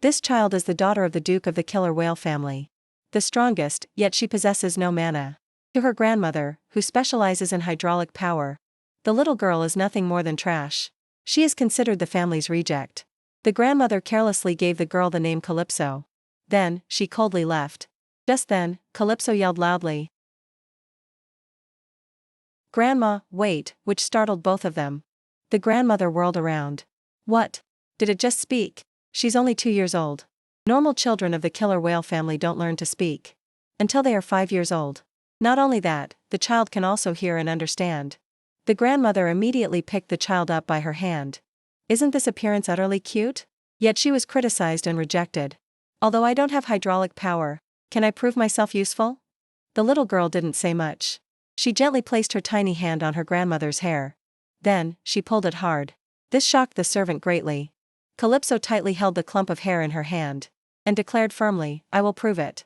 This child is the daughter of the Duke of the killer whale family. The strongest, yet she possesses no mana. To her grandmother, who specializes in hydraulic power, the little girl is nothing more than trash. She is considered the family's reject. The grandmother carelessly gave the girl the name Calypso. Then, she coldly left. Just then, Calypso yelled loudly, "Grandma, wait," which startled both of them. The grandmother whirled around. What? Did it just speak? She's only 2 years old. Normal children of the killer whale family don't learn to speak until they are 5 years old. Not only that, the child can also hear and understand. The grandmother immediately picked the child up by her hand. Isn't this appearance utterly cute? Yet she was criticized and rejected. Although I don't have hydraulic power, can I prove myself useful? The little girl didn't say much. She gently placed her tiny hand on her grandmother's hair. Then, she pulled it hard. This shocked the servant greatly. Calypso tightly held the clump of hair in her hand and declared firmly, "I will prove it."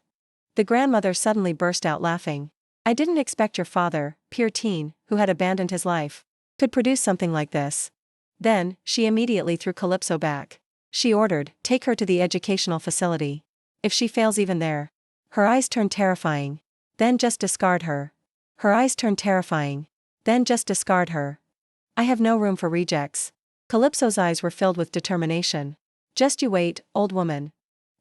The grandmother suddenly burst out laughing. "I didn't expect your father, pure teen, who had abandoned his life, could produce something like this." Then, she immediately threw Calypso back. She ordered, "Take her to the educational facility. If she fails even there, her eyes turn terrifying. Then just discard her. Her eyes turn terrifying. Then just discard her. I have no room for rejects." Calypso's eyes were filled with determination. "Just you wait, old woman.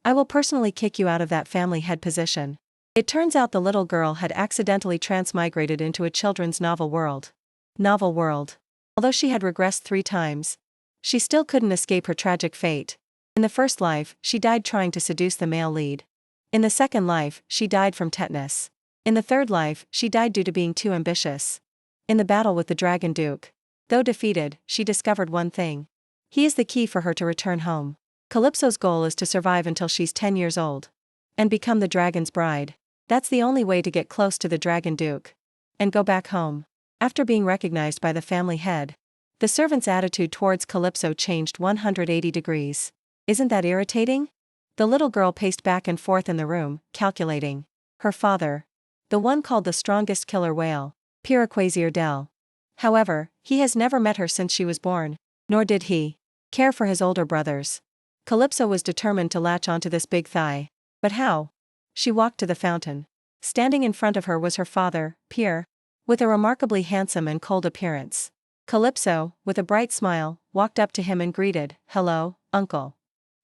I will personally kick you out of that family head position." It turns out the little girl had accidentally transmigrated into a children's novel world. Although she had regressed 3 times, she still couldn't escape her tragic fate. In the first life, she died trying to seduce the male lead. In the second life, she died from tetanus. In the third life, she died due to being too ambitious. In the battle with the Dragon Duke, though defeated, she discovered one thing. He is the key for her to return home. Calypso's goal is to survive until she's 10 years old and become the dragon's bride. That's the only way to get close to the Dragon Duke and go back home. After being recognized by the family head, the servant's attitude towards Calypso changed 180 degrees. Isn't that irritating? The little girl paced back and forth in the room, calculating. Her father, the one called the strongest killer whale, Piraquasier Del. However, he has never met her since she was born, nor did he care for his older brothers. Calypso was determined to latch onto this big thigh. But how? She walked to the fountain. Standing in front of her was her father, Pierre, with a remarkably handsome and cold appearance. Calypso, with a bright smile, walked up to him and greeted, "Hello, uncle."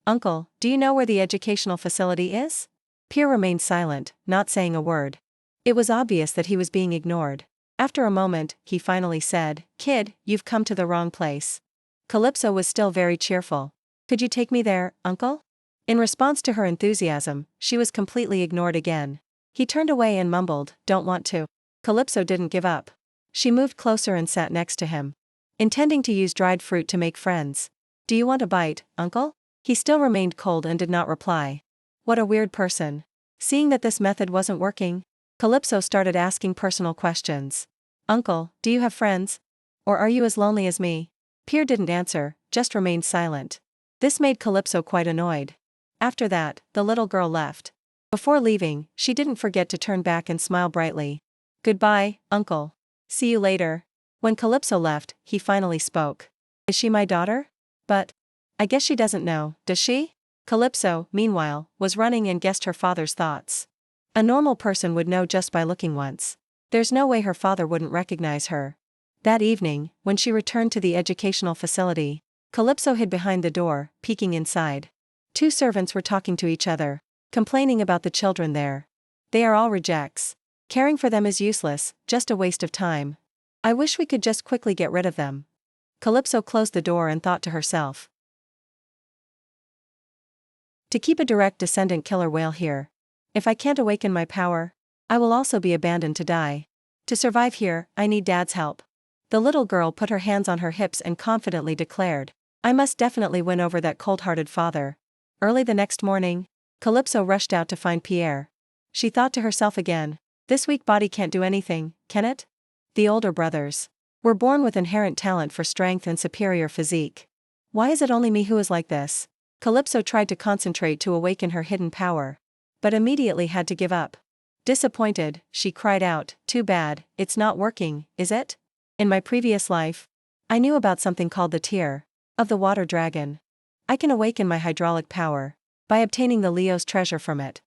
"Uncle, do you know where the educational facility is?" Pierre remained silent, not saying a word. It was obvious that he was being ignored. After a moment, he finally said, "Kid, you've come to the wrong place." Calypso was still very cheerful. "Could you take me there, uncle?" In response to her enthusiasm, she was completely ignored again. He turned away and mumbled, "Don't want to." Calypso didn't give up. She moved closer and sat next to him, intending to use dried fruit to make friends. "Do you want a bite, uncle?" He still remained cold and did not reply. What a weird person. Seeing that this method wasn't working, Calypso started asking personal questions. "Uncle, do you have friends? Or are you as lonely as me?" Pierre didn't answer, just remained silent. This made Calypso quite annoyed. After that, the little girl left. Before leaving, she didn't forget to turn back and smile brightly. "Goodbye, uncle. See you later." When Calypso left, he finally spoke. "Is she my daughter? But I guess she doesn't know, does she?" Calypso, meanwhile, was running and guessed her father's thoughts. A normal person would know just by looking once. There's no way her father wouldn't recognize her. That evening, when she returned to the educational facility, Calypso hid behind the door, peeking inside. 2 servants were talking to each other, complaining about the children there. "They are all rejects. Caring for them is useless, just a waste of time. I wish we could just quickly get rid of them." Calypso closed the door and thought to herself. To keep a direct descendant killer whale here. If I can't awaken my power, I will also be abandoned to die. To survive here, I need Dad's help. The little girl put her hands on her hips and confidently declared, "I must definitely win over that cold-hearted father." Early the next morning, Calypso rushed out to find Pierre. She thought to herself again, "This weak body can't do anything, can it?" The older brothers were born with inherent talent for strength and superior physique. Why is it only me who is like this? Calypso tried to concentrate to awaken her hidden power, but immediately had to give up. Disappointed, she cried out, "Too bad, it's not working, is it? In my previous life, I knew about something called the tear of the water dragon. I can awaken my hydraulic power. by obtaining the Leo's treasure from it.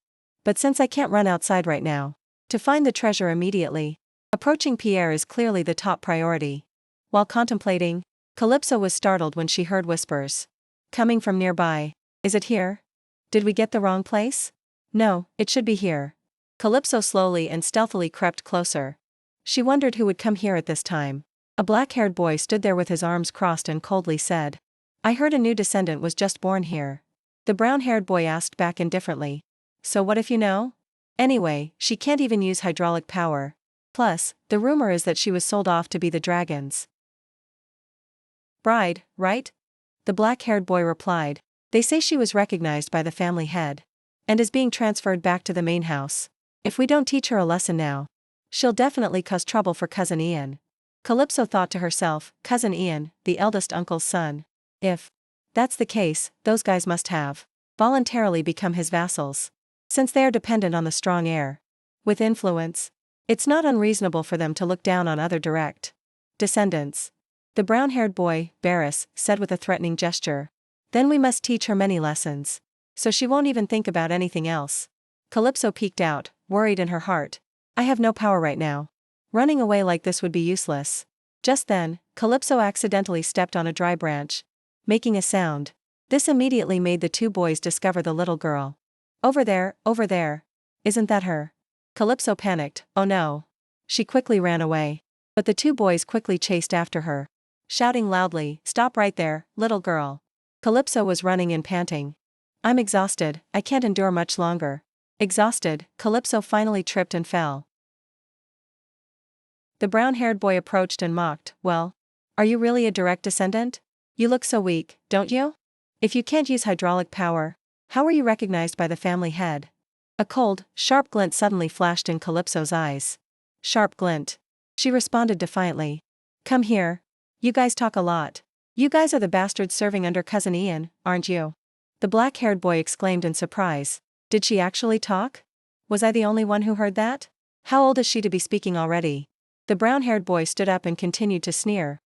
But since I can't run outside right now, to find the treasure immediately, approaching Pierre is clearly the top priority. While contemplating, Calypso was startled when she heard whispers coming from nearby. Is it here? Did we get the wrong place? No, it should be here. Calypso slowly and stealthily crept closer. She wondered who would come here at this time. A black-haired boy stood there with his arms crossed and coldly said, I heard a new descendant was just born here. The brown-haired boy asked back indifferently. So what if you know? Anyway, she can't even use hydraulic power. Plus, the rumor is that she was sold off to be the dragon's bride, right? The black-haired boy replied. They say she was recognized by the family head and is being transferred back to the main house. If we don't teach her a lesson now, she'll definitely cause trouble for Cousin Ian. Calypso thought to herself, Cousin Ian, the eldest uncle's son. If that's the case, those guys must have voluntarily become his vassals, since they are dependent on the strong heir with influence. It's not unreasonable for them to look down on other direct descendants. The brown-haired boy, Barris, said with a threatening gesture. Then we must teach her many lessons, so she won't even think about anything else. Calypso peeked out, worried in her heart. I have no power right now. Running away like this would be useless. Just then, Calypso accidentally stepped on a dry branch, making a sound. This immediately made the two boys discover the little girl. Over there, over there. Isn't that her? Calypso panicked. Oh no. She quickly ran away. But the two boys quickly chased after her, shouting loudly, Stop right there, little girl. Calypso was running and panting. I'm exhausted, I can't endure much longer. Exhausted, Calypso finally tripped and fell. The brown-haired boy approached and mocked, Well, are you really a direct descendant? You look so weak, don't you? If you can't use hydraulic power, how were you recognized by the family head? A cold, sharp glint suddenly flashed in Calypso's eyes. Sharp glint. She responded defiantly. Come here. You guys talk a lot. You guys are the bastards serving under Cousin Ian, aren't you? The black-haired boy exclaimed in surprise. Did she actually talk? Was I the only one who heard that? How old is she to be speaking already? The brown-haired boy stood up and continued to sneer.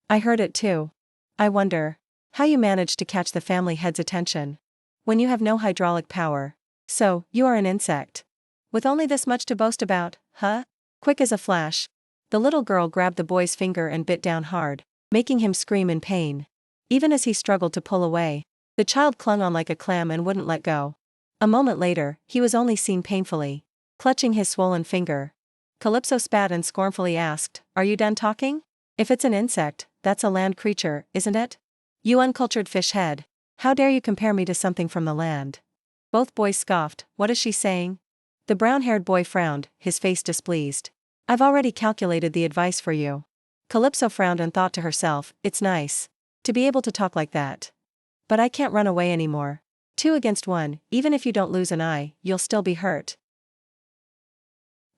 I heard it too. I wonder how you managed to catch the family head's attention when you have no hydraulic power. So, you are an insect. With only this much to boast about, huh? Quick as a flash, the little girl grabbed the boy's finger and bit down hard, making him scream in pain. Even as he struggled to pull away, the child clung on like a clam and wouldn't let go. A moment later, he was only seen painfully clutching his swollen finger. Calypso spat and scornfully asked, Are you done talking? If it's an insect, that's a land creature, isn't it? You uncultured fish head. How dare you compare me to something from the land? Both boys scoffed. What is she saying? The brown-haired boy frowned, his face displeased. I've already calculated the advice for you. Calypso frowned and thought to herself, It's nice to be able to talk like that. But I can't run away anymore. 2 against 1, even if you don't lose an eye, you'll still be hurt.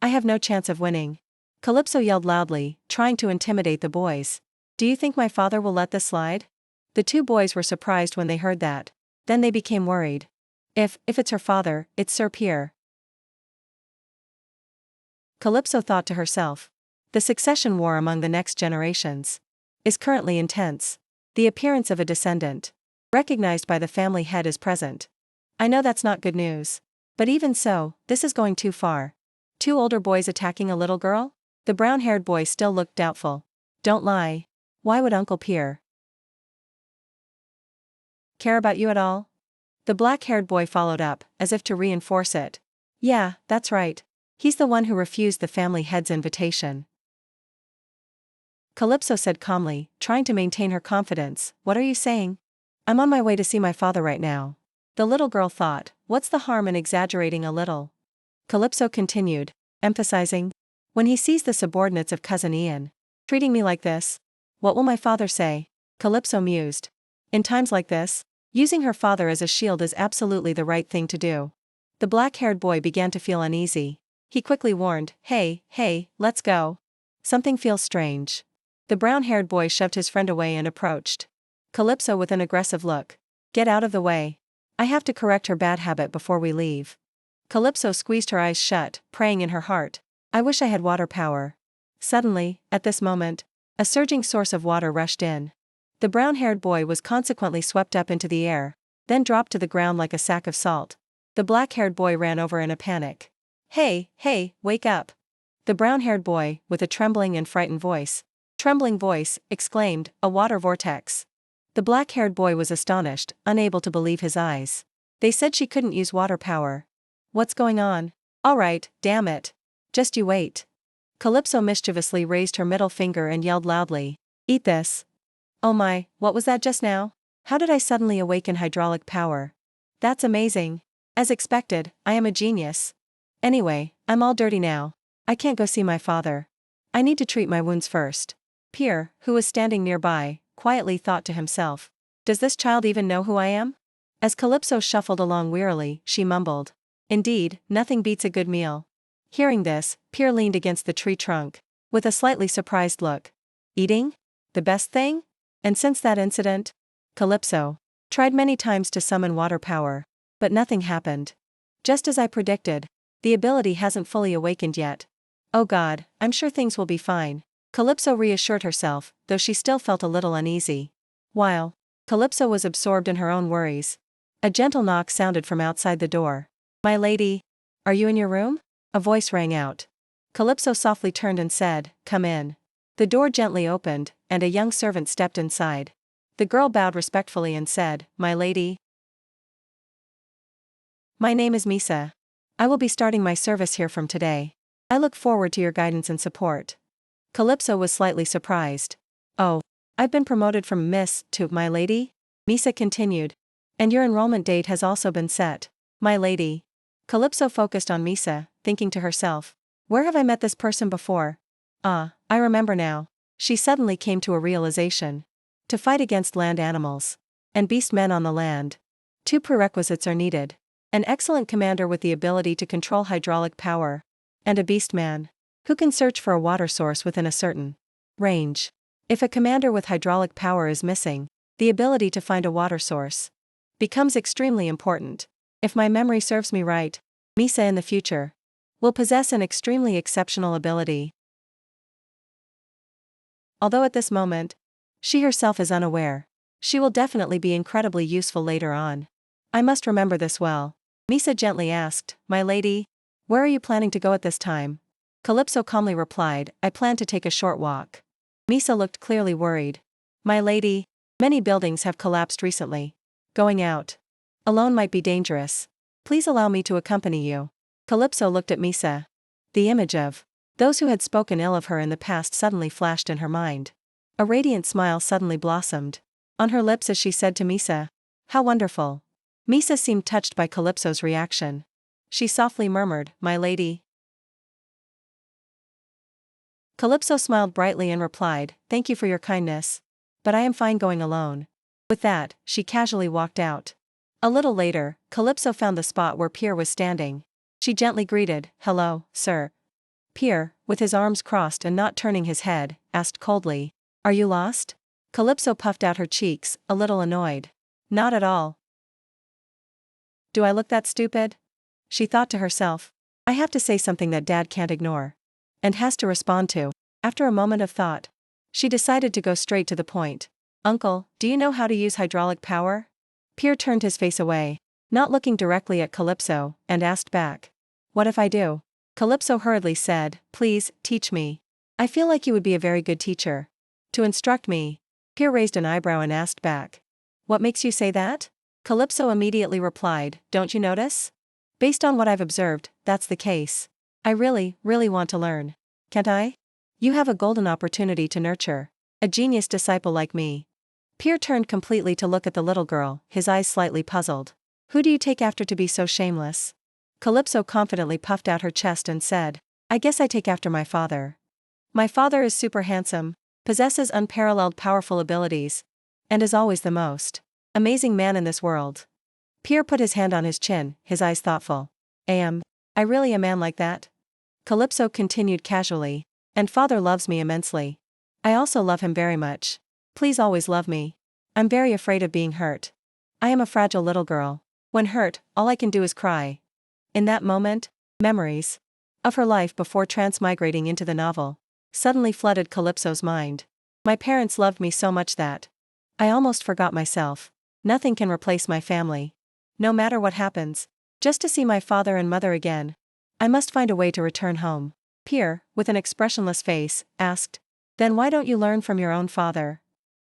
I have no chance of winning. Calypso yelled loudly, trying to intimidate the boys. Do you think my father will let this slide? The two boys were surprised when they heard that. Then they became worried. If it's her father, it's Sir Pierre. Calypso thought to herself. The succession war among the next generations is currently intense. The appearance of a descendant recognized by the family head is present. I know that's not good news. But even so, this is going too far. 2 older boys attacking a little girl? The brown-haired boy still looked doubtful. Don't lie. Why would Uncle Pierre care about you at all? The black-haired boy followed up, as if to reinforce it. Yeah, that's right. He's the one who refused the family head's invitation. Calypso said calmly, trying to maintain her confidence. What are you saying? I'm on my way to see my father right now. The little girl thought, what's the harm in exaggerating a little? Calypso continued, emphasizing, when he sees the subordinates of Cousin Ian treating me like this, what will my father say? Calypso mused. In times like this, using her father as a shield is absolutely the right thing to do. The black-haired boy began to feel uneasy. He quickly warned, Hey, let's go. Something feels strange. The brown-haired boy shoved his friend away and approached Calypso with an aggressive look. Get out of the way. I have to correct her bad habit before we leave. Calypso squeezed her eyes shut, praying in her heart. I wish I had water power. Suddenly, at this moment, a surging source of water rushed in. The brown-haired boy was consequently swept up into the air, then dropped to the ground like a sack of salt. The black-haired boy ran over in a panic. Hey, wake up! The brown-haired boy, with a trembling and frightened voice, exclaimed, a water vortex. The black-haired boy was astonished, unable to believe his eyes. They said she couldn't use water power. What's going on? Alright, damn it. Just you wait. Calypso mischievously raised her middle finger and yelled loudly. Eat this. Oh my, what was that just now? How did I suddenly awaken hydraulic power? That's amazing. As expected, I am a genius. Anyway, I'm all dirty now. I can't go see my father. I need to treat my wounds first. Pierre, who was standing nearby, quietly thought to himself. Does this child even know who I am? As Calypso shuffled along wearily, she mumbled. Indeed, nothing beats a good meal. Hearing this, Pierre leaned against the tree trunk, with a slightly surprised look. Eating? The best thing? And since that incident, Calypso tried many times to summon water power, but nothing happened. Just as I predicted, the ability hasn't fully awakened yet. Oh God, I'm sure things will be fine. Calypso reassured herself, though she still felt a little uneasy. While Calypso was absorbed in her own worries, a gentle knock sounded from outside the door. My lady, are you in your room? A voice rang out. Calypso softly turned and said, come in. The door gently opened, and a young servant stepped inside. The girl bowed respectfully and said, my lady. My name is Misa. I will be starting my service here from today. I look forward to your guidance and support. Calypso was slightly surprised. Oh, I've been promoted from Miss to my lady? Misa continued. And your enrollment date has also been set, my lady. Calypso focused on Misa, thinking to herself. Where have I met this person before? Ah, I remember now. She suddenly came to a realization. To fight against land animals and beast men on the land, 2 prerequisites are needed. An excellent commander with the ability to control hydraulic power, and a beast man who can search for a water source within a certain range. If a commander with hydraulic power is missing, the ability to find a water source becomes extremely important. If my memory serves me right, Misa in the future will possess an extremely exceptional ability. Although at this moment, she herself is unaware, she will definitely be incredibly useful later on. I must remember this well. Misa gently asked, my lady, where are you planning to go at this time? Calypso calmly replied, I plan to take a short walk. Misa looked clearly worried. My lady, many buildings have collapsed recently. Going out alone might be dangerous. Please allow me to accompany you. Calypso looked at Misa. The image of those who had spoken ill of her in the past suddenly flashed in her mind. A radiant smile suddenly blossomed on her lips as she said to Misa, how wonderful. Misa seemed touched by Calypso's reaction. She softly murmured, my lady. Calypso smiled brightly and replied, thank you for your kindness. But I am fine going alone. With that, she casually walked out. A little later, Calypso found the spot where Pierre was standing. She gently greeted, hello, sir. Pierre, with his arms crossed and not turning his head, asked coldly, are you lost? Calypso puffed out her cheeks, a little annoyed. Not at all. Do I look that stupid? She thought to herself. I have to say something that Dad can't ignore. And has to respond to. After a moment of thought, she decided to go straight to the point. Uncle, do you know how to use hydraulic power? Pierre turned his face away, not looking directly at Calypso, and asked back. What if I do? Calypso hurriedly said, please, teach me. I feel like you would be a very good teacher. To instruct me. Pierre raised an eyebrow and asked back. What makes you say that? Calypso immediately replied, don't you notice? Based on what I've observed, that's the case. I really want to learn. Can't I? You have a golden opportunity to nurture a genius disciple like me. Pierre turned completely to look at the little girl, his eyes slightly puzzled. Who do you take after to be so shameless? Calypso confidently puffed out her chest and said, I guess I take after my father. My father is super handsome, possesses unparalleled powerful abilities, and is always the most amazing man in this world. Pierre put his hand on his chin, his eyes thoughtful. I really a man like that? Calypso continued casually, and father loves me immensely. I also love him very much. Please always love me. I'm very afraid of being hurt. I am a fragile little girl. When hurt, all I can do is cry. In that moment, memories of her life before transmigrating into the novel suddenly flooded Calypso's mind. My parents loved me so much that I almost forgot myself. Nothing can replace my family. No matter what happens. Just to see my father and mother again. I must find a way to return home. Pierre, with an expressionless face, asked. Then why don't you learn from your own father?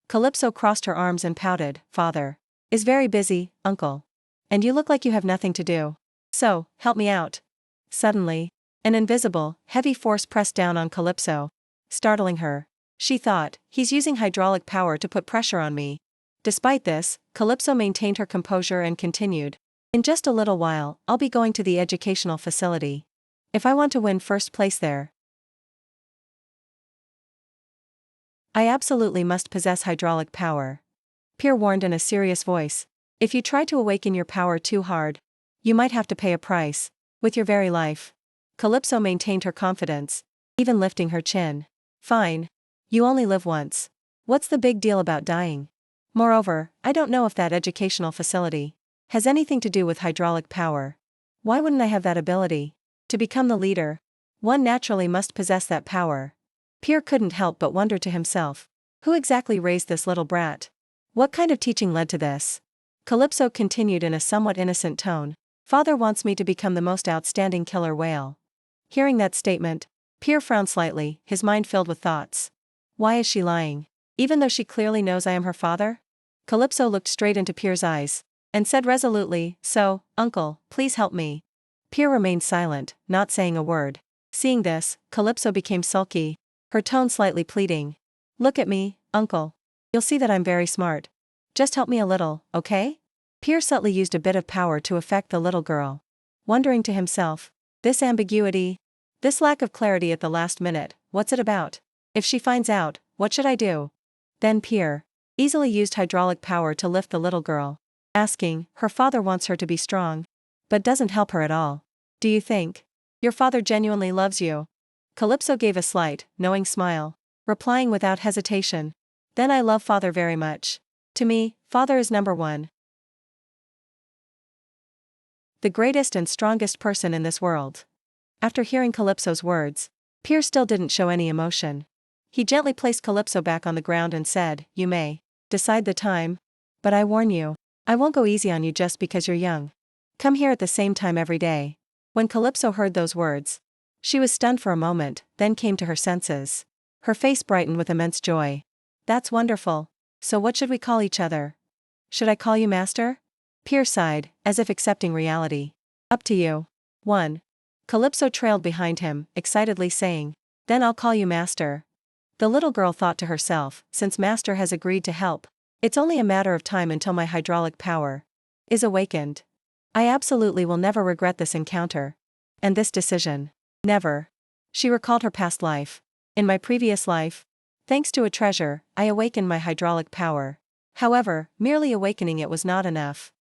Calypso crossed her arms and pouted. Father is very busy, uncle. And you look like you have nothing to do. So, help me out. Suddenly, an invisible, heavy force pressed down on Calypso, startling her. She thought, he's using hydraulic power to put pressure on me. Despite this, Calypso maintained her composure and continued. In just a little while, I'll be going to the educational facility. If I want to win first place there, I absolutely must possess hydraulic power. Pierre warned in a serious voice. If you try to awaken your power too hard, you might have to pay a price, with your very life. Calypso maintained her confidence, even lifting her chin. Fine. You only live once. What's the big deal about dying? Moreover, I don't know if that educational facility has anything to do with hydraulic power. Why wouldn't I have that ability? To become the leader, one naturally must possess that power. Pierre couldn't help but wonder to himself. Who exactly raised this little brat? What kind of teaching led to this? Calypso continued in a somewhat innocent tone. Father wants me to become the most outstanding killer whale. Hearing that statement, Pierre frowned slightly, his mind filled with thoughts. Why is she lying? Even though she clearly knows I am her father? Calypso looked straight into Pierre's eyes, and said resolutely, So, uncle, please help me. Pierre remained silent, not saying a word. Seeing this, Calypso became sulky, her tone slightly pleading. Look at me, uncle. You'll see that I'm very smart. Just help me a little, okay? Pierre subtly used a bit of power to affect the little girl. Wondering to himself, this ambiguity, this lack of clarity at the last minute, what's it about? If she finds out, what should I do? Then Pierre easily used hydraulic power to lift the little girl, asking, her father wants her to be strong, but doesn't help her at all. Do you think your father genuinely loves you? Calypso gave a slight, knowing smile, replying without hesitation. Then I love father very much. To me, father is number one. The greatest and strongest person in this world. After hearing Calypso's words, Pierre still didn't show any emotion. He gently placed Calypso back on the ground and said, You may decide the time, but I warn you, I won't go easy on you just because you're young. Come here at the same time every day. When Calypso heard those words, she was stunned for a moment, then came to her senses. Her face brightened with immense joy. That's wonderful. So what should we call each other? Should I call you Master? Pierre sighed, as if accepting reality. Up to you. 1. Calypso trailed behind him, excitedly saying, Then I'll call you Master. The little girl thought to herself, since Master has agreed to help, it's only a matter of time until my hydraulic power is awakened. I absolutely will never regret this encounter. And this decision. Never. She recalled her past life. In my previous life, thanks to a treasure, I awakened my hydraulic power. However, merely awakening it was not enough.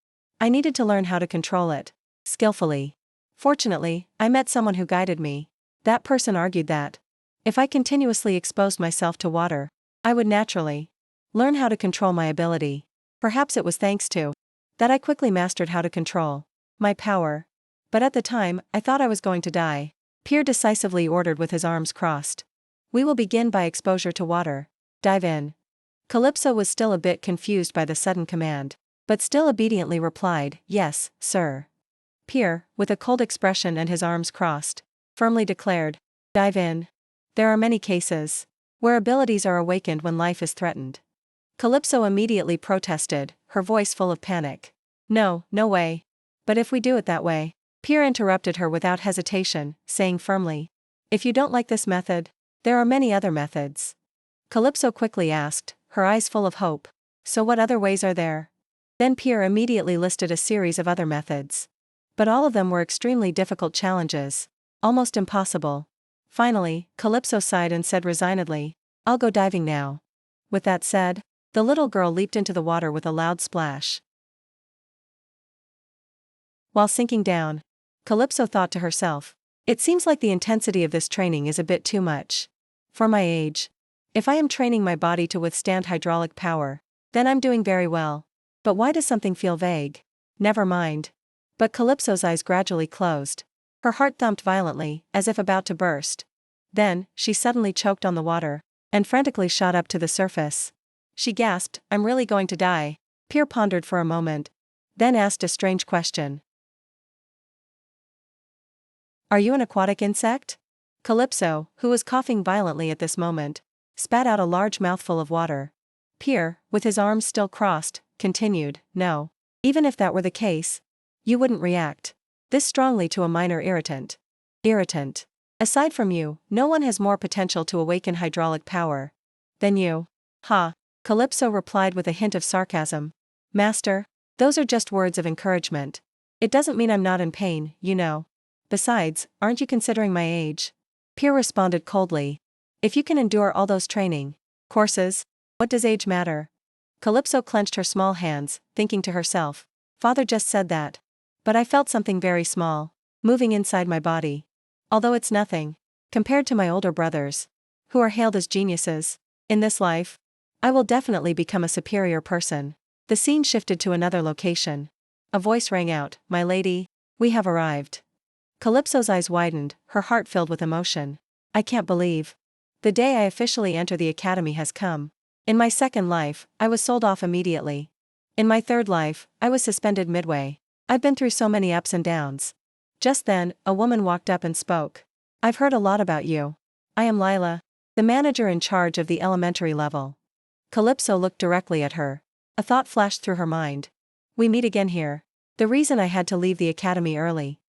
I needed to learn how to control it skillfully. Fortunately, I met someone who guided me. That person argued that if I continuously exposed myself to water, I would naturally learn how to control my ability. Perhaps it was thanks to that I quickly mastered how to control my power. But at the time, I thought I was going to die. Pierre decisively ordered with his arms crossed. We will begin by exposure to water. Dive in. Calypso was still a bit confused by the sudden command, but still obediently replied, Yes, sir. Pierre, with a cold expression and his arms crossed, firmly declared, Dive in. There are many cases where abilities are awakened when life is threatened. Calypso immediately protested, her voice full of panic. No, no way. But if we do it that way? Pierre interrupted her without hesitation, saying firmly, If you don't like this method, there are many other methods. Calypso quickly asked, her eyes full of hope. So what other ways are there? Then Pierre immediately listed a series of other methods. But all of them were extremely difficult challenges. Almost impossible. Finally, Calypso sighed and said resignedly, I'll go diving now. With that said, the little girl leaped into the water with a loud splash. While sinking down, Calypso thought to herself, It seems like the intensity of this training is a bit too much. For my age. If I am training my body to withstand hydraulic power, then I'm doing very well. But why does something feel vague? Never mind. But Calypso's eyes gradually closed. Her heart thumped violently, as if about to burst. Then, she suddenly choked on the water, and frantically shot up to the surface. She gasped, I'm really going to die. Pierre pondered for a moment, then asked a strange question. Are you an aquatic insect? Calypso, who was coughing violently at this moment, spat out a large mouthful of water. Pierre, with his arms still crossed, continued, no. Even if that were the case, you wouldn't react this strongly to a minor irritant. Irritant. Aside from you, no one has more potential to awaken hydraulic power than you. Ha. Calypso replied with a hint of sarcasm. Master, those are just words of encouragement. It doesn't mean I'm not in pain, you know. Besides, aren't you considering my age? Pierre responded coldly. If you can endure all those training courses, what does age matter? Calypso clenched her small hands, thinking to herself. Father just said that. But I felt something very small moving inside my body. Although it's nothing compared to my older brothers, who are hailed as geniuses in this life, I will definitely become a superior person. The scene shifted to another location. A voice rang out, My lady, we have arrived. Calypso's eyes widened, her heart filled with emotion. I can't believe the day I officially enter the academy has come. In my second life, I was sold off immediately. In my third life, I was suspended midway. I've been through so many ups and downs. Just then, a woman walked up and spoke. I've heard a lot about you. I am Lila, the manager in charge of the elementary level. Calypso looked directly at her. A thought flashed through her mind. We meet again here. The reason I had to leave the academy early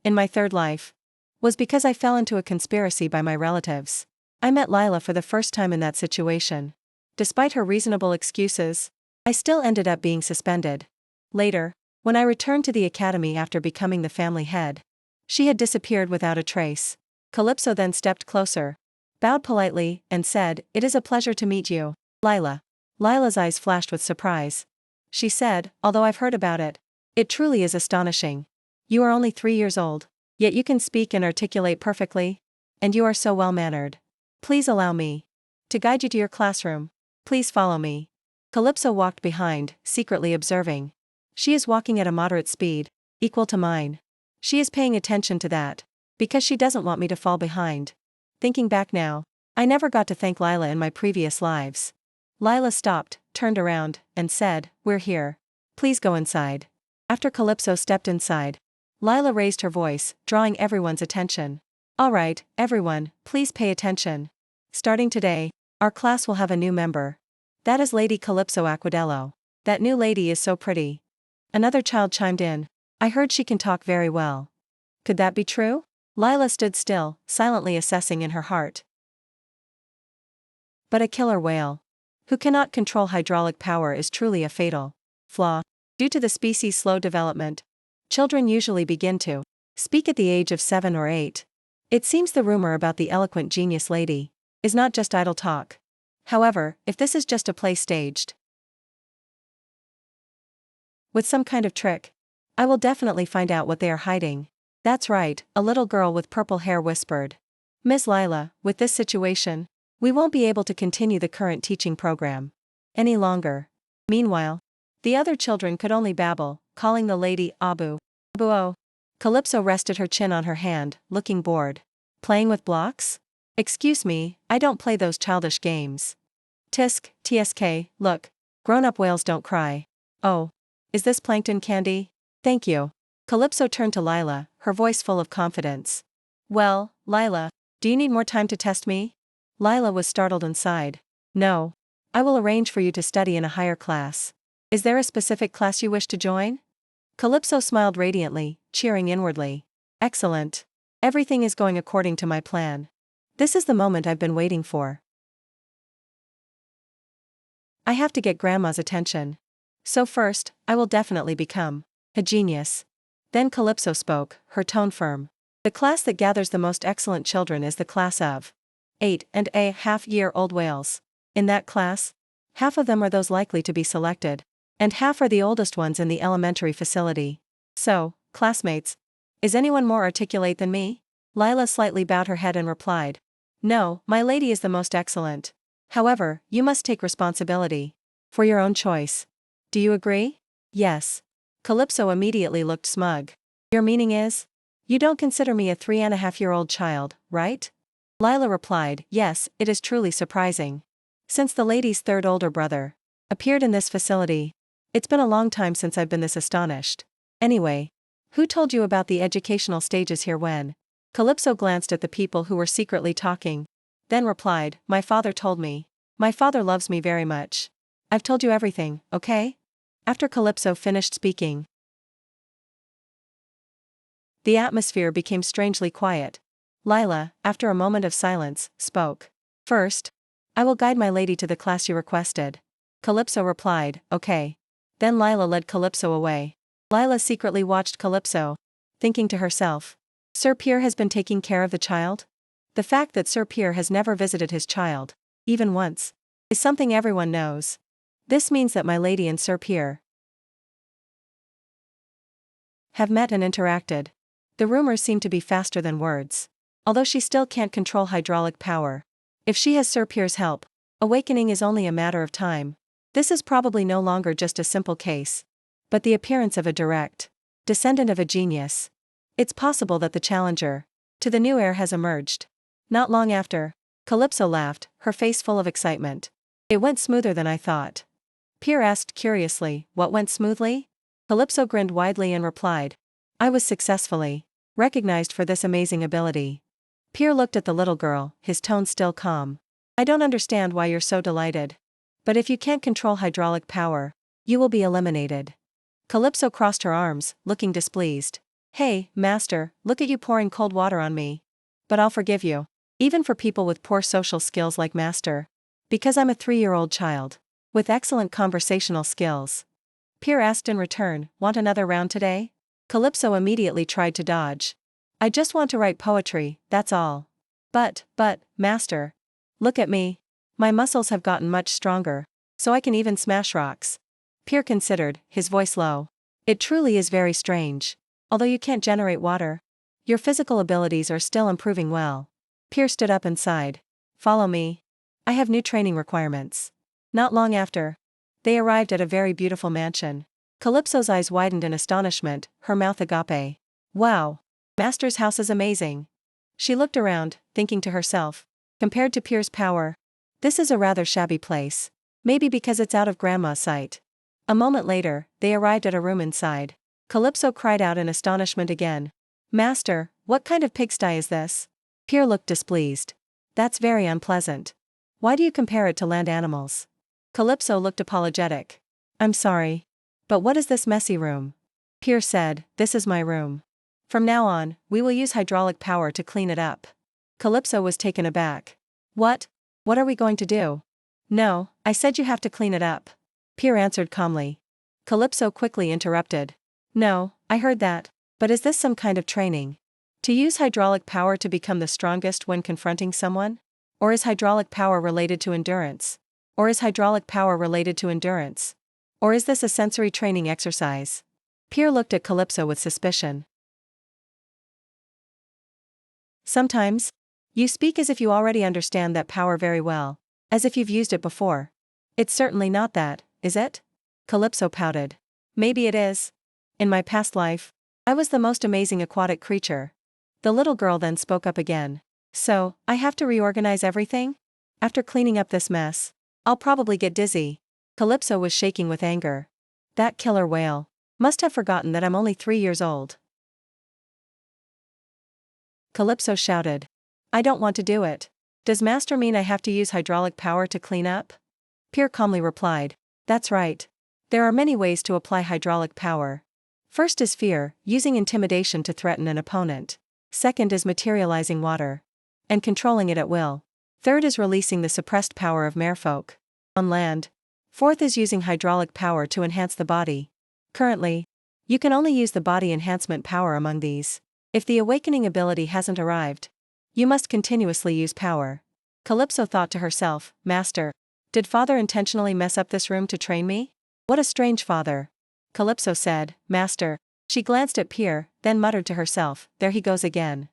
in my third life was because I fell into a conspiracy by my relatives. I met Lila for the first time in that situation. Despite her reasonable excuses, I still ended up being suspended. Later, when I returned to the academy after becoming the family head, she had disappeared without a trace. Calypso then stepped closer, bowed politely, and said, It is a pleasure to meet you, Lila. Lila's eyes flashed with surprise. She said, Although I've heard about it, it truly is astonishing. You are only 3 years old, yet you can speak and articulate perfectly, and you are so well-mannered. Please allow me to guide you to your classroom. Please follow me. Calypso walked behind, secretly observing. She is walking at a moderate speed, equal to mine. She is paying attention to that, because she doesn't want me to fall behind. Thinking back now, I never got to thank Lila in my previous lives. Lila stopped, turned around, and said, We're here. Please go inside. After Calypso stepped inside, Lila raised her voice, drawing everyone's attention. All right, everyone, please pay attention. Starting today, our class will have a new member. That is Lady Calypso Aquadello. That new lady is so pretty. Another child chimed in. I heard she can talk very well. Could that be true? Lila stood still, silently assessing in her heart. But a killer whale who cannot control hydraulic power is truly a fatal flaw. Due to the species' slow development, children usually begin to speak at the age of 7 or 8. It seems the rumor about the eloquent genius lady is not just idle talk. However, if this is just a play staged with some kind of trick, I will definitely find out what they are hiding. That's right, a little girl with purple hair whispered. Miss Lila, with this situation, we won't be able to continue the current teaching program any longer. Meanwhile, the other children could only babble, calling the lady Abu. Abu-o. Calypso rested her chin on her hand, looking bored. Playing with blocks? Excuse me, I don't play those childish games. Tisk, tsk, look. Grown-up whales don't cry. Oh. Is this plankton candy? Thank you. Calypso turned to Lila, her voice full of confidence. Well, Lila, do you need more time to test me? Lila was startled and sighed. No. I will arrange for you to study in a higher class. Is there a specific class you wish to join? Calypso smiled radiantly, cheering inwardly. Excellent. Everything is going according to my plan. This is the moment I've been waiting for. I have to get Grandma's attention. So first, I will definitely become a genius. Then Calypso spoke, her tone firm. The class that gathers the most excellent children is the class of 8.5-year-old whales. In that class, half of them are those likely to be selected, and half are the oldest ones in the elementary facility. So, classmates, is anyone more articulate than me? Lila slightly bowed her head and replied. No, my lady is the most excellent. However, you must take responsibility for your own choice. Do you agree? Yes. Calypso immediately looked smug. Your meaning is? You don't consider me a 3.5-year-old child, right? Lila replied, Yes, it is truly surprising. Since the lady's third older brother appeared in this facility. It's been a long time since I've been this astonished. Anyway, who told you about the educational stages here when? Calypso glanced at the people who were secretly talking, then replied, my father told me. My father loves me very much. I've told you everything, okay? After Calypso finished speaking, the atmosphere became strangely quiet. Lila, after a moment of silence, spoke. First, I will guide my lady to the class you requested. Calypso replied, okay. Then Lila led Calypso away. Lila secretly watched Calypso, thinking to herself, Sir Pierre has been taking care of the child? The fact that Sir Pierre has never visited his child, even once, is something everyone knows. This means that my lady and Sir Pierre have met and interacted. The rumors seem to be faster than words. Although she still can't control hydraulic power. If she has Sir Pierre's help, awakening is only a matter of time. This is probably no longer just a simple case, but the appearance of a direct descendant of a genius. It's possible that the challenger to the new heir has emerged. Not long after, Calypso laughed, her face full of excitement. It went smoother than I thought. Pierre asked curiously, what went smoothly? Calypso grinned widely and replied, I was successfully recognized for this amazing ability. Pierre looked at the little girl, his tone still calm. I don't understand why you're so delighted. But if you can't control hydraulic power, you will be eliminated. Calypso crossed her arms, looking displeased. Hey, master, look at you pouring cold water on me. But I'll forgive you. Even for people with poor social skills like master. Because I'm a 3-year-old child. With excellent conversational skills. Pierre asked in return, want another round today? Calypso immediately tried to dodge. I just want to write poetry, that's all. But, master. Look at me. My muscles have gotten much stronger, so I can even smash rocks. Pierre considered, his voice low. It truly is very strange. Although you can't generate water, your physical abilities are still improving well. Pierre stood up and sighed. Follow me. I have new training requirements. Not long after, they arrived at a very beautiful mansion. Calypso's eyes widened in astonishment, her mouth agape. Wow. Master's house is amazing. She looked around, thinking to herself. Compared to Pierre's power, this is a rather shabby place. Maybe because it's out of Grandma's sight. A moment later, they arrived at a room inside. Calypso cried out in astonishment again. Master, what kind of pigsty is this? Pierre looked displeased. That's very unpleasant. Why do you compare it to land animals? Calypso looked apologetic. I'm sorry. But what is this messy room? Pierre said, this is my room. From now on, we will use hydraulic power to clean it up. Calypso was taken aback. What? What are we going to do? No, I said you have to clean it up. Pierre answered calmly. Calypso quickly interrupted. No, I heard that, but is this some kind of training? To use hydraulic power to become the strongest when confronting someone? Or is hydraulic power related to endurance? Or is hydraulic power related to endurance? Or is this a sensory training exercise? Pierre looked at Calypso with suspicion. Sometimes, you speak as if you already understand that power very well, as if you've used it before. It's certainly not that, is it? Calypso pouted. Maybe it is. In my past life, I was the most amazing aquatic creature. The little girl then spoke up again. So, I have to reorganize everything? After cleaning up this mess, I'll probably get dizzy. Calypso was shaking with anger. That killer whale must have forgotten that I'm only 3 years old. Calypso shouted. I don't want to do it. Does master mean I have to use hydraulic power to clean up? Pierre calmly replied. That's right. There are many ways to apply hydraulic power. First is fear, using intimidation to threaten an opponent. Second is materializing water and controlling it at will. Third is releasing the suppressed power of merfolk on land. Fourth is using hydraulic power to enhance the body. Currently, you can only use the body enhancement power among these. If the awakening ability hasn't arrived, you must continuously use power. Calypso thought to herself, Master, did father intentionally mess up this room to train me? What a strange father. Calypso said, Master. She glanced at Pierre, then muttered to herself, there he goes again.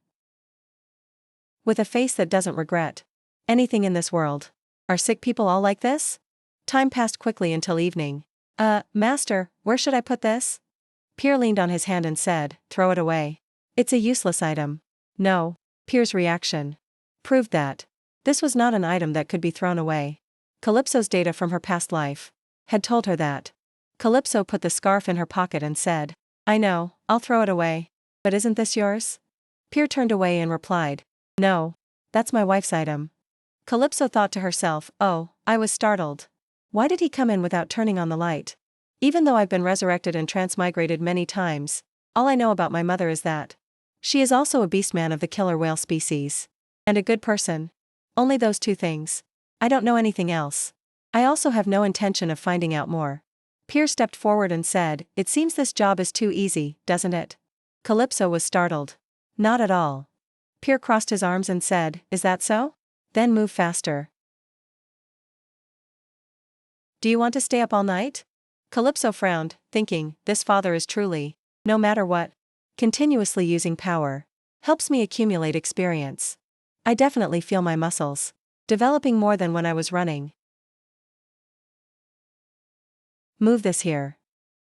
With a face that doesn't regret anything in this world. Are sick people all like this? Time passed quickly until evening. Master, where should I put this? Pierre leaned on his hand and said, throw it away. It's a useless item. No. Pierre's reaction proved that this was not an item that could be thrown away. Calypso's data from her past life had told her that. Calypso put the scarf in her pocket and said, I know, I'll throw it away. But isn't this yours? Pierre turned away and replied, No. That's my wife's item. Calypso thought to herself, oh, I was startled. Why did he come in without turning on the light? Even though I've been resurrected and transmigrated many times, all I know about my mother is that she is also a beastman of the killer whale species. And a good person. Only those two things. I don't know anything else. I also have no intention of finding out more. Pierre stepped forward and said, It seems this job is too easy, doesn't it? Calypso was startled. Not at all. Pierre crossed his arms and said, Is that so? Then move faster. Do you want to stay up all night? Calypso frowned, thinking, this father is truly, no matter what, continuously using power. Helps me accumulate experience. I definitely feel my muscles developing more than when I was running. Move this here.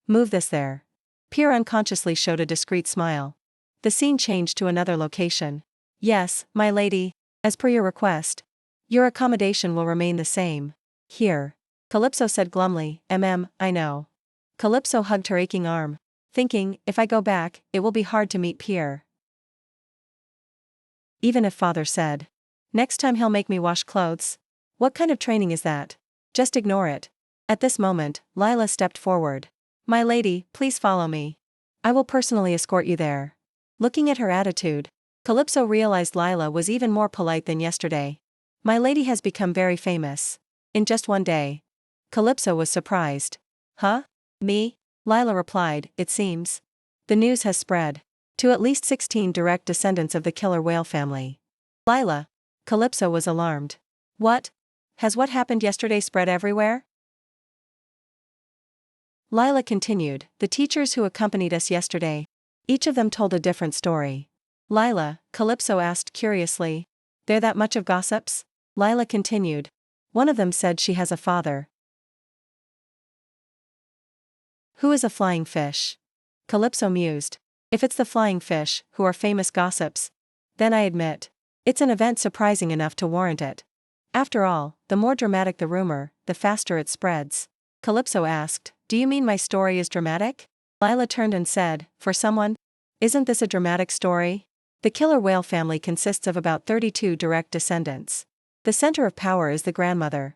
Move this there. Pierre unconsciously showed a discreet smile. The scene changed to another location. Yes, my lady, as per your request. Your accommodation will remain the same. Here. Calypso said glumly, I know. Calypso hugged her aching arm, thinking, if I go back, it will be hard to meet Pierre. Even if father said, next time he'll make me wash clothes. What kind of training is that? Just ignore it. At this moment, Lila stepped forward. My lady, please follow me. I will personally escort you there. Looking at her attitude, Calypso realized Lila was even more polite than yesterday. My lady has become very famous. In just one day. Calypso was surprised. Huh? Me? Lila replied, it seems. The news has spread to at least 16 direct descendants of the killer whale family. Lila. Calypso was alarmed. What? Has what happened yesterday spread everywhere? Lila continued, the teachers who accompanied us yesterday. Each of them told a different story. Lila, Calypso asked curiously. There that much of gossips? Lila continued. One of them said she has a father. Who is a flying fish? Calypso mused. If it's the flying fish, who are famous gossips, then I admit, it's an event surprising enough to warrant it. After all, the more dramatic the rumor, the faster it spreads. Calypso asked, do you mean my story is dramatic? Lila turned and said, for someone, isn't this a dramatic story? The killer whale family consists of about 32 direct descendants. The center of power is the grandmother.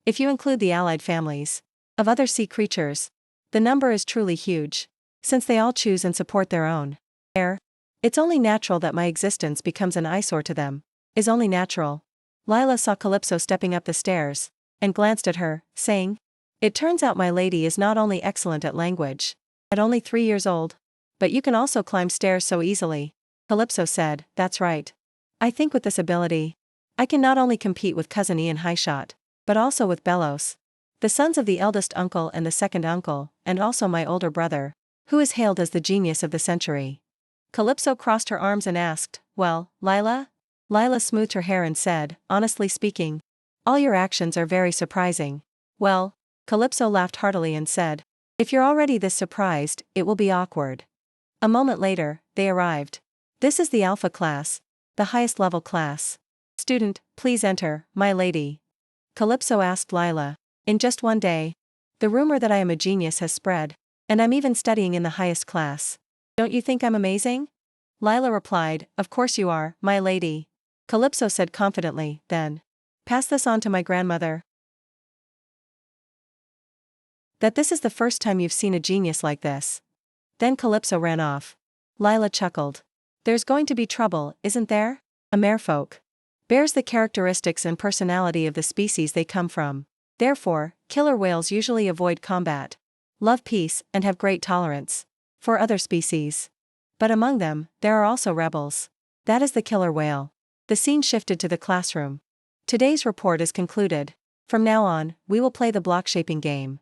If you include the allied families of other sea creatures, the number is truly huge. Since they all choose and support their own heir, it's only natural that my existence becomes an eyesore to them. Is only natural. Lila saw Calypso stepping up the stairs, and glanced at her, saying, it turns out my lady is not only excellent at language, at only 3 years old, but you can also climb stairs so easily. Calypso said, that's right. I think with this ability, I can not only compete with Cousin Ian Highshot, but also with Belos, the sons of the eldest uncle and the second uncle, and also my older brother, who is hailed as the genius of the century. Calypso crossed her arms and asked, well, Lila? Lila smoothed her hair and said, honestly speaking, all your actions are very surprising. Well, Calypso laughed heartily and said, if you're already this surprised, it will be awkward. A moment later, they arrived. This is the Alpha class, the highest level class. Student, please enter, my lady. Calypso asked Lila, in just one day, the rumor that I am a genius has spread, and I'm even studying in the highest class. Don't you think I'm amazing? Lila replied, of course you are, my lady. Calypso said confidently, then, pass this on to my grandmother. That this is the first time you've seen a genius like this. Then Calypso ran off. Lila chuckled. There's going to be trouble, isn't there? A merfolk bears the characteristics and personality of the species they come from. Therefore, killer whales usually avoid combat, love peace, and have great tolerance for other species. But among them, there are also rebels. That is the killer whale. The scene shifted to the classroom. Today's report is concluded. From now on, we will play the block shaping game.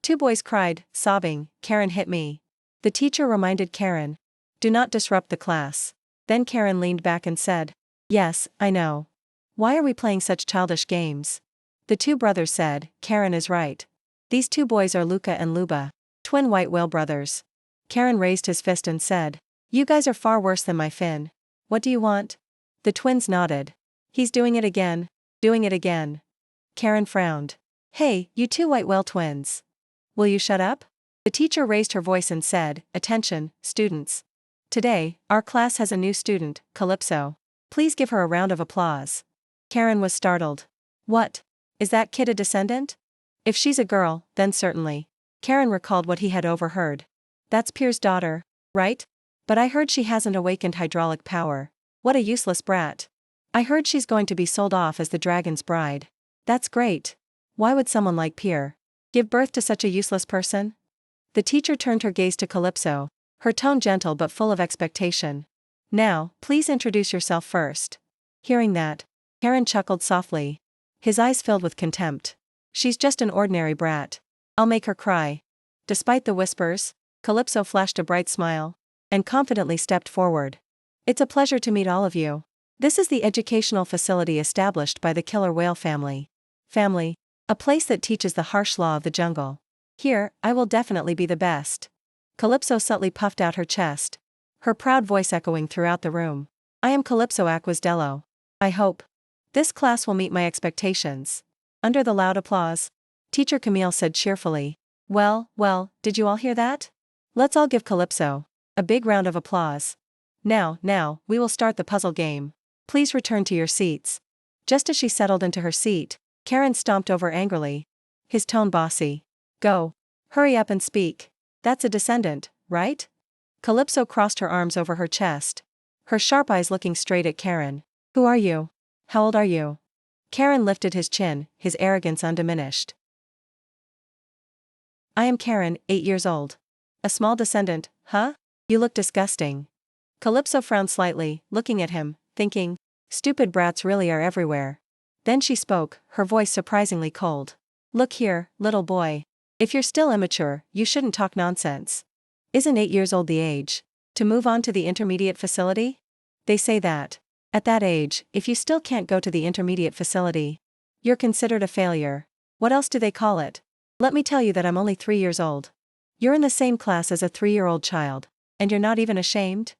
2 boys cried, sobbing, Karen hit me. The teacher reminded Karen, do not disrupt the class. Then Karen leaned back and said, yes, I know. Why are we playing such childish games? The 2 brothers said, Karen is right. These 2 boys are Luca and Luba, twin white whale brothers. Karen raised his fist and said, you guys are far worse than my fin. What do you want? The twins nodded. He's doing it again. Doing it again. Karen frowned. Hey, you two white whale twins. Will you shut up? The teacher raised her voice and said, "Attention, students. Today, our class has a new student, Calypso. Please give her a round of applause." Karen was startled. What? Is that kid a descendant? If she's a girl, then certainly. Karen recalled what he had overheard. That's Pierre's daughter, right? But I heard she hasn't awakened hydraulic power. What a useless brat. I heard she's going to be sold off as the dragon's bride. That's great. Why would someone like Pierre give birth to such a useless person? The teacher turned her gaze to Calypso, her tone gentle but full of expectation. Now, please introduce yourself first. Hearing that, Karen chuckled softly. His eyes filled with contempt. She's just an ordinary brat. I'll make her cry. Despite the whispers, Calypso flashed a bright smile and confidently stepped forward. It's a pleasure to meet all of you. This is the educational facility established by the killer whale family. A place that teaches the harsh law of the jungle. Here, I will definitely be the best. Calypso subtly puffed out her chest, her proud voice echoing throughout the room. I am Calypso Aquasdello. I hope this class will meet my expectations. Under the loud applause, Teacher Camille said cheerfully, well, did you all hear that? Let's all give Calypso a big round of applause. Now, we will start the puzzle game. Please return to your seats. Just as she settled into her seat, Karen stomped over angrily. His tone bossy. Go. Hurry up and speak. That's a descendant, right? Calypso crossed her arms over her chest, her sharp eyes looking straight at Karen. Who are you? How old are you? Karen lifted his chin, his arrogance undiminished. I am Karen, 8 years old. A small descendant, huh? You look disgusting. Calypso frowned slightly, looking at him, thinking, stupid brats really are everywhere. Then she spoke, her voice surprisingly cold. Look here, little boy. If you're still immature, you shouldn't talk nonsense. Isn't 8 years old the age to move on to the intermediate facility? They say that at that age, if you still can't go to the intermediate facility, you're considered a failure. What else do they call it? Let me tell you that I'm only 3 years old. You're in the same class as a 3-year-old child, and you're not even ashamed?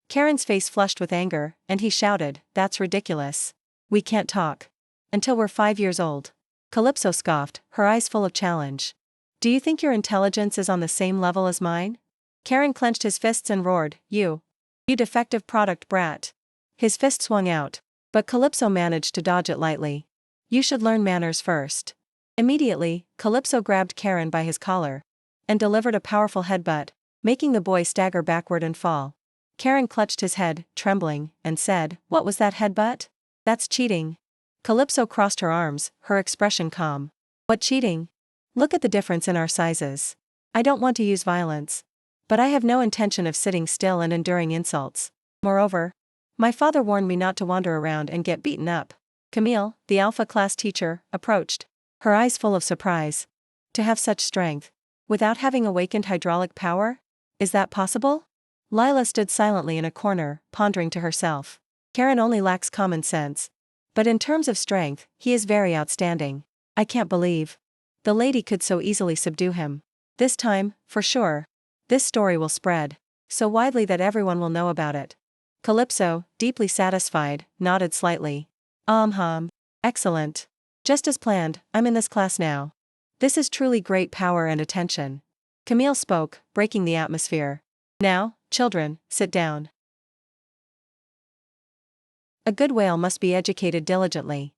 Karen's face flushed with anger, and he shouted, that's ridiculous. We can't talk until we're 5 years old. Calypso scoffed, her eyes full of challenge. Do you think your intelligence is on the same level as mine? Karen clenched his fists and roared, You defective product brat. His fist swung out, but Calypso managed to dodge it lightly. You should learn manners first. Immediately, Calypso grabbed Karen by his collar and delivered a powerful headbutt, making the boy stagger backward and fall. Karen clutched his head, trembling, and said, What was that headbutt? That's cheating. Calypso crossed her arms, her expression calm. What cheating? Look at the difference in our sizes. I don't want to use violence, but I have no intention of sitting still and enduring insults. Moreover, my father warned me not to wander around and get beaten up. Camille, the Alpha class teacher, approached, her eyes full of surprise. To have such strength, without having awakened hydraulic power? Is that possible? Lila stood silently in a corner, pondering to herself. Karen only lacks common sense. But in terms of strength, he is very outstanding. I can't believe the lady could so easily subdue him. This time, for sure, this story will spread so widely that everyone will know about it. Calypso, deeply satisfied, nodded slightly. Excellent. Just as planned, I'm in this class now. This is truly great power and attention. Camille spoke, breaking the atmosphere. Now, children, sit down. A good whale must be educated diligently.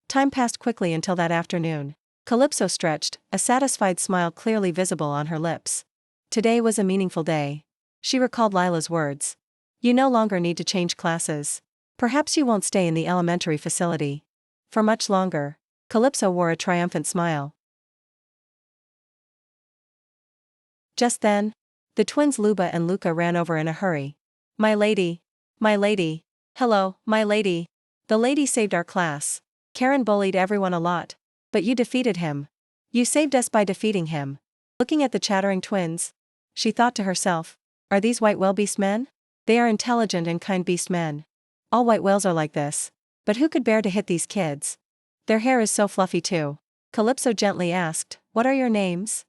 Time passed quickly until that afternoon. Calypso stretched, a satisfied smile clearly visible on her lips. Today was a meaningful day. She recalled Lila's words. You no longer need to change classes. Perhaps you won't stay in the elementary facility for much longer. Calypso wore a triumphant smile. Just then, the twins Luba and Luca ran over in a hurry. My lady. Hello, my lady. The lady saved our class. Karen bullied everyone a lot, but you defeated him. You saved us by defeating him. Looking at the chattering twins, she thought to herself, are these white whale beast men? They are intelligent and kind beast men. All white whales are like this. But who could bear to hit these kids? Their hair is so fluffy too. Calypso gently asked, what are your names?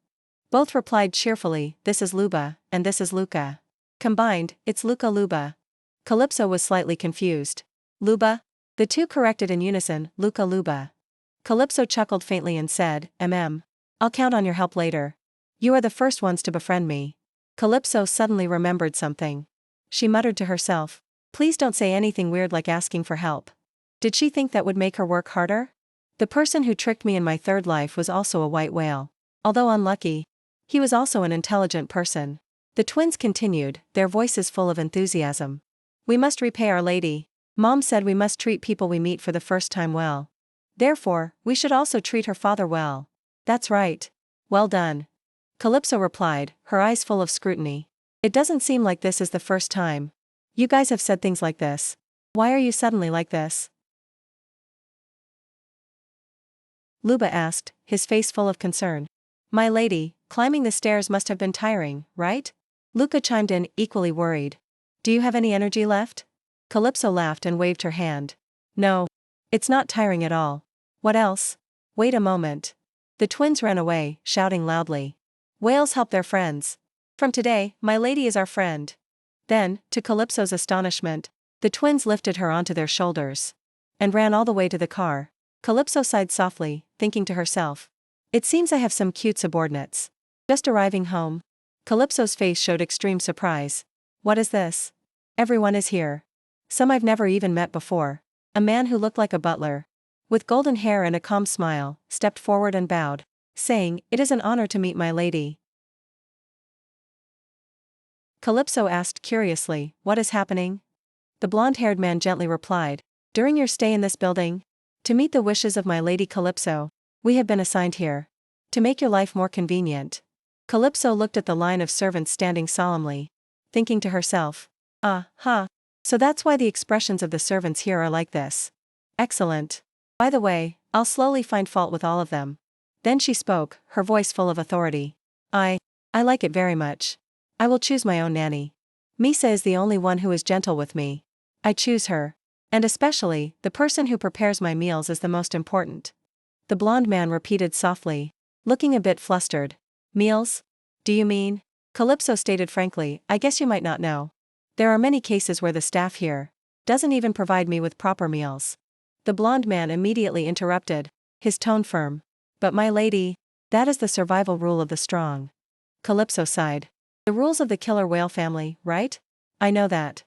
Both replied cheerfully, this is Luba, and this is Luca. Combined, it's Luca Luba. Calypso was slightly confused. Luba? The two corrected in unison, Luca Luba. Calypso chuckled faintly and said, I'll count on your help later. You are the first ones to befriend me. Calypso suddenly remembered something. She muttered to herself, please don't say anything weird like asking for help. Did she think that would make her work harder? The person who tricked me in my third life was also a white whale. Although unlucky, he was also an intelligent person. The twins continued, their voices full of enthusiasm. We must repay Our Lady. Mom said we must treat people we meet for the first time well. Therefore, we should also treat her father well. That's right. Well done. Calypso replied, her eyes full of scrutiny. It doesn't seem like this is the first time. You guys have said things like this. Why are you suddenly like this? Luba asked, his face full of concern. My lady, climbing the stairs must have been tiring, right? Luca chimed in, equally worried. Do you have any energy left? Calypso laughed and waved her hand. No. It's not tiring at all. What else? Wait a moment. The twins ran away, shouting loudly. Whales help their friends. From today, my lady is our friend. Then, to Calypso's astonishment, the twins lifted her onto their shoulders and ran all the way to the car. Calypso sighed softly, thinking to herself. It seems I have some cute subordinates. Just arriving home. Calypso's face showed extreme surprise. What is this? Everyone is here. Some I've never even met before. A man who looked like a butler, with golden hair and a calm smile, stepped forward and bowed, saying, It is an honor to meet my lady. Calypso asked curiously, What is happening? The blonde-haired man gently replied, During your stay in this building, to meet the wishes of my lady Calypso, we have been assigned here. To make your life more convenient. Calypso looked at the line of servants standing solemnly, thinking to herself, So that's why the expressions of the servants here are like this. Excellent. By the way, I'll slowly find fault with all of them. Then she spoke, her voice full of authority. I like it very much. I will choose my own nanny. Misa is the only one who is gentle with me. I choose her. And especially, the person who prepares my meals is the most important. The blonde man repeated softly, looking a bit flustered. Meals? Do you mean? Calypso stated frankly, I guess you might not know. There are many cases where the staff here doesn't even provide me with proper meals. The blonde man immediately interrupted, his tone firm. But my lady, that is the survival rule of the strong. Calypso sighed. The rules of the killer whale family, right? I know that.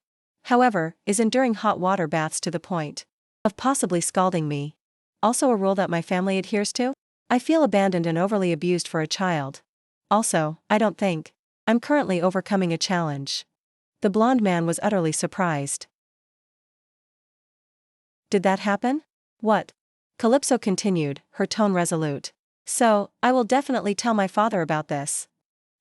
However, is enduring hot water baths to the point of possibly scalding me also a rule that my family adheres to? I feel abandoned and overly abused for a child. Also, I don't think I'm currently overcoming a challenge. The blonde man was utterly surprised. Did that happen? What? Calypso continued, her tone resolute. So, I will definitely tell my father about this.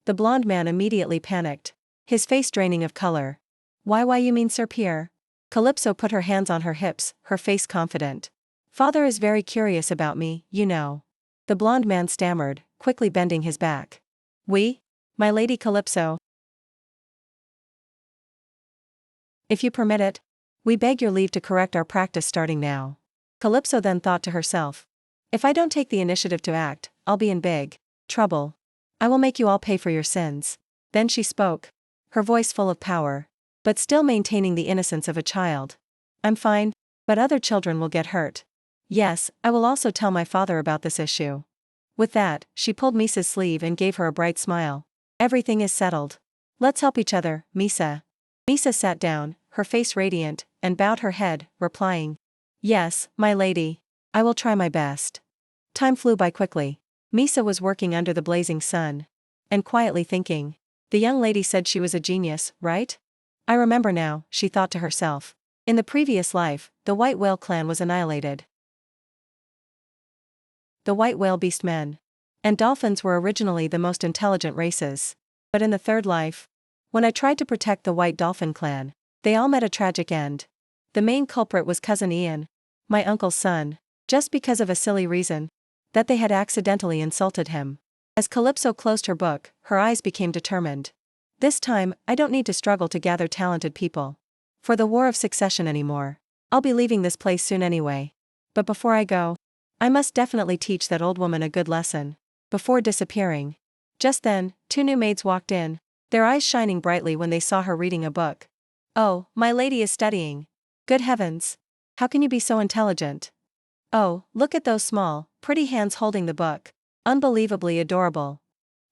The blonde man immediately panicked, his face draining of color. Why you mean Sir Pierre? Calypso put her hands on her hips, her face confident. Father is very curious about me, you know. The blonde man stammered, quickly bending his back. We? My lady Calypso. If you permit it, we beg your leave to correct our practice starting now. Calypso then thought to herself. If I don't take the initiative to act, I'll be in big trouble. I will make you all pay for your sins. Then she spoke, her voice full of power, but still maintaining the innocence of a child. I'm fine, but other children will get hurt. Yes, I will also tell my father about this issue. With that, she pulled Misa's sleeve and gave her a bright smile. Everything is settled. Let's help each other, Misa. Misa sat down, her face radiant, and bowed her head, replying, Yes, my lady. I will try my best. Time flew by quickly. Misa was working under the blazing sun and quietly thinking. The young lady said she was a genius, right? I remember now, she thought to herself. In the previous life, the white whale clan was annihilated. The white whale beastmen and dolphins were originally the most intelligent races. But in the third life, when I tried to protect the white dolphin clan, they all met a tragic end. The main culprit was cousin Ian, my uncle's son, just because of a silly reason, that they had accidentally insulted him. As Calypso closed her book, her eyes became determined. This time, I don't need to struggle to gather talented people for the War of Succession anymore. I'll be leaving this place soon anyway. But before I go, I must definitely teach that old woman a good lesson. Before disappearing. Just then, 2 new maids walked in, their eyes shining brightly when they saw her reading a book. Oh, my lady is studying. Good heavens! How can you be so intelligent? Oh, look at those small, pretty hands holding the book. Unbelievably adorable.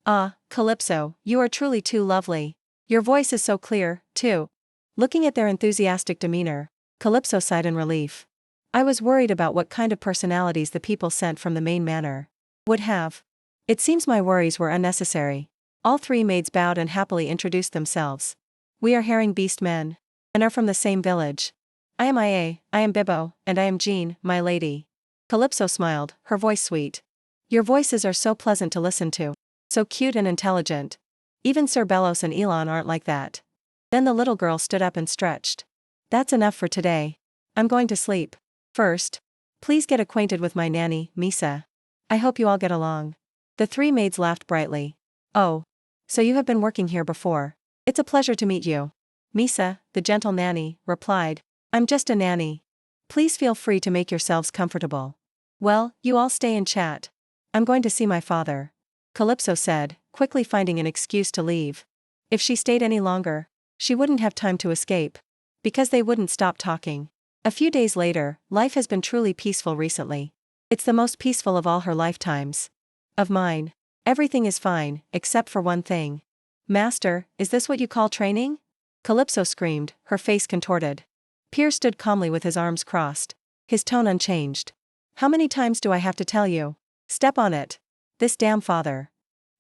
Ah, Calypso, you are truly too lovely. Your voice is so clear, too. Looking at their enthusiastic demeanor, Calypso sighed in relief. I was worried about what kind of personalities the people sent from the main manor would have. It seems my worries were unnecessary. All three maids bowed and happily introduced themselves. We are herring beast men, and are from the same village. I am Bibbo, and I am Jean, my lady. Calypso smiled, her voice sweet. Your voices are so pleasant to listen to. So cute and intelligent. Even Sir Bellos and Elon aren't like that. Then the little girl stood up and stretched. That's enough for today. I'm going to sleep. First, please get acquainted with my nanny, Misa. I hope you all get along. The three maids laughed brightly. Oh. So you have been working here before. It's a pleasure to meet you. Misa, the gentle nanny, replied. I'm just a nanny. Please feel free to make yourselves comfortable. Well, you all stay and chat. I'm going to see my father. Calypso said, quickly finding an excuse to leave. If she stayed any longer, she wouldn't have time to escape. Because they wouldn't stop talking. A few days later, life has been truly peaceful recently. It's the most peaceful of all her lifetimes. Of mine. Everything is fine, except for one thing. Master, is this what you call training? Calypso screamed, her face contorted. Pierre stood calmly with his arms crossed. His tone unchanged. How many times do I have to tell you? Step on it. This damn father.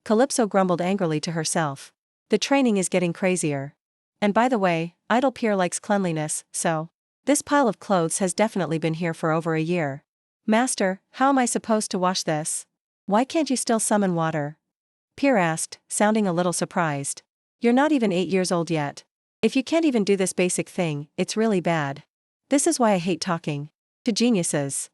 Calypso grumbled angrily to herself. The training is getting crazier. And by the way, idle Pierre likes cleanliness, so. This pile of clothes has definitely been here for over a year. Master, how am I supposed to wash this? Why can't you still summon water? Pierre asked, sounding a little surprised. You're not even 8 years old yet. If you can't even do this basic thing, it's really bad. This is why I hate talking to geniuses.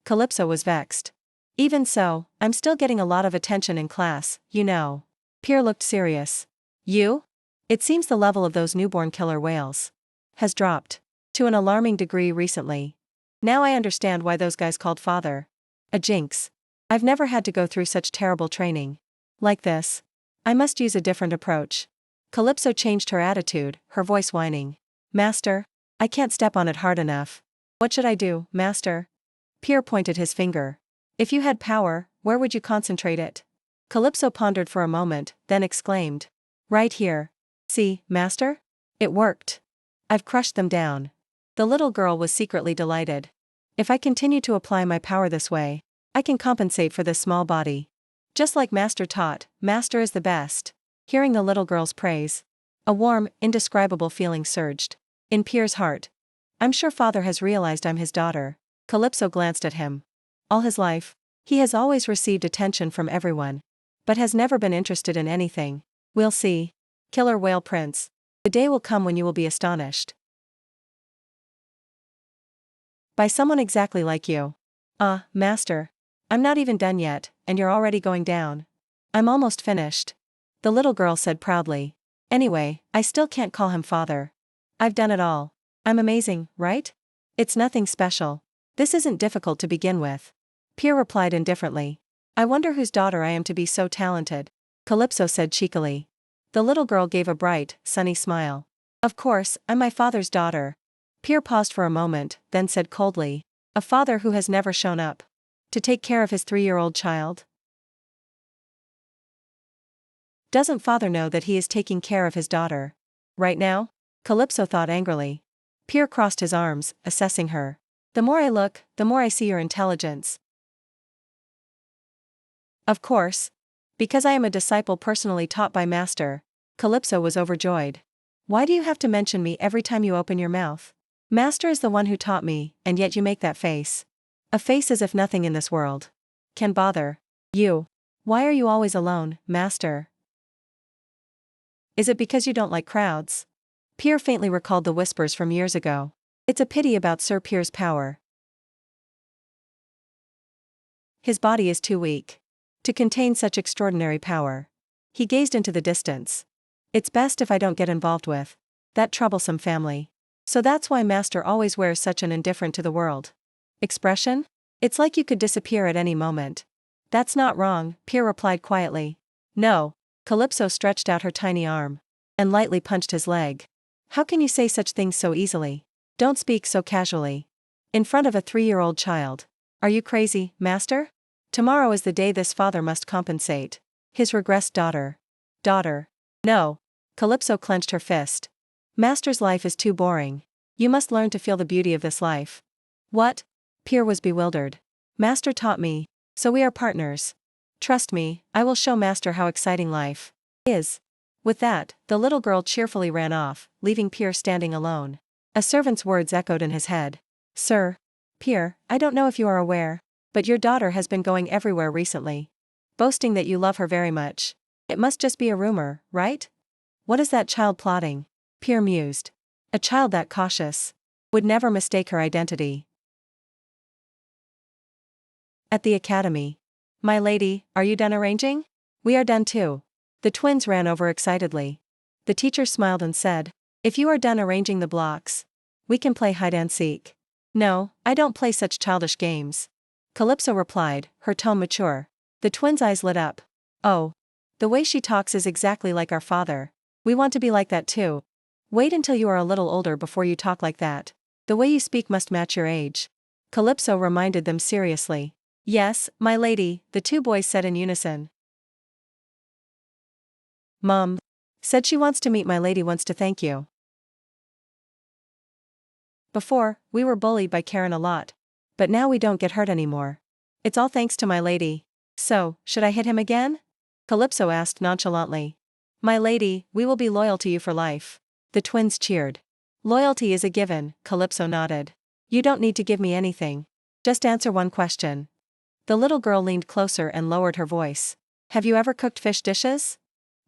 Calypso was vexed. Even so, I'm still getting a lot of attention in class, you know. Pierre looked serious. You? It seems the level of those newborn killer whales has dropped to an alarming degree recently. Now I understand why those guys called father a jinx. I've never had to go through such terrible training like this. I must use a different approach. Calypso changed her attitude, her voice whining. Master, I can't step on it hard enough. What should I do, master? Pierre pointed his finger. If you had power, where would you concentrate it? Calypso pondered for a moment, then exclaimed. Right here. See, master? It worked. I've crushed them down. The little girl was secretly delighted. If I continue to apply my power this way, I can compensate for this small body. Just like master taught, master is the best. Hearing the little girl's praise, a warm, indescribable feeling surged in Pierre's heart. I'm sure father has realized I'm his daughter. Calypso glanced at him. All his life, he has always received attention from everyone, but has never been interested in anything. We'll see. Killer Whale Prince. The day will come when you will be astonished by someone exactly like you. Master. I'm not even done yet, and you're already going down. I'm almost finished. The little girl said proudly. Anyway, I still can't call him father. I've done it all. I'm amazing, right? It's nothing special. This isn't difficult to begin with. Pierre replied indifferently. I wonder whose daughter I am to be so talented. Calypso said cheekily. The little girl gave a bright, sunny smile. Of course, I'm my father's daughter. Pierre paused for a moment, then said coldly. A father who has never shown up to take care of his 3-year-old child? Doesn't father know that he is taking care of his daughter right now? Calypso thought angrily. Pierre crossed his arms, assessing her. The more I look, the more I see your intelligence. Of course. Because I am a disciple personally taught by master. Calypso was overjoyed. Why do you have to mention me every time you open your mouth? Master is the one who taught me, and yet you make that face. A face as if nothing in this world can bother you. Why are you always alone, master? Is it because you don't like crowds? Pierre faintly recalled the whispers from years ago. It's a pity about Sir Pierre's power. His body is too weak to contain such extraordinary power. He gazed into the distance. It's best if I don't get involved with that troublesome family. So that's why master always wears such an indifferent to the world expression? It's like you could disappear at any moment. That's not wrong, Pierre replied quietly. No. Calypso stretched out her tiny arm and lightly punched his leg. How can you say such things so easily? Don't speak so casually. In front of a 3-year-old child. Are you crazy, master? Tomorrow is the day this father must compensate. His regressed daughter. Daughter. No. Calypso clenched her fist. Master's life is too boring. You must learn to feel the beauty of this life. What? Pierre was bewildered. Master taught me, so we are partners. Trust me, I will show Master how exciting life is. With that, the little girl cheerfully ran off, leaving Pierre standing alone. A servant's words echoed in his head. Sir. Pierre, I don't know if you are aware, but your daughter has been going everywhere recently, boasting that you love her very much. It must just be a rumor, right? What is that child plotting? Pierre mused. A child that cautious would never mistake her identity. At the academy. My lady, are you done arranging? We are done too. The twins ran over excitedly. The teacher smiled and said, if you are done arranging the blocks, we can play hide and seek. No, I don't play such childish games. Calypso replied, her tone mature. The twins' eyes lit up. Oh. The way she talks is exactly like our father. We want to be like that too. Wait until you are a little older before you talk like that. The way you speak must match your age. Calypso reminded them seriously. Yes, my lady, the two boys said in unison. Mom said she wants to meet my lady wants to thank you. Before, we were bullied by Karen a lot. But now we don't get hurt anymore. It's all thanks to my lady. So, should I hit him again? Calypso asked nonchalantly. My lady, we will be loyal to you for life. The twins cheered. Loyalty is a given, Calypso nodded. You don't need to give me anything. Just answer one question. The little girl leaned closer and lowered her voice. Have you ever cooked fish dishes?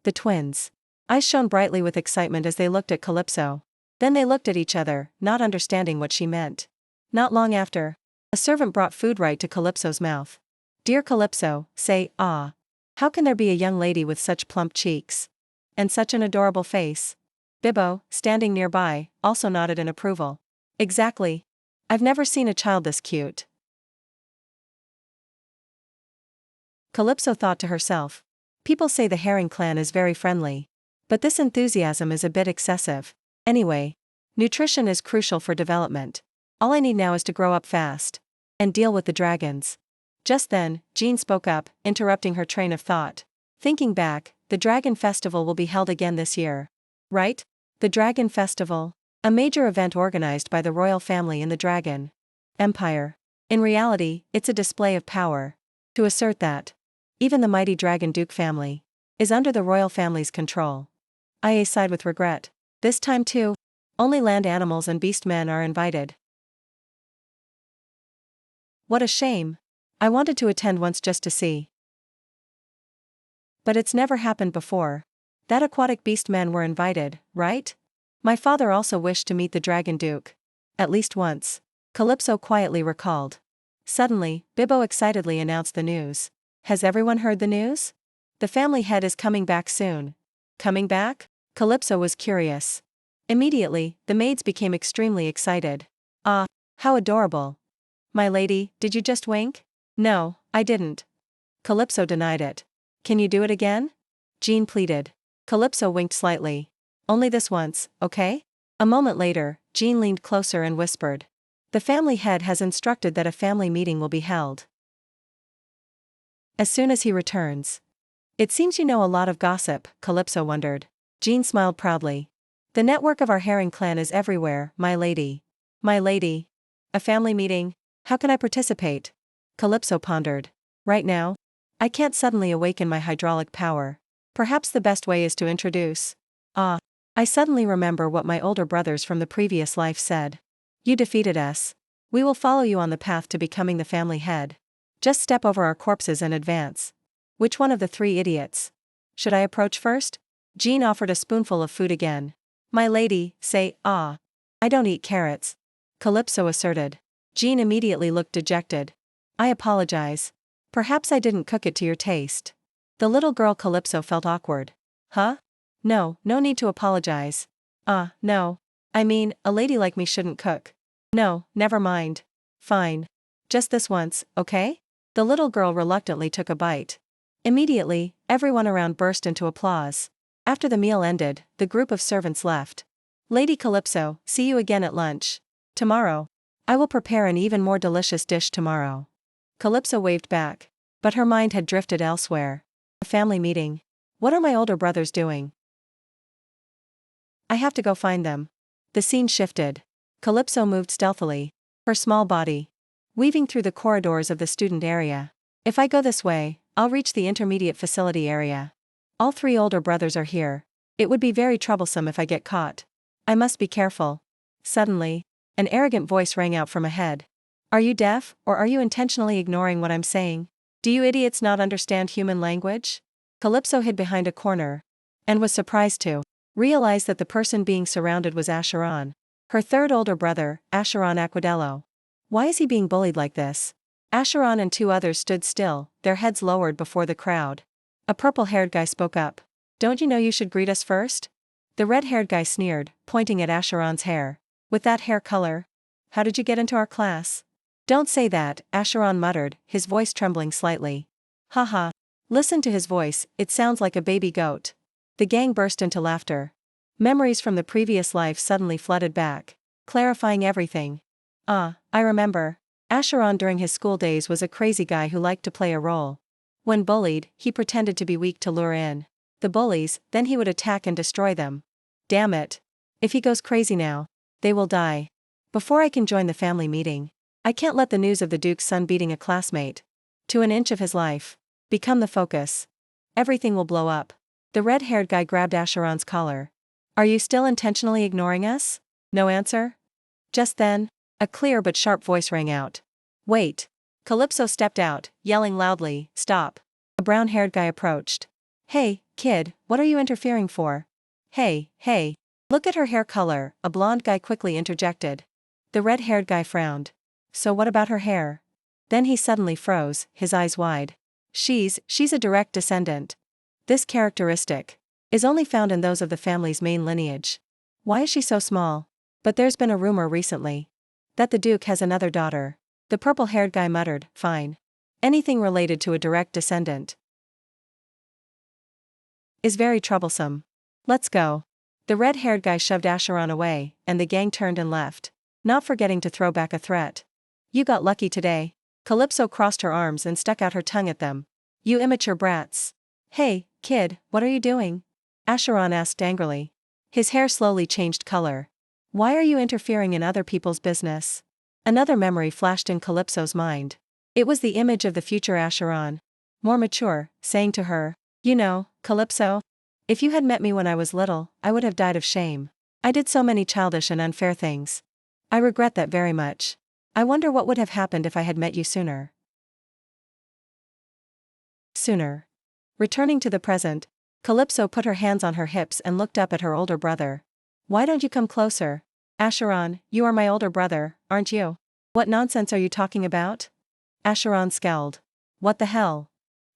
The twins' eyes shone brightly with excitement as they looked at Calypso. Then they looked at each other, not understanding what she meant. Not long after, a servant brought food right to Calypso's mouth. Dear Calypso, say, ah. How can there be a young lady with such plump cheeks? And such an adorable face? Bibbo, standing nearby, also nodded in approval. Exactly. I've never seen a child this cute. Calypso thought to herself. People say the herring clan is very friendly. But this enthusiasm is a bit excessive. Anyway, nutrition is crucial for development. All I need now is to grow up fast. And deal with the dragons. Just then, Jean spoke up, interrupting her train of thought. Thinking back, the Dragon Festival will be held again this year. Right? The Dragon Festival? A major event organized by the royal family in the Dragon Empire. In reality, it's a display of power. To assert that even the mighty Dragon Duke family is under the royal family's control. I sighed with regret. This time too, only land animals and beast men are invited. What a shame. I wanted to attend once just to see. But it's never happened before. That aquatic beast men were invited, right? My father also wished to meet the Dragon Duke. At least once. Calypso quietly recalled. Suddenly, Bibbo excitedly announced the news. Has everyone heard the news? The family head is coming back soon. Coming back? Calypso was curious. Immediately, the maids became extremely excited. Ah, how adorable. My lady, did you just wink? No, I didn't. Calypso denied it. Can you do it again? Jean pleaded. Calypso winked slightly. Only this once, okay? A moment later, Jean leaned closer and whispered. The family head has instructed that a family meeting will be held as soon as he returns. It seems you know a lot of gossip, Calypso wondered. Jean smiled proudly. The network of our herring clan is everywhere, my lady. My lady. A family meeting? How can I participate? Calypso pondered. Right now? I can't suddenly awaken my hydraulic power. Perhaps the best way is to introduce. Ah. I suddenly remember what my older brothers from the previous life said. You defeated us. We will follow you on the path to becoming the family head. Just step over our corpses and advance. Which one of the three idiots? Should I approach first? Jean offered a spoonful of food again. My lady, say, ah. I don't eat carrots. Calypso asserted. Jean immediately looked dejected. I apologize. Perhaps I didn't cook it to your taste. The little girl Calypso felt awkward. Huh? No need to apologize. No. I mean, a lady like me shouldn't cook. No, never mind. Fine. Just this once, okay? The little girl reluctantly took a bite. Immediately, everyone around burst into applause. After the meal ended, the group of servants left. Lady Calypso, see you again at lunch. Tomorrow. I will prepare an even more delicious dish tomorrow. Calypso waved back. But her mind had drifted elsewhere. A family meeting. What are my older brothers doing? I have to go find them. The scene shifted. Calypso moved stealthily, her small body weaving through the corridors of the student area. If I go this way, I'll reach the intermediate facility area. All 3 older brothers are here. It would be very troublesome if I get caught. I must be careful. Suddenly, an arrogant voice rang out from ahead. Are you deaf, or are you intentionally ignoring what I'm saying? Do you idiots not understand human language? Calypso hid behind a corner and was surprised to realize that the person being surrounded was Acheron, her 3rd older brother, Acheron Aquadello. Why is he being bullied like this? Acheron and 2 others stood still, their heads lowered before the crowd. A purple-haired guy spoke up. Don't you know you should greet us first? The red-haired guy sneered, pointing at Acheron's hair. With that hair color? How did you get into our class? Don't say that, Acheron muttered, his voice trembling slightly. Haha. Listen to his voice, it sounds like a baby goat. The gang burst into laughter. Memories from the previous life suddenly flooded back, clarifying everything. I remember. Acheron during his school days was a crazy guy who liked to play a role. When bullied, he pretended to be weak to lure in the bullies, then he would attack and destroy them. Damn it. If he goes crazy now, they will die. Before I can join the family meeting, I can't let the news of the Duke's son beating a classmate to an inch of his life become the focus. Everything will blow up. The red-haired guy grabbed Acheron's collar. Are you still intentionally ignoring us? No answer? Just then, a clear but sharp voice rang out. Wait. Calypso stepped out, yelling loudly, stop. A brown-haired guy approached. Hey, kid, what are you interfering for? Hey, look at her hair color, a blonde guy quickly interjected. The red-haired guy frowned. So what about her hair? Then he suddenly froze, his eyes wide. She's a direct descendant. This characteristic is only found in those of the family's main lineage. Why is she so small? But there's been a rumor recently that the Duke has another daughter. The purple-haired guy muttered, fine. Anything related to a direct descendant is very troublesome. Let's go. The red-haired guy shoved Acheron away, and the gang turned and left, not forgetting to throw back a threat. You got lucky today. Calypso crossed her arms and stuck out her tongue at them. You immature brats. Hey, kid, what are you doing? Acheron asked angrily. His hair slowly changed color. Why are you interfering in other people's business? Another memory flashed in Calypso's mind. It was the image of the future Acheron, more mature, saying to her, you know, Calypso, if you had met me when I was little, I would have died of shame. I did so many childish and unfair things. I regret that very much. I wonder what would have happened if I had met you sooner. Returning to the present, Calypso put her hands on her hips and looked up at her older brother. Why don't you come closer? Acheron, you are my older brother, aren't you? What nonsense are you talking about? Acheron scowled. What the hell?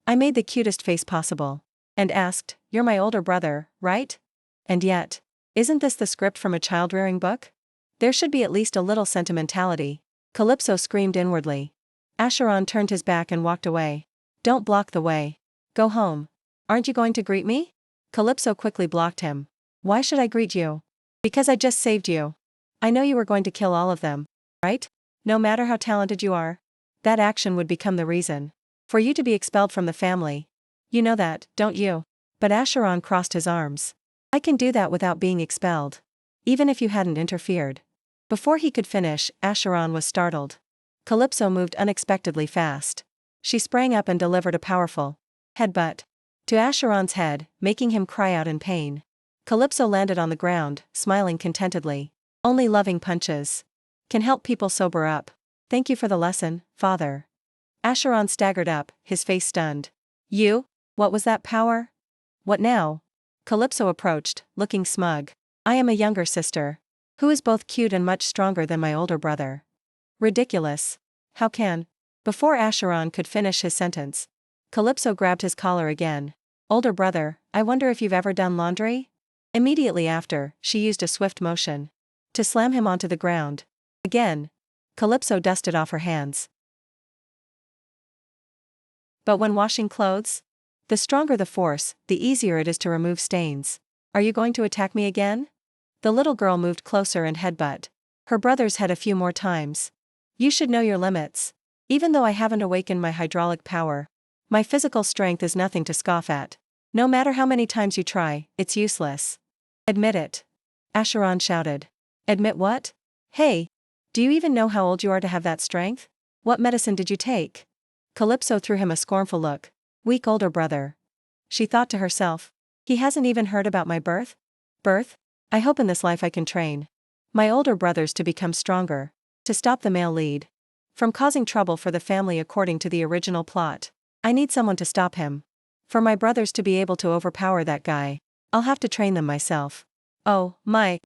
I made the cutest face possible and asked, you're my older brother, right? And yet, isn't this the script from a child-rearing book? There should be at least a little sentimentality. Calypso screamed inwardly. Acheron turned his back and walked away. Don't block the way. Go home. Aren't you going to greet me? Calypso quickly blocked him. Why should I greet you? Because I just saved you. I know you were going to kill all of them, right? No matter how talented you are. That action would become the reason for you to be expelled from the family. You know that, don't you? But Acheron crossed his arms. I can do that without being expelled. Even if you hadn't interfered. Before he could finish, Acheron was startled. Calypso moved unexpectedly fast. She sprang up and delivered a powerful headbutt to Acheron's head, making him cry out in pain. Calypso landed on the ground, smiling contentedly. Only loving punches can help people sober up. Thank you for the lesson, father. Acheron staggered up, his face stunned. You? What was that power? What now? Calypso approached, looking smug. I am a younger sister, who is both cute and much stronger than my older brother. Ridiculous. How can? Before Acheron could finish his sentence, Calypso grabbed his collar again. Older brother, I wonder if you've ever done laundry? Immediately after, she used a swift motion to slam him onto the ground. Again, Calypso dusted off her hands. But when washing clothes, the stronger the force, the easier it is to remove stains. Are you going to attack me again? The little girl moved closer and headbutt her brother's head a few more times. You should know your limits. Even though I haven't awakened my hydraulic power, my physical strength is nothing to scoff at. No matter how many times you try, it's useless. Admit it. Acheron shouted. Admit what? Hey! Do you even know how old you are to have that strength? What medicine did you take? Calypso threw him a scornful look. Weak older brother. She thought to herself. He hasn't even heard about my birth? Birth? I hope in this life I can train my older brothers to become stronger, to stop the male lead from causing trouble for the family according to the original plot. I need someone to stop him. For my brothers to be able to overpower that guy, I'll have to train them myself. Oh, my.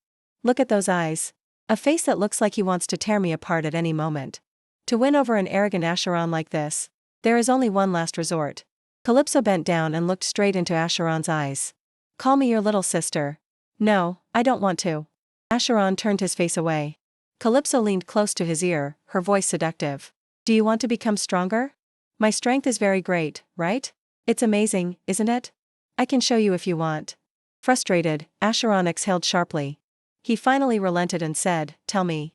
Look at those eyes. A face that looks like he wants to tear me apart at any moment. To win over an arrogant Acheron like this, there is only one last resort. Calypso bent down and looked straight into Acheron's eyes. Call me your little sister. No, I don't want to. Acheron turned his face away. Calypso leaned close to his ear, her voice seductive. Do you want to become stronger? My strength is very great, right? It's amazing, isn't it? I can show you if you want. Frustrated, Acheron exhaled sharply. He finally relented and said, Tell me.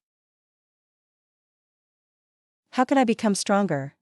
How can I become stronger?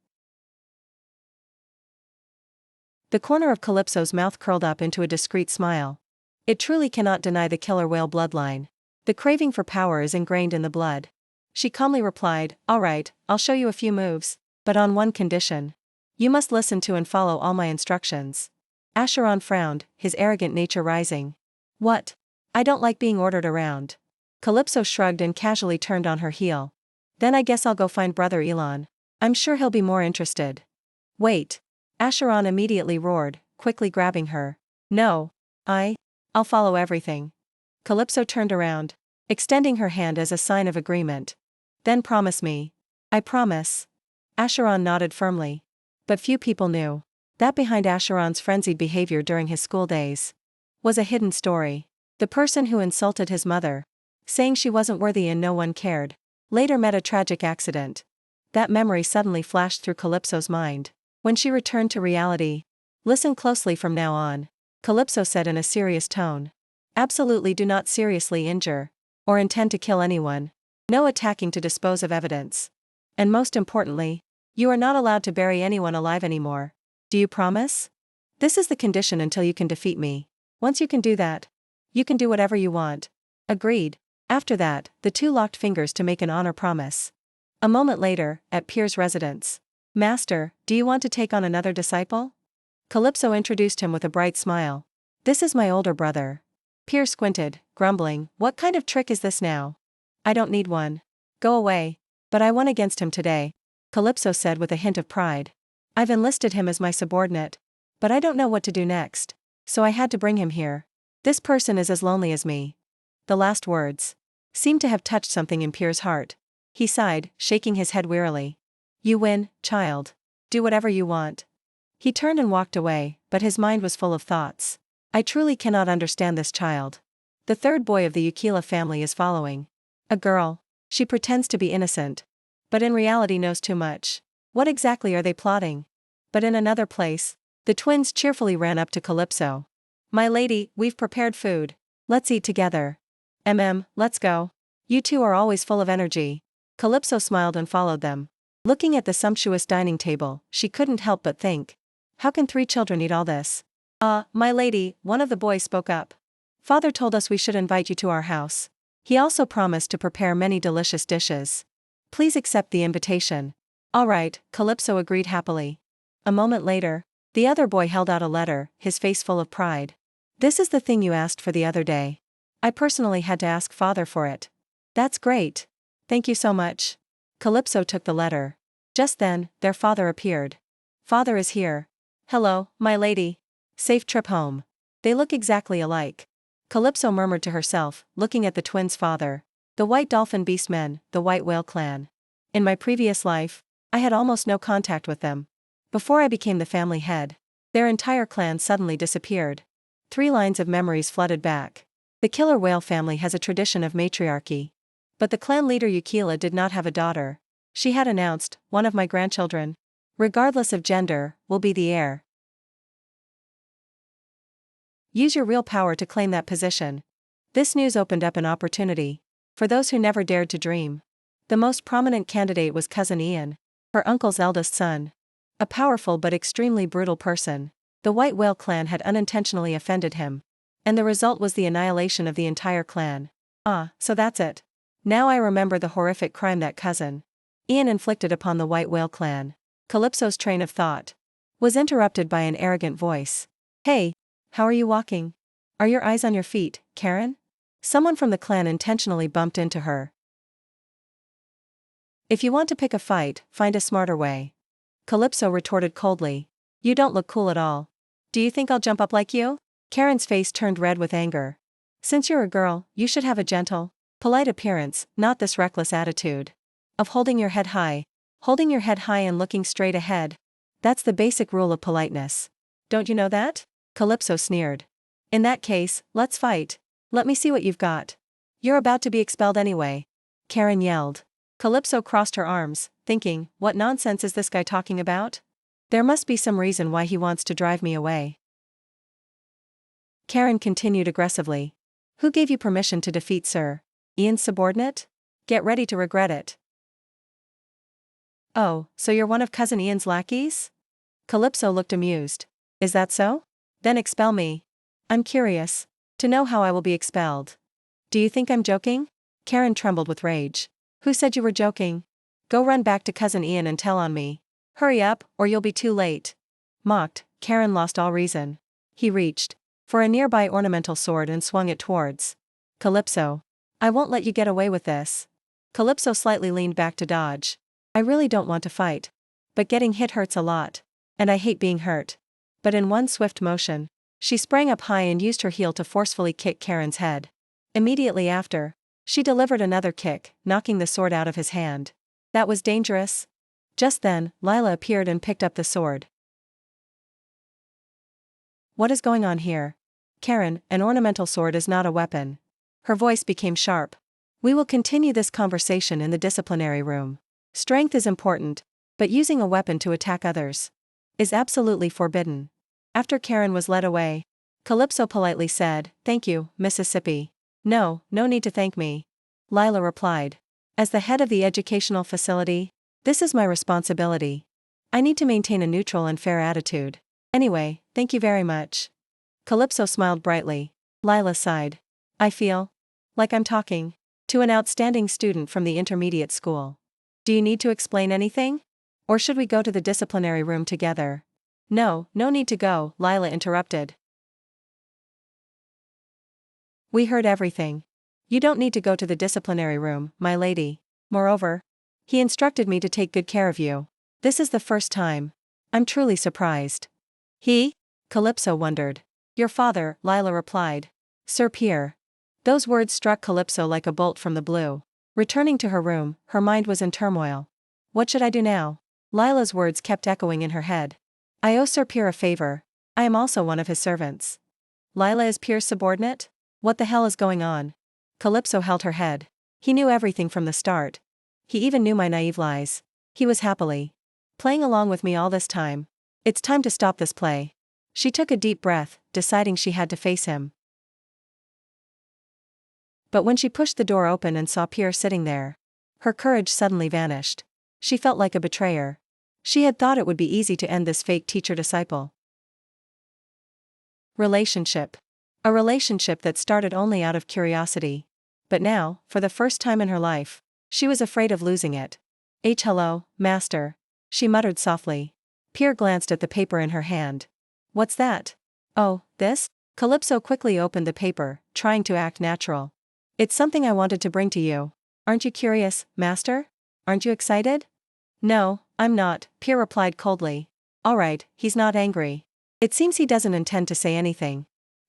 The corner of Calypso's mouth curled up into a discreet smile. It truly cannot deny the killer whale bloodline. The craving for power is ingrained in the blood. She calmly replied, All right, I'll show you a few moves, but on one condition. You must listen to and follow all my instructions. Acheron frowned, his arrogant nature rising. What? I don't like being ordered around. Calypso shrugged and casually turned on her heel. Then I guess I'll go find Brother Elon. I'm sure he'll be more interested. Wait. Acheron immediately roared, quickly grabbing her. No. I'll follow everything. Calypso turned around, extending her hand as a sign of agreement. Then promise me. I promise. Acheron nodded firmly. But few people knew that behind Acheron's frenzied behavior during his school days was a hidden story. The person who insulted his mother, saying she wasn't worthy and no one cared, later met a tragic accident. That memory suddenly flashed through Calypso's mind. When she returned to reality. Listen closely from now on, Calypso said in a serious tone. Absolutely do not seriously injure or intend to kill anyone. No attacking to dispose of evidence. And most importantly, you are not allowed to bury anyone alive anymore. Do you promise? This is the condition until you can defeat me. Once you can do that, you can do whatever you want. Agreed. After that, the two locked fingers to make an honor promise. A moment later, at Pier's residence. Master, do you want to take on another disciple? Calypso introduced him with a bright smile. This is my older brother. Pier squinted, grumbling, what kind of trick is this now? I don't need one. Go away. But I won against him today, Calypso said with a hint of pride. I've enlisted him as my subordinate. But I don't know what to do next. So I had to bring him here. This person is as lonely as me. The last words seemed to have touched something in Pier's heart. He sighed, shaking his head wearily. You win, child. Do whatever you want. He turned and walked away, but his mind was full of thoughts. I truly cannot understand this child. The third boy of the Yukila family is following. A girl. She pretends to be innocent, but in reality knows too much. What exactly are they plotting? But in another place, the twins cheerfully ran up to Calypso. My lady, we've prepared food. Let's eat together. Let's go. You two are always full of energy. Calypso smiled and followed them. Looking at the sumptuous dining table, she couldn't help but think. How can 3 children eat all this? My lady, one of the boys spoke up. Father told us we should invite you to our house. He also promised to prepare many delicious dishes. Please accept the invitation. All right, Calypso agreed happily. A moment later, the other boy held out a letter, his face full of pride. This is the thing you asked for the other day. I personally had to ask Father for it. That's great. Thank you so much. Calypso took the letter. Just then, their father appeared. Father is here. Hello, my lady. Safe trip home. They look exactly alike. Calypso murmured to herself, looking at the twins' father. The white dolphin beastmen, the white whale clan. In my previous life, I had almost no contact with them. Before I became the family head, their entire clan suddenly disappeared. 3 lines of memories flooded back. The killer whale family has a tradition of matriarchy. But the clan leader Yukila did not have a daughter. She had announced, one of my grandchildren, regardless of gender, will be the heir. Use your real power to claim that position. This news opened up an opportunity for those who never dared to dream. The most prominent candidate was cousin Ian. Her uncle's eldest son. A powerful but extremely brutal person. The White Whale clan had unintentionally offended him. And the result was the annihilation of the entire clan. Ah, so that's it. Now I remember the horrific crime that cousin Ian inflicted upon the White Whale clan. Calypso's train of thought was interrupted by an arrogant voice. Hey, how are you walking? Are your eyes on your feet, Karen? Someone from the clan intentionally bumped into her. If you want to pick a fight, find a smarter way. Calypso retorted coldly. You don't look cool at all. Do you think I'll jump up like you? Karen's face turned red with anger. Since you're a girl, you should have a gentle, polite appearance, not this reckless attitude of holding your head high. Holding your head high and looking straight ahead. That's the basic rule of politeness. Don't you know that? Calypso sneered. In that case, let's fight. Let me see what you've got. You're about to be expelled anyway. Karen yelled. Calypso crossed her arms, thinking, what nonsense is this guy talking about? There must be some reason why he wants to drive me away. Karen continued aggressively. Who gave you permission to defeat Sir Ian's subordinate? Get ready to regret it. Oh, so you're one of Cousin Ian's lackeys? Calypso looked amused. Is that so? Then expel me. I'm curious to know how I will be expelled. Do you think I'm joking? Karen trembled with rage. Who said you were joking? Go run back to Cousin Ian and tell on me. Hurry up, or you'll be too late. Mocked, Karen lost all reason. He reached for a nearby ornamental sword and swung it towards Calypso. I won't let you get away with this. Calypso slightly leaned back to dodge. I really don't want to fight. But getting hit hurts a lot. And I hate being hurt. But in one swift motion, she sprang up high and used her heel to forcefully kick Karen's head. Immediately after, she delivered another kick, knocking the sword out of his hand. That was dangerous. Just then, Lila appeared and picked up the sword. What is going on here? Karen, an ornamental sword is not a weapon. Her voice became sharp. We will continue this conversation in the disciplinary room. Strength is important, but using a weapon to attack others is absolutely forbidden. After Karen was led away, Calypso politely said, Thank you, Mississippi. No need to thank me. Lila replied. As the head of the educational facility, this is my responsibility. I need to maintain a neutral and fair attitude. Anyway, thank you very much. Calypso smiled brightly. Lila sighed. I feel like I'm talking to an outstanding student from the intermediate school. Do you need to explain anything? Or should we go to the disciplinary room together? No need to go, Lila interrupted. We heard everything. You don't need to go to the disciplinary room, my lady. Moreover, he instructed me to take good care of you. This is the first time. I'm truly surprised. He? Calypso wondered. Your father, Lila replied. Sir Pierre. Those words struck Calypso like a bolt from the blue. Returning to her room, her mind was in turmoil. What should I do now? Lila's words kept echoing in her head. I owe Sir Pierre a favor. I am also one of his servants. Lila is Pierre's subordinate? What the hell is going on? Calypso held her head. He knew everything from the start. He even knew my naive lies. He was happily playing along with me all this time. It's time to stop this play. She took a deep breath, deciding she had to face him. But when she pushed the door open and saw Pierre sitting there, her courage suddenly vanished. She felt like a betrayer. She had thought it would be easy to end this fake teacher-disciple relationship. A relationship that started only out of curiosity. But now, for the first time in her life, she was afraid of losing it. Hello, master, she muttered softly. Pierre glanced at the paper in her hand. What's that? Oh, this? Calypso quickly opened the paper, trying to act natural. It's something I wanted to bring to you. Aren't you curious, master? Aren't you excited? No, I'm not, Pierre replied coldly. All right, he's not angry. It seems he doesn't intend to say anything.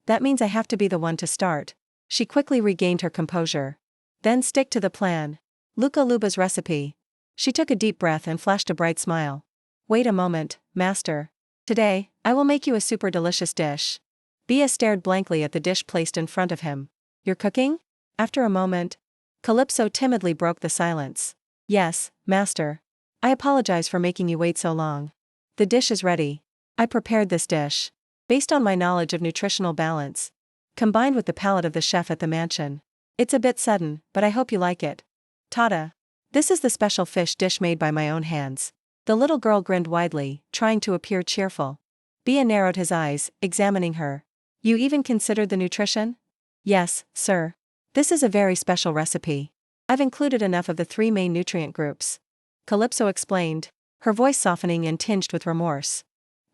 That means I have to be the one to start. She quickly regained her composure. Then stick to the plan. Luca Luba's recipe. She took a deep breath and flashed a bright smile. Wait a moment, master. Today, I will make you a super delicious dish. Bia stared blankly at the dish placed in front of him. You're cooking? After a moment, Calypso timidly broke the silence. Yes, master. I apologize for making you wait so long. The dish is ready. I prepared this dish based on my knowledge of nutritional balance, combined with the palate of the chef at the mansion. It's a bit sudden, but I hope you like it. Tada. This is the special fish dish made by my own hands. The little girl grinned widely, trying to appear cheerful. Bia narrowed his eyes, examining her. You even considered the nutrition? Yes, sir. This is a very special recipe. I've included enough of the 3 main nutrient groups. Calypso explained, her voice softening and tinged with remorse.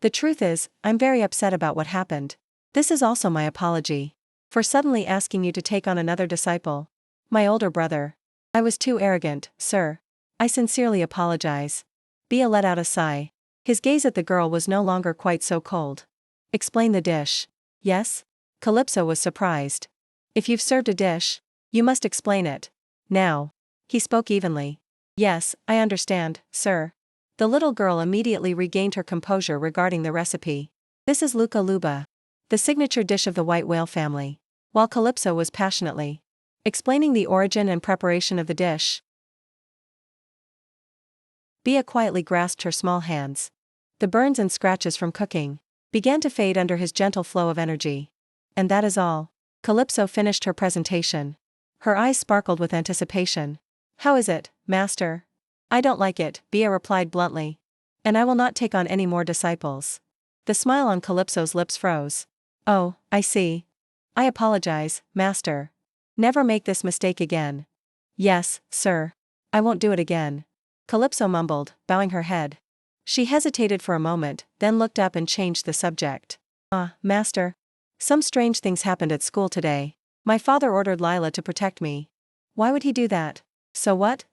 The truth is, I'm very upset about what happened. This is also my apology. For suddenly asking you to take on another disciple. My older brother. I was too arrogant, sir. I sincerely apologize. Bia let out a sigh. His gaze at the girl was no longer quite so cold. Explain the dish. Yes? Calypso was surprised. If you've served a dish, you must explain it. Now. He spoke evenly. Yes, I understand, sir. The little girl immediately regained her composure regarding the recipe. This is Luca Luba, the signature dish of the white whale family. While Calypso was passionately explaining the origin and preparation of the dish, Bia quietly grasped her small hands. The burns and scratches from cooking began to fade under his gentle flow of energy. And that is all. Calypso finished her presentation. Her eyes sparkled with anticipation. How is it, master? I don't like it, Bia replied bluntly. And I will not take on any more disciples. The smile on Calypso's lips froze. Oh, I see. I apologize, master. Never make this mistake again. Yes, sir. I won't do it again. Calypso mumbled, bowing her head. She hesitated for a moment, then looked up and changed the subject. Master. Some strange things happened at school today. My father ordered Lila to protect me. Why would he do that? So what?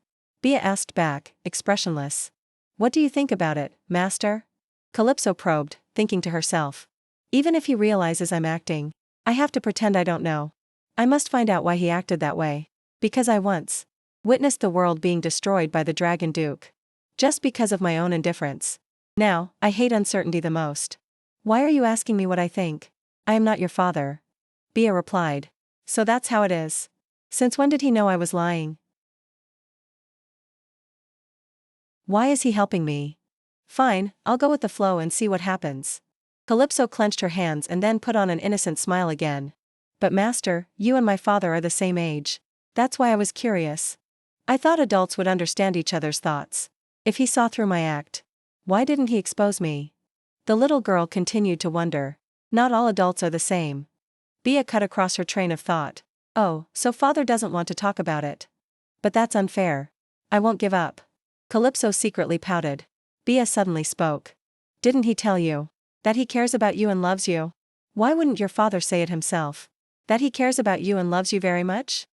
Bia asked back, expressionless. What do you think about it, master? Calypso probed, thinking to herself. Even if he realizes I'm acting, I have to pretend I don't know. I must find out why he acted that way. Because I once witnessed the world being destroyed by the Dragon Duke. Just because of my own indifference. Now, I hate uncertainty the most. Why are you asking me what I think? I am not your father. Bia replied. So that's how it is. Since when did he know I was lying? Why is he helping me? Fine, I'll go with the flow and see what happens. Calypso clenched her hands and then put on an innocent smile again. But master, you and my father are the same age. That's why I was curious. I thought adults would understand each other's thoughts. If he saw through my act, why didn't he expose me? The little girl continued to wonder. Not all adults are the same. Bia cut across her train of thought. Oh, so father doesn't want to talk about it. But that's unfair. I won't give up. Calypso secretly pouted. Bia suddenly spoke. Didn't he tell you that he cares about you and loves you? Why wouldn't your father say it himself? That he cares about you and loves you very much?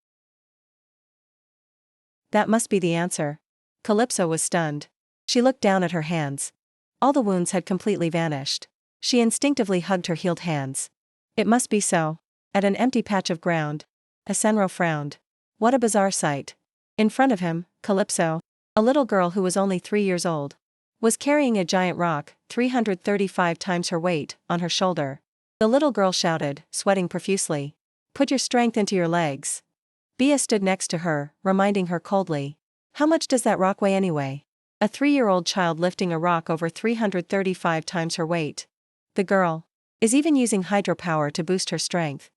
That must be the answer. Calypso was stunned. She looked down at her hands. All the wounds had completely vanished. She instinctively hugged her healed hands. It must be so. At an empty patch of ground, Asenro frowned. What a bizarre sight. In front of him, Calypso, a little girl who was only 3 years old, was carrying a giant rock, 335 times her weight, on her shoulder. The little girl shouted, sweating profusely. Put your strength into your legs. Bia stood next to her, reminding her coldly. How much does that rock weigh anyway? A 3-year-old child lifting a rock over 335 times her weight. The girl is even using hydropower to boost her strength.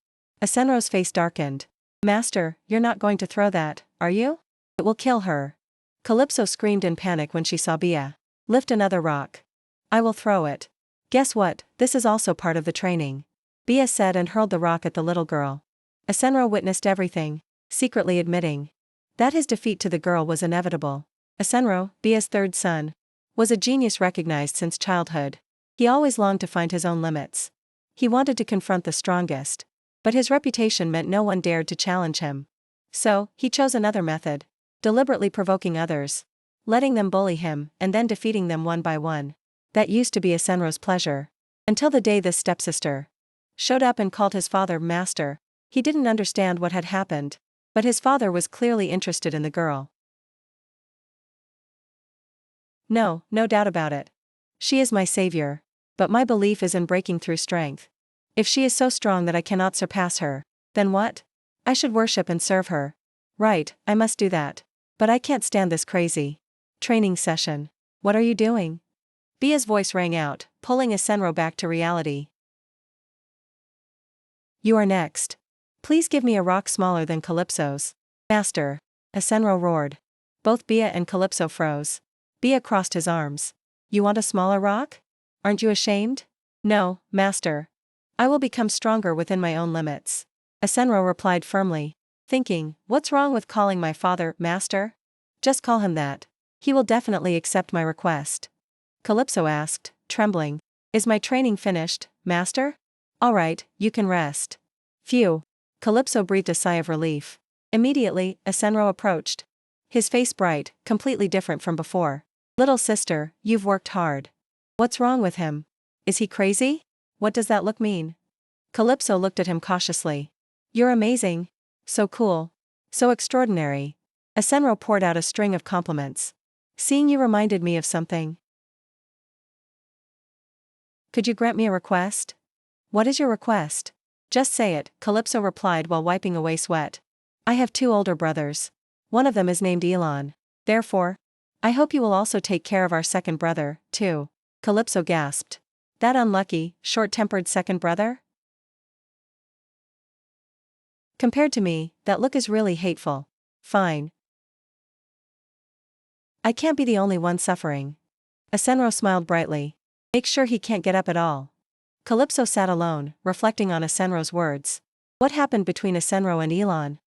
Asenro's face darkened. Master, you're not going to throw that, are you? It will kill her. Calypso screamed in panic when she saw Bia lift another rock. I will throw it. Guess what, this is also part of the training. Bia said and hurled the rock at the little girl. Asenro witnessed everything, secretly admitting that his defeat to the girl was inevitable. Asenro, Bia's third son, was a genius recognized since childhood. He always longed to find his own limits. He wanted to confront the strongest. But his reputation meant no one dared to challenge him. So, he chose another method. Deliberately provoking others. Letting them bully him, and then defeating them one by one. That used to be Asenro's pleasure. Until the day this stepsister showed up and called his father master. He didn't understand what had happened. But his father was clearly interested in the girl. No doubt about it. She is my savior. But my belief is in breaking through strength. If she is so strong that I cannot surpass her, then what? I should worship and serve her. Right, I must do that. But I can't stand this crazy training session. What are you doing? Bia's voice rang out, pulling Asenro back to reality. You are next. Please give me a rock smaller than Calypso's. Master. Asenro roared. Both Bia and Calypso froze. Bia crossed his arms. You want a smaller rock? Aren't you ashamed? No, master. I will become stronger within my own limits. Asenro replied firmly, thinking, what's wrong with calling my father master? Just call him that. He will definitely accept my request. Calypso asked, trembling. Is my training finished, master? All right, you can rest. Phew. Calypso breathed a sigh of relief. Immediately, Asenro approached. His face bright, completely different from before. Little sister, you've worked hard. What's wrong with him? Is he crazy? What does that look mean? Calypso looked at him cautiously. You're amazing. So cool. So extraordinary. Asenro poured out a string of compliments. Seeing you reminded me of something. Could you grant me a request? What is your request? Just say it, Calypso replied while wiping away sweat. I have 2 older brothers. One of them is named Atlan. Therefore, I hope you will also take care of our second brother, too. Calypso gasped. That unlucky, short-tempered second brother? Compared to me, that look is really hateful. Fine. I can't be the only one suffering. Asenro smiled brightly. Make sure he can't get up at all. Calypso sat alone, reflecting on Asenro's words. What happened between Asenro and Atlan?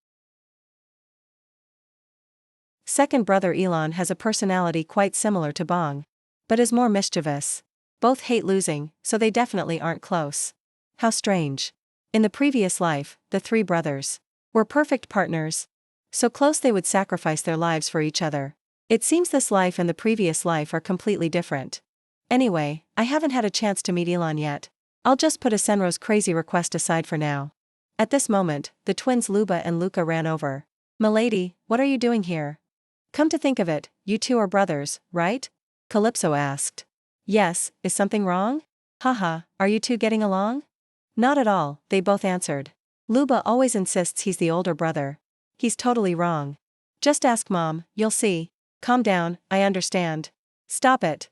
Second brother Atlan has a personality quite similar to Bong, but is more mischievous. Both hate losing, so they definitely aren't close. How strange. In the previous life, the 3 brothers were perfect partners. So close they would sacrifice their lives for each other. It seems this life and the previous life are completely different. Anyway, I haven't had a chance to meet Atlan yet. I'll just put Asenro's crazy request aside for now. At this moment, the twins Luba and Luca ran over. Milady, what are you doing here? Come to think of it, you 2 are brothers, right? Calypso asked. Yes, is something wrong? Haha, are you 2 getting along? Not at all, they both answered. Luba always insists he's the older brother. He's totally wrong. Just ask Mom, you'll see. Calm down, I understand. Stop it.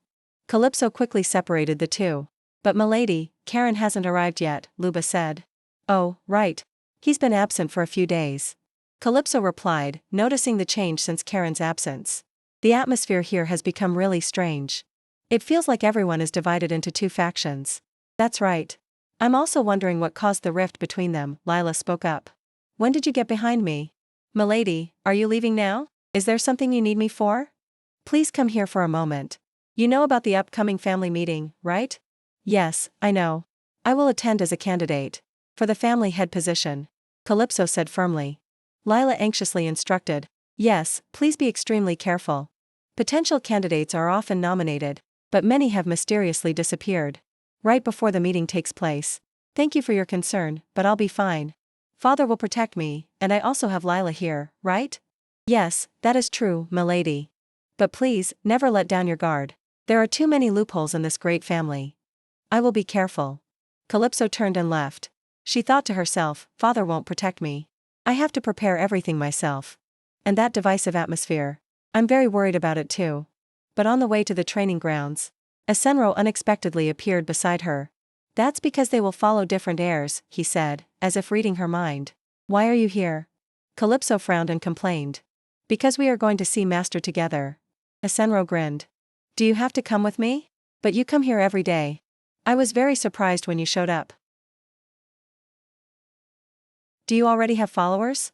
Calypso quickly separated the 2. But milady, Karen hasn't arrived yet, Luba said. Oh, right. He's been absent for a few days. Calypso replied, noticing the change since Karen's absence. The atmosphere here has become really strange. It feels like everyone is divided into 2 factions. That's right. I'm also wondering what caused the rift between them, Lila spoke up. When did you get behind me? Milady, are you leaving now? Is there something you need me for? Please come here for a moment. You know about the upcoming family meeting, right? Yes, I know. I will attend as a candidate. For the family head position. Calypso said firmly. Lila anxiously instructed. Yes, please be extremely careful. Potential candidates are often nominated, but many have mysteriously disappeared. Right before the meeting takes place. Thank you for your concern, but I'll be fine. Father will protect me, and I also have Lila here, right? Yes, that is true, milady. But please, never let down your guard. There are too many loopholes in this great family. I will be careful. Calypso turned and left. She thought to herself, Father won't protect me. I have to prepare everything myself. And that divisive atmosphere. I'm very worried about it too. But on the way to the training grounds, Asenro unexpectedly appeared beside her. That's because they will follow different heirs, he said, as if reading her mind. Why are you here? Calypso frowned and complained. Because we are going to see Master together. Asenro grinned. Do you have to come with me? But you come here every day. I was very surprised when you showed up. Do you already have followers?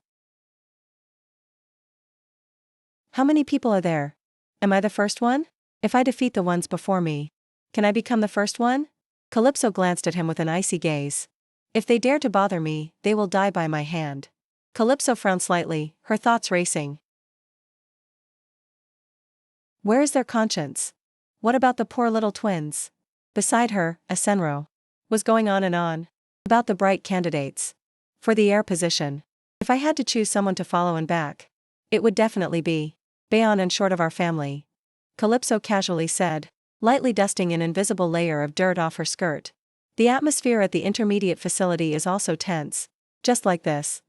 How many people are there? Am I the first one? If I defeat the ones before me, can I become the first one? Calypso glanced at him with an icy gaze. If they dare to bother me, they will die by my hand. Calypso frowned slightly, her thoughts racing. Where is their conscience? What about the poor little twins? Beside her, Asenro was going on and on about the bright candidates for the heir position. If I had to choose someone to follow and back, it would definitely be Balian and short of our family. Calypso casually said, lightly dusting an invisible layer of dirt off her skirt. The atmosphere at the intermediate facility is also tense, just like this.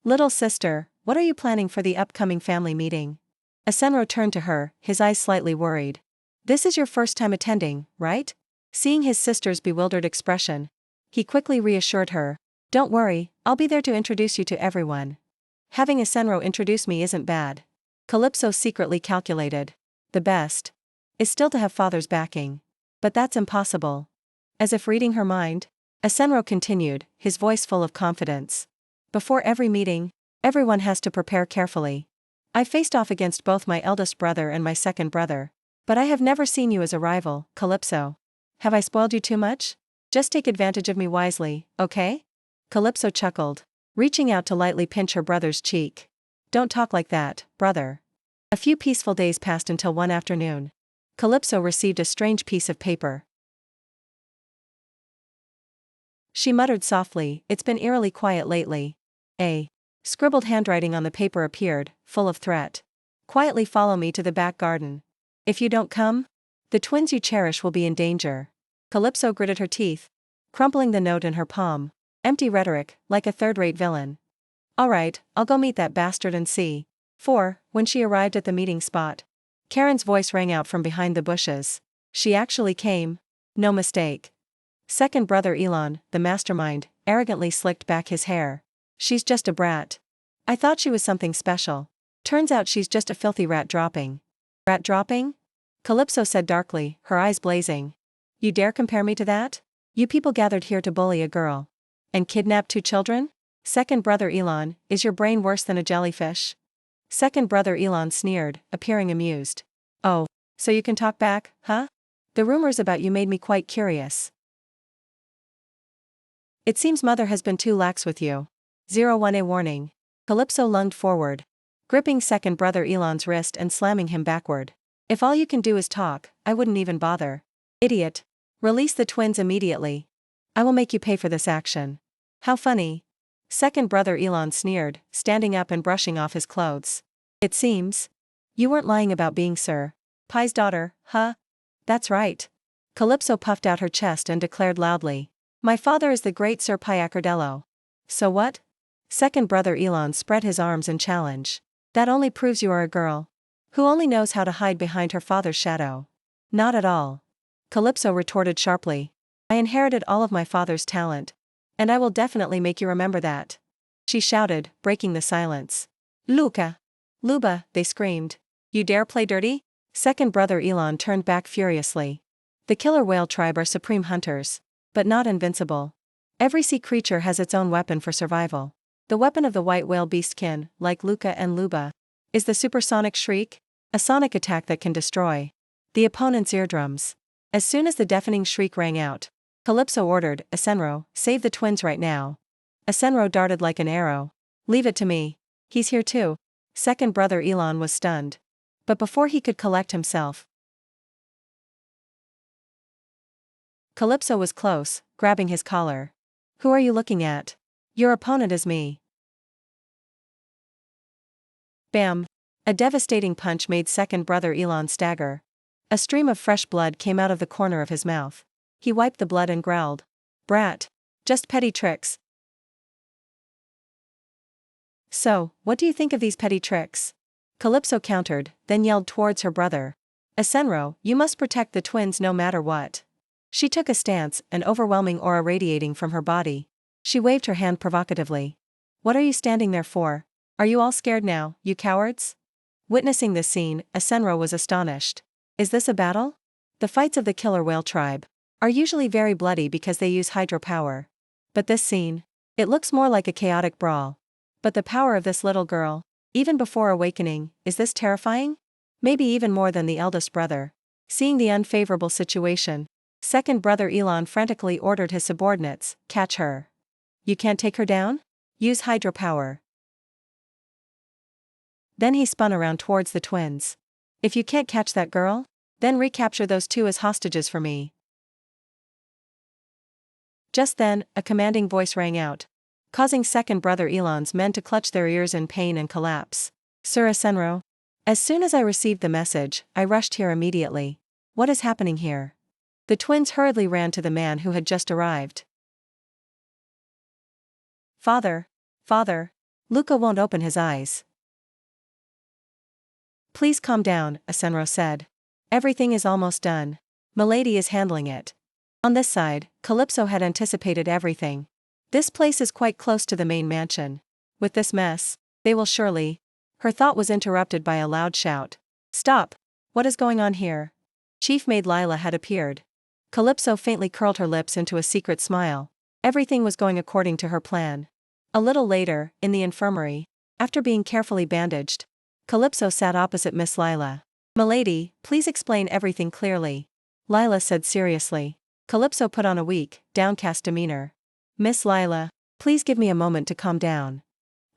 Little sister, what are you planning for the upcoming family meeting? Asenro turned to her, his eyes slightly worried. This is your first time attending, right? Seeing his sister's bewildered expression, he quickly reassured her. Don't worry, I'll be there to introduce you to everyone. Having Asenro introduce me isn't bad. Calypso secretly calculated. The best. is still to have father's backing. But that's impossible. As if reading her mind, Asenro continued, his voice full of confidence. Before every meeting, everyone has to prepare carefully. I faced off against both my eldest brother and my second brother. But I have never seen you as a rival, Calypso. Have I spoiled you too much? Just take advantage of me wisely, okay? Calypso chuckled, reaching out to lightly pinch her brother's cheek. Don't talk like that, brother. A few peaceful days passed until one afternoon. Calypso received a strange piece of paper. She muttered softly, "It's been eerily quiet lately." A scribbled handwriting on the paper appeared, full of threat. "Quietly follow me to the back garden. If you don't come, the twins you cherish will be in danger." Calypso gritted her teeth, crumpling the note in her palm. Empty rhetoric, like a third-rate villain. "All right, I'll go meet that bastard and see." When she arrived at the meeting spot, Karen's voice rang out from behind the bushes. She actually came. No mistake. Second brother Atlan, the mastermind, arrogantly slicked back his hair. "She's just a brat. I thought she was something special. Turns out she's just a filthy rat dropping." "Rat dropping?" Calypso said darkly, her eyes blazing. "You dare compare me to that? You people gathered here to bully a girl. And kidnap 2 children? Second brother Atlan, is your brain worse than a jellyfish?" Second brother Atlan sneered, appearing amused. "Oh, so you can talk back, huh? The rumors about you made me quite curious. It seems mother has been too lax with you. 01A warning." Calypso lunged forward, gripping second brother Atlan's wrist and slamming him backward. "If all you can do is talk, I wouldn't even bother. Idiot. Release the twins immediately. I will make you pay for this action." "How funny." Second brother Atlan sneered, standing up and brushing off his clothes. "It seems you weren't lying about being Sir Pie's daughter, huh?" "That's right." Calypso puffed out her chest and declared loudly. "My father is the great Sir Pie Accordello." "So what?" Second brother Atlan spread his arms in challenge. "That only proves you are a girl who only knows how to hide behind her father's shadow." "Not at all." Calypso retorted sharply. "I inherited all of my father's talent. And I will definitely make you remember that." She shouted, breaking the silence. "Luca! Luba!" they screamed. "You dare play dirty?" Second brother Atlan turned back furiously. The killer whale tribe are supreme hunters, but not invincible. Every sea creature has its own weapon for survival. The weapon of the white whale beastkin, like Luca and Luba, is the supersonic shriek, a sonic attack that can destroy the opponent's eardrums. As soon as the deafening shriek rang out, Calypso ordered, "Asenro, save the twins right now." Asenro darted like an arrow. "Leave it to me. He's here too." Second brother Atlan was stunned. But before he could collect himself, Calypso was close, grabbing his collar. "Who are you looking at? Your opponent is me." Bam! A devastating punch made second brother Atlan stagger. A stream of fresh blood came out of the corner of his mouth. He wiped the blood and growled. "Brat. Just petty tricks." "So, what do you think of these petty tricks?" Calypso countered, then yelled towards her brother. "Asenro, you must protect the twins no matter what." She took a stance, an overwhelming aura radiating from her body. She waved her hand provocatively. "What are you standing there for? Are you all scared now, you cowards?" Witnessing this scene, Asenro was astonished. Is this a battle? The fights of the killer whale tribe are usually very bloody because they use hydropower. But this scene, it looks more like a chaotic brawl. But the power of this little girl, even before awakening, is this terrifying? Maybe even more than the eldest brother. Seeing the unfavorable situation, second brother Atlan frantically ordered his subordinates, "Catch her. You can't take her down? Use hydropower." Then he spun around towards the twins. "If you can't catch that girl, then recapture those 2 as hostages for me." Just then, a commanding voice rang out, causing second brother Atlan's men to clutch their ears in pain and collapse. "Sir Asenro. As soon as I received the message, I rushed here immediately. What is happening here?" The twins hurriedly ran to the man who had just arrived. Father. Luca won't open his eyes." "Please calm down," Asenro said. "Everything is almost done. Milady is handling it." On this side, Calypso had anticipated everything. This place is quite close to the main mansion. With this mess, they will surely... Her thought was interrupted by a loud shout. "Stop! What is going on here?" Chief Maid Lila had appeared. Calypso faintly curled her lips into a secret smile. Everything was going according to her plan. A little later, in the infirmary, after being carefully bandaged, Calypso sat opposite Miss Lila. "Milady, please explain everything clearly," Lila said seriously. Calypso put on a weak, downcast demeanor. "Miss Lila, please give me a moment to calm down."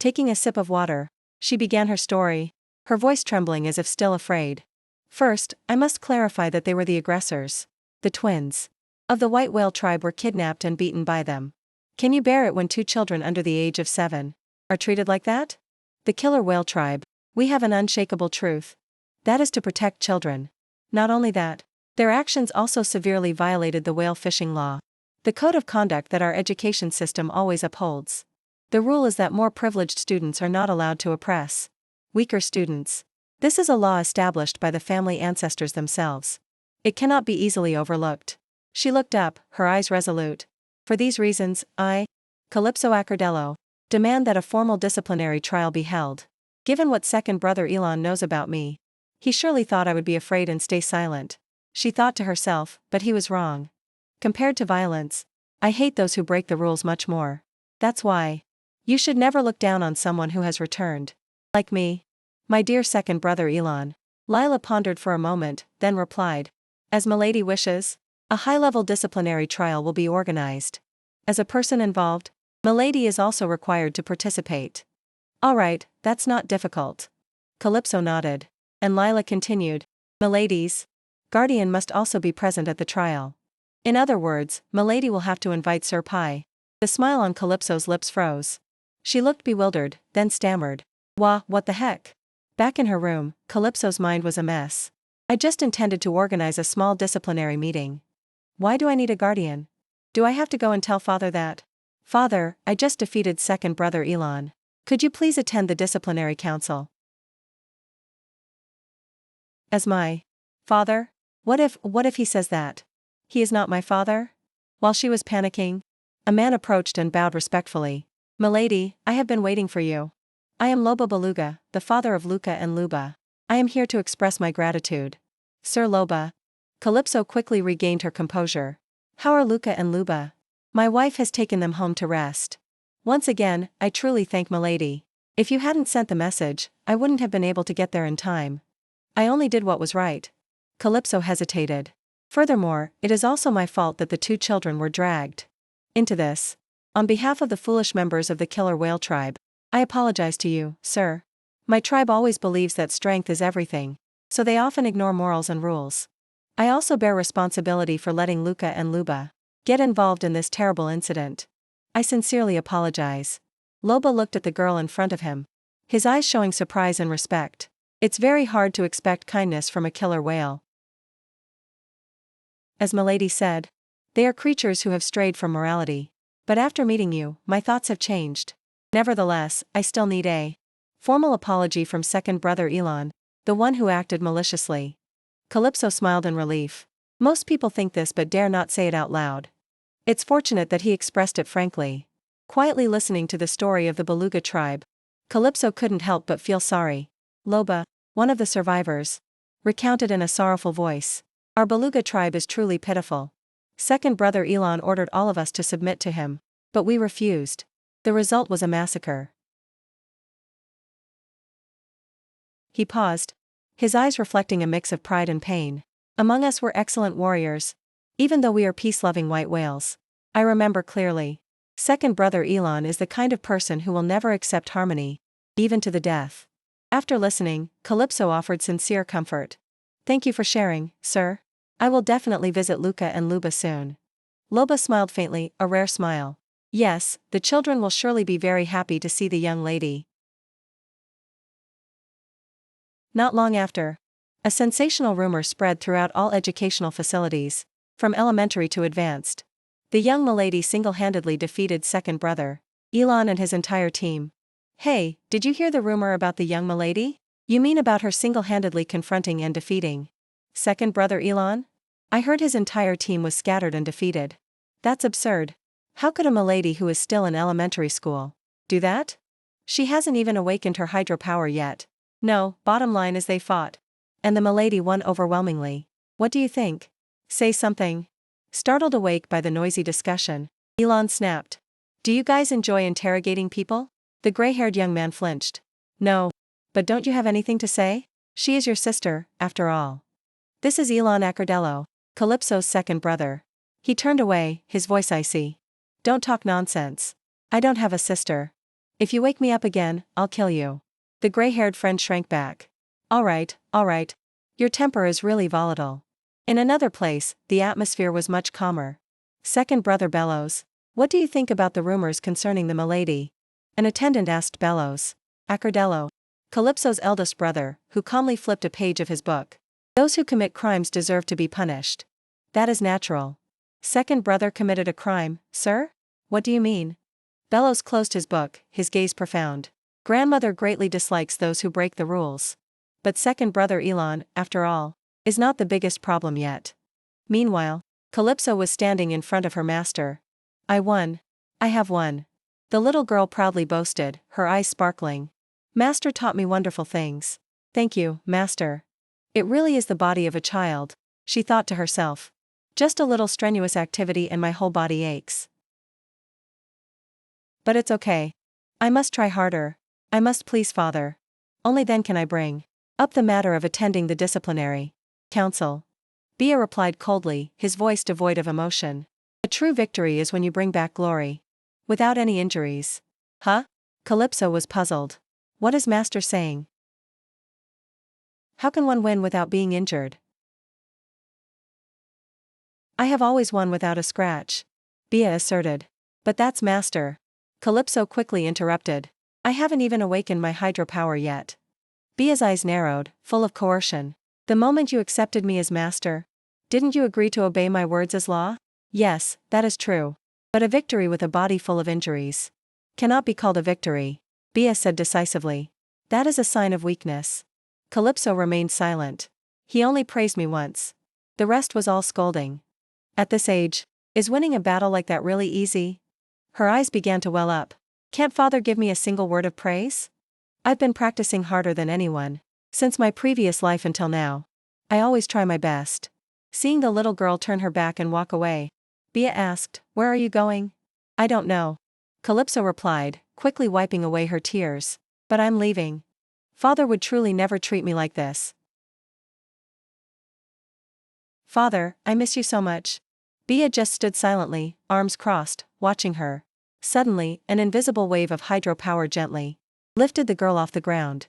Taking a sip of water, she began her story, her voice trembling as if still afraid. "First, I must clarify that they were the aggressors. The twins of the white whale tribe were kidnapped and beaten by them. Can you bear it when 2 children under the age of 7 are treated like that? The killer whale tribe, we have an unshakable truth. That is to protect children. Not only that, their actions also severely violated the whale fishing law, the code of conduct that our education system always upholds. The rule is that more privileged students are not allowed to oppress weaker students. This is a law established by the family ancestors themselves. It cannot be easily overlooked." She looked up, her eyes resolute. "For these reasons, I, Calypso Accardello, demand that a formal disciplinary trial be held. Given what second brother Atlan knows about me, he surely thought I would be afraid and stay silent." She thought to herself, but he was wrong. Compared to violence, I hate those who break the rules much more. That's why. You should never look down on someone who has returned. Like me. My dear second brother Atlan. Lila pondered for a moment, then replied. "As milady wishes, a high-level disciplinary trial will be organized. As a person involved, milady is also required to participate." "All right, that's not difficult." Calypso nodded. And Lila continued. "Milady's guardian must also be present at the trial. In other words, milady will have to invite Sir Pai." The smile on Calypso's lips froze. She looked bewildered, then stammered. What the heck?" Back in her room, Calypso's mind was a mess. "I just intended to organize a small disciplinary meeting. Why do I need a guardian? Do I have to go and tell father that? Father, I just defeated second brother Atlan. Could you please attend the disciplinary council?" "As my father? What if he says that? He is not my father?" While she was panicking, a man approached and bowed respectfully. "Milady, I have been waiting for you. I am Loba Beluga, the father of Luca and Luba. I am here to express my gratitude." "Sir Loba." Calypso quickly regained her composure. "How are Luca and Luba?" "My wife has taken them home to rest." "Once again, I truly thank milady. If you hadn't sent the message, I wouldn't have been able to get there in time. I only did what was right." Calypso hesitated. "Furthermore, it is also my fault that the 2 children were dragged into this. On behalf of the foolish members of the killer whale tribe, I apologize to you, sir. My tribe always believes that strength is everything, so they often ignore morals and rules. I also bear responsibility for letting Luca and Luba get involved in this terrible incident. I sincerely apologize." Loba looked at the girl in front of him, his eyes showing surprise and respect. It's very hard to expect kindness from a killer whale. As milady said, they are creatures who have strayed from morality. But after meeting you, my thoughts have changed. Nevertheless, I still need a formal apology from second brother Atlan, the one who acted maliciously. Calypso smiled in relief. Most people think this but dare not say it out loud. It's fortunate that he expressed it frankly. Quietly listening to the story of the Beluga tribe, Calypso couldn't help but feel sorry. Loba, one of the survivors, recounted in a sorrowful voice. "Our Beluga tribe is truly pitiful. Second brother Atlan ordered all of us to submit to him, but we refused. The result was a massacre." He paused, his eyes reflecting a mix of pride and pain. "Among us were excellent warriors, even though we are peace-loving white whales. I remember clearly. Second brother Atlan is the kind of person who will never accept harmony, even to the death." After listening, Calypso offered sincere comfort. "Thank you for sharing, sir. I will definitely visit Luca and Luba soon." Loba smiled faintly, a rare smile. "Yes, the children will surely be very happy to see the young lady." Not long after, a sensational rumor spread throughout all educational facilities, from elementary to advanced. The young milady single-handedly defeated second brother Atlan and his entire team. "Hey, did you hear the rumor about the young milady? You mean about her single-handedly confronting and defeating second brother Atlan? I heard his entire team was scattered and defeated. That's absurd. How could a milady who is still in elementary school do that? She hasn't even awakened her hydro power yet. No, bottom line is they fought. And the milady won overwhelmingly. What do you think? Say something. Startled awake by the noisy discussion, Atlan snapped. Do you guys enjoy interrogating people? The gray-haired young man flinched. No. But don't you have anything to say? She is your sister, after all. This is Atlan Accardello, Calypso's second brother. He turned away, his voice icy. Don't talk nonsense. I don't have a sister. If you wake me up again, I'll kill you. The gray-haired friend shrank back. All right. Your temper is really volatile. In another place, the atmosphere was much calmer. Second brother Bellows. What do you think about the rumors concerning the milady? An attendant asked Bellows. Accardello, Calypso's eldest brother, who calmly flipped a page of his book. Those who commit crimes deserve to be punished. That is natural. Second brother committed a crime, sir? What do you mean? Bellows closed his book, his gaze profound. Grandmother greatly dislikes those who break the rules. But second brother Atlan, after all, is not the biggest problem yet. Meanwhile, Calypso was standing in front of her master. I won. I have won. The little girl proudly boasted, her eyes sparkling. Master taught me wonderful things. Thank you, Master. It really is the body of a child, she thought to herself. Just a little strenuous activity and my whole body aches. But it's okay. I must try harder. I must please Father. Only then can I bring up the matter of attending the disciplinary council. Bia replied coldly, his voice devoid of emotion. A true victory is when you bring back glory. Without any injuries. Huh? Calypso was puzzled. What is Master saying? How can one win without being injured? I have always won without a scratch, Bia asserted. But that's Master. Calypso quickly interrupted. I haven't even awakened my hydropower yet. Bia's eyes narrowed, full of coercion. The moment you accepted me as Master, didn't you agree to obey my words as law? Yes, that is true. But a victory with a body full of injuries cannot be called a victory, Bia said decisively. That is a sign of weakness. Calypso remained silent. He only praised me once. The rest was all scolding. At this age, is winning a battle like that really easy? Her eyes began to well up. Can't Father give me a single word of praise? I've been practicing harder than anyone. Since my previous life until now. I always try my best. Seeing the little girl turn her back and walk away, Bia asked, Where are you going? I don't know. Calypso replied, quickly wiping away her tears. But I'm leaving. Father would truly never treat me like this. Father, I miss you so much. Bia just stood silently, arms crossed, watching her. Suddenly, an invisible wave of hydropower gently lifted the girl off the ground.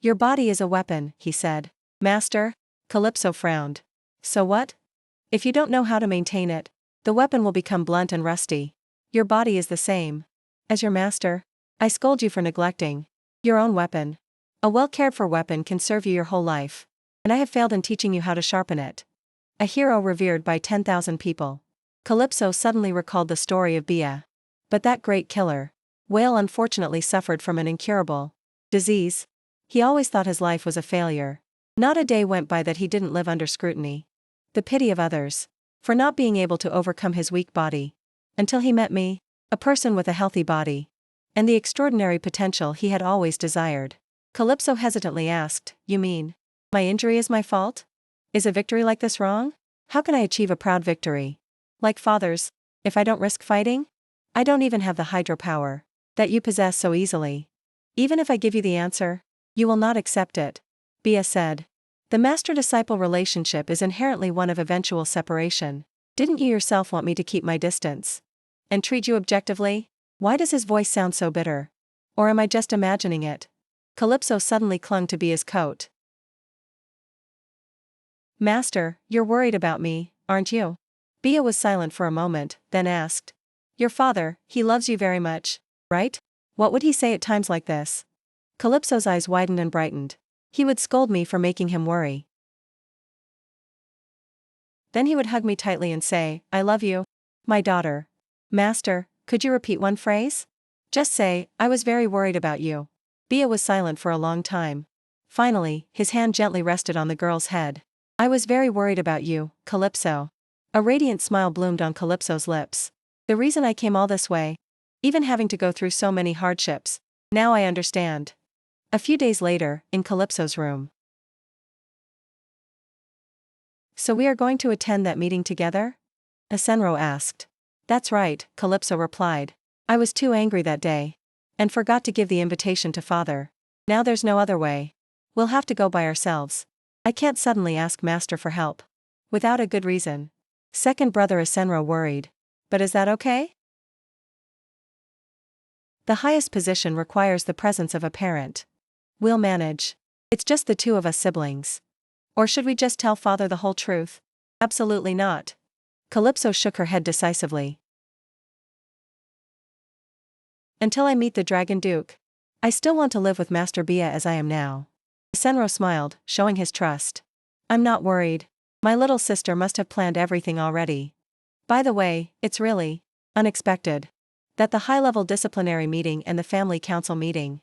Your body is a weapon, he said. Master? Calypso frowned. So what? If you don't know how to maintain it, the weapon will become blunt and rusty. Your body is the same. As your master, I scold you for neglecting your own weapon. A well-cared-for weapon can serve you your whole life. And I have failed in teaching you how to sharpen it. A hero revered by 10,000 people. Calypso suddenly recalled the story of Bia. But that great killer whale unfortunately suffered from an incurable disease. He always thought his life was a failure. Not a day went by that he didn't live under scrutiny. The pity of others. For not being able to overcome his weak body. Until he met me, a person with a healthy body. And the extraordinary potential he had always desired. Calypso hesitantly asked, You mean, my injury is my fault? Is a victory like this wrong? How can I achieve a proud victory? Like Father's, if I don't risk fighting? I don't even have the hydropower that you possess so easily. Even if I give you the answer, you will not accept it, Bia said. The master-disciple relationship is inherently one of eventual separation. Didn't you yourself want me to keep my distance? And treat you objectively? Why does his voice sound so bitter? Or am I just imagining it? Calypso suddenly clung to Bia's coat. Master, you're worried about me, aren't you? Bia was silent for a moment, then asked. Your father, he loves you very much, right? What would he say at times like this? Calypso's eyes widened and brightened. He would scold me for making him worry. Then he would hug me tightly and say, I love you, my daughter. Master, could you repeat one phrase? Just say, I was very worried about you. Bia was silent for a long time. Finally, his hand gently rested on the girl's head. I was very worried about you, Calypso. A radiant smile bloomed on Calypso's lips. The reason I came all this way, even having to go through so many hardships, now I understand. A few days later, in Calypso's room. So we are going to attend that meeting together? Asenro asked. That's right, Calypso replied. I was too angry that day. And forgot to give the invitation to father. Now there's no other way. We'll have to go by ourselves. I can't suddenly ask master for help. Without a good reason. Second brother Asenro worried. But is that okay? The highest position requires the presence of a parent. We'll manage. It's just the two of us siblings. Or should we just tell father the whole truth? Absolutely not. Calypso shook her head decisively. Until I meet the Dragon Duke. I still want to live with Master Bia as I am now. Asenro smiled, showing his trust. I'm not worried. My little sister must have planned everything already. By the way, it's really unexpected that the high-level disciplinary meeting and the family council meeting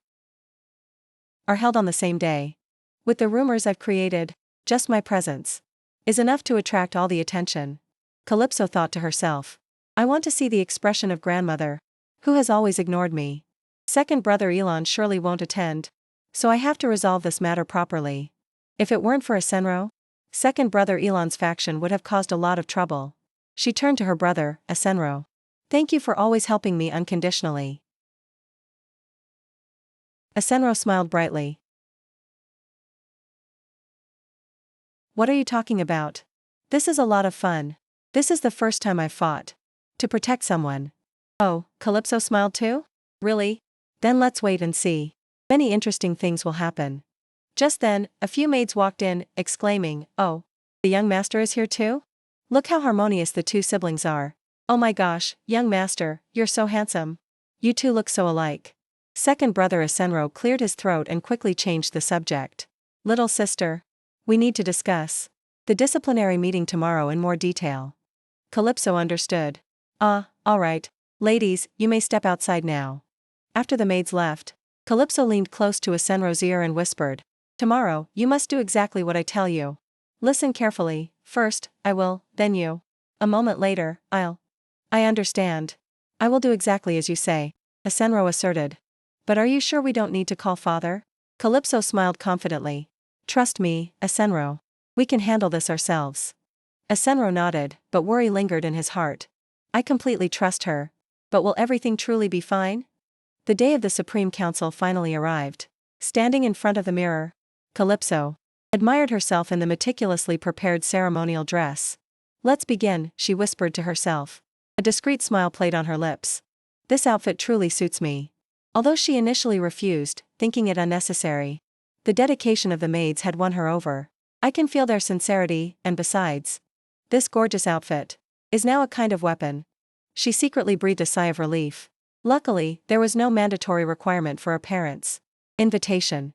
are held on the same day. With the rumors I've created, just my presence is enough to attract all the attention. Calypso thought to herself. I want to see the expression of grandmother, who has always ignored me. Second brother Elon surely won't attend, so I have to resolve this matter properly. If it weren't for Asenro, second brother Elon's faction would have caused a lot of trouble. She turned to her brother, Asenro. Thank you for always helping me unconditionally. Asenro smiled brightly. What are you talking about? This is a lot of fun. This is the first time I've fought to protect someone. Oh, Calypso smiled too? Really? Then let's wait and see. Many interesting things will happen. Just then, a few maids walked in, exclaiming, Oh, the young master is here too? Look how harmonious the two siblings are. Oh my gosh, young master, you're so handsome. You two look so alike. Second brother Asenro cleared his throat and quickly changed the subject. Little sister. We need to discuss the disciplinary meeting tomorrow in more detail. Calypso understood. All right. Ladies, you may step outside now. After the maids left, Calypso leaned close to Asenro's ear and whispered. Tomorrow, you must do exactly what I tell you. Listen carefully. First, I will, then you. A moment later, I understand. I will do exactly as you say, Asenro asserted. But are you sure we don't need to call father? Calypso smiled confidently. Trust me, Asenro. We can handle this ourselves. Asenro nodded, but worry lingered in his heart. I completely trust her. But will everything truly be fine? The day of the Supreme Council finally arrived. Standing in front of the mirror, Calypso admired herself in the meticulously prepared ceremonial dress. Let's begin, she whispered to herself. A discreet smile played on her lips. This outfit truly suits me. Although she initially refused, thinking it unnecessary, the dedication of the maids had won her over. I can feel their sincerity, and besides, this gorgeous outfit is now a kind of weapon. She secretly breathed a sigh of relief. Luckily, there was no mandatory requirement for a parent's invitation.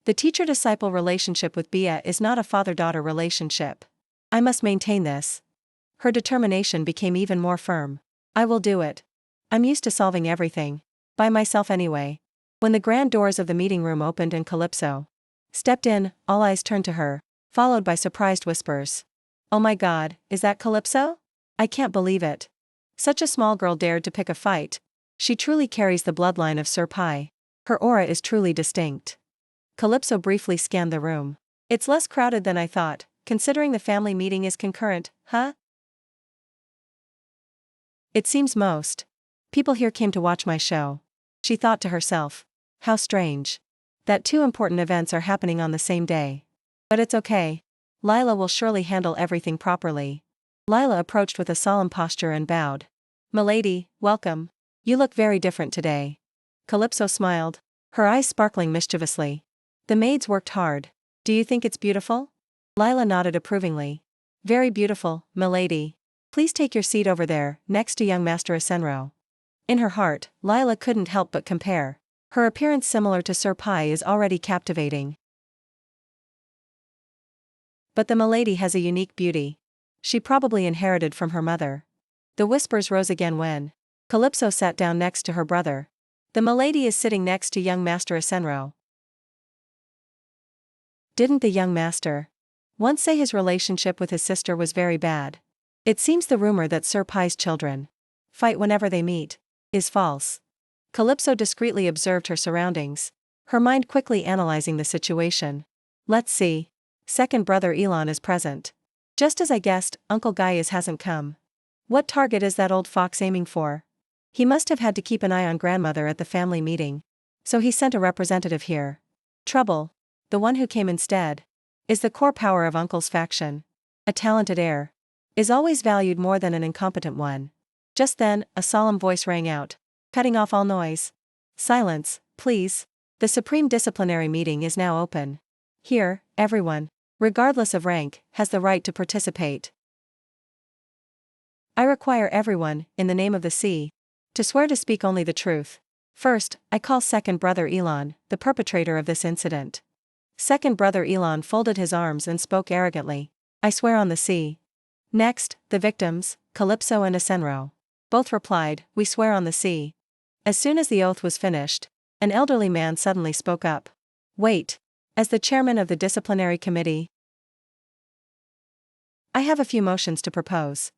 The teacher-disciple relationship with Bia is not a father-daughter relationship. I must maintain this. Her determination became even more firm. I will do it. I'm used to solving everything by myself anyway. When the grand doors of the meeting room opened and Calypso stepped in, all eyes turned to her, followed by surprised whispers. Oh my God, is that Calypso? I can't believe it. Such a small girl dared to pick a fight. She truly carries the bloodline of Sir Pai. Her aura is truly distinct. Calypso briefly scanned the room. It's less crowded than I thought, considering the family meeting is concurrent, huh? It seems most people here came to watch my show. She thought to herself. How strange that two important events are happening on the same day. But it's okay. Lila will surely handle everything properly. Lila approached with a solemn posture and bowed. Milady, welcome. You look very different today. Calypso smiled, her eyes sparkling mischievously. The maids worked hard. Do you think it's beautiful? Lila nodded approvingly. Very beautiful, milady. Please take your seat over there, next to young Master Asenro. In her heart, Lila couldn't help but compare. Her appearance similar to Sir Pai is already captivating. But the milady has a unique beauty. She probably inherited from her mother. The whispers rose again when Calypso sat down next to her brother. The milady is sitting next to young Master Asenro. Didn't the young master once say his relationship with his sister was very bad? It seems the rumor that Sir Pai's children fight whenever they meet is false. Calypso discreetly observed her surroundings, her mind quickly analyzing the situation. Let's see. Second brother Elon is present. Just as I guessed, Uncle Gaius hasn't come. What target is that old fox aiming for? He must have had to keep an eye on grandmother at the family meeting. So he sent a representative here. Trouble, the one who came instead, is the core power of Uncle's faction. A talented heir is always valued more than an incompetent one. Just then, a solemn voice rang out, cutting off all noise. Silence, please. The Supreme Disciplinary meeting is now open. Here, everyone, regardless of rank, has the right to participate. I require everyone, in the name of the sea, to swear to speak only the truth. First, I call second brother Atlan, the perpetrator of this incident. Second brother Atlan folded his arms and spoke arrogantly. I swear on the sea. Next, the victims, Calypso and Asenro. Both replied, we swear on the sea. As soon as the oath was finished, an elderly man suddenly spoke up. Wait. As the chairman of the disciplinary committee, I have a few motions to propose.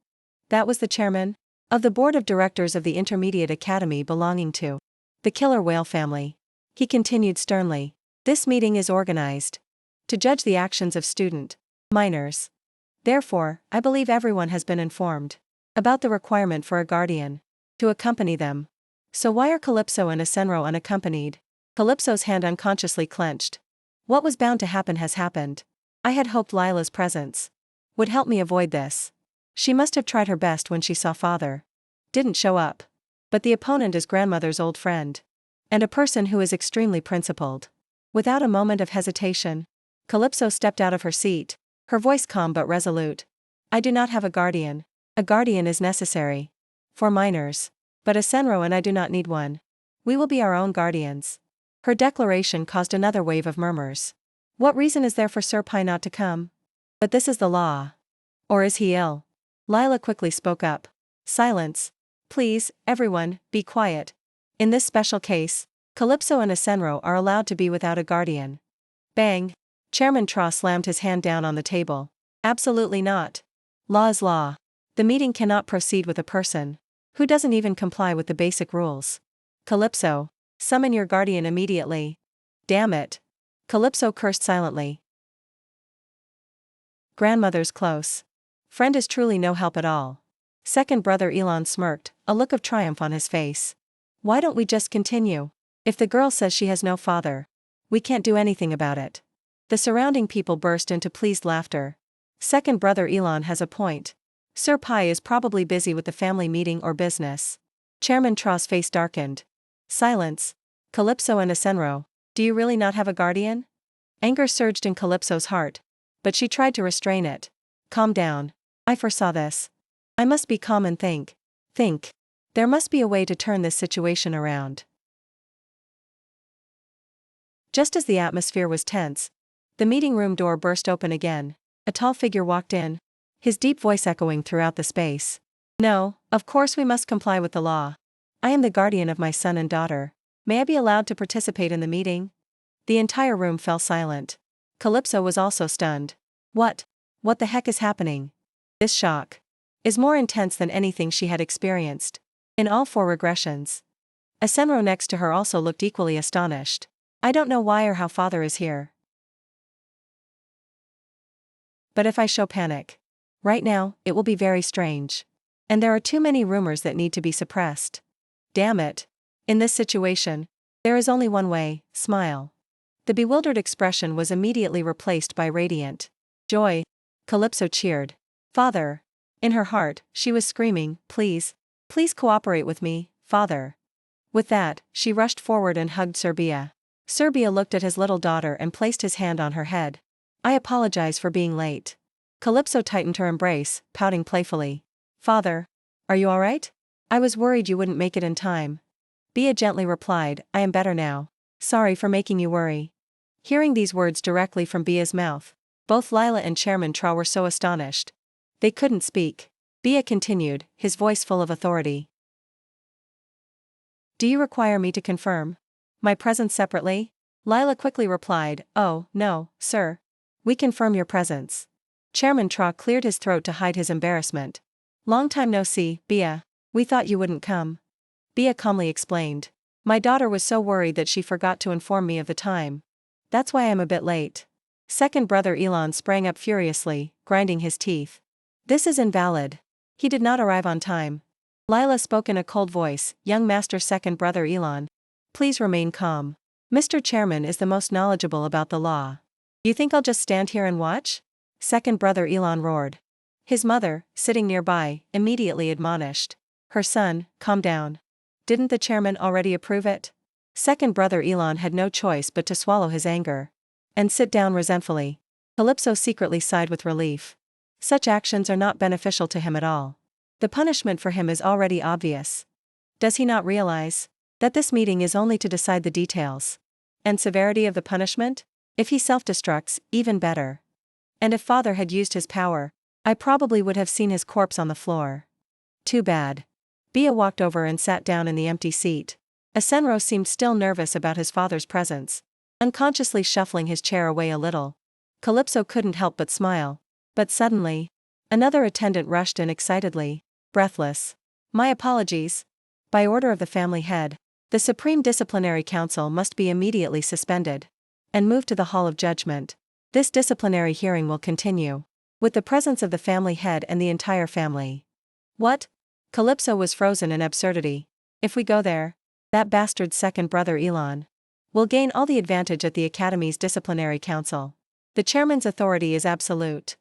That was the chairman of the board of directors of the intermediate academy belonging to the killer whale family. He continued sternly. This meeting is organized to judge the actions of student minors. Therefore, I believe everyone has been informed about the requirement for a guardian to accompany them. So why are Calypso and Asenro unaccompanied? Calypso's hand unconsciously clenched. What was bound to happen has happened. I had hoped Lila's presence would help me avoid this. She must have tried her best when she saw father didn't show up. But the opponent is grandmother's old friend, and a person who is extremely principled. Without a moment of hesitation, Calypso stepped out of her seat, her voice calm but resolute. I do not have a guardian. A guardian is necessary for minors, but Asenro and I do not need one. We will be our own guardians. Her declaration caused another wave of murmurs. What reason is there for Sir Pai not to come? But this is the law. Or is he ill? Lila quickly spoke up. Silence. Please, everyone, be quiet. In this special case, Calypso and Asenro are allowed to be without a guardian. Bang. Chairman Tra slammed his hand down on the table. Absolutely not. Law is law. The meeting cannot proceed with a person who doesn't even comply with the basic rules. Calypso, summon your guardian immediately. Damn it. Calypso cursed silently. Grandmother's close friend is truly no help at all. Second brother Atlan smirked, a look of triumph on his face. Why don't we just continue? If the girl says she has no father, we can't do anything about it. The surrounding people burst into pleased laughter. Second brother Atlan has a point. Sir Pai is probably busy with the family meeting or business. Chairman Tra's face darkened. Silence. Calypso and Asenro, do you really not have a guardian? Anger surged in Calypso's heart, but she tried to restrain it. Calm down. I foresaw this. I must be calm and think. There must be a way to turn this situation around. Just as the atmosphere was tense, the meeting room door burst open again. A tall figure walked in, his deep voice echoing throughout the space. No, of course we must comply with the law. I am the guardian of my son and daughter. May I be allowed to participate in the meeting? The entire room fell silent. Calypso was also stunned. What the heck is happening? This shock is more intense than anything she had experienced in all 4 regressions. Asenro next to her also looked equally astonished. I don't know why or how father is here. But if I show panic right now, it will be very strange. And there are too many rumors that need to be suppressed. Damn it. In this situation, there is only one way, smile. The bewildered expression was immediately replaced by radiant joy. Calypso cheered. Father. In her heart, she was screaming, please cooperate with me, father. With that, she rushed forward and hugged Serbia. Serbia looked at his little daughter and placed his hand on her head. I apologize for being late. Calypso tightened her embrace, pouting playfully. Father. Are you alright? I was worried you wouldn't make it in time. Bia gently replied, I am better now. Sorry for making you worry. Hearing these words directly from Bia's mouth, both Lila and Chairman Tra were so astonished they couldn't speak. Bia continued, his voice full of authority. Do you require me to confirm my presence separately? Lila quickly replied, oh, no, sir. We confirm your presence. Chairman Tra cleared his throat to hide his embarrassment. Long time no see, Bia. We thought you wouldn't come. Bia calmly explained. My daughter was so worried that she forgot to inform me of the time. That's why I'm a bit late. Second brother Atlan sprang up furiously, grinding his teeth. This is invalid. He did not arrive on time. Lila spoke in a cold voice, young master second brother Atlan. Please remain calm. Mr. Chairman is the most knowledgeable about the law. You think I'll just stand here and watch? Second brother Atlan roared. His mother, sitting nearby, immediately admonished. Her son, calm down. Didn't the chairman already approve it? Second brother Atlan had no choice but to swallow his anger. And sit down resentfully. Calypso secretly sighed with relief. Such actions are not beneficial to him at all. The punishment for him is already obvious. Does he not realize that this meeting is only to decide the details and severity of the punishment? If he self-destructs, even better. And if father had used his power, I probably would have seen his corpse on the floor. Too bad. Bia walked over and sat down in the empty seat. Asenro seemed still nervous about his father's presence, unconsciously shuffling his chair away a little. Calypso couldn't help but smile. But suddenly, another attendant rushed in excitedly, breathless. My apologies. By order of the family head, the Supreme Disciplinary Council must be immediately suspended and moved to the Hall of Judgment. This disciplinary hearing will continue with the presence of the family head and the entire family. What? Calypso was frozen in absurdity. If we go there, that bastard second brother Atlan will gain all the advantage at the Academy's Disciplinary Council. The chairman's authority is absolute.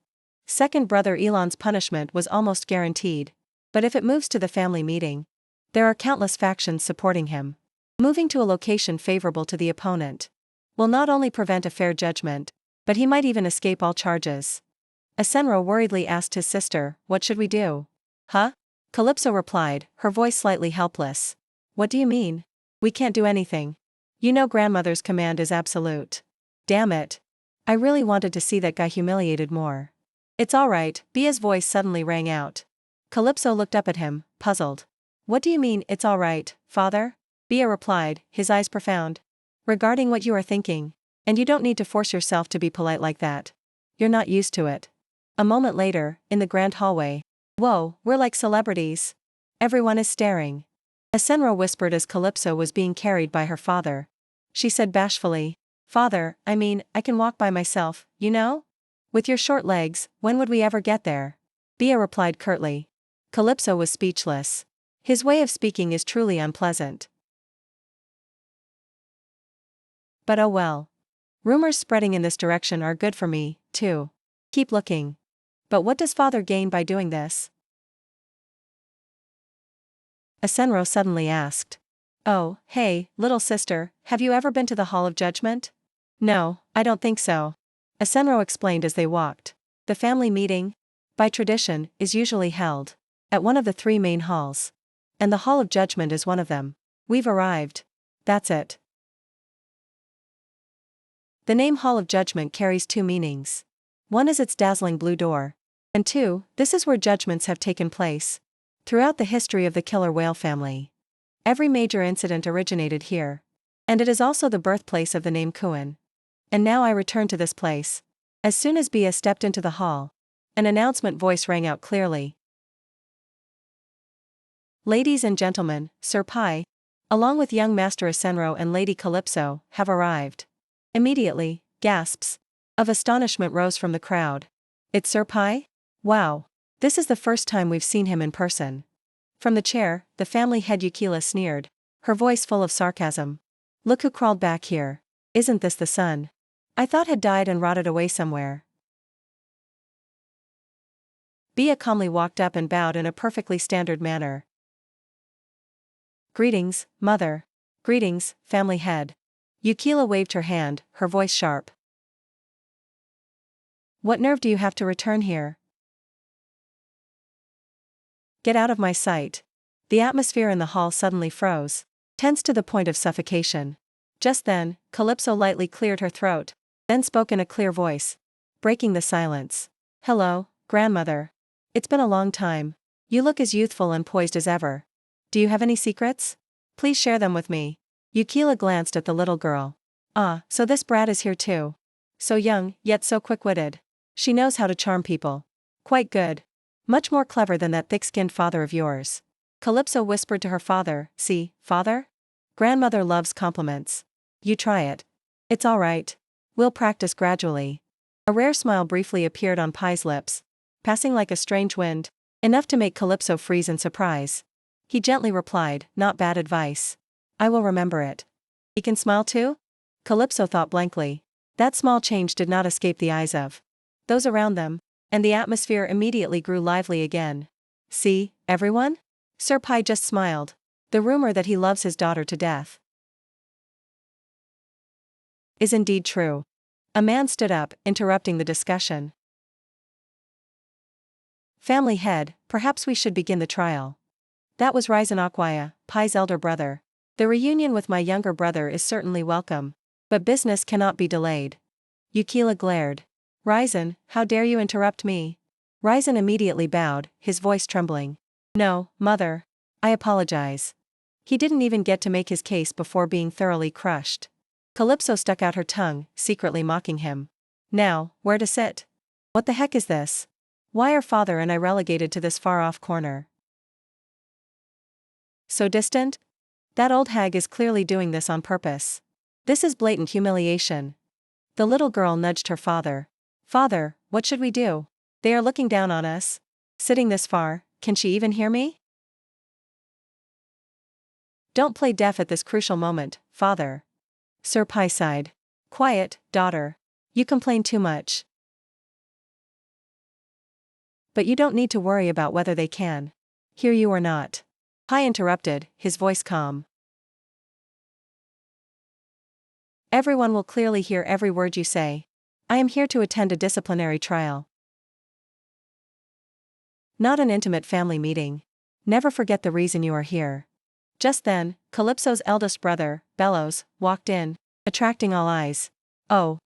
Second brother Atlan's punishment was almost guaranteed. But if it moves to the family meeting, there are countless factions supporting him. Moving to a location favorable to the opponent will not only prevent a fair judgment, but he might even escape all charges. Asenro worriedly asked his sister, what should we do? Huh? Calypso replied, her voice slightly helpless. What do you mean? We can't do anything. You know grandmother's command is absolute. Damn it. I really wanted to see that guy humiliated more. It's alright, Bia's voice suddenly rang out. Calypso looked up at him, puzzled. What do you mean, it's alright, father? Bia replied, his eyes profound. Regarding what you are thinking. And you don't need to force yourself to be polite like that. You're not used to it. A moment later, in the grand hallway. Whoa, we're like celebrities. Everyone is staring. Asenro whispered as Calypso was being carried by her father. She said bashfully, Father, I can walk by myself, you know? With your short legs, when would we ever get there? Bia replied curtly. Calypso was speechless. His way of speaking is truly unpleasant. But oh well. Rumors spreading in this direction are good for me, too. Keep looking. But what does father gain by doing this? Asenro suddenly asked. Oh, hey, little sister, have you ever been to the Hall of Judgment? No, I don't think so. Asenro explained as they walked. The family meeting, by tradition, is usually held at one of the 3 main halls. And the Hall of Judgment is one of them. We've arrived. That's it. The name Hall of Judgment carries 2 meanings. One is its dazzling blue door. And 2, this is where judgments have taken place throughout the history of the killer whale family. Every major incident originated here. And it is also the birthplace of the name Kuan. And now I return to this place. As soon as Bia stepped into the hall, an announcement voice rang out clearly. Ladies and gentlemen, Sir Pai, along with young Master Asenro and Lady Calypso, have arrived. Immediately, gasps of astonishment rose from the crowd. It's Sir Pai? Wow. This is the first time we've seen him in person. From the chair, the family head Yukila sneered, her voice full of sarcasm. Look who crawled back here. Isn't this the son I thought had died and rotted away somewhere? Bia calmly walked up and bowed in a perfectly standard manner. Greetings, mother. Greetings, family head. Yukila waved her hand, her voice sharp. What nerve do you have to return here? Get out of my sight. The atmosphere in the hall suddenly froze, tense to the point of suffocation. Just then, Calypso lightly cleared her throat, then spoke in a clear voice, breaking the silence. Hello, grandmother. It's been a long time. You look as youthful and poised as ever. Do you have any secrets? Please share them with me. Yukila glanced at the little girl. Ah, so this brat is here too. So young, yet so quick-witted. She knows how to charm people. Quite good. Much more clever than that thick-skinned father of yours. Calypso whispered to her father, see, father? Grandmother loves compliments. You try it. It's all right. We'll practice gradually. A rare smile briefly appeared on Pai's lips, passing like a strange wind, enough to make Calypso freeze in surprise. He gently replied, "Not bad advice. I will remember it." "He can smile too?" Calypso thought blankly. That small change did not escape the eyes of those around them, and the atmosphere immediately grew lively again. "See, everyone?" Sir Pai just smiled. The rumor that he loves his daughter to death is indeed true. A man stood up, interrupting the discussion. "Family head, perhaps we should begin the trial." That was Raizen Akwaya, Pai's elder brother. "The reunion with my younger brother is certainly welcome. But business cannot be delayed." Yukila glared. "Raizen, how dare you interrupt me?" Raizen immediately bowed, his voice trembling. "No, mother. I apologize." He didn't even get to make his case before being thoroughly crushed. Calypso stuck out her tongue, secretly mocking him. "Now, where to sit? What the heck is this? Why are father and I relegated to this far-off corner? So distant? That old hag is clearly doing this on purpose. This is blatant humiliation." The little girl nudged her father. "Father, what should we do? They are looking down on us. Sitting this far, can she even hear me?" "Don't play deaf at this crucial moment, father." Sir Pai sighed. "Quiet, daughter. You complain too much. But you don't need to worry about whether they can hear you or not." Pai interrupted, his voice calm. "Everyone will clearly hear every word you say. I am here to attend a disciplinary trial, not an intimate family meeting. Never forget the reason you are here." Just then, Calypso's eldest brother, Bellows, walked in, attracting all eyes. "Oh.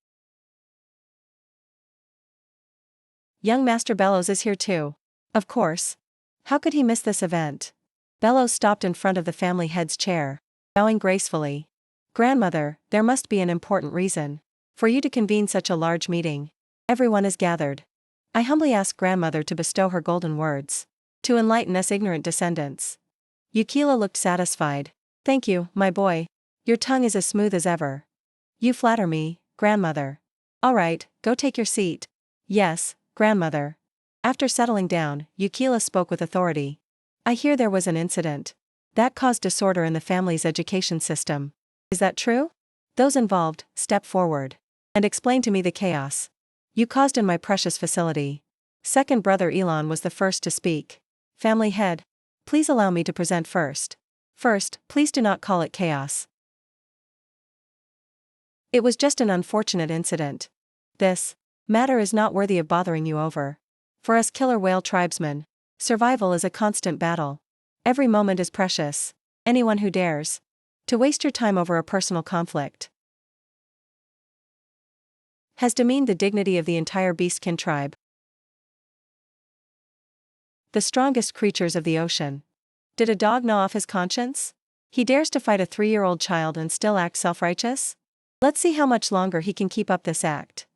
Young Master Bellows is here too. Of course. How could he miss this event?" Bellows stopped in front of the family head's chair, bowing gracefully. "Grandmother, there must be an important reason for you to convene such a large meeting. Everyone is gathered. I humbly ask grandmother to bestow her golden words to enlighten us ignorant descendants." Yukila looked satisfied. "Thank you, my boy. Your tongue is as smooth as ever." "You flatter me, grandmother." "All right, go take your seat." "Yes, grandmother." After settling down, Yukila spoke with authority. "I hear there was an incident that caused disorder in the family's education system. Is that true? Those involved, step forward and explain to me the chaos you caused in my precious facility." Second brother Atlan was the first to speak. "Family head, please allow me to present first. First, please do not call it chaos. It was just an unfortunate incident. This matter is not worthy of bothering you over. For us killer whale tribesmen, survival is a constant battle. Every moment is precious. Anyone who dares to waste your time over a personal conflict has demeaned the dignity of the entire beastkin tribe, the strongest creatures of the ocean. Did a dog gnaw off his conscience? He dares to fight a 3-year-old child and still act self-righteous? Let's see how much longer he can keep up this act."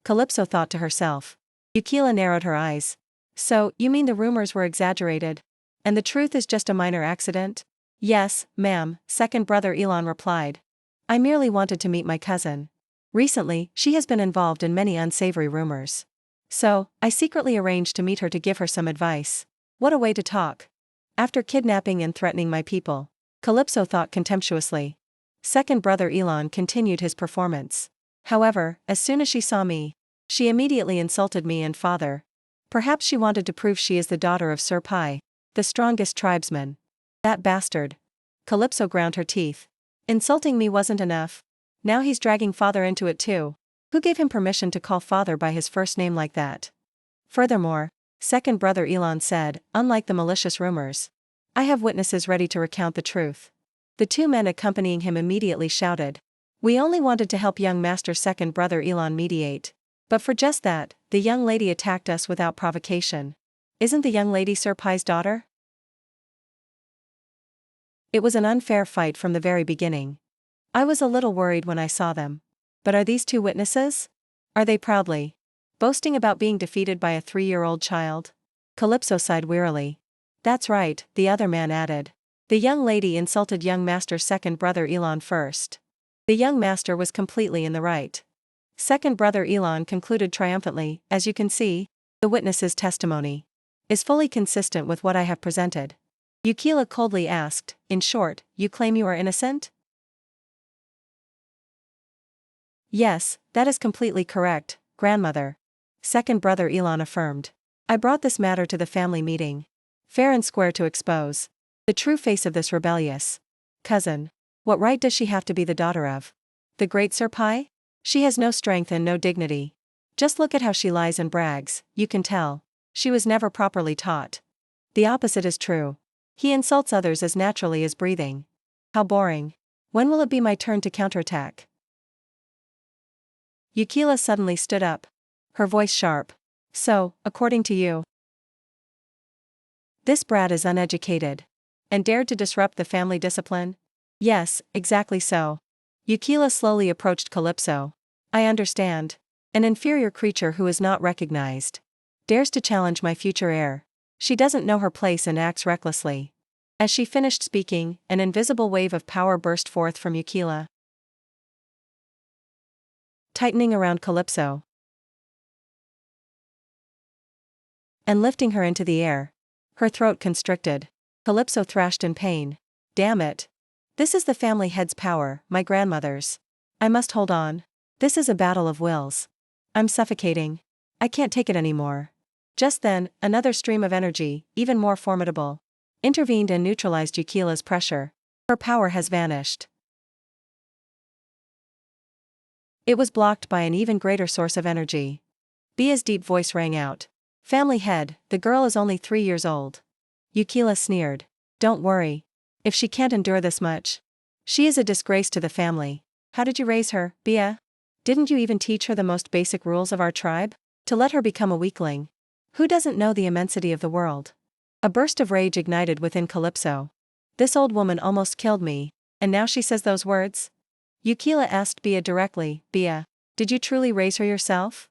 Calypso thought to herself. Yukila narrowed her eyes. "So, you mean the rumors were exaggerated, and the truth is just a minor accident?" "Yes, ma'am," second brother Atlan replied. "I merely wanted to meet my cousin. Recently, she has been involved in many unsavory rumors. So, I secretly arranged to meet her to give her some advice." What a way to talk. "After kidnapping and threatening my people," Calypso thought contemptuously. Second brother Atlan continued his performance. "However, as soon as she saw me, she immediately insulted me and father. Perhaps she wanted to prove she is the daughter of Sir Pai, the strongest tribesman. That bastard." Calypso ground her teeth. "Insulting me wasn't enough. Now he's dragging father into it too. Who gave him permission to call father by his first name like that?" Furthermore, second brother Atlan said, "Unlike the malicious rumors, I have witnesses ready to recount the truth." The two men accompanying him immediately shouted. "We only wanted to help young master second brother Atlan mediate. But for just that, the young lady attacked us without provocation. Isn't the young lady Sir Pai's daughter?" It was an unfair fight from the very beginning. I was a little worried when I saw them. But are these two witnesses? Are they proudly boasting about being defeated by a 3-year-old child? Calypso sighed wearily. "That's right," the other man added. "The young lady insulted young master second brother Atlan first. The young master was completely in the right. Second brother Atlan concluded triumphantly. As you can see, the witness's testimony is fully consistent with what I have presented. Yukila coldly asked, in short, you claim you are innocent? Yes, that is completely correct, grandmother. Second brother Atlan affirmed. I brought this matter to the family meeting, fair and square, to expose the true face of this rebellious cousin. What right does she have to be the daughter of the great Sir Pai? She has no strength and no dignity. Just look at how she lies and brags. You can tell she was never properly taught. The opposite is true. He insults others as naturally as breathing. How boring. When will it be my turn to counterattack? Yukila suddenly stood up, her voice sharp. So, according to you, this brat is uneducated and dared to disrupt the family discipline? Yes, exactly so. Yukila slowly approached Calypso. I understand. An inferior creature who is not recognized dares to challenge my future heir. She doesn't know her place and acts recklessly. As she finished speaking, an invisible wave of power burst forth from Yukila, tightening around Calypso and lifting her into the air. Her throat constricted. Calypso thrashed in pain. Damn it. This is the family head's power, my grandmother's. I must hold on. This is a battle of wills. I'm suffocating. I can't take it anymore. Just then, another stream of energy, even more formidable, intervened and neutralized Yukila's pressure. Her power has vanished. It was blocked by an even greater source of energy. Bia's deep voice rang out. Family head, the girl is only 3 years old. Yukila sneered. Don't worry. If she can't endure this much, she is a disgrace to the family. How did you raise her, Bia? Didn't you even teach her the most basic rules of our tribe? To let her become a weakling? Who doesn't know the immensity of the world? A burst of rage ignited within Calypso. This old woman almost killed me, and now she says those words? Yukila asked Bia directly. Bia, did you truly raise her yourself?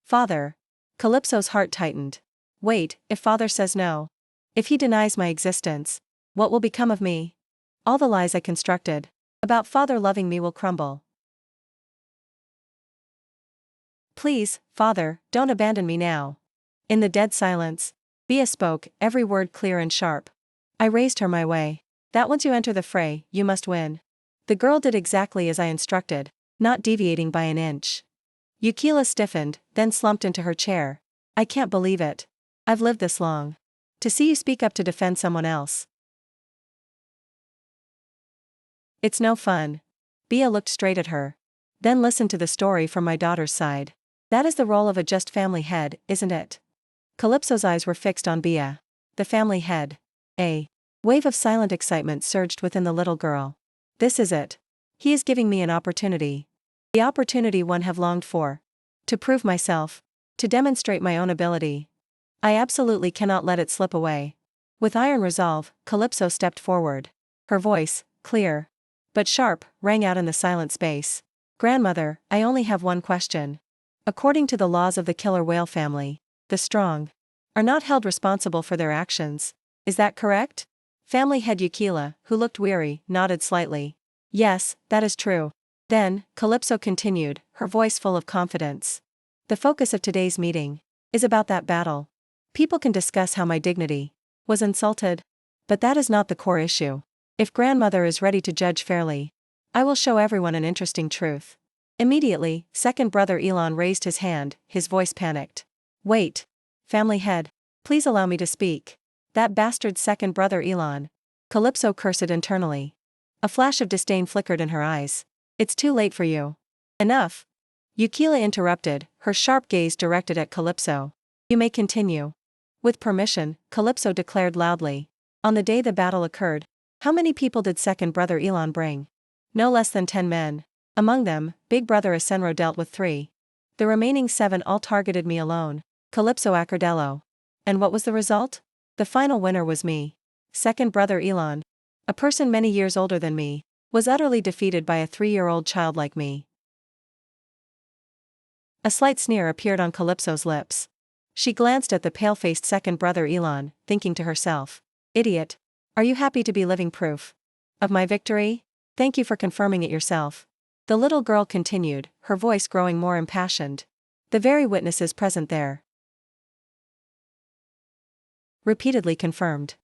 Father. Calypso's heart tightened. Wait, if father says no. If he denies my existence, what will become of me? All the lies I constructed about father loving me will crumble. Please, father, don't abandon me now. In the dead silence, Bia spoke, every word clear and sharp. I raised her my way. That once you enter the fray, you must win. The girl did exactly as I instructed, not deviating by an inch. Yukila stiffened, then slumped into her chair. I can't believe it. I've lived this long to see you speak up to defend someone else. It's no fun. Bia looked straight at her. Then listened to the story from my daughter's side. That is the role of a just family head, isn't it? Calypso's eyes were fixed on Bia. The family head. A wave of silent excitement surged within the little girl. This is it. He is giving me an opportunity. The opportunity one have longed for. To prove myself. To demonstrate my own ability. I absolutely cannot let it slip away. With iron resolve, Calypso stepped forward. Her voice, clear but sharp, rang out in the silent space. Grandmother, I only have one question. According to the laws of the killer whale family, the strong are not held responsible for their actions. Is that correct? Family head Yukila, who looked weary, nodded slightly. Yes, that is true. Then, Calypso continued, her voice full of confidence. The focus of today's meeting is about that battle. People can discuss how my dignity was insulted, but that is not the core issue. If grandmother is ready to judge fairly, I will show everyone an interesting truth. Immediately, second brother Atlan raised his hand, his voice panicked. Wait. Family head. Please allow me to speak. That bastard second brother Atlan. Calypso cursed internally. A flash of disdain flickered in her eyes. It's too late for you. Enough. Yukila interrupted, her sharp gaze directed at Calypso. You may continue. With permission, Calypso declared loudly. On the day the battle occurred, how many people did second brother Atlan bring? No less than 10 men. Among them, big brother Asenro dealt with 3. The remaining 7 all targeted me alone. Calypso Accardello. And what was the result? The final winner was me. Second brother Atlan, a person many years older than me, was utterly defeated by a 3-year-old child like me. A slight sneer appeared on Calypso's lips. She glanced at the pale-faced second brother Atlan, thinking to herself. Idiot. Are you happy to be living proof of my victory? Thank you for confirming it yourself. The little girl continued, her voice growing more impassioned. The very witnesses present there repeatedly confirmed.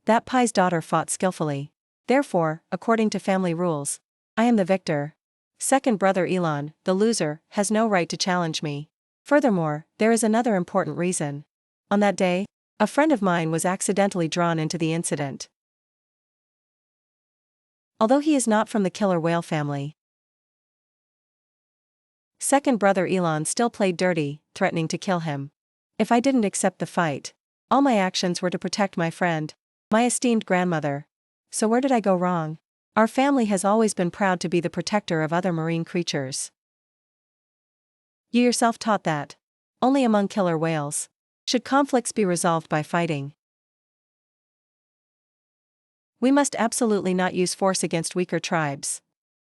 That Pai's daughter fought skillfully. Therefore, according to family rules, I am the victor. Second brother Atlan, the loser, has no right to challenge me. Furthermore, there is another important reason. On that day, a friend of mine was accidentally drawn into the incident. Although he is not from the killer whale family, second brother Atlan still played dirty, threatening to kill him. If I didn't accept the fight, all my actions were to protect my friend, my esteemed grandmother. So where did I go wrong? Our family has always been proud to be the protector of other marine creatures. You yourself taught that. Only among killer whales should conflicts be resolved by fighting. We must absolutely not use force against weaker tribes.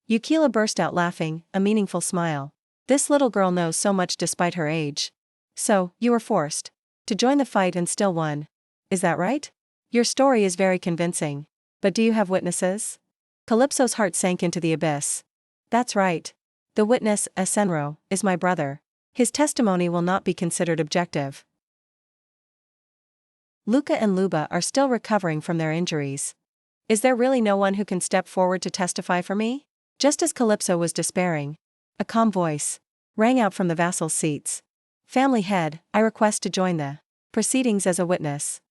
Yukila burst out laughing, a meaningful smile. This little girl knows so much despite her age. So, you were forced to join the fight and still won. Is that right? Your story is very convincing. But do you have witnesses? Calypso's heart sank into the abyss. That's right. The witness, Asenro, is my brother. His testimony will not be considered objective. Luca and Luba are still recovering from their injuries. Is there really no one who can step forward to testify for me? Just as Calypso was despairing, a calm voice rang out from the vassals' seats. Family head, I request to join the proceedings as a witness.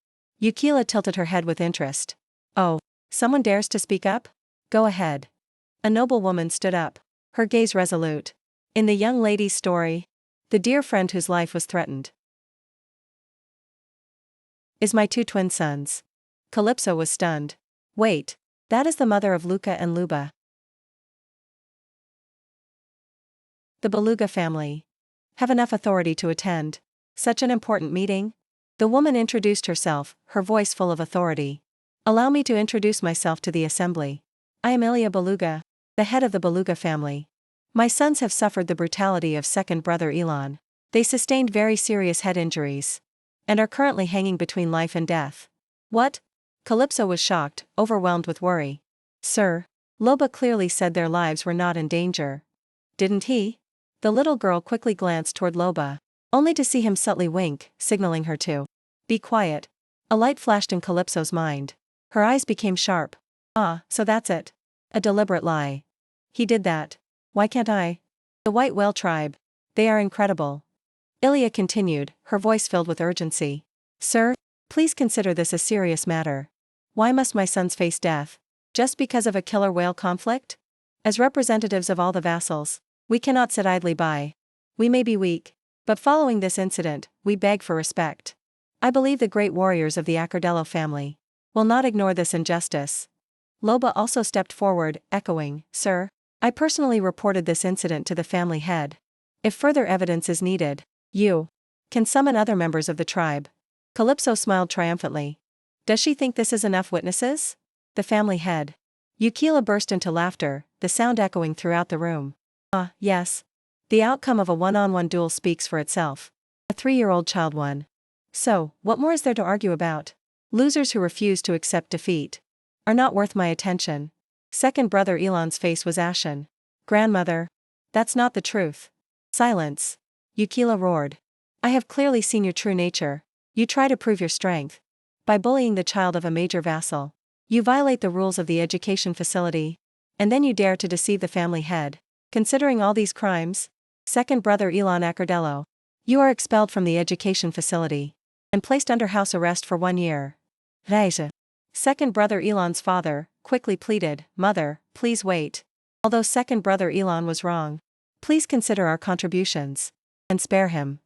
Yukila tilted her head with interest. Oh, someone dares to speak up? Go ahead. A noble woman stood up, her gaze resolute. In the young lady's story, the dear friend whose life was threatened is my two twin sons. Calypso was stunned. Wait, that is the mother of Luca and Luba. The Beluga family have enough authority to attend such an important meeting? The woman introduced herself, her voice full of authority. Allow me to introduce myself to the assembly. I am Ilya Beluga, the head of the Beluga family. My sons have suffered the brutality of second brother Atlan. They sustained very serious head injuries and are currently hanging between life and death. What? Calypso was shocked, overwhelmed with worry. Sir, Loba clearly said their lives were not in danger. Didn't he? The little girl quickly glanced toward Loba, only to see him subtly wink, signaling her to be quiet. A light flashed in Calypso's mind. Her eyes became sharp. Ah, so that's it. A deliberate lie. He did that. Why can't I? The white whale tribe. They are incredible. Ilya continued, her voice filled with urgency. Sir, please consider this a serious matter. Why must my sons face death? Just because of a killer whale conflict? As representatives of all the vassals, we cannot sit idly by. We may be weak, but following this incident, we beg for respect. I believe the great warriors of the Accardello family will not ignore this injustice. Loba also stepped forward, echoing, Sir, I personally reported this incident to the family head. If further evidence is needed, you can summon other members of the tribe. Calypso smiled triumphantly. Does she think this is enough witnesses? The family head. Yukila burst into laughter, the sound echoing throughout the room. Ah, yes. The outcome of a one-on-one duel speaks for itself. A 3-year-old child won. So, what more is there to argue about? Losers who refuse to accept defeat are not worth my attention. Second brother Elon's face was ashen. Grandmother, that's not the truth. Silence. Yukila roared. I have clearly seen your true nature. You try to prove your strength by bullying the child of a major vassal. You violate the rules of the education facility, and then you dare to deceive the family head. Considering all these crimes, second brother Elon Accardello, you are expelled from the education facility and placed under house arrest for 1 year. Reise. Second brother Elon's father quickly pleaded, Mother, please wait. Although second brother Elon was wrong, please consider our contributions and spare him.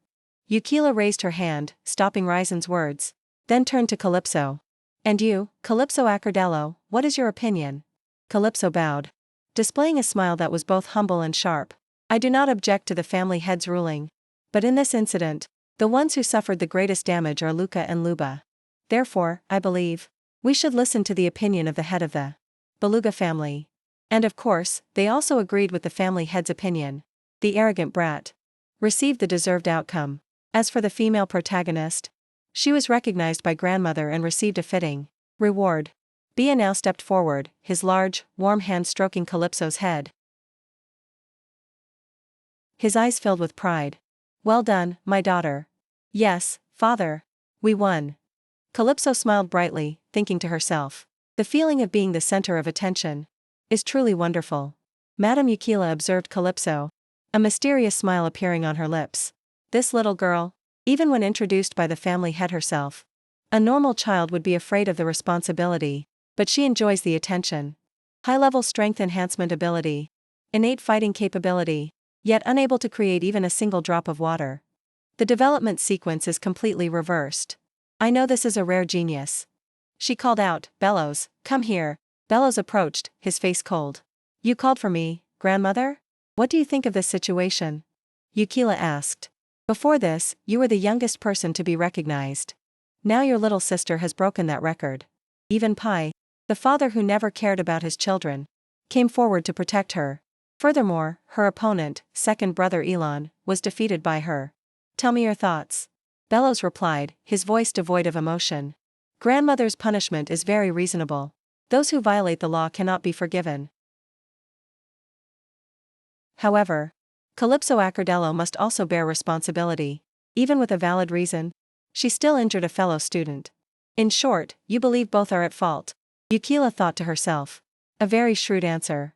Yukila raised her hand, stopping Ryzen's words, then turned to Calypso. And you, Calypso Accardello, what is your opinion? Calypso bowed, displaying a smile that was both humble and sharp. I do not object to the family head's ruling. But in this incident, the ones who suffered the greatest damage are Luca and Luba. Therefore, I believe we should listen to the opinion of the head of the Beluga family. And of course, they also agreed with the family head's opinion. The arrogant brat received the deserved outcome. As for the female protagonist, she was recognized by grandmother and received a fitting reward. Bia now stepped forward, his large, warm hand stroking Calypso's head. his eyes filled with pride. Well done, my daughter. Yes, father. We won. Calypso smiled brightly, thinking to herself. The feeling of being the center of attention is truly wonderful. Madame Yukila observed Calypso, a mysterious smile appearing on her lips. This little girl, even when introduced by the family head herself, a normal child would be afraid of the responsibility, but she enjoys the attention. High-level strength enhancement ability, innate fighting capability, yet unable to create even a single drop of water. The development sequence is completely reversed. I know this is a rare genius. She called out, Bellows, come here. Bellows approached, his face cold. You called for me, grandmother? What do you think of this situation? Yukila asked. Before this, you were the youngest person to be recognized. Now your little sister has broken that record. Even Pai, the father who never cared about his children, came forward to protect her. Furthermore, her opponent, second brother Atlan, was defeated by her. Tell me your thoughts. Bellows replied, his voice devoid of emotion. Grandmother's punishment is very reasonable. Those who violate the law cannot be forgiven. However, Calypso Accardello must also bear responsibility. Even with a valid reason, she still injured a fellow student. In short, you believe both are at fault. Yukila thought to herself. A very shrewd answer.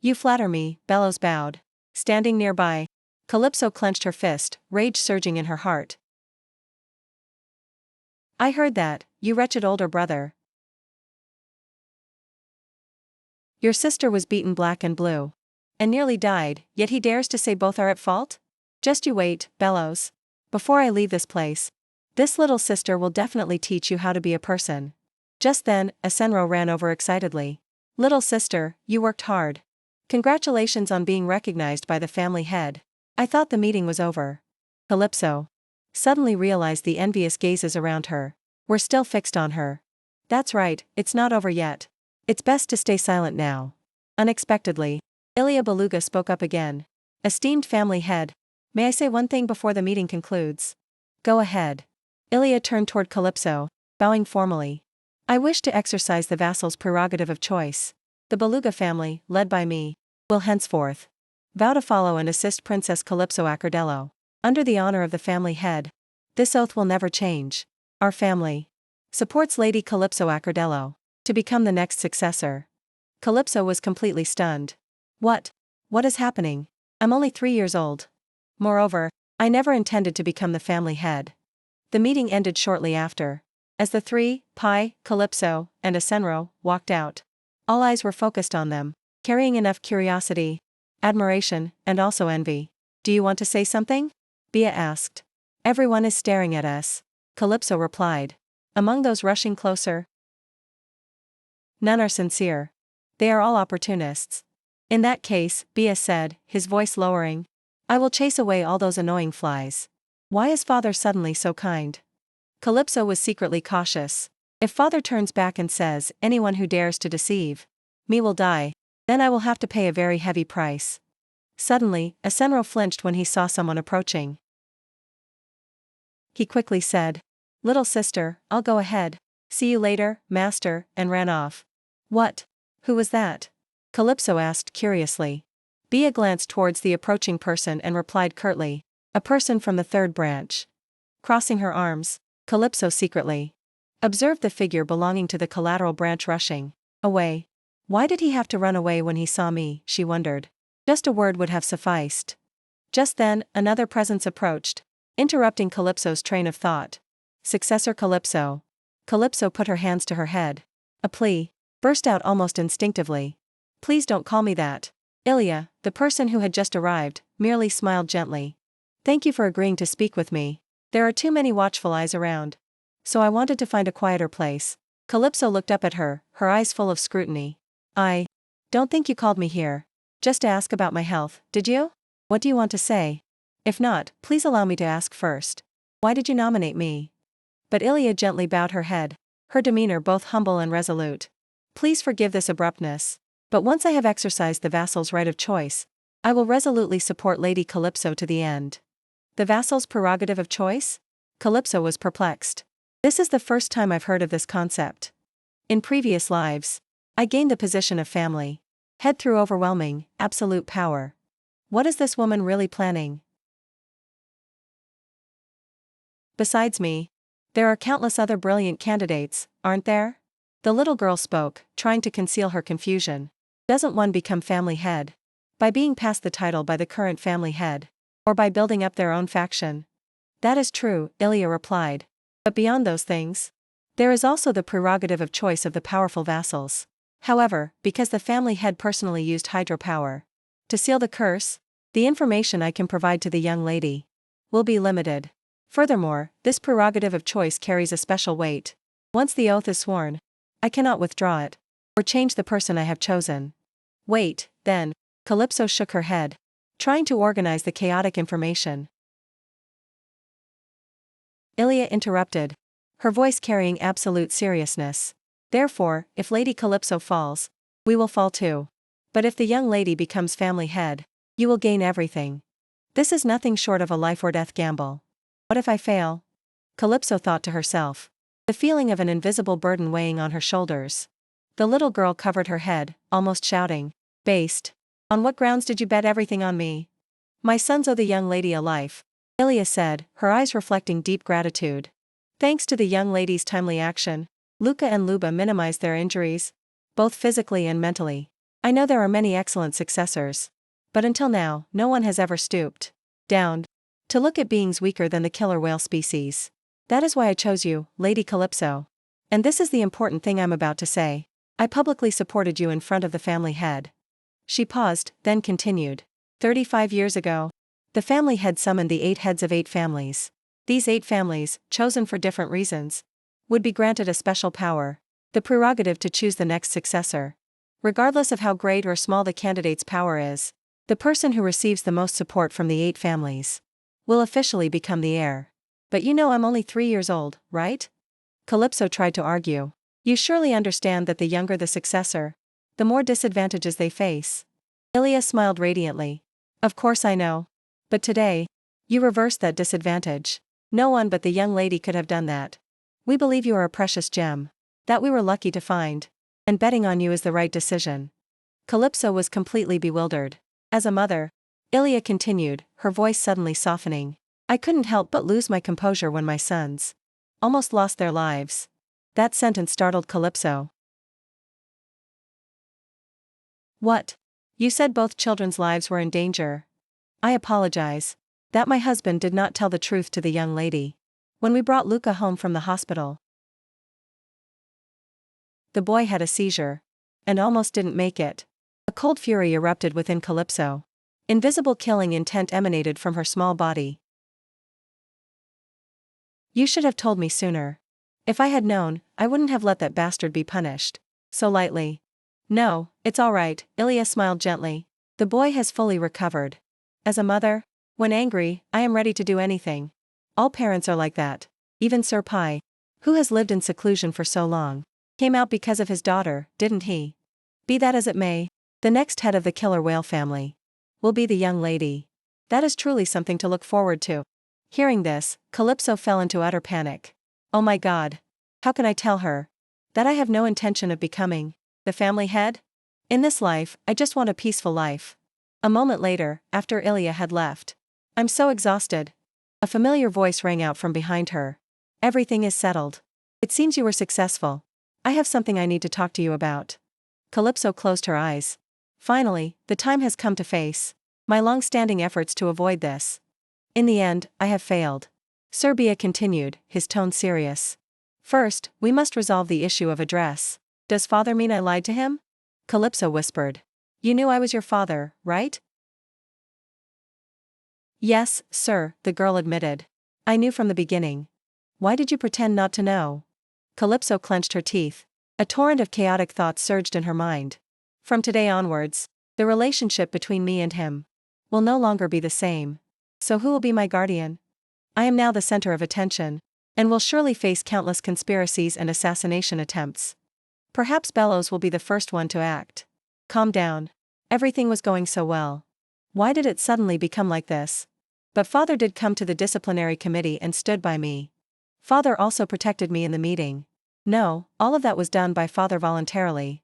You flatter me, Bellows bowed. Standing nearby, Calypso clenched her fist, rage surging in her heart. I heard that, you wretched older brother. Your sister was beaten black and blue. And nearly died, yet he dares to say both are at fault? Just you wait, Bellows. Before I leave this place, this little sister will definitely teach you how to be a person. Just then, Asenro ran over excitedly. Little sister, you worked hard. Congratulations on being recognized by the family head. I thought the meeting was over. Calypso suddenly realized the envious gazes around her were still fixed on her. That's right, it's not over yet. It's best to stay silent now. Unexpectedly, Ilya Beluga spoke up again. Esteemed family head, may I say one thing before the meeting concludes? Go ahead. Ilya turned toward Calypso, bowing formally. I wish to exercise the vassal's prerogative of choice. The Beluga family, led by me, will henceforth vow to follow and assist Princess Calypso Accardello, under the honor of the family head. This oath will never change. Our family supports Lady Calypso Accardello to become the next successor. Calypso was completely stunned. What? What is happening? I'm only 3 years old. Moreover, I never intended to become the family head. The meeting ended shortly after. As the three, Pai, Calypso, and Asenro, walked out, all eyes were focused on them, carrying enough curiosity, admiration, and also envy. Do you want to say something? Bia asked. Everyone is staring at us, Calypso replied. Among those rushing closer, none are sincere. They are all opportunists. In that case, Bia said, his voice lowering, I will chase away all those annoying flies. Why is father suddenly so kind? Calypso was secretly cautious. If father turns back and says, anyone who dares to deceive me will die, then I will have to pay a very heavy price. Suddenly, Asenro flinched when he saw someone approaching. He quickly said, Little sister, I'll go ahead. See you later, master, and ran off. What? Who was that? Calypso asked curiously. Bia glanced towards the approaching person and replied curtly, a person from the third branch. Crossing her arms, Calypso secretly observed the figure belonging to the collateral branch rushing away. Why did he have to run away when he saw me, she wondered. Just a word would have sufficed. Just then, another presence approached, interrupting Calypso's train of thought. Successor Calypso. Calypso put her hands to her head. A plea burst out almost instinctively. Please don't call me that. Ilya, the person who had just arrived, merely smiled gently. Thank you for agreeing to speak with me. There are too many watchful eyes around. So I wanted to find a quieter place. Calypso looked up at her, her eyes full of scrutiny. I don't think you called me here just to ask about my health, did you? What do you want to say? If not, please allow me to ask first. Why did you nominate me? But Ilya gently bowed her head, her demeanor both humble and resolute. Please forgive this abruptness. But once I have exercised the vassal's right of choice, I will resolutely support Lady Calypso to the end. The vassal's prerogative of choice? Calypso was perplexed. This is the first time I've heard of this concept. In previous lives, I gained the position of family head through overwhelming, absolute power. What is this woman really planning? Besides me, there are countless other brilliant candidates, aren't there? The little girl spoke, trying to conceal her confusion. Doesn't one become family head by being passed the title by the current family head, or by building up their own faction? That is true, Ilya replied. But beyond those things, there is also the prerogative of choice of the powerful vassals. However, because the family head personally used hydropower to seal the curse, the information I can provide to the young lady will be limited. Furthermore, this prerogative of choice carries a special weight. Once the oath is sworn, I cannot withdraw it, or change the person I have chosen. Wait, then, Calypso shook her head, trying to organize the chaotic information. Ilya interrupted, her voice carrying absolute seriousness. Therefore, if Lady Calypso falls, we will fall too. But if the young lady becomes family head, you will gain everything. This is nothing short of a life or death gamble. What if I fail? Calypso thought to herself, the feeling of an invisible burden weighing on her shoulders. The little girl covered her head, almost shouting, "Based on what grounds did you bet everything on me? My sons owe the young lady a life," Ilya said, her eyes reflecting deep gratitude. Thanks to the young lady's timely action, Luca and Luba minimized their injuries, both physically and mentally. I know there are many excellent successors, but until now, no one has ever stooped down to look at beings weaker than the killer whale species. That is why I chose you, Lady Calypso. And this is the important thing I'm about to say. I publicly supported you in front of the family head. She paused, then continued. 35 years ago, the family head summoned the 8 heads of 8 families. These 8 families, chosen for different reasons, would be granted a special power, the prerogative to choose the next successor. Regardless of how great or small the candidate's power is, the person who receives the most support from the 8 families will officially become the heir. But you know I'm only 3 years old, right? Calypso tried to argue. You surely understand that the younger the successor, the more disadvantages they face. Ilya smiled radiantly. Of course I know. But today, you reversed that disadvantage. No one but the young lady could have done that. We believe you are a precious gem that we were lucky to find, and betting on you is the right decision. Calypso was completely bewildered. As a mother, Ilya continued, her voice suddenly softening, I couldn't help but lose my composure when my sons almost lost their lives. That sentence startled Calypso. What? You said both children's lives were in danger. I apologize. That my husband did not tell the truth to the young lady. When we brought Luca home from the hospital, the boy had a seizure and almost didn't make it. A cold fury erupted within Calypso. Invisible killing intent emanated from her small body. You should have told me sooner. If I had known, I wouldn't have let that bastard be punished so lightly. No, it's all right, Ilya smiled gently. The boy has fully recovered. As a mother, when angry, I am ready to do anything. All parents are like that. Even Sir Pai, who has lived in seclusion for so long, came out because of his daughter, didn't he? Be that as it may, the next head of the killer whale family will be the young lady. That is truly something to look forward to. Hearing this, Calypso fell into utter panic. Oh my God. How can I tell her that I have no intention of becoming the family head? In this life, I just want a peaceful life. A moment later, after Ilya had left, I'm so exhausted. A familiar voice rang out from behind her. Everything is settled. It seems you were successful. I have something I need to talk to you about. Calypso closed her eyes. Finally, the time has come to face my long-standing efforts to avoid this. In the end, I have failed. Serbia continued, his tone serious. First, we must resolve the issue of address. Does father mean I lied to him? Calypso whispered. You knew I was your father, right? Yes, sir, the girl admitted. I knew from the beginning. Why did you pretend not to know? Calypso clenched her teeth. A torrent of chaotic thoughts surged in her mind. From today onwards, the relationship between me and him will no longer be the same. So who will be my guardian? I am now the center of attention, and will surely face countless conspiracies and assassination attempts. Perhaps Bellows will be the first one to act. Calm down. Everything was going so well. Why did it suddenly become like this? But father did come to the disciplinary committee and stood by me. Father also protected me in the meeting. No, all of that was done by father voluntarily.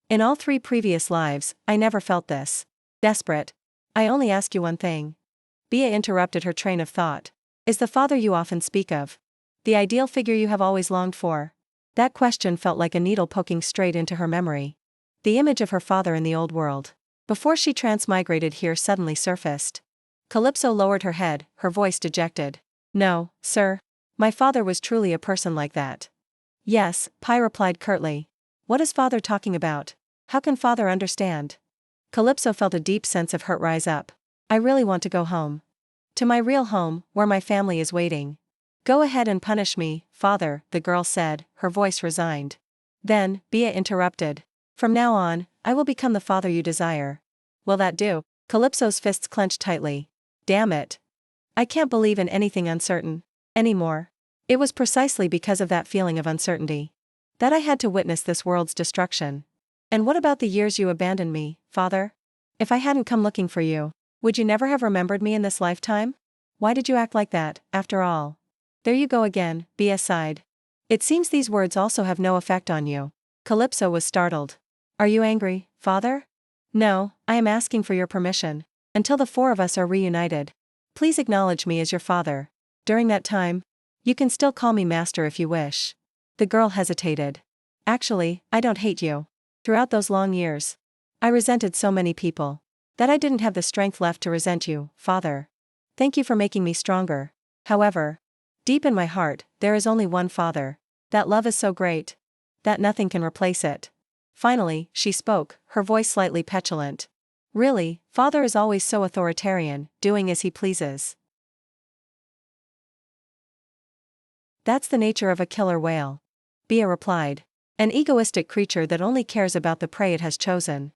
In all 3 previous lives, I never felt this desperate I only ask you one thing. Bia interrupted her train of thought. Is the father you often speak of the ideal figure you have always longed for? That question felt like a needle poking straight into her memory. The image of her father in the old world, before she transmigrated here, suddenly surfaced. Calypso lowered her head, her voice dejected. No, sir. My father was truly a person like that. Yes, Pi replied curtly. What is father talking about? How can father understand? Calypso felt a deep sense of hurt rise up. I really want to go home. To my real home, where my family is waiting. Go ahead and punish me, father, the girl said, her voice resigned. Then, Bia interrupted. From now on, I will become the father you desire. Will that do? Calypso's fists clenched tightly. Damn it. I can't believe in anything uncertain anymore. It was precisely because of that feeling of uncertainty that I had to witness this world's destruction. And what about the years you abandoned me, father? If I hadn't come looking for you, would you never have remembered me in this lifetime? Why did you act like that, after all? There you go again, Bia sighed. It seems these words also have no effect on you. Calypso was startled. Are you angry, father? No, I am asking for your permission. Until the four of us are reunited, please acknowledge me as your father. During that time, you can still call me master if you wish. The girl hesitated. Actually, I don't hate you. Throughout those long years, I resented so many people that I didn't have the strength left to resent you, father. Thank you for making me stronger. However, deep in my heart, there is only one father. That love is so great that nothing can replace it. Finally, she spoke, her voice slightly petulant. Really, father is always so authoritarian, doing as he pleases. That's the nature of a killer whale. Bia replied. An egoistic creature that only cares about the prey it has chosen.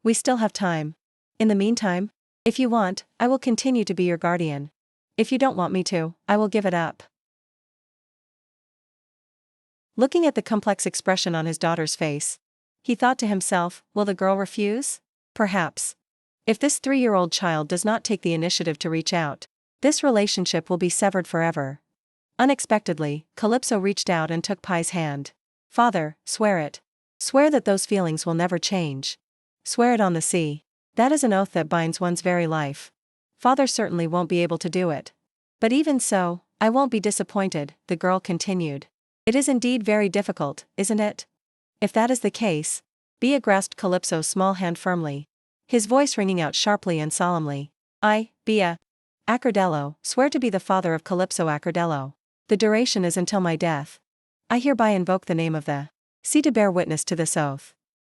We still have time. In the meantime, if you want, I will continue to be your guardian. If you don't want me to, I will give it up. Looking at the complex expression on his daughter's face, he thought to himself, will the girl refuse? Perhaps. If this 3-year-old child does not take the initiative to reach out, this relationship will be severed forever. Unexpectedly, Calypso reached out and took Pi's hand. Father, swear it. Swear that those feelings will never change. Swear it on the sea. That is an oath that binds one's very life. Father certainly won't be able to do it. But even so, I won't be disappointed, the girl continued. It is indeed very difficult, isn't it? If that is the case, Bia grasped Calypso's small hand firmly, his voice ringing out sharply and solemnly. I, Bia Accardello, swear to be the father of Calypso Accardello. The duration is until my death. I hereby invoke the name of the sea to bear witness to this oath.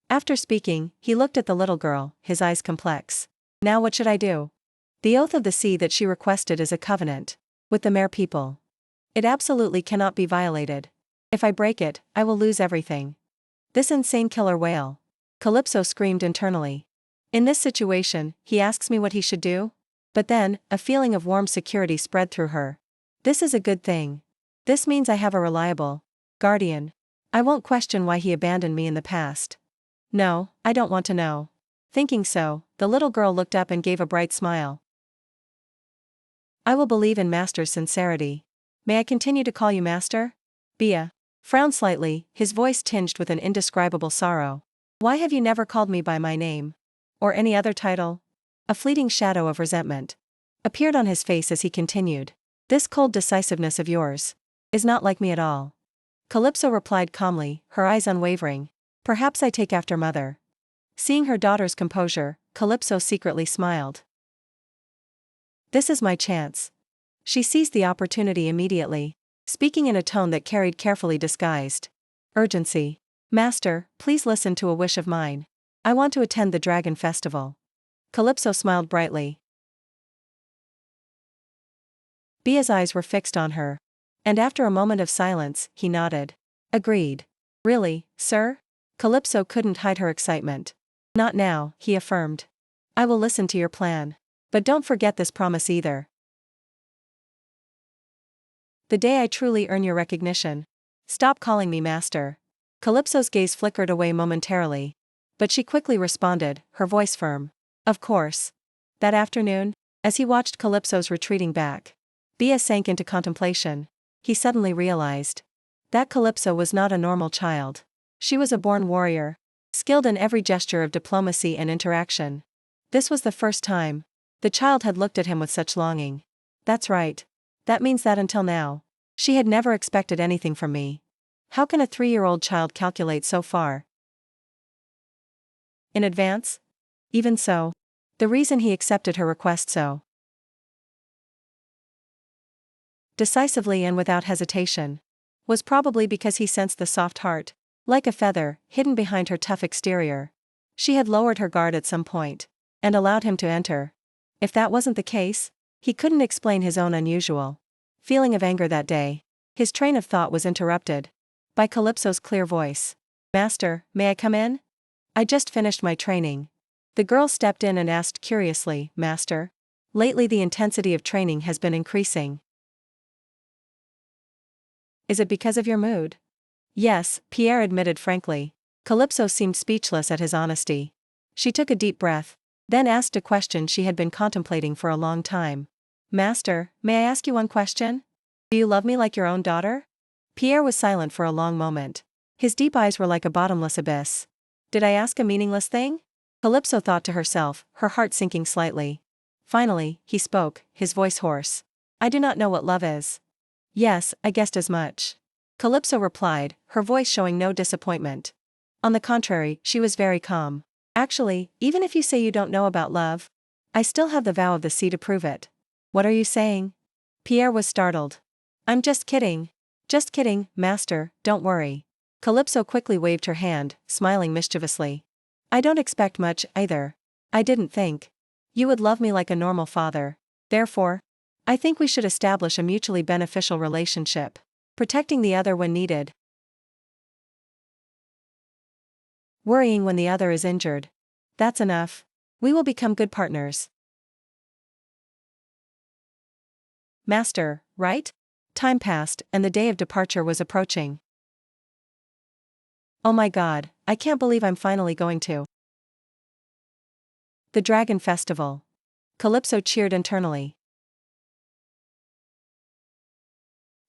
After speaking, he looked at the little girl, his eyes complex. Now what should I do? The oath of the sea that she requested is a covenant with the Mare people. It absolutely cannot be violated. If I break it, I will lose everything. This insane killer whale. Calypso screamed internally. In this situation, he asks me what he should do? But then, a feeling of warm security spread through her. This is a good thing. This means I have a reliable guardian. I won't question why he abandoned me in the past. No, I don't want to know. Thinking so, the little girl looked up and gave a bright smile. I will believe in Master's sincerity. May I continue to call you Master? Bia frowned slightly, his voice tinged with an indescribable sorrow. Why have you never called me by my name? Or any other title? A fleeting shadow of resentment appeared on his face as he continued. This cold decisiveness of yours is not like me at all. Calypso replied calmly, her eyes unwavering. Perhaps I take after mother. Seeing her daughter's composure, Calypso secretly smiled. This is my chance. She seized the opportunity immediately, speaking in a tone that carried carefully disguised urgency. Master, please listen to a wish of mine. I want to attend the Dragon Festival. Calypso smiled brightly. Bia's eyes were fixed on her. And after a moment of silence, he nodded. Agreed. Really, sir? Calypso couldn't hide her excitement. Not now, he affirmed. I will listen to your plan. But don't forget this promise either. The day I truly earn your recognition. Stop calling me master. Calypso's gaze flickered away momentarily. But she quickly responded, her voice firm. Of course. That afternoon, as he watched Calypso's retreating back, Bia sank into contemplation. He suddenly realized that Calypso was not a normal child. She was a born warrior, skilled in every gesture of diplomacy and interaction. This was the first time. The child had looked at him with such longing. That's right. That means that until now, she had never expected anything from me. How can a 3-year-old child calculate so far in advance? Even so, the reason he accepted her request so decisively and without hesitation was probably because he sensed the soft heart, like a feather, hidden behind her tough exterior. She had lowered her guard at some point and allowed him to enter. If that wasn't the case, he couldn't explain his own unusual feeling of anger that day. His train of thought was interrupted by Calypso's clear voice. Master, may I come in? I just finished my training. The girl stepped in and asked curiously, Master? Lately the intensity of training has been increasing. Is it because of your mood? Yes, Pierre admitted frankly. Calypso seemed speechless at his honesty. She took a deep breath, then asked a question she had been contemplating for a long time. Master, may I ask you one question? Do you love me like your own daughter? Pierre was silent for a long moment. His deep eyes were like a bottomless abyss. Did I ask a meaningless thing? Calypso thought to herself, her heart sinking slightly. Finally, he spoke, his voice hoarse. I do not know what love is. Yes, I guessed as much. Calypso replied, her voice showing no disappointment. On the contrary, she was very calm. Actually, even if you say you don't know about love, I still have the vow of the sea to prove it. What are you saying? Pierre was startled. I'm just kidding. Just kidding, Master, don't worry. Calypso quickly waved her hand, smiling mischievously. I don't expect much, either. I didn't think you would love me like a normal father. Therefore, I think we should establish a mutually beneficial relationship, protecting the other when needed, worrying when the other is injured. That's enough. We will become good partners. Master, right? Time passed, and the day of departure was approaching. Oh my God, I can't believe I'm finally going to the Dragon Festival. Calypso cheered internally.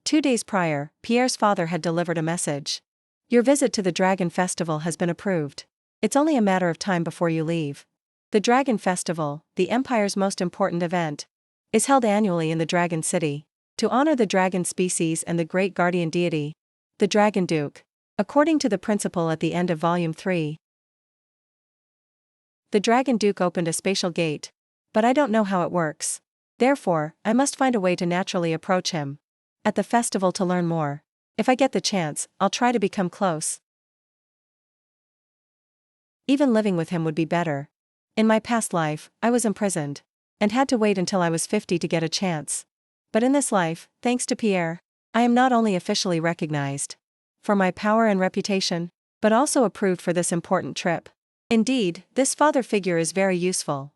2 days prior, Pierre's father had delivered a message. Your visit to the Dragon Festival has been approved. It's only a matter of time before you leave. The Dragon Festival, the Empire's most important event, is held annually in the Dragon City, to honor the dragon species and the great guardian deity, the Dragon Duke. According to the principle at the end of Volume 3, the Dragon Duke opened a spatial gate, but I don't know how it works. Therefore, I must find a way to naturally approach him at the festival to learn more. If I get the chance, I'll try to become close. Even living with him would be better. In my past life, I was imprisoned and had to wait until I was 50 to get a chance. But in this life, thanks to Pierre, I am not only officially recognized for my power and reputation, but also approved for this important trip. Indeed, this father figure is very useful.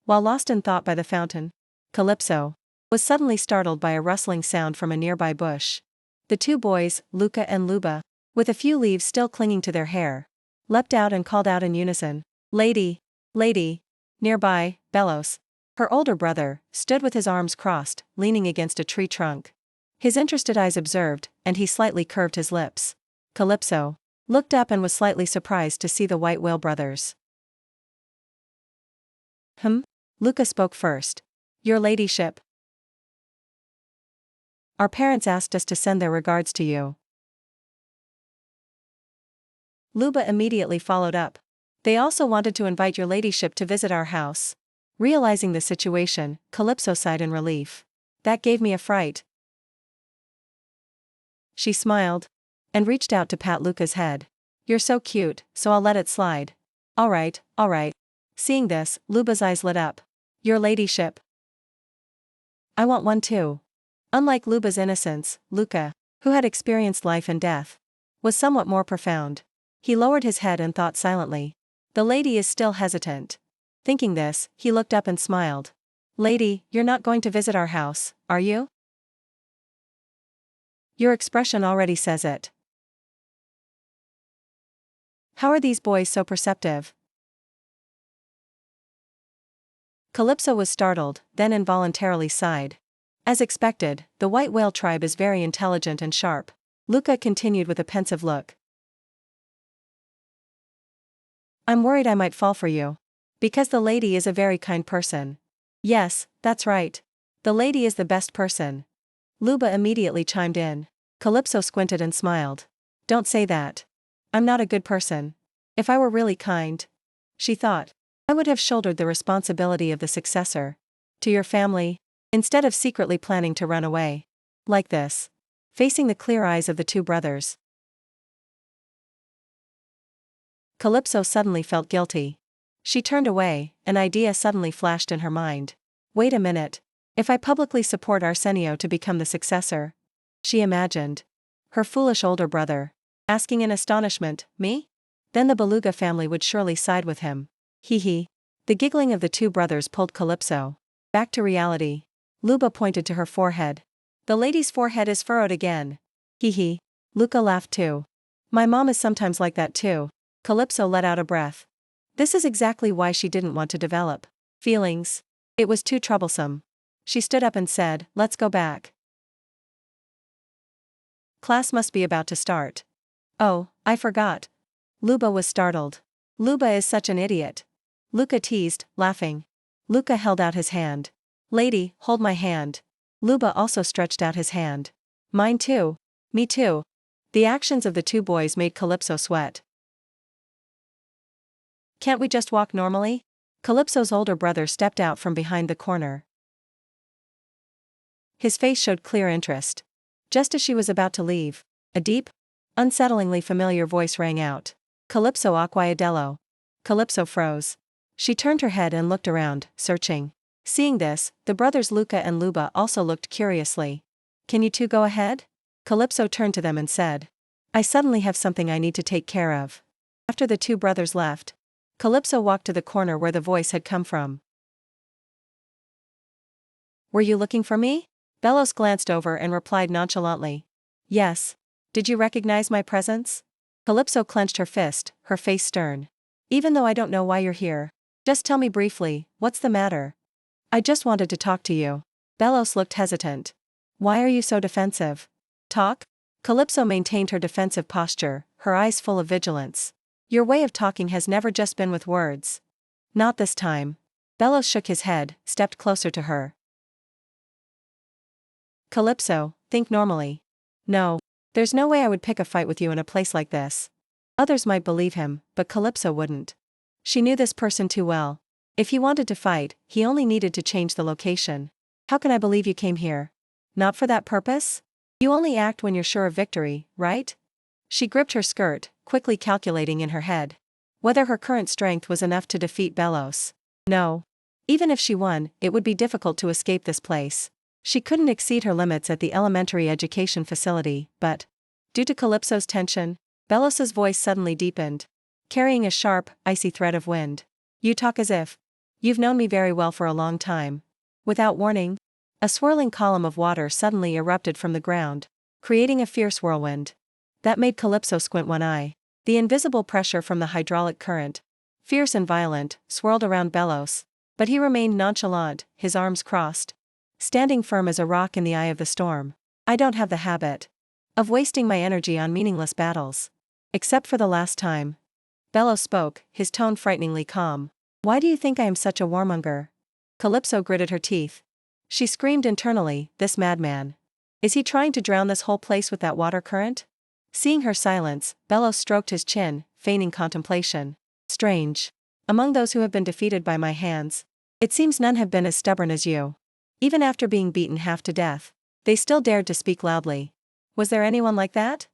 While lost in thought by the fountain, Calypso was suddenly startled by a rustling sound from a nearby bush. The 2 boys, Luca and Luba, with a few leaves still clinging to their hair, leapt out and called out in unison, Lady! Lady! Nearby, Belos, her older brother, stood with his arms crossed, leaning against a tree trunk. His interested eyes observed, and he slightly curved his lips. Calypso looked up and was slightly surprised to see the White Whale brothers. Luca spoke first. Your ladyship. Our parents asked us to send their regards to you. Luba immediately followed up. They also wanted to invite your ladyship to visit our house. Realizing the situation, Calypso sighed in relief. That gave me a fright. She smiled and reached out to pat Luca's head. You're so cute, so I'll let it slide. All right. Seeing this, Luba's eyes lit up. Your ladyship. I want one too. Unlike Luba's innocence, Luca, who had experienced life and death, was somewhat more profound. He lowered his head and thought silently. The lady is still hesitant. Thinking this, he looked up and smiled. Lady, you're not going to visit our house, are you? Your expression already says it. How are these boys so perceptive? Calypso was startled, then involuntarily sighed. As expected, the White Whale tribe is very intelligent and sharp. Luca continued with a pensive look. I'm worried I might fall for you. Because the lady is a very kind person. Yes, that's right. The lady is the best person. Luba immediately chimed in. Calypso squinted and smiled. Don't say that. I'm not a good person. If I were really kind, she thought, I would have shouldered the responsibility of the successor to your family, instead of secretly planning to run away. Like this. Facing the clear eyes of the two brothers. Calypso suddenly felt guilty. She turned away, an idea suddenly flashed in her mind. Wait a minute. If I publicly support Arsenio to become the successor, she imagined. Her foolish older brother. Asking in astonishment, me? Then the Beluga family would surely side with him. Hee hee. The giggling of the two brothers pulled Calypso back to reality. Luba pointed to her forehead. The lady's forehead is furrowed again. Hee hee. Luca laughed too. My mom is sometimes like that too. Calypso let out a breath. This is exactly why she didn't want to develop feelings. It was too troublesome. She stood up and said, let's go back. Class must be about to start. Oh, I forgot. Luba was startled. Luba is such an idiot. Luca teased, laughing. Luca held out his hand. Lady, hold my hand. Luba also stretched out his hand. Mine too. Me too. The actions of the two boys made Calypso sweat. Can't we just walk normally? Calypso's older brother stepped out from behind the corner. His face showed clear interest. Just as she was about to leave, a deep, unsettlingly familiar voice rang out. Calypso Acquiadello. Calypso froze. She turned her head and looked around, searching. Seeing this, the brothers Luca and Luba also looked curiously. Can you two go ahead? Calypso turned to them and said. I suddenly have something I need to take care of. After the two brothers left, Calypso walked to the corner where the voice had come from. Were you looking for me? Belos glanced over and replied nonchalantly. Yes. Did you recognize my presence? Calypso clenched her fist, her face stern. Even though I don't know why you're here, just tell me briefly, what's the matter? I just wanted to talk to you. Belos looked hesitant. Why are you so defensive? Talk? Calypso maintained her defensive posture, her eyes full of vigilance. Your way of talking has never just been with words. Not this time. Belos shook his head, stepped closer to her. Calypso, think normally. No. There's no way I would pick a fight with you in a place like this. Others might believe him, but Calypso wouldn't. She knew this person too well. If he wanted to fight, he only needed to change the location. How can I believe you came here? Not for that purpose? You only act when you're sure of victory, right? She gripped her skirt, quickly calculating in her head whether her current strength was enough to defeat Belos. No. Even if she won, it would be difficult to escape this place. She couldn't exceed her limits at the elementary education facility, but, due to Calypso's tension, Belos's voice suddenly deepened, carrying a sharp, icy thread of wind. You talk as if you've known me very well for a long time. Without warning, a swirling column of water suddenly erupted from the ground, creating a fierce whirlwind. That made Calypso squint one eye. The invisible pressure from the hydraulic current, fierce and violent, swirled around Belos, but he remained nonchalant, his arms crossed, standing firm as a rock in the eye of the storm. I don't have the habit of wasting my energy on meaningless battles. Except for the last time. Belos spoke, his tone frighteningly calm. Why do you think I am such a warmonger? Calypso gritted her teeth. She screamed internally, this madman. Is he trying to drown this whole place with that water current? Seeing her silence, Belos stroked his chin, feigning contemplation. Strange. Among those who have been defeated by my hands, it seems none have been as stubborn as you. Even after being beaten half to death, they still dared to speak loudly. Was there anyone like that?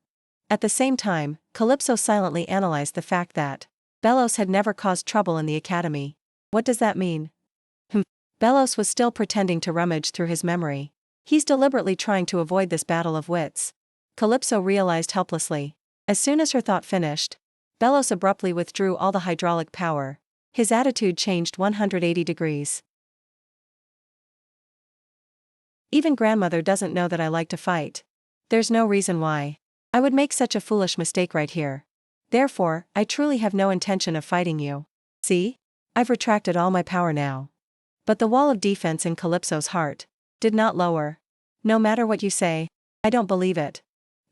At the same time, Calypso silently analyzed the fact that Belos had never caused trouble in the academy. What does that mean? Belos was still pretending to rummage through his memory. He's deliberately trying to avoid this battle of wits. Calypso realized helplessly. As soon as her thought finished, Belos abruptly withdrew all the hydraulic power. His attitude changed 180 degrees. Even grandmother doesn't know that I like to fight. There's no reason why I would make such a foolish mistake right here. Therefore, I truly have no intention of fighting you. See? I've retracted all my power now. But the wall of defense in Calypso's heart did not lower. No matter what you say, I don't believe it.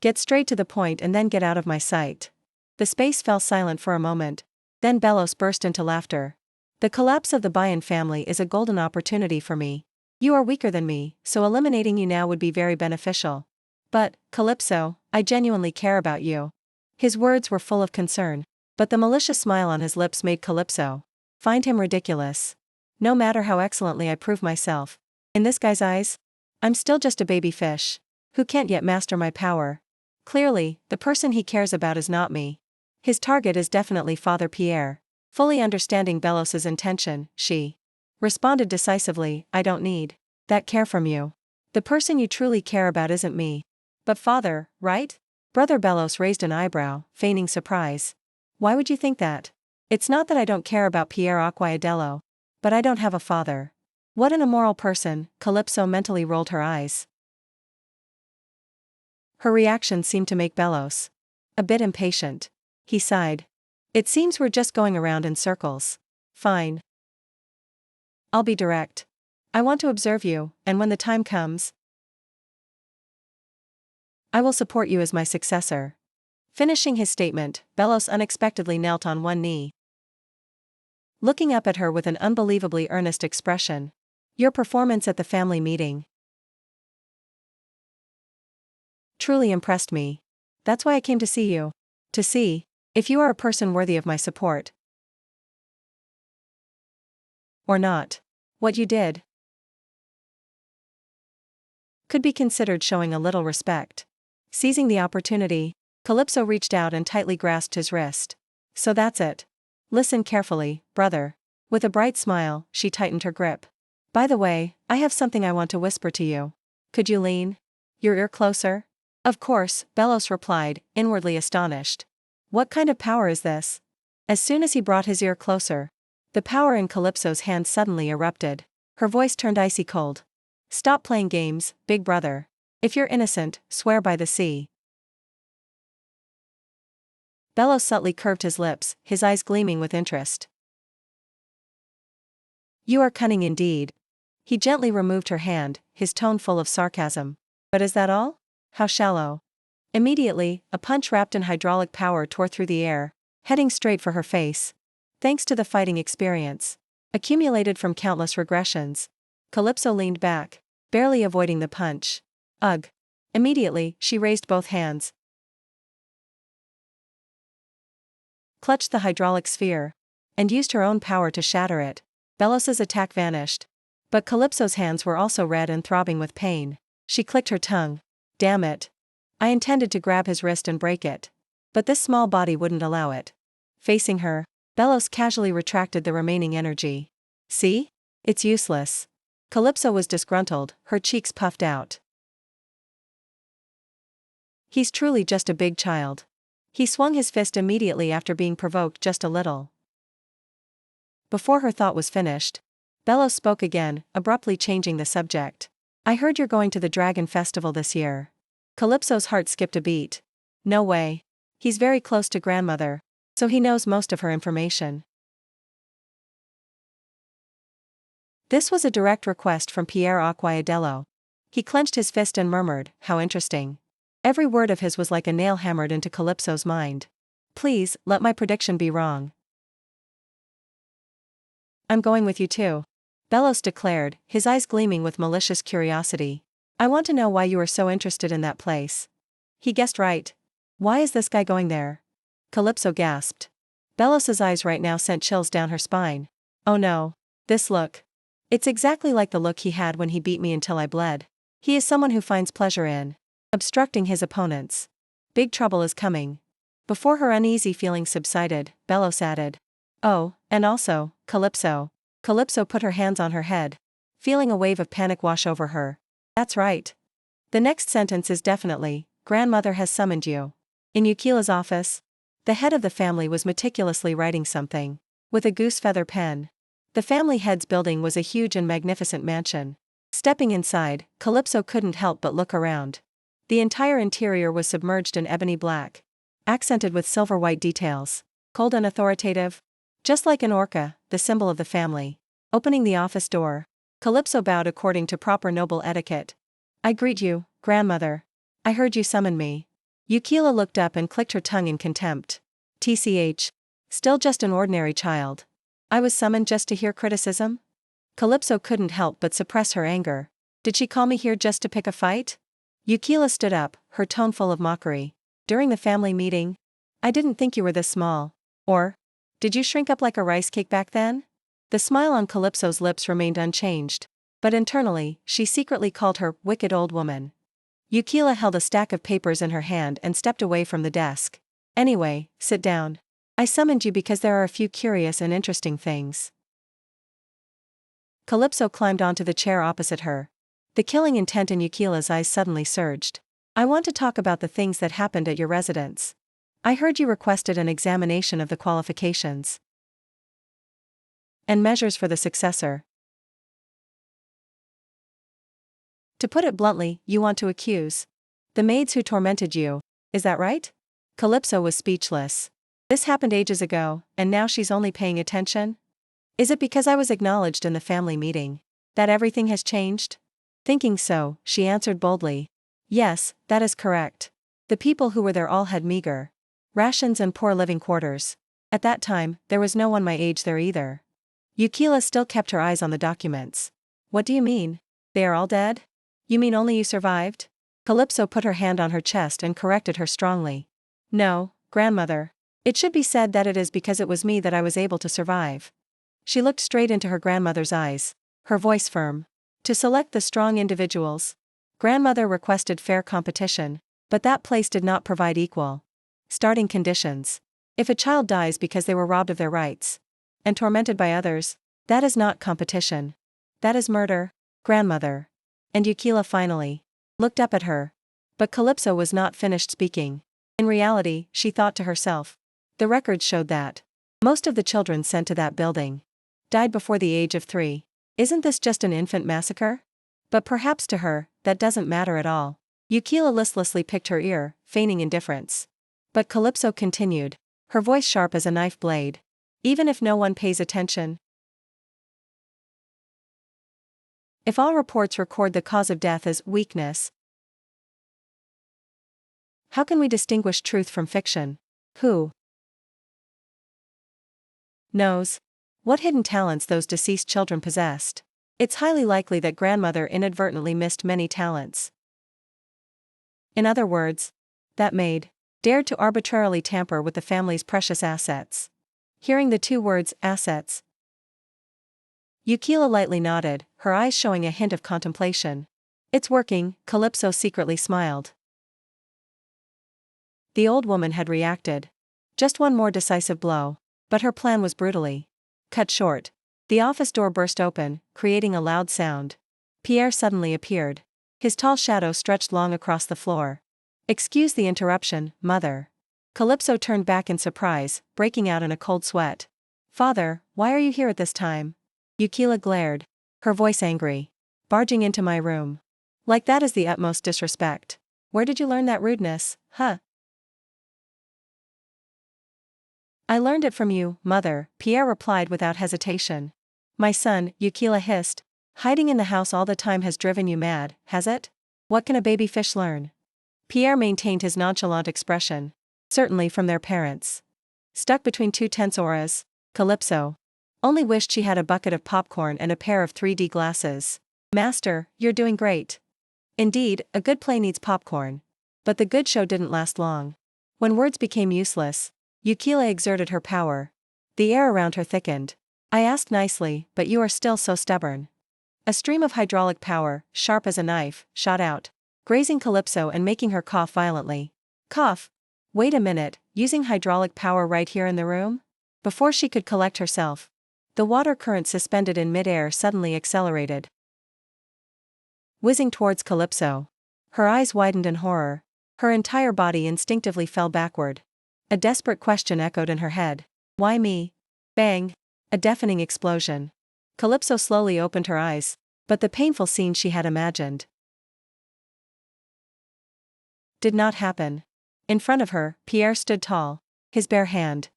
Get straight to the point and then get out of my sight. The space fell silent for a moment. Then Belos burst into laughter. The collapse of the Balian family is a golden opportunity for me. You are weaker than me, so eliminating you now would be very beneficial. But, Calypso, I genuinely care about you. His words were full of concern, but the malicious smile on his lips made Calypso find him ridiculous. No matter how excellently I prove myself, in this guy's eyes, I'm still just a baby fish who can't yet master my power. Clearly, the person he cares about is not me. His target is definitely Father Pierre. Fully understanding Belos's intention, she responded decisively, I don't need that care from you. The person you truly care about isn't me, but Father, right? Brother Belos raised an eyebrow, feigning surprise. Why would you think that? It's not that I don't care about Pierre Acquiadello, but I don't have a father. What an immoral person, Calypso mentally rolled her eyes. Her reaction seemed to make Belos a bit impatient. He sighed. It seems we're just going around in circles. Fine. I'll be direct. I want to observe you, and when the time comes, I will support you as my successor. Finishing his statement, Belos unexpectedly knelt on one knee, looking up at her with an unbelievably earnest expression. Your performance at the family meeting truly impressed me. That's why I came to see you. To see if you are a person worthy of my support. Or not. What you did could be considered showing a little respect. Seizing the opportunity, Calypso reached out and tightly grasped his wrist. So that's it. Listen carefully, brother. With a bright smile, she tightened her grip. By the way, I have something I want to whisper to you. Could you lean your ear closer? Of course, Belos replied, inwardly astonished. What kind of power is this? As soon as he brought his ear closer, the power in Calypso's hand suddenly erupted. Her voice turned icy cold. Stop playing games, big brother. If you're innocent, swear by the sea. Belos subtly curved his lips, his eyes gleaming with interest. You are cunning indeed. He gently removed her hand, his tone full of sarcasm. But is that all? How shallow. Immediately, a punch wrapped in hydraulic power tore through the air, heading straight for her face. Thanks to the fighting experience accumulated from countless regressions, Calypso leaned back, barely avoiding the punch. Ugh. Immediately, she raised both hands, clutched the hydraulic sphere, and used her own power to shatter it. Belos's attack vanished. But Calypso's hands were also red and throbbing with pain. She clicked her tongue. Damn it. I intended to grab his wrist and break it. But this small body wouldn't allow it. Facing her, Belos casually retracted the remaining energy. See? It's useless. Calypso was disgruntled, her cheeks puffed out. He's truly just a big child. He swung his fist immediately after being provoked just a little. Before her thought was finished, Belos spoke again, abruptly changing the subject. I heard you're going to the Dragon Festival this year. Calypso's heart skipped a beat. No way. He's very close to grandmother, so he knows most of her information. This was a direct request from Pierre Acquiadello. He clenched his fist and murmured, how interesting. Every word of his was like a nail hammered into Calypso's mind. Please, let my prediction be wrong. I'm going with you too. Belos declared, his eyes gleaming with malicious curiosity. I want to know why you are so interested in that place. He guessed right. Why is this guy going there? Calypso gasped. Belos's eyes right now sent chills down her spine. Oh no. This look. It's exactly like the look he had when he beat me until I bled. He is someone who finds pleasure in obstructing his opponents. Big trouble is coming. Before her uneasy feelings subsided, Belos added. Oh, and also, Calypso. Calypso put her hands on her head, feeling a wave of panic wash over her. That's right. The next sentence is definitely, grandmother has summoned you. In Yukila's office, the head of the family was meticulously writing something with a goose feather pen. The family head's building was a huge and magnificent mansion. Stepping inside, Calypso couldn't help but look around. The entire interior was submerged in ebony black, accented with silver-white details, cold and authoritative, just like an orca, the symbol of the family. Opening the office door, Calypso bowed according to proper noble etiquette. I greet you, grandmother. I heard you summon me. Yukila looked up and clicked her tongue in contempt. TCH. Still just an ordinary child. I was summoned just to hear criticism? Calypso couldn't help but suppress her anger. Did she call me here just to pick a fight? Yukila stood up, her tone full of mockery. During the family meeting? I didn't think you were this small. Or, did you shrink up like a rice cake back then? The smile on Calypso's lips remained unchanged, but internally, she secretly called her wicked old woman. Yukila held a stack of papers in her hand and stepped away from the desk. Anyway, sit down. I summoned you because there are a few curious and interesting things. Calypso climbed onto the chair opposite her. The killing intent in Yukila's eyes suddenly surged. I want to talk about the things that happened at your residence. I heard you requested an examination of the qualifications and measures for the successor. To put it bluntly, you want to accuse the maids who tormented you, is that right? Calypso was speechless. This happened ages ago, and now she's only paying attention? Is it because I was acknowledged in the family meeting that everything has changed? Thinking so, she answered boldly. Yes, that is correct. The people who were there all had meager rations and poor living quarters. At that time, there was no one my age there either. Yukila still kept her eyes on the documents. What do you mean? They are all dead? You mean only you survived? Calypso put her hand on her chest and corrected her strongly. No, grandmother. It should be said that it is because it was me that I was able to survive. She looked straight into her grandmother's eyes, her voice firm. To select the strong individuals, grandmother requested fair competition, but that place did not provide equal starting conditions. If a child dies because they were robbed of their rights and tormented by others, that is not competition. That is murder, grandmother. And Yukila finally looked up at her. But Calypso was not finished speaking. In reality, she thought to herself. The records showed that most of the children sent to that building died before the age of 3. Isn't this just an infant massacre? But perhaps to her, that doesn't matter at all. Yukila listlessly picked her ear, feigning indifference. But Calypso continued, her voice sharp as a knife blade. Even if no one pays attention, if all reports record the cause of death as weakness, how can we distinguish truth from fiction? Who knows what hidden talents those deceased children possessed? It's highly likely that grandmother inadvertently missed many talents. In other words, that maid dared to arbitrarily tamper with the family's precious assets. Hearing the two words, assets, Yukila lightly nodded, her eyes showing a hint of contemplation. It's working, Calypso secretly smiled. The old woman had reacted. Just one more decisive blow. But her plan was brutally cut short. The office door burst open, creating a loud sound. Pierre suddenly appeared. His tall shadow stretched long across the floor. Excuse the interruption, mother. Calypso turned back in surprise, breaking out in a cold sweat. Father, why are you here at this time? Yukila glared, her voice angry. Barging into my room. Like that is the utmost disrespect. Where did you learn that rudeness, huh? I learned it from you, mother, Pierre replied without hesitation. My son, Yukila hissed, hiding in the house all the time has driven you mad, has it? What can a baby fish learn? Pierre maintained his nonchalant expression. Certainly from their parents. Stuck between two tense auras, Calypso only wished she had a bucket of popcorn and a pair of 3D glasses. Master, you're doing great. Indeed, a good play needs popcorn. But the good show didn't last long. When words became useless, Yukila exerted her power. The air around her thickened. I asked nicely, but you are still so stubborn. A stream of hydraulic power, sharp as a knife, shot out, grazing Calypso and making her cough violently. Cough. Wait a minute, using hydraulic power right here in the room? Before she could collect herself, the water current suspended in midair suddenly accelerated, whizzing towards Calypso. Her eyes widened in horror. Her entire body instinctively fell backward. A desperate question echoed in her head. Why me? Bang! A deafening explosion. Calypso slowly opened her eyes, but the painful scene she had imagined did not happen. In front of her, Pierre stood tall, his bare hand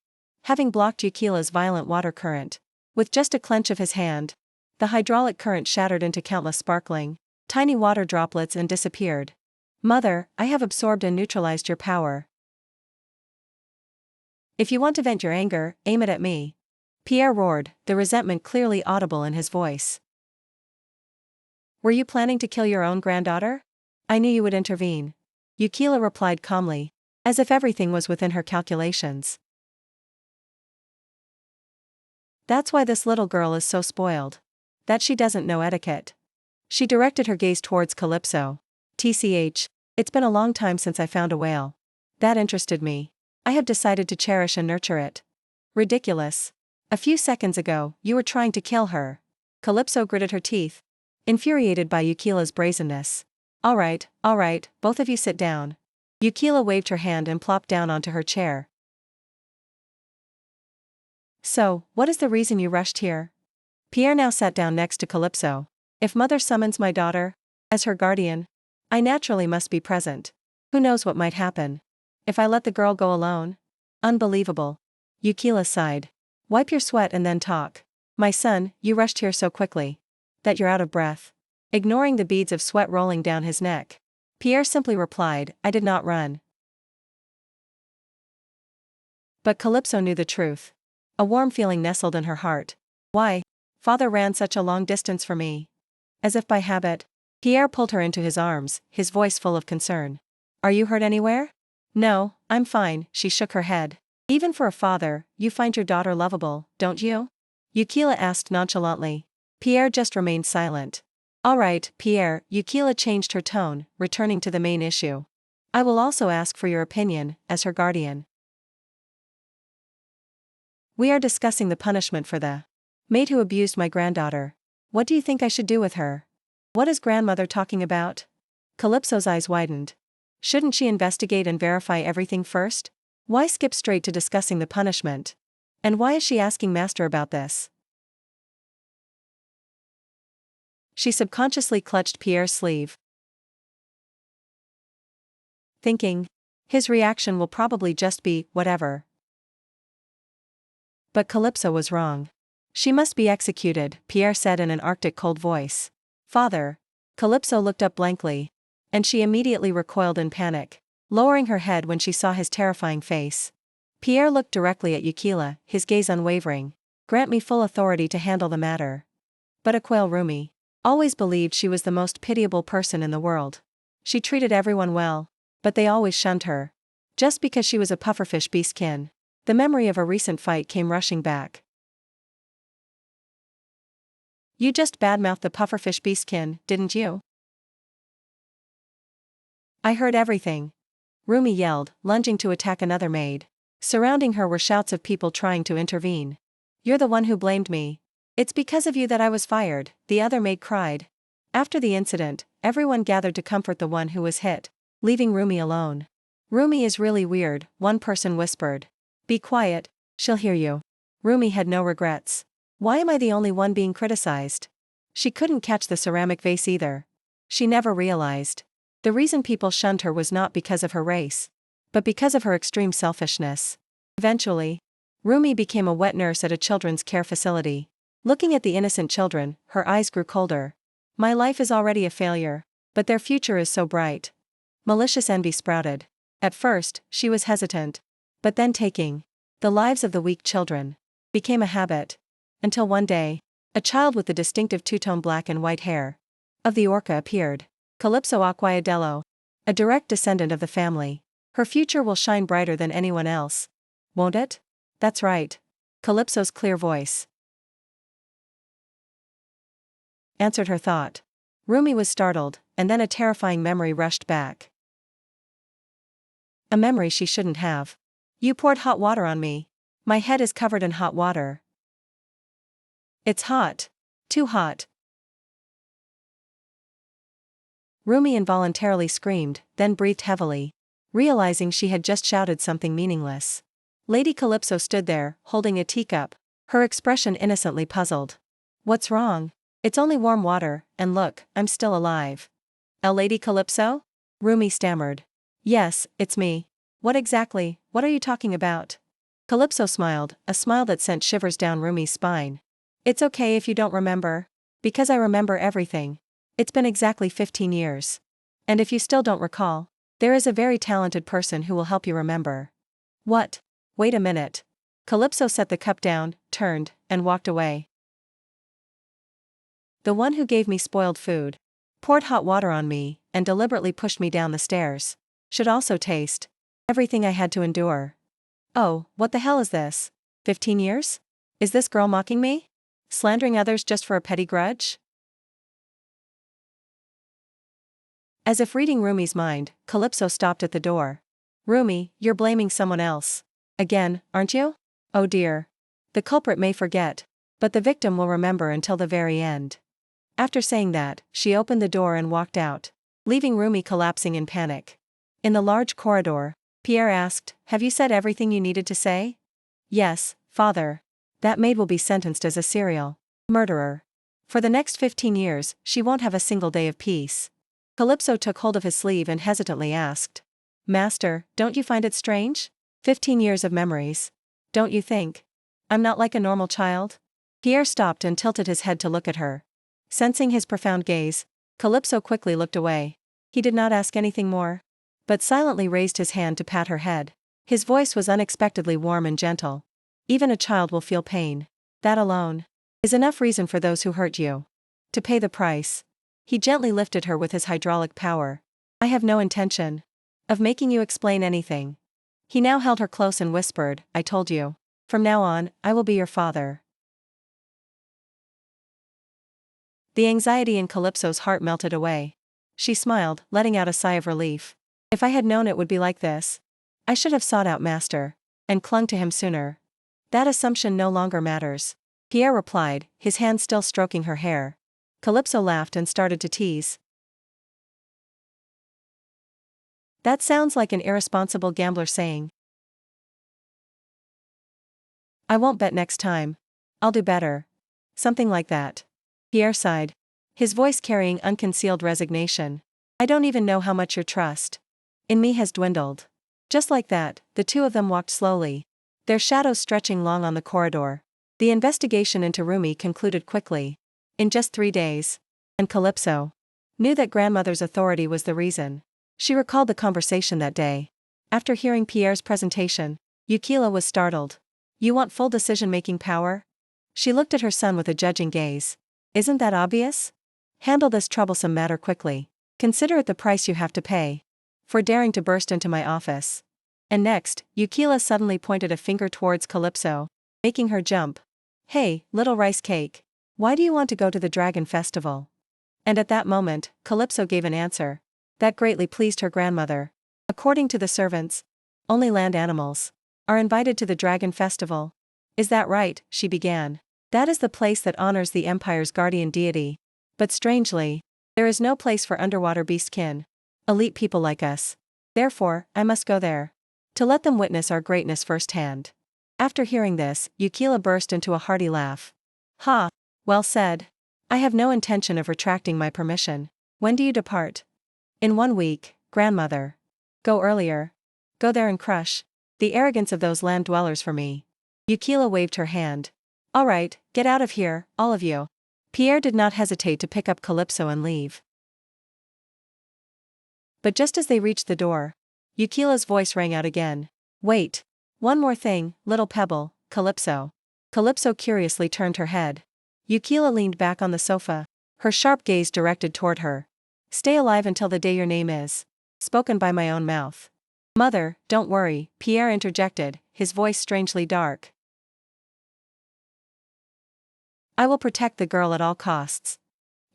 having blocked Yukila's violent water current. With just a clench of his hand, the hydraulic current shattered into countless sparkling, tiny water droplets and disappeared. Mother, I have absorbed and neutralized your power. If you want to vent your anger, aim it at me. Pierre roared, the resentment clearly audible in his voice. Were you planning to kill your own granddaughter? I knew you would intervene. Yukila replied calmly, as if everything was within her calculations. That's why this little girl is so spoiled. That she doesn't know etiquette. She directed her gaze towards Calypso. TCH, it's been a long time since I found a whale. That interested me. I have decided to cherish and nurture it. Ridiculous. A few seconds ago, you were trying to kill her. Calypso gritted her teeth, infuriated by Yukila's brazenness. All right, both of you sit down. Yukila waved her hand and plopped down onto her chair. So, what is the reason you rushed here? Pierre now sat down next to Calypso. If mother summons my daughter, as her guardian, I naturally must be present. Who knows what might happen? If I let the girl go alone? Unbelievable. Yukila sighed. Wipe your sweat and then talk. My son, you rushed here so quickly that you're out of breath. Ignoring the beads of sweat rolling down his neck, Pierre simply replied, I did not run. But Calypso knew the truth. A warm feeling nestled in her heart. Why? Father ran such a long distance for me. As if by habit, Pierre pulled her into his arms, his voice full of concern. Are you hurt anywhere? No, I'm fine, she shook her head. Even for a father, you find your daughter lovable, don't you? Yukila asked nonchalantly. Pierre just remained silent. All right, Pierre, Yukila changed her tone, returning to the main issue. I will also ask for your opinion, as her guardian. We are discussing the punishment for the maid who abused my granddaughter. What do you think I should do with her? What is grandmother talking about? Calypso's eyes widened. Shouldn't she investigate and verify everything first? Why skip straight to discussing the punishment? And why is she asking Master about this? She subconsciously clutched Pierre's sleeve, thinking, his reaction will probably just be, whatever. But Calypso was wrong. She must be executed, Pierre said in an arctic cold voice. Father. Calypso looked up blankly, and she immediately recoiled in panic, lowering her head when she saw his terrifying face. Pierre looked directly at Yukila, his gaze unwavering. Grant me full authority to handle the matter. But Aquale Rumi always believed she was the most pitiable person in the world. She treated everyone well, but they always shunned her. Just because she was a pufferfish beastkin. The memory of a recent fight came rushing back. You just badmouthed the pufferfish beastkin, didn't you? I heard everything. Rumi yelled, lunging to attack another maid. Surrounding her were shouts of people trying to intervene. You're the one who blamed me. It's because of you that I was fired, the other maid cried. After the incident, everyone gathered to comfort the one who was hit, leaving Rumi alone. Rumi is really weird, one person whispered. Be quiet, she'll hear you. Rumi had no regrets. Why am I the only one being criticized? She couldn't catch the ceramic vase either. She never realized. The reason people shunned her was not because of her race, but because of her extreme selfishness. Eventually, Rumi became a wet nurse at a children's care facility. Looking at the innocent children, her eyes grew colder. My life is already a failure, but their future is so bright. Malicious envy sprouted. At first, she was hesitant, but then taking the lives of the weak children became a habit. Until one day, a child with the distinctive two-tone black and white hair of the Orca appeared. Calypso Acquiadello, a direct descendant of the family. Her future will shine brighter than anyone else. Won't it? That's right. Calypso's clear voice answered her thought. Rumi was startled, and then a terrifying memory rushed back. A memory she shouldn't have. You poured hot water on me. My head is covered in hot water. It's hot. Too hot. Rumi involuntarily screamed, then breathed heavily, realizing she had just shouted something meaningless. Lady Calypso stood there, holding a teacup, her expression innocently puzzled. What's wrong? It's only warm water, and look, I'm still alive. Lady Calypso? Rumi stammered. Yes, it's me. What are you talking about? Calypso smiled, a smile that sent shivers down Rumi's spine. It's okay if you don't remember. Because I remember everything. It's been exactly 15 years. And if you still don't recall, there is a very talented person who will help you remember. What? Wait a minute. Calypso set the cup down, turned, and walked away. The one who gave me spoiled food, poured hot water on me, and deliberately pushed me down the stairs, should also taste everything I had to endure. Oh, what the hell is this? 15 years? Is this girl mocking me? Slandering others just for a petty grudge? As if reading Rumi's mind, Calypso stopped at the door. Rumi, you're blaming someone else. Again, aren't you? Oh dear. The culprit may forget, but the victim will remember until the very end. After saying that, she opened the door and walked out, leaving Rumi collapsing in panic. In the large corridor, Pierre asked, have you said everything you needed to say? Yes, father. That maid will be sentenced as a serial murderer. For the next 15 years, she won't have a single day of peace. Calypso took hold of his sleeve and hesitantly asked, Master, don't you find it strange? 15 years of memories. Don't you think? I'm not like a normal child? Pierre stopped and tilted his head to look at her. Sensing his profound gaze, Calypso quickly looked away. He did not ask anything more, but silently raised his hand to pat her head. His voice was unexpectedly warm and gentle. Even a child will feel pain. That alone is enough reason for those who hurt you to pay the price. He gently lifted her with his hydraulic power. I have no intention of making you explain anything. He now held her close and whispered, I told you. From now on, I will be your father. The anxiety in Calypso's heart melted away. She smiled, letting out a sigh of relief. If I had known it would be like this, I should have sought out Master and clung to him sooner. That assumption no longer matters, Pierre replied, his hand still stroking her hair. Calypso laughed and started to tease. That sounds like an irresponsible gambler saying, I won't bet next time. I'll do better. Something like that. Pierre sighed, his voice carrying unconcealed resignation. I don't even know how much your trust in me has dwindled. Just like that, the two of them walked slowly, their shadows stretching long on the corridor. The investigation into Rumi concluded quickly, in just 3 days, and Calypso knew that grandmother's authority was the reason. She recalled the conversation that day. After hearing Pierre's presentation, Yukila was startled. You want full decision-making power? She looked at her son with a judging gaze. Isn't that obvious? Handle this troublesome matter quickly. Consider it the price you have to pay for daring to burst into my office. And next, Yukila suddenly pointed a finger towards Calypso, making her jump. Hey, little rice cake. Why do you want to go to the Dragon Festival? And at that moment, Calypso gave an answer that greatly pleased her grandmother. According to the servants, only land animals are invited to the Dragon Festival. Is that right? She began. That is the place that honors the Empire's guardian deity. But strangely, there is no place for underwater beastkin. Elite people like us. Therefore, I must go there to let them witness our greatness firsthand. After hearing this, Yukila burst into a hearty laugh. Ha! Well said. I have no intention of retracting my permission. When do you depart? In 1 week, grandmother. Go earlier. Go there and crush the arrogance of those land dwellers for me. Yukila waved her hand. All right, get out of here, all of you. Pierre did not hesitate to pick up Calypso and leave. But just as they reached the door, Yukila's voice rang out again. Wait. One more thing, little pebble, Calypso. Calypso curiously turned her head. Yukila leaned back on the sofa, her sharp gaze directed toward her. Stay alive until the day your name is spoken by my own mouth. Mother, don't worry, Pierre interjected, his voice strangely dark. I will protect the girl at all costs.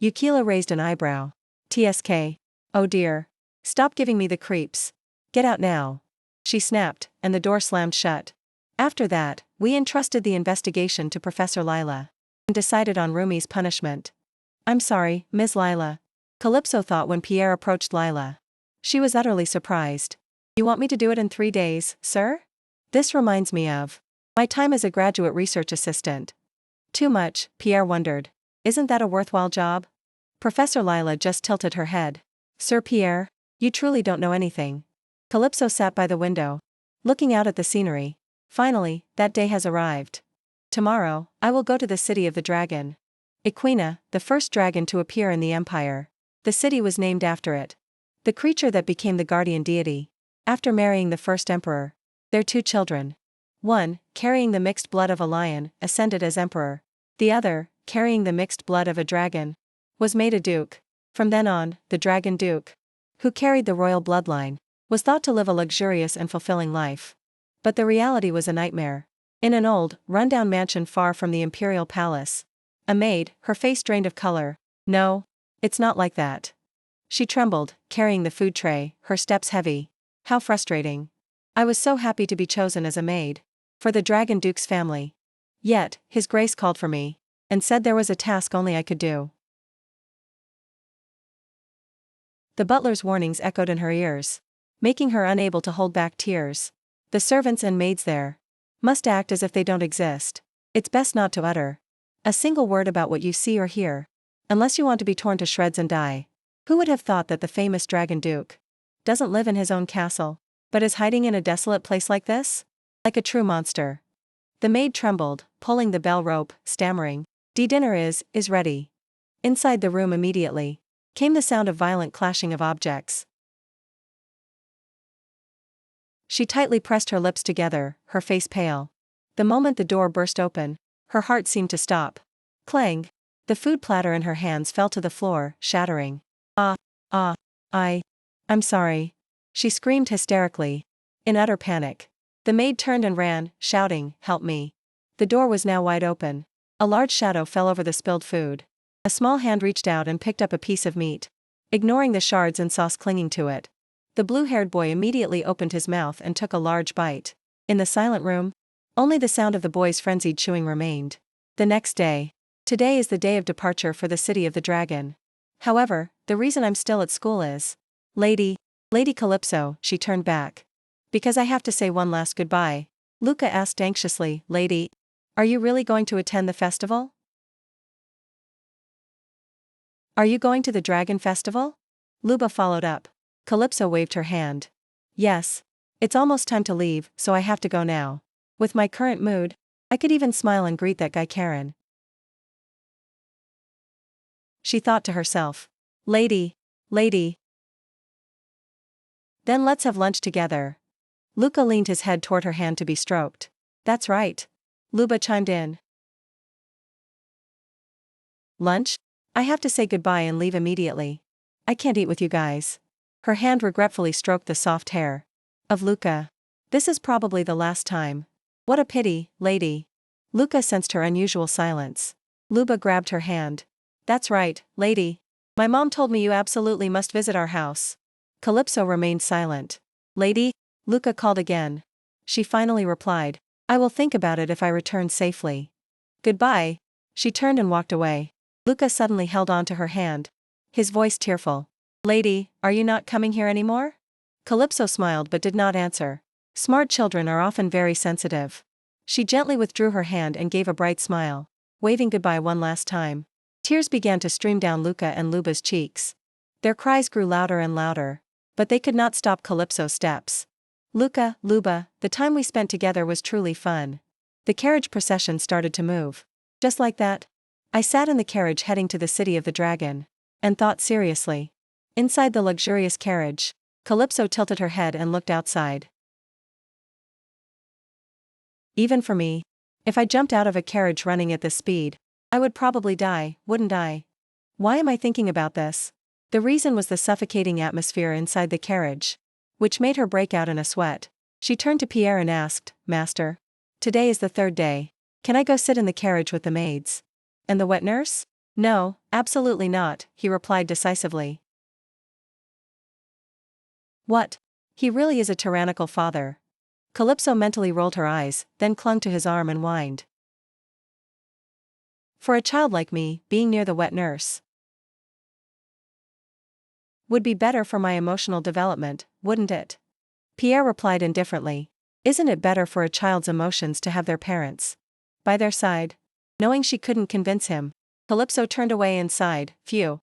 Yukila raised an eyebrow. TSK. Oh dear. Stop giving me the creeps. Get out now. She snapped, and the door slammed shut. After that, we entrusted the investigation to Professor Lila and decided on Rumi's punishment. I'm sorry, Ms. Lila. Calypso thought when Pierre approached Lila. She was utterly surprised. You want me to do it in 3 days, sir? This reminds me of my time as a graduate research assistant. Too much, Pierre wondered. Isn't that a worthwhile job? Professor Lila just tilted her head. Sir Pierre, you truly don't know anything. Calypso sat by the window, looking out at the scenery. Finally, that day has arrived. Tomorrow, I will go to the city of the dragon. Equina, the first dragon to appear in the Empire. The city was named after it. The creature that became the guardian deity. After marrying the first emperor. Their 2 children One, carrying the mixed blood of a lion, ascended as emperor. The other, carrying the mixed blood of a dragon, was made a duke. From then on, the dragon duke, who carried the royal bloodline, was thought to live a luxurious and fulfilling life. But the reality was a nightmare. In an old, run-down mansion far from the imperial palace, a maid, her face drained of color. No, it's not like that. She trembled, carrying the food tray, her steps heavy. How frustrating. I was so happy to be chosen as a maid for the Dragon Duke's family. Yet, His Grace called for me and said there was a task only I could do. The butler's warnings echoed in her ears, making her unable to hold back tears. The servants and maids there must act as if they don't exist. It's best not to utter a single word about what you see or hear, unless you want to be torn to shreds and die. Who would have thought that the famous Dragon Duke doesn't live in his own castle, but is hiding in a desolate place like this? Like a true monster. The maid trembled, pulling the bell rope, stammering, Dinner is ready." Inside the room immediately came the sound of violent clashing of objects. She tightly pressed her lips together, her face pale. The moment the door burst open, her heart seemed to stop. Clang! The food platter in her hands fell to the floor, shattering. I'm sorry." She screamed hysterically, in utter panic. The maid turned and ran, shouting, "Help me." The door was now wide open. A large shadow fell over the spilled food. A small hand reached out and picked up a piece of meat, ignoring the shards and sauce clinging to it. The blue-haired boy immediately opened his mouth and took a large bite. In the silent room, only the sound of the boy's frenzied chewing remained. The next day. Today is the day of departure for the city of the dragon. However, the reason I'm still at school is, Lady Calypso, she turned back. Because I have to say one last goodbye. Luca asked anxiously, Lady, are you really going to attend the festival? Are you going to the Dragon Festival? Luba followed up. Calypso waved her hand. Yes. It's almost time to leave, so I have to go now. With my current mood, I could even smile and greet that guy Karen. She thought to herself. Lady. Then let's have lunch together. Luca leaned his head toward her hand to be stroked. That's right. Luba chimed in. Lunch? I have to say goodbye and leave immediately. I can't eat with you guys. Her hand regretfully stroked the soft hair of Luca. This is probably the last time. What a pity, lady. Luca sensed her unusual silence. Luba grabbed her hand. That's right, lady. My mom told me you absolutely must visit our house. Calypso remained silent. Lady? Luca called again. She finally replied. I will think about it if I return safely. Goodbye. She turned and walked away. Luca suddenly held on to her hand, his voice tearful. Lady, are you not coming here anymore? Calypso smiled but did not answer. Smart children are often very sensitive. She gently withdrew her hand and gave a bright smile, waving goodbye one last time. Tears began to stream down Luca and Luba's cheeks. Their cries grew louder and louder, but they could not stop Calypso's steps. Luca, Luba, the time we spent together was truly fun. The carriage procession started to move. Just like that, I sat in the carriage heading to the city of the dragon, and thought seriously. Inside the luxurious carriage, Calypso tilted her head and looked outside. Even for me, if I jumped out of a carriage running at this speed, I would probably die, wouldn't I? Why am I thinking about this? The reason was the suffocating atmosphere inside the carriage, which made her break out in a sweat. She turned to Pierre and asked, Master, today is the third day. Can I go sit in the carriage with the maids? And the wet nurse? No, absolutely not, he replied decisively. What? He really is a tyrannical father. Calypso mentally rolled her eyes, then clung to his arm and whined. For a child like me, being near the wet nurse would be better for my emotional development, wouldn't it? Pierre replied indifferently. Isn't it better for a child's emotions to have their parents by their side? Knowing she couldn't convince him, Calypso turned away and sighed, phew.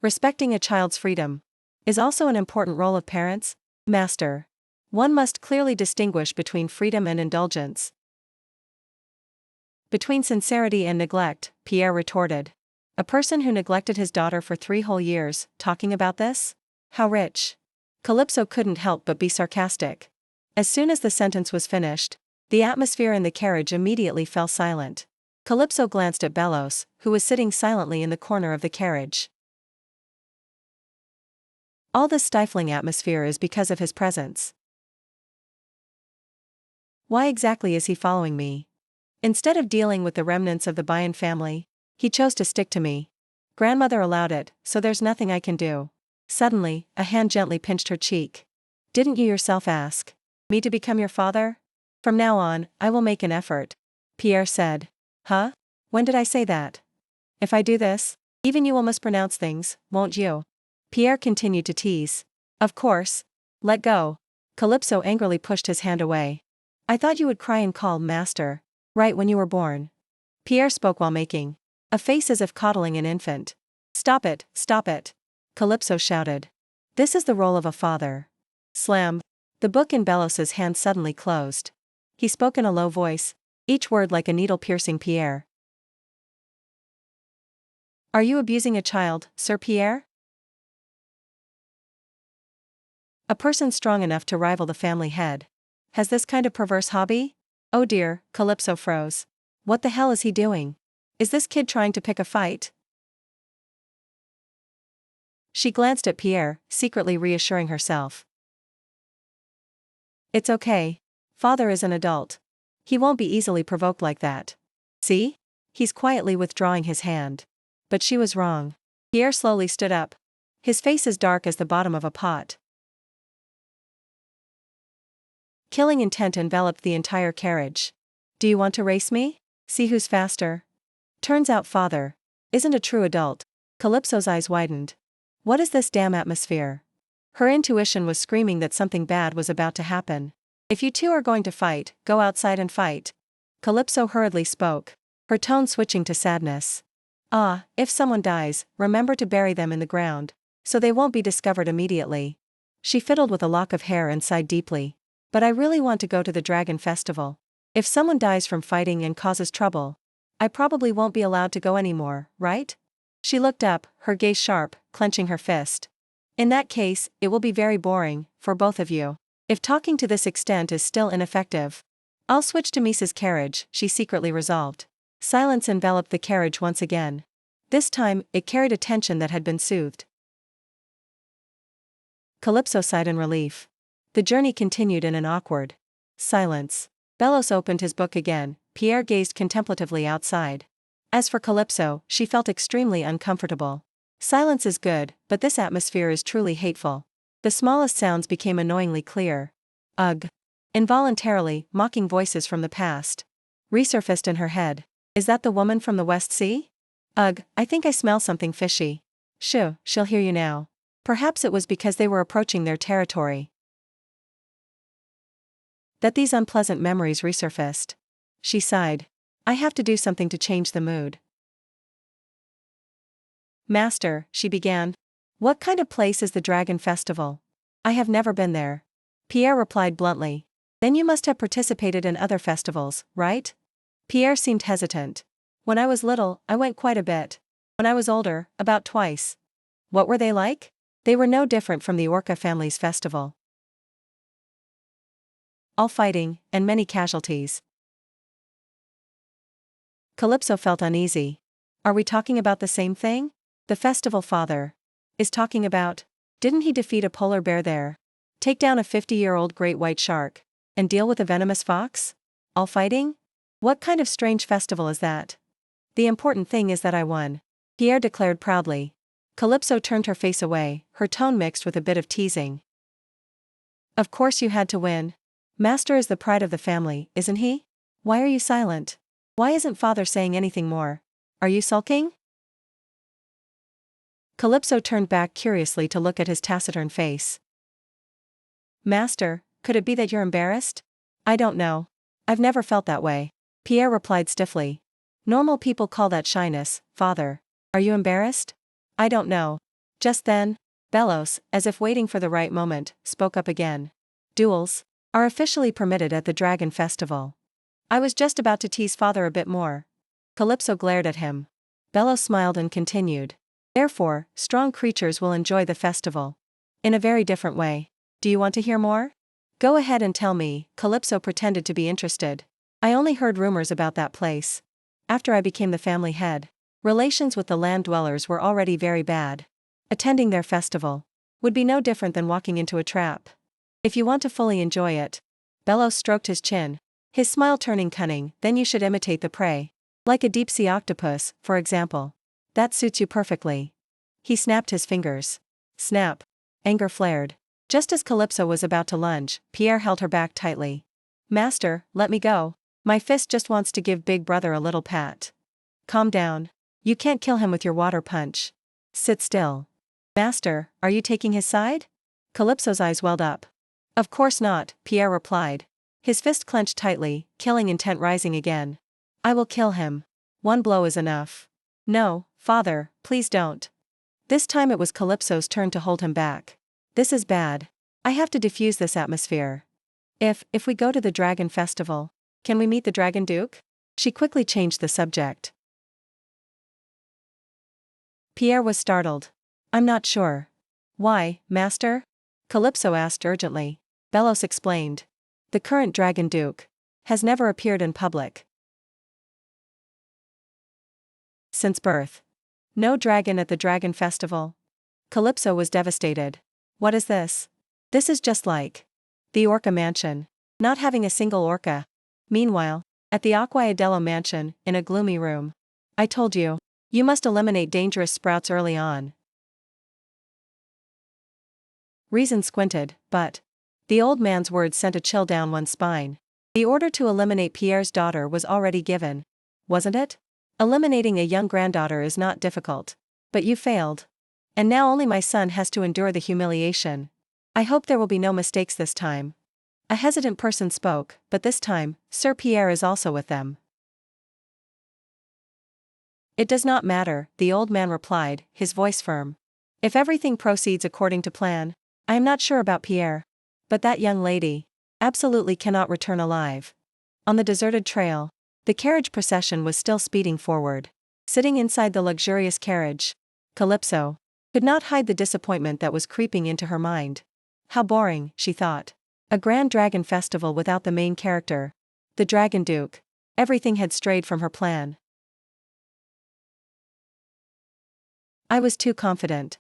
Respecting a child's freedom is also an important role of parents, Master. One must clearly distinguish between freedom and indulgence. Between sincerity and neglect, Pierre retorted. A person who neglected his daughter for 3 whole years, talking about this? How rich? Calypso couldn't help but be sarcastic. As soon as the sentence was finished, the atmosphere in the carriage immediately fell silent. Calypso glanced at Belos, who was sitting silently in the corner of the carriage. All this stifling atmosphere is because of his presence. Why exactly is he following me? Instead of dealing with the remnants of the Balian family, he chose to stick to me. Grandmother allowed it, so there's nothing I can do. Suddenly, a hand gently pinched her cheek. Didn't you yourself ask me to become your father? From now on, I will make an effort, Pierre said. Huh? When did I say that? If I do this, even you will mispronounce things, won't you? Pierre continued to tease. Of course. Let go. Calypso angrily pushed his hand away. I thought you would cry and call master, right when you were born. Pierre spoke while making a face as if coddling an infant. Stop it, Calypso shouted. This is the role of a father. Slam. The book in Belos's hand suddenly closed. He spoke in a low voice, each word like a needle piercing Pierre. Are you abusing a child, Sir Pierre? A person strong enough to rival the family head has this kind of perverse hobby? Oh dear, Calypso froze. What the hell is he doing? Is this kid trying to pick a fight? She glanced at Pierre, secretly reassuring herself. It's okay. Father is an adult. He won't be easily provoked like that. See? He's quietly withdrawing his hand. But she was wrong. Pierre slowly stood up. His face as dark as the bottom of a pot. Killing intent enveloped the entire carriage. Do you want to race me? See who's faster? Turns out father isn't a true adult. Calypso's eyes widened. What is this damn atmosphere? Her intuition was screaming that something bad was about to happen. If you two are going to fight, go outside and fight. Calypso hurriedly spoke, her tone switching to sadness. Ah, if someone dies, remember to bury them in the ground, so they won't be discovered immediately. She fiddled with a lock of hair and sighed deeply. But I really want to go to the Dragon Festival. If someone dies from fighting and causes trouble, I probably won't be allowed to go anymore, right? She looked up, her gaze sharp, clenching her fist. In that case, it will be very boring, for both of you. If talking to this extent is still ineffective, I'll switch to Misa's carriage, she secretly resolved. Silence enveloped the carriage once again. This time, it carried a tension that had been soothed. Calypso sighed in relief. The journey continued in an awkward silence. Belos opened his book again. Pierre gazed contemplatively outside. As for Calypso, she felt extremely uncomfortable. Silence is good, but this atmosphere is truly hateful. The smallest sounds became annoyingly clear. Ugh. Involuntarily, mocking voices from the past resurfaced in her head. Is that the woman from the West Sea? Ugh, I think I smell something fishy. Shoo, she'll hear you now. Perhaps it was because they were approaching their territory that these unpleasant memories resurfaced. She sighed. I have to do something to change the mood. Master, she began. What kind of place is the Dragon Festival? I have never been there. Pierre replied bluntly. Then you must have participated in other festivals, right? Pierre seemed hesitant. When I was little, I went quite a bit. When I was older, about twice. What were they like? They were no different from the Orca family's festival. All fighting, and many casualties. Calypso felt uneasy. Are we talking about the same thing? The festival father is talking about. Didn't he defeat a polar bear there? Take down a 50-year-old great white shark? And deal with a venomous fox? All fighting? What kind of strange festival is that? The important thing is that I won, Pierre declared proudly. Calypso turned her face away, her tone mixed with a bit of teasing. Of course you had to win. Master is the pride of the family, isn't he? Why are you silent? Why isn't father saying anything more? Are you sulking? Calypso turned back curiously to look at his taciturn face. Master, could it be that you're embarrassed? I don't know. I've never felt that way. Pierre replied stiffly. Normal people call that shyness, father. Are you embarrassed? I don't know. Just then, Belos, as if waiting for the right moment, spoke up again. Duels are officially permitted at the Dragon Festival. I was just about to tease father a bit more. Calypso glared at him. Belos smiled and continued. Therefore, strong creatures will enjoy the festival. In a very different way. Do you want to hear more? Go ahead and tell me, Calypso pretended to be interested. I only heard rumors about that place. After I became the family head, relations with the land dwellers were already very bad. Attending their festival would be no different than walking into a trap. If you want to fully enjoy it. Bellows stroked his chin, his smile turning cunning. Then you should imitate the prey. Like a deep-sea octopus, for example. That suits you perfectly. He snapped his fingers. Snap. Anger flared. Just as Calypso was about to lunge, Pierre held her back tightly. Master, let me go. My fist just wants to give big brother a little pat. Calm down. You can't kill him with your water punch. Sit still. Master, are you taking his side? Calypso's eyes welled up. Of course not, Pierre replied. His fist clenched tightly, killing intent rising again. I will kill him. One blow is enough. No, father, please don't. This time it was Calypso's turn to hold him back. This is bad. I have to defuse this atmosphere. If we go to the Dragon Festival, can we meet the Dragon Duke? She quickly changed the subject. Pierre was startled. I'm not sure. Why, master? Calypso asked urgently. Bellows explained. The current Dragon Duke has never appeared in public since birth. No dragon at the Dragon Festival. Calypso was devastated. What is this? This is just like the Orca mansion, not having a single Orca. Meanwhile, at the Acquiadello mansion, in a gloomy room. I told you. You must eliminate dangerous sprouts early on. Reason squinted, but the old man's words sent a chill down one's spine. The order to eliminate Pierre's daughter was already given, wasn't it? Eliminating a young granddaughter is not difficult. But you failed. And now only my son has to endure the humiliation. I hope there will be no mistakes this time. A hesitant person spoke, but this time, Sir Pierre is also with them. It does not matter, the old man replied, his voice firm. If everything proceeds according to plan, I am not sure about Pierre. But that young lady absolutely cannot return alive. On the deserted trail, the carriage procession was still speeding forward. Sitting inside the luxurious carriage, Calypso could not hide the disappointment that was creeping into her mind. How boring, she thought. A grand dragon festival without the main character, the Dragon Duke. Everything had strayed from her plan. I was too confident.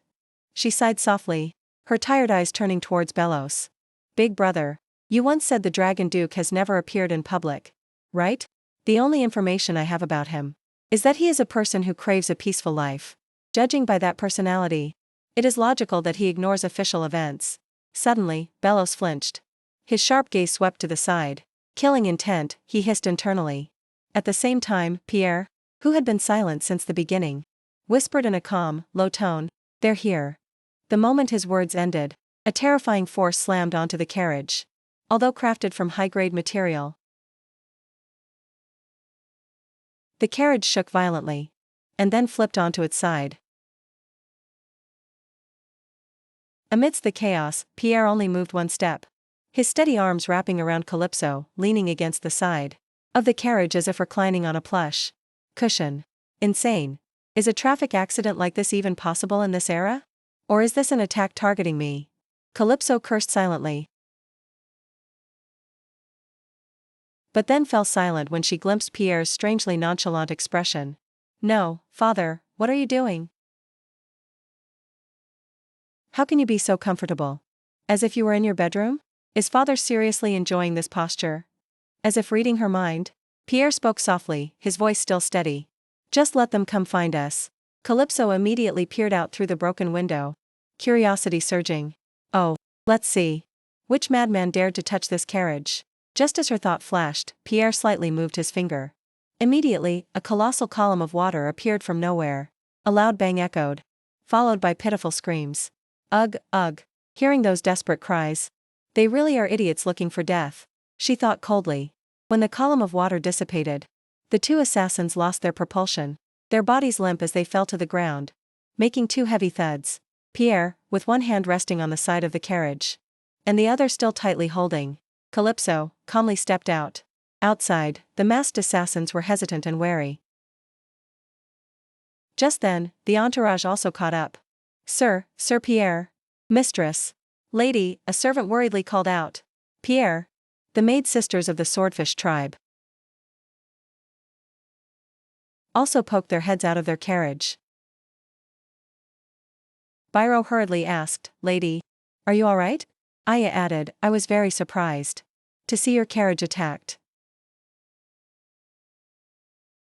She sighed softly, her tired eyes turning towards Bellows. Big brother, you once said the Dragon Duke has never appeared in public, right? The only information I have about him is that he is a person who craves a peaceful life. Judging by that personality, it is logical that he ignores official events. Suddenly, Bellows flinched. His sharp gaze swept to the side. Killing intent, he hissed internally. At the same time, Pierre, who had been silent since the beginning, whispered in a calm, low tone, "They're here." The moment his words ended, a terrifying force slammed onto the carriage. Although crafted from high-grade material, the carriage shook violently, and then flipped onto its side. Amidst the chaos, Pierre only moved one step. His steady arms wrapping around Calypso, leaning against the side of the carriage as if reclining on a plush cushion. Insane. Is a traffic accident like this even possible in this era? Or is this an attack targeting me? Calypso cursed silently, but then fell silent when she glimpsed Pierre's strangely nonchalant expression. No, father, what are you doing? How can you be so comfortable? As if you were in your bedroom? Is father seriously enjoying this posture? As if reading her mind, Pierre spoke softly, his voice still steady. Just let them come find us. Calypso immediately peered out through the broken window, curiosity surging. Oh, let's see. Which madman dared to touch this carriage? Just as her thought flashed, Pierre slightly moved his finger. Immediately, a colossal column of water appeared from nowhere. A loud bang echoed, followed by pitiful screams. Ugh, ugh. Hearing those desperate cries. They really are idiots looking for death, she thought coldly. When the column of water dissipated, the two assassins lost their propulsion, their bodies limp as they fell to the ground, making two heavy thuds. Pierre, with one hand resting on the side of the carriage, and the other still tightly holding Calypso, calmly stepped out. Outside, the masked assassins were hesitant and wary. Just then, the entourage also caught up. Sir Pierre. Mistress. Lady, a servant worriedly called out. Pierre. The maid sisters of the swordfish tribe also poked their heads out of their carriage. Biro hurriedly asked, "Lady, are you all right?" Aya added, "I was very surprised to see your carriage attacked."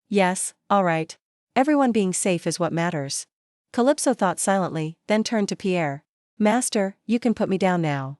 "Yes, all right. Everyone being safe is what matters." Calypso thought silently, then turned to Pierre. "Master, you can put me down now."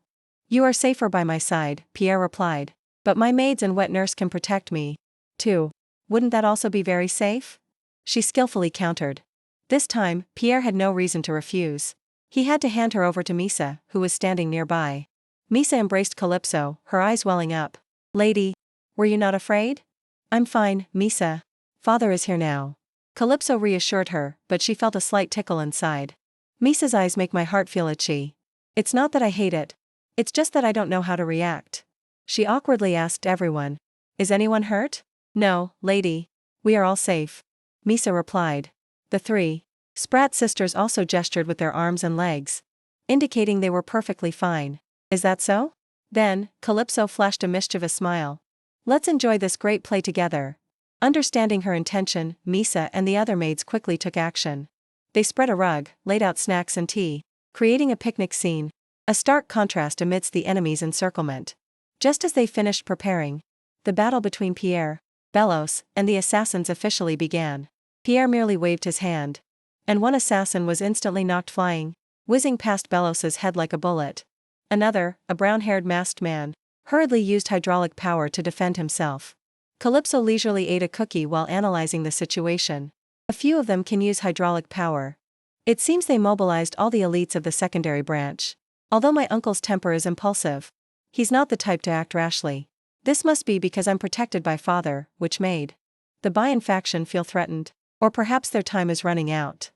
"You are safer by my side," Pierre replied. "But my maids and wet nurse can protect me, too. Wouldn't that also be very safe?" She skillfully countered. This time, Pierre had no reason to refuse. He had to hand her over to Misa, who was standing nearby. Misa embraced Calypso, her eyes welling up. "Lady, were you not afraid?" "I'm fine, Misa. Father is here now." Calypso reassured her, but she felt a slight tickle inside. "Misa's eyes make my heart feel itchy. It's not that I hate it. It's just that I don't know how to react." She awkwardly asked everyone, "Is anyone hurt?" "No, lady. We are all safe," Misa replied. The three Sprat sisters also gestured with their arms and legs, indicating they were perfectly fine. "Is that so?" Then, Calypso flashed a mischievous smile. "Let's enjoy this great play together." Understanding her intention, Misa and the other maids quickly took action. They spread a rug, laid out snacks and tea, creating a picnic scene, a stark contrast amidst the enemy's encirclement. Just as they finished preparing, the battle between Pierre, Belos, and the assassins officially began. Pierre merely waved his hand, and one assassin was instantly knocked flying, whizzing past Belos's head like a bullet. Another, a brown-haired masked man, hurriedly used hydraulic power to defend himself. Calypso leisurely ate a cookie while analyzing the situation. A few of them can use hydraulic power. It seems they mobilized all the elites of the secondary branch. Although my uncle's temper is impulsive, he's not the type to act rashly. This must be because I'm protected by father, which made the Balian faction feel threatened. Or perhaps their time is running out.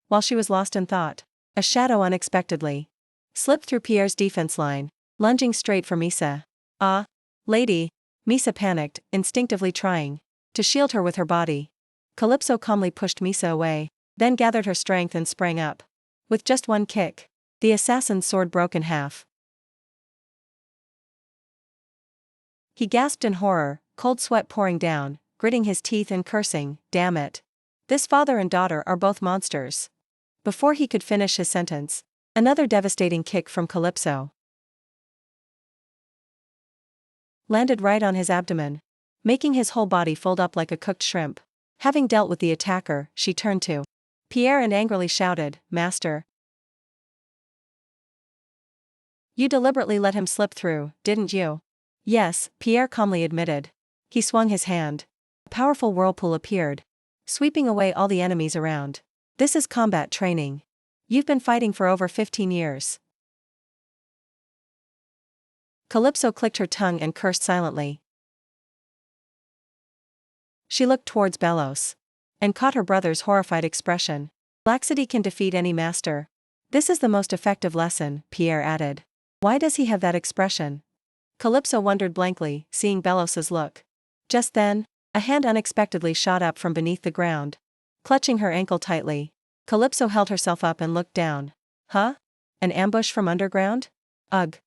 While she was lost in thought, a shadow unexpectedly slipped through Pierre's defense line, lunging straight for Misa. "Ah, lady!" Misa panicked, instinctively trying to shield her with her body. Calypso calmly pushed Misa away, then gathered her strength and sprang up. With just one kick, the assassin's sword broke in half. He gasped in horror, cold sweat pouring down, gritting his teeth and cursing, "Damn it. This father and daughter are both monsters." Before he could finish his sentence, another devastating kick from Calypso landed right on his abdomen, making his whole body fold up like a cooked shrimp. Having dealt with the attacker, she turned to Pierre and angrily shouted, "Master, you deliberately let him slip through, didn't you?" "Yes," Pierre calmly admitted. He swung his hand. A powerful whirlpool appeared, sweeping away all the enemies around. "This is combat training. You've been fighting for over 15 years. Calypso clicked her tongue and cursed silently. She looked towards Belos and caught her brother's horrified expression. "Laxity can defeat any master. This is the most effective lesson," Pierre added. "Why does he have that expression?" Calypso wondered blankly, seeing Belos's look. Just then, a hand unexpectedly shot up from beneath the ground. Clutching her ankle tightly, Calypso held herself up and looked down. "Huh? An ambush from underground? Ugh."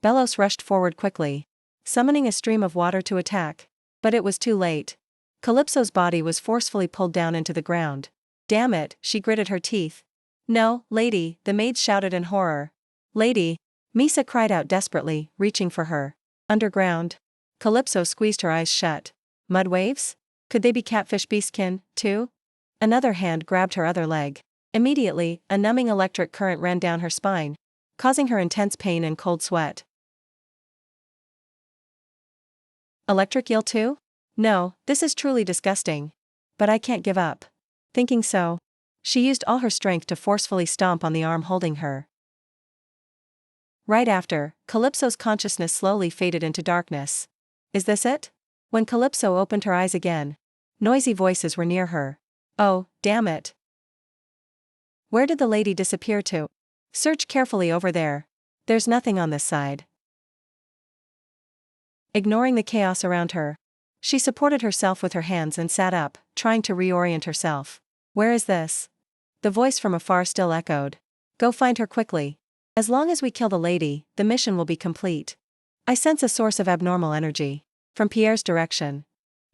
Belos rushed forward quickly, summoning a stream of water to attack. But it was too late. Calypso's body was forcefully pulled down into the ground. "Damn it," she gritted her teeth. "No, lady," the maids shouted in horror. "Lady!" Misa cried out desperately, reaching for her. "Underground?" Calypso squeezed her eyes shut. "Mud waves? Could they be catfish beastkin, too?" Another hand grabbed her other leg. Immediately, a numbing electric current ran down her spine, causing her intense pain and cold sweat. "Electric eel too? No, this is truly disgusting. But I can't give up." Thinking so, she used all her strength to forcefully stomp on the arm holding her. Right after, Calypso's consciousness slowly faded into darkness. "Is this it?" When Calypso opened her eyes again, noisy voices were near her. "Oh, damn it. Where did the lady disappear to? Search carefully over there. There's nothing on this side." Ignoring the chaos around her, she supported herself with her hands and sat up, trying to reorient herself. "Where is this?" The voice from afar still echoed. "Go find her quickly." As long as we kill the lady, the mission will be complete. I sense a source of abnormal energy. From Pierre's direction.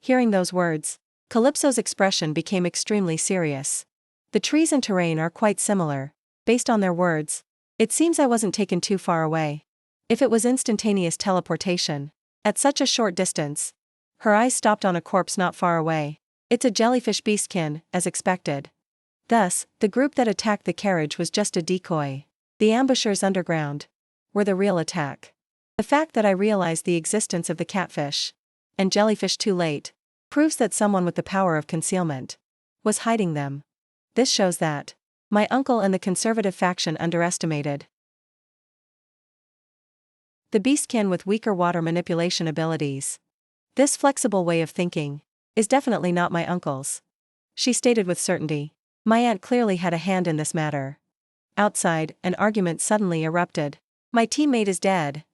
Hearing those words, Calypso's expression became extremely serious. The trees and terrain are quite similar. Based on their words, it seems I wasn't taken too far away. If it was instantaneous teleportation, at such a short distance. Her eyes stopped on a corpse not far away. It's a jellyfish beastkin, as expected. Thus, the group that attacked the carriage was just a decoy. The ambushers underground were the real attack. The fact that I realized the existence of the catfish and jellyfish too late proves that someone with the power of concealment was hiding them. This shows that my uncle and the conservative faction underestimated the beastkin with weaker water manipulation abilities. This flexible way of thinking is definitely not my uncle's, she stated with certainty. My aunt clearly had a hand in this matter. Outside, an argument suddenly erupted. My teammate is dead.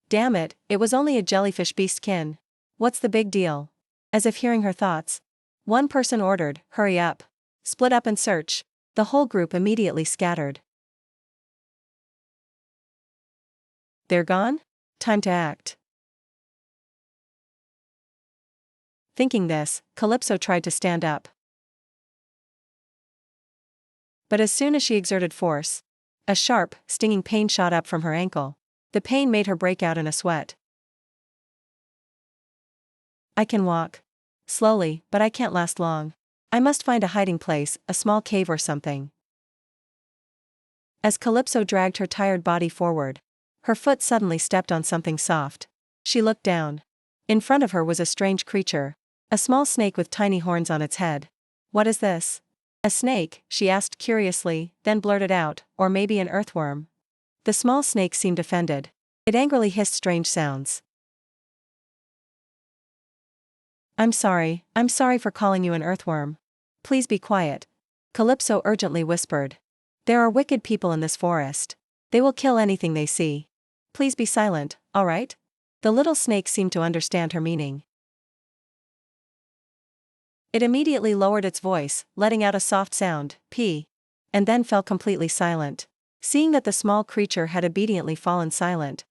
Damn it, it was only a jellyfish beastkin. What's the big deal? As if hearing her thoughts, one person ordered, hurry up. Split up and search. The whole group immediately scattered. They're gone? Time to act. Thinking this, Calypso tried to stand up. But as soon as she exerted force, a sharp, stinging pain shot up from her ankle. The pain made her break out in a sweat. I can walk. Slowly, but I can't last long. I must find a hiding place, a small cave or something. As Calypso dragged her tired body forward, her foot suddenly stepped on something soft. She looked down. In front of her was a strange creature, a small snake with tiny horns on its head. What is this? A snake, she asked curiously, then blurted out, or maybe an earthworm. The small snake seemed offended. It angrily hissed strange sounds. I'm sorry for calling you an earthworm. Please be quiet. Calypso urgently whispered. There are wicked people in this forest. They will kill anything they see. Please be silent, alright? The little snake seemed to understand her meaning. It immediately lowered its voice, letting out a soft sound, pee, and then fell completely silent. Seeing that the small creature had obediently fallen silent,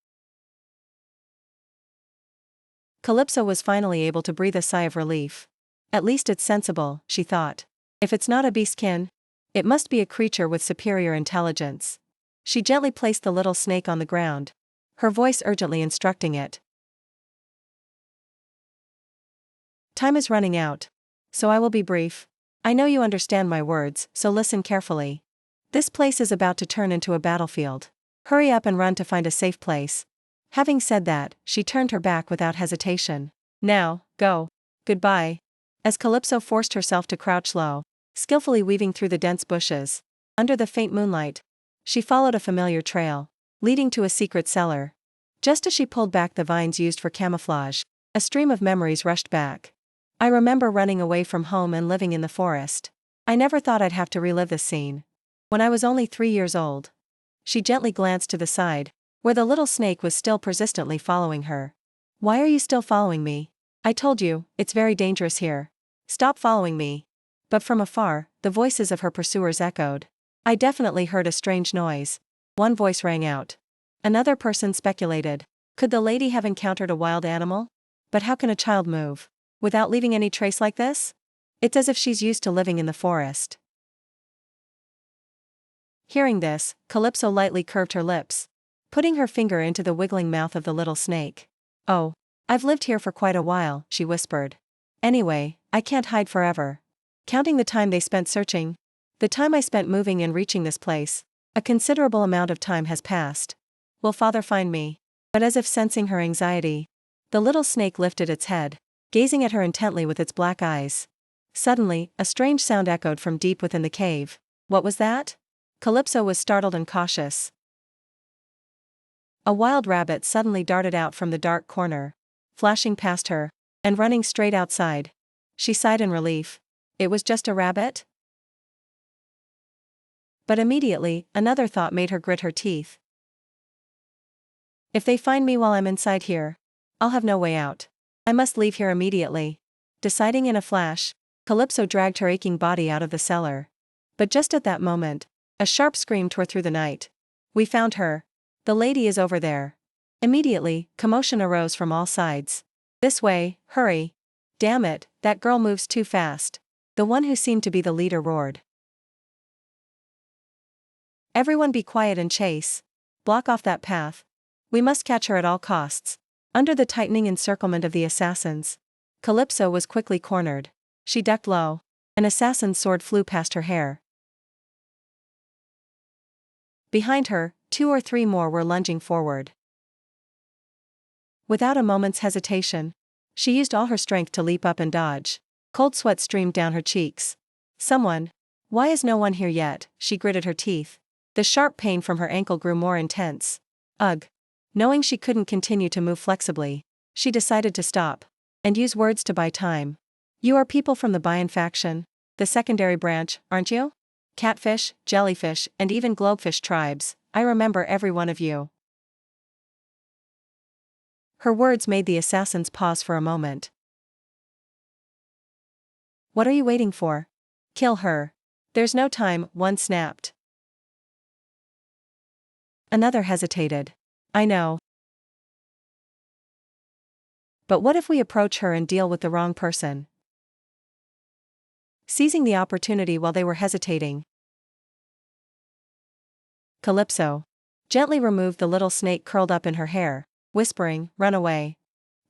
Calypso was finally able to breathe a sigh of relief. At least it's sensible, she thought. If it's not a beastkin, it must be a creature with superior intelligence. She gently placed the little snake on the ground, her voice urgently instructing it. Time is running out, so I will be brief. I know you understand my words, so listen carefully. This place is about to turn into a battlefield. Hurry up and run to find a safe place. Having said that, she turned her back without hesitation. Now, go. Goodbye. As Calypso forced herself to crouch low, skillfully weaving through the dense bushes, under the faint moonlight, she followed a familiar trail, leading to a secret cellar. Just as she pulled back the vines used for camouflage, a stream of memories rushed back. I remember running away from home and living in the forest. I never thought I'd have to relive this scene. When I was only 3 years old. She gently glanced to the side, where the little snake was still persistently following her. Why are you still following me? I told you, it's very dangerous here. Stop following me. But from afar, the voices of her pursuers echoed. I definitely heard a strange noise. One voice rang out. Another person speculated. Could the lady have encountered a wild animal? But how can a child move without leaving any trace like this? It's as if she's used to living in the forest. Hearing this, Calypso lightly curved her lips, putting her finger into the wiggling mouth of the little snake. Oh, I've lived here for quite a while, she whispered. Anyway, I can't hide forever. Counting the time they spent searching, the time I spent moving and reaching this place, a considerable amount of time has passed. Will father find me? But as if sensing her anxiety, the little snake lifted its head, gazing at her intently with its black eyes. Suddenly, a strange sound echoed from deep within the cave. What was that? Calypso was startled and cautious. A wild rabbit suddenly darted out from the dark corner, flashing past her, and running straight outside. She sighed in relief. It was just a rabbit? But immediately, another thought made her grit her teeth. If they find me while I'm inside here, I'll have no way out. I must leave here immediately. Deciding in a flash, Calypso dragged her aching body out of the cellar. But just at that moment, a sharp scream tore through the night. We found her, The lady is over there. Immediately, commotion arose from all sides. This way, hurry. Damn it, that girl moves too fast. The one who seemed to be the leader roared. Everyone be quiet and chase. Block off that path. We must catch her at all costs. Under the tightening encirclement of the assassins, Calypso was quickly cornered. She ducked low. An assassin's sword flew past her hair. Behind her, 2 or 3 more were lunging forward. Without a moment's hesitation, she used all her strength to leap up and dodge. Cold sweat streamed down her cheeks. Someone. Why is no one here yet? She gritted her teeth. The sharp pain from her ankle grew more intense. Ugh. Knowing she couldn't continue to move flexibly, she decided to stop and use words to buy time. You are people from the Balian faction, the secondary branch, aren't you? Catfish, jellyfish, and even globefish tribes, I remember every one of you. Her words made the assassins pause for a moment. What are you waiting for? Kill her. There's no time, one snapped. Another hesitated. I know. But what if we approach her and deal with the wrong person? Seizing the opportunity while they were hesitating, Calypso gently removed the little snake curled up in her hair, whispering, "Run away."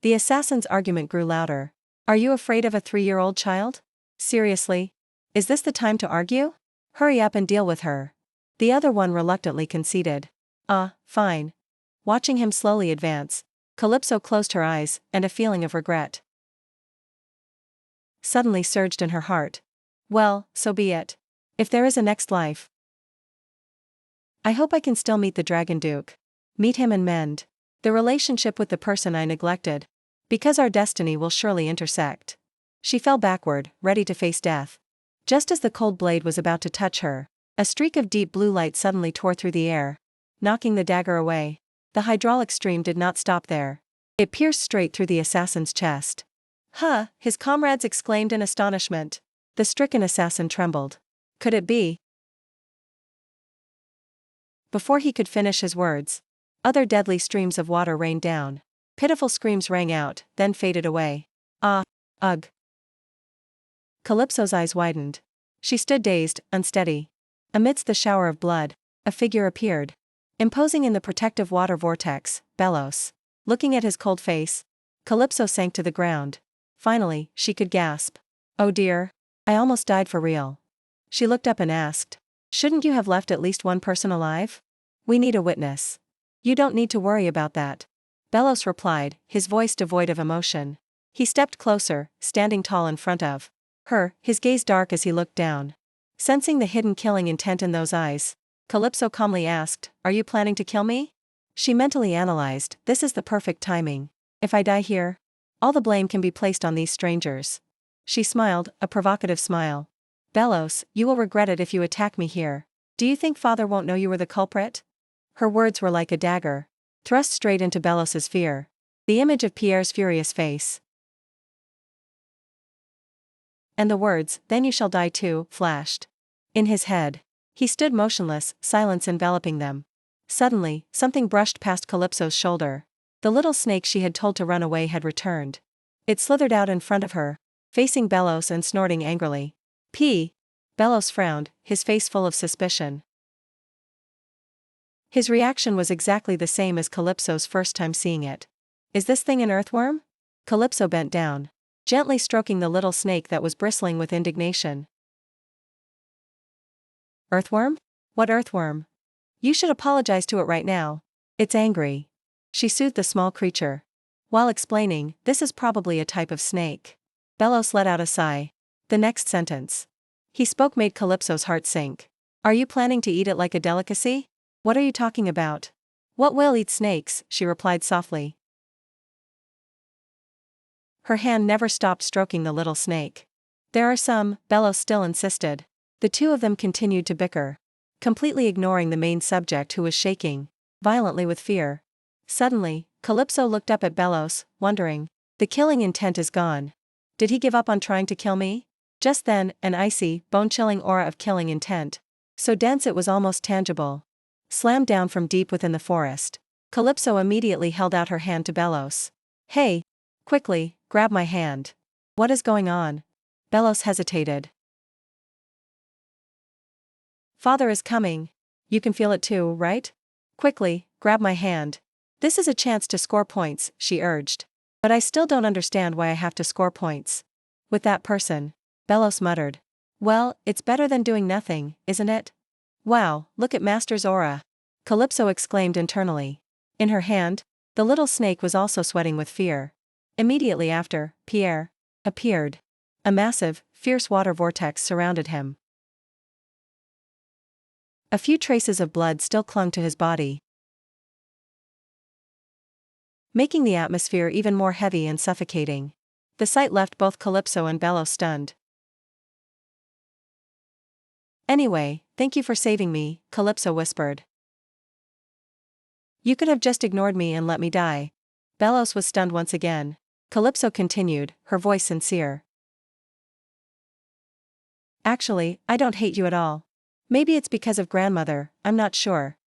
The assassin's argument grew louder. Are you afraid of a 3-year-old child? Seriously? Is this the time to argue? Hurry up and deal with her. The other one reluctantly conceded. Fine. Watching him slowly advance, Calypso closed her eyes, and a feeling of regret suddenly surged in her heart. Well, so be it. If there is a next life, I hope I can still meet the Dragon Duke. Meet him and mend the relationship with the person I neglected. Because our destiny will surely intersect. She fell backward, ready to face death. Just as the cold blade was about to touch her, a streak of deep blue light suddenly tore through the air, knocking the dagger away. The hydraulic stream did not stop there. It pierced straight through the assassin's chest. Huh, his comrades exclaimed in astonishment. The stricken assassin trembled. Could it be? Before he could finish his words, other deadly streams of water rained down. Pitiful screams rang out, then faded away. Ugh. Calypso's eyes widened. She stood dazed, unsteady. Amidst the shower of blood, a figure appeared. Imposing in the protective water vortex, Belos. Looking at his cold face, Calypso sank to the ground. Finally, she could gasp. Oh dear. I almost died for real. She looked up and asked. Shouldn't you have left at least one person alive? We need a witness. You don't need to worry about that. Belos replied, his voice devoid of emotion. He stepped closer, standing tall in front of her, his gaze dark as he looked down. Sensing the hidden killing intent in those eyes, Calypso calmly asked, Are you planning to kill me? She mentally analyzed, this is the perfect timing. If I die here, all the blame can be placed on these strangers. She smiled, a provocative smile. Belos, you will regret it if you attack me here. Do you think father won't know you were the culprit? Her words were like a dagger, thrust straight into Belos's fear. The image of Pierre's furious face. And the words, then you shall die too, flashed in his head. He stood motionless, silence enveloping them. Suddenly, something brushed past Calypso's shoulder. The little snake she had told to run away had returned. It slithered out in front of her, facing Belos and snorting angrily. Belos frowned, his face full of suspicion. His reaction was exactly the same as Calypso's first time seeing it. Is this thing an earthworm? Calypso bent down, gently stroking the little snake that was bristling with indignation. Earthworm? What earthworm? You should apologize to it right now. It's angry. She soothed the small creature. While explaining, this is probably a type of snake. Belos let out a sigh. The next sentence he spoke made Calypso's heart sink. Are you planning to eat it like a delicacy? What are you talking about? What whale eats snakes? She replied softly. Her hand never stopped stroking the little snake. There are some, Belos still insisted. The two of them continued to bicker, completely ignoring the main subject who was shaking violently with fear. Suddenly, Calypso looked up at Belos, wondering. The killing intent is gone. Did he give up on trying to kill me? Just then, an icy, bone-chilling aura of killing intent, so dense it was almost tangible, slammed down from deep within the forest. Calypso immediately held out her hand to Belos. Hey! Quickly, grab my hand. What is going on? Belos hesitated. Father is coming. You can feel it too, right? Quickly, grab my hand. This is a chance to score points, she urged. But I still don't understand why I have to score points. With that person. Belos muttered. Well, it's better than doing nothing, isn't it? Wow, look at Master's aura. Calypso exclaimed internally. In her hand, the little snake was also sweating with fear. Immediately after, Pierre appeared. A massive, fierce water vortex surrounded him. A few traces of blood still clung to his body, making the atmosphere even more heavy and suffocating. The sight left both Calypso and Belos stunned. Anyway, thank you for saving me, Calypso whispered. You could have just ignored me and let me die. Belos was stunned once again. Calypso continued, her voice sincere. Actually, I don't hate you at all. Maybe it's because of grandmother, I'm not sure.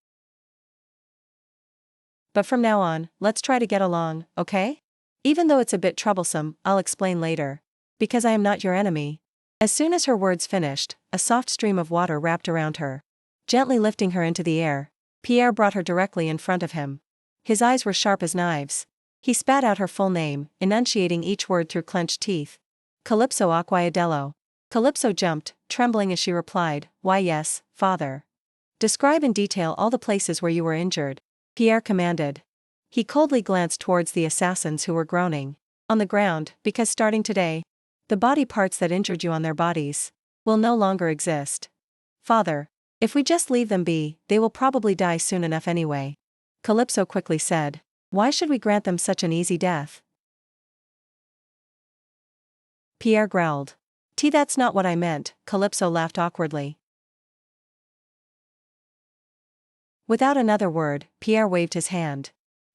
But from now on, let's try to get along, okay? Even though it's a bit troublesome, I'll explain later. Because I am not your enemy. As soon as her words finished, a soft stream of water wrapped around her. Gently lifting her into the air, Pierre brought her directly in front of him. His eyes were sharp as knives. He spat out her full name, enunciating each word through clenched teeth. Calypso Acquiadello. Calypso jumped, trembling as she replied, Why yes, father. Describe in detail all the places where you were injured, Pierre commanded. He coldly glanced towards the assassins who were groaning on the ground, because starting today, the body parts that injured you on their bodies will no longer exist. Father, if we just leave them be, they will probably die soon enough anyway. Calypso quickly said. Why should we grant them such an easy death? Pierre growled. That's not what I meant, Calypso laughed awkwardly. Without another word, Pierre waved his hand.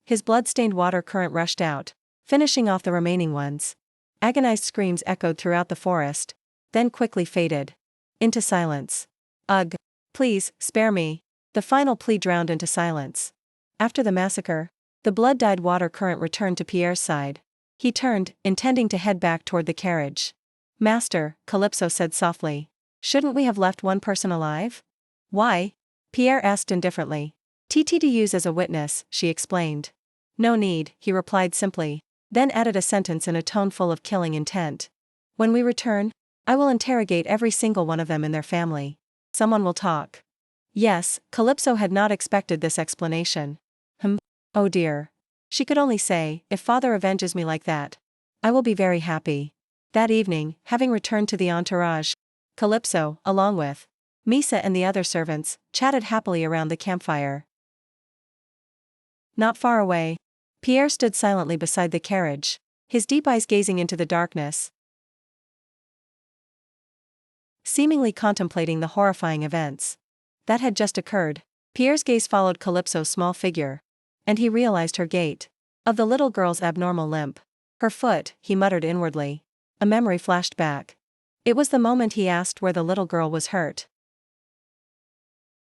His blood-stained water current rushed out, finishing off the remaining ones. Agonized screams echoed throughout the forest, then quickly faded into silence. Ugh! Please, spare me. The final plea drowned into silence. After the massacre, the blood-dyed water current returned to Pierre's side. He turned, intending to head back toward the carriage. Master, Calypso said softly. Shouldn't we have left one person alive? Why? Pierre asked indifferently. To use as a witness, she explained. No need, he replied simply, then added a sentence in a tone full of killing intent. When we return, I will interrogate every single one of them and their family. Someone will talk. Yes, Calypso had not expected this explanation. Oh dear. She could only say, if father avenges me like that, I will be very happy. That evening, having returned to the entourage, Calypso, along with Misa and the other servants, chatted happily around the campfire. Not far away, Pierre stood silently beside the carriage, his deep eyes gazing into the darkness, seemingly contemplating the horrifying events that had just occurred. Pierre's gaze followed Calypso's small figure, and he realized her gait, of the little girl's abnormal limp. Her foot, he muttered inwardly. A memory flashed back. It was the moment he asked where the little girl was hurt.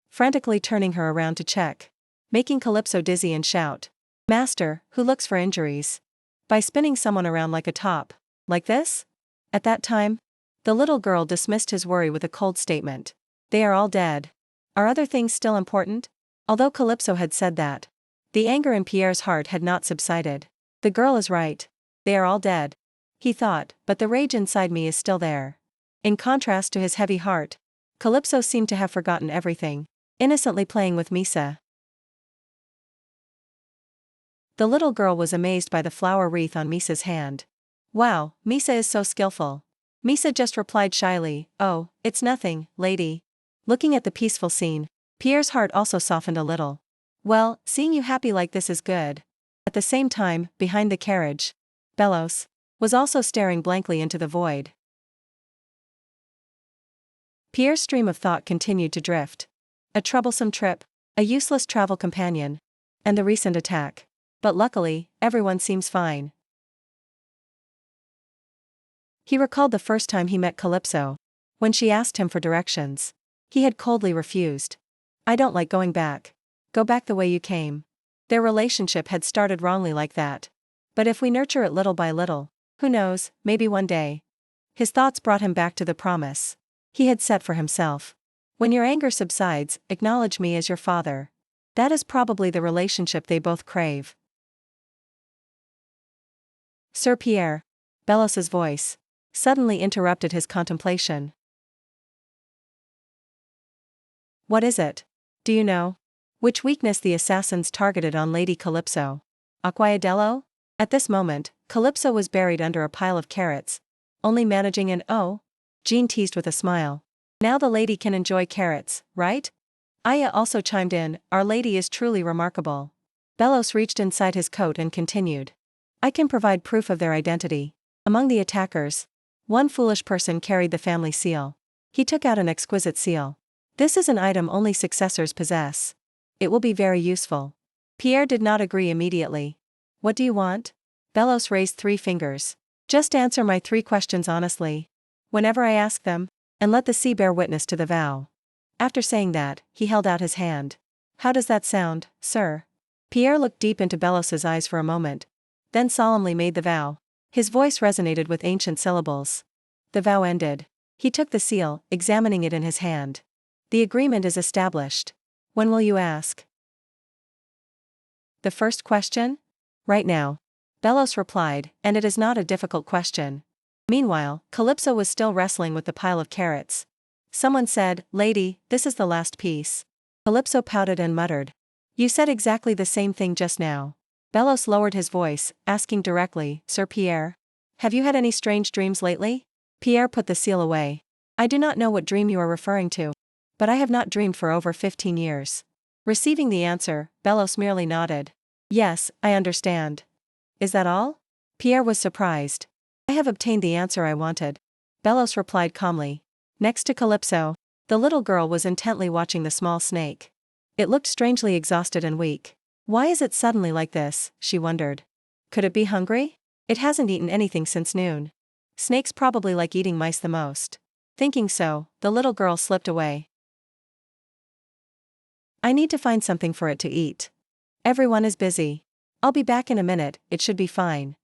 Frantically turning her around to check, making Calypso dizzy and shout, Master, who looks for injuries? By spinning someone around like a top, like this? At that time, the little girl dismissed his worry with a cold statement. They are all dead. Are other things still important? Although Calypso had said that, the anger in Pierre's heart had not subsided. The girl is right. They are all dead, he thought, but the rage inside me is still there. In contrast to his heavy heart, Calypso seemed to have forgotten everything, innocently playing with Misa. The little girl was amazed by the flower wreath on Misa's hand. Wow, Misa is so skillful. Misa just replied shyly, Oh, it's nothing, lady. Looking at the peaceful scene, Pierre's heart also softened a little. Well, seeing you happy like this is good. At the same time, behind the carriage, Belos was also staring blankly into the void. Pierre's stream of thought continued to drift. A troublesome trip, a useless travel companion, and the recent attack. But luckily, everyone seems fine. He recalled the first time he met Calypso, when she asked him for directions. He had coldly refused. I don't like going back. Go back the way you came. Their relationship had started wrongly like that. But if we nurture it little by little, who knows, maybe one day. His thoughts brought him back to the promise he had set for himself. When your anger subsides, acknowledge me as your father. That is probably the relationship they both crave. Sir Pierre, Belos's voice, suddenly interrupted his contemplation. What is it? Do you know? Which weakness the assassins targeted on Lady Calypso? Acquiadello? At this moment, Calypso was buried under a pile of carrots, only managing an "oh." Jean teased with a smile. Now the lady can enjoy carrots, right? Aya also chimed in, Our Lady is truly remarkable. Belos reached inside his coat and continued. I can provide proof of their identity. Among the attackers, one foolish person carried the family seal. He took out an exquisite seal. This is an item only successors possess. It will be very useful. Pierre did not agree immediately. What do you want? Belos raised 3 fingers. Just answer my 3 questions honestly. Whenever I ask them, and let the sea bear witness to the vow. After saying that, he held out his hand. How does that sound, sir? Pierre looked deep into Belos's eyes for a moment, then solemnly made the vow. His voice resonated with ancient syllables. The vow ended. He took the seal, examining it in his hand. The agreement is established. When will you ask? The first question? Right now. Belos replied, and it is not a difficult question. Meanwhile, Calypso was still wrestling with the pile of carrots. Someone said, Lady, this is the last piece. Calypso pouted and muttered. You said exactly the same thing just now. Belos lowered his voice, asking directly, Sir Pierre? Have you had any strange dreams lately? Pierre put the seal away. I do not know what dream you are referring to. But I have not dreamed for over 15 years. Receiving the answer, Belos merely nodded. Yes, I understand. Is that all? Pierre was surprised. I have obtained the answer I wanted. Belos replied calmly. Next to Calypso, the little girl was intently watching the small snake. It looked strangely exhausted and weak. Why is it suddenly like this, she wondered. Could it be hungry? It hasn't eaten anything since noon. Snakes probably like eating mice the most. Thinking so, the little girl slipped away. I need to find something for it to eat. Everyone is busy. I'll be back in a minute, it should be fine.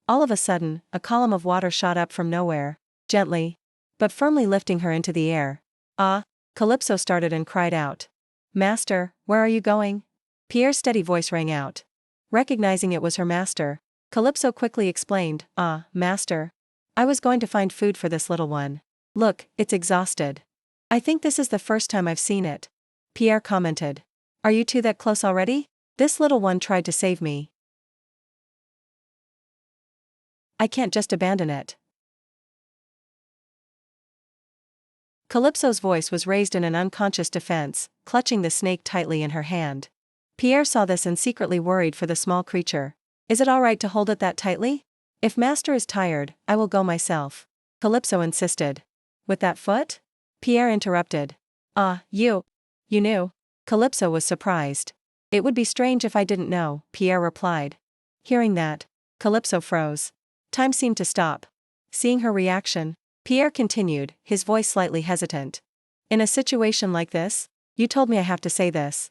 All of a sudden, a column of water shot up from nowhere, gently, but firmly lifting her into the air. Ah! Calypso started and cried out. Master, where are you going? Pierre's steady voice rang out. Recognizing it was her master, Calypso quickly explained, Ah, master. I was going to find food for this little one. Look, it's exhausted. I think this is the first time I've seen it. Pierre commented. Are you two that close already? This little one tried to save me. I can't just abandon it. Calypso's voice was raised in an unconscious defense, clutching the snake tightly in her hand. Pierre saw this and secretly worried for the small creature. Is it all right to hold it that tightly? If master is tired, I will go myself. Calypso insisted. With that foot? Pierre interrupted. Ah, you knew. Calypso was surprised. It would be strange if I didn't know, Pierre replied. Hearing that, Calypso froze. Time seemed to stop. Seeing her reaction, Pierre continued, his voice slightly hesitant. In a situation like this, you told me I have to say this.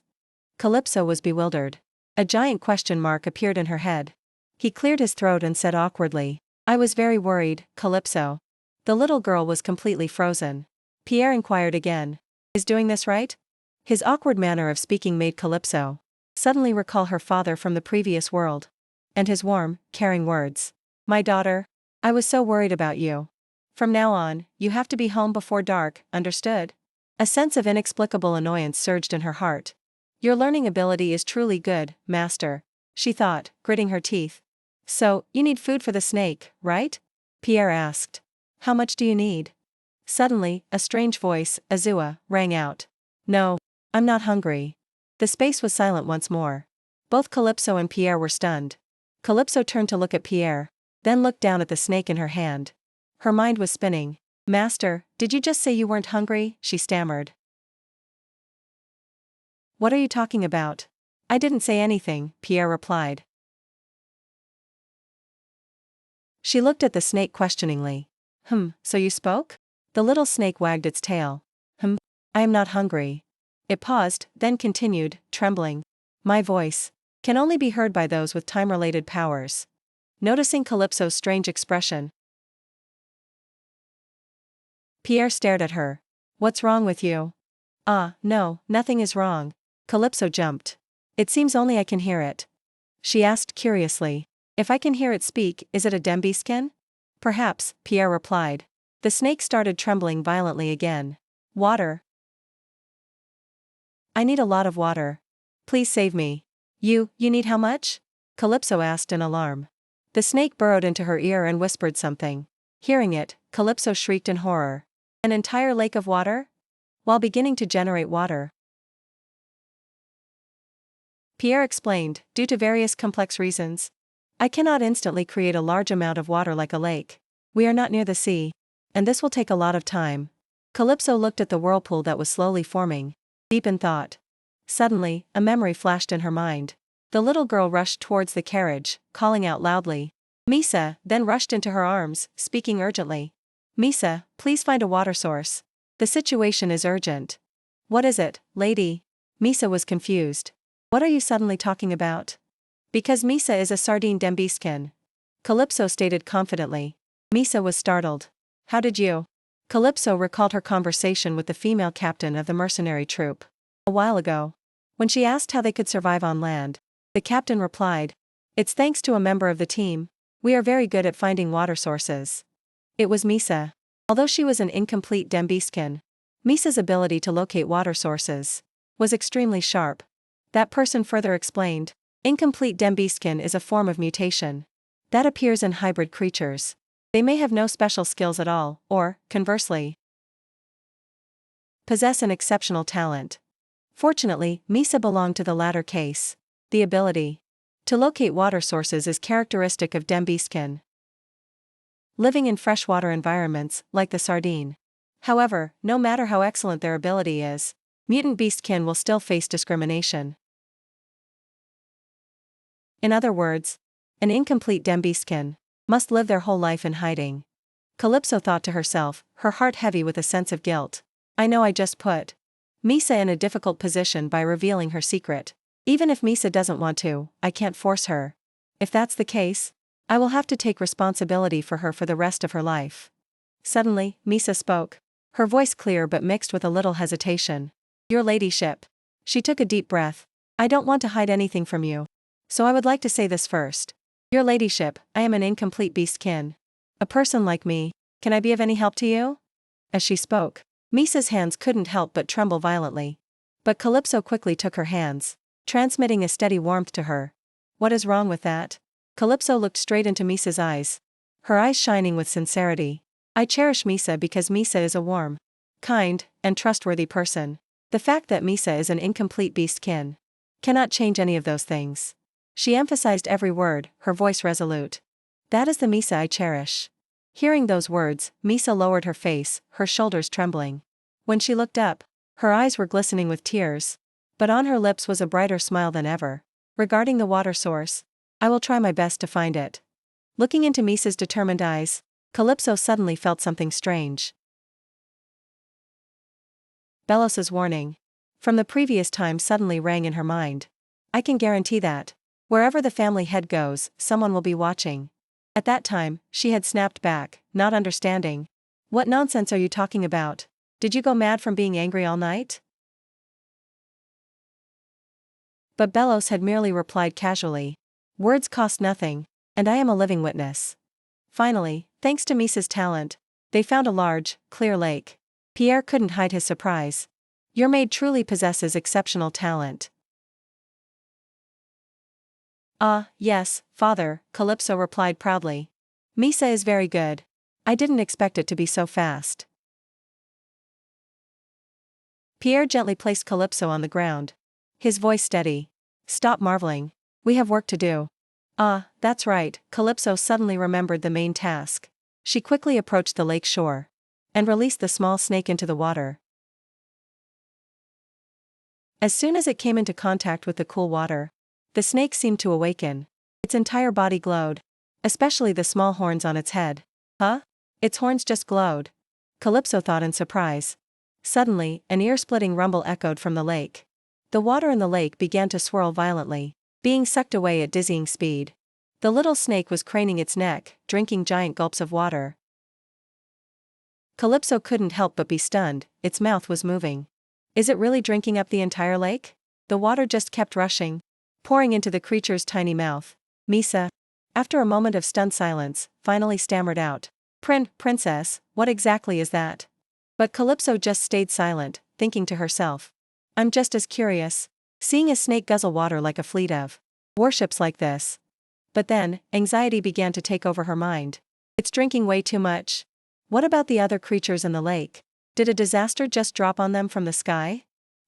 Calypso was bewildered. A giant question mark appeared in her head. He cleared his throat and said awkwardly, I was very worried, Calypso. The little girl was completely frozen. Pierre inquired again. Is doing this right? His awkward manner of speaking made Calypso suddenly recall her father from the previous world. And his warm, caring words. My daughter, I was so worried about you. From now on, you have to be home before dark, understood? A sense of inexplicable annoyance surged in her heart. Your learning ability is truly good, master, she thought, gritting her teeth. So, you need food for the snake, right? Pierre asked. How much do you need? Suddenly, a strange voice, Azua, rang out. No, I'm not hungry. The space was silent once more. Both Calypso and Pierre were stunned. Calypso turned to look at Pierre, then looked down at the snake in her hand. Her mind was spinning. Master, did you just say you weren't hungry? She stammered. What are you talking about? I didn't say anything, Pierre replied. She looked at the snake questioningly. So you spoke? The little snake wagged its tail. I am not hungry. It paused, then continued, trembling. My voice can only be heard by those with time-related powers. Noticing Calypso's strange expression, Pierre stared at her. What's wrong with you? No, nothing is wrong. Calypso jumped. It seems only I can hear it. She asked curiously. If I can hear it speak, is it a Dembiskin? Perhaps, Pierre replied. The snake started trembling violently again. Water. I need a lot of water. Please save me. You need how much? Calypso asked in alarm. The snake burrowed into her ear and whispered something. Hearing it, Calypso shrieked in horror. An entire lake of water? While beginning to generate water. Pierre explained, due to various complex reasons. I cannot instantly create a large amount of water like a lake. We are not near the sea. And this will take a lot of time. Calypso looked at the whirlpool that was slowly forming, deep in thought. Suddenly, a memory flashed in her mind. The little girl rushed towards the carriage, calling out loudly. Misa then rushed into her arms, speaking urgently. Misa, please find a water source. The situation is urgent. What is it, lady? Misa was confused. What are you suddenly talking about? Because Misa is a sardine Dembiskin. Calypso stated confidently. Misa was startled. How did you? Calypso recalled her conversation with the female captain of the mercenary troop. A while ago. When she asked how they could survive on land, the captain replied, it's thanks to a member of the team. We are very good at finding water sources. It was Misa. Although she was an incomplete Dembiskin, Misa's ability to locate water sources was extremely sharp. That person further explained, incomplete Dembiskin is a form of mutation that appears in hybrid creatures. They may have no special skills at all, or, conversely, possess an exceptional talent. Fortunately, Misa belonged to the latter case. The ability to locate water sources is characteristic of Dembiskin, living in freshwater environments, like the sardine. However, no matter how excellent their ability is, mutant beastkin will still face discrimination. In other words, an incomplete Dembiskin must live their whole life in hiding. Calypso thought to herself, her heart heavy with a sense of guilt. I know I just put Misa in a difficult position by revealing her secret. Even if Misa doesn't want to, I can't force her. If that's the case, I will have to take responsibility for her for the rest of her life. Suddenly, Misa spoke. Her voice clear but mixed with a little hesitation. Your ladyship. She took a deep breath. I don't want to hide anything from you. So I would like to say this first. Your ladyship, I am an incomplete beastkin. A person like me, can I be of any help to you? As she spoke, Misa's hands couldn't help but tremble violently. But Calypso quickly took her hands, transmitting a steady warmth to her. What is wrong with that? Calypso looked straight into Misa's eyes, her eyes shining with sincerity. I cherish Misa because Misa is a warm, kind, and trustworthy person. The fact that Misa is an incomplete beastkin cannot change any of those things. She emphasized every word, her voice resolute. That is the Misa I cherish. Hearing those words, Misa lowered her face, her shoulders trembling. When she looked up, her eyes were glistening with tears, but on her lips was a brighter smile than ever. Regarding the water source, I will try my best to find it. Looking into Misa's determined eyes, Calypso suddenly felt something strange. Belos's warning from the previous time suddenly rang in her mind. I can guarantee that wherever the family head goes, someone will be watching. At that time, she had snapped back, not understanding. What nonsense are you talking about? Did you go mad from being angry all night? But Belos had merely replied casually. Words cost nothing, and I am a living witness. Finally, thanks to Misa's talent, they found a large, clear lake. Pierre couldn't hide his surprise. Your maid truly possesses exceptional talent. Ah, yes, father, Calypso replied proudly. Misa is very good. I didn't expect it to be so fast. Pierre gently placed Calypso on the ground, his voice steady. Stop marveling. We have work to do. Ah, that's right, Calypso suddenly remembered the main task. She quickly approached the lake shore and released the small snake into the water. As soon as it came into contact with the cool water, the snake seemed to awaken. Its entire body glowed, especially the small horns on its head. Huh? Its horns just glowed? Calypso thought in surprise. Suddenly, an ear-splitting rumble echoed from the lake. The water in the lake began to swirl violently, being sucked away at dizzying speed. The little snake was craning its neck, drinking giant gulps of water. Calypso couldn't help but be stunned, its mouth was moving. Is it really drinking up the entire lake? The water just kept rushing, pouring into the creature's tiny mouth. Misa, after a moment of stunned silence, finally stammered out. Princess, what exactly is that? But Calypso just stayed silent, thinking to herself. I'm just as curious. Seeing a snake guzzle water like a fleet of warships like this. But then, anxiety began to take over her mind. It's drinking way too much. What about the other creatures in the lake? Did a disaster just drop on them from the sky?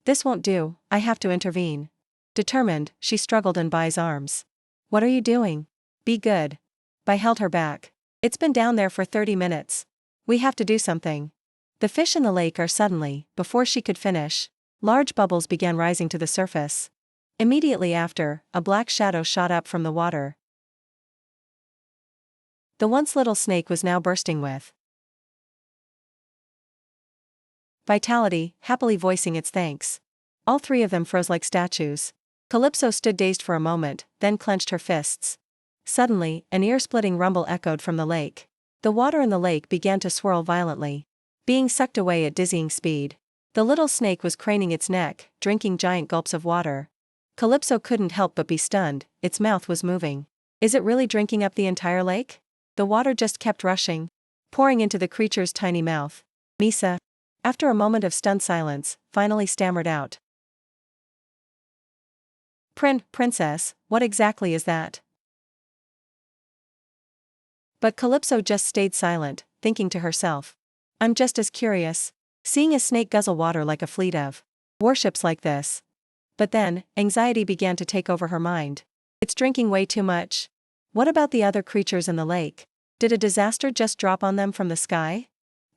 This won't do, I have to intervene. Determined, she struggled in Bai's arms. What are you doing? Be good. Bai held her back. It's been down there for 30 minutes. We have to do something. The fish in the lake are suddenly, before she could finish, large bubbles began rising to the surface. Immediately after, a black shadow shot up from the water. The once little snake was now bursting with vitality, happily voicing its thanks. All three of them froze like statues. Calypso stood dazed for a moment, then clenched her fists. Suddenly, an ear-splitting rumble echoed from the lake. The water in the lake began to swirl violently, being sucked away at dizzying speed. The little snake was craning its neck, drinking giant gulps of water. Calypso couldn't help but be stunned, its mouth was moving. Is it really drinking up the entire lake? The water just kept rushing, pouring into the creature's tiny mouth. Misa, after a moment of stunned silence, finally stammered out. Princess, what exactly is that? But Calypso just stayed silent, thinking to herself. I'm just as curious. Seeing a snake guzzle water like a fleet of warships like this. But then, anxiety began to take over her mind. It's drinking way too much. What about the other creatures in the lake? Did a disaster just drop on them from the sky?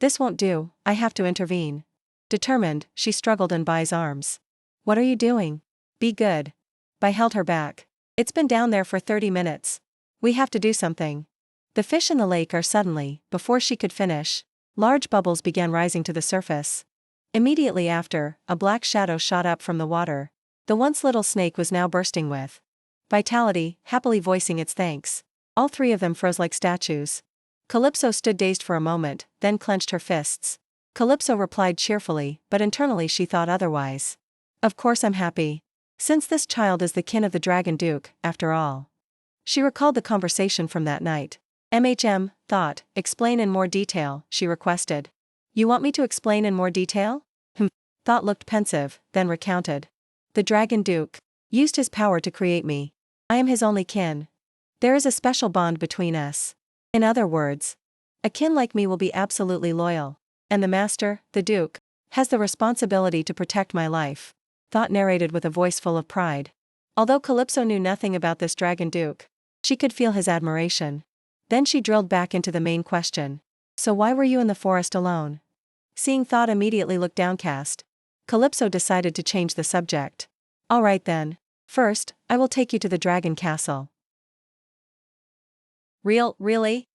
This won't do, I have to intervene. Determined, she struggled in Bai's arms. What are you doing? Be good. Bai held her back. It's been down there for 30 minutes. We have to do something. The fish in the lake are suddenly, before she could finish, large bubbles began rising to the surface. Immediately after, a black shadow shot up from the water. The once little snake was now bursting with vitality, happily voicing its thanks. All three of them froze like statues. Calypso stood dazed for a moment, then clenched her fists. Calypso replied cheerfully, but internally she thought otherwise. Of course I'm happy. Since this child is the kin of the Dragon Duke, after all. She recalled the conversation from that night. Thought, explain in more detail, she requested. You want me to explain in more detail? Thought looked pensive, then recounted. The Dragon Duke used his power to create me. I am his only kin. There is a special bond between us. In other words, a kin like me will be absolutely loyal. And the master, the Duke, has the responsibility to protect my life. Thought narrated with a voice full of pride. Although Calypso knew nothing about this Dragon Duke, she could feel his admiration. Then she drilled back into the main question. So why were you in the forest alone? Seeing Thought immediately look downcast, Calypso decided to change the subject. All right then. First, I will take you to the Dragon Castle. Really?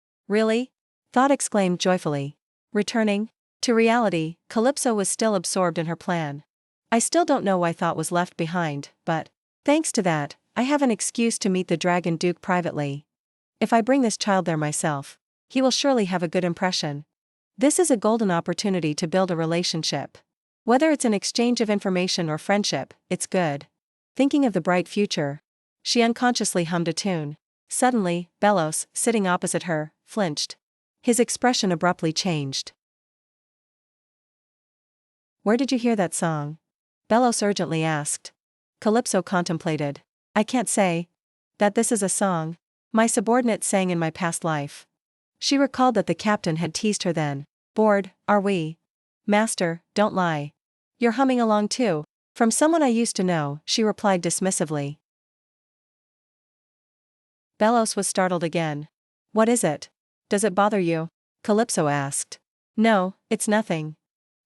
Thought exclaimed joyfully. Returning to reality, Calypso was still absorbed in her plan. I still don't know why Thought was left behind, but thanks to that, I have an excuse to meet the Dragon Duke privately. If I bring this child there myself, he will surely have a good impression. This is a golden opportunity to build a relationship. Whether it's an exchange of information or friendship, it's good. Thinking of the bright future, she unconsciously hummed a tune. Suddenly, Bellos, sitting opposite her, flinched. His expression abruptly changed. Where did you hear that song? Bellos urgently asked. Calypso contemplated. I can't say that this is a song my subordinate sang in my past life. She recalled that the captain had teased her then. Bored, are we? Master, don't lie. You're humming along too. From someone I used to know, she replied dismissively. Bellos was startled again. What is it? Does it bother you? Calypso asked. No, it's nothing.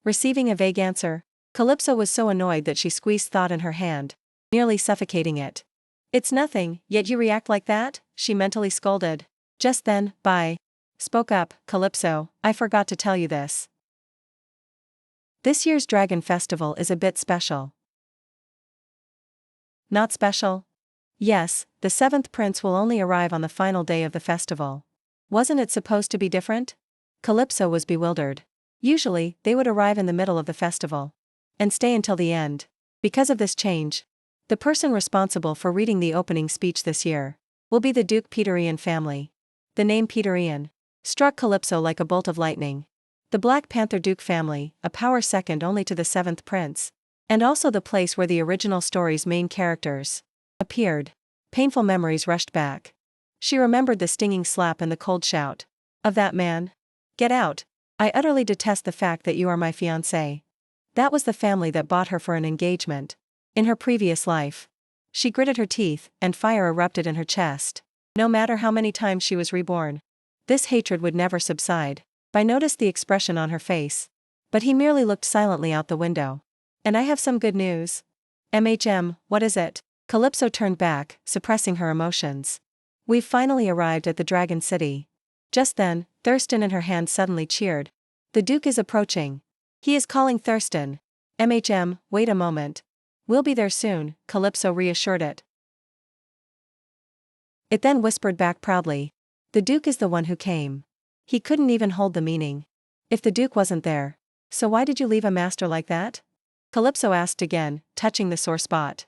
Receiving a vague answer, Calypso was so annoyed that she squeezed Thought in her hand, nearly suffocating it. It's nothing, yet you react like that, she mentally scolded. Just then, Bai spoke up. Calypso, I forgot to tell you this. This year's Dragon Festival is a bit special. Not special? Yes, the seventh prince will only arrive on the final day of the festival. Wasn't it supposed to be different? Calypso was bewildered. Usually, they would arrive in the middle of the festival and stay until the end. Because of this change, the person responsible for reading the opening speech this year will be the Duke Peterian family. The name Peterian struck Calypso like a bolt of lightning. The Black Panther Duke family, a power second only to the seventh prince, and also the place where the original story's main characters appeared. Painful memories rushed back. She remembered the stinging slap and the cold shout of that man. Get out! I utterly detest the fact that you are my fiancé. That was the family that bought her for an engagement in her previous life. She gritted her teeth, and fire erupted in her chest. No matter how many times she was reborn, this hatred would never subside. I noticed the expression on her face, but he merely looked silently out the window. And I have some good news. What is it? Calypso turned back, suppressing her emotions. We've finally arrived at the Dragon City. Just then, Thurston in her hand suddenly cheered. The Duke is approaching. He is calling Thurston. Wait a moment. We'll be there soon, Calypso reassured it. It then whispered back proudly. The Duke is the one who came. He couldn't even hold the meaning. If the Duke wasn't there, so why did you leave a master like that? Calypso asked again, touching the sore spot.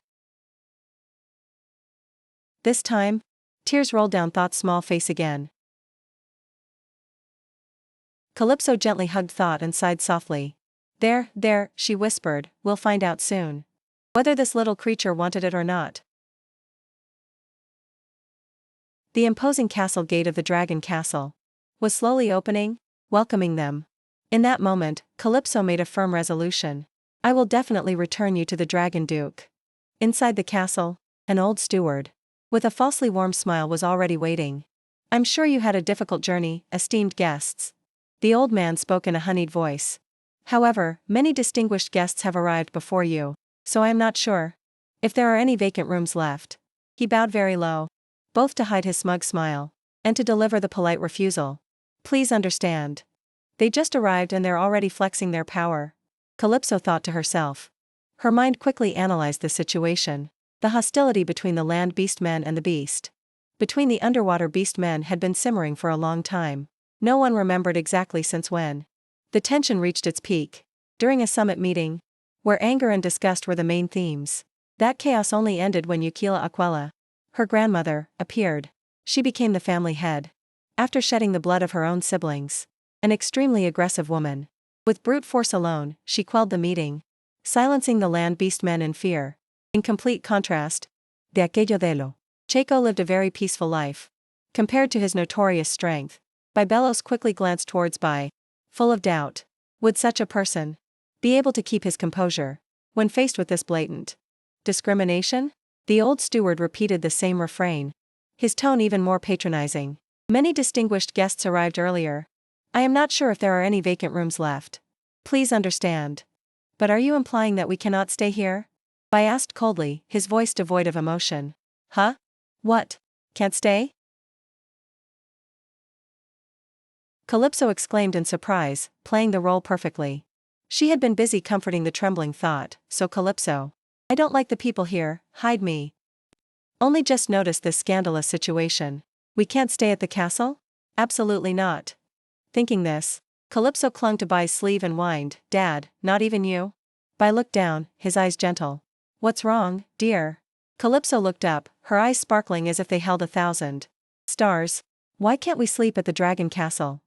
This time, tears rolled down Thought's small face again. Calypso gently hugged Thought and sighed softly. There, she whispered, we'll find out soon. Whether this little creature wanted it or not. The imposing castle gate of the Dragon Castle was slowly opening, welcoming them. In that moment, Calypso made a firm resolution. I will definitely return you to the Dragon Duke. Inside the castle, an old steward, with a falsely warm smile, was already waiting. I'm sure you had a difficult journey, esteemed guests. The old man spoke in a honeyed voice. However, many distinguished guests have arrived before you, so I am not sure if there are any vacant rooms left. He bowed very low, both to hide his smug smile and to deliver the polite refusal. Please understand. They just arrived and they're already flexing their power. Calypso thought to herself. Her mind quickly analyzed the situation. The hostility between the land beast men and the beast between the underwater beast men had been simmering for a long time. No one remembered exactly since when. The tension reached its peak during a summit meeting, where anger and disgust were the main themes. That chaos only ended when Yukila Aquila, her grandmother, appeared. She became the family head. After shedding the blood of her own siblings, an extremely aggressive woman. With brute force alone, she quelled the meeting, silencing the land beast men in fear. In complete contrast, de aquello de lo, Chaco lived a very peaceful life. Compared to his notorious strength, Belos quickly glanced towards Bai, full of doubt. Would such a person be able to keep his composure when faced with this blatant discrimination? The old steward repeated the same refrain, his tone even more patronizing. Many distinguished guests arrived earlier. I am not sure if there are any vacant rooms left. Please understand. But are you implying that we cannot stay here? Bai asked coldly, his voice devoid of emotion. Huh? What? Can't stay? Calypso exclaimed in surprise, playing the role perfectly. She had been busy comforting the trembling Thought, so Calypso. I don't like the people here, hide me. Only just noticed this scandalous situation. We can't stay at the castle? Absolutely not. Thinking this, Calypso clung to Bai's sleeve and whined, Dad, not even you? Bai looked down, his eyes gentle. What's wrong, dear? Calypso looked up, her eyes sparkling as if they held 1,000 stars. Why can't we sleep at the Dragon Castle?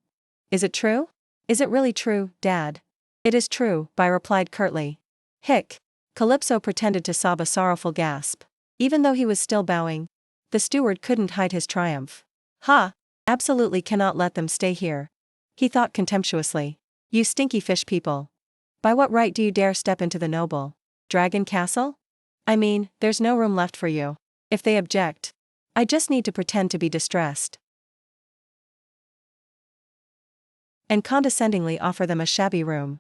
Is it true? Is it really true, Dad? It is true, Bai replied curtly. Hick. Calypso pretended to sob a sorrowful gasp. Even though he was still bowing, the steward couldn't hide his triumph. Ha! Absolutely cannot let them stay here. He thought contemptuously. You stinky fish people. By what right do you dare step into the noble Dragon Castle? I mean, there's no room left for you. If they object, I just need to pretend to be distressed and condescendingly offer them a shabby room.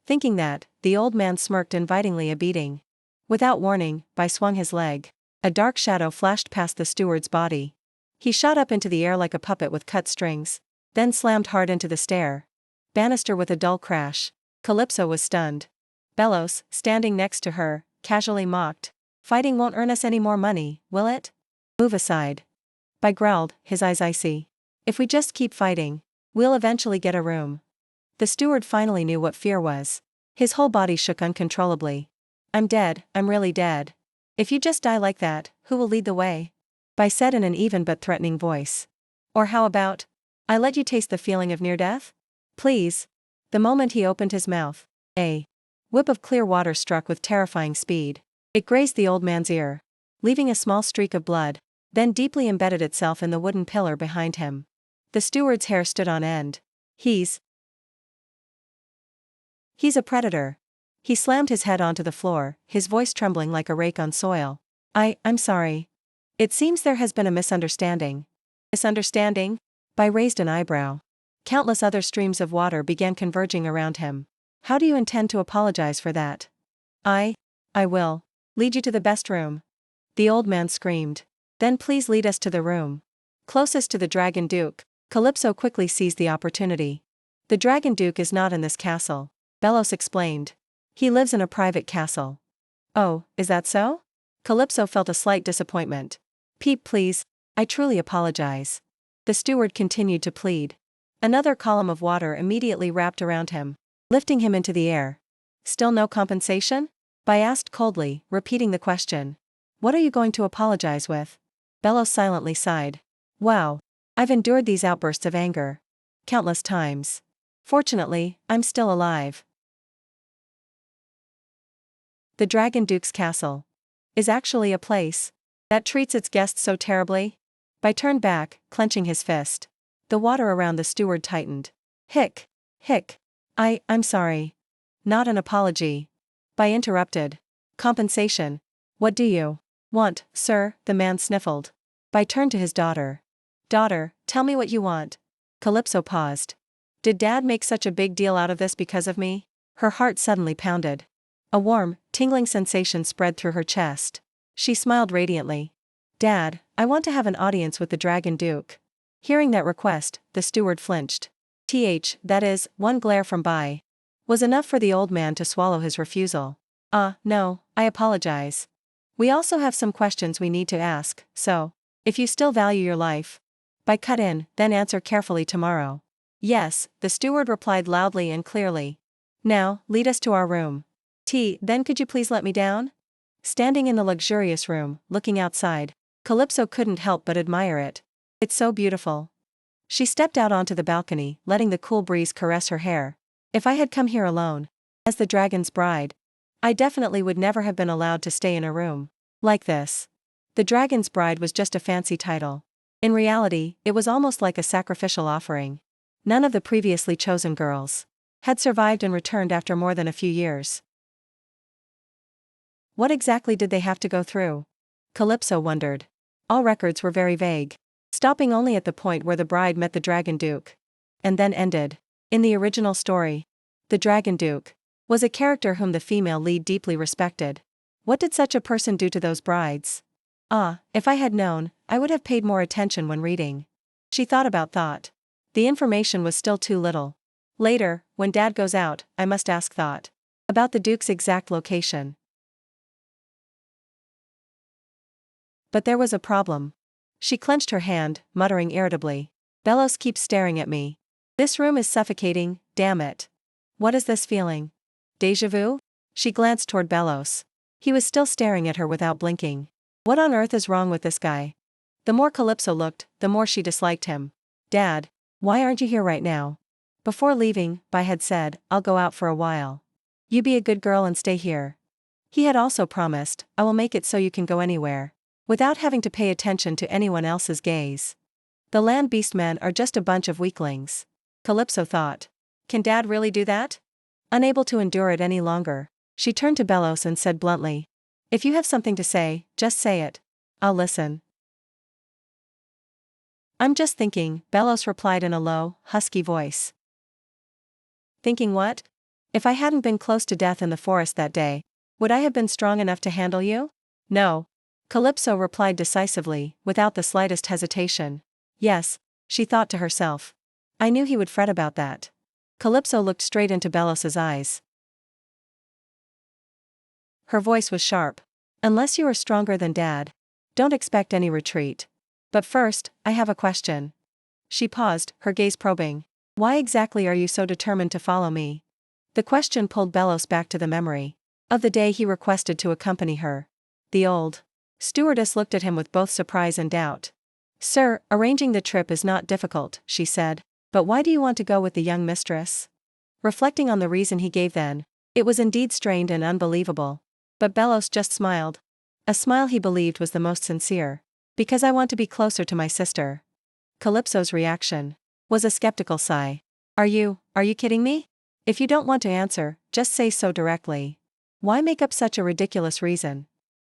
Thinking that, the old man smirked invitingly a beating. Without warning, Bai swung his leg. A dark shadow flashed past the steward's body. He shot up into the air like a puppet with cut strings, then slammed hard into the stair banister with a dull crash. Calypso was stunned. Belos, standing next to her, casually mocked. Fighting won't earn us any more money, will it? Move aside. Bai growled, his eyes icy. If we just keep fighting, we'll eventually get a room. The steward finally knew what fear was. His whole body shook uncontrollably. I'm dead, I'm really dead. If you just die like that, who will lead the way? Bai said in an even but threatening voice. Or how about, I let you taste the feeling of near death? Please. The moment he opened his mouth, a whip of clear water struck with terrifying speed. It grazed the old man's ear, leaving a small streak of blood, then deeply embedded itself in the wooden pillar behind him. The steward's hair stood on end. He's a predator. He slammed his head onto the floor, his voice trembling like a rake on soil. I'm sorry. It seems there has been a misunderstanding. Misunderstanding? Bai raised an eyebrow. Countless other streams of water began converging around him. How do you intend to apologize for that? I will lead you to the best room. The old man screamed. Then please lead us to the room closest to the Dragon Duke. Calypso quickly seized the opportunity. The Dragon Duke is not in this castle, Belos explained. He lives in a private castle. Oh, is that so? Calypso felt a slight disappointment. Peep, please, I truly apologize. The steward continued to plead. Another column of water immediately wrapped around him, lifting him into the air. Still no compensation? Bai asked coldly, repeating the question. What are you going to apologize with? Belos silently sighed. Wow. I've endured these outbursts of anger countless times. Fortunately, I'm still alive. The Dragon Duke's castle is actually a place that treats its guests so terribly? Bai turned back, clenching his fist. The water around the steward tightened. Hick. I'm sorry. Not an apology. Bai interrupted. Compensation. What do you want, sir? The man sniffled. Bai turned to his daughter. Daughter, tell me what you want. Calypso paused. Did Dad make such a big deal out of this because of me? Her heart suddenly pounded. A warm, tingling sensation spread through her chest. She smiled radiantly. Dad, I want to have an audience with the Dragon Duke. Hearing that request, the steward flinched. That is, one glare from Bai was enough for the old man to swallow his refusal. No, I apologize. We also have some questions we need to ask, so, if you still value your life, Bai cut in, then answer carefully tomorrow. Yes, the steward replied loudly and clearly. Now, lead us to our room. Then could you please let me down? Standing in the luxurious room, looking outside, Calypso couldn't help but admire it. It's so beautiful. She stepped out onto the balcony, letting the cool breeze caress her hair. If I had come here alone, as the dragon's bride, I definitely would never have been allowed to stay in a room like this. The dragon's bride was just a fancy title. In reality, it was almost like a sacrificial offering. None of the previously chosen girls had survived and returned after more than a few years. What exactly did they have to go through? Calypso wondered. All records were very vague, stopping only at the point where the bride met the Dragon Duke. And then ended. In the original story, the Dragon Duke was a character whom the female lead deeply respected. What did such a person do to those brides? If I had known, I would have paid more attention when reading. She thought. The information was still too little. Later, when Dad goes out, I must ask Thought about the Duke's exact location. But there was a problem. She clenched her hand, muttering irritably. Belos keeps staring at me. This room is suffocating, damn it. What is this feeling? Déjà vu? She glanced toward Belos. He was still staring at her without blinking. What on earth is wrong with this guy? The more Calypso looked, the more she disliked him. Dad, why aren't you here right now? Before leaving, Bai had said, I'll go out for a while. You be a good girl and stay here. He had also promised, I will make it so you can go anywhere, without having to pay attention to anyone else's gaze. The land beastmen are just a bunch of weaklings. Calypso thought. Can Dad really do that? Unable to endure it any longer, she turned to Belos and said bluntly. If you have something to say, just say it. I'll listen. I'm just thinking, Belos replied in a low, husky voice. Thinking what? If I hadn't been close to death in the forest that day, would I have been strong enough to handle you? No. Calypso replied decisively, without the slightest hesitation. Yes, she thought to herself. I knew he would fret about that. Calypso looked straight into Belos's eyes. Her voice was sharp. Unless you are stronger than Dad, don't expect any retreat. But first, I have a question. She paused, her gaze probing. Why exactly are you so determined to follow me? The question pulled Belos back to the memory of the day he requested to accompany her. The old stewardess looked at him with both surprise and doubt. Sir, arranging the trip is not difficult, she said. But why do you want to go with the young mistress? Reflecting on the reason he gave then, it was indeed strained and unbelievable. But Belos just smiled. A smile he believed was the most sincere. Because I want to be closer to my sister. Calypso's reaction was a skeptical sigh. Are you kidding me? If you don't want to answer, just say so directly. Why make up such a ridiculous reason?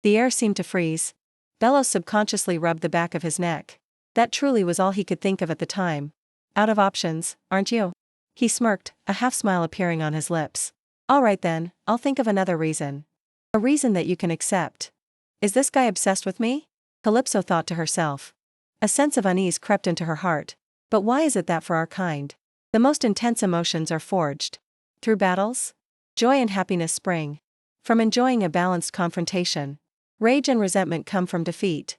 The air seemed to freeze. Belos subconsciously rubbed the back of his neck. That truly was all he could think of at the time. Out of options, aren't you? He smirked, a half-smile appearing on his lips. All right then, I'll think of another reason. A reason that you can accept. Is this guy obsessed with me? Calypso thought to herself. A sense of unease crept into her heart. But why is it that for our kind, the most intense emotions are forged through battles? Joy and happiness spring from enjoying a balanced confrontation. Rage and resentment come from defeat.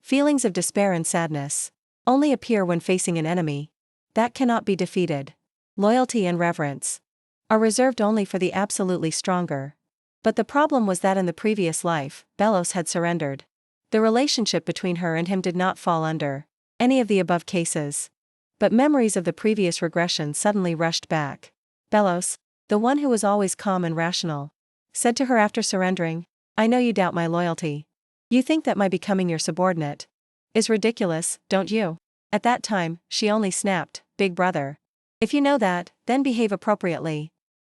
Feelings of despair and sadness only appear when facing an enemy that cannot be defeated. Loyalty and reverence are reserved only for the absolutely stronger. But the problem was that in the previous life, Belos had surrendered. The relationship between her and him did not fall under any of the above cases. But memories of the previous regression suddenly rushed back. Belos, the one who was always calm and rational, said to her after surrendering, I know you doubt my loyalty. You think that my becoming your subordinate is ridiculous, don't you? At that time, she only snapped, Big brother. If you know that, then behave appropriately.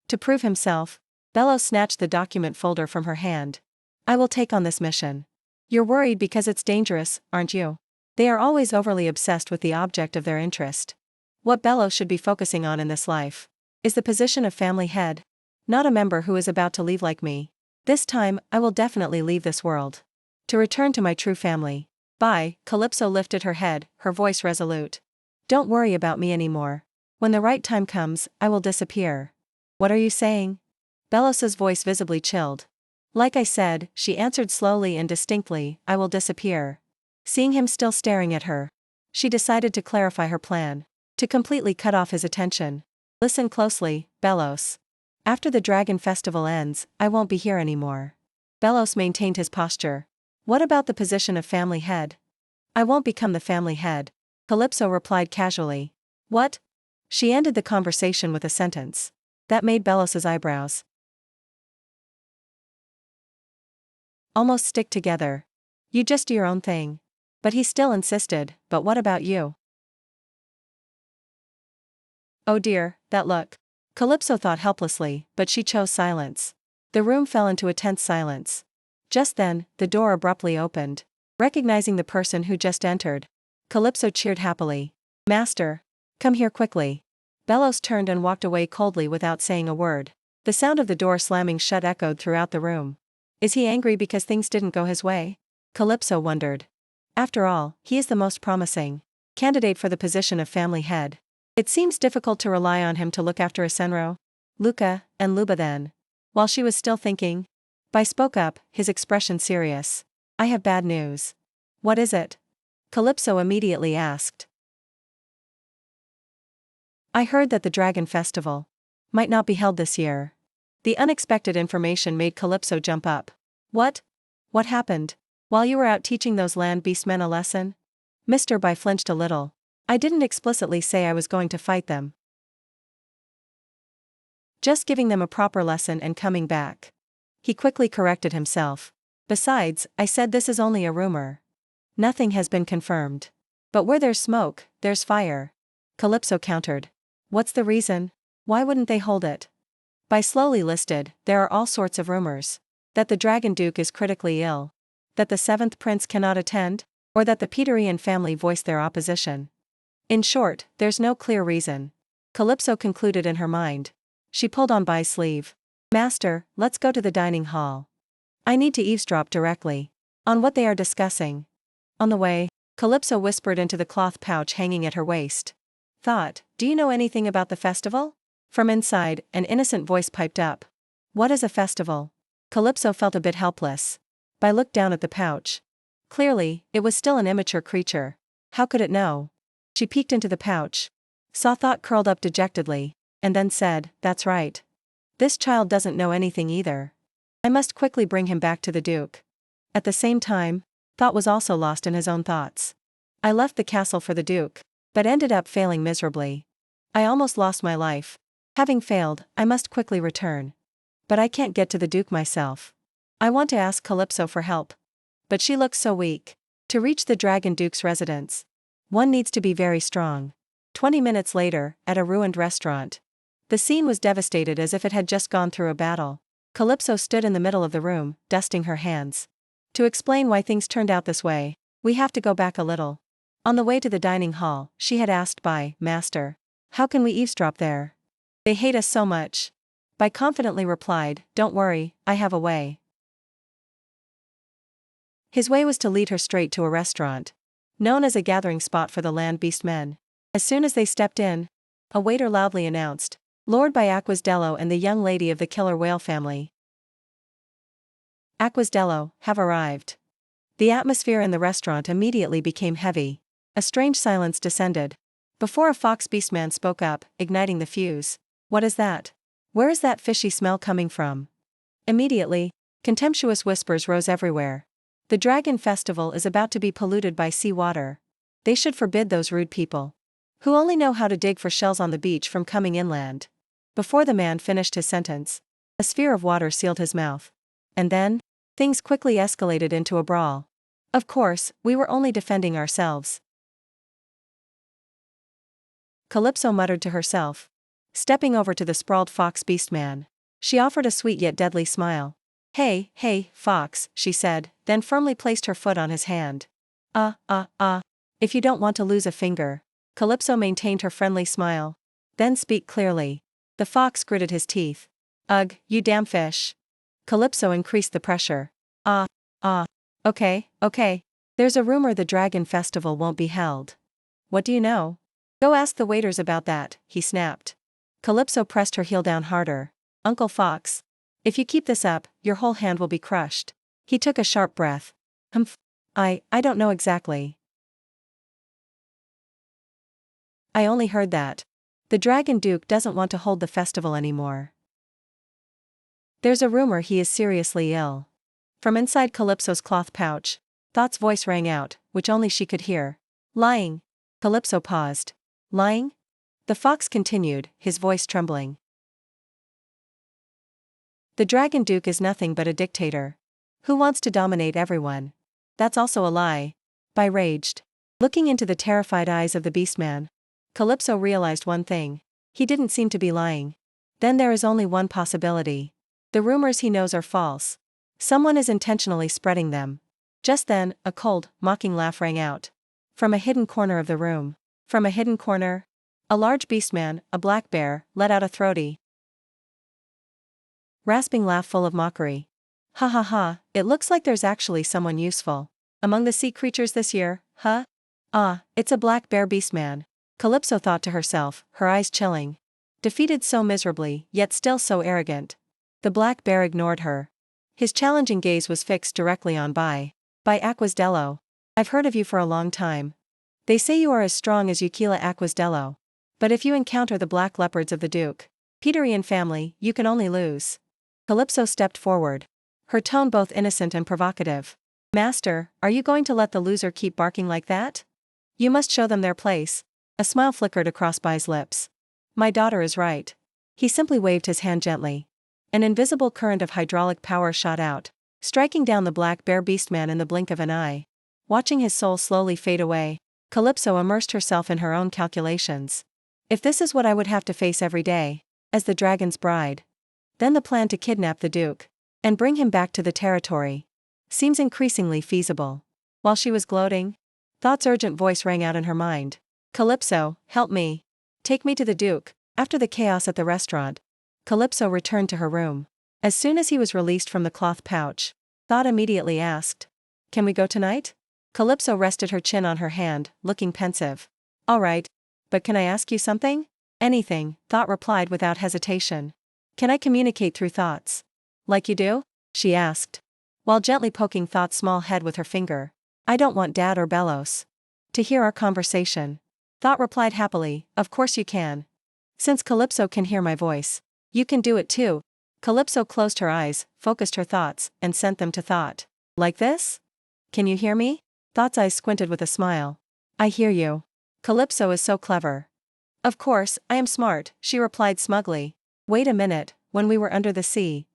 To prove himself, Belos snatched the document folder from her hand. I will take on this mission. You're worried because it's dangerous, aren't you? They are always overly obsessed with the object of their interest. What Belos should be focusing on in this life is the position of family head, not a member who is about to leave like me. This time, I will definitely leave this world to return to my true family. Bye. Calypso lifted her head, her voice resolute. Don't worry about me anymore. When the right time comes, I will disappear. What are you saying? Belos's voice visibly chilled. Like I said, she answered slowly and distinctly, I will disappear. Seeing him still staring at her, she decided to clarify her plan, to completely cut off his attention. Listen closely, Belos. After the Dragon Festival ends, I won't be here anymore. Belos maintained his posture. What about the position of family head? I won't become the family head. Calypso replied casually. What? She ended the conversation with a sentence that made Belos's eyebrows almost stick together. You just do your own thing. But he still insisted, but what about you? Oh dear, that look. Calypso thought helplessly, but she chose silence. The room fell into a tense silence. Just then, the door abruptly opened. Recognizing the person who just entered, Calypso cheered happily. Master, come here quickly. Belos turned and walked away coldly without saying a word. The sound of the door slamming shut echoed throughout the room. Is he angry because things didn't go his way? Calypso wondered. After all, he is the most promising candidate for the position of family head. It seems difficult to rely on him to look after Asenro, Luca, and Luba then. While she was still thinking, Bai spoke up, his expression serious. I have bad news. What is it? Calypso immediately asked. I heard that the Dragon Festival might not be held this year. The unexpected information made Calypso jump up. What? What happened? While you were out teaching those land beast men a lesson? Mr. Bai flinched a little. I didn't explicitly say I was going to fight them. Just giving them a proper lesson and coming back. He quickly corrected himself. Besides, I said this is only a rumor. Nothing has been confirmed. But where there's smoke, there's fire. Calypso countered. What's the reason? Why wouldn't they hold it? Bai slowly listed, there are all sorts of rumors. That the Dragon Duke is critically ill. That the 7th Prince cannot attend, or that the Peterian family voiced their opposition. In short, there's no clear reason. Calypso concluded in her mind. She pulled on Bai's sleeve. Master, let's go to the dining hall. I need to eavesdrop directly on what they are discussing. On the way, Calypso whispered into the cloth pouch hanging at her waist. Thought, do you know anything about the festival? From inside, an innocent voice piped up. What is a festival? Calypso felt a bit helpless. But looked down at the pouch. Clearly, it was still an immature creature. How could it know? She peeked into the pouch. Saw Thought curled up dejectedly, and then said, "That's right. This child doesn't know anything either. I must quickly bring him back to the Duke." At the same time, Thought was also lost in his own thoughts. I left the castle for the Duke, but ended up failing miserably. I almost lost my life. Having failed, I must quickly return. But I can't get to the Duke myself. I want to ask Calypso for help. But she looks so weak. To reach the Dragon Duke's residence, one needs to be very strong. 20 minutes later, at a ruined restaurant. The scene was devastated as if it had just gone through a battle. Calypso stood in the middle of the room, dusting her hands. To explain why things turned out this way, we have to go back a little. On the way to the dining hall, she had asked Bai, "Master, how can we eavesdrop there? They hate us so much." Bai confidently replied, "Don't worry, I have a way." His way was to lead her straight to a restaurant, known as a gathering spot for the land beast men. As soon as they stepped in, a waiter loudly announced, "Lord by Aquasdello and the young lady of the killer whale family. Aquasdello, have arrived." The atmosphere in the restaurant immediately became heavy. A strange silence descended. Before a fox beastman spoke up, igniting the fuse. "What is that? Where is that fishy smell coming from?" Immediately, contemptuous whispers rose everywhere. "The Dragon Festival is about to be polluted by seawater. They should forbid those rude people, who only know how to dig for shells on the beach, from coming inland." Before the man finished his sentence, a sphere of water sealed his mouth. And then, things quickly escalated into a brawl. Of course, we were only defending ourselves. Calypso muttered to herself. Stepping over to the sprawled fox beastman, she offered a sweet yet deadly smile. Hey, fox," she said, then firmly placed her foot on his hand. If you don't want to lose a finger." Calypso maintained her friendly smile. "Then speak clearly." The fox gritted his teeth. "Ugh, you damn fish." Calypso increased the pressure. Okay. There's a rumor the Dragon Festival won't be held." "What do you know?" "Go ask the waiters about that," he snapped. Calypso pressed her heel down harder. "Uncle Fox, if you keep this up, your whole hand will be crushed." He took a sharp breath. I don't know exactly. I only heard that the Dragon Duke doesn't want to hold the festival anymore. There's a rumor he is seriously ill." From inside Calypso's cloth pouch, Thought's voice rang out, which only she could hear. "Lying." Calypso paused. "Lying?" The fox continued, his voice trembling. "The Dragon Duke is nothing but a dictator who wants to dominate everyone. That's also a lie." Bai raged. Looking into the terrified eyes of the beastman, Calypso realized one thing. He didn't seem to be lying. Then there is only one possibility. The rumors he knows are false. Someone is intentionally spreading them. Just then, a cold, mocking laugh rang out. From a hidden corner of the room. From a hidden corner, a large beastman, a black bear, let out a throaty, rasping laugh full of mockery. "Ha ha ha, it looks like there's actually someone useful among the sea creatures this year, huh? It's a black bear beastman." Calypso thought to herself, her eyes chilling. Defeated so miserably, yet still so arrogant. The black bear ignored her. His challenging gaze was fixed directly on Bai Aquasdello. "I've heard of you for a long time. They say you are as strong as Yukila Aquasdello. But if you encounter the black leopards of the Duke Peterian family, you can only lose." Calypso stepped forward, her tone both innocent and provocative. "Master, are you going to let the loser keep barking like that? You must show them their place." A smile flickered across Bai's lips. "My daughter is right." He simply waved his hand gently. An invisible current of hydraulic power shot out, striking down the black bear beastman in the blink of an eye. Watching his soul slowly fade away, Calypso immersed herself in her own calculations. If this is what I would have to face every day, as the dragon's bride, then the plan to kidnap the Duke and bring him back to the territory seems increasingly feasible. While she was gloating, Thought's urgent voice rang out in her mind. "Calypso, help me. Take me to the Duke." After the chaos at the restaurant, Calypso returned to her room. As soon as he was released from the cloth pouch, Thought immediately asked, "Can we go tonight?" Calypso rested her chin on her hand, looking pensive. "All right. But can I ask you something?" "Anything," Thought replied without hesitation. "Can I communicate through thoughts? Like you do?" she asked, while gently poking Thought's small head with her finger. I don't want Dad or Belos to hear our conversation. Thought replied happily, of course you can. Since Calypso can hear my voice, you can do it too. Calypso closed her eyes, focused her thoughts, and sent them to Thought. Like this? Can you hear me? Thought's eyes squinted with a smile. I hear you. Calypso is so clever. Of course, I am smart, she replied smugly. Wait a minute, when we were under the sea,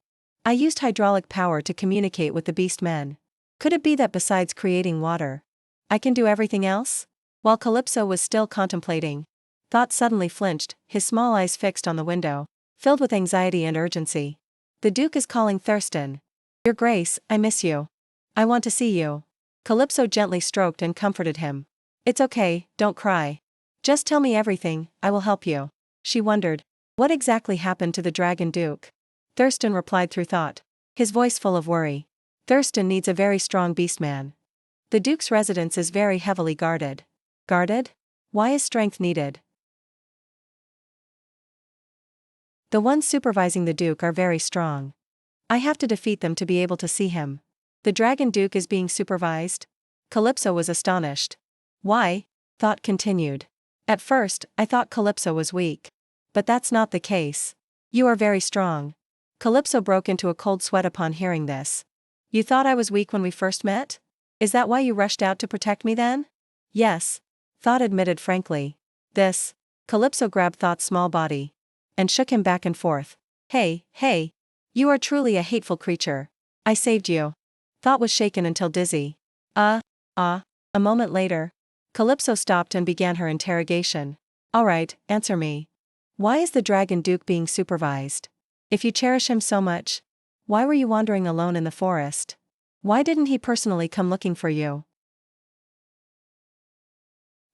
I used hydraulic power to communicate with the beast men. Could it be that besides creating water, I can do everything else? While Calypso was still contemplating, Thought suddenly flinched, his small eyes fixed on the window, filled with anxiety and urgency. The Duke is calling Thurston. Your Grace, I miss you. I want to see you. Calypso gently stroked and comforted him. It's okay, don't cry. Just tell me everything, I will help you. She wondered, what exactly happened to the Dragon Duke? Thurston replied through Thought, his voice full of worry. Thurston needs a very strong beastman. The Duke's residence is very heavily guarded. Guarded? Why is strength needed? The ones supervising the Duke are very strong. I have to defeat them to be able to see him. The Dragon Duke is being supervised? Calypso was astonished. Why? Thought continued. At first, I thought Calypso was weak. But that's not the case. You are very strong. Calypso broke into a cold sweat upon hearing this. You thought I was weak when we first met? Is that why you rushed out to protect me then? Yes. Thought admitted frankly. Calypso grabbed Thought's small body and shook him back and forth. Hey, you are truly a hateful creature. I saved you. Thought was shaken until dizzy. A moment later, Calypso stopped and began her interrogation. Alright, answer me. Why is the Dragon Duke being supervised? If you cherish him so much, why were you wandering alone in the forest? Why didn't he personally come looking for you?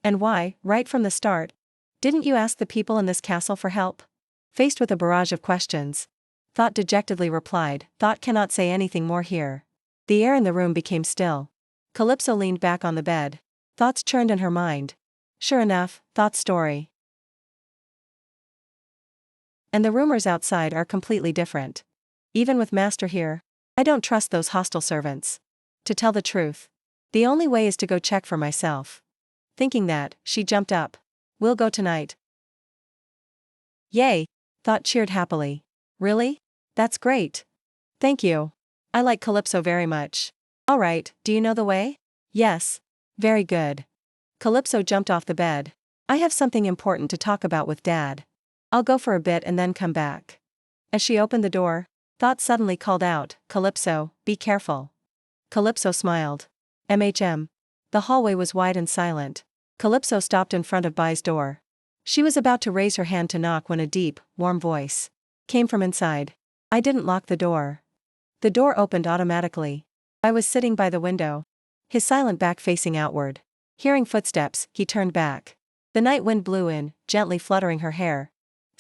And why, right from the start, didn't you ask the people in this castle for help? Faced with a barrage of questions, Thought dejectedly replied, Thought cannot say anything more here. The air in the room became still. Calypso leaned back on the bed. Thoughts churned in her mind. Sure enough, Thought's story and the rumors outside are completely different. Even with Master here, I don't trust those hostile servants. To tell the truth, the only way is to go check for myself. Thinking that, she jumped up. We'll go tonight. Yay! Thought cheered happily. Really? That's great. Thank you. I like Calypso very much. Alright, do you know the way? Yes. Very good. Calypso jumped off the bed. I have something important to talk about with Dad. I'll go for a bit and then come back. As she opened the door, Thought suddenly called out, Calypso, be careful. Calypso smiled. The hallway was wide and silent. Calypso stopped in front of Bai's door. She was about to raise her hand to knock when a deep, warm voice came from inside. I didn't lock the door. The door opened automatically. Bai was sitting by the window, his silent back facing outward. Hearing footsteps, he turned back. The night wind blew in, gently fluttering her hair.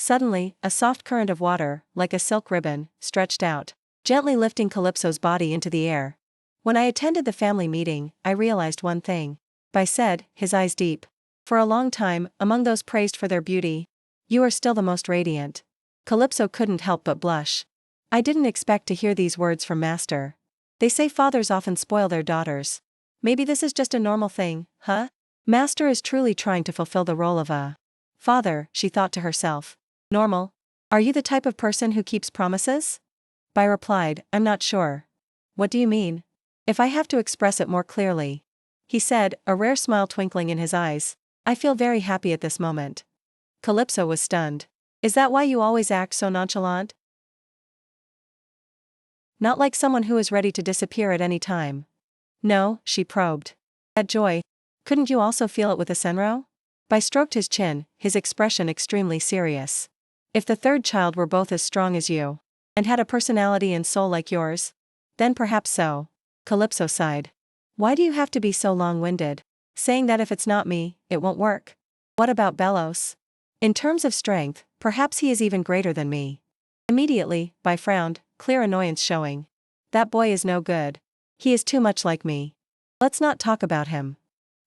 Suddenly, a soft current of water, like a silk ribbon, stretched out, gently lifting Calypso's body into the air. When I attended the family meeting, I realized one thing. Bai said, his eyes deep. For a long time, among those praised for their beauty, you are still the most radiant. Calypso couldn't help but blush. I didn't expect to hear these words from Master. They say fathers often spoil their daughters. Maybe this is just a normal thing, huh? Master is truly trying to fulfill the role of a father, she thought to herself. Normal? Are you the type of person who keeps promises? Bai replied, I'm not sure. What do you mean? If I have to express it more clearly. He said, a rare smile twinkling in his eyes. I feel very happy at this moment. Calypso was stunned. Is that why you always act so nonchalant? Not like someone who is ready to disappear at any time. No, she probed. That joy. Couldn't you also feel it with Asenro? Bai stroked his chin, his expression extremely serious. If the third child were both as strong as you, and had a personality and soul like yours, then perhaps so. Calypso sighed. Why do you have to be so long-winded? Saying that if it's not me, it won't work. What about Belos? In terms of strength, perhaps he is even greater than me. Immediately, Bai frowned, clear annoyance showing. That boy is no good. He is too much like me. Let's not talk about him.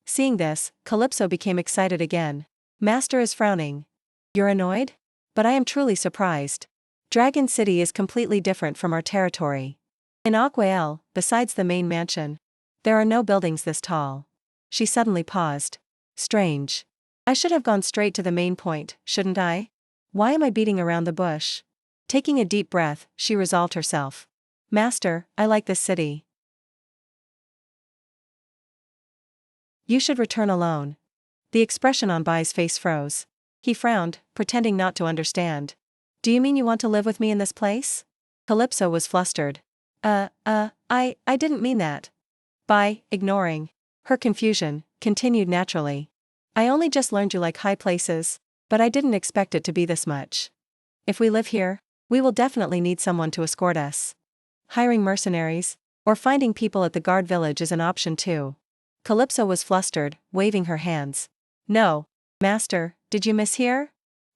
Seeing this, Calypso became excited again. Master is frowning. You're annoyed? But I am truly surprised. Dragon City is completely different from our territory. In Aquael, besides the main mansion, there are no buildings this tall. She suddenly paused. Strange. I should have gone straight to the main point, shouldn't I? Why am I beating around the bush? Taking a deep breath, she resolved herself. Master, I like this city. You should return alone. The expression on Bai's face froze. He frowned, pretending not to understand. Do you mean you want to live with me in this place? Calypso was flustered. I didn't mean that. Bai, ignoring her confusion, continued naturally. I only just learned you like high places, but I didn't expect it to be this much. If we live here, we will definitely need someone to escort us. Hiring mercenaries, or finding people at the guard village is an option too. Calypso was flustered, waving her hands. No, master, did you mishear?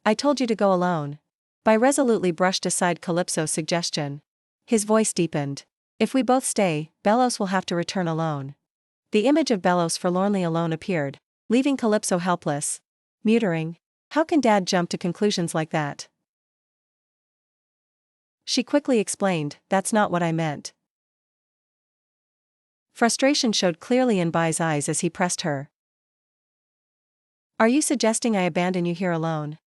I told you to go alone. Bai resolutely brushed aside Calypso's suggestion. His voice deepened. If we both stay, Belos will have to return alone. The image of Belos forlornly alone appeared, leaving Calypso helpless. Muttering. How can Dad jump to conclusions like that? She quickly explained, that's not what I meant. Frustration showed clearly in Bai's eyes as he pressed her. Are you suggesting I abandon you here alone?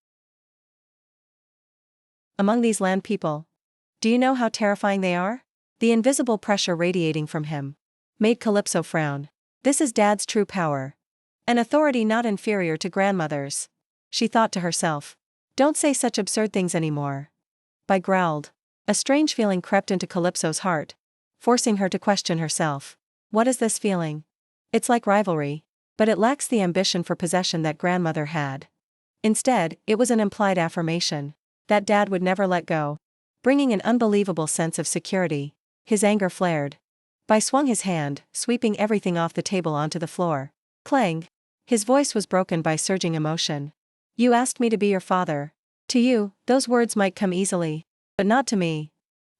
Among these land people? Do you know how terrifying they are? The invisible pressure radiating from him made Calypso frown. This is Dad's true power. An authority not inferior to grandmother's. She thought to herself. Don't say such absurd things anymore. Bai growled. A strange feeling crept into Calypso's heart, forcing her to question herself. What is this feeling? It's like rivalry, but it lacks the ambition for possession that grandmother had. Instead, it was an implied affirmation that Dad would never let go, bringing an unbelievable sense of security. His anger flared. Bai swung his hand, sweeping everything off the table onto the floor. Clang! His voice was broken by surging emotion. You asked me to be your father. To you, those words might come easily, but not to me.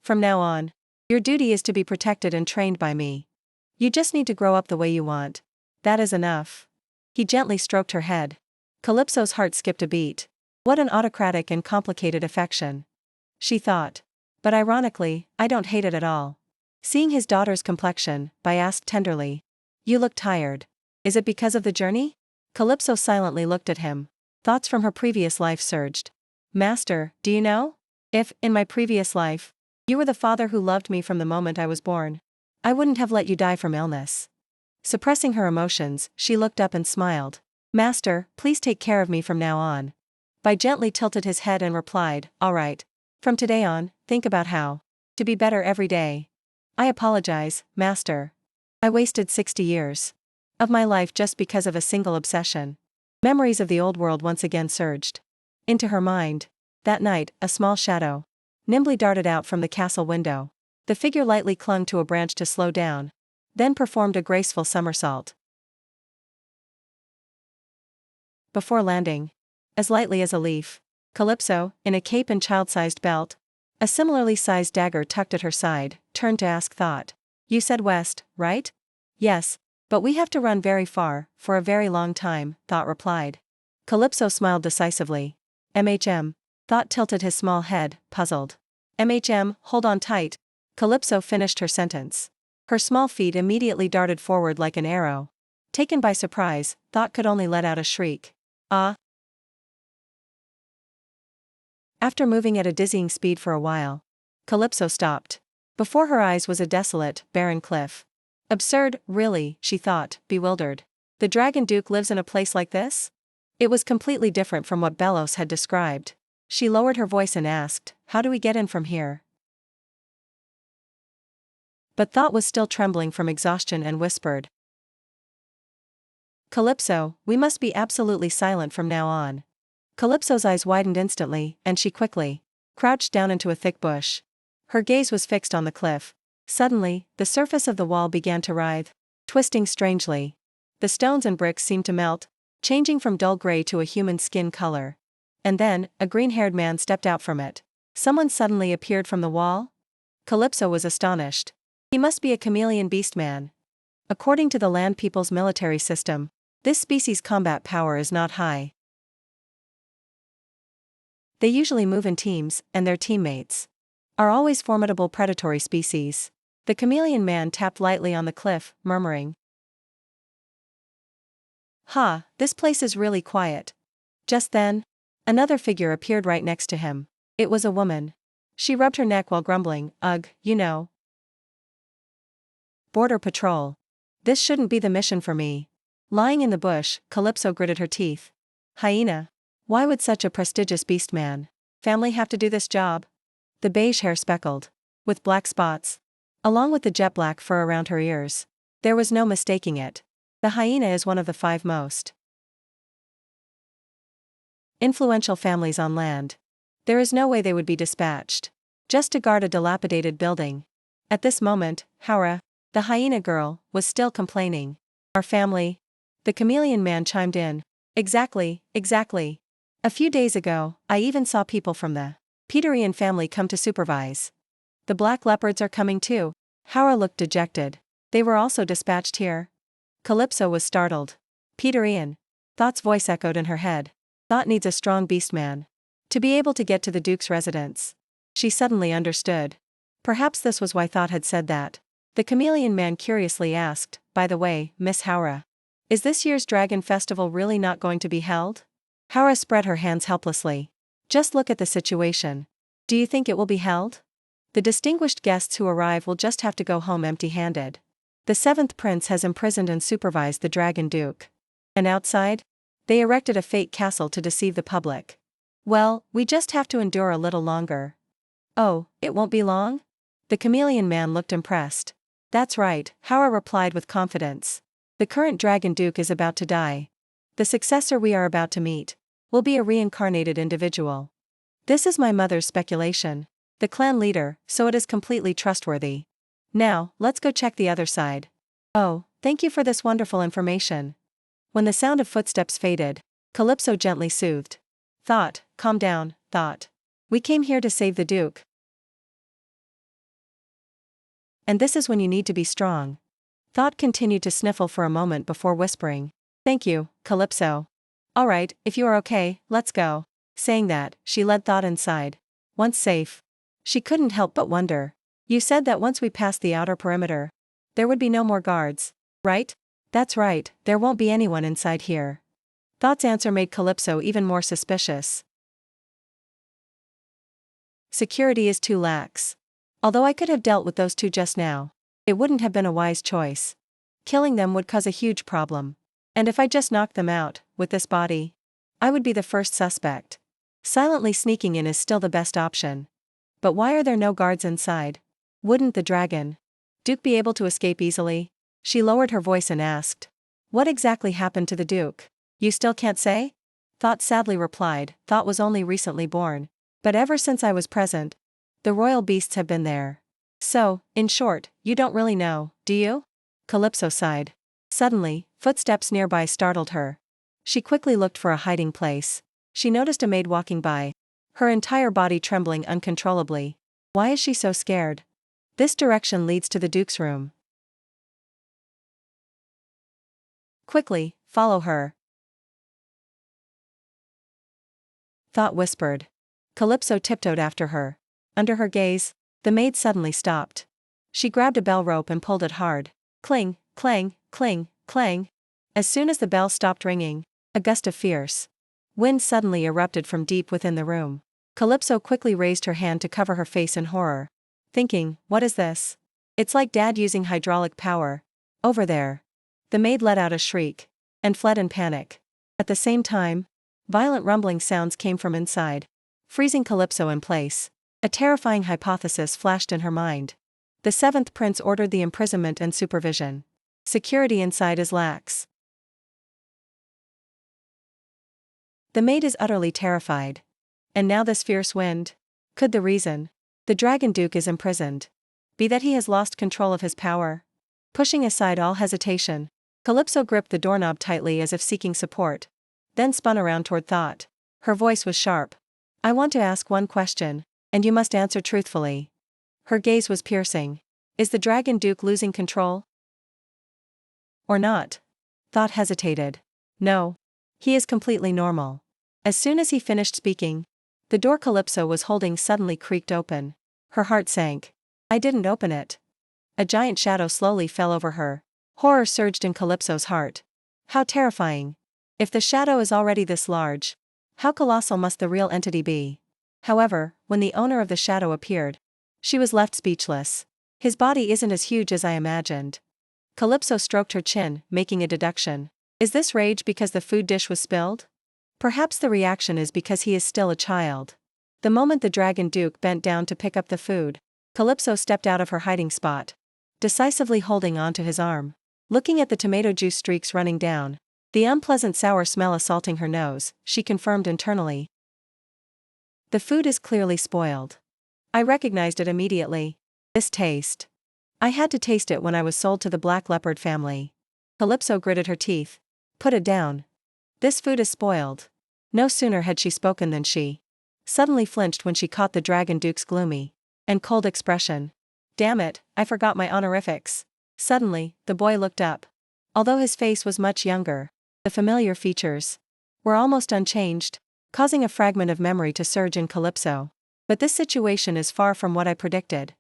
From now on, your duty is to be protected and trained by me. You just need to grow up the way you want. That is enough. He gently stroked her head. Calypso's heart skipped a beat. What an autocratic and complicated affection. She thought. But ironically, I don't hate it at all. Seeing his daughter's complexion, Bai asked tenderly. You look tired. Is it because of the journey? Calypso silently looked at him. Thoughts from her previous life surged. Master, do you know? If, in my previous life, you were the father who loved me from the moment I was born, I wouldn't have let you die from illness. Suppressing her emotions, she looked up and smiled. Master, please take care of me from now on. Bai gently tilted his head and replied, all right. From today on, think about how to be better every day. I apologize, Master. I wasted 60 years of my life just because of a single obsession. Memories of the old world once again surged into her mind. That night, a small shadow nimbly darted out from the castle window. The figure lightly clung to a branch to slow down, then performed a graceful somersault. Before landing, as lightly as a leaf, Calypso, in a cape and child-sized belt, a similarly sized dagger tucked at her side, turned to ask Thought. You said west, right? Yes, but we have to run very far, for a very long time, Thought replied. Calypso smiled decisively. Thought tilted his small head, puzzled. Hold on tight. Calypso finished her sentence. Her small feet immediately darted forward like an arrow. Taken by surprise, Thought could only let out a shriek. Ah! After moving at a dizzying speed for a while, Calypso stopped. Before her eyes was a desolate, barren cliff. Absurd, really, she thought, bewildered. The Dragon Duke lives in a place like this? It was completely different from what Belos had described. She lowered her voice and asked, how do we get in from here? But Thought was still trembling from exhaustion and whispered. Calypso, we must be absolutely silent from now on. Calypso's eyes widened instantly, and she quickly crouched down into a thick bush. Her gaze was fixed on the cliff. Suddenly, the surface of the wall began to writhe, twisting strangely. The stones and bricks seemed to melt, changing from dull gray to a human skin color. And then, a green-haired man stepped out from it. Someone suddenly appeared from the wall? Calypso was astonished. He must be a chameleon beast man. According to the land people's military system, this species' combat power is not high. They usually move in teams, and their teammates are always formidable predatory species. The chameleon man tapped lightly on the cliff, murmuring, "Ha, this place is really quiet." Just then, another figure appeared right next to him. It was a woman. She rubbed her neck while grumbling, "Ugh, you know. Border Patrol. This shouldn't be the mission for me." Lying in the bush, Calypso gritted her teeth. Hyena. Why would such a prestigious beastman family have to do this job? The beige hair speckled with black spots, along with the jet black fur around her ears. There was no mistaking it. The hyena is one of the 5 most influential families on land. There is no way they would be dispatched just to guard a dilapidated building. At this moment, Haura, the hyena girl, was still complaining. "Our family?" The chameleon man chimed in. Exactly. A few days ago, I even saw people from the Peterian family come to supervise." "The black leopards are coming too." Haura looked dejected. "They were also dispatched here?" Calypso was startled. "Peterian?" Thought's voice echoed in her head. Thought needs a strong beastman to be able to get to the Duke's residence. She suddenly understood. Perhaps this was why Thought had said that. The chameleon man curiously asked, "By the way, Miss Haura, is this year's Dragon Festival really not going to be held?" Haura spread her hands helplessly. "Just look at the situation. Do you think it will be held? The distinguished guests who arrive will just have to go home empty-handed. The 7th prince has imprisoned and supervised the Dragon Duke. And outside? They erected a fake castle to deceive the public. Well, we just have to endure a little longer." "Oh, it won't be long?" The chameleon man looked impressed. "That's right," Haura replied with confidence. "The current Dragon Duke is about to die. The successor we are about to meet will be a reincarnated individual. This is my mother's speculation. The clan leader, so it is completely trustworthy. Now, let's go check the other side." "Oh, thank you for this wonderful information." When the sound of footsteps faded, Calypso gently soothed. "Thought, calm down, Thought. We came here to save the Duke. And this is when you need to be strong." Thought continued to sniffle for a moment before whispering, "Thank you, Calypso. All right, if you are okay, let's go." Saying that, she led Thought inside. Once safe, she couldn't help but wonder. "You said that once we passed the outer perimeter, there would be no more guards, right?" "That's right, there won't be anyone inside here." Thought's answer made Calypso even more suspicious. "Security is too lax. Although I could have dealt with those two just now, it wouldn't have been a wise choice. Killing them would cause a huge problem. And if I just knocked them out, with this body, I would be the first suspect. Silently sneaking in is still the best option. But why are there no guards inside? Wouldn't the Dragon Duke be able to escape easily?" She lowered her voice and asked, "What exactly happened to the Duke? You still can't say?" Thought sadly replied, "Thought was only recently born. But ever since I was present, the royal beasts have been there. So, in short, you don't really know, do you?" Calypso sighed. Suddenly, footsteps nearby startled her. She quickly looked for a hiding place. She noticed a maid walking by, her entire body trembling uncontrollably. Why is she so scared? This direction leads to the Duke's room. Quickly, follow her. Thought whispered. Calypso tiptoed after her. Under her gaze, the maid suddenly stopped. She grabbed a bell rope and pulled it hard. Cling, clang, cling, clang. As soon as the bell stopped ringing, a gust of fierce wind suddenly erupted from deep within the room. Calypso quickly raised her hand to cover her face in horror, thinking, "What is this? It's like Dad using hydraulic power. Over there." The maid let out a shriek and fled in panic. At the same time, violent rumbling sounds came from inside, freezing Calypso in place. A terrifying hypothesis flashed in her mind. The 7th prince ordered the imprisonment and supervision. Security inside is lax. The maid is utterly terrified. And now this fierce wind. Could the reason? The Dragon Duke is imprisoned be that he has lost control of his power? Pushing aside all hesitation, Calypso gripped the doorknob tightly as if seeking support, then spun around toward Thought. Her voice was sharp. "I want to ask one question, and you must answer truthfully." Her gaze was piercing. "Is the Dragon Duke losing control? Or not?" Thought hesitated. "No. He is completely normal." As soon as he finished speaking, the door Calypso was holding suddenly creaked open. Her heart sank. "I didn't open it." A giant shadow slowly fell over her. Horror surged in Calypso's heart. How terrifying. If the shadow is already this large, how colossal must the real entity be? However, when the owner of the shadow appeared, she was left speechless. His body isn't as huge as I imagined. Calypso stroked her chin, making a deduction. Is this rage because the food dish was spilled? Perhaps the reaction is because he is still a child. The moment the Dragon Duke bent down to pick up the food, Calypso stepped out of her hiding spot, decisively holding onto his arm. Looking at the tomato juice streaks running down, the unpleasant sour smell assaulting her nose, she confirmed internally. The food is clearly spoiled. I recognized it immediately. This taste. I had to taste it when I was sold to the black leopard family. Calypso gritted her teeth. Put it down. This food is spoiled. No sooner had she spoken than she suddenly flinched when she caught the Dragon Duke's gloomy and cold expression. Damn it, I forgot my honorifics. Suddenly, the boy looked up. Although his face was much younger, the familiar features were almost unchanged, causing a fragment of memory to surge in Calypso. But this situation is far from what I predicted.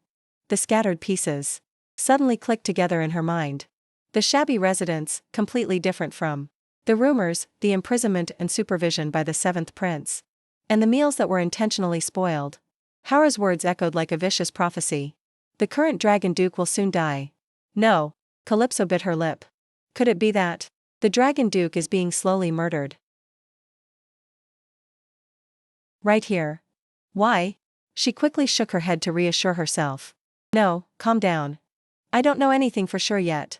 The scattered pieces suddenly clicked together in her mind. The shabby residence, completely different from the rumors, the imprisonment and supervision by the seventh prince, and the meals that were intentionally spoiled. Hara's words echoed like a vicious prophecy. The current Dragon Duke will soon die. No. Calypso bit her lip. Could it be that the Dragon Duke is being slowly murdered? Right here. Why? She quickly shook her head to reassure herself. No, calm down. I don't know anything for sure yet.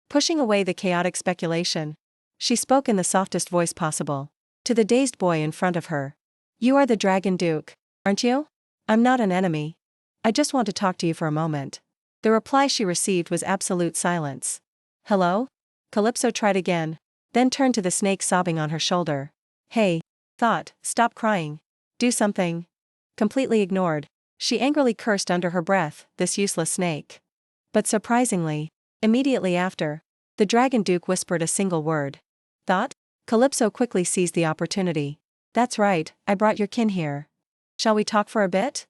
Pushing away the chaotic speculation, she spoke in the softest voice possible to the dazed boy in front of her. You are the Dragon Duke, aren't you? I'm not an enemy. I just want to talk to you for a moment. The reply she received was absolute silence. Hello? Calypso tried again, then turned to the snake sobbing on her shoulder. Hey, thought, stop crying. Do something. Completely ignored, she angrily cursed under her breath, this useless snake. But surprisingly, immediately after, the Dragon Duke whispered a single word. Thought? Calypso quickly seized the opportunity. That's right, I brought your kin here. Shall we talk for a bit?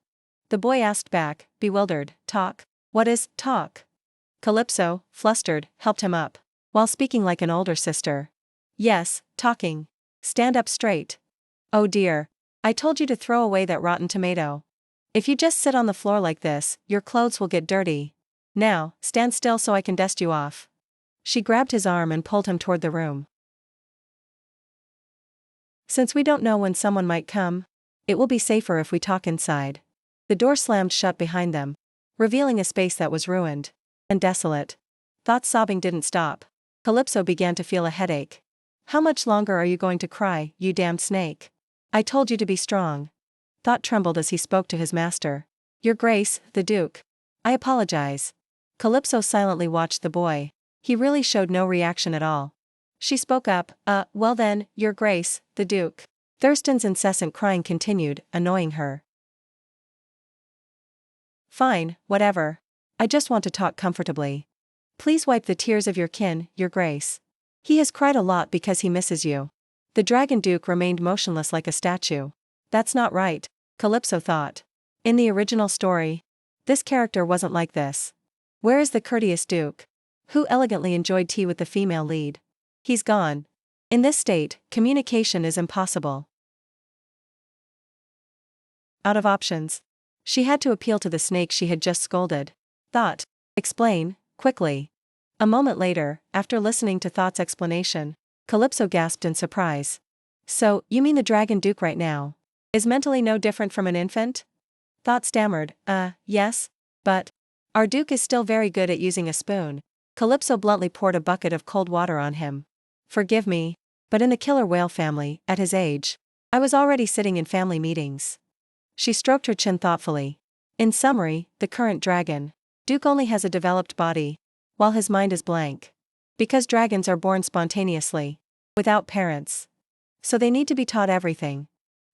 The boy asked back, bewildered. Talk? What is talk? Calypso, flustered, helped him up, while speaking like an older sister. Yes, talking. Stand up straight. Oh dear. I told you to throw away that rotten tomato. If you just sit on the floor like this, your clothes will get dirty. Now, stand still so I can dust you off. She grabbed his arm and pulled him toward the room. Since we don't know when someone might come, it will be safer if we talk inside. The door slammed shut behind them, revealing a space that was ruined and desolate. Thought's sobbing didn't stop. Calypso began to feel a headache. How much longer are you going to cry, you damned snake? I told you to be strong. Thought trembled as he spoke to his master. Your Grace, the Duke. I apologize. Calypso silently watched the boy. He really showed no reaction at all. She spoke up, well then, Your Grace, the Duke. Thurston's incessant crying continued, annoying her. Fine, whatever. I just want to talk comfortably. Please wipe the tears of your kin, Your Grace. He has cried a lot because he misses you. The Dragon Duke remained motionless like a statue. That's not right, Calypso thought. In the original story, this character wasn't like this. Where is the courteous Duke, who elegantly enjoyed tea with the female lead? He's gone. In this state, communication is impossible. Out of options, she had to appeal to the snake she had just scolded. Thought. Explain, quickly. A moment later, after listening to Thought's explanation, Calypso gasped in surprise. So, you mean the Dragon Duke right now is mentally no different from an infant? Thought stammered, yes, but our Duke is still very good at using a spoon. Calypso bluntly poured a bucket of cold water on him. Forgive me, but in the killer whale family, at his age, I was already sitting in family meetings. She stroked her chin thoughtfully. In summary, the current Dragon Duke only has a developed body, while his mind is blank. Because dragons are born spontaneously, without parents. So they need to be taught everything.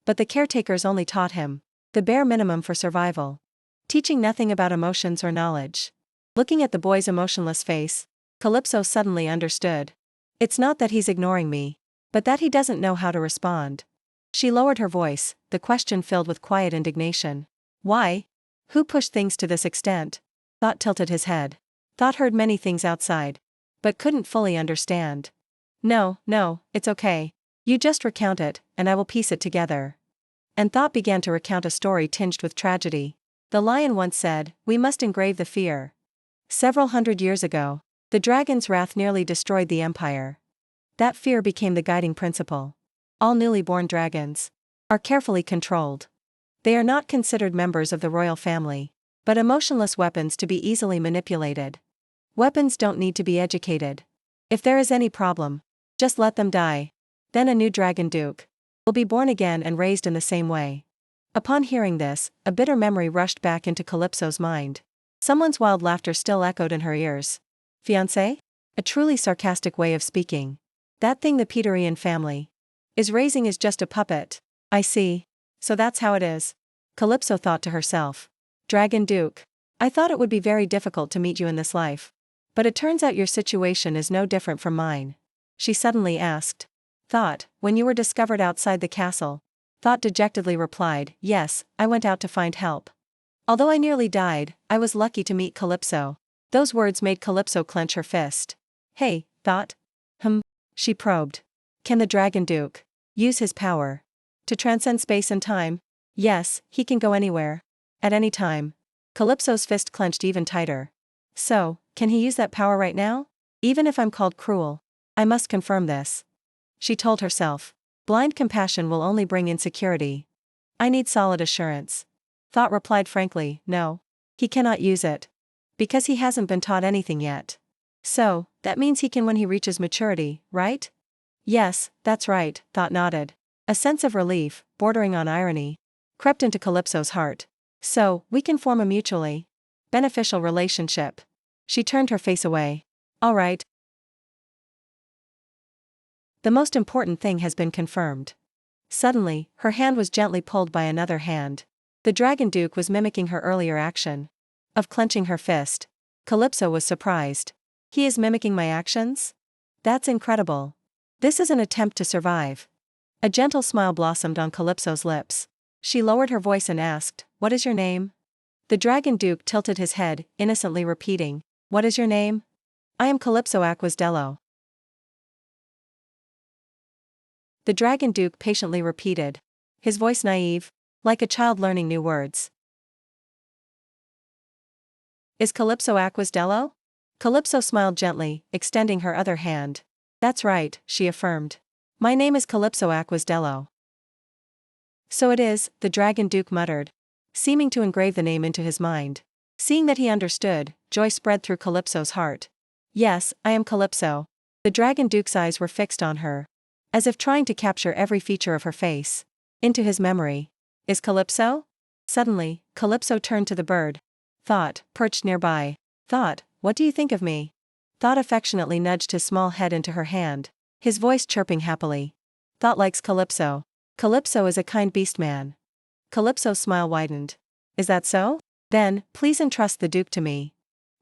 But the caretakers only taught him the bare minimum for survival, teaching nothing about emotions or knowledge. Looking at the boy's emotionless face, Calypso suddenly understood. It's not that he's ignoring me, but that he doesn't know how to respond. She lowered her voice, the question filled with quiet indignation. Why? Who pushed things to this extent? Thought tilted his head. Thought heard many things outside, but couldn't fully understand. No, it's okay. You just recount it, and I will piece it together. And Thought began to recount a story tinged with tragedy. The lion once said, "We must engrave the fear." Several hundred years ago, the dragon's wrath nearly destroyed the empire. That fear became the guiding principle. All newly born dragons are carefully controlled. They are not considered members of the royal family, but emotionless weapons to be easily manipulated. Weapons don't need to be educated. If there is any problem, just let them die. Then a new dragon duke will be born again and raised in the same way. Upon hearing this, a bitter memory rushed back into Calypso's mind. Someone's wild laughter still echoed in her ears. Fiancé? A truly sarcastic way of speaking. That thing the Peterian family is raising is just a puppet. I see. So that's how it is. Calypso thought to herself. Dragon Duke. I thought it would be very difficult to meet you in this life. But it turns out your situation is no different from mine. She suddenly asked. Thought, when you were discovered outside the castle? Thought dejectedly replied, yes, I went out to find help. Although I nearly died, I was lucky to meet Calypso. Those words made Calypso clench her fist. Hey, Thought? She probed. Can the Dragon Duke use his power to transcend space and time? Yes, he can go anywhere. At any time. Calypso's fist clenched even tighter. So, can he use that power right now? Even if I'm called cruel, I must confirm this. She told herself. Blind compassion will only bring insecurity. I need solid assurance. Thought replied frankly, no. He cannot use it. Because he hasn't been taught anything yet. So, that means he can when he reaches maturity, right? Yes, that's right, Thought nodded. A sense of relief, bordering on irony, crept into Calypso's heart. So, we can form a mutually beneficial relationship. She turned her face away. All right. The most important thing has been confirmed. Suddenly, her hand was gently pulled by another hand. The Dragon Duke was mimicking her earlier action of clenching her fist. Calypso was surprised. He is mimicking my actions? That's incredible. This is an attempt to survive. A gentle smile blossomed on Calypso's lips. She lowered her voice and asked, What is your name? The Dragon Duke tilted his head, innocently repeating, What is your name? I am Calypso Aquasdello. The Dragon Duke patiently repeated, his voice naive, like a child learning new words. Is Calypso Aquasdello? Calypso smiled gently, extending her other hand. That's right, she affirmed. My name is Calypso Aquasdello. So it is, the Dragon Duke muttered, seeming to engrave the name into his mind. Seeing that he understood, joy spread through Calypso's heart. Yes, I am Calypso. The Dragon Duke's eyes were fixed on her, as if trying to capture every feature of her face into his memory. Is Calypso? Suddenly, Calypso turned to the bird. Thought, perched nearby. Thought, what do you think of me? Thought affectionately nudged his small head into her hand, his voice chirping happily. Thought likes Calypso. Calypso is a kind beast man. Calypso's smile widened. Is that so? Then, please entrust the Duke to me.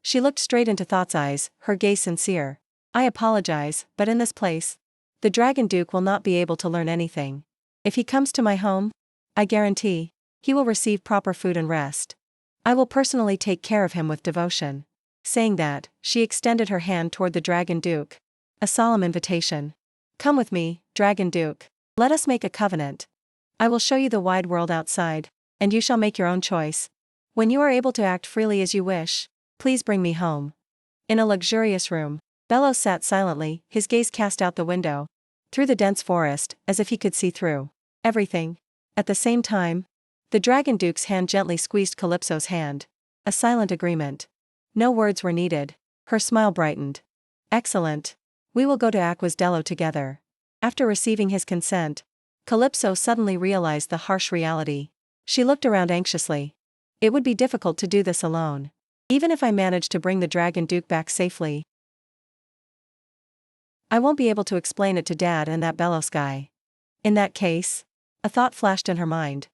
She looked straight into Thought's eyes, her gaze sincere. I apologize, but in this place, the Dragon Duke will not be able to learn anything. If he comes to my home, I guarantee, he will receive proper food and rest. I will personally take care of him with devotion. Saying that, she extended her hand toward the Dragon Duke. A solemn invitation. Come with me, Dragon Duke. Let us make a covenant. I will show you the wide world outside, and you shall make your own choice. When you are able to act freely as you wish, please bring me home. In a luxurious room, Bello sat silently, his gaze cast out the window, through the dense forest, as if he could see through everything. At the same time, the Dragon Duke's hand gently squeezed Calypso's hand. A silent agreement. No words were needed. Her smile brightened. Excellent. We will go to Aquasdello together. After receiving his consent, Calypso suddenly realized the harsh reality. She looked around anxiously. It would be difficult to do this alone. Even if I managed to bring the Dragon Duke back safely, I won't be able to explain it to Dad and that Belos guy. In that case, a thought flashed in her mind.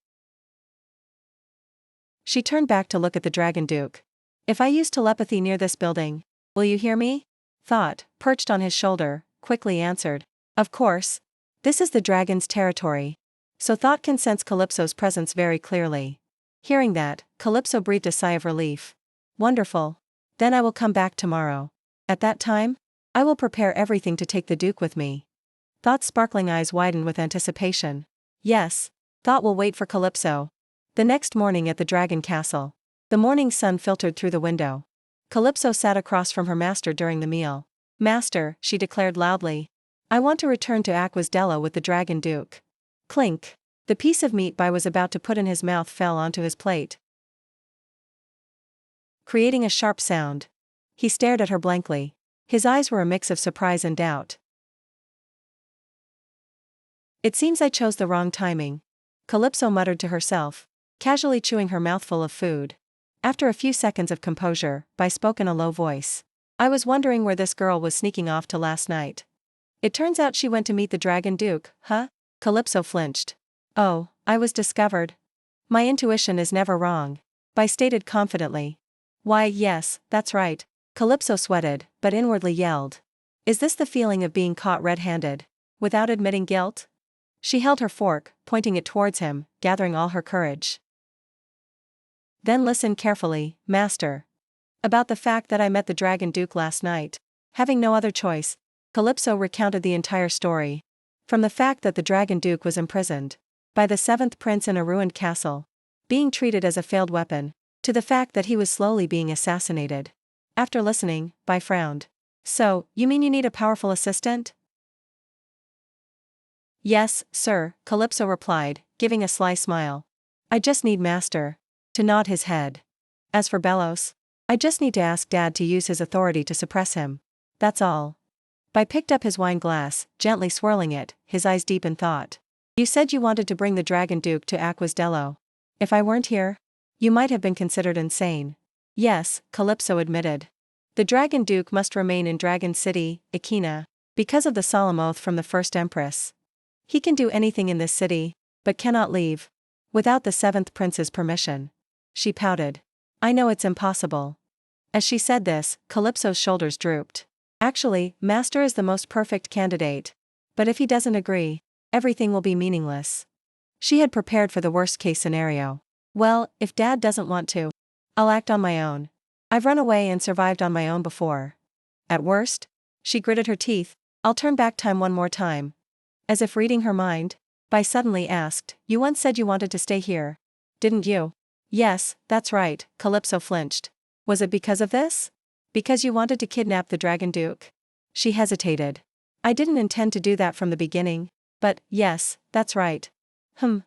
She turned back to look at the Dragon Duke. If I use telepathy near this building, will you hear me? Thought, perched on his shoulder, quickly answered. Of course. This is the dragon's territory. So Thought can sense Calypso's presence very clearly. Hearing that, Calypso breathed a sigh of relief. Wonderful. Then I will come back tomorrow. At that time, I will prepare everything to take the Duke with me. Thought's sparkling eyes widen with anticipation. Yes, Thought will wait for Calypso. The next morning at the Dragon Castle. The morning sun filtered through the window. Calypso sat across from her master during the meal. Master, she declared loudly. I want to return to Aquasdella with the Dragon Duke. Clink. The piece of meat Bai was about to put in his mouth fell onto his plate, creating a sharp sound. He stared at her blankly. His eyes were a mix of surprise and doubt. It seems I chose the wrong timing, Calypso muttered to herself, casually chewing her mouthful of food. After a few seconds of composure, Bai spoke in a low voice. I was wondering where this girl was sneaking off to last night. It turns out she went to meet the Dragon Duke, huh? Calypso flinched. Oh, I was discovered. My intuition is never wrong, Bai stated confidently. Why, yes, that's right. Calypso sweated, but inwardly yelled. Is this the feeling of being caught red-handed, without admitting guilt? She held her fork, pointing it towards him, gathering all her courage. Then listen carefully, Master. About the fact that I met the Dragon Duke last night. Having no other choice, Calypso recounted the entire story. From the fact that the Dragon Duke was imprisoned by the seventh prince in a ruined castle, being treated as a failed weapon, to the fact that he was slowly being assassinated. After listening, Bai frowned. So, you mean you need a powerful assistant? Yes, sir, Calypso replied, giving a sly smile. I just need Master to nod his head. As for Belos, I just need to ask Dad to use his authority to suppress him. That's all. Bai picked up his wine glass, gently swirling it, his eyes deep in thought. You said you wanted to bring the Dragon Duke to Aquasdello. If I weren't here, you might have been considered insane. Yes, Calypso admitted. The Dragon Duke must remain in Dragon City, Ikina, because of the solemn oath from the first Empress. He can do anything in this city, but cannot leave without the seventh prince's permission. She pouted. I know it's impossible. As she said this, Calypso's shoulders drooped. Actually, Master is the most perfect candidate. But if he doesn't agree, everything will be meaningless. She had prepared for the worst-case scenario. Well, if Dad doesn't want to, I'll act on my own. I've run away and survived on my own before. At worst, she gritted her teeth, I'll turn back time one more time. As if reading her mind, Bai suddenly asked, You once said you wanted to stay here, didn't you? Yes, that's right, Calypso flinched. Was it because of this? Because you wanted to kidnap the Dragon Duke? She hesitated. I didn't intend to do that from the beginning, but, yes, that's right.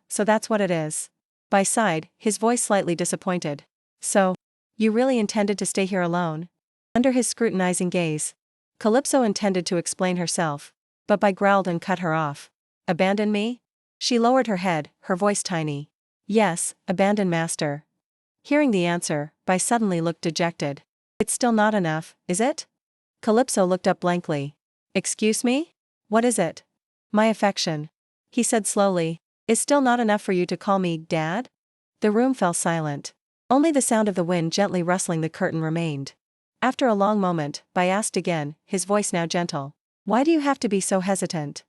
So that's what it is. Bai sighed, his voice slightly disappointed. So, you really intended to stay here alone? Under his scrutinizing gaze, Calypso intended to explain herself, but Bai growled and cut her off. Abandon me? She lowered her head, her voice tiny. Yes, abandon Master. Hearing the answer, Bai suddenly looked dejected. It's still not enough, is it? Calypso looked up blankly. Excuse me? What is it? My affection, he said slowly, is still not enough for you to call me Dad? The room fell silent. Only the sound of the wind gently rustling the curtain remained. After a long moment, Bai asked again, his voice now gentle. Why do you have to be so hesitant?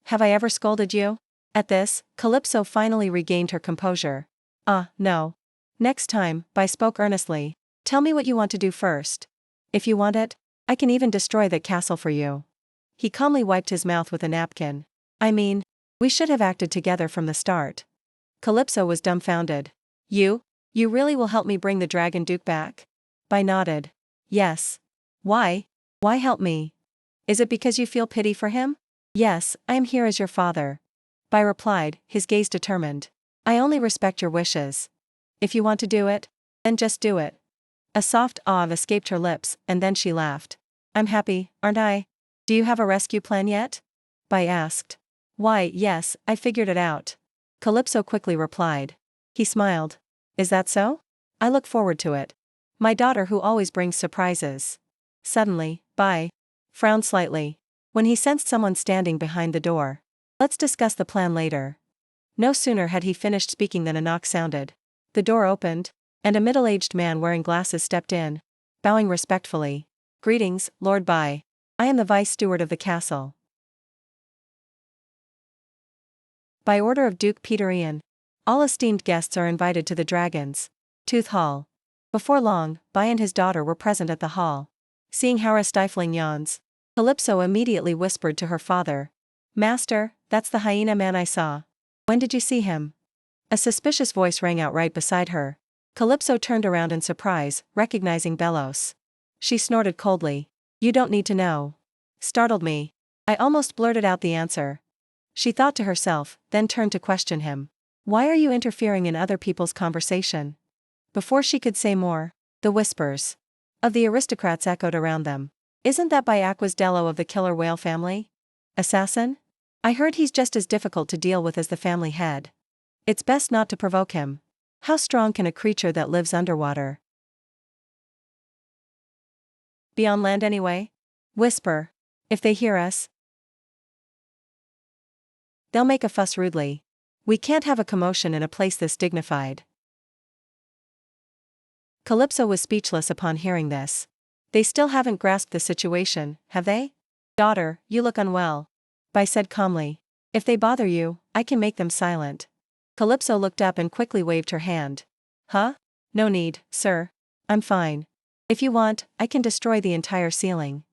Have I ever scolded you? At this, Calypso finally regained her composure. No. Next time, Bai spoke earnestly. Tell me what you want to do first. If you want it, I can even destroy that castle for you. He calmly wiped his mouth with a napkin. I mean, we should have acted together from the start. Calypso was dumbfounded. You really will help me bring the Dragon Duke back? Bai nodded. Yes. Why? Why help me? Is it because you feel pity for him? Yes, I am here as your father. Bai replied, his gaze determined. I only respect your wishes. If you want to do it, then just do it. A soft awe escaped her lips, and then she laughed. I'm happy, aren't I? Do you have a rescue plan yet? Bai asked. Why, yes, I figured it out. Calypso quickly replied. He smiled. Is that so? I look forward to it. My daughter who always brings surprises. Suddenly, Bai frowned slightly, when he sensed someone standing behind the door. Let's discuss the plan later. No sooner had he finished speaking than a knock sounded. The door opened, and a middle-aged man wearing glasses stepped in, bowing respectfully. Greetings, Lord Bai. I am the vice steward of the castle. By order of Duke Peter Ian, all esteemed guests are invited to the Dragon's Tooth Hall. Before long, Bai and his daughter were present at the hall. Seeing Hara's stifling yawns, Calypso immediately whispered to her father. Master, that's the hyena man I saw. When did you see him? A suspicious voice rang out right beside her. Calypso turned around in surprise, recognizing Belos. She snorted coldly. You don't need to know. Startled me. I almost blurted out the answer. She thought to herself, then turned to question him. Why are you interfering in other people's conversation? Before she could say more, the whispers of the aristocrats echoed around them. Isn't that by Dello of the killer whale family? Assassin? I heard he's just as difficult to deal with as the family head. It's best not to provoke him. How strong can a creature that lives underwater be on land anyway? Whisper. If they hear us, they'll make a fuss rudely. We can't have a commotion in a place this dignified. Calypso was speechless upon hearing this. They still haven't grasped the situation, have they? Daughter, you look unwell. Bai said calmly. If they bother you, I can make them silent. Calypso looked up and quickly waved her hand. Huh? No need, sir. I'm fine. If you want, I can destroy the entire ceiling.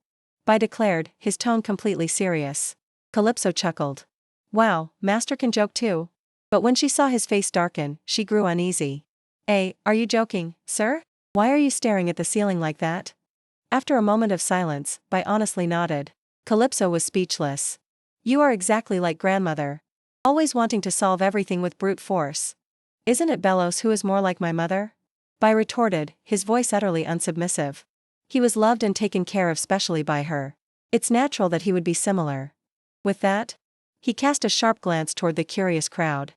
Bai declared, his tone completely serious. Calypso chuckled. Wow, Master can joke too. But when she saw his face darken, she grew uneasy. Are you joking, sir? Why are you staring at the ceiling like that? After a moment of silence, Bai honestly nodded. Calypso was speechless. You are exactly like grandmother. Always wanting to solve everything with brute force. Isn't it Belos who is more like my mother? Bai retorted, his voice utterly unsubmissive. He was loved and taken care of specially by her. It's natural that he would be similar. With that, he cast a sharp glance toward the curious crowd.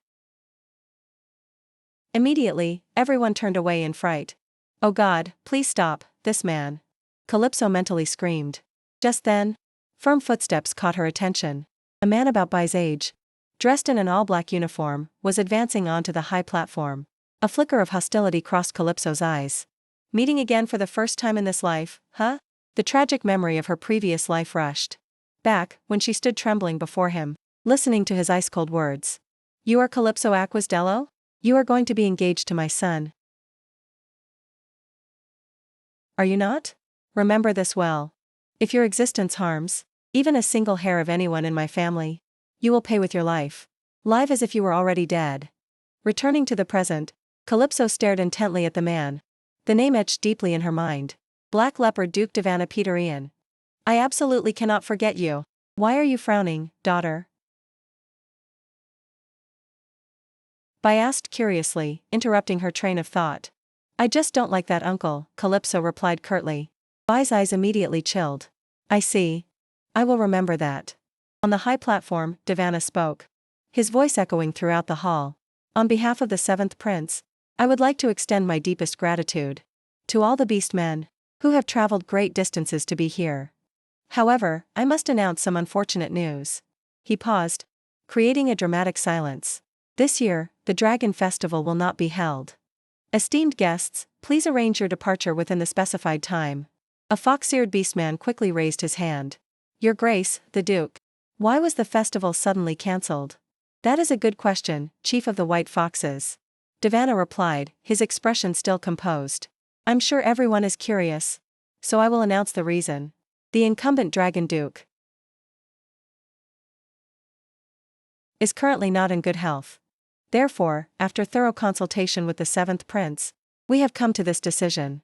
Immediately, everyone turned away in fright. Oh God, please stop, this man. Calypso mentally screamed. Just then, firm footsteps caught her attention. A man about Bai's age, dressed in an all-black uniform, was advancing onto the high platform. A flicker of hostility crossed Calypso's eyes. Meeting again for the first time in this life, huh? The tragic memory of her previous life rushed back when she stood trembling before him, listening to his ice-cold words. You are Calypso Dello? You are going to be engaged to my son. Are you not? Remember this well. If your existence harms even a single hair of anyone in my family, you will pay with your life. Live as if you were already dead. Returning to the present, Calypso stared intently at the man. The name etched deeply in her mind. Black Leopard Duke Divana Peterian. I absolutely cannot forget you. Why are you frowning, daughter? Bai asked curiously, interrupting her train of thought. I just don't like that uncle, Calypso replied curtly. Bai's eyes immediately chilled. I see. I will remember that. On the high platform, Divana spoke, his voice echoing throughout the hall. On behalf of the 7th Prince, I would like to extend my deepest gratitude to all the beast men who have traveled great distances to be here. However, I must announce some unfortunate news. He paused, creating a dramatic silence. This year, the Dragon Festival will not be held. Esteemed guests, please arrange your departure within the specified time. A fox-eared beastman quickly raised his hand. Your Grace, the Duke. Why was the festival suddenly cancelled? That is a good question, Chief of the White Foxes. Divana replied, his expression still composed. I'm sure everyone is curious, so I will announce the reason. The incumbent Dragon Duke is currently not in good health. Therefore, after thorough consultation with the 7th Prince, we have come to this decision.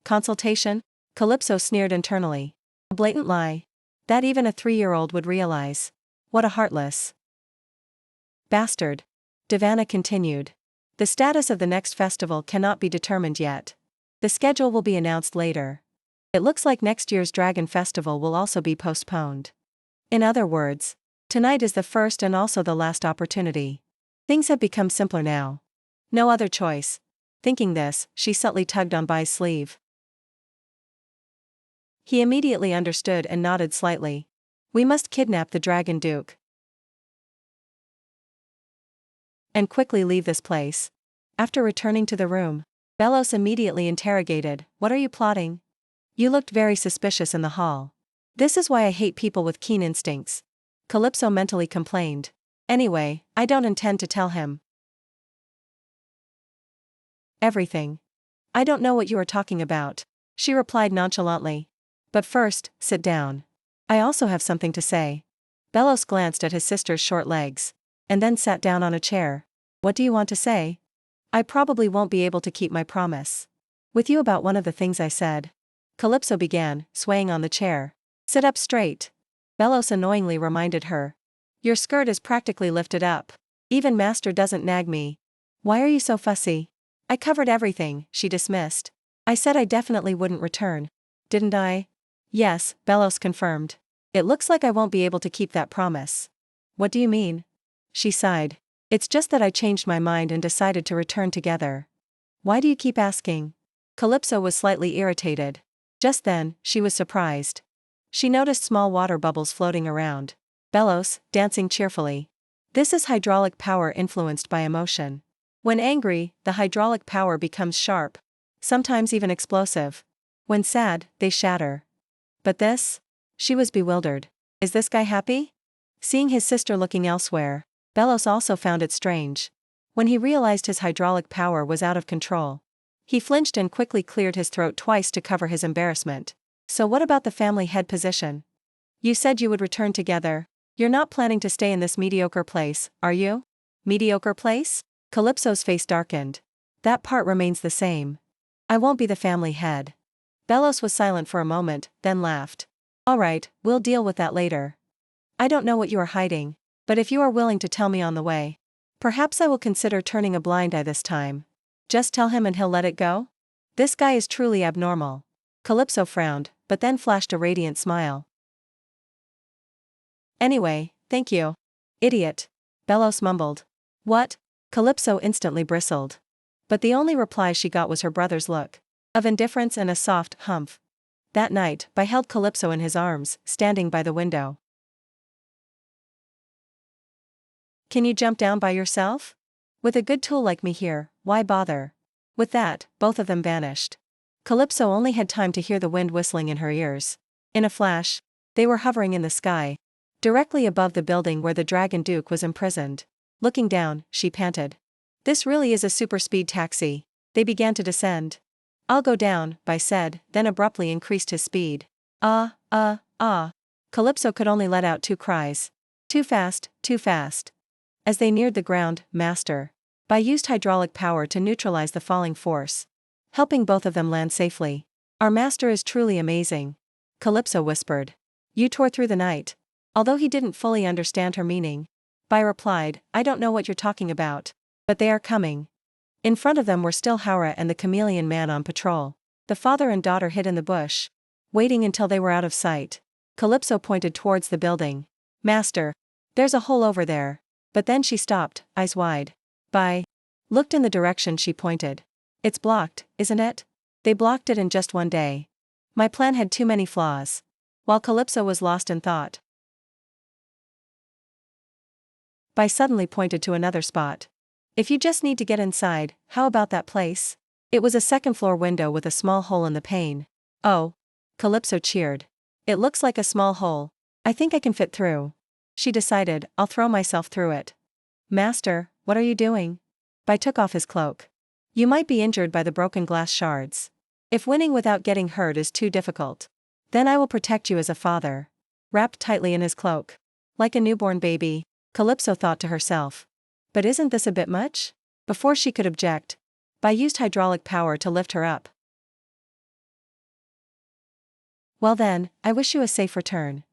Consultation? Calypso sneered internally. A blatant lie. That even a 3-year-old would realize. What a heartless bastard. Divana continued. The status of the next festival cannot be determined yet. The schedule will be announced later. It looks like next year's Dragon Festival will also be postponed. In other words, tonight is the first and also the last opportunity. Things have become simpler now. No other choice. Thinking this, she subtly tugged on Bai's sleeve. He immediately understood and nodded slightly. We must kidnap the Dragon Duke and quickly leave this place. After returning to the room, Belos immediately interrogated, what are you plotting? You looked very suspicious in the hall. This is why I hate people with keen instincts. Calypso mentally complained. Anyway, I don't intend to tell him everything. I don't know what you are talking about, she replied nonchalantly. But first, sit down. I also have something to say. Belos glanced at his sister's short legs, and then sat down on a chair. What do you want to say? I probably won't be able to keep my promise with you about one of the things I said. Calypso began, swaying on the chair. Sit up straight. Belos annoyingly reminded her. Your skirt is practically lifted up. Even Master doesn't nag me. Why are you so fussy? I covered everything, she dismissed. I said I definitely wouldn't return. Didn't I? Yes, Belos confirmed. It looks like I won't be able to keep that promise. What do you mean? She sighed. It's just that I changed my mind and decided to return together. Why do you keep asking? Calypso was slightly irritated. Just then, she was surprised. She noticed small water bubbles floating around. Belos, dancing cheerfully. This is hydraulic power influenced by emotion. When angry, the hydraulic power becomes sharp, sometimes even explosive. When sad, they shatter. But this? She was bewildered. Is this guy happy? Seeing his sister looking elsewhere, Belos also found it strange. When he realized his hydraulic power was out of control, he flinched and quickly cleared his throat twice to cover his embarrassment. So what about the family head position? You said you would return together. You're not planning to stay in this mediocre place, are you? Mediocre place? Calypso's face darkened. That part remains the same. I won't be the family head. Belos was silent for a moment, then laughed. All right, we'll deal with that later. I don't know what you are hiding, but if you are willing to tell me on the way, perhaps I will consider turning a blind eye this time. Just tell him and he'll let it go? This guy is truly abnormal. Calypso frowned, but then flashed a radiant smile. Anyway, thank you. Idiot. Belos mumbled. What? Calypso instantly bristled. But the only reply she got was her brother's look of indifference and a soft humph. That night, Bai held Calypso in his arms, standing by the window. Can you jump down by yourself? With a good tool like me here, why bother? With that, both of them vanished. Calypso only had time to hear the wind whistling in her ears. In a flash, they were hovering in the sky, directly above the building where the Dragon Duke was imprisoned. Looking down, she panted. This really is a super-speed taxi. They began to descend. I'll go down, Bai said, then abruptly increased his speed. Calypso could only let out two cries. Too fast, too fast. As they neared the ground, Master Bai used hydraulic power to neutralize the falling force, helping both of them land safely. Our master is truly amazing, Calypso whispered. You tore through the night. Although he didn't fully understand her meaning, Bai replied, I don't know what you're talking about. But they are coming. In front of them were still Haura and the chameleon man on patrol. The father and daughter hid in the bush, waiting until they were out of sight. Calypso pointed towards the building. Master, there's a hole over there. But then she stopped, eyes wide. Bai looked in the direction she pointed. It's blocked, isn't it? They blocked it in just one day. My plan had too many flaws. While Calypso was lost in thought, Bai suddenly pointed to another spot. If you just need to get inside, how about that place? It was a second-floor window with a small hole in the pane. Oh. Calypso cheered. It looks like a small hole. I think I can fit through. She decided, I'll throw myself through it. Master, what are you doing? Bai took off his cloak. You might be injured by the broken glass shards. If winning without getting hurt is too difficult, then I will protect you as a father. Wrapped tightly in his cloak. Like a newborn baby, Calypso thought to herself. But isn't this a bit much? Before she could object, Bai used hydraulic power to lift her up. Well then, I wish you a safe return.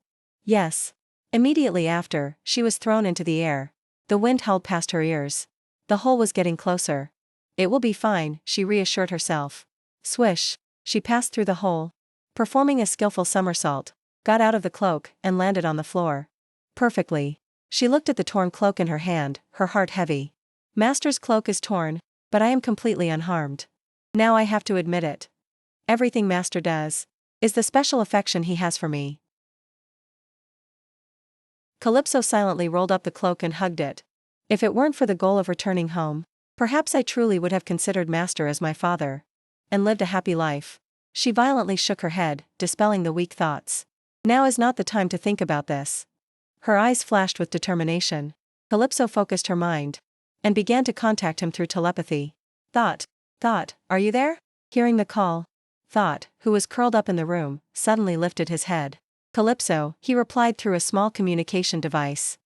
Yes. Immediately after, she was thrown into the air. The wind howled past her ears. The hole was getting closer. It will be fine, she reassured herself. Swish. She passed through the hole, performing a skillful somersault, got out of the cloak, and landed on the floor. Perfectly. She looked at the torn cloak in her hand, her heart heavy. Master's cloak is torn, but I am completely unharmed. Now I have to admit it. Everything Master does is the special affection he has for me. Calypso silently rolled up the cloak and hugged it. If it weren't for the goal of returning home, perhaps I truly would have considered Master as my father, and lived a happy life. She violently shook her head, dispelling the weak thoughts. Now is not the time to think about this. Her eyes flashed with determination. Calypso focused her mind and began to contact him through telepathy. Thought, are you there? Hearing the call, Thought, who was curled up in the room, suddenly lifted his head. Calypso, he replied through a small communication device.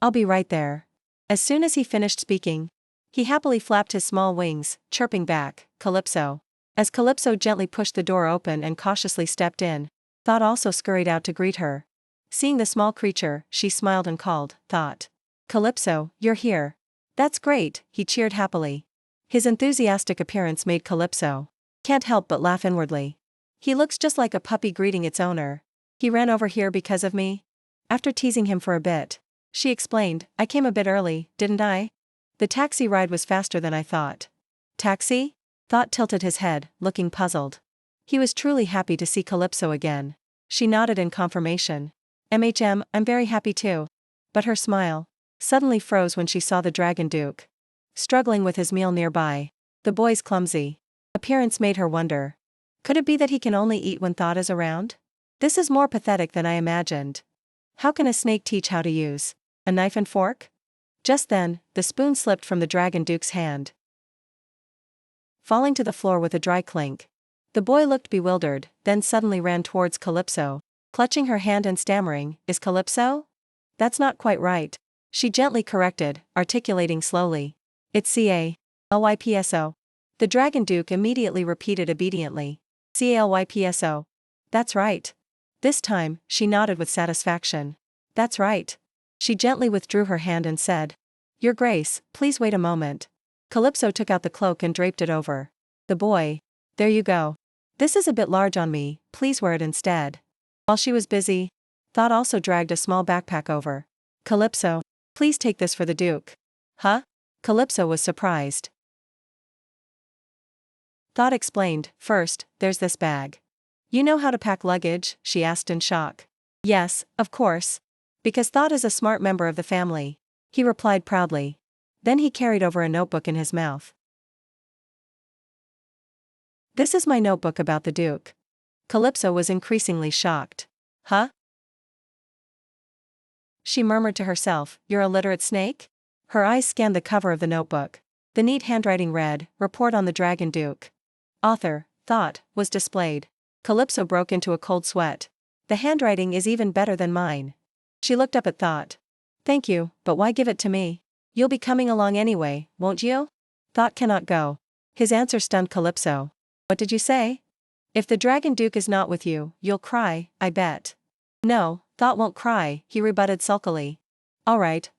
I'll be right there. As soon as he finished speaking, he happily flapped his small wings, chirping back, Calypso. As Calypso gently pushed the door open and cautiously stepped in, Thought also scurried out to greet her. Seeing the small creature, she smiled and called, Thought. Calypso, you're here. That's great, he cheered happily. His enthusiastic appearance made Calypso can't help but laugh inwardly. He looks just like a puppy greeting its owner. He ran over here because of me? After teasing him for a bit, she explained, I came a bit early, didn't I? The taxi ride was faster than I thought. Taxi? Thought tilted his head, looking puzzled. He was truly happy to see Calypso again. She nodded in confirmation. I'm very happy too. But her smile suddenly froze when she saw the Dragon Duke struggling with his meal nearby. The boy's clumsy appearance made her wonder. Could it be that he can only eat when Thought is around? This is more pathetic than I imagined. How can a snake teach how to use a knife and fork? Just then, the spoon slipped from the Dragon Duke's hand, falling to the floor with a dry clink. The boy looked bewildered, then suddenly ran towards Calypso, clutching her hand and stammering, Is Calypso? That's not quite right. She gently corrected, articulating slowly. It's Calypso. The Dragon Duke immediately repeated obediently. Calypso. That's right. This time, she nodded with satisfaction. That's right. She gently withdrew her hand and said, Your Grace, please wait a moment. Calypso took out the cloak and draped it over the boy. There you go. This is a bit large on me, please wear it instead. While she was busy, Thought also dragged a small backpack over. Calypso, please take this for the Duke. Huh? Calypso was surprised. Thought explained, First, there's this bag. You know how to pack luggage? She asked in shock. Yes, of course. Because Thought is a smart member of the family, he replied proudly. Then he carried over a notebook in his mouth. This is my notebook about the Duke. Calypso was increasingly shocked. Huh? She murmured to herself, You're a literate snake? Her eyes scanned the cover of the notebook. The neat handwriting read, Report on the Dragon Duke. Author, Thought, was displayed. Calypso broke into a cold sweat. The handwriting is even better than mine. She looked up at Thought. Thank you, but why give it to me? You'll be coming along anyway, won't you? Thought cannot go. His answer stunned Calypso. What did you say? If the Dragon Duke is not with you, you'll cry, I bet. No, Thought won't cry, he rebutted sulkily. All right.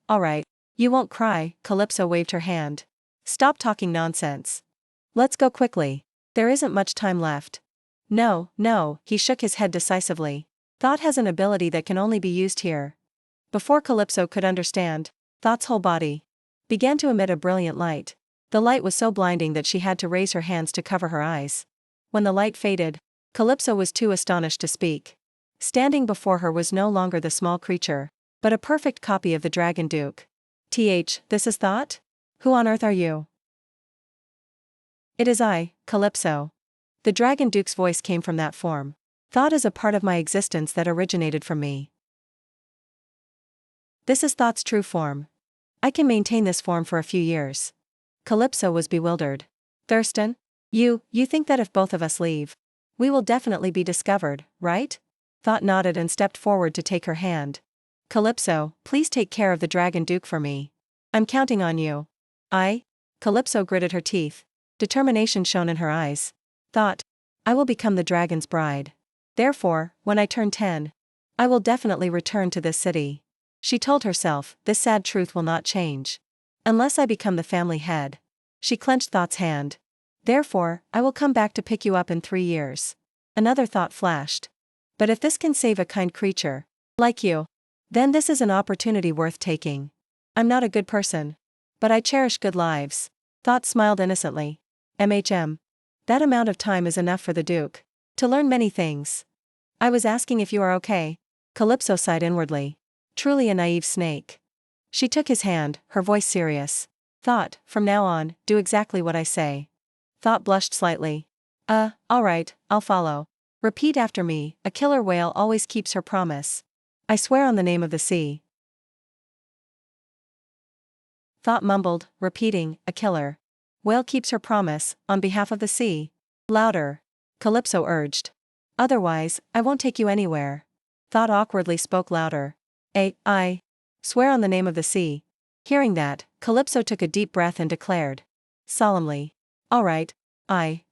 You won't cry, Calypso waved her hand. Stop talking nonsense. Let's go quickly. There isn't much time left. No, he shook his head decisively. Thought has an ability that can only be used here. Before Calypso could understand, Thought's whole body began to emit a brilliant light. The light was so blinding that she had to raise her hands to cover her eyes. When the light faded, Calypso was too astonished to speak. Standing before her was no longer the small creature, but a perfect copy of the Dragon Duke. This is Thought? Who on earth are you? It is I, Calypso. The Dragon Duke's voice came from that form. Thought is a part of my existence that originated from me. This is Thought's true form. I can maintain this form for a few years. Calypso was bewildered. Thurston? You think that if both of us leave, we will definitely be discovered, right? Thought nodded and stepped forward to take her hand. Calypso, please take care of the Dragon Duke for me. I'm counting on you. Calypso gritted her teeth. Determination shone in her eyes. Thought, I will become the dragon's bride. Therefore, when I turn 10, I will definitely return to this city. She told herself, this sad truth will not change. Unless I become the family head. She clenched Thought's hand. Therefore, I will come back to pick you up in 3 years. Another thought flashed. But if this can save a kind creature like you, then this is an opportunity worth taking. I'm not a good person, but I cherish good lives. Thought smiled innocently. That amount of time is enough for the Duke to learn many things. I was asking if you are okay. Calypso sighed inwardly. Truly a naive snake. She took his hand, her voice serious. Thought, from now on, do exactly what I say. Thought blushed slightly. Alright, I'll follow. Repeat after me, a killer whale always keeps her promise. I swear on the name of the sea. Thought mumbled, repeating, a killer whale keeps her promise, on behalf of the sea. Louder. Calypso urged. Otherwise, I won't take you anywhere. Thought awkwardly spoke louder. I swear on the name of the sea. Hearing that, Calypso took a deep breath and declared. Solemnly. All right.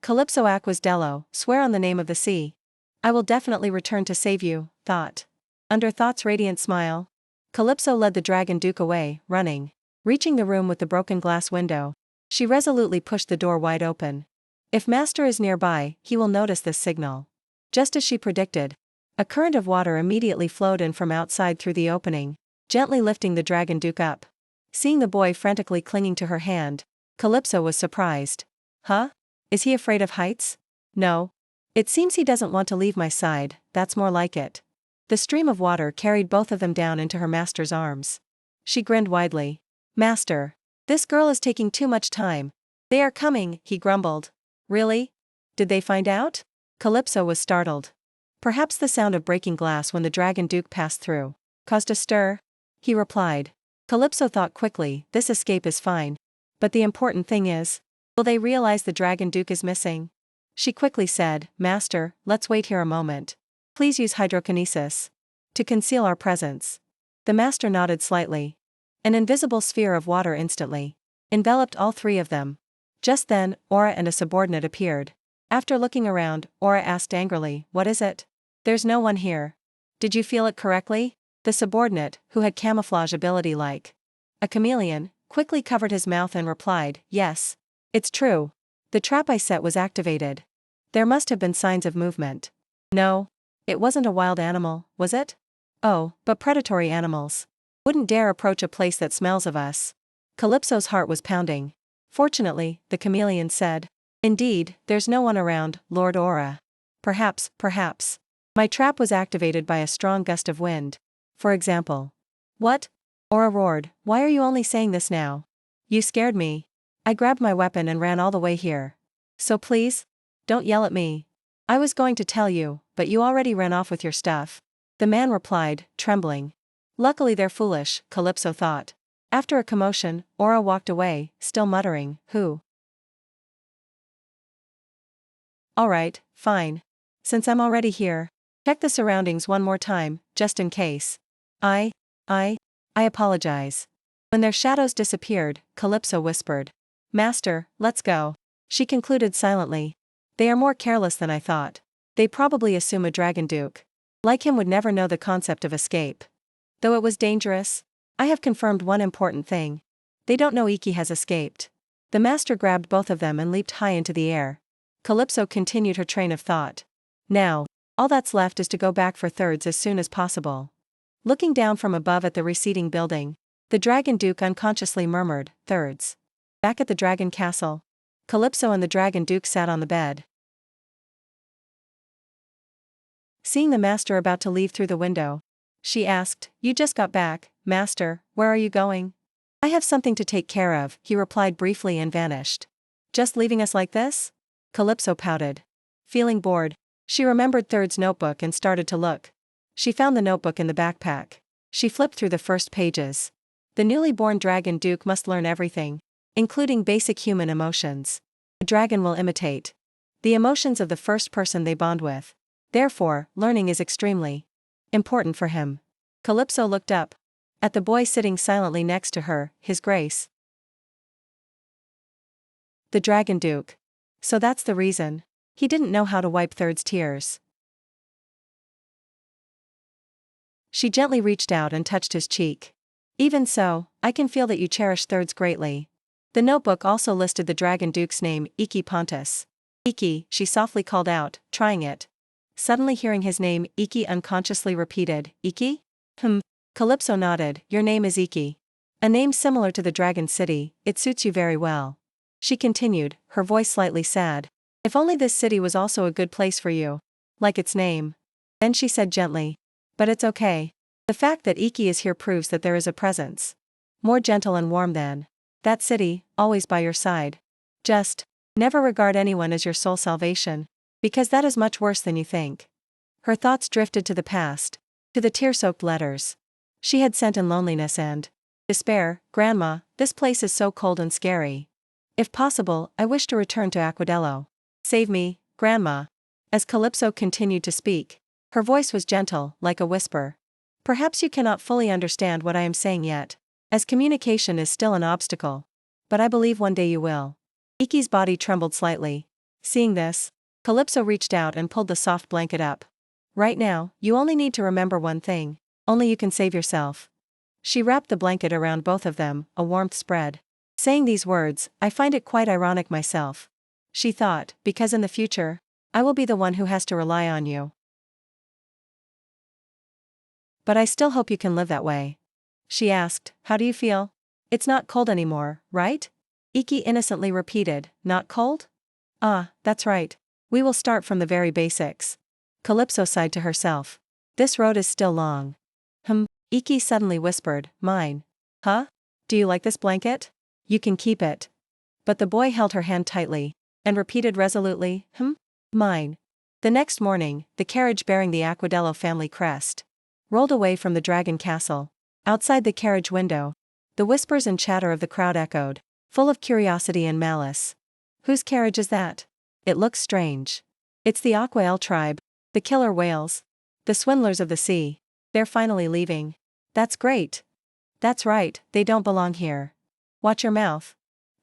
Calypso Aquasdello, swear on the name of the sea. I will definitely return to save you, Thought. Under Thought's radiant smile, Calypso led the Dragon Duke away, running. Reaching the room with the broken glass window, she resolutely pushed the door wide open. If Master is nearby, he will notice this signal. Just as she predicted, a current of water immediately flowed in from outside through the opening, gently lifting the Dragon Duke up. Seeing the boy frantically clinging to her hand, Calypso was surprised. Huh? Is he afraid of heights? No. It seems he doesn't want to leave my side, that's more like it. The stream of water carried both of them down into her master's arms. She grinned widely. Master. This girl is taking too much time. They are coming, he grumbled. Really? Did they find out? Calypso was startled. Perhaps the sound of breaking glass when the Dragon Duke passed through caused a stir? He replied. Calypso thought quickly, this escape is fine. But the important thing is, will they realize the Dragon Duke is missing? She quickly said, Master, let's wait here a moment. Please use hydrokinesis to conceal our presence. The master nodded slightly. An invisible sphere of water instantly enveloped all three of them. Just then, Aura and a subordinate appeared. After looking around, Aura asked angrily, What is it? There's no one here. Did you feel it correctly? The subordinate, who had camouflage ability like a chameleon, quickly covered his mouth and replied, Yes. It's true. The trap I set was activated. There must have been signs of movement. No. It wasn't a wild animal, was it? Oh, but predatory animals wouldn't dare approach a place that smells of us. Calypso's heart was pounding. Fortunately, the chameleon said. Indeed, there's no one around, Lord Aura. Perhaps. My trap was activated by a strong gust of wind. For example. What? Aura roared, why are you only saying this now? You scared me. I grabbed my weapon and ran all the way here. So please? Don't yell at me. I was going to tell you, but you already ran off with your stuff. The man replied, trembling. Luckily they're foolish, Calypso thought. After a commotion, Aura walked away, still muttering, Who? Alright, fine. Since I'm already here, check the surroundings one more time, just in case. I apologize. When their shadows disappeared, Calypso whispered. Master, let's go. She concluded silently. They are more careless than I thought. They probably assume a Dragon Duke like him would never know the concept of escape. Though it was dangerous, I have confirmed one important thing. They don't know Iki has escaped. The master grabbed both of them and leaped high into the air. Calypso continued her train of thought. Now, all that's left is to go back for thirds as soon as possible. Looking down from above at the receding building, the Dragon Duke unconsciously murmured, Thirds. Back at the Dragon Castle, Calypso and the Dragon Duke sat on the bed. Seeing the master about to leave through the window, she asked, You just got back, master, where are you going? I have something to take care of, he replied briefly and vanished. Just leaving us like this? Calypso pouted. Feeling bored, she remembered Third's notebook and started to look. She found the notebook in the backpack. She flipped through the first pages. The newly born Dragon Duke must learn everything, including basic human emotions. A dragon will imitate the emotions of the first person they bond with. Therefore, learning is extremely important for him. Calypso looked up at the boy sitting silently next to her, His Grace, the Dragon Duke. So that's the reason. He didn't know how to wipe Third's tears. She gently reached out and touched his cheek. Even so, I can feel that you cherish Third's greatly. The notebook also listed the Dragon Duke's name, Iki Pontus. Iki, she softly called out, trying it. Suddenly hearing his name, Iki unconsciously repeated, Iki? Calypso nodded, Your name is Iki. A name similar to the Dragon City, it suits you very well. She continued, her voice slightly sad. If only this city was also a good place for you. Like its name. Then she said gently. But it's okay. The fact that Iki is here proves that there is a presence more gentle and warm than that city, always by your side. Just never regard anyone as your sole salvation. Because that is much worse than you think. Her thoughts drifted to the past, to the tear-soaked letters she had sent in loneliness and despair. Grandma, this place is so cold and scary. If possible, I wish to return to Aquadello. Save me, Grandma. As Calypso continued to speak, her voice was gentle, like a whisper. Perhaps you cannot fully understand what I am saying yet, as communication is still an obstacle. But I believe one day you will. Iki's body trembled slightly. Seeing this, Calypso reached out and pulled the soft blanket up. Right now, you only need to remember one thing. Only you can save yourself. She wrapped the blanket around both of them, a warmth spread. Saying these words, I find it quite ironic myself. She thought, because in the future, I will be the one who has to rely on you. But I still hope you can live that way. She asked, how do you feel? It's not cold anymore, right? Iki innocently repeated, not cold? Ah, that's right. We will start from the very basics. Calypso sighed to herself. This road is still long. Iki suddenly whispered, mine. Huh? Do you like this blanket? You can keep it. But the boy held her hand tightly, and repeated resolutely, mine. The next morning, the carriage bearing the Aquadello family crest rolled away from the dragon castle. Outside the carriage window, the whispers and chatter of the crowd echoed, full of curiosity and malice. Whose carriage is that? It looks strange. It's the Aquael tribe, the killer whales, the swindlers of the sea. They're finally leaving. That's great. That's right, they don't belong here. Watch your mouth.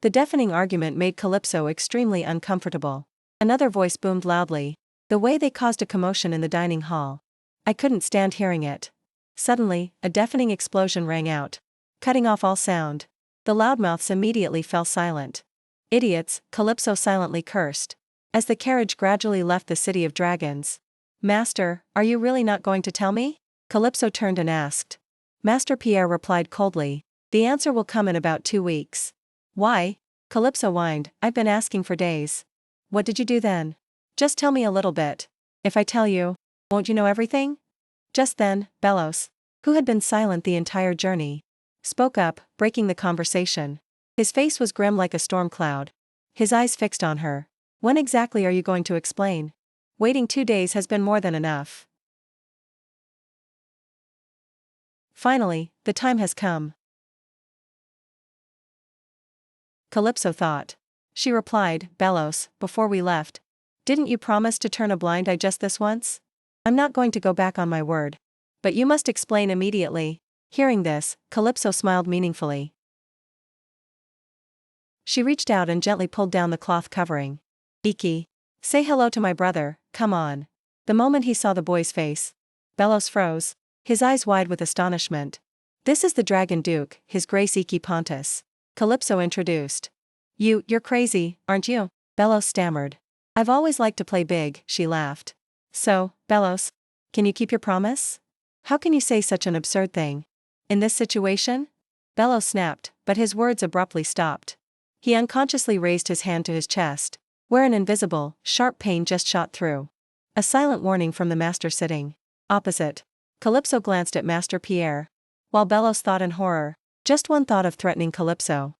The deafening argument made Calypso extremely uncomfortable. Another voice boomed loudly, the way they caused a commotion in the dining hall. I couldn't stand hearing it. Suddenly, a deafening explosion rang out, cutting off all sound. The loudmouths immediately fell silent. Idiots, Calypso silently cursed, as the carriage gradually left the city of dragons. Master, are you really not going to tell me? Calypso turned and asked. Master Pierre replied coldly, the answer will come in about 2 weeks. Why? Calypso whined, I've been asking for days. What did you do then? Just tell me a little bit. If I tell you, won't you know everything? Just then, Bellos, who had been silent the entire journey, spoke up, breaking the conversation. His face was grim like a storm cloud. His eyes fixed on her. When exactly are you going to explain? Waiting 2 days has been more than enough. Finally, the time has come. Calypso thought. She replied, Bellos, before we left, didn't you promise to turn a blind eye just this once? I'm not going to go back on my word. But you must explain immediately. Hearing this, Calypso smiled meaningfully. She reached out and gently pulled down the cloth covering. Iki, say hello to my brother, come on. The moment he saw the boy's face, Bellos froze, his eyes wide with astonishment. This is the Dragon Duke, His Grace Iki Pontus. Calypso introduced. You're crazy, aren't you? Bellos stammered. I've always liked to play big, she laughed. So, Bellos, can you keep your promise? How can you say such an absurd thing? In this situation? Bellos snapped, but his words abruptly stopped. He unconsciously raised his hand to his chest, where an invisible, sharp pain just shot through. A silent warning from the master sitting opposite. Calypso glanced at Master Pierre, while Bellos thought in horror, just one thought of threatening Calypso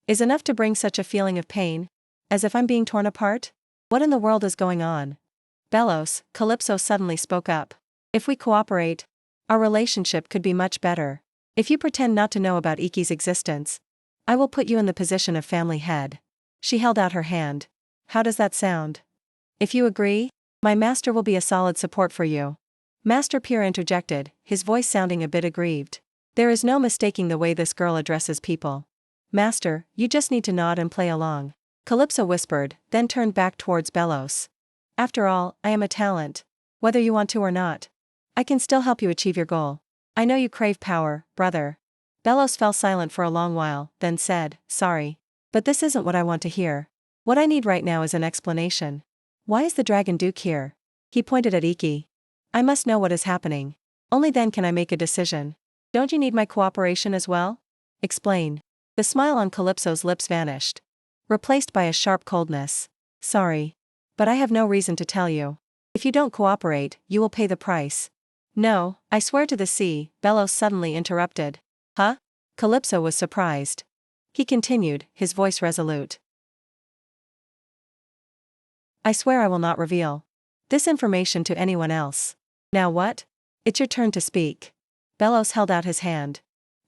is enough to bring such a feeling of pain, as if I'm being torn apart? What in the world is going on? Bellos, Calypso suddenly spoke up. If we cooperate, our relationship could be much better. If you pretend not to know about Iki's existence, I will put you in the position of family head. She held out her hand. How does that sound? If you agree, my master will be a solid support for you. Master Pierre interjected, his voice sounding a bit aggrieved. There is no mistaking the way this girl addresses people. Master, you just need to nod and play along. Calypso whispered, then turned back towards Bellos. After all, I am a talent. Whether you want to or not, I can still help you achieve your goal. I know you crave power, brother. Bellos fell silent for a long while, then said, sorry. But this isn't what I want to hear. What I need right now is an explanation. Why is the Dragon Duke here? He pointed at Iki. I must know what is happening. Only then can I make a decision. Don't you need my cooperation as well? Explain. The smile on Calypso's lips vanished, replaced by a sharp coldness. Sorry. But I have no reason to tell you. If you don't cooperate, you will pay the price. No, I swear to the sea, Bellos suddenly interrupted. Huh? Calypso was surprised. He continued, his voice resolute. I swear I will not reveal this information to anyone else. Now what? It's your turn to speak. Bellos held out his hand.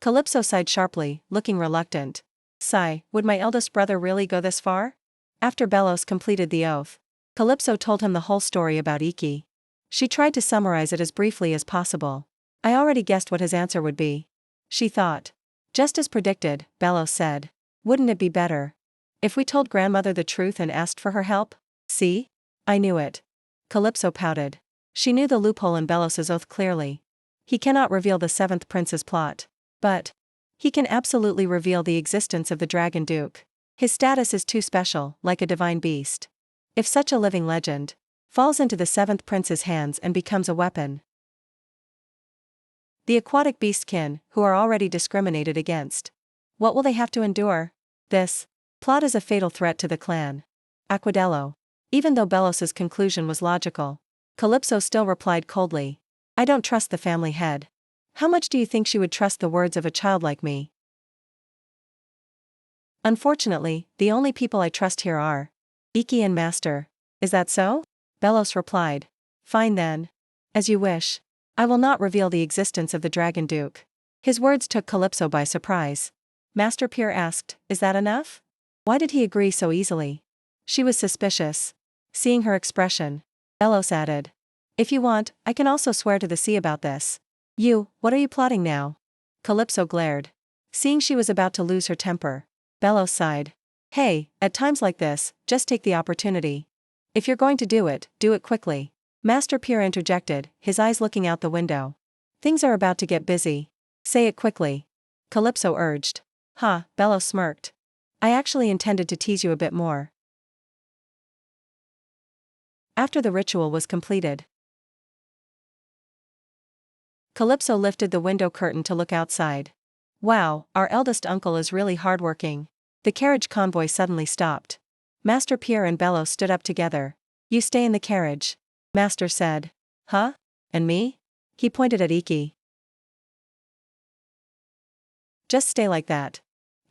Calypso sighed sharply, looking reluctant. Sigh, would my eldest brother really go this far? After Belos completed the oath, Calypso told him the whole story about Iki. She tried to summarize it as briefly as possible. I already guessed what his answer would be, she thought. Just as predicted, Belos said. Wouldn't it be better if we told grandmother the truth and asked for her help? See? I knew it. Calypso pouted. She knew the loophole in Belos's oath clearly. He cannot reveal the seventh prince's plot. But he can absolutely reveal the existence of the Dragon Duke. His status is too special, like a divine beast. If such a living legend falls into the seventh prince's hands and becomes a weapon, the aquatic beastkin, who are already discriminated against, what will they have to endure? This plot is a fatal threat to the clan. Aquadello. Even though Belos's conclusion was logical, Calypso still replied coldly. I don't trust the family head. How much do you think she would trust the words of a child like me? Unfortunately, the only people I trust here are Iki and Master. Is that so? Belos replied. Fine then. As you wish. I will not reveal the existence of the Dragon Duke. His words took Calypso by surprise. Master Pierre asked, is that enough? Why did he agree so easily? She was suspicious. Seeing her expression, Belos added. If you want, I can also swear to the sea about this. What are you plotting now? Calypso glared. Seeing she was about to lose her temper, Belos sighed. Hey, at times like this, just take the opportunity. If you're going to do it quickly. Master Pierre interjected, his eyes looking out the window. Things are about to get busy. Say it quickly. Calypso urged. Belos smirked. I actually intended to tease you a bit more. After the ritual was completed, Calypso lifted the window curtain to look outside. Wow, our eldest uncle is really hardworking. The carriage convoy suddenly stopped. Master Pierre and Belos stood up together. You stay in the carriage. Master said. Huh? And me? He pointed at Iki. Just stay like that.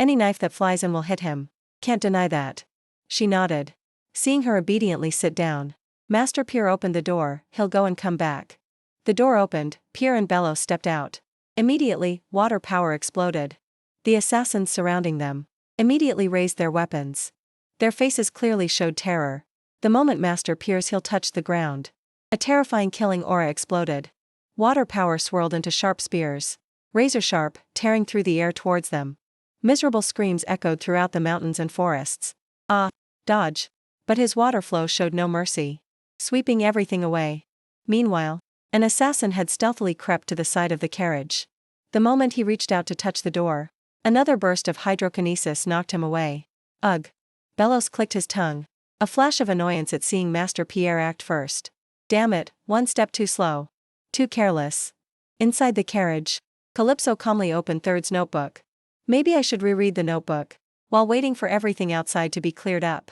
Any knife that flies in will hit him. Can't deny that. She nodded. Seeing her obediently sit down, Master Pierre opened the door. He'll go and come back. The door opened, Pierre and Belos stepped out. Immediately, water power exploded. The assassins surrounding them immediately raised their weapons. Their faces clearly showed terror. The moment Master Pierre's heel touched the ground, a terrifying killing aura exploded. Water power swirled into sharp spears, razor sharp, tearing through the air towards them. Miserable screams echoed throughout the mountains and forests. Dodge. But his water flow showed no mercy, sweeping everything away. Meanwhile, an assassin had stealthily crept to the side of the carriage. The moment he reached out to touch the door, another burst of hydrokinesis knocked him away. Ugh. Belos clicked his tongue. A flash of annoyance at seeing Master Pierre act first. Damn it, one step too slow. Too careless. Inside the carriage, Calypso calmly opened Third's notebook. Maybe I should reread the notebook, while waiting for everything outside to be cleared up.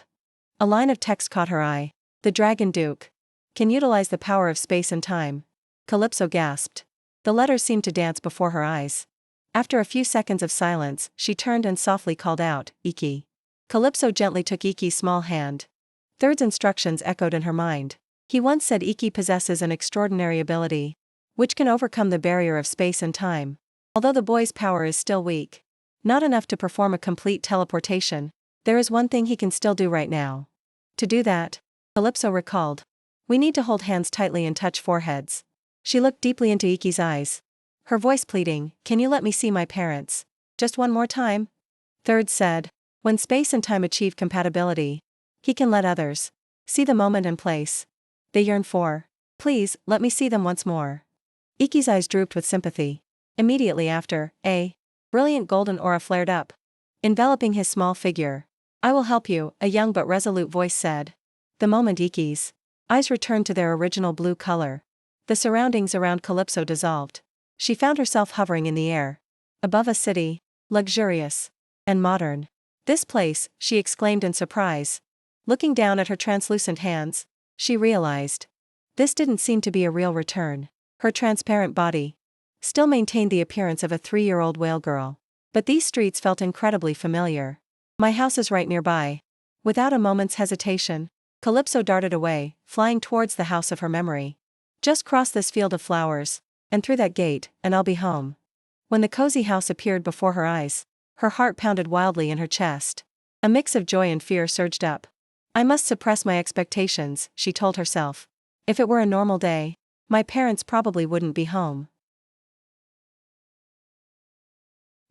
A line of text caught her eye. The Dragon Duke can utilize the power of space and time. Calypso gasped. The letters seemed to dance before her eyes. After a few seconds of silence, she turned and softly called out, Iki. Calypso gently took Iki's small hand. Third's instructions echoed in her mind. He once said Iki possesses an extraordinary ability, which can overcome the barrier of space and time. Although the boy's power is still weak, not enough to perform a complete teleportation, there is one thing he can still do right now. To do that, Calypso recalled, we need to hold hands tightly and touch foreheads. She looked deeply into Iki's eyes, her voice pleading, can you let me see my parents? Just one more time? Third said, when space and time achieve compatibility, he can let others see the moment and place they yearn for. Please, let me see them once more. Iki's eyes drooped with sympathy. Immediately after, a brilliant golden aura flared up, enveloping his small figure. I will help you, a young but resolute voice said. The moment Iki's eyes returned to their original blue color, the surroundings around Calypso dissolved. She found herself hovering in the air, above a city, luxurious and modern. This place, she exclaimed in surprise. Looking down at her translucent hands, she realized this didn't seem to be a real return. Her transparent body still maintained the appearance of a 3-year-old whale girl. But these streets felt incredibly familiar. My house is right nearby. Without a moment's hesitation, Calypso darted away, flying towards the house of her memory. Just cross this field of flowers, and through that gate, and I'll be home. When the cozy house appeared before her eyes, her heart pounded wildly in her chest. A mix of joy and fear surged up. I must suppress my expectations, she told herself. If it were a normal day, my parents probably wouldn't be home.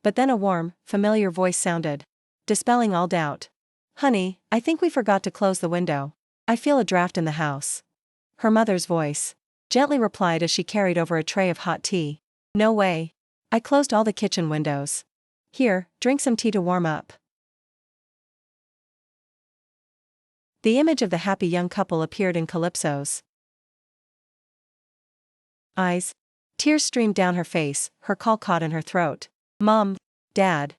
But then a warm, familiar voice sounded, dispelling all doubt. Honey, I think we forgot to close the window. I feel a draft in the house. Her mother's voice gently replied as she carried over a tray of hot tea. No way. I closed all the kitchen windows. Here, drink some tea to warm up. The image of the happy young couple appeared in Calypso's eyes. Tears streamed down her face, her call caught in her throat. Mom, Dad.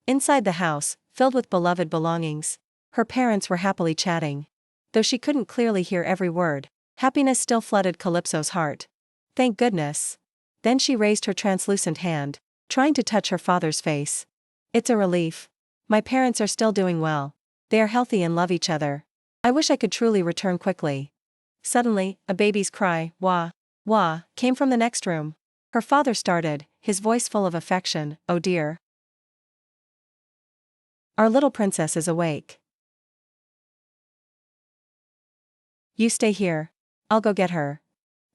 Inside the house, filled with beloved belongings, her parents were happily chatting. Though she couldn't clearly hear every word, happiness still flooded Calypso's heart. Thank goodness. Then she raised her translucent hand, trying to touch her father's face. It's a relief. My parents are still doing well. They are healthy and love each other. I wish I could truly return quickly. Suddenly, a baby's cry, wah, wah, came from the next room. Her father started, his voice full of affection. Oh dear. Our little princess is awake. You stay here. I'll go get her.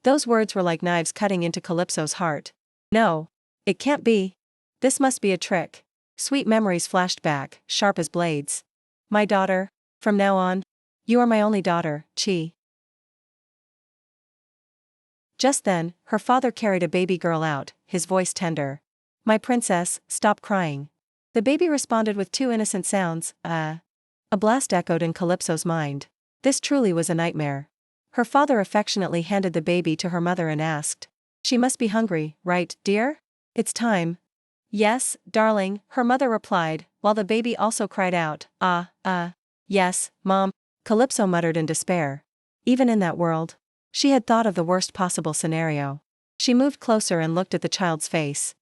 Those words were like knives cutting into Calypso's heart. No. It can't be. This must be a trick. Sweet memories flashed back, sharp as blades. My daughter. From now on. You are my only daughter, Chi. Just then, her father carried a baby girl out, his voice tender. My princess, stop crying. The baby responded with two innocent sounds, A blast echoed in Calypso's mind. This truly was a nightmare. Her father affectionately handed the baby to her mother and asked. She must be hungry, right, dear? It's time. Yes, darling, her mother replied, while the baby also cried out, yes, Mom. Calypso muttered in despair. Even in that world, she had thought of the worst possible scenario. She moved closer and looked at the child's face.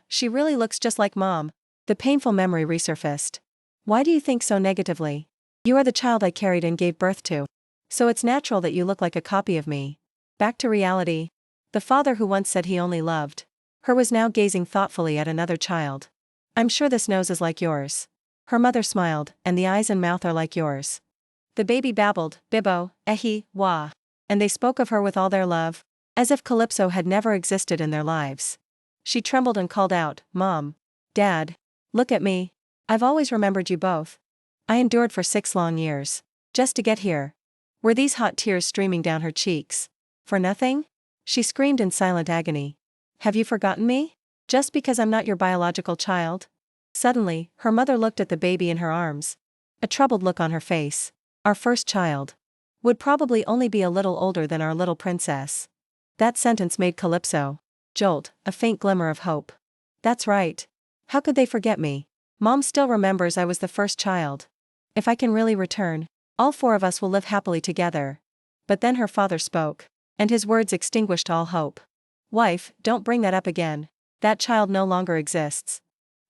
She really looks just like Mom. The painful memory resurfaced. Why do you think so negatively? You are the child I carried and gave birth to. So it's natural that you look like a copy of me. Back to reality. The father who once said he only loved her was now gazing thoughtfully at another child. I'm sure this nose is like yours. Her mother smiled, and the eyes and mouth are like yours. The baby babbled, Bibbo, Ehi, Wah. And they spoke of her with all their love, as if Calypso had never existed in their lives. She trembled and called out, Mom. Dad. Look at me. I've always remembered you both. I endured for 6 long years. Just to get here. Were these hot tears streaming down her cheeks? For nothing? She screamed in silent agony. Have you forgotten me? Just because I'm not your biological child? Suddenly, her mother looked at the baby in her arms. A troubled look on her face. Our first child would probably only be a little older than our little princess. That sentence made Calypso jolt, a faint glimmer of hope. That's right. How could they forget me? Mom still remembers I was the first child. If I can really return, all 4 of us will live happily together. But then her father spoke, and his words extinguished all hope. Wife, don't bring that up again. That child no longer exists.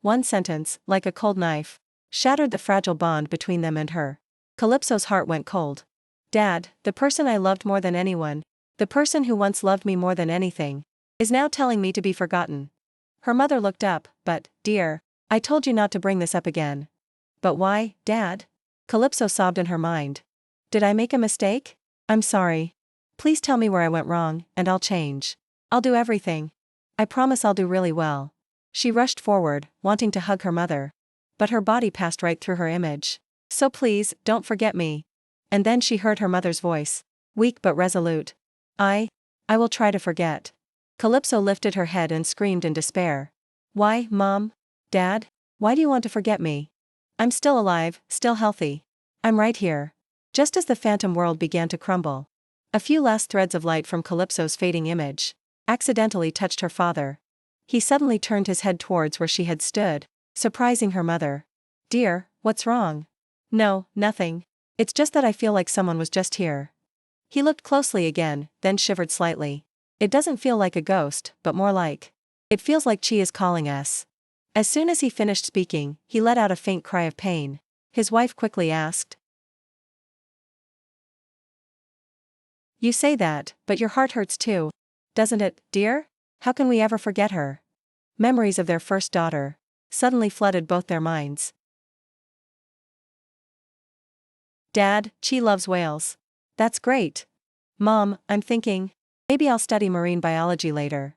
One sentence, like a cold knife, shattered the fragile bond between them and her. Calypso's heart went cold. Dad, the person I loved more than anyone, the person who once loved me more than anything, is now telling me to be forgotten. Her mother looked up, but, dear, I told you not to bring this up again. But why, Dad? Calypso sobbed in her mind. Did I make a mistake? I'm sorry. Please tell me where I went wrong, and I'll change. I'll do everything. I promise I'll do really well. She rushed forward, wanting to hug her mother. But her body passed right through her image. So please, don't forget me. And then she heard her mother's voice, weak but resolute. I will try to forget. Calypso lifted her head and screamed in despair. Why, Mom? Dad? Why do you want to forget me? I'm still alive, still healthy. I'm right here. Just as the phantom world began to crumble, a few last threads of light from Calypso's fading image accidentally touched her father. He suddenly turned his head towards where she had stood, surprising her mother. Dear, what's wrong? No, nothing. It's just that I feel like someone was just here. He looked closely again, then shivered slightly. It doesn't feel like a ghost, but more like. It feels like Chi is calling us. As soon as he finished speaking, he let out a faint cry of pain. His wife quickly asked. You say that, but your heart hurts too. Doesn't it, dear? How can we ever forget her? Memories of their first daughter suddenly flooded both their minds. Dad, Chi loves whales. That's great. Mom, I'm thinking, maybe I'll study marine biology later.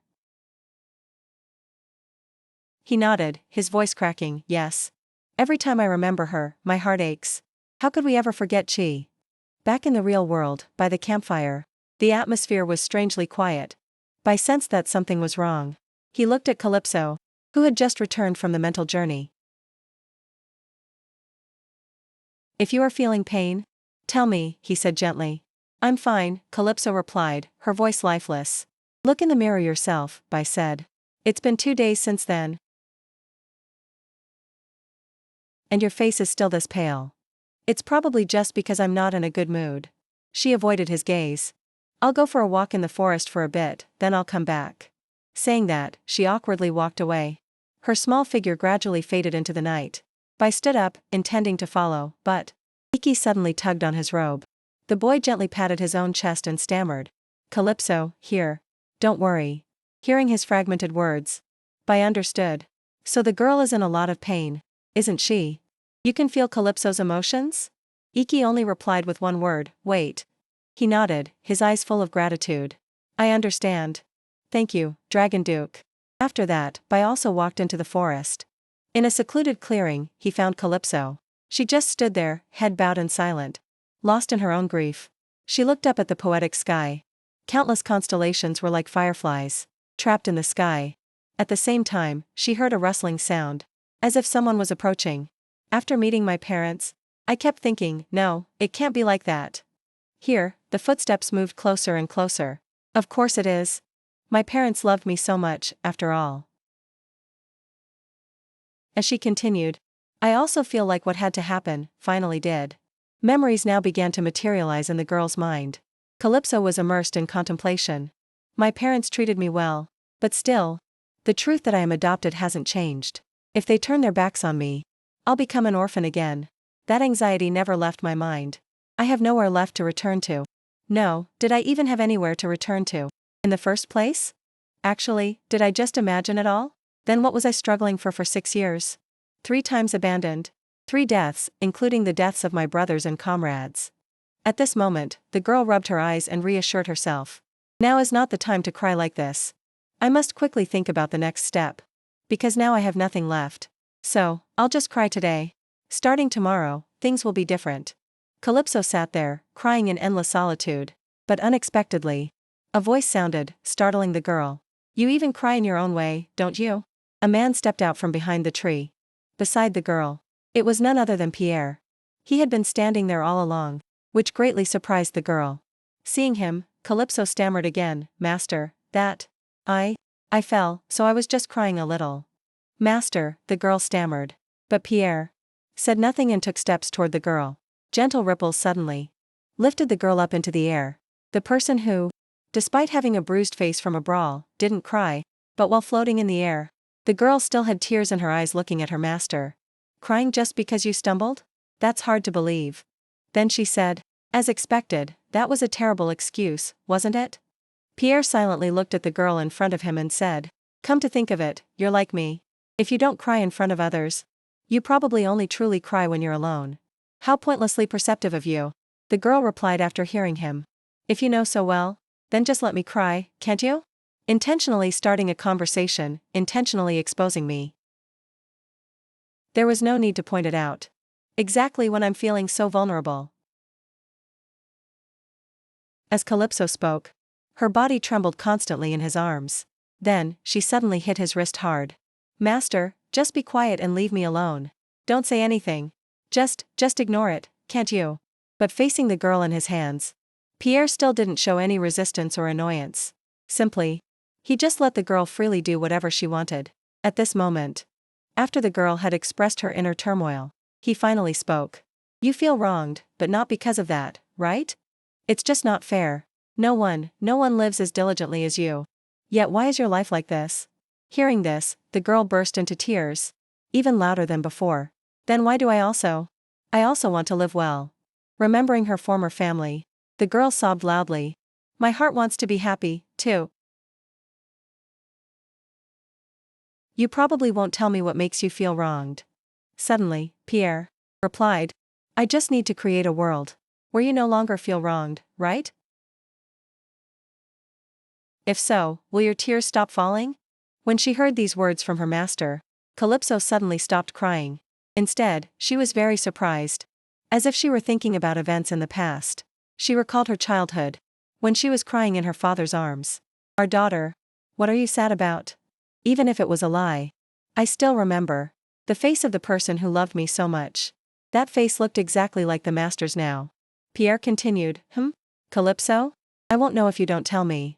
He nodded, his voice cracking, yes. Every time I remember her, my heart aches. How could we ever forget Chi? Back in the real world, by the campfire, the atmosphere was strangely quiet. I sensed that something was wrong. He looked at Calypso, who had just returned from the mental journey. If you are feeling pain, tell me, he said gently. I'm fine, Calypso replied, her voice lifeless. Look in the mirror yourself, Bai said. It's been 2 days since then. And your face is still this pale. It's probably just because I'm not in a good mood. She avoided his gaze. I'll go for a walk in the forest for a bit, then I'll come back. Saying that, she awkwardly walked away. Her small figure gradually faded into the night. Bai stood up, intending to follow, but Iki suddenly tugged on his robe. The boy gently patted his own chest and stammered. Calypso, here. Don't worry. Hearing his fragmented words, Bai understood. So the girl is in a lot of pain, isn't she? You can feel Calypso's emotions? Iki only replied with one word, wait. He nodded, his eyes full of gratitude. I understand. Thank you, Dragon Duke. After that, Bai also walked into the forest. In a secluded clearing, he found Calypso. She just stood there, head bowed and silent, lost in her own grief. She looked up at the poetic sky. Countless constellations were like fireflies, trapped in the sky. At the same time, she heard a rustling sound, as if someone was approaching. After meeting my parents, I kept thinking, no, it can't be like that. Here, the footsteps moved closer and closer. Of course it is. My parents loved me so much, after all. As she continued, I also feel like what had to happen, finally did. Memories now began to materialize in the girl's mind. Calypso was immersed in contemplation. My parents treated me well, but still, the truth that I am adopted hasn't changed. If they turn their backs on me, I'll become an orphan again. That anxiety never left my mind. I have nowhere left to return to. No, did I even have anywhere to return to in the first place? Actually, did I just imagine it all? Then what was I struggling for 6 years? 3 times abandoned. 3 deaths, including the deaths of my brothers and comrades. At this moment, the girl rubbed her eyes and reassured herself. Now is not the time to cry like this. I must quickly think about the next step. Because now I have nothing left. So, I'll just cry today. Starting tomorrow, things will be different. Calypso sat there, crying in endless solitude. But unexpectedly, a voice sounded, startling the girl. You even cry in your own way, don't you? A man stepped out from behind the tree. Beside the girl. It was none other than Pierre. He had been standing there all along, which greatly surprised the girl. Seeing him, Calypso stammered again, Master, that. I fell, so I was just crying a little. Master, the girl stammered. But Pierre said nothing and took steps toward the girl. Gentle ripples suddenly lifted the girl up into the air. The person who, despite having a bruised face from a brawl, didn't cry, but while floating in the air, the girl still had tears in her eyes looking at her master. Crying just because you stumbled? That's hard to believe. Then she said, as expected, that was a terrible excuse, wasn't it? Pierre silently looked at the girl in front of him and said, come to think of it, you're like me. If you don't cry in front of others, you probably only truly cry when you're alone. How pointlessly perceptive of you. The girl replied after hearing him. If you know so well, then just let me cry, can't you? Intentionally starting a conversation, intentionally exposing me. There was no need to point it out. Exactly when I'm feeling so vulnerable. As Calypso spoke, her body trembled constantly in his arms. Then, she suddenly hit his wrist hard. Master, just be quiet and leave me alone. Don't say anything. Just ignore it, can't you? But facing the girl in his hands, Pierre still didn't show any resistance or annoyance. Simply, he just let the girl freely do whatever she wanted. At this moment, after the girl had expressed her inner turmoil, he finally spoke. You feel wronged, but not because of that, right? It's just not fair. No one lives as diligently as you. Yet why is your life like this? Hearing this, the girl burst into tears, even louder than before. Then why do I also want to live well. Remembering her former family, the girl sobbed loudly. My heart wants to be happy, too. You probably won't tell me what makes you feel wronged. Suddenly, Pierre replied. I just need to create a world where you no longer feel wronged, right? If so, will your tears stop falling? When she heard these words from her master, Calypso suddenly stopped crying. Instead, she was very surprised. As if she were thinking about events in the past. She recalled her childhood, when she was crying in her father's arms. Our daughter, what are you sad about? Even if it was a lie. I still remember the face of the person who loved me so much. That face looked exactly like the master's now. Pierre continued, Calypso? I won't know if you don't tell me.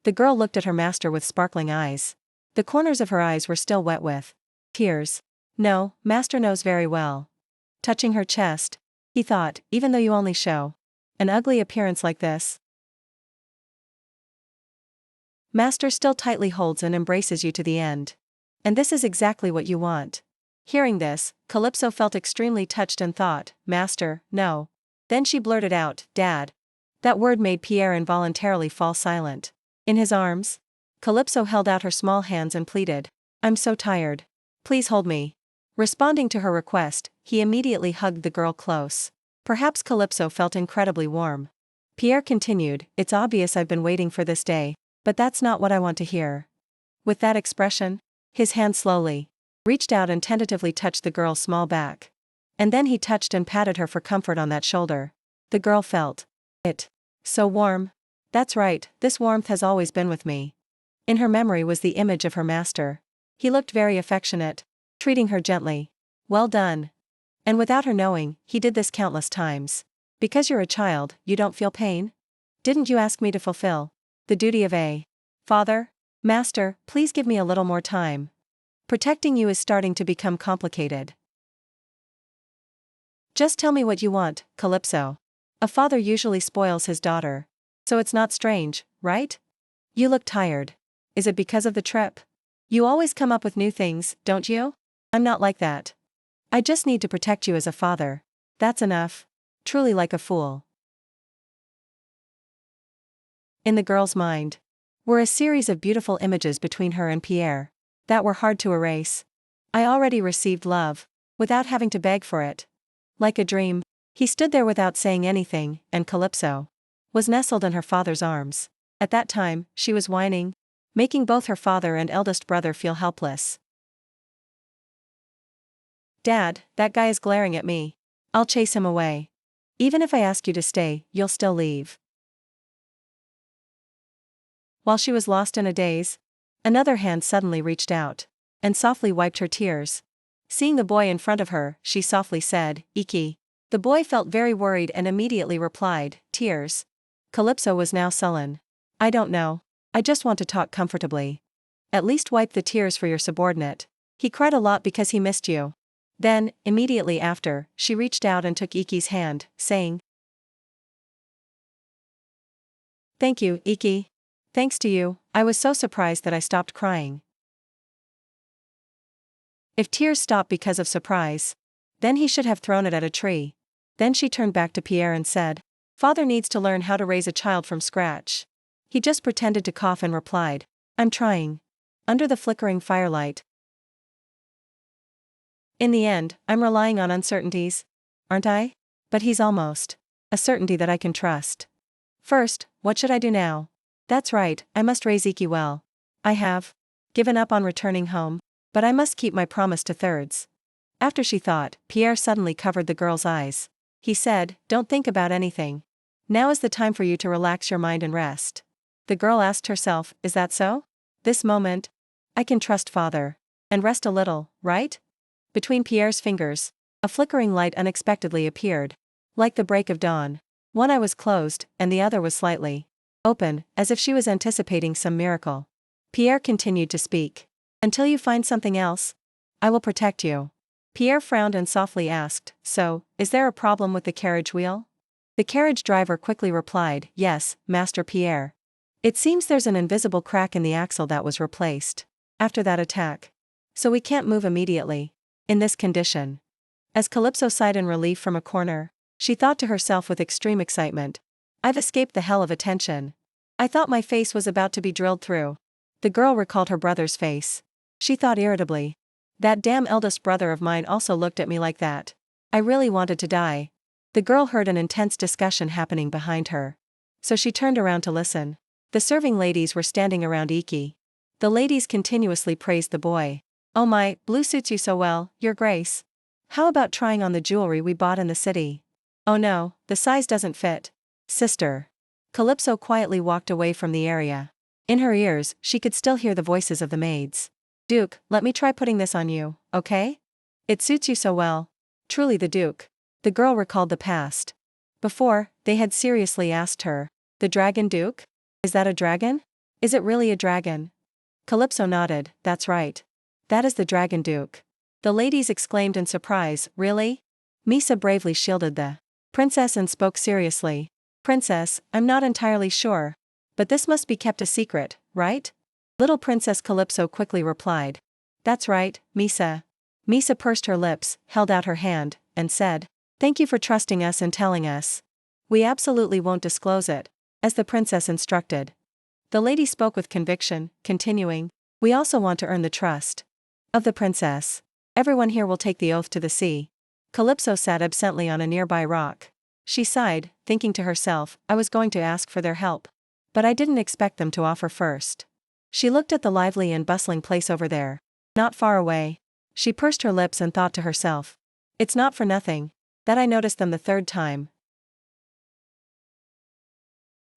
The girl looked at her master with sparkling eyes. The corners of her eyes were still wet with tears. No, master knows very well. Touching her chest, he thought, even though you only show an ugly appearance like this, master still tightly holds and embraces you to the end. And this is exactly what you want. Hearing this, Calypso felt extremely touched and thought, Master, no. Then she blurted out, Dad. That word made Pierre involuntarily fall silent. In his arms, Calypso held out her small hands and pleaded, I'm so tired. Please hold me. Responding to her request, he immediately hugged the girl close. Perhaps Calypso felt incredibly warm. Pierre continued, It's obvious I've been waiting for this day, but that's not what I want to hear. With that expression, his hand slowly reached out and tentatively touched the girl's small back. And then he touched and patted her for comfort on that shoulder. The girl felt it. So warm. That's right, this warmth has always been with me. In her memory was the image of her master. He looked very affectionate, treating her gently. Well done. And without her knowing, he did this countless times. Because you're a child, you don't feel pain? Didn't you ask me to fulfill the duty of a father? Master, please give me a little more time. Protecting you is starting to become complicated. Just tell me what you want, Calypso. A father usually spoils his daughter. So it's not strange, right? You look tired. Is it because of the trip? You always come up with new things, don't you? I'm not like that. I just need to protect you as a father. That's enough. Truly like a fool. In the girl's mind were a series of beautiful images between her and Pierre that were hard to erase. I already received love, without having to beg for it. Like a dream, he stood there without saying anything, and Calypso was nestled in her father's arms. At that time, she was whining, making both her father and eldest brother feel helpless. Dad, that guy is glaring at me. I'll chase him away. Even if I ask you to stay, you'll still leave. While she was lost in a daze, another hand suddenly reached out and softly wiped her tears. Seeing the boy in front of her, she softly said, Iki. The boy felt very worried and immediately replied, Tears. Calypso was now sullen. I don't know. I just want to talk comfortably. At least wipe the tears for your subordinate. He cried a lot because he missed you. Then, immediately after, she reached out and took Iki's hand, saying, Thank you, Iki. Thanks to you, I was so surprised that I stopped crying. If tears stop because of surprise, then he should have thrown it at a tree. Then she turned back to Pierre and said, Father needs to learn how to raise a child from scratch. He just pretended to cough and replied, I'm trying. Under the flickering firelight. In the end, I'm relying on uncertainties, aren't I? But he's almost a certainty that I can trust. First, what should I do now? That's right, I must raise Iki well. I have given up on returning home, but I must keep my promise to thirds. After she thought, Pierre suddenly covered the girl's eyes. He said, Don't think about anything. Now is the time for you to relax your mind and rest. The girl asked herself, Is that so? This moment, I can trust Father. And rest a little, right? Between Pierre's fingers, a flickering light unexpectedly appeared. Like the break of dawn. One eye was closed, and the other was slightly open, as if she was anticipating some miracle. Pierre continued to speak. Until you find something else, I will protect you. Pierre frowned and softly asked, So, is there a problem with the carriage wheel? The carriage driver quickly replied, Yes, Master Pierre. It seems there's an invisible crack in the axle that was replaced after that attack. So we can't move immediately. In this condition. As Calypso sighed in relief from a corner, she thought to herself with extreme excitement, I've escaped the hell of attention. I thought my face was about to be drilled through. The girl recalled her brother's face. She thought irritably. That damn eldest brother of mine also looked at me like that. I really wanted to die. The girl heard an intense discussion happening behind her. So she turned around to listen. The serving ladies were standing around Iki. The ladies continuously praised the boy. "Oh my, blue suits you so well, Your Grace. How about trying on the jewelry we bought in the city?" "Oh no, the size doesn't fit. Sister." Calypso quietly walked away from the area. In her ears, she could still hear the voices of the maids. "Duke, let me try putting this on you, okay? It suits you so well." Truly the Duke. The girl recalled the past. Before, they had seriously asked her, "The Dragon Duke? Is that a dragon? Is it really a dragon?" Calypso nodded, "That's right. That is the Dragon Duke." The ladies exclaimed in surprise, "Really?" Misa bravely shielded the princess and spoke seriously. "Princess, I'm not entirely sure. But this must be kept a secret, right?" Little Princess Calypso quickly replied. "That's right, Misa." Misa pursed her lips, held out her hand, and said, "Thank you for trusting us and telling us. We absolutely won't disclose it," as the princess instructed. The lady spoke with conviction, continuing, "We also want to earn the trust of the princess. Everyone here will take the oath to the sea." Calypso sat absently on a nearby rock. She sighed, thinking to herself, "I was going to ask for their help. But I didn't expect them to offer first." She looked at the lively and bustling place over there. Not far away. She pursed her lips and thought to herself, "It's not for nothing that I noticed them the third time."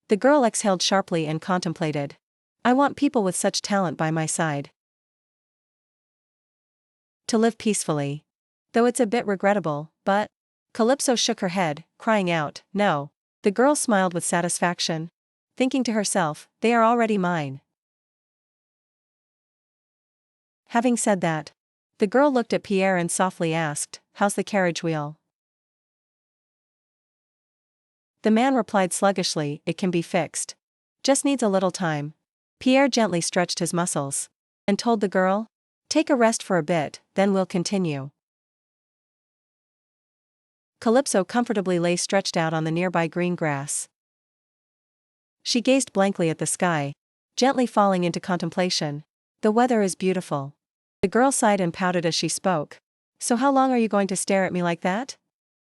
The girl exhaled sharply and contemplated. "I want people with such talent by my side. To live peacefully. Though it's a bit regrettable, but..." Calypso shook her head, crying out, "No." The girl smiled with satisfaction, thinking to herself, "They are already mine." Having said that, the girl looked at Pierre and softly asked, "How's the carriage wheel?" The man replied sluggishly, "It can be fixed. Just needs a little time." Pierre gently stretched his muscles and told the girl, "Take a rest for a bit, then we'll continue." Calypso comfortably lay stretched out on the nearby green grass. She gazed blankly at the sky, gently falling into contemplation. "The weather is beautiful." The girl sighed and pouted as she spoke. "So how long are you going to stare at me like that?"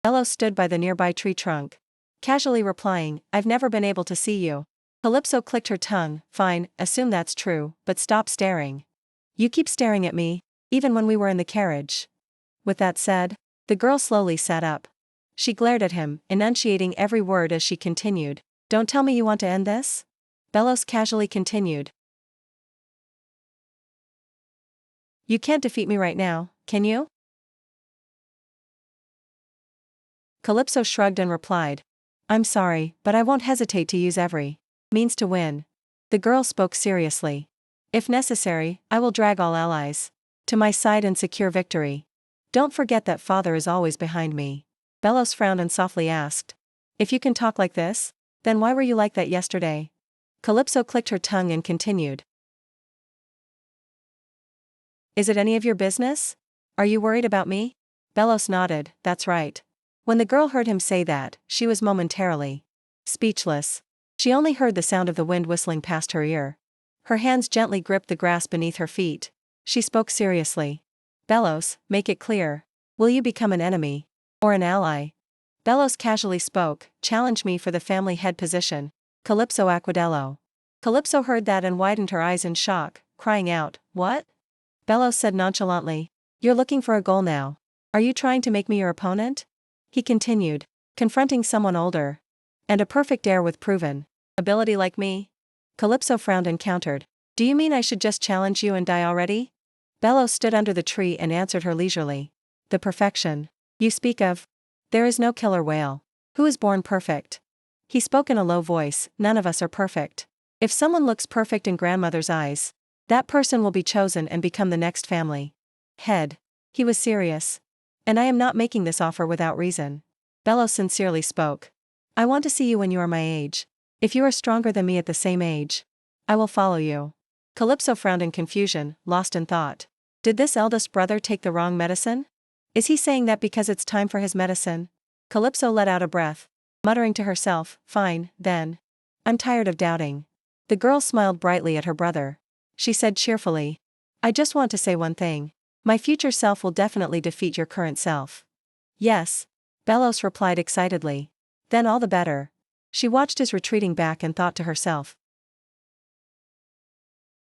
Bello stood by the nearby tree trunk, casually replying, "I've never been able to see you." Calypso clicked her tongue, "Fine, assume that's true, but stop staring. You keep staring at me, even when we were in the carriage." With that said, the girl slowly sat up. She glared at him, enunciating every word as she continued, "Don't tell me you want to end this?" Bellos casually continued, "You can't defeat me right now, can you?" Calypso shrugged and replied, "I'm sorry, but I won't hesitate to use every means to win." The girl spoke seriously. "If necessary, I will drag all allies to my side and secure victory. Don't forget that father is always behind me." Bellos frowned and softly asked, "If you can talk like this, then why were you like that yesterday?" Calypso clicked her tongue and continued, "Is it any of your business? Are you worried about me?" Bellos nodded, "That's right." When the girl heard him say that, she was momentarily speechless. She only heard the sound of the wind whistling past her ear. Her hands gently gripped the grass beneath her feet. She spoke seriously. "Bellos, make it clear. Will you become an enemy? Or an ally?" Bellos casually spoke, "Challenge me for the family head position. Calypso Aquadello." Calypso heard that and widened her eyes in shock, crying out, "What?" Bellos said nonchalantly, "You're looking for a goal now. Are you trying to make me your opponent?" He continued, "Confronting someone older and a perfect heir with proven ability like me?" Calypso frowned and countered, "Do you mean I should just challenge you and die already?" Bellos stood under the tree and answered her leisurely, "The perfection you speak of? There is no killer whale who is born perfect." He spoke in a low voice, "None of us are perfect. If someone looks perfect in grandmother's eyes, that person will be chosen and become the next family head." He was serious. "And I am not making this offer without reason." Bellos sincerely spoke. "I want to see you when you are my age. If you are stronger than me at the same age, I will follow you." Calypso frowned in confusion, lost in thought. Did this eldest brother take the wrong medicine? Is he saying that because it's time for his medicine? Calypso let out a breath, muttering to herself, "Fine, then. I'm tired of doubting." The girl smiled brightly at her brother. She said cheerfully, "I just want to say one thing. My future self will definitely defeat your current self." "Yes. Belos replied excitedly. Then all the better. She watched his retreating back and thought to herself.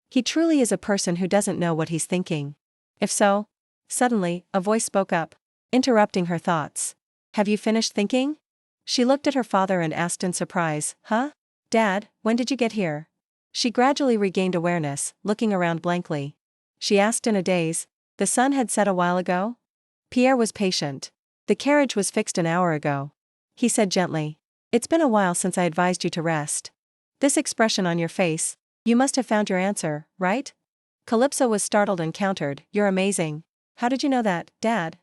He truly is a person who doesn't know what he's thinking. If so. Suddenly, a voice spoke up, interrupting her thoughts. Have you finished thinking? She looked at her father and asked in surprise, Huh? Dad, when did you get here? She gradually regained awareness, looking around blankly. She asked in a daze. The sun had set a while ago? Pierre was patient. The carriage was fixed an hour ago. He said gently. It's been a while since I advised you to rest. This expression on your face, you must have found your answer, right? Calypso was startled and countered, You're amazing. How did you know that, Dad?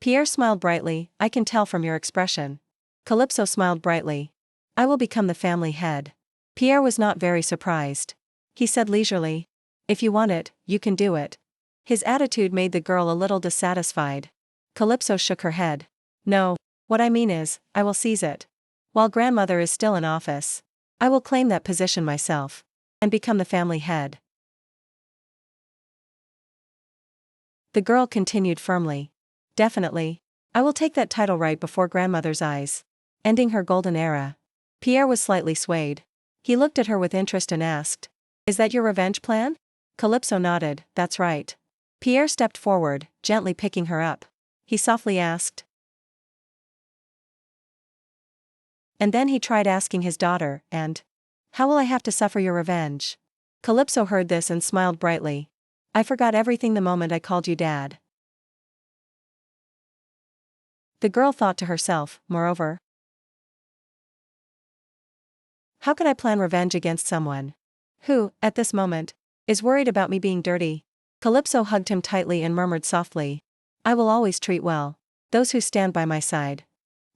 Pierre smiled brightly, I can tell from your expression. Calypso smiled brightly. I will become the family head. Pierre was not very surprised. He said leisurely. If you want it, you can do it. His attitude made the girl a little dissatisfied. Calypso shook her head. No, what I mean is, I will seize it. While grandmother is still in office, I will claim that position myself. And become the family head. The girl continued firmly. Definitely. I will take that title right before grandmother's eyes. Ending her golden era. Pierre was slightly swayed. He looked at her with interest and asked, Is that your revenge plan? Calypso nodded, That's right. Pierre stepped forward, gently picking her up. He softly asked. And then he tried asking his daughter, And? How will I have to suffer your revenge? Calypso heard this and smiled brightly. I forgot everything the moment I called you Dad. The girl thought to herself, moreover. How can I plan revenge against someone who, at this moment, is worried about me being dirty? Calypso hugged him tightly and murmured softly. I will always treat well those who stand by my side.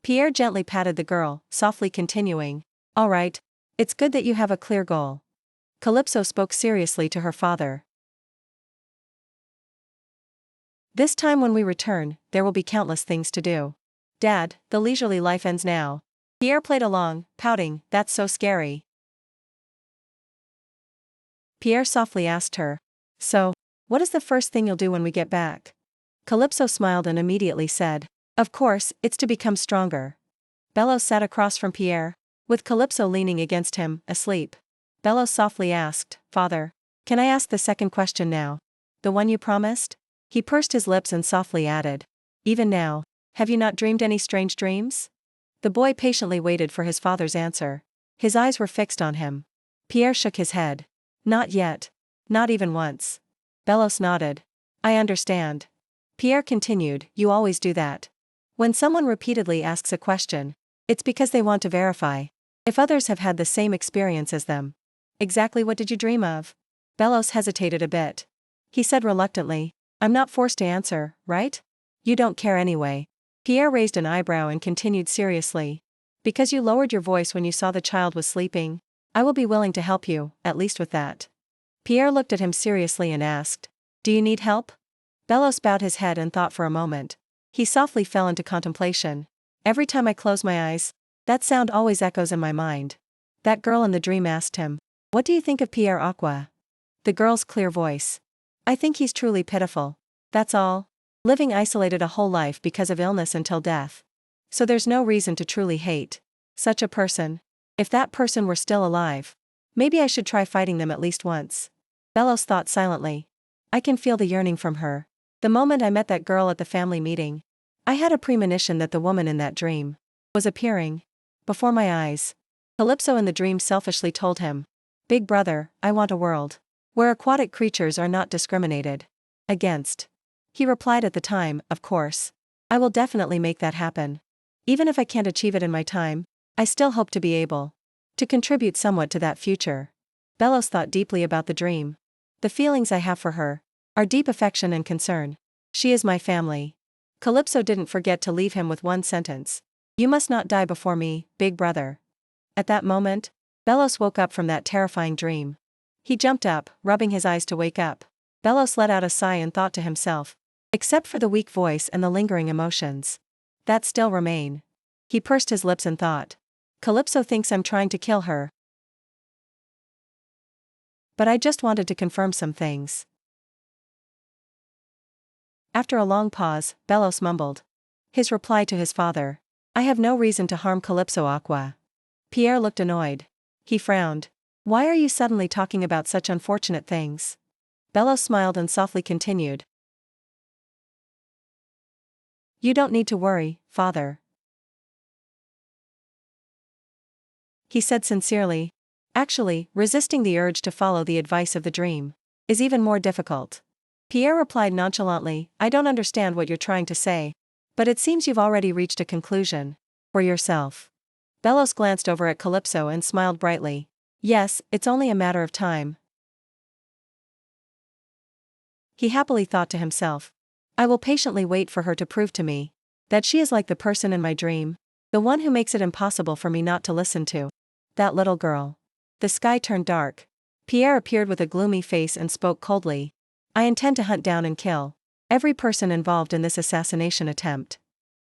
Pierre gently patted the girl, softly continuing. All right. It's good that you have a clear goal. Calypso spoke seriously to her father. This time when we return, there will be countless things to do. Dad, the leisurely life ends now. Pierre played along, pouting, That's so scary. Pierre softly asked her. So, what is the first thing you'll do when we get back? Calypso smiled and immediately said. Of course, it's to become stronger. Belos sat across from Pierre, with Calypso leaning against him, asleep. Belos softly asked, Father, can I ask the second question now? The one you promised? He pursed his lips and softly added. Even now, have you not dreamed any strange dreams? The boy patiently waited for his father's answer. His eyes were fixed on him. Pierre shook his head. Not yet. Not even once. Belos nodded. I understand. Pierre continued, You always do that. When someone repeatedly asks a question, it's because they want to verify if others have had the same experience as them. Exactly what did you dream of? Belos hesitated a bit. He said reluctantly, I'm not forced to answer, right? You don't care anyway. Pierre raised an eyebrow and continued seriously. Because you lowered your voice when you saw the child was sleeping, I will be willing to help you, at least with that. Pierre looked at him seriously and asked, Do you need help? Belos bowed his head and thought for a moment. He softly fell into contemplation. Every time I close my eyes, that sound always echoes in my mind. That girl in the dream asked him, What do you think of Pierre Aqua? The girl's clear voice. I think he's truly pitiful. That's all. Living isolated a whole life because of illness until death. So there's no reason to truly hate such a person. If that person were still alive, maybe I should try fighting them at least once. Belos thought silently. I can feel the yearning from her. The moment I met that girl at the family meeting, I had a premonition that the woman in that dream was appearing before my eyes. Calypso in the dream selfishly told him, Big brother, I want a world where aquatic creatures are not discriminated against. He replied at the time, Of course. I will definitely make that happen. Even if I can't achieve it in my time, I still hope to be able to contribute somewhat to that future. Belos thought deeply about the dream. The feelings I have for her are deep affection and concern. She is my family. Calypso didn't forget to leave him with one sentence. You must not die before me, big brother. At that moment, Belos woke up from that terrifying dream. He jumped up, rubbing his eyes to wake up. Belos let out a sigh and thought to himself, except for the weak voice and the lingering emotions that still remain. He pursed his lips and thought, Calypso thinks I'm trying to kill her. But I just wanted to confirm some things. After a long pause, Belos mumbled his reply to his father. I have no reason to harm Calypso Aqua. Pierre looked annoyed. He frowned. Why are you suddenly talking about such unfortunate things? Bello smiled and softly continued. You don't need to worry, father. He said sincerely. Actually, resisting the urge to follow the advice of the dream is even more difficult. Pierre replied nonchalantly, I don't understand what you're trying to say. But it seems you've already reached a conclusion. For yourself. Bellos glanced over at Calypso and smiled brightly. Yes, it's only a matter of time. He happily thought to himself. I will patiently wait for her to prove to me that she is like the person in my dream, the one who makes it impossible for me not to listen to. That little girl. The sky turned dark. Pierre appeared with a gloomy face and spoke coldly. I intend to hunt down and kill every person involved in this assassination attempt.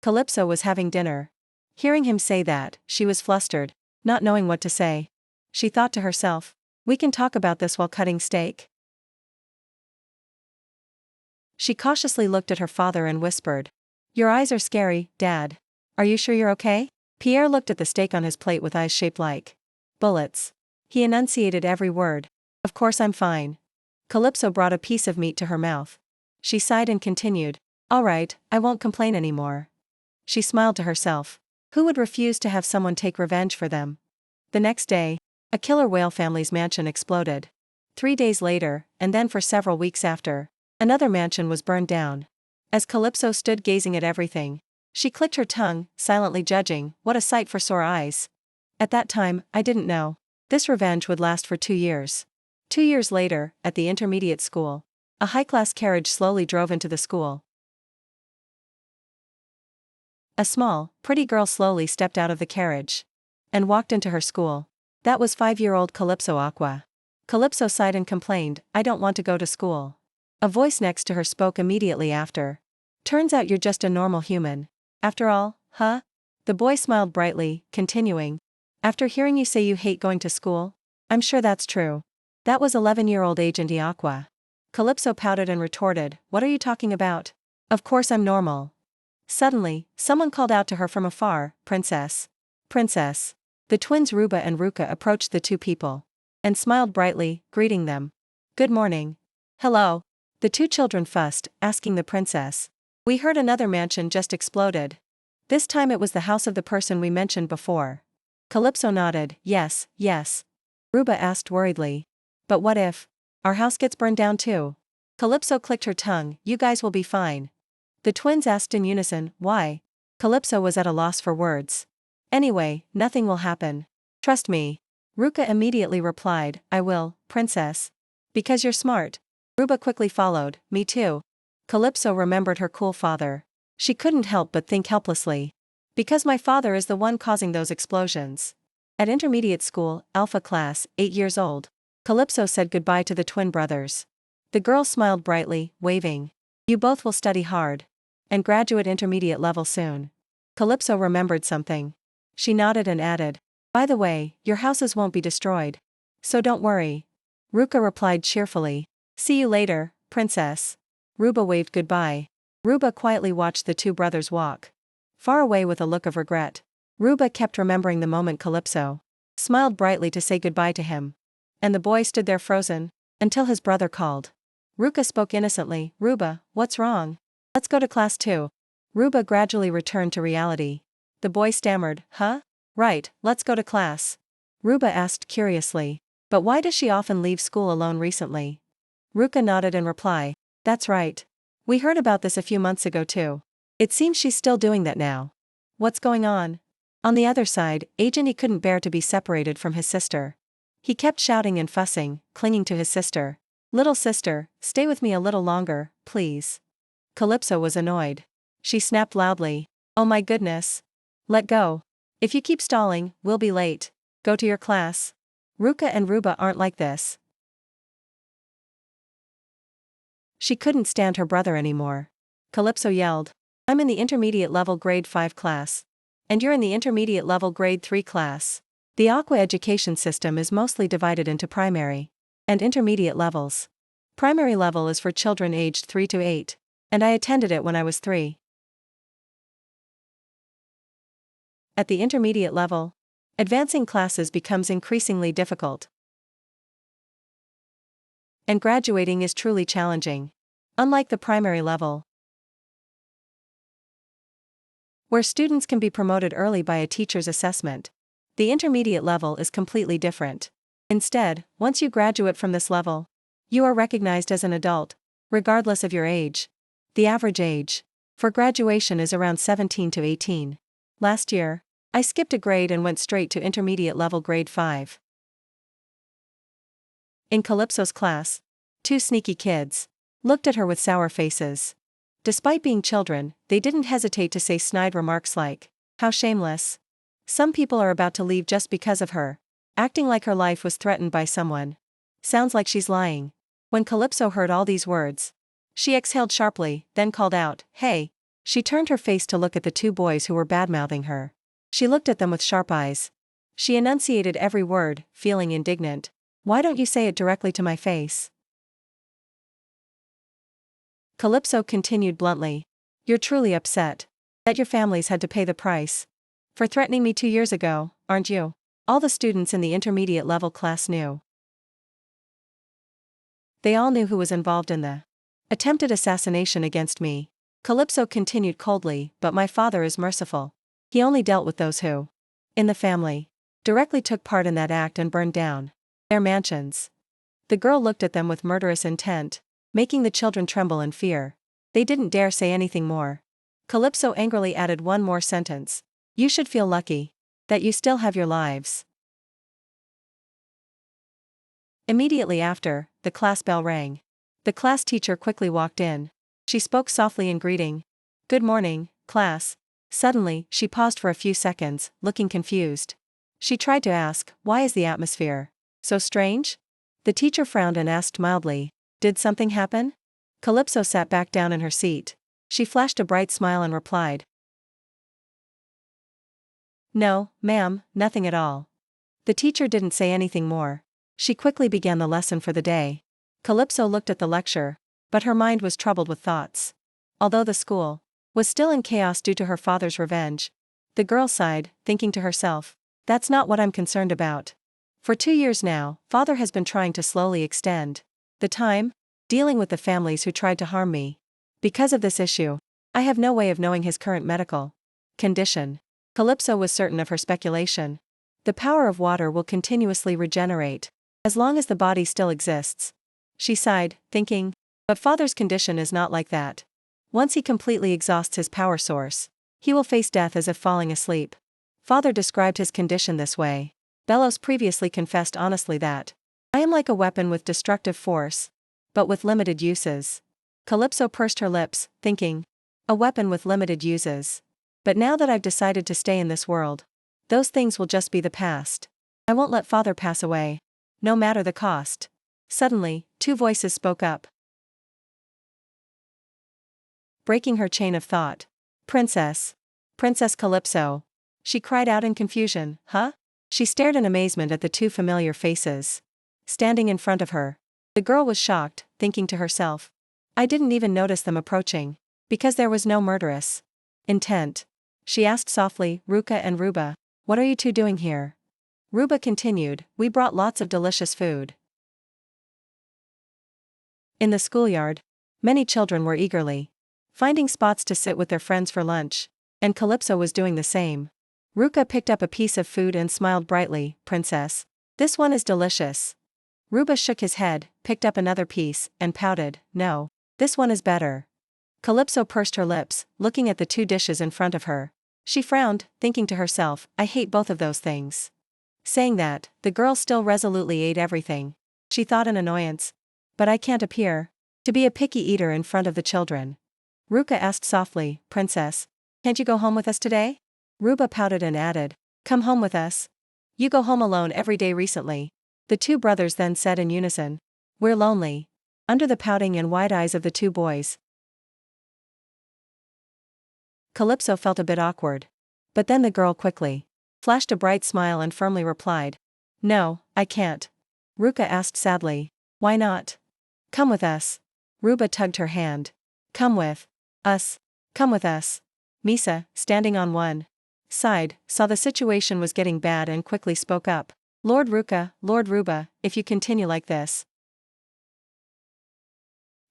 Calypso was having dinner. Hearing him say that, she was flustered, not knowing what to say. She thought to herself, we can talk about this while cutting steak. She cautiously looked at her father and whispered. Your eyes are scary, Dad. Are you sure you're okay? Pierre looked at the steak on his plate with eyes shaped like bullets. He enunciated every word. Of course I'm fine. Calypso brought a piece of meat to her mouth. She sighed and continued. All right, I won't complain anymore. She smiled to herself. Who would refuse to have someone take revenge for them? The next day, a killer whale family's mansion exploded. 3 days later, and then for several weeks after, another mansion was burned down. As Calypso stood gazing at everything, she clicked her tongue, silently judging, what a sight for sore eyes. At that time, I didn't know. This revenge would last for 2 years. 2 years later, at the intermediate school, a high-class carriage slowly drove into the school. A small, pretty girl slowly stepped out of the carriage and walked into her school. That was 5-year-old Calypso Aqua. Calypso sighed and complained, I don't want to go to school. A voice next to her spoke immediately after. Turns out you're just a normal human. After all, huh? The boy smiled brightly, continuing. After hearing you say you hate going to school? I'm sure that's true. That was 11-year-old Agent Aqua. Calypso pouted and retorted, what are you talking about? Of course I'm normal. Suddenly, someone called out to her from afar, Princess. Princess. The twins Ruba and Ruka approached the two people and smiled brightly, greeting them. Good morning. Hello. The two children fussed, asking the princess. We heard another mansion just exploded. This time it was the house of the person we mentioned before. Calypso nodded, yes, yes. Ruba asked worriedly. But what if our house gets burned down too? Calypso clicked her tongue, you guys will be fine. The twins asked in unison, why? Calypso was at a loss for words. Anyway, nothing will happen. Trust me. Ruka immediately replied, I will, princess. Because you're smart. Ruba quickly followed, me too. Calypso remembered her cool father. She couldn't help but think helplessly. Because my father is the one causing those explosions. At intermediate school, Alpha class, 8 years old, Calypso said goodbye to the twin brothers. The girl smiled brightly, waving. You both will study hard. And graduate intermediate level soon. Calypso remembered something. She nodded and added. By the way, your houses won't be destroyed. So don't worry. Ruka replied cheerfully. See you later, princess. Ruba waved goodbye. Ruba quietly watched the two brothers walk far away with a look of regret. Ruba kept remembering the moment Calypso smiled brightly to say goodbye to him. And the boy stood there frozen until his brother called. Ruka spoke innocently, Ruba, what's wrong? Let's go to class too. Ruba gradually returned to reality. The boy stammered, huh? Right, let's go to class. Ruba asked curiously. But why does she often leave school alone recently? Ruka nodded in reply. That's right. We heard about this a few months ago too. It seems she's still doing that now. What's going on? On the other side, Agent E couldn't bear to be separated from his sister. He kept shouting and fussing, clinging to his sister. Little sister, stay with me a little longer, please. Calypso was annoyed. She snapped loudly. Oh my goodness. Let go. If you keep stalling, we'll be late. Go to your class. Ruka and Ruba aren't like this. She couldn't stand her brother anymore. Calypso yelled. I'm in the intermediate level grade 5 class. And you're in the intermediate level grade 3 class. The Aqua education system is mostly divided into primary and intermediate levels. Primary level is for children aged 3 to 8. And I attended it when I was 3. At the intermediate level, advancing classes becomes increasingly difficult. And graduating is truly challenging. Unlike the primary level, where students can be promoted early by a teacher's assessment, the intermediate level is completely different. Instead, once you graduate from this level, you are recognized as an adult, regardless of your age. The average age for graduation is around 17 to 18. Last year, I skipped a grade and went straight to intermediate level grade 5. In Calypso's class, 2 sneaky kids looked at her with sour faces. Despite being children, they didn't hesitate to say snide remarks like, "How shameless. Some people are about to leave just because of her," acting like her life was threatened by someone. "Sounds like she's lying." When Calypso heard all these words, she exhaled sharply, then called out, "Hey!" She turned her face to look at the 2 boys who were badmouthing her. She looked at them with sharp eyes. She enunciated every word, feeling indignant. "Why don't you say it directly to my face?" Calypso continued bluntly. "You're truly upset that your families had to pay the price for threatening me 2 years ago, aren't you?" All the students in the intermediate level class knew. They all knew who was involved in the attempted assassination against me. Calypso continued coldly, "But my father is merciful. He only dealt with those who, in the family, directly took part in that act and burned down their mansions." The girl looked at them with murderous intent, making the children tremble in fear. They didn't dare say anything more. Calypso angrily added one more sentence. "You should feel lucky that you still have your lives." Immediately after, the class bell rang. The class teacher quickly walked in. She spoke softly in greeting. "Good morning, class." Suddenly, she paused for a few seconds, looking confused. She tried to ask, "Why is the atmosphere so strange?" The teacher frowned and asked mildly, "Did something happen?" Calypso sat back down in her seat. She flashed a bright smile and replied, "No, ma'am, nothing at all." The teacher didn't say anything more. She quickly began the lesson for the day. Calypso looked at the lecture, but her mind was troubled with thoughts. Although the school was still in chaos due to her father's revenge, the girl sighed, thinking to herself, "That's not what I'm concerned about. For 2 years now, father has been trying to slowly extend the time dealing with the families who tried to harm me. Because of this issue, I have no way of knowing his current medical condition." Calypso was certain of her speculation. The power of water will continuously regenerate as long as the body still exists. She sighed, thinking, "But father's condition is not like that. Once he completely exhausts his power source, he will face death as if falling asleep." Father described his condition this way. Bellows previously confessed honestly that, "I am like a weapon with destructive force, but with limited uses." Calypso pursed her lips, thinking, "A weapon with limited uses. But now that I've decided to stay in this world, those things will just be the past. I won't let father pass away, no matter the cost." Suddenly, 2 voices spoke up, breaking her chain of thought. "Princess! Princess Calypso!" She cried out in confusion. "Huh?" She stared in amazement at the 2 familiar faces standing in front of her. The girl was shocked, thinking to herself, "I didn't even notice them approaching, because there was no murderous intent." She asked softly, "Ruka and Ruba, what are you 2 doing here?" Ruba continued, "We brought lots of delicious food." In the schoolyard, many children were eagerly finding spots to sit with their friends for lunch, and Calypso was doing the same. Ruka picked up a piece of food and smiled brightly. "Princess, this one is delicious." Ruba shook his head, picked up another piece, and pouted, "No, this one is better." Calypso pursed her lips, looking at the 2 dishes in front of her. She frowned, thinking to herself, "I hate both of those things." Saying that, the girl still resolutely ate everything. She thought in annoyance, "But I can't appear to be a picky eater in front of the children." Ruka asked softly, "Princess, can't you go home with us today?" Ruba pouted and added, "Come home with us. You go home alone every day recently." The 2 brothers then said in unison, "We're lonely." Under the pouting and wide eyes of the 2 boys, Calypso felt a bit awkward. But then the girl quickly flashed a bright smile and firmly replied, "No, I can't." Ruka asked sadly, "Why not?" "Come with us." Ruba tugged her hand. "Come with us. Come with us." Misa, standing on one sighed, saw the situation was getting bad and quickly spoke up. Lord Ruba, if you continue like this.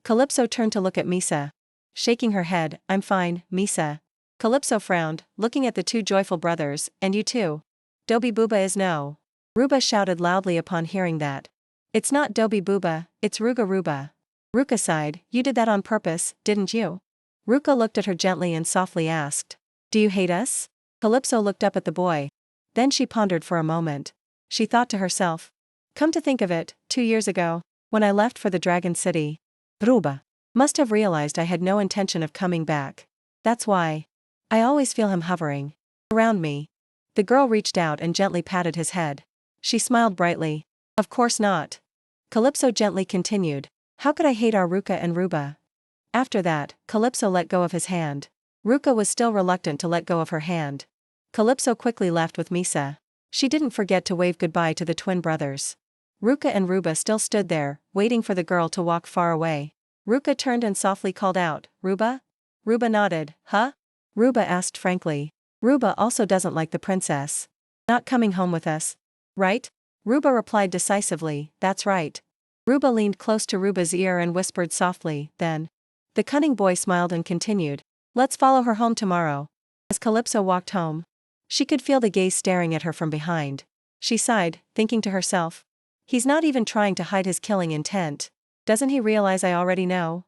Calypso turned to look at Misa. Shaking her head, I'm fine, Misa. Calypso frowned, looking at the two joyful brothers, and you too. Dobi Booba is no. Ruba shouted loudly upon hearing that. It's not Dobi Booba, it's Ruga Ruba. Ruka sighed, you did that on purpose, didn't you? Ruka looked at her gently and softly asked. Do you hate us? Calypso looked up at the boy. Then she pondered for a moment. She thought to herself. Come to think of it, 2 years ago, when I left for the Dragon City, Ruba must have realized I had no intention of coming back. That's why. I always feel him hovering around me. The girl reached out and gently patted his head. She smiled brightly. Of course not. Calypso gently continued. How could I hate our Ruka and Ruba? After that, Calypso let go of his hand. Ruka was still reluctant to let go of her hand. Calypso quickly left with Misa. She didn't forget to wave goodbye to the twin brothers. Ruka and Ruba still stood there, waiting for the girl to walk far away. Ruka turned and softly called out, Ruba? Ruba nodded, huh? Ruba asked frankly. Ruba also doesn't like the princess. Not coming home with us. Right? Ruba replied decisively, that's right. Ruba leaned close to Ruba's ear and whispered softly, then. The cunning boy smiled and continued. Let's follow her home tomorrow. As Calypso walked home, she could feel the gaze staring at her from behind. She sighed, thinking to herself. He's not even trying to hide his killing intent. Doesn't he realize I already know?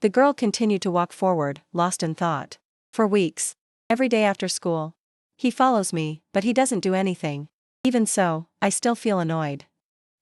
The girl continued to walk forward, lost in thought. For weeks. Every day after school. He follows me, but he doesn't do anything. Even so, I still feel annoyed.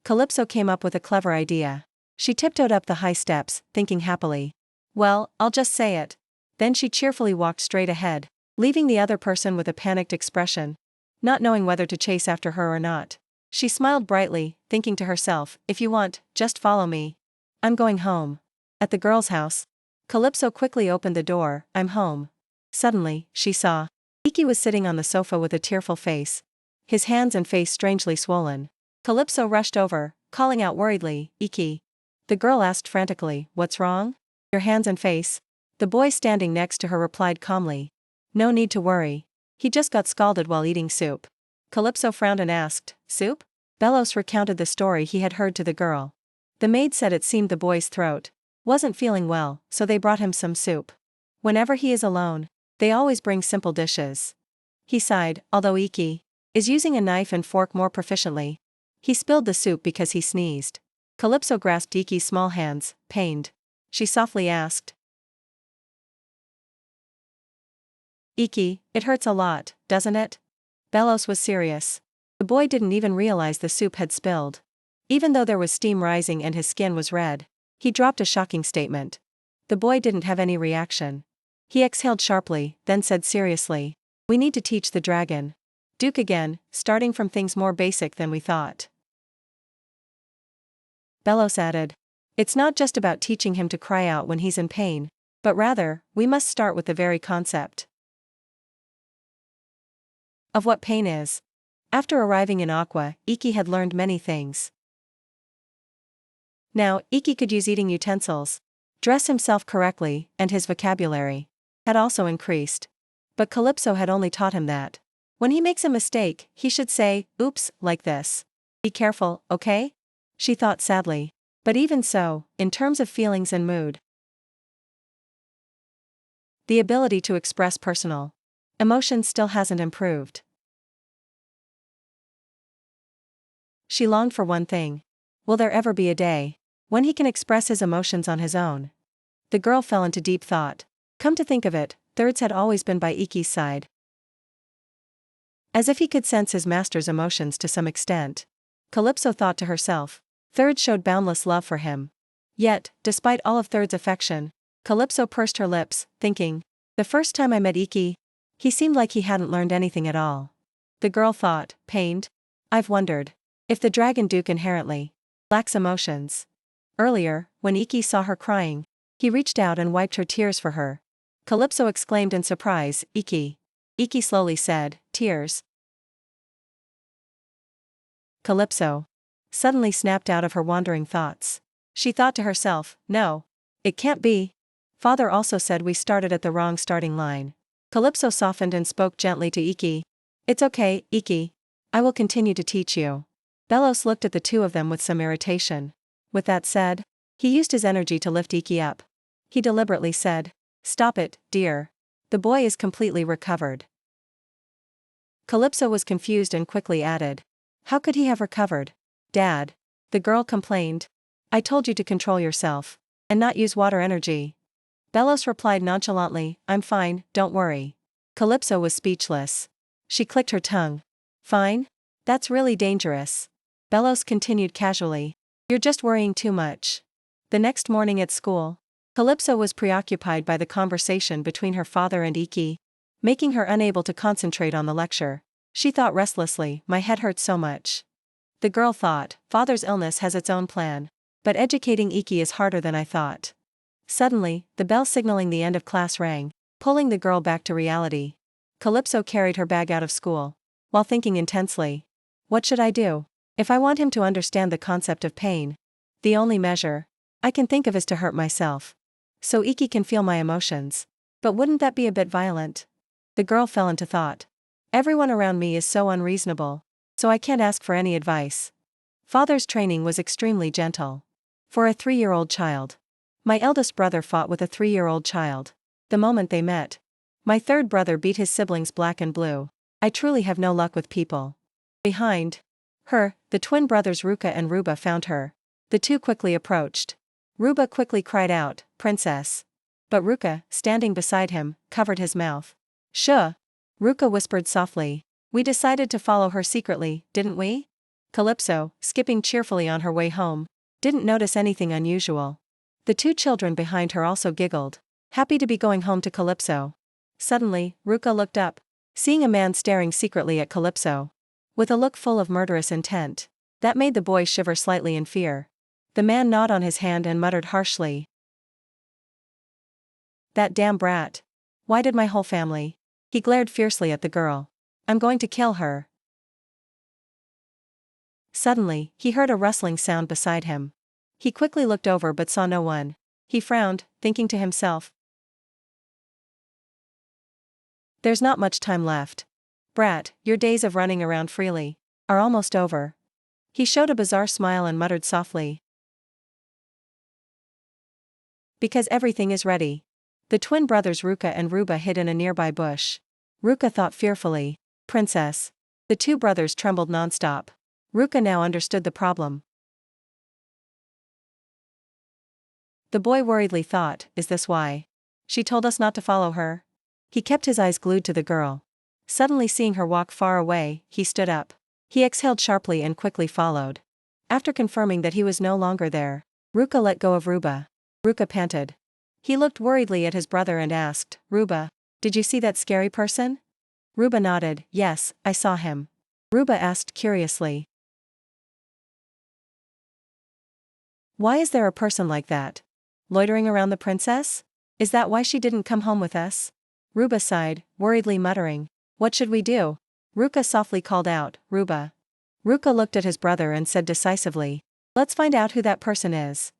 Calypso came up with a clever idea. She tiptoed up the high steps, thinking happily. Well, I'll just say it. Then she cheerfully walked straight ahead, leaving the other person with a panicked expression, not knowing whether to chase after her or not. She smiled brightly, thinking to herself, if you want, just follow me. I'm going home. At the girl's house. Calypso quickly opened the door, I'm home. Suddenly, she saw. Iki was sitting on the sofa with a tearful face. His hands and face strangely swollen. Calypso rushed over, calling out worriedly, Iki. The girl asked frantically, what's wrong? Your hands and face? The boy standing next to her replied calmly. No need to worry. He just got scalded while eating soup. Calypso frowned and asked, soup? Belos recounted the story he had heard to the girl. The maid said it seemed the boy's throat wasn't feeling well, so they brought him some soup. Whenever he is alone, they always bring simple dishes. He sighed, although Iki is using a knife and fork more proficiently. He spilled the soup because he sneezed. Calypso grasped Iki's small hands, pained. She softly asked. Iki, it hurts a lot, doesn't it? Belos was serious. The boy didn't even realize the soup had spilled. Even though there was steam rising and his skin was red, he dropped a shocking statement. The boy didn't have any reaction. He exhaled sharply, then said seriously, we need to teach the dragon Duke again, starting from things more basic than we thought. Belos added. It's not just about teaching him to cry out when he's in pain, but rather, we must start with the very concept of what pain is. After arriving in Aqua, Iki had learned many things. Now, Iki could use eating utensils, dress himself correctly, and his vocabulary had also increased. But Calypso had only taught him that when he makes a mistake, he should say, oops, like this. Be careful, okay? She thought sadly. But even so, in terms of feelings and mood, the ability to express personal emotions still hasn't improved. She longed for one thing. Will there ever be a day when he can express his emotions on his own? The girl fell into deep thought. Come to think of it, Thirds had always been by Iki's side. As if he could sense his master's emotions to some extent. Calypso thought to herself. Thirds showed boundless love for him. Yet, despite all of Thirds' affection, Calypso pursed her lips, thinking, the first time I met Iki, he seemed like he hadn't learned anything at all. The girl thought, pained. I've wondered if the Dragon Duke inherently lacks emotions. Earlier, when Iki saw her crying, he reached out and wiped her tears for her. Calypso exclaimed in surprise, Iki. Iki slowly said, tears. Calypso suddenly snapped out of her wandering thoughts. She thought to herself, no. It can't be. Father also said we started at the wrong starting line. Calypso softened and spoke gently to Iki. It's okay, Iki. I will continue to teach you. Belos looked at the two of them with some irritation. With that said, he used his energy to lift Iki up. He deliberately said, "Stop it, dear. The boy is completely recovered." Calypso was confused and quickly added, "How could he have recovered? Dad." The girl complained. "I told you to control yourself. And not use water energy." Belos replied nonchalantly, "I'm fine, don't worry." Calypso was speechless. She clicked her tongue. "Fine? That's really dangerous." Belos continued casually, "You're just worrying too much." The next morning at school, Calypso was preoccupied by the conversation between her father and Iki, making her unable to concentrate on the lecture. She thought restlessly, "My head hurts so much." The girl thought, "Father's illness has its own plan. But educating Iki is harder than I thought." Suddenly, the bell signaling the end of class rang, pulling the girl back to reality. Calypso carried her bag out of school, while thinking intensely. What should I do? If I want him to understand the concept of pain, the only measure I can think of is to hurt myself. So Iki can feel my emotions. But wouldn't that be a bit violent? The girl fell into thought. Everyone around me is so unreasonable, so I can't ask for any advice. Father's training was extremely gentle. For a 3-year-old child. My eldest brother fought with a 3-year-old child. The moment they met. My third brother beat his siblings black and blue. I truly have no luck with people. Behind her, the twin brothers Ruka and Ruba found her. The two quickly approached. Ruba quickly cried out, "Princess." But Ruka, standing beside him, covered his mouth. "Shh." Ruka whispered softly. "We decided to follow her secretly, didn't we?" Calypso, skipping cheerfully on her way home, didn't notice anything unusual. The two children behind her also giggled, happy to be going home to Calypso. Suddenly, Ruka looked up, seeing a man staring secretly at Calypso, with a look full of murderous intent. That made the boy shiver slightly in fear. The man gnawed on his hand and muttered harshly, "That damn brat. Why did my whole family?" He glared fiercely at the girl. "I'm going to kill her." Suddenly, he heard a rustling sound beside him. He quickly looked over but saw no one. He frowned, thinking to himself, "There's not much time left. Brat, your days of running around freely are almost over." He showed a bizarre smile and muttered softly, "Because everything is ready." The twin brothers Ruka and Ruba hid in a nearby bush. Ruka thought fearfully, "Princess." The two brothers trembled nonstop. Ruka now understood the problem. The boy worriedly thought, "Is this why she told us not to follow her?" He kept his eyes glued to the girl. Suddenly seeing her walk far away, he stood up. He exhaled sharply and quickly followed. After confirming that he was no longer there, Ruka let go of Ruba. Ruka panted. He looked worriedly at his brother and asked, "Ruba, did you see that scary person?" Ruba nodded, "Yes, I saw him." Ruba asked curiously, "Why is there a person like that loitering around the princess? Is that why she didn't come home with us?" Ruba sighed, worriedly muttering, "What should we do?" Ruka softly called out, "Ruba." Ruka looked at his brother and said decisively, "Let's find out who that person is."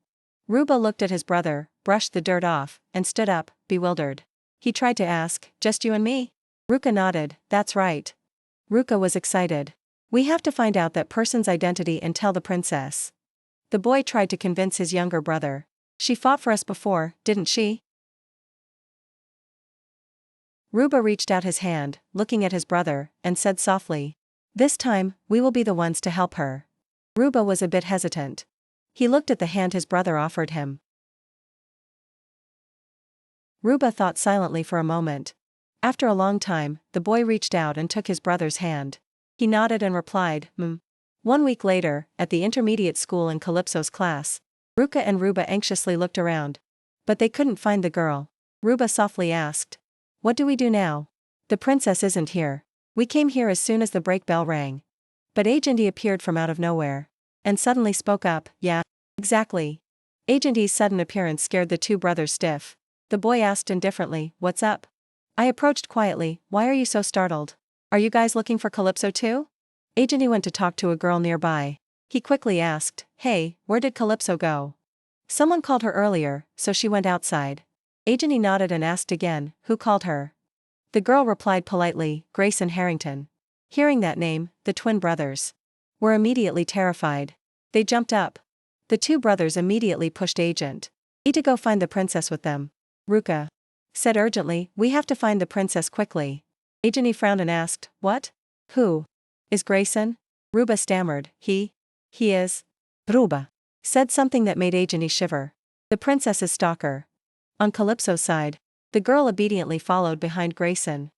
Ruba looked at his brother, brushed the dirt off, and stood up, bewildered. He tried to ask, "Just you and me?" Ruka nodded, "That's right." Ruka was excited. "We have to find out that person's identity and tell the princess." The boy tried to convince his younger brother. "She fought for us before, didn't she?" Ruba reached out his hand, looking at his brother, and said softly, "This time, we will be the ones to help her." Ruba was a bit hesitant. He looked at the hand his brother offered him. Ruba thought silently for a moment. After a long time, the boy reached out and took his brother's hand. He nodded and replied, 1 week later, at the intermediate school in Calypso's class, Ruka and Ruba anxiously looked around. But they couldn't find the girl. Ruba softly asked, "What do we do now? The princess isn't here. We came here as soon as the break bell rang." But Agent E appeared from out of nowhere. And suddenly spoke up, "Yeah, exactly." Agent E's sudden appearance scared the two brothers stiff. The boy asked indifferently, "What's up?" I approached quietly, "Why are you so startled? Are you guys looking for Calypso too?" Agent E went to talk to a girl nearby. He quickly asked, "Hey, where did Calypso go?" "Someone called her earlier, so she went outside." Agent E nodded and asked again, "Who called her?" The girl replied politely, "Grayson Harrington." Hearing that name, the twin brothers were immediately terrified. They jumped up. The two brothers immediately pushed Agent E to go find the princess with them. Ruka said urgently, "We have to find the princess quickly." Agent E frowned and asked, "What? Who? Is Grayson?" Ruba stammered, He is." Ruba said something that made Agent E shiver. "The princess's stalker." On Calypso's side, the girl obediently followed behind Grayson.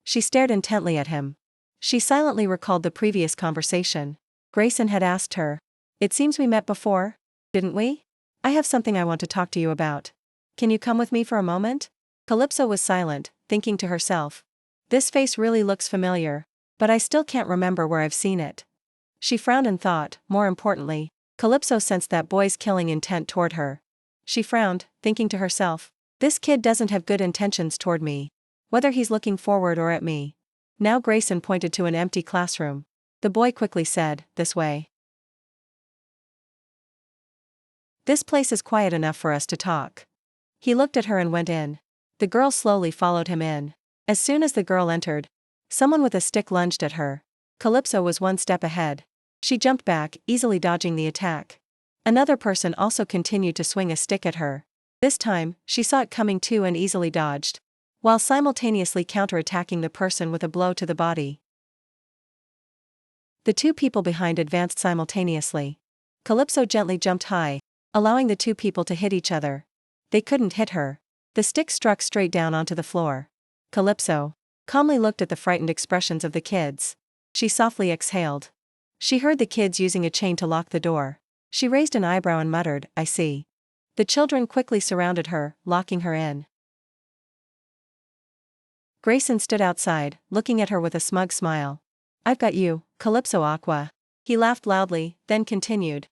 She stared intently at him. She silently recalled the previous conversation. Grayson had asked her, "It seems we met before, didn't we? I have something I want to talk to you about. Can you come with me for a moment?" Calypso was silent, thinking to herself, "This face really looks familiar, but I still can't remember where I've seen it." She frowned and thought, more importantly, Calypso sensed that boy's killing intent toward her. She frowned, thinking to herself, "This kid doesn't have good intentions toward me. Whether he's looking forward or at me." Now Grayson pointed to an empty classroom. The boy quickly said, "This way. This place is quiet enough for us to talk." He looked at her and went in. The girl slowly followed him in. As soon as the girl entered, someone with a stick lunged at her. Calypso was one step ahead. She jumped back, easily dodging the attack. Another person also continued to swing a stick at her. This time, she saw it coming too and easily dodged, while simultaneously counterattacking the person with a blow to the body. The two people behind advanced simultaneously. Calypso gently jumped high, allowing the two people to hit each other. They couldn't hit her. The stick struck straight down onto the floor. Calypso calmly looked at the frightened expressions of the kids. She softly exhaled. She heard the kids using a chain to lock the door. She raised an eyebrow and muttered, "I see." The children quickly surrounded her, locking her in. Grayson stood outside, looking at her with a smug smile. "I've got you, Calypso Aqua." He laughed loudly, then continued.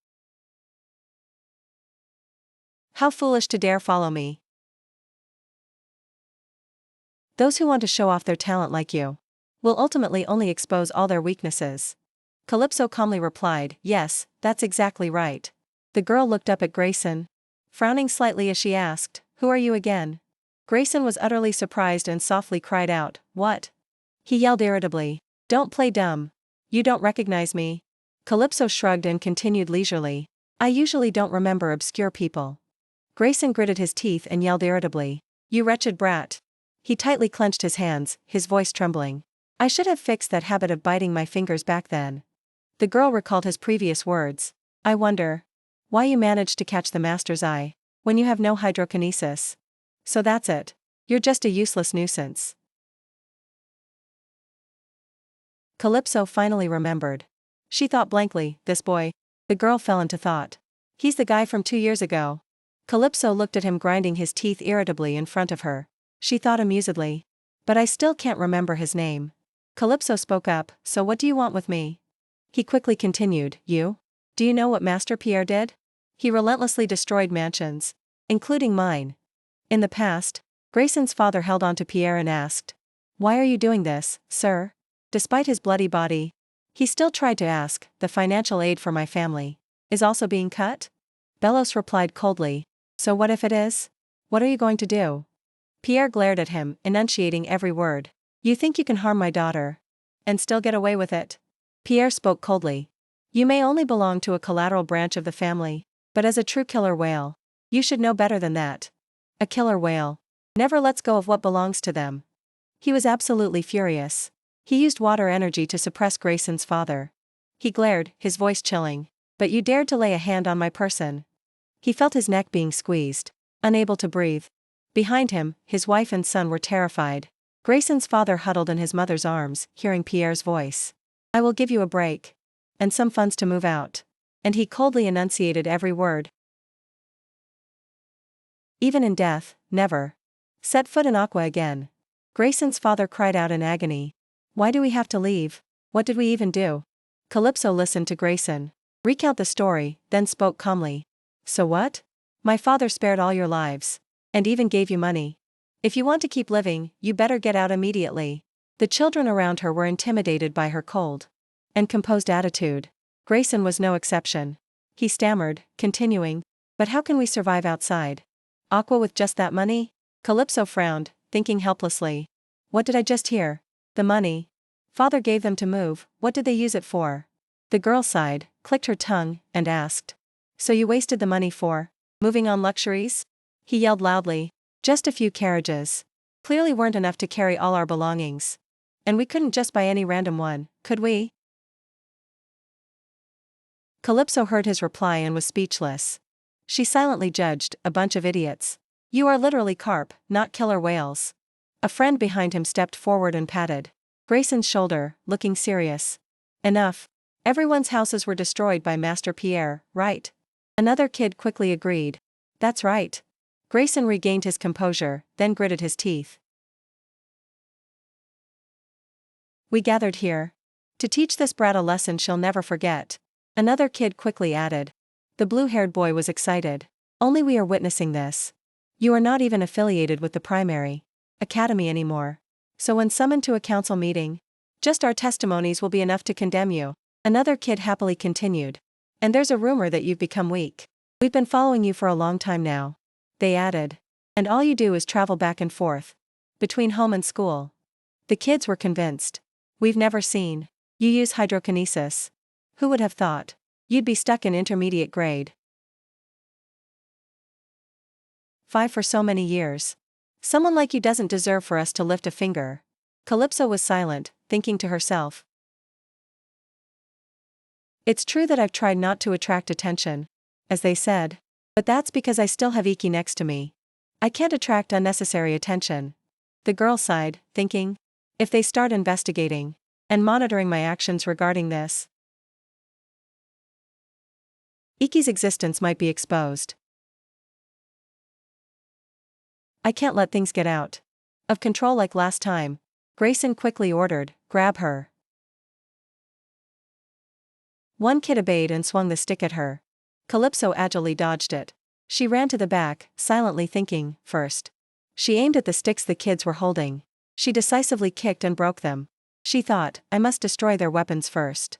"How foolish to dare follow me. Those who want to show off their talent like you will ultimately only expose all their weaknesses." Calypso calmly replied, "Yes, that's exactly right." The girl looked up at Grayson, frowning slightly as she asked, "Who are you again?" Grayson was utterly surprised and softly cried out, "What?" He yelled irritably, "Don't play dumb. You don't recognize me." Calypso shrugged and continued leisurely, "I usually don't remember obscure people." Grayson gritted his teeth and yelled irritably, "You wretched brat." He tightly clenched his hands, his voice trembling. "I should have fixed that habit of biting my fingers back then." The girl recalled his previous words. "I wonder why you managed to catch the master's eye when you have no hydrokinesis. So that's it. You're just a useless nuisance." Calypso finally remembered. She thought blankly, "This boy." The girl fell into thought. "He's the guy from 2 years ago." Calypso looked at him grinding his teeth irritably in front of her. She thought amusedly, "But I still can't remember his name." Calypso spoke up, "So what do you want with me?" He quickly continued, Do you know what Master Pierre did? He relentlessly destroyed mansions, including mine. In the past, Grayson's father held on to Pierre and asked, "Why are you doing this, sir?" Despite his bloody body, he still tried to ask, "The financial aid for my family is also being cut?" Belos replied coldly, "So what if it is? What are you going to do?" Pierre glared at him, enunciating every word. "You think you can harm my daughter and still get away with it?" Pierre spoke coldly. "You may only belong to a collateral branch of the family, but as a true killer whale, you should know better than that. A killer whale never lets go of what belongs to them." He was absolutely furious. He used water energy to suppress Grayson's father. He glared, his voice chilling. "But you dared to lay a hand on my person." He felt his neck being squeezed, unable to breathe. Behind him, his wife and son were terrified. Grayson's father huddled in his mother's arms, hearing Pierre's voice. "I will give you a break. And some funds to move out." And he coldly enunciated every word. "Even in death, never set foot in Aqua again." Grayson's father cried out in agony. "Why do we have to leave? What did we even do?" Calypso listened to Grayson recount the story, then spoke calmly. "So what? My father spared all your lives, and even gave you money. If you want to keep living, you better get out immediately." The children around her were intimidated by her cold and composed attitude. Grayson was no exception. He stammered, continuing, "But how can we survive outside? Aqua with just that money?" Calypso frowned, thinking helplessly. What did I just hear? The money. Father gave them to move, what did they use it for? The girl sighed, clicked her tongue, and asked. So you wasted the money for moving on luxuries? He yelled loudly. Just a few carriages. Clearly weren't enough to carry all our belongings. And we couldn't just buy any random one, could we? Calypso heard his reply and was speechless. She silently judged, a bunch of idiots. You are literally carp, not killer whales. A friend behind him stepped forward and patted Grayson's shoulder, looking serious. Enough. Everyone's houses were destroyed by Master Pierre, right? Another kid quickly agreed. That's right. Grayson regained his composure, then gritted his teeth. We gathered here to teach this brat a lesson she'll never forget. Another kid quickly added. The blue-haired boy was excited. Only we are witnessing this. You are not even affiliated with the primary academy anymore. So when summoned to a council meeting, just our testimonies will be enough to condemn you. Another kid happily continued. And there's a rumor that you've become weak. We've been following you for a long time now. They added. And all you do is travel back and forth between home and school. The kids were convinced. We've never seen you use hydrokinesis. Who would have thought? You'd be stuck in intermediate grade 5 for so many years. Someone like you doesn't deserve for us to lift a finger. Calypso was silent, thinking to herself. It's true that I've tried not to attract attention, as they said, but that's because I still have Iki next to me. I can't attract unnecessary attention. The girl sighed, thinking, if they start investigating and monitoring my actions regarding this, Iki's existence might be exposed. I can't let things get out of control like last time. Grayson quickly ordered, grab her. One kid obeyed and swung the stick at her. Calypso agilely dodged it. She ran to the back, silently thinking, first. She aimed at the sticks the kids were holding. She decisively kicked and broke them. She thought, I must destroy their weapons first.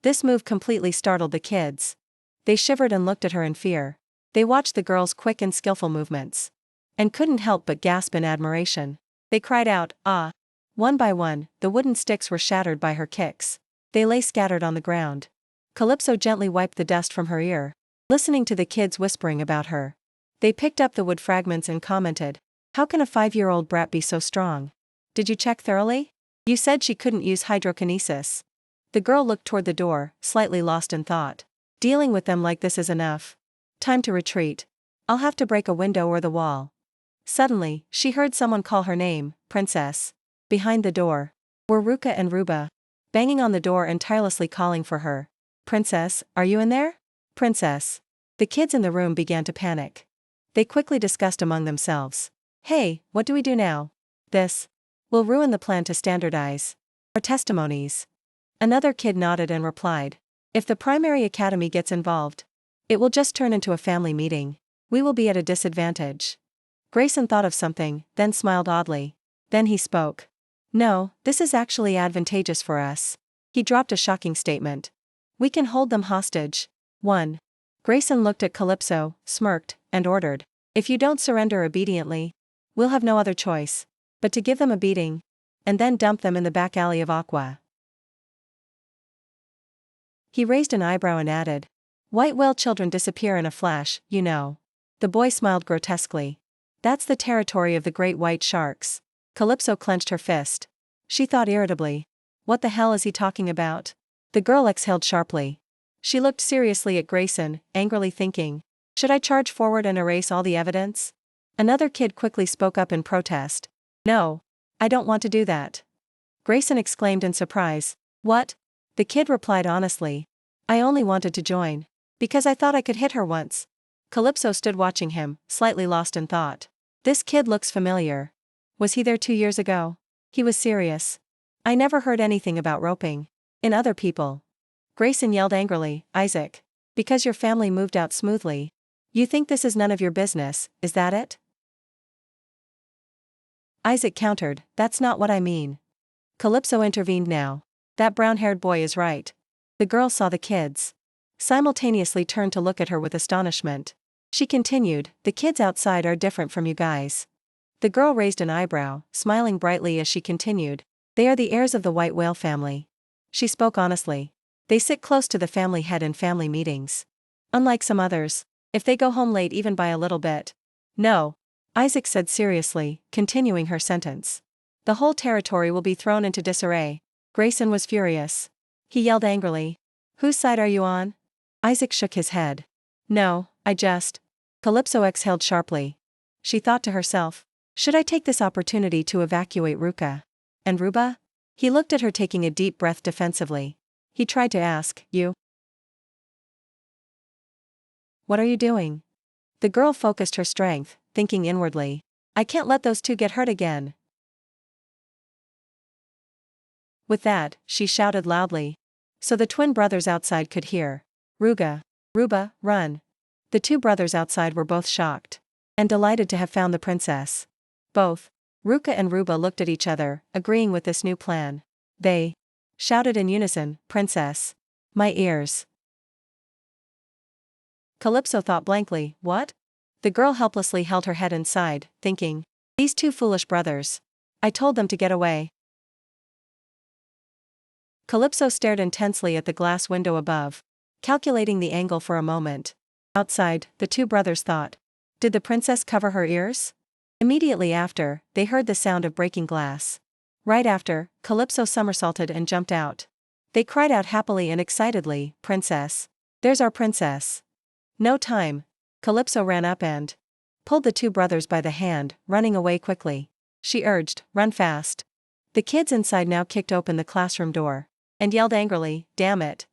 This move completely startled the kids. They shivered and looked at her in fear. They watched the girl's quick and skillful movements and couldn't help but gasp in admiration. They cried out, ah! One by one, the wooden sticks were shattered by her kicks. They lay scattered on the ground. Calypso gently wiped the dust from her ear, listening to the kids whispering about her. They picked up the wood fragments and commented, how can a 5-year-old brat be so strong? Did you check thoroughly? You said she couldn't use hydrokinesis. The girl looked toward the door, slightly lost in thought. Dealing with them like this is enough. Time to retreat. I'll have to break a window or the wall. Suddenly, she heard someone call her name, Princess. Behind the door were Ruka and Ruba, banging on the door and tirelessly calling for her. Princess, are you in there? Princess. The kids in the room began to panic. They quickly discussed among themselves. Hey, what do we do now? This will ruin the plan to standardize our testimonies. Another kid nodded and replied. If the primary academy gets involved, it will just turn into a family meeting. We will be at a disadvantage. Grayson thought of something, then smiled oddly. Then he spoke. No, this is actually advantageous for us. He dropped a shocking statement. We can hold them hostage. 1. Grayson looked at Calypso, smirked, and ordered. If you don't surrender obediently, we'll have no other choice but to give them a beating, and then dump them in the back alley of Aqua. He raised an eyebrow and added. White whale children disappear in a flash, you know. The boy smiled grotesquely. That's the territory of the great white sharks. Calypso clenched her fist. She thought irritably. What the hell is he talking about? The girl exhaled sharply. She looked seriously at Grayson, angrily thinking. Should I charge forward and erase all the evidence? Another kid quickly spoke up in protest. No. I don't want to do that. Grayson exclaimed in surprise. What? The kid replied honestly. I only wanted to join because I thought I could hit her once. Calypso stood watching him, slightly lost in thought. This kid looks familiar. Was he there 2 years ago? He was serious. I never heard anything about roping in other people. Grayson yelled angrily, Isaac. Because your family moved out smoothly. You think this is none of your business, is that it? Isaac countered, that's not what I mean. Calypso intervened now. That brown-haired boy is right. The girl saw the kids simultaneously turned to look at her with astonishment. She continued, the kids outside are different from you guys. The girl raised an eyebrow, smiling brightly as she continued. They are the heirs of the white whale family. She spoke honestly. They sit close to the family head in family meetings. Unlike some others, if they go home late even by a little bit. No. Isaac said seriously, continuing her sentence. The whole territory will be thrown into disarray. Grayson was furious. He yelled angrily. Whose side are you on? Isaac shook his head. No, I just. Calypso exhaled sharply. She thought to herself. Should I take this opportunity to evacuate Ruka? And Ruba? He looked at her taking a deep breath defensively. He tried to ask, You? What are you doing? The girl focused her strength, thinking inwardly. I can't let those two get hurt again. With that, she shouted loudly. So the twin brothers outside could hear. Ruba, run. The two brothers outside were both shocked. And delighted to have found the princess. Both, Ruka and Ruba looked at each other, agreeing with this new plan. They shouted in unison, Princess. My ears. Calypso thought blankly, what? The girl helplessly held her head and sighed, thinking. These two foolish brothers. I told them to get away. Calypso stared intensely at the glass window above, calculating the angle for a moment. Outside, the two brothers thought. Did the princess cover her ears? Immediately after, they heard the sound of breaking glass. Right after, Calypso somersaulted and jumped out. They cried out happily and excitedly, Princess. There's our princess. No time. Calypso ran up and pulled the two brothers by the hand, running away quickly. She urged, run fast. The kids inside now kicked open the classroom door and yelled angrily, damn it.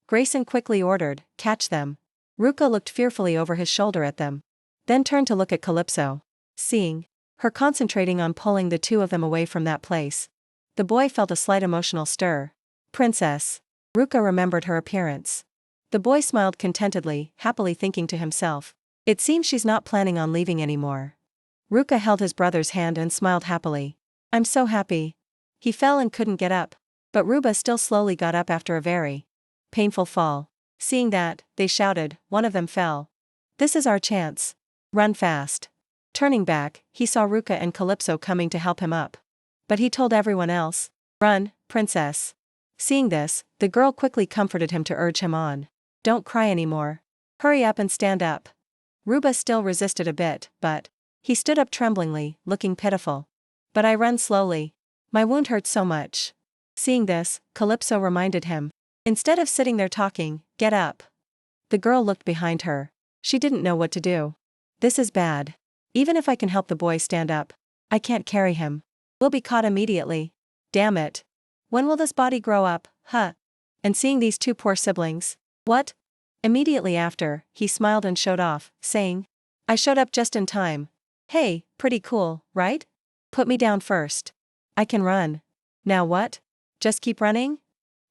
Grayson quickly ordered, catch them. Ruka looked fearfully over his shoulder at them. Then turned to look at Calypso. Seeing her concentrating on pulling the two of them away from that place, the boy felt a slight emotional stir. Princess. Ruka remembered her appearance. The boy smiled contentedly, happily thinking to himself. It seems she's not planning on leaving anymore. Ruka held his brother's hand and smiled happily. I'm so happy. He fell and couldn't get up. But Ruba still slowly got up after a very painful fall. Seeing that, they shouted, one of them fell. This is our chance. Run fast. Turning back, he saw Ruka and Calypso coming to help him up. But he told everyone else, run, princess. Seeing this, the girl quickly comforted him to urge him on. Don't cry anymore. Hurry up and stand up. Ruba still resisted a bit, but he stood up tremblingly, looking pitiful. But I run slowly. My wound hurts so much. Seeing this, Calypso reminded him. Instead of sitting there talking, get up. The girl looked behind her. She didn't know what to do. This is bad. Even if I can help the boy stand up, I can't carry him. We'll be caught immediately. Damn it. When will this body grow up, huh? And seeing these two poor siblings. What? Immediately after, he smiled and showed off, saying, I showed up just in time. Hey, pretty cool, right? Put me down first. I can run. Now what? Just keep running?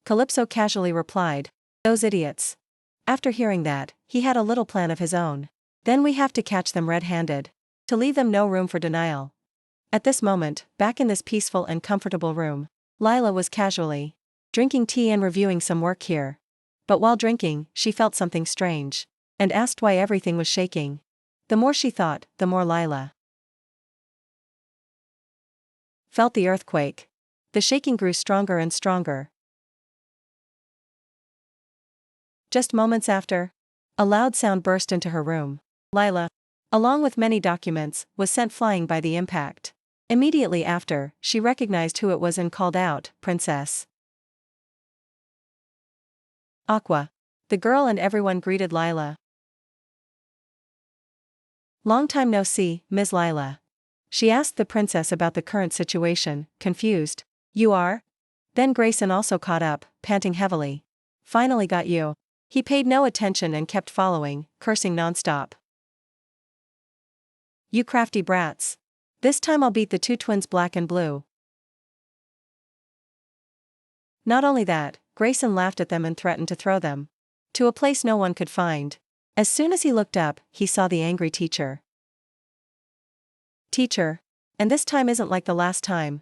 Calypso casually replied. Those idiots. After hearing that, he had a little plan of his own. Then we have to catch them red-handed. To leave them no room for denial. At this moment, back in this peaceful and comfortable room, Lila was casually drinking tea and reviewing some work here. But while drinking, she felt something strange, and asked why everything was shaking. The more she thought, the more Lila felt the earthquake. The shaking grew stronger and stronger. Just moments after, a loud sound burst into her room. Lila, along with many documents, was sent flying by the impact. Immediately after, she recognized who it was and called out, Princess Aqua. The girl and everyone greeted Lila. Long time no see, Ms. Lila. She asked the princess about the current situation, confused. You are? Then Grayson also caught up, panting heavily. Finally got you. He paid no attention and kept following, cursing nonstop. You crafty brats. This time I'll beat the two twins black and blue. Not only that, Grayson laughed at them and threatened to throw them to a place no one could find. As soon as he looked up, he saw the angry teacher. Teacher. And this time isn't like the last time.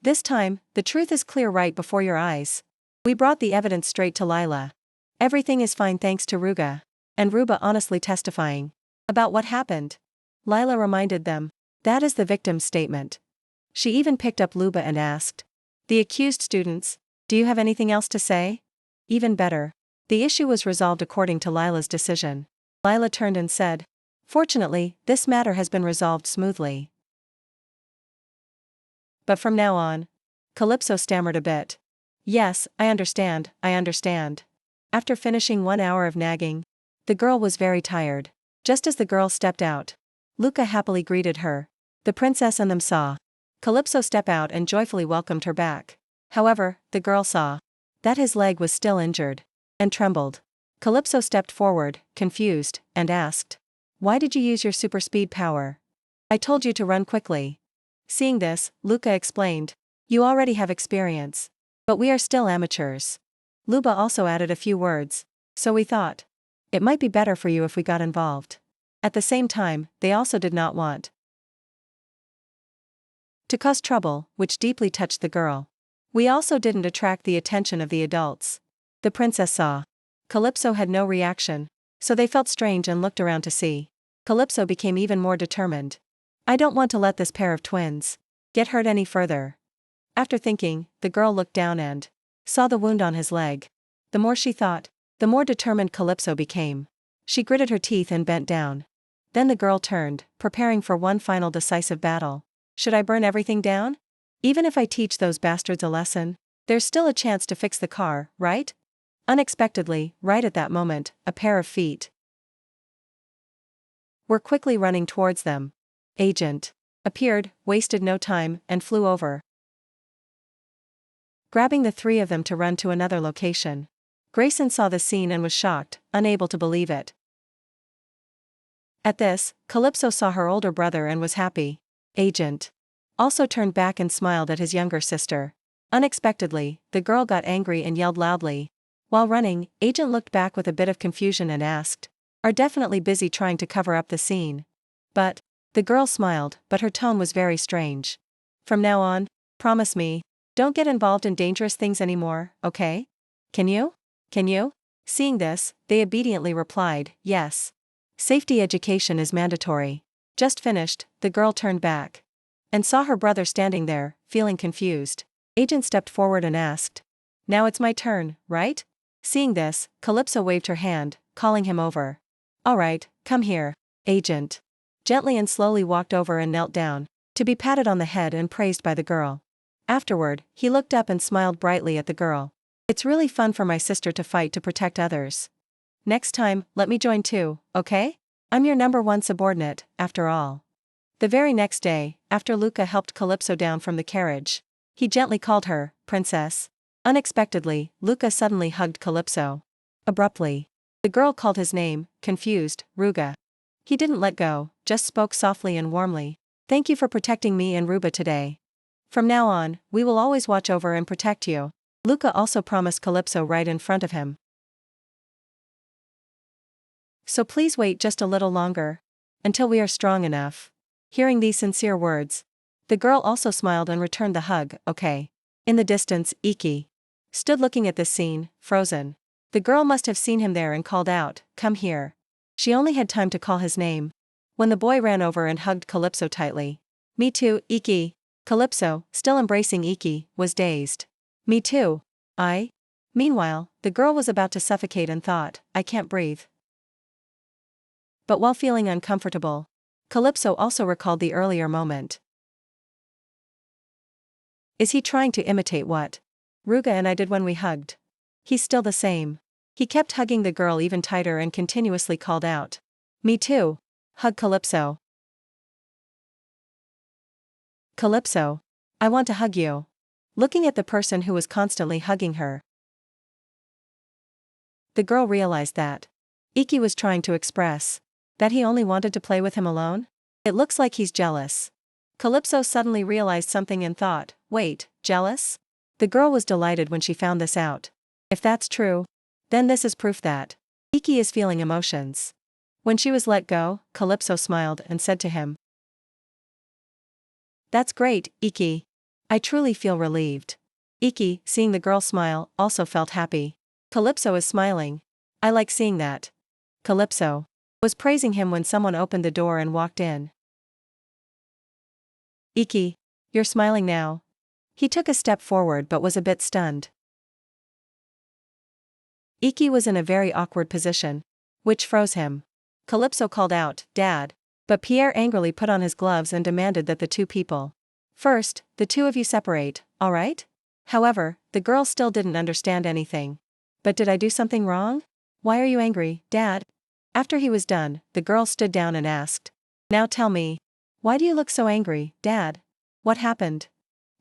This time, the truth is clear right before your eyes. We brought the evidence straight to Lila. Everything is fine thanks to Ruga. And Ruba honestly testifying about what happened. Lila reminded them. That is the victim's statement. She even picked up Luba and asked the accused students, "Do you have anything else to say?" Even better. The issue was resolved according to Lila's decision. Lila turned and said, "Fortunately, this matter has been resolved smoothly. But from now on," Calypso stammered a bit. "Yes, I understand, I understand." After finishing 1 hour of nagging, the girl was very tired. Just as the girl stepped out, Luca happily greeted her. The princess and them saw Calypso step out and joyfully welcomed her back. However, the girl saw that his leg was still injured and trembled. Calypso stepped forward, confused, and asked, "Why did you use your super speed power? I told you to run quickly." Seeing this, Luca explained, "You already have experience. But we are still amateurs." Luba also added a few words, "So we thought it might be better for you if we got involved." At the same time, they also did not want to cause trouble, which deeply touched the girl. We also didn't attract the attention of the adults. The princess saw Calypso had no reaction, so they felt strange and looked around to see. Calypso became even more determined. "I don't want to let this pair of twins get hurt any further." After thinking, the girl looked down and saw the wound on his leg. The more she thought, the more determined Calypso became. She gritted her teeth and bent down. Then the girl turned, preparing for one final decisive battle. "Should I burn everything down? Even if I teach those bastards a lesson, there's still a chance to fix the car, right?" Unexpectedly, right at that moment, a pair of feet were quickly running towards them. Agent appeared, wasted no time, and flew over, grabbing the three of them to run to another location. Grayson saw the scene and was shocked, unable to believe it. At this, Calypso saw her older brother and was happy. Agent also turned back and smiled at his younger sister. Unexpectedly, the girl got angry and yelled loudly. While running, Agent looked back with a bit of confusion and asked, "Are definitely busy trying to cover up the scene." But the girl smiled, but her tone was very strange. "From now on, promise me, don't get involved in dangerous things anymore, okay? Can you? Can you?" Seeing this, they obediently replied, "Yes. Safety education is mandatory." Just finished, the girl turned back and saw her brother standing there, feeling confused. Agent stepped forward and asked, "Now it's my turn, right?" Seeing this, Calypso waved her hand, calling him over. "All right, come here." Agent gently and slowly walked over and knelt down, to be patted on the head and praised by the girl. Afterward, he looked up and smiled brightly at the girl. "It's really fun for my sister to fight to protect others. Next time, let me join too, okay? I'm your #1 subordinate, after all." The very next day, after Luca helped Calypso down from the carriage, he gently called her, "Princess." Unexpectedly, Luca suddenly hugged Calypso. Abruptly, the girl called his name, confused, "Ruga." He didn't let go, just spoke softly and warmly. "Thank you for protecting me and Ruba today. From now on, we will always watch over and protect you." Luca also promised Calypso right in front of him. "So please wait just a little longer, until we are strong enough." Hearing these sincere words, the girl also smiled and returned the hug, "Okay." In the distance, Iki stood looking at this scene, frozen. The girl must have seen him there and called out, "Come here." She only had time to call his name when the boy ran over and hugged Calypso tightly. "Me too, Iki." Calypso, still embracing Iki, was dazed. "Me too. I?" Meanwhile, the girl was about to suffocate and thought, "I can't breathe." But while feeling uncomfortable, Calypso also recalled the earlier moment. Is he trying to imitate what Ruga and I did when we hugged? He's still the same. He kept hugging the girl even tighter and continuously called out, "Me too. Hug Calypso. Calypso. I want to hug you." Looking at the person who was constantly hugging her, the girl realized that Iki was trying to express that he only wanted to play with him alone. It looks like he's jealous. Calypso suddenly realized something and thought, "Wait, jealous?" The girl was delighted when she found this out. If that's true, then this is proof that Iki is feeling emotions. When she was let go, Calypso smiled and said to him, "That's great, Iki. I truly feel relieved." Iki, seeing the girl smile, also felt happy. Calypso is smiling. I like seeing that. Calypso was praising him when someone opened the door and walked in. Iki. You're smiling now. He took a step forward but was a bit stunned. Iki was in a very awkward position, which froze him. Calypso called out, "Dad." But Pierre angrily put on his gloves and demanded that the two people. "First, the two of you separate, all right?" However, the girl still didn't understand anything. "But did I do something wrong? Why are you angry, Dad?" After he was done, the girl stood down and asked, "Now tell me. Why do you look so angry, Dad? What happened?"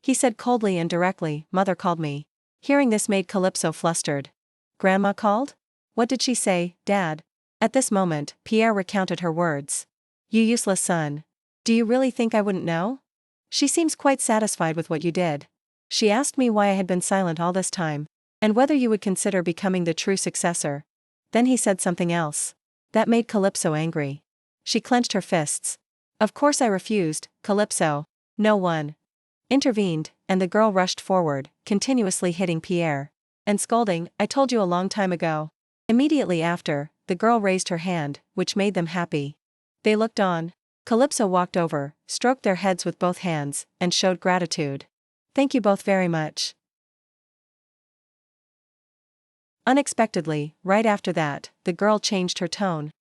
He said coldly and directly, "Mother called me." Hearing this made Calypso flustered. "Grandma called? What did she say, Dad?" At this moment, Pierre recounted her words. "You useless son. Do you really think I wouldn't know? She seems quite satisfied with what you did. She asked me why I had been silent all this time, and whether you would consider becoming the true successor." Then he said something else. That made Calypso angry. She clenched her fists. "Of course I refused, Calypso." No one intervened, and the girl rushed forward, continuously hitting Pierre and scolding, "I told you a long time ago." Immediately after, the girl raised her hand, which made them happy. They looked on. Calypso walked over, stroked their heads with both hands, and showed gratitude. "Thank you both very much." Unexpectedly, right after that, the girl changed her tone,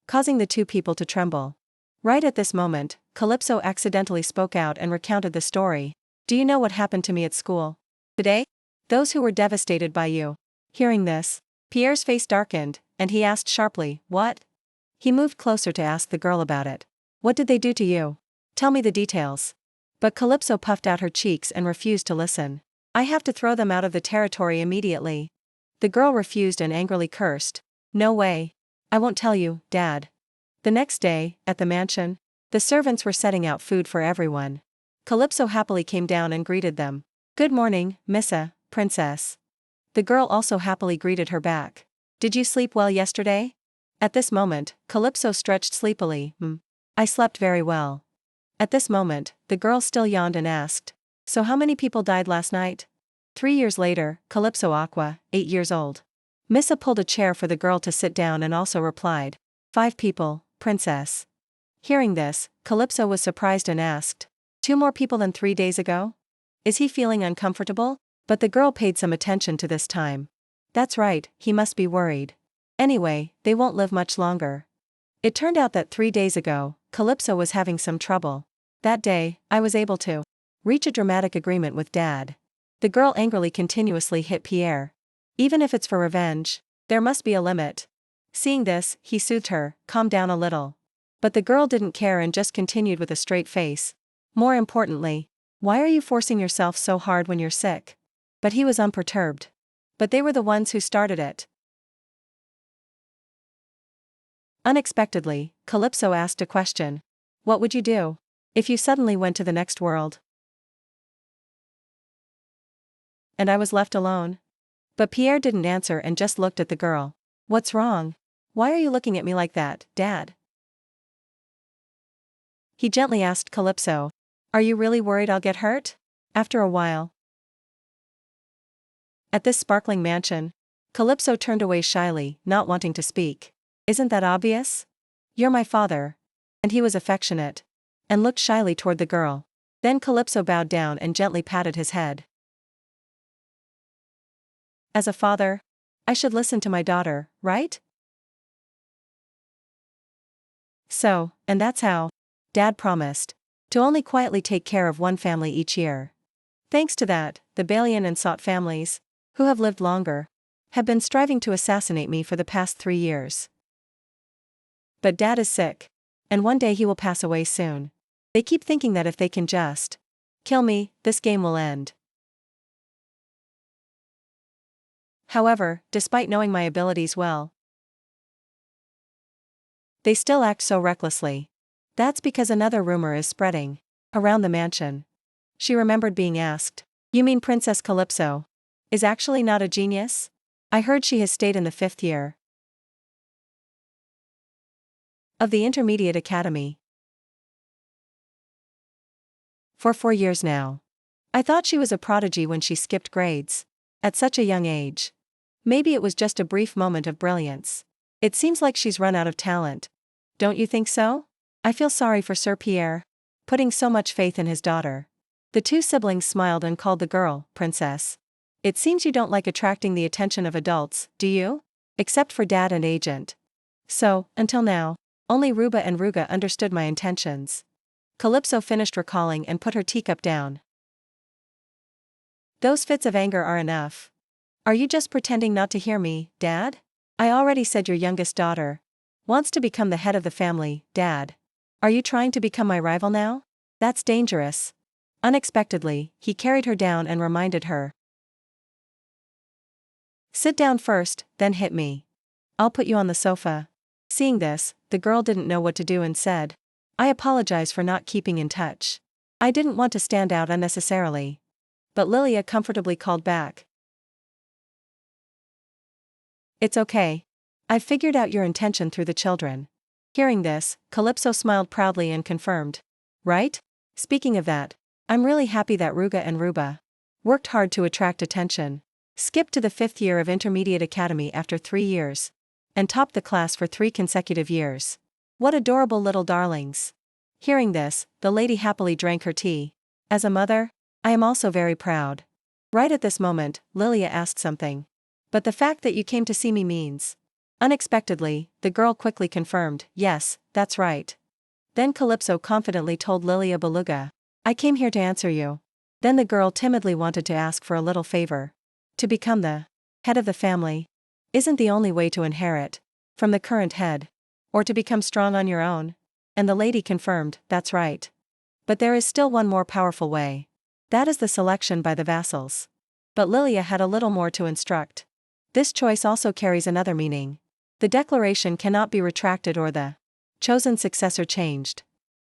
causing the two people to tremble. Right at this moment, Calypso accidentally spoke out and recounted the story. "Do you know what happened to me at school today? Those who were devastated by you." Hearing this, Pierre's face darkened, and he asked sharply, "What?" He moved closer to ask the girl about it. "What did they do to you? Tell me the details." But Calypso puffed out her cheeks and refused to listen. "I have to throw them out of the territory immediately." The girl refused and angrily cursed. "No way. I won't tell you, Dad." The next day, at the mansion, the servants were setting out food for everyone. Calypso happily came down and greeted them. "Good morning, Missa, Princess." The girl also happily greeted her back. "Did you sleep well yesterday?" At this moment, Calypso stretched sleepily. I slept very well." At this moment, the girl still yawned and asked, "So how many people died last night?" 3 years later, Calypso Aqua, 8 years old. Missa pulled a chair for the girl to sit down and also replied, 5 people, Princess." Hearing this, Calypso was surprised and asked, "2 more people than 3 days ago? Is he feeling uncomfortable?" But the girl paid some attention to this time. "That's right, he must be worried. Anyway, they won't live much longer." It turned out that 3 days ago, Calypso was having some trouble. "That day, I was able to reach a dramatic agreement with Dad." The girl angrily continuously hit Pierre. "Even if it's for revenge, there must be a limit." Seeing this, he soothed her, "Calm down a little." But the girl didn't care and just continued with a straight face. "More importantly, why are you forcing yourself so hard when you're sick?" But he was unperturbed. But they were the ones who started it. Unexpectedly, Calypso asked a question. "What would you do if you suddenly went to the next world and I was left alone?" But Pierre didn't answer and just looked at the girl. "What's wrong? Why are you looking at me like that, Dad?" He gently asked Calypso. "Are you really worried I'll get hurt?" After a while, at this sparkling mansion, Calypso turned away shyly, not wanting to speak. "Isn't that obvious? You're my father." And he was affectionate, and looked shyly toward the girl. Then Calypso bowed down and gently patted his head. "As a father, I should listen to my daughter, right?" So, and that's how Dad promised to only quietly take care of one family each year. Thanks to that, the Balian and Sot families, who have lived longer, have been striving to assassinate me for the past 3 years. But Dad is sick, and one day he will pass away soon. They keep thinking that if they can just kill me, this game will end. However, despite knowing my abilities well, they still act so recklessly. That's because another rumor is spreading around the mansion." She remembered being asked, "You mean Princess Calypso is actually not a genius? I heard she has stayed in the 5th year of the Intermediate Academy for 4 years now. I thought she was a prodigy when she skipped grades at such a young age. Maybe it was just a brief moment of brilliance. It seems like she's run out of talent. Don't you think so? I feel sorry for Sir Pierre." putting so much faith in his daughter. The two siblings smiled and called the girl Princess. It seems you don't like attracting the attention of adults, do you? Except for Dad and Agent. So, until now, only Ruba and Ruga understood my intentions. Calypso finished recalling and put her teacup down. Those fits of anger are enough. Are you just pretending not to hear me, Dad? I already said your youngest daughter wants to become the head of the family, Dad. Are you trying to become my rival now? That's dangerous. Unexpectedly, he carried her down and reminded her. Sit down first, then hit me. I'll put you on the sofa. Seeing this, the girl didn't know what to do and said, I apologize for not keeping in touch. I didn't want to stand out unnecessarily. But Lilia comfortably called back. It's okay. I've figured out your intention through the children. Hearing this, Calypso smiled proudly and confirmed. Right? Speaking of that, I'm really happy that Ruga and Ruba worked hard to attract attention, skipped to the 5th year of Intermediate Academy after 3 years, and topped the class for 3 consecutive years. What adorable little darlings. Hearing this, the lady happily drank her tea. As a mother, I am also very proud. Right at this moment, Lilia asked something. But the fact that you came to see me means. Unexpectedly, the girl quickly confirmed, yes, that's right. Then Calypso confidently told Lilia Beluga, I came here to answer you. Then the girl timidly wanted to ask for a little favor. To become the head of the family isn't the only way to inherit from the current head, or to become strong on your own. And the lady confirmed, that's right. But there is still one more powerful way. That is the selection by the vassals. But Lilia had a little more to instruct. This choice also carries another meaning. The declaration cannot be retracted or the chosen successor changed.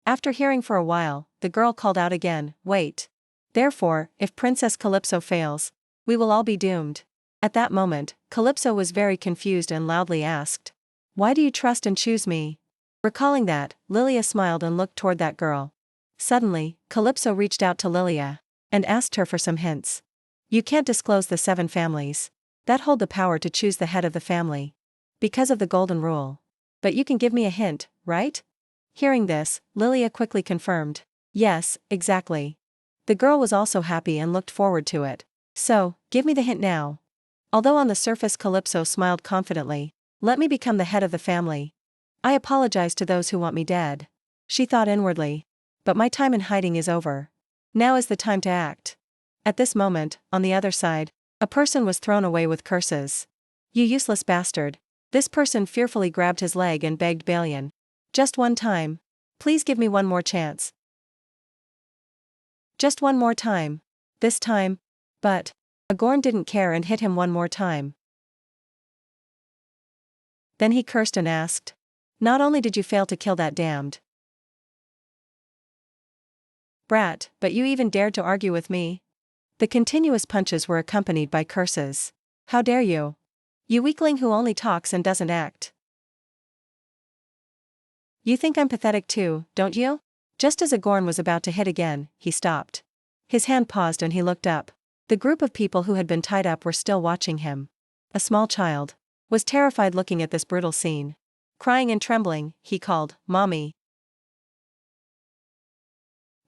After hearing for a while, the girl called out again, wait. Therefore, if Princess Calypso fails, we will all be doomed. At that moment, Calypso was very confused and loudly asked, why do you trust and choose me? Recalling that, Lilia smiled and looked toward that girl. Suddenly, Calypso reached out to Lilia and asked her for some hints. You can't disclose the 7 families that hold the power to choose the head of the family, because of the golden rule. But you can give me a hint, right? Hearing this, Lilia quickly confirmed, yes, exactly. The girl was also happy and looked forward to it. So, give me the hint now. Although on the surface Calypso smiled confidently, let me become the head of the family. I apologize to those who want me dead. She thought inwardly. But my time in hiding is over. Now is the time to act. At this moment, on the other side, a person was thrown away with curses. You useless bastard. This person fearfully grabbed his leg and begged Balian. Just one time. Please give me one more chance. Just one more time. This time. But Agorn didn't care and hit him one more time. Then he cursed and asked, not only did you fail to kill that damned brat, but you even dared to argue with me? The continuous punches were accompanied by curses. How dare you? You weakling who only talks and doesn't act. You think I'm pathetic too, don't you? Just as Agorn was about to hit again, he stopped. His hand paused and he looked up. The group of people who had been tied up were still watching him. A small child was terrified looking at this brutal scene. Crying and trembling, he called, Mommy.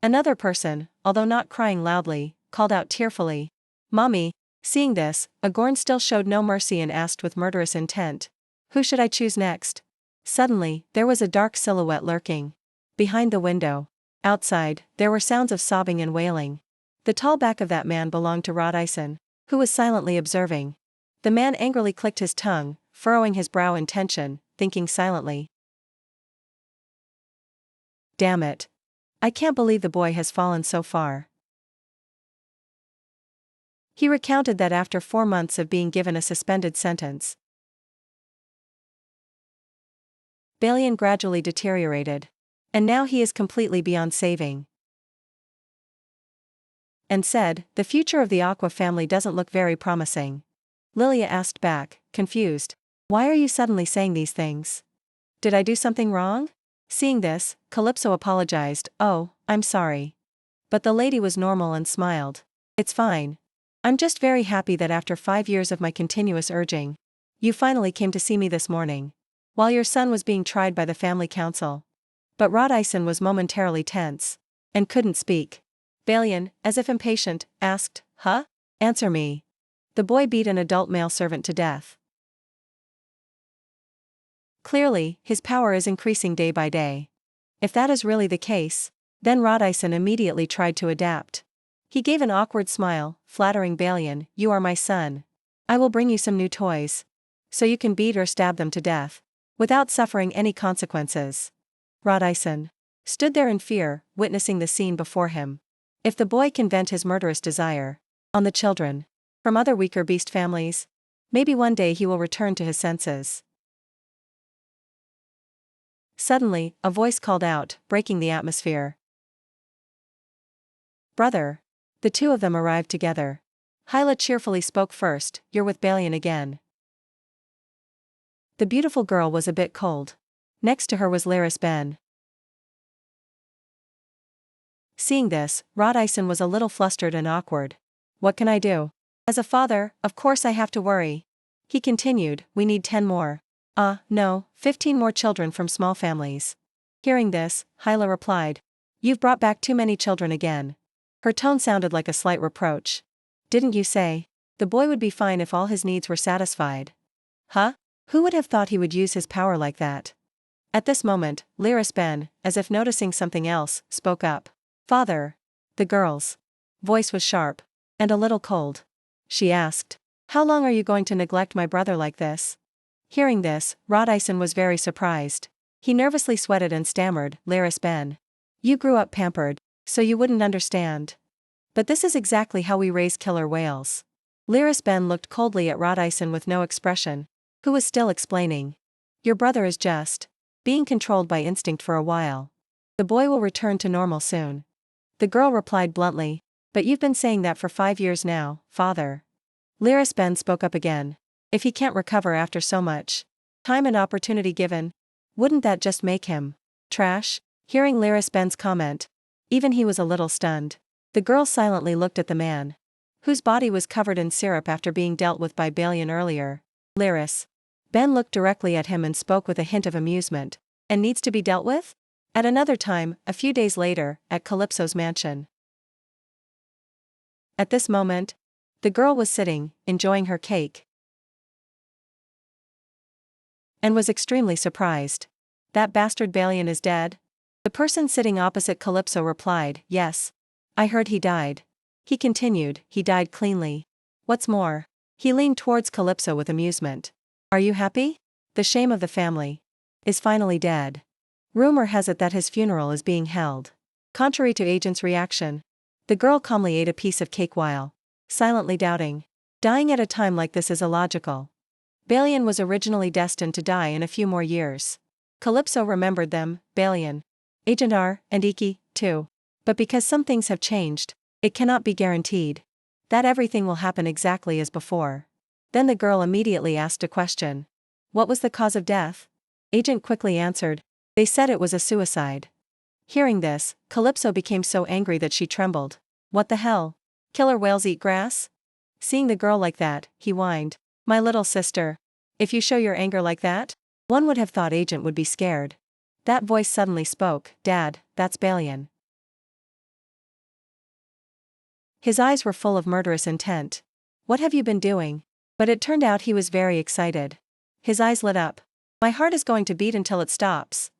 Another person, although not crying loudly, called out tearfully, Mommy. Seeing this, Agorn still showed no mercy and asked with murderous intent, who should I choose next? Suddenly, there was a dark silhouette lurking behind the window. Outside, there were sounds of sobbing and wailing. The tall back of that man belonged to Rodison, who was silently observing. The man angrily clicked his tongue, furrowing his brow in tension, thinking silently. Damn it. I can't believe the boy has fallen so far. He recounted that after 4 months of being given a suspended sentence, Balian gradually deteriorated. And now he is completely beyond saving. And said, the future of the Aqua family doesn't look very promising. Lilia asked back, confused. Why are you suddenly saying these things? Did I do something wrong? Seeing this, Calypso apologized, oh, I'm sorry. But the lady was normal and smiled. It's fine. I'm just very happy that after 5 years of my continuous urging, you finally came to see me this morning, while your son was being tried by the family council. But Rodison was momentarily tense. and couldn't speak. Balian, as if impatient, asked, "Huh? Answer me." The boy beat an adult male servant to death. Clearly, his power is increasing day by day. If that is really the case, then Rodison immediately tried to adapt. He gave an awkward smile, flattering Balian, "You are my son. I will bring you some new toys. So you can beat or stab them to death, without suffering any consequences." Rodison stood there in fear, witnessing the scene before him. If the boy can vent his murderous desire on the children from other weaker beast families, maybe one day he will return to his senses. Suddenly, a voice called out, breaking the atmosphere. "Brother." The two of them arrived together. Hyla cheerfully spoke first, "You're with Balian again." The beautiful girl was a bit cold. Next to her was Laris Ben. Seeing this, Rodison was a little flustered and awkward. "What can I do? As a father, of course I have to worry." He continued, "We need 10 more. No, 15 more children from small families." Hearing this, Hyla replied, "You've brought back too many children again." Her tone sounded like a slight reproach. "Didn't you say the boy would be fine if all his needs were satisfied?" "Huh? Who would have thought he would use his power like that?" At this moment, Laris Ben, as if noticing something else, spoke up. "Father." The girl's voice was sharp and a little cold. She asked, "How long are you going to neglect my brother like this?" Hearing this, Rodison was very surprised. He nervously sweated and stammered, "Laris Ben. You grew up pampered, so you wouldn't understand. But this is exactly how we raise killer whales." Laris Ben looked coldly at Rodison with no expression, who was still explaining. "Your brother is just being controlled by instinct for a while. The boy will return to normal soon." The girl replied bluntly, "But you've been saying that for 5 years now, father." Laris Ben spoke up again. "If he can't recover after so much time and opportunity given, wouldn't that just make him trash?" Hearing Laris Ben's comment, even he was a little stunned. The girl silently looked at the man, whose body was covered in syrup after being dealt with by Balian earlier. Laris Ben looked directly at him and spoke with a hint of amusement. "And needs to be dealt with?" At another time, a few days later, at Calypso's mansion. At this moment, the girl was sitting, enjoying her cake, and was extremely surprised. "That bastard Balian is dead?" The person sitting opposite Calypso replied, "Yes. I heard he died." He continued, "He died cleanly. What's more." He leaned towards Calypso with amusement. "Are you happy? The shame of the family is finally dead. Rumor has it that his funeral is being held." Contrary to Agent's reaction, the girl calmly ate a piece of cake while silently doubting. Dying at a time like this is illogical. Balian was originally destined to die in a few more years. Calypso remembered them, Balian, Agent R, and Iki, too. But because some things have changed, it cannot be guaranteed that everything will happen exactly as before. Then the girl immediately asked a question. "What was the cause of death?" Agent quickly answered, "They said it was a suicide." Hearing this, Calypso became so angry that she trembled. "What the hell? Killer whales eat grass?" Seeing the girl like that, he whined, "My little sister. If you show your anger like that, one would have thought Agent would be scared." That voice suddenly spoke, "Dad, that's Balian." His eyes were full of murderous intent. "What have you been doing?" But it turned out he was very excited. His eyes lit up. "My heart is going to beat until it stops.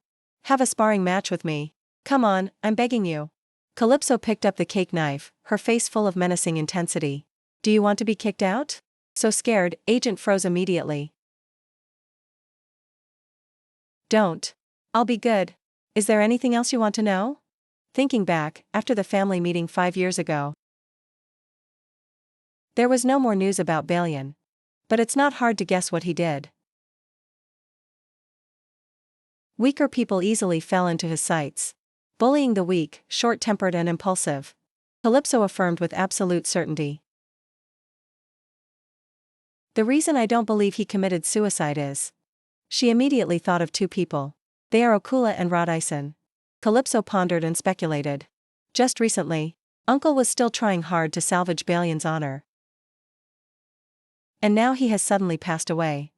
Have a sparring match with me. Come on, I'm begging you." Calypso picked up the cake knife, her face full of menacing intensity. "Do you want to be kicked out?" So scared, Agent froze immediately. "Don't. I'll be good. Is there anything else you want to know?" Thinking back, after the family meeting 5 years ago, there was no more news about Balian. But it's not hard to guess what he did. Weaker people easily fell into his sights. Bullying the weak, short-tempered and impulsive. Calypso affirmed with absolute certainty. "The reason I don't believe he committed suicide is..." She immediately thought of 2 people. "They are Okula and Rodison." Calypso pondered and speculated. Just recently, Uncle was still trying hard to salvage Balian's honor. And now he has suddenly passed away.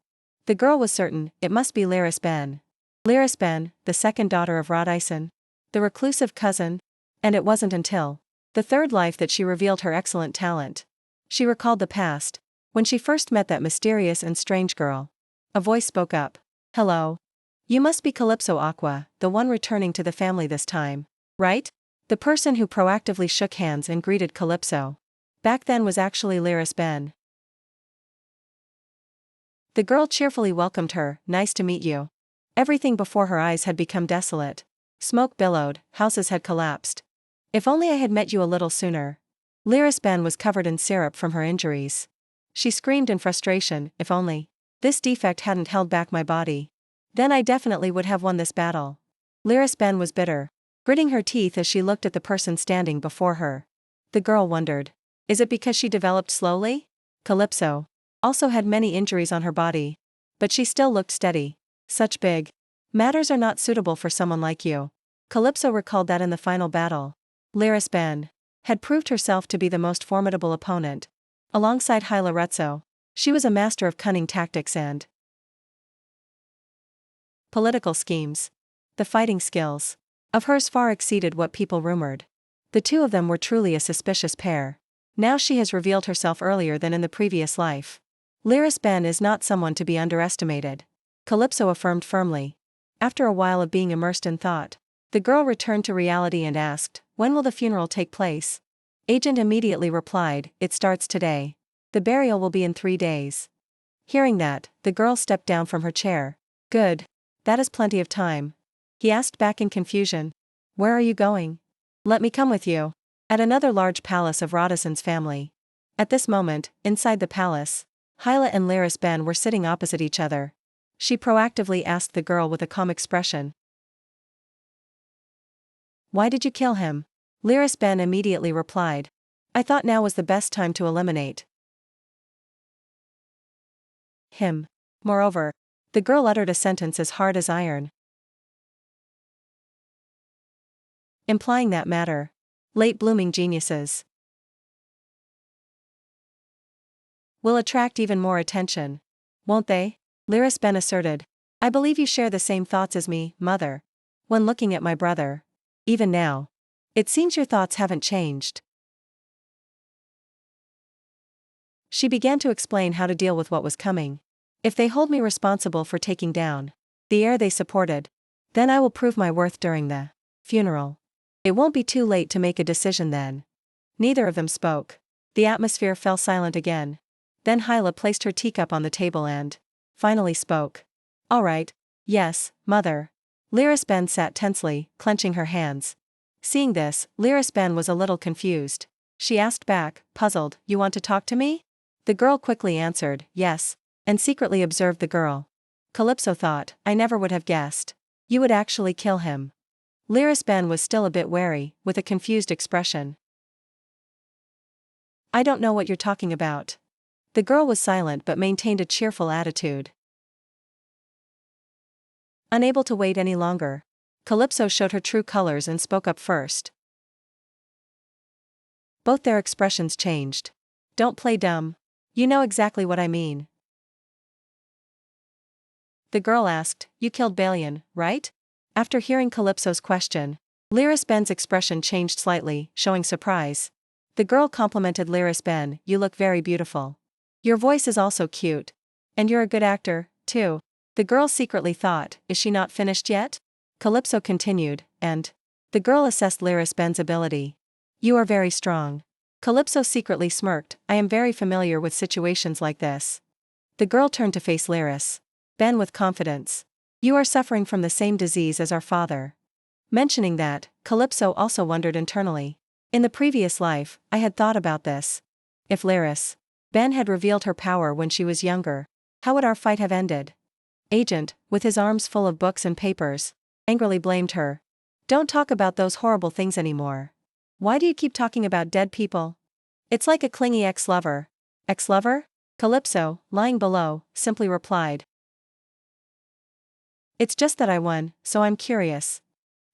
The girl was certain it must be Laris Ben. Laris Ben, the second daughter of Rodison, the reclusive cousin, And it wasn't until the third life that she revealed her excellent talent. She recalled the past, when she first met that mysterious and strange girl. A voice spoke up. Hello. You must be Calypso Aqua, the one returning to the family this time, right? The person who proactively shook hands and greeted Calypso back then was actually Lyris Ben. The girl cheerfully welcomed her. Nice to meet you. Everything before her eyes had become desolate. Smoke billowed, houses had collapsed. If only I had met you a little sooner. Lyris Ben was covered in syrup from her injuries. She screamed in frustration, if only this defect hadn't held back my body. Then I definitely would have won this battle. Lyris Ben was bitter, gritting her teeth as she looked at the person standing before her. The girl wondered. Is it because she developed slowly? Calypso also had many injuries on her body. But she still looked steady. Such big matters are not suitable for someone like you. Calypso recalled that in the final battle, Lyris Ben had proved herself to be the most formidable opponent. Alongside Hylarezzo, she was a master of cunning tactics and political schemes. The fighting skills of hers far exceeded what people rumored. The two of them were truly a suspicious pair. Now she has revealed herself earlier than in the previous life. Lyris Ben is not someone to be underestimated, Calypso affirmed firmly. After a while of being immersed in thought, the girl returned to reality and asked, when will the funeral take place? Agent immediately replied, it starts today. The burial will be in 3 days. Hearing that, the girl stepped down from her chair. Good. That is plenty of time. He asked back in confusion. Where are you going? Let me come with you. At another large palace of Rodison's family. At this moment, inside the palace, Hyla and Lyris Ben were sitting opposite each other. She proactively asked the girl with a calm expression. Why did you kill him? Lyris Ben immediately replied. I thought now was the best time to eliminate him. Moreover, the girl uttered a sentence as hard as iron, implying that matter. Late blooming geniuses will attract even more attention, won't they? Lyris Ben asserted. I believe you share the same thoughts as me, mother. When looking at my brother. Even now. It seems your thoughts haven't changed. She began to explain how to deal with what was coming. If they hold me responsible for taking down the heir they supported, then I will prove my worth during the funeral. It won't be too late to make a decision then. Neither of them spoke. The atmosphere fell silent again. Then Hyla placed her teacup on the table and finally spoke. All right. Yes, mother. Lyris Ben sat tensely, clenching her hands. Seeing this, Lyris Ben was a little confused. She asked back, puzzled, you want to talk to me? The girl quickly answered, yes, and secretly observed the girl. Calypso thought, I never would have guessed. You would actually kill him. Lyris Ben was still a bit wary, with a confused expression. I don't know what you're talking about. The girl was silent but maintained a cheerful attitude. Unable to wait any longer, Calypso showed her true colors and spoke up first. Both their expressions changed. Don't play dumb. You know exactly what I mean. The girl asked, you killed Balian, right? After hearing Calypso's question, Lyris Ben's expression changed slightly, showing surprise. The girl complimented Lyris Ben, you look very beautiful. Your voice is also cute. And you're a good actor, too. The girl secretly thought, is she not finished yet? Calypso continued, and the girl assessed Lyris Ben's ability. You are very strong. Calypso secretly smirked, I am very familiar with situations like this. The girl turned to face Lyris Ben with confidence. You are suffering from the same disease as our father. Mentioning that, Calypso also wondered internally. In the previous life, I had thought about this. If Lyris Ben had revealed her power when she was younger, how would our fight have ended? Agent, with his arms full of books and papers, angrily blamed her. Don't talk about those horrible things anymore. Why do you keep talking about dead people? It's like a clingy ex-lover. Ex-lover? Calypso, lying below, simply replied. It's just that I won, so I'm curious.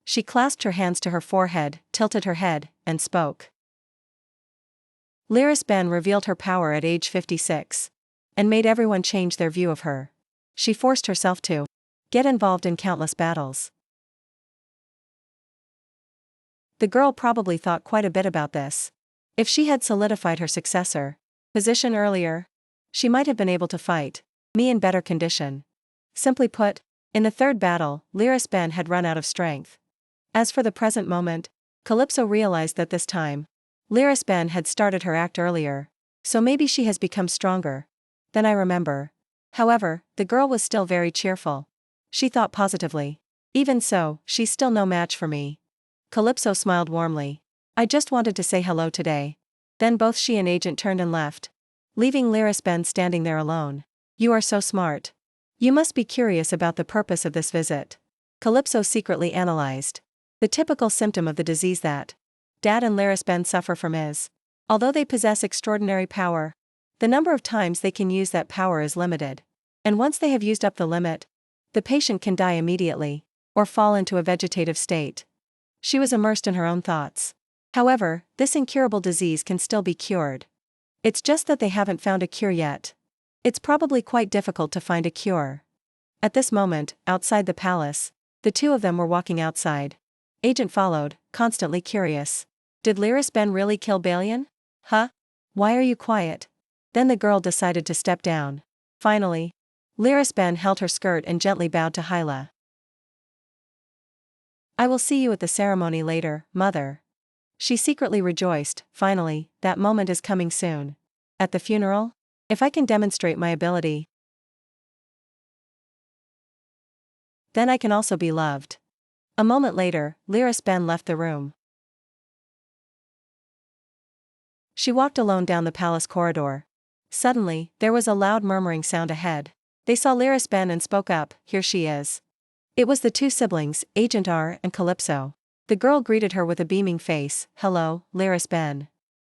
She clasped her hands to her forehead, tilted her head, and spoke. Lyris Ben revealed her power at age 56. And made everyone change their view of her. She forced herself to get involved in countless battles. The girl probably thought quite a bit about this. If she had solidified her successor position earlier, she might have been able to fight me in better condition. Simply put, in the third battle, Lyris Ben had run out of strength. As for the present moment, Calypso realized that this time, Lyris Ben had started her act earlier, so maybe she has become stronger than I remember. However, the girl was still very cheerful. She thought positively. Even so, she's still no match for me. Calypso smiled warmly. I just wanted to say hello today. Then both she and Agent turned and left, leaving Lyris Ben standing there alone. You are so smart. You must be curious about the purpose of this visit. Calypso secretly analyzed. The typical symptom of the disease that Dad and Lyris Ben suffer from is, although they possess extraordinary power, the number of times they can use that power is limited. And once they have used up the limit, the patient can die immediately, or fall into a vegetative state. She was immersed in her own thoughts. However, this incurable disease can still be cured. It's just that they haven't found a cure yet. It's probably quite difficult to find a cure. At this moment, outside the palace, the two of them were walking outside. Agent followed, constantly curious. Did Lyris Ben really kill Balian? Huh? Why are you quiet? Then the girl decided to step down. Finally, Lyris Ben held her skirt and gently bowed to Hyla. I will see you at the ceremony later, mother. She secretly rejoiced. Finally, that moment is coming soon. At the funeral? If I can demonstrate my ability, then I can also be loved. A moment later, Lyris Ben left the room. She walked alone down the palace corridor. Suddenly, there was a loud murmuring sound ahead. They saw Lyris Ben and spoke up. Here she is. It was the two siblings, Agent R and Calypso. The girl greeted her with a beaming face. Hello, Lyris Ben.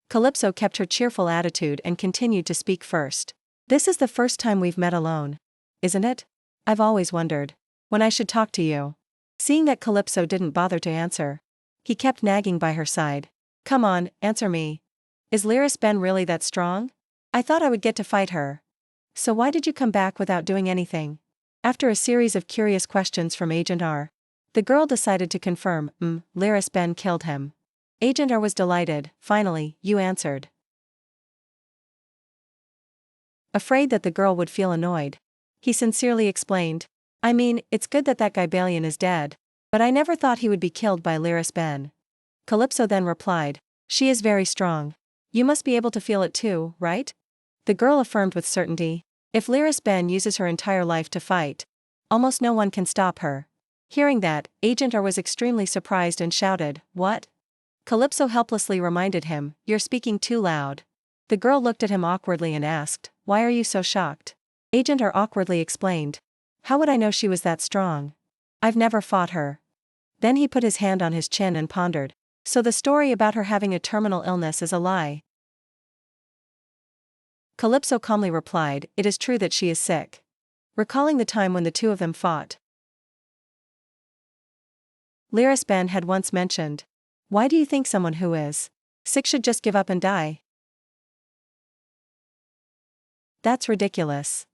Calypso kept her cheerful attitude and continued to speak first. This is the first time we've met alone, isn't it? I've always wondered when I should talk to you. Seeing that Calypso didn't bother to answer, he kept nagging by her side. Come on, answer me. Is Lyris Ben really that strong? I thought I would get to fight her. So why did you come back without doing anything? After a series of curious questions from Agent R, the girl decided to confirm, Lyris Ben killed him. Agent R was delighted. Finally, you answered. Afraid that the girl would feel annoyed, he sincerely explained. I mean, it's good that guy Balian is dead, but I never thought he would be killed by Lyris Ben. Calypso then replied, she is very strong. You must be able to feel it too, right? The girl affirmed with certainty. If Lyris Ben uses her entire life to fight, almost no one can stop her. Hearing that, Agent R was extremely surprised and shouted, what? Calypso helplessly reminded him, you're speaking too loud. The girl looked at him awkwardly and asked, why are you so shocked? Agent R awkwardly explained. How would I know she was that strong? I've never fought her. Then he put his hand on his chin and pondered. So the story about her having a terminal illness is a lie. Calypso calmly replied, it is true that she is sick. Recalling the time when the two of them fought, Lyris Ben had once mentioned, why do you think someone who is sick should just give up and die? That's ridiculous.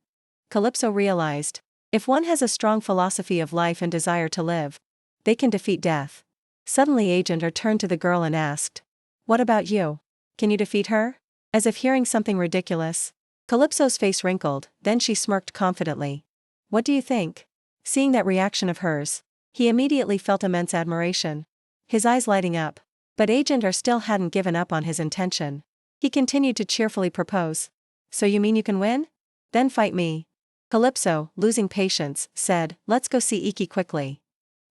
Calypso realized, if one has a strong philosophy of life and desire to live, they can defeat death. Suddenly Agent R turned to the girl and asked, what about you? Can you defeat her? As if hearing something ridiculous, Calypso's face wrinkled, then she smirked confidently. What do you think? Seeing that reaction of hers, he immediately felt immense admiration, his eyes lighting up. But Agent R still hadn't given up on his intention. He continued to cheerfully propose. So you mean you can win? Then fight me. Calypso, losing patience, said, let's go see Iki quickly.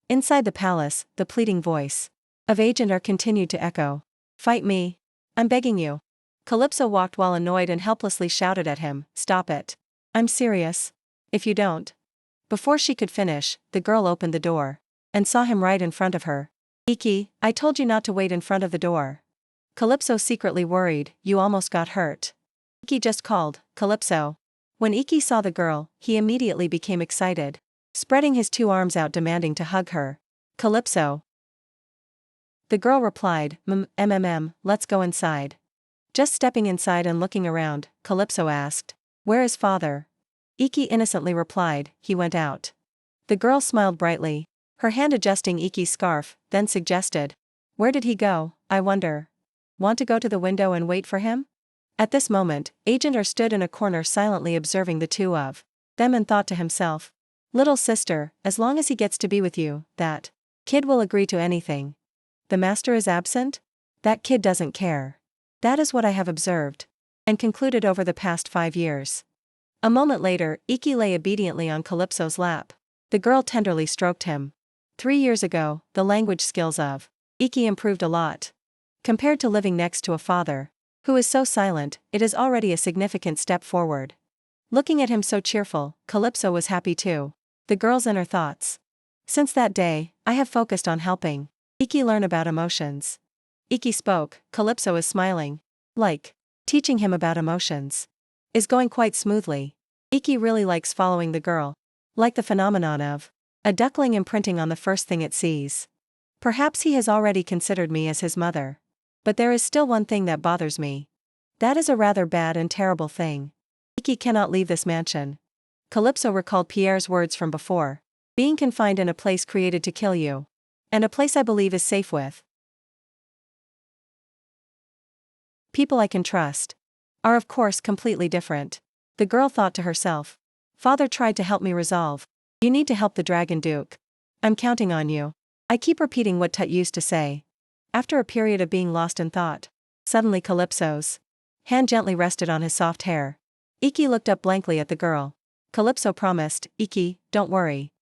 Inside the palace, the pleading voice of Agent R continued to echo. Fight me. I'm begging you. Calypso walked while annoyed and helplessly shouted at him, stop it. I'm serious. If you don't. Before she could finish, the girl opened the door and saw him right in front of her. Iki, I told you not to wait in front of the door. Calypso secretly worried, you almost got hurt. Iki just called, Calypso. When Iki saw the girl, he immediately became excited, spreading his two arms out demanding to hug her. Calypso. The girl replied, let's go inside. Just stepping inside and looking around, Calypso asked, where is father? Iki innocently replied, he went out. The girl smiled brightly, her hand adjusting Iki's scarf, then suggested, Where did he go, I wonder? Want to go to the window and wait for him? At this moment, Agent R stood in a corner silently observing the two of them and thought to himself, little sister, as long as he gets to be with you, that kid will agree to anything. The master is absent? That kid doesn't care. That is what I have observed. And concluded over the past 5 years. A moment later, Iki lay obediently on Calypso's lap. The girl tenderly stroked him. 3 years ago, the language skills of Iki improved a lot. Compared to living next to a father who is so silent, it is already a significant step forward. Looking at him so cheerful, Calypso was happy too. The girl's inner thoughts. Since that day, I have focused on helping Iki learn about emotions. Iki spoke, Calypso is smiling. Like, teaching him about emotions is going quite smoothly. Iki really likes following the girl. Like the phenomenon of a duckling imprinting on the first thing it sees. Perhaps he has already considered me as his mother. But there is still one thing that bothers me. That is a rather bad and terrible thing. Iki cannot leave this mansion. Calypso recalled Pierre's words from before. Being confined in a place created to kill you. And a place I believe is safe with people I can trust. Are of course completely different. The girl thought to herself. Father tried to help me resolve. You need to help the Dragon Duke. I'm counting on you. I keep repeating what Tut used to say. After a period of being lost in thought, suddenly Calypso's hand gently rested on his soft hair. Iki looked up blankly at the girl. Calypso promised, Iki, don't worry.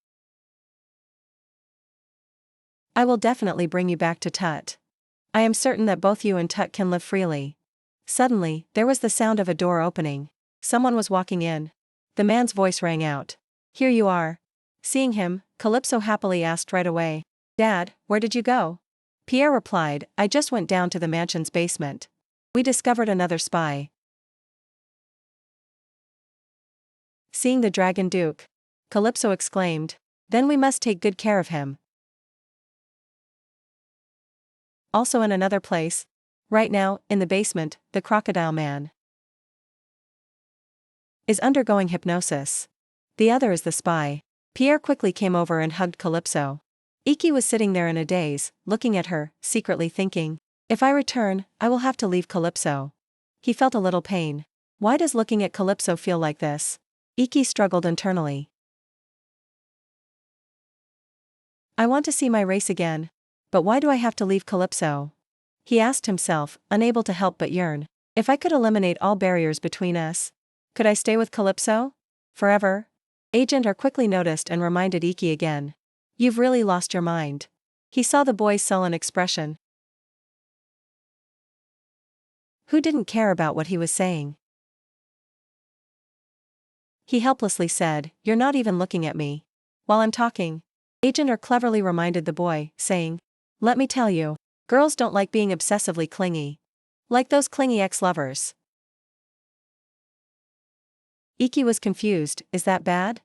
I will definitely bring you back to Tut. I am certain that both you and Tut can live freely. Suddenly, there was the sound of a door opening. Someone was walking in. The man's voice rang out. Here you are. Seeing him, Calypso happily asked right away. Dad, where did you go? Pierre replied, I just went down to the mansion's basement. We discovered another spy. Seeing the Dragon Duke, Calypso exclaimed. Then we must take good care of him. Also in another place. Right now, in the basement, the crocodile man is undergoing hypnosis. The other is the spy. Pierre quickly came over and hugged Calypso. Iki was sitting there in a daze, looking at her, secretly thinking, if I return, I will have to leave Calypso. He felt a little pain. Why does looking at Calypso feel like this? Iki struggled internally. I want to see my race again. But why do I have to leave Calypso? He asked himself, unable to help but yearn. If I could eliminate all barriers between us, could I stay with Calypso? Forever? Agent R quickly noticed and reminded Iki again. You've really lost your mind. He saw the boy's sullen expression. Who didn't care about what he was saying? He helplessly said, You're not even looking at me. While I'm talking. Agent R cleverly reminded the boy, saying, Let me tell you, girls don't like being obsessively clingy. Like those clingy ex-lovers. Iki was confused, is that bad?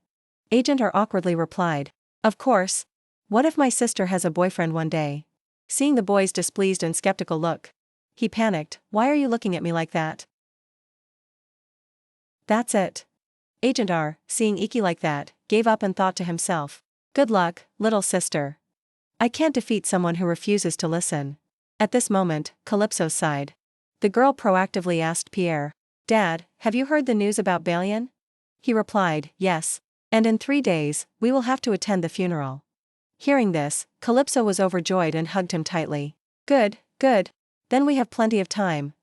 Agent R awkwardly replied, Of course. What if my sister has a boyfriend one day? Seeing the boy's displeased and skeptical look, he panicked, Why are you looking at me like that? That's it. Agent R, seeing Iki like that, gave up and thought to himself, Good luck, little sister. I can't defeat someone who refuses to listen. At this moment, Calypso sighed. The girl proactively asked Pierre, Dad, have you heard the news about Balian? He replied, Yes. And in 3 days, we will have to attend the funeral. Hearing this, Calypso was overjoyed and hugged him tightly. Good, good. Then we have plenty of time.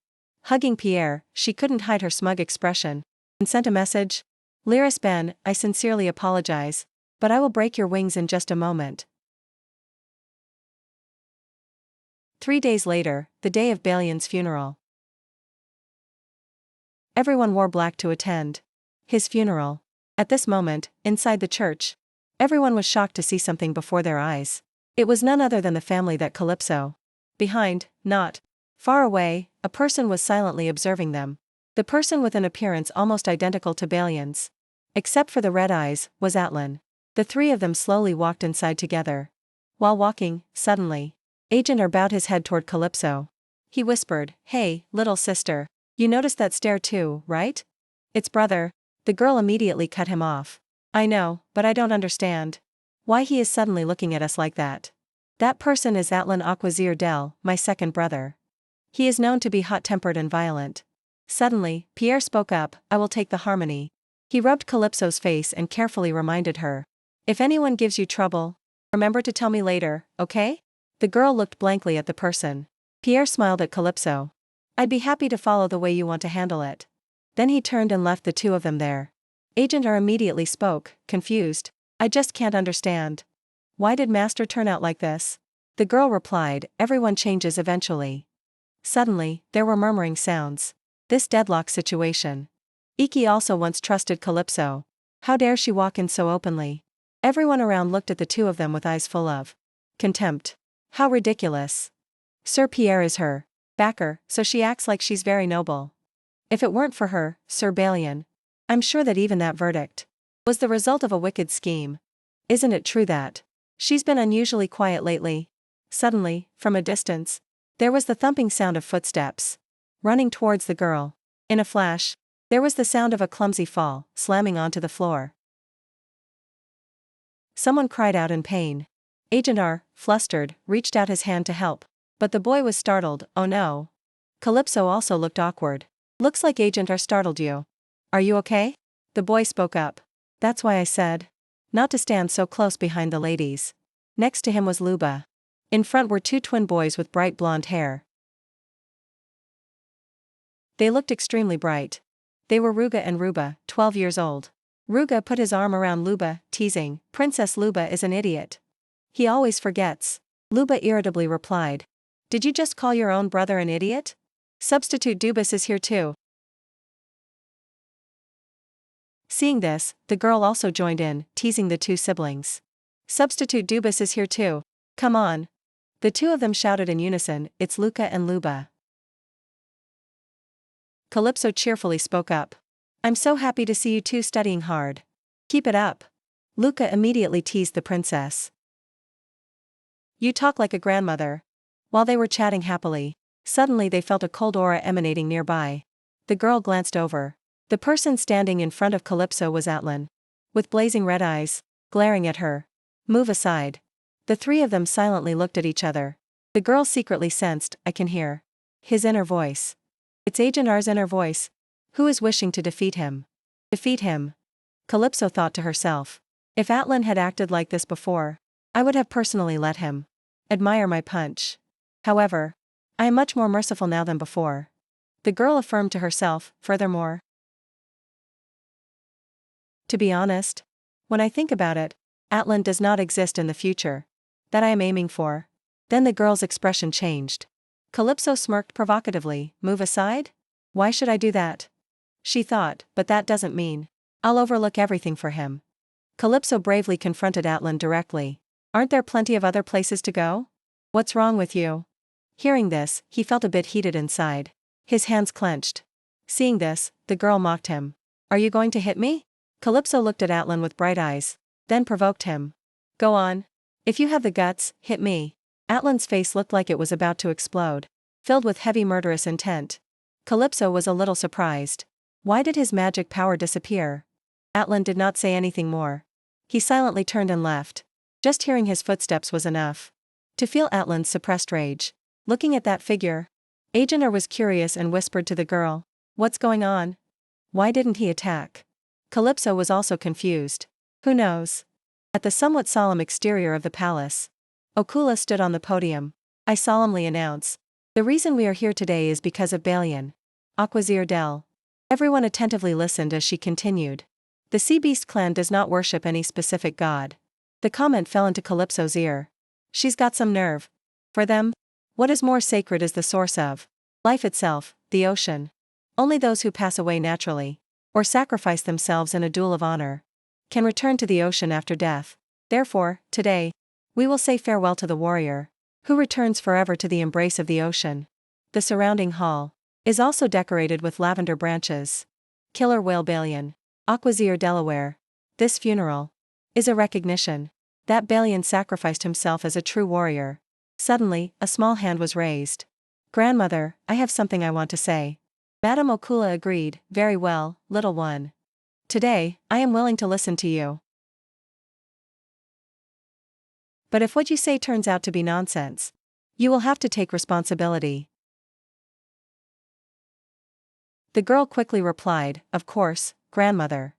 Hugging Pierre, she couldn't hide her smug expression, and sent a message. Lyris Ben, I sincerely apologize, but I will break your wings in just a moment. 3 days later, the day of Balian's funeral. Everyone wore black to attend his funeral. At this moment, inside the church, everyone was shocked to see something before their eyes. It was none other than the family that Calypso. Behind, not far away, a person was silently observing them. The person with an appearance almost identical to Balian's, except for the red eyes, was Atlan. The three of them slowly walked inside together. While walking, suddenly, Agent R bowed his head toward Calypso. He whispered, Hey, little sister. You noticed that stare too, right? It's brother. The girl immediately cut him off. I know, but I don't understand. Why he is suddenly looking at us like that. That person is Atlan Del, my second brother. He is known to be hot-tempered and violent. Suddenly, Pierre spoke up, I will take the harmony. He rubbed Calypso's face and carefully reminded her. If anyone gives you trouble, remember to tell me later, okay? The girl looked blankly at the person. Pierre smiled at Calypso. I'd be happy to follow the way you want to handle it. Then he turned and left the two of them there. Agent R immediately spoke, confused. I just can't understand. Why did Master turn out like this? The girl replied, everyone changes eventually. Suddenly, there were murmuring sounds. This deadlock situation. Iki also once trusted Calypso. How dare she walk in so openly? Everyone around looked at the two of them with eyes full of contempt. How ridiculous. Sir Pierre is her backer, so she acts like she's very noble. If it weren't for her, Sir Balian, I'm sure that even that verdict was the result of a wicked scheme. Isn't it true that she's been unusually quiet lately? Suddenly, from a distance, there was the thumping sound of footsteps running towards the girl. In a flash, there was the sound of a clumsy fall, slamming onto the floor. Someone cried out in pain. Agent R, flustered, reached out his hand to help. But the boy was startled, oh no. Calypso also looked awkward. Looks like Agent R startled you. Are you okay? The boy spoke up. That's why I said not to stand so close behind the ladies. Next to him was Luba. In front were two twin boys with bright blonde hair. They looked extremely bright. They were Ruga and Ruba, 12 years old. Ruga put his arm around Luba, teasing, Princess Luba is an idiot. He always forgets. Luba irritably replied. Did you just call your own brother an idiot? Substitute Dubus is here too. Seeing this, the girl also joined in, teasing the two siblings. Substitute Dubus is here too. Come on. The two of them shouted in unison, it's Luca and Luba. Calypso cheerfully spoke up. I'm so happy to see you two studying hard. Keep it up. Luca immediately teased the princess. You talk like a grandmother. While they were chatting happily, suddenly they felt a cold aura emanating nearby. The girl glanced over. The person standing in front of Calypso was Atlan. With blazing red eyes, glaring at her. Move aside. The three of them silently looked at each other. The girl secretly sensed, I can hear his inner voice. It's Agent R's inner voice. Who is wishing to defeat him? Defeat him. Calypso thought to herself. If Atlan had acted like this before, I would have personally let him admire my punch. However, I am much more merciful now than before. The girl affirmed to herself, furthermore. To be honest, when I think about it, Atlan does not exist in the future that I am aiming for. Then the girl's expression changed. Calypso smirked provocatively, move aside? Why should I do that? She thought, but that doesn't mean I'll overlook everything for him. Calypso bravely confronted Atlan directly. Aren't there plenty of other places to go? What's wrong with you? Hearing this, he felt a bit heated inside. His hands clenched. Seeing this, the girl mocked him. Are you going to hit me? Calypso looked at Atlan with bright eyes, then provoked him. Go on. If you have the guts, hit me. Atlan's face looked like it was about to explode, filled with heavy murderous intent. Calypso was a little surprised. Why did his magic power disappear? Atlan did not say anything more. He silently turned and left. Just hearing his footsteps was enough to feel Atlan's suppressed rage. Looking at that figure, Agent R was curious and whispered to the girl, what's going on? Why didn't he attack? Calypso was also confused. Who knows? At the somewhat solemn exterior of the palace, Okula stood on the podium. I solemnly announce, the reason we are here today is because of Balian. Del. Everyone attentively listened as she continued. The Sea Beast clan does not worship any specific god. The comment fell into Calypso's ear. She's got some nerve. For them, what is more sacred is the source of life itself, the ocean. Only those who pass away naturally, or sacrifice themselves in a duel of honor, can return to the ocean after death. Therefore, today, we will say farewell to the warrior, who returns forever to the embrace of the ocean. The surrounding hall is also decorated with lavender branches. Killer Whale Balian, Delaware. This funeral is a recognition that Balian sacrificed himself as a true warrior. Suddenly, a small hand was raised. Grandmother, I have something I want to say. Madame Okula agreed, very well, little one. Today, I am willing to listen to you. But if what you say turns out to be nonsense, you will have to take responsibility. The girl quickly replied, "Of course, grandmother."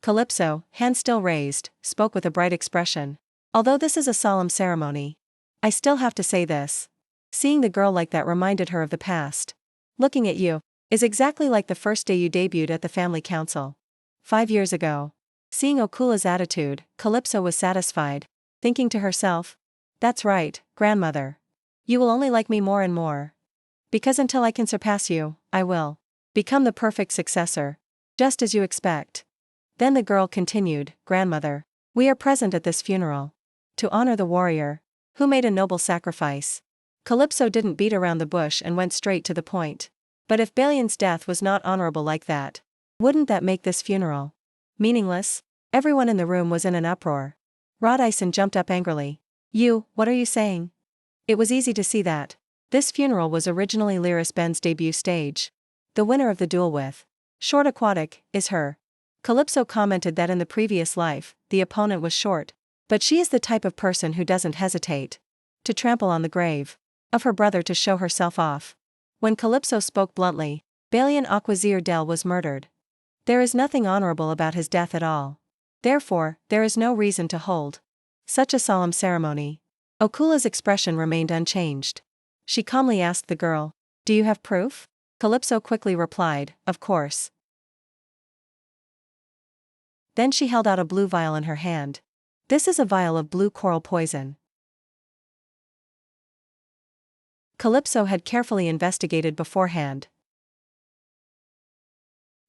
Calypso, hand still raised, spoke with a bright expression. "Although this is a solemn ceremony, I still have to say this." Seeing the girl like that reminded her of the past. "Looking at you is exactly like the first day you debuted at the family council. 5 years ago." Seeing Okula's attitude, Calypso was satisfied, thinking to herself, "That's right, grandmother. You will only like me more and more. Because until I can surpass you, I will become the perfect successor. Just as you expect." Then the girl continued, "Grandmother, we are present at this funeral to honor the warrior who made a noble sacrifice." Calypso didn't beat around the bush and went straight to the point. But if Balian's death was not honorable like that, wouldn't that make this funeral meaningless? Everyone in the room was in an uproar. Rodison jumped up angrily. What are you saying?" It was easy to see that this funeral was originally Lyris Ben's debut stage. The winner of the duel with Short Aquatic is her. Calypso commented that in the previous life, the opponent was short, but she is the type of person who doesn't hesitate to trample on the grave of her brother to show herself off. When Calypso spoke bluntly, Balian Aquazir Del was murdered. There is nothing honorable about his death at all. Therefore, there is no reason to hold such a solemn ceremony. Okula's expression remained unchanged. She calmly asked the girl, "Do you have proof?" Calypso quickly replied, "Of course." Then she held out a blue vial in her hand. "This is a vial of blue coral poison." Calypso had carefully investigated beforehand.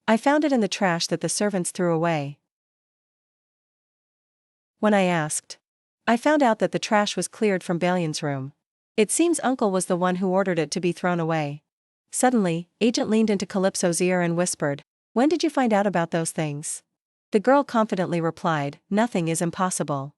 "I found it in the trash that the servants threw away. When I asked, I found out that the trash was cleared from Balian's room. It seems Uncle was the one who ordered it to be thrown away." Suddenly, Agent leaned into Calypso's ear and whispered, "When did you find out about those things?" The girl confidently replied, "Nothing is impossible."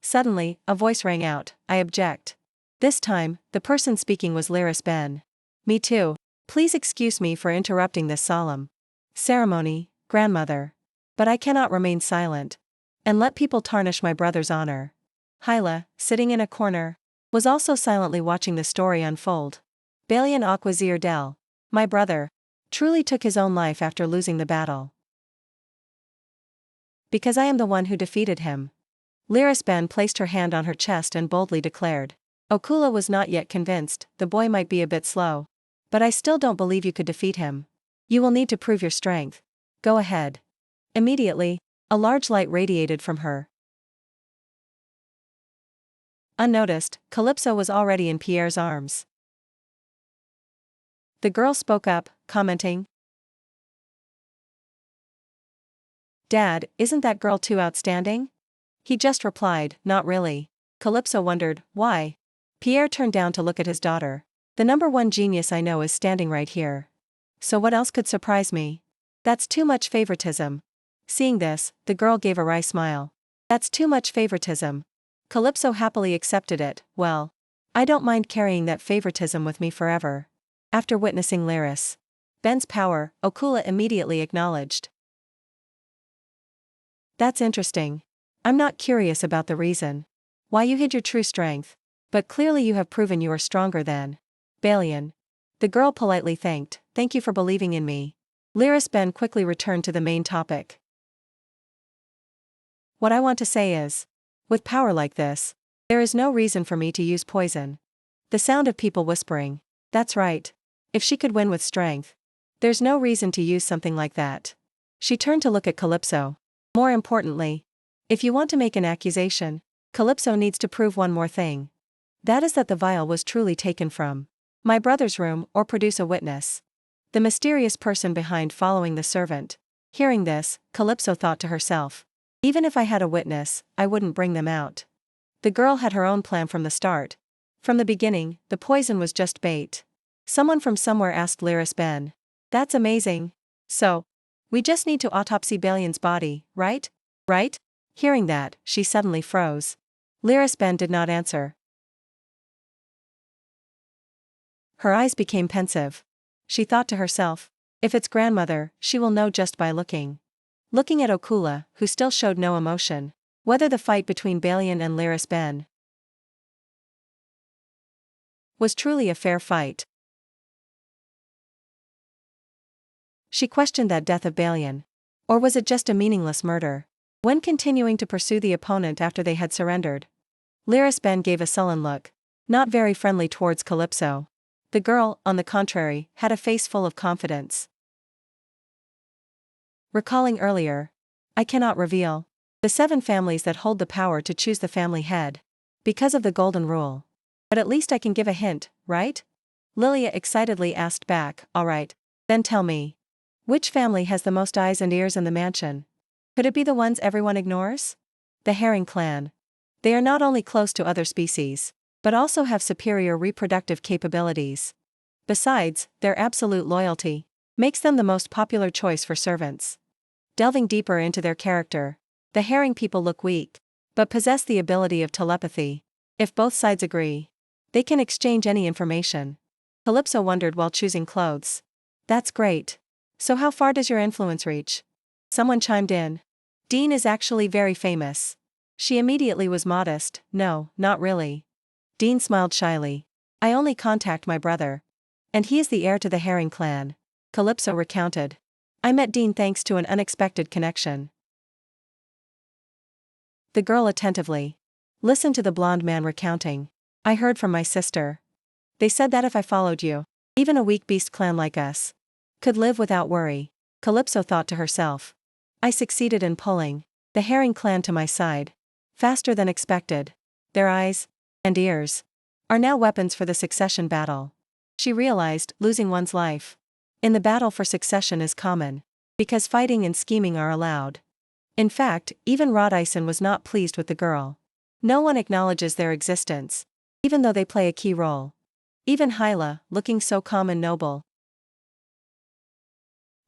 Suddenly, a voice rang out, "I object." This time, the person speaking was Lyris Ben. "Me too. Please excuse me for interrupting this solemn ceremony, grandmother. But I cannot remain silent and let people tarnish my brother's honor." Hyla, sitting in a corner, was also silently watching the story unfold. Balian Aquazir Del, my brother, truly took his own life after losing the battle. Because I am the one who defeated him. Lyris Ben placed her hand on her chest and boldly declared. Okula was not yet convinced, the boy might be a bit slow. But I still don't believe you could defeat him. You will need to prove your strength. Go ahead. Immediately, a large light radiated from her. Unnoticed, Calypso was already in Pierre's arms. The girl spoke up, commenting, "Dad, isn't that girl too outstanding?" He just replied, "Not really." Calypso wondered, why? Pierre turned down to look at his daughter. "The number one genius I know is standing right here. So what else could surprise me? That's too much favoritism." Seeing this, the girl gave a wry smile. "That's too much favoritism." Calypso happily accepted it. "Well, I don't mind carrying that favoritism with me forever." After witnessing Lyris Ben's power, Okula immediately acknowledged, "That's interesting. I'm not curious about the reason why you hid your true strength, but clearly you have proven you are stronger than Balian." The girl politely thanked, "Thank you for believing in me." Lyris Ben quickly returned to the main topic. "What I want to say is, with power like this, there is no reason for me to use poison." The sound of people whispering, "That's right. If she could win with strength, there's no reason to use something like that." She turned to look at Calypso. "More importantly, if you want to make an accusation, Calypso needs to prove one more thing. That is that the vial was truly taken from my brother's room or produce a witness." The mysterious person behind following the servant. Hearing this, Calypso thought to herself, "Even if I had a witness, I wouldn't bring them out." The girl had her own plan from the start. From the beginning, the poison was just bait. Someone from somewhere asked Lyris Ben, "That's amazing. So, we just need to autopsy Balian's body, right? Right?" Hearing that, she suddenly froze. Lyris Ben did not answer. Her eyes became pensive. She thought to herself, if it's grandmother, she will know just by looking. Looking at Okula, who still showed no emotion, whether the fight between Balian and Lyris Ben was truly a fair fight. She questioned that death of Balian. Or was it just a meaningless murder? When continuing to pursue the opponent after they had surrendered, Regressed gave a sullen look, not very friendly towards Calypso. The girl, on the contrary, had a face full of confidence. Recalling earlier, I cannot reveal the 7 families that hold the power to choose the family head, because of the golden rule. But at least I can give a hint, right? Lilia excitedly asked back. All right, then tell me. Which family has the most eyes and ears in the mansion? Could it be the ones everyone ignores? The herring clan. They are not only close to other species, but also have superior reproductive capabilities. Besides, their absolute loyalty makes them the most popular choice for servants. Delving deeper into their character, the herring people look weak, but possess the ability of telepathy. If both sides agree, they can exchange any information. Calypso wondered while choosing clothes. That's great. So how far does your influence reach? Someone chimed in. Dean is actually very famous. She immediately was modest. No, not really. Dean smiled shyly. I only contact my brother. And he is the heir to the herring clan. Calypso recounted. I met Dean thanks to an unexpected connection. The girl attentively listened to the blonde man recounting. I heard from my sister. They said that if I followed you, even a weak beast clan like us could live without worry. Calypso thought to herself. I succeeded in pulling the herring clan to my side faster than expected. Their eyes and ears are now weapons for the succession battle. She realized losing one's life in the battle for succession is common, because fighting and scheming are allowed. In fact, even Rodison was not pleased with the girl. No one acknowledges their existence, even though they play a key role. Even Hyla, looking so calm and noble,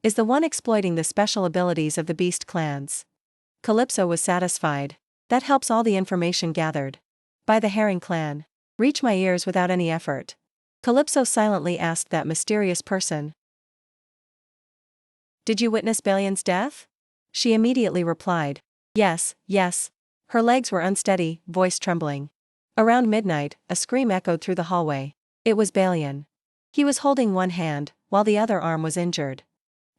is the one exploiting the special abilities of the beast clans. Calypso was satisfied. That helps all the information gathered by the herring clan reach my ears without any effort. Calypso silently asked that mysterious person. Did you witness Balian's death? She immediately replied. Yes, yes. Her legs were unsteady, voice trembling. Around midnight, a scream echoed through the hallway. It was Balian. He was holding one hand, while the other arm was injured.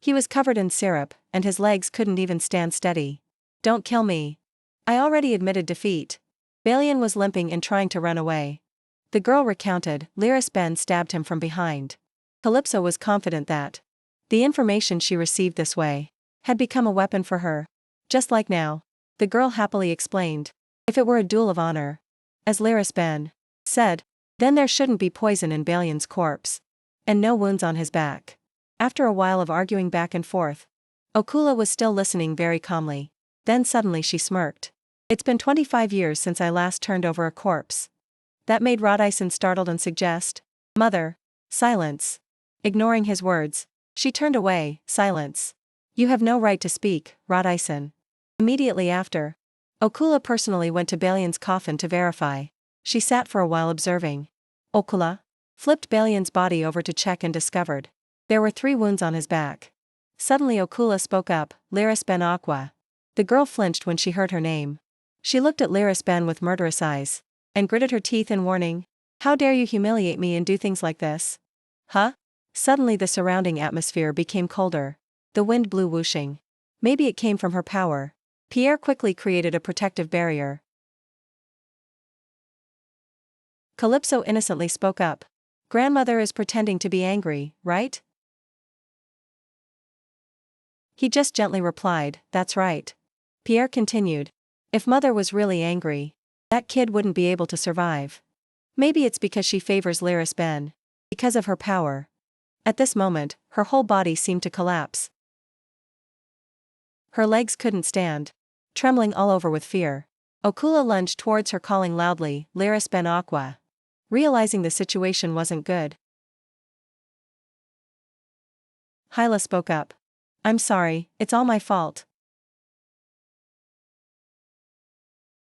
He was covered in syrup, and his legs couldn't even stand steady. Don't kill me. I already admitted defeat. Balian was limping and trying to run away. The girl recounted. Regressed stabbed him from behind. Calypso was confident that the information she received this way had become a weapon for her. Just like now. The girl happily explained. If it were a duel of honor, as Regressed said, then there shouldn't be poison in Balian's corpse. And no wounds on his back. After a while of arguing back and forth, Okula was still listening very calmly. Then suddenly she smirked. It's been 25 years since I last turned over a corpse. That made Rodison startled and suggest, Mother. Silence. Ignoring his words, she turned away. Silence. You have no right to speak, Rodison. Immediately after, Okula personally went to Balian's coffin to verify. She sat for a while observing. Okula flipped Balian's body over to check and discovered there were 3 wounds on his back. Suddenly Okula spoke up. Regressed Aqua. The girl flinched when she heard her name. She looked at Regressed with murderous eyes, and gritted her teeth in warning. How dare you humiliate me and do things like this? Huh? Suddenly the surrounding atmosphere became colder. The wind blew whooshing. Maybe it came from her power. Pierre quickly created a protective barrier. Calypso innocently spoke up. Grandmother is pretending to be angry, right? He just gently replied, that's right. Pierre continued. If mother was really angry, that kid wouldn't be able to survive. Maybe it's because she favors Regressed, because of her power. At this moment, her whole body seemed to collapse. Her legs couldn't stand, trembling all over with fear. Okula lunged towards her calling loudly, Regressed Aqua. Realizing the situation wasn't good, Hyla spoke up. I'm sorry, it's all my fault.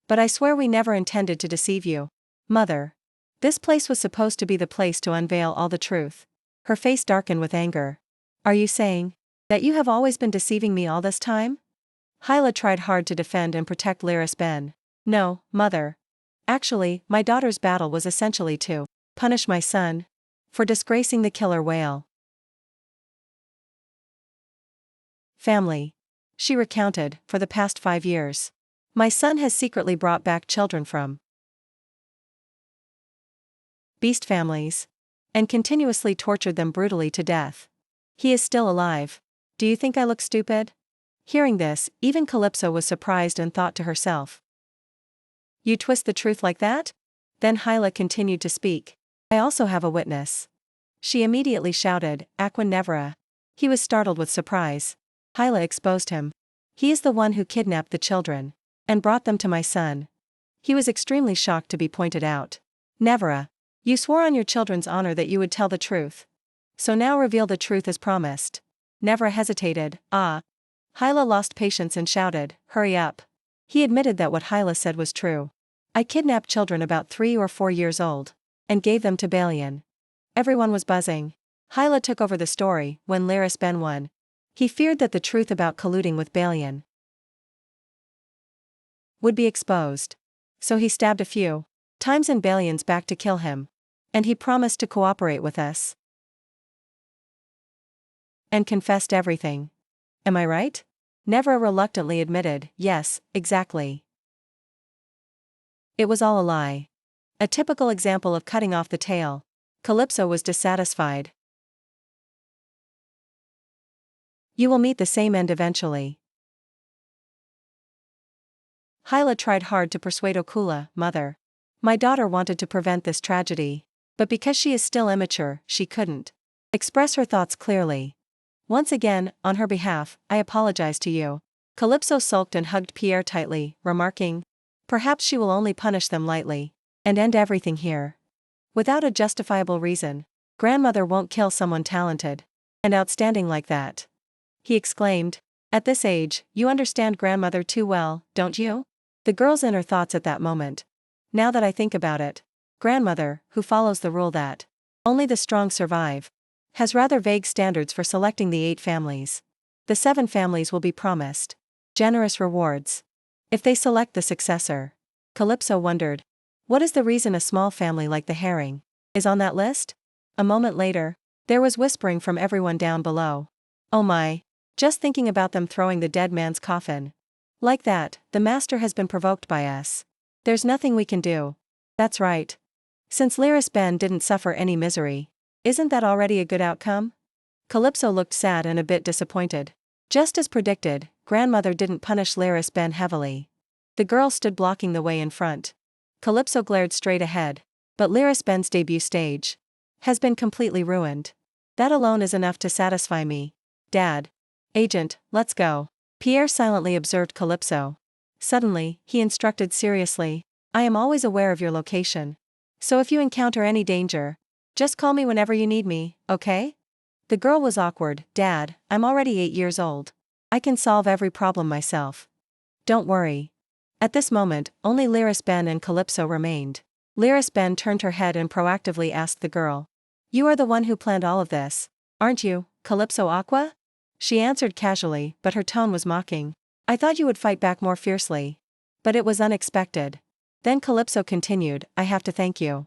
But I swear we never intended to deceive you. Mother. This place was supposed to be the place to unveil all the truth. Her face darkened with anger. Are you saying that you have always been deceiving me all this time? Hyla tried hard to defend and protect Regressed. No, mother. Actually, my daughter's battle was essentially to Punish my son for disgracing the killer whale family. She recounted, for the past 5 years. My son has secretly brought back children from beast families and continuously tortured them brutally to death. He is still alive. Do you think I look stupid? Hearing this, even Calypso was surprised and thought to herself. You twist the truth like that? Then Hyla continued to speak. I also have a witness. She immediately shouted, Aqua Nevera. He was startled with surprise. Hyla exposed him. He is the one who kidnapped the children and brought them to my son. He was extremely shocked to be pointed out. Nevera, you swore on your children's honor that you would tell the truth. So now reveal the truth as promised. Nevera hesitated. Hyla lost patience and shouted, hurry up. He admitted that what Hyla said was true. I kidnapped children about 3 or 4 years old and gave them to Balian. Everyone was buzzing. Hyla took over the story when Lyris Ben won. He feared that the truth about colluding with Balian would be exposed. So he stabbed a few times in Balian's back to kill him. And he promised to cooperate with us. And confessed everything. Am I right? Nevera reluctantly admitted, yes, exactly. It was all a lie. A typical example of cutting off the tail. Calypso was dissatisfied. You will meet the same end eventually. Hyla tried hard to persuade Okula, mother. My daughter wanted to prevent this tragedy. But because she is still immature, she couldn't express her thoughts clearly. Once again, on her behalf, I apologize to you. Calypso sulked and hugged Pierre tightly, remarking, perhaps she will only punish them lightly and end everything here. Without a justifiable reason. Grandmother won't kill someone talented and outstanding like that. He exclaimed. At this age, you understand grandmother too well, don't you? The girl's inner thoughts at that moment. Now that I think about it, grandmother, who follows the rule that only the strong survive, has rather vague standards for selecting the 8 families. The 7 families will be promised generous rewards if they select the successor. Calypso wondered. What is the reason a small family like the herring is on that list? A moment later, there was whispering from everyone down below. Oh my, just thinking about them throwing the dead man's coffin. Like that, the master has been provoked by us. There's nothing we can do. That's right. Since Lyris Ben didn't suffer any misery, isn't that already a good outcome? Calypso looked sad and a bit disappointed. Just as predicted, grandmother didn't punish Lyris Ben heavily. The girl stood blocking the way in front. Calypso glared straight ahead. But Lyris Ben's debut stage has been completely ruined. That alone is enough to satisfy me. Dad. Agent, let's go. Pierre silently observed Calypso. Suddenly, he instructed seriously. I am always aware of your location. So if you encounter any danger, just call me whenever you need me, okay? The girl was awkward. Dad, I'm already 8 years old. I can solve every problem myself. Don't worry. At this moment, only Lyris Ben and Calypso remained. Lyris Ben turned her head and proactively asked the girl. You are the one who planned all of this, aren't you, Calypso Aqua? She answered casually, but her tone was mocking. I thought you would fight back more fiercely. But it was unexpected. Then Calypso continued, I have to thank you.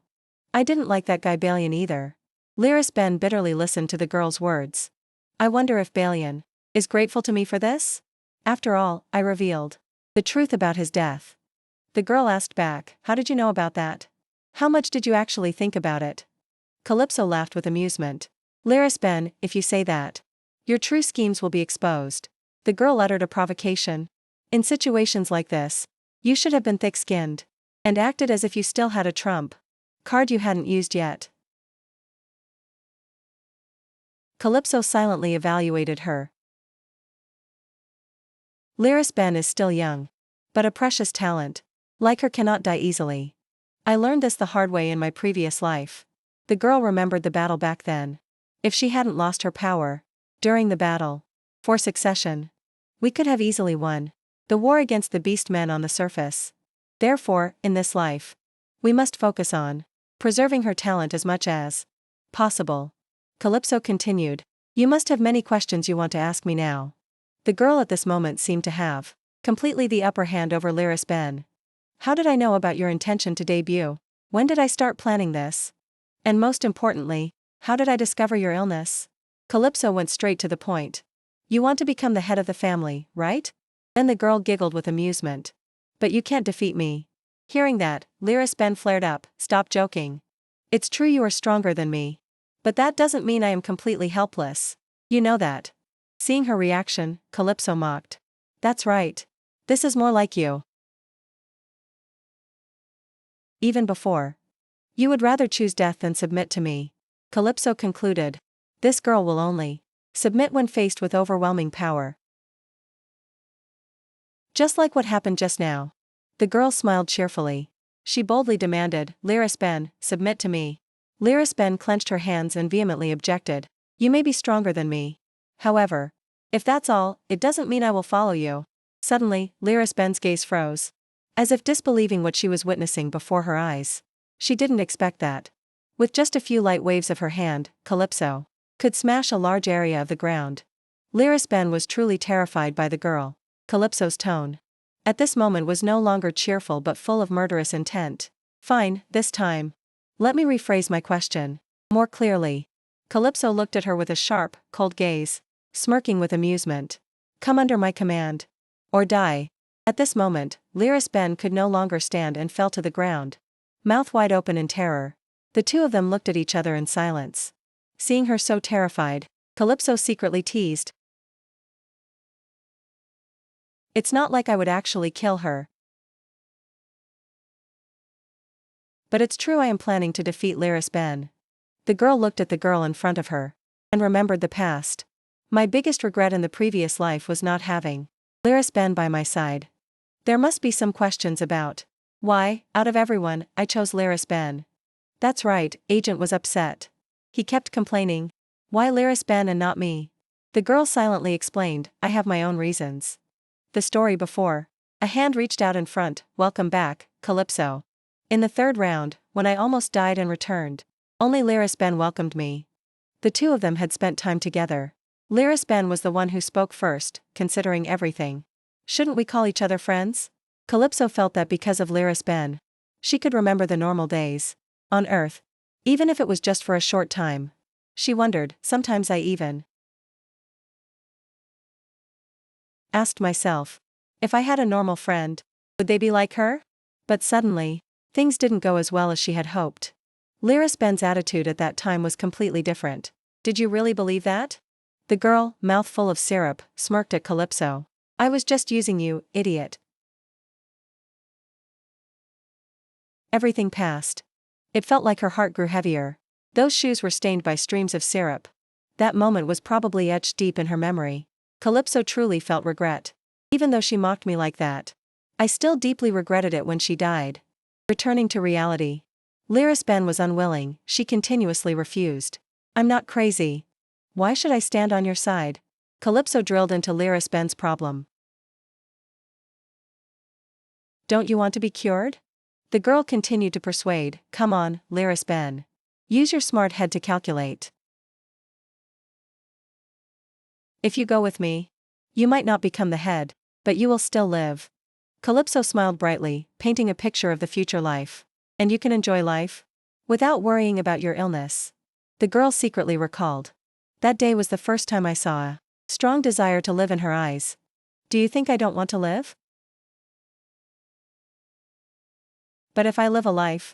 I didn't like that guy Balian either. Lyris Ben bitterly listened to the girl's words. I wonder if Balian is grateful to me for this? After all, I revealed the truth about his death. The girl asked back, how did you know about that? How much did you actually think about it? Calypso laughed with amusement. Lyris Ben, if you say that, your true schemes will be exposed. The girl uttered a provocation. In situations like this, you should have been thick-skinned and acted as if you still had a trump card you hadn't used yet. Calypso silently evaluated her. Lyris Ben is still young, but a precious talent. Like her cannot die easily. I learned this the hard way in my previous life. The girl remembered the battle back then. If she hadn't lost her power during the battle for succession, we could have easily won the war against the beast men on the surface. Therefore, in this life, we must focus on preserving her talent as much as possible. Calypso continued. You must have many questions you want to ask me now. The girl at this moment seemed to have completely the upper hand over Lyris Ben. How did I know about your intention to debut? When did I start planning this? And most importantly, how did I discover your illness? Calypso went straight to the point. You want to become the head of the family, right? Then the girl giggled with amusement. But you can't defeat me. Hearing that, Lyris Ben flared up. Stop joking. It's true you are stronger than me. But that doesn't mean I am completely helpless. You know that. Seeing her reaction, Calypso mocked. That's right. This is more like you. Even before. You would rather choose death than submit to me. Calypso concluded. This girl will only submit when faced with overwhelming power. Just like what happened just now. The girl smiled cheerfully. She boldly demanded, Lyris Ben, submit to me. Lyris Ben clenched her hands and vehemently objected. You may be stronger than me. However, if that's all, it doesn't mean I will follow you. Suddenly, Lyris Ben's gaze froze. As if disbelieving what she was witnessing before her eyes. She didn't expect that. With just a few light waves of her hand, Calypso could smash a large area of the ground. Lyris Ben was truly terrified by the girl. Calypso's tone at this moment was no longer cheerful but full of murderous intent. Fine, this time. Let me rephrase my question more clearly. Calypso looked at her with a sharp, cold gaze, smirking with amusement. Come under my command. Or die. At this moment, Lyris Ben could no longer stand and fell to the ground. Mouth wide open in terror. The two of them looked at each other in silence. Seeing her so terrified, Calypso secretly teased. It's not like I would actually kill her. But it's true I am planning to defeat Lyris Ben. The girl looked at the girl in front of her. And remembered the past. My biggest regret in the previous life was not having Lyris Ben by my side. There must be some questions about why, out of everyone, I chose Lyris Ben. That's right, Agent was upset. He kept complaining. Why Lyris Ben and not me? The girl silently explained, I have my own reasons. The story before. A hand reached out in front, welcome back, Calypso. In the third round, when I almost died and returned, only Lyris Ben welcomed me. The two of them had spent time together. Lyris Ben was the one who spoke first, considering everything. Shouldn't we call each other friends? Calypso felt that because of Lyris Ben, she could remember the normal days on Earth, even if it was just for a short time. She wondered, sometimes I even asked myself, if I had a normal friend, would they be like her? But suddenly, things didn't go as well as she had hoped. Lyris Ben's attitude at that time was completely different. Did you really believe that? The girl, mouth full of syrup, smirked at Calypso. I was just using you, idiot. Everything passed. It felt like her heart grew heavier. Those shoes were stained by streams of syrup. That moment was probably etched deep in her memory. Calypso truly felt regret. Even though she mocked me like that, I still deeply regretted it when she died. Returning to reality. Lyris Ben was unwilling, she continuously refused. I'm not crazy. Why should I stand on your side? Calypso drilled into Lyris Ben's problem. Don't you want to be cured? The girl continued to persuade, come on, Lyris Ben. Use your smart head to calculate. If you go with me, you might not become the head, but you will still live. Calypso smiled brightly, painting a picture of the future life. And you can enjoy life without worrying about your illness. The girl secretly recalled. That day was the first time I saw a strong desire to live in her eyes. Do you think I don't want to live? But if I live a life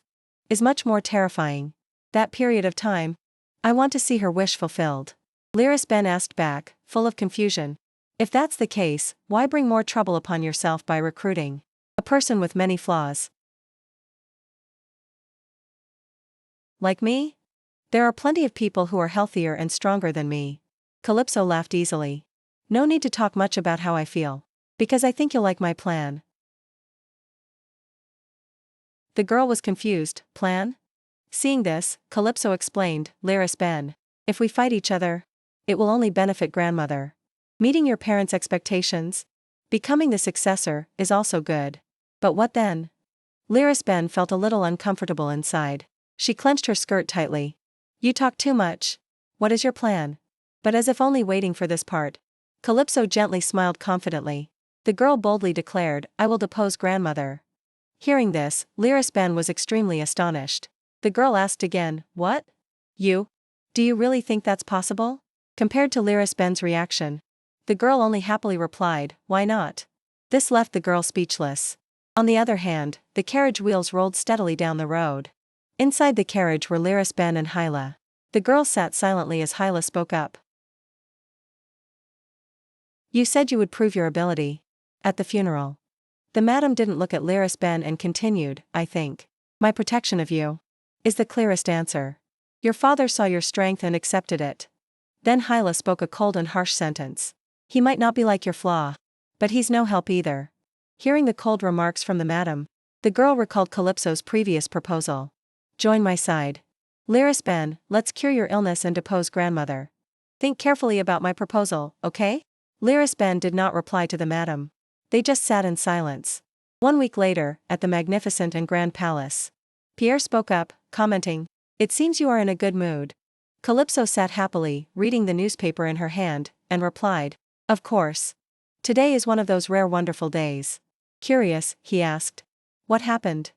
is much more terrifying. That period of time, I want to see her wish fulfilled. Lyris Ben asked back, full of confusion. If that's the case, why bring more trouble upon yourself by recruiting a person with many flaws? Like me? There are plenty of people who are healthier and stronger than me. Calypso laughed easily. No need to talk much about how I feel. Because I think you'll like my plan. The girl was confused. Plan? Seeing this, Calypso explained, Lyris Ben, if we fight each other, it will only benefit grandmother. Meeting your parents' expectations, becoming the successor, is also good. But what then? Lyris Ben felt a little uncomfortable inside. She clenched her skirt tightly. You talk too much. What is your plan? But as if only waiting for this part, Calypso gently smiled confidently. The girl boldly declared, I will depose grandmother. Hearing this, Lyris Ben was extremely astonished. The girl asked again, what? You? Do you really think that's possible? Compared to Lyris Ben's reaction, the girl only happily replied, why not? This left the girl speechless. On the other hand, the carriage wheels rolled steadily down the road. Inside the carriage were Lyris Ben and Hyla. The girl sat silently as Hyla spoke up. You said you would prove your ability. At the funeral. The madam didn't look at Lyris Ben and continued, I think. My protection of you is the clearest answer. Your father saw your strength and accepted it. Then Hyla spoke a cold and harsh sentence. He might not be like your flaw, but he's no help either. Hearing the cold remarks from the madam, the girl recalled Calypso's previous proposal. Join my side. Lyris Ben, let's cure your illness and depose grandmother. Think carefully about my proposal, okay? Lyris Ben did not reply to the madam. They just sat in silence. 1 week later, at the magnificent and grand palace, Pierre spoke up, commenting, it seems you are in a good mood. Calypso sat happily, reading the newspaper in her hand, and replied, of course. Today is one of those rare wonderful days. Curious, he asked. What happened?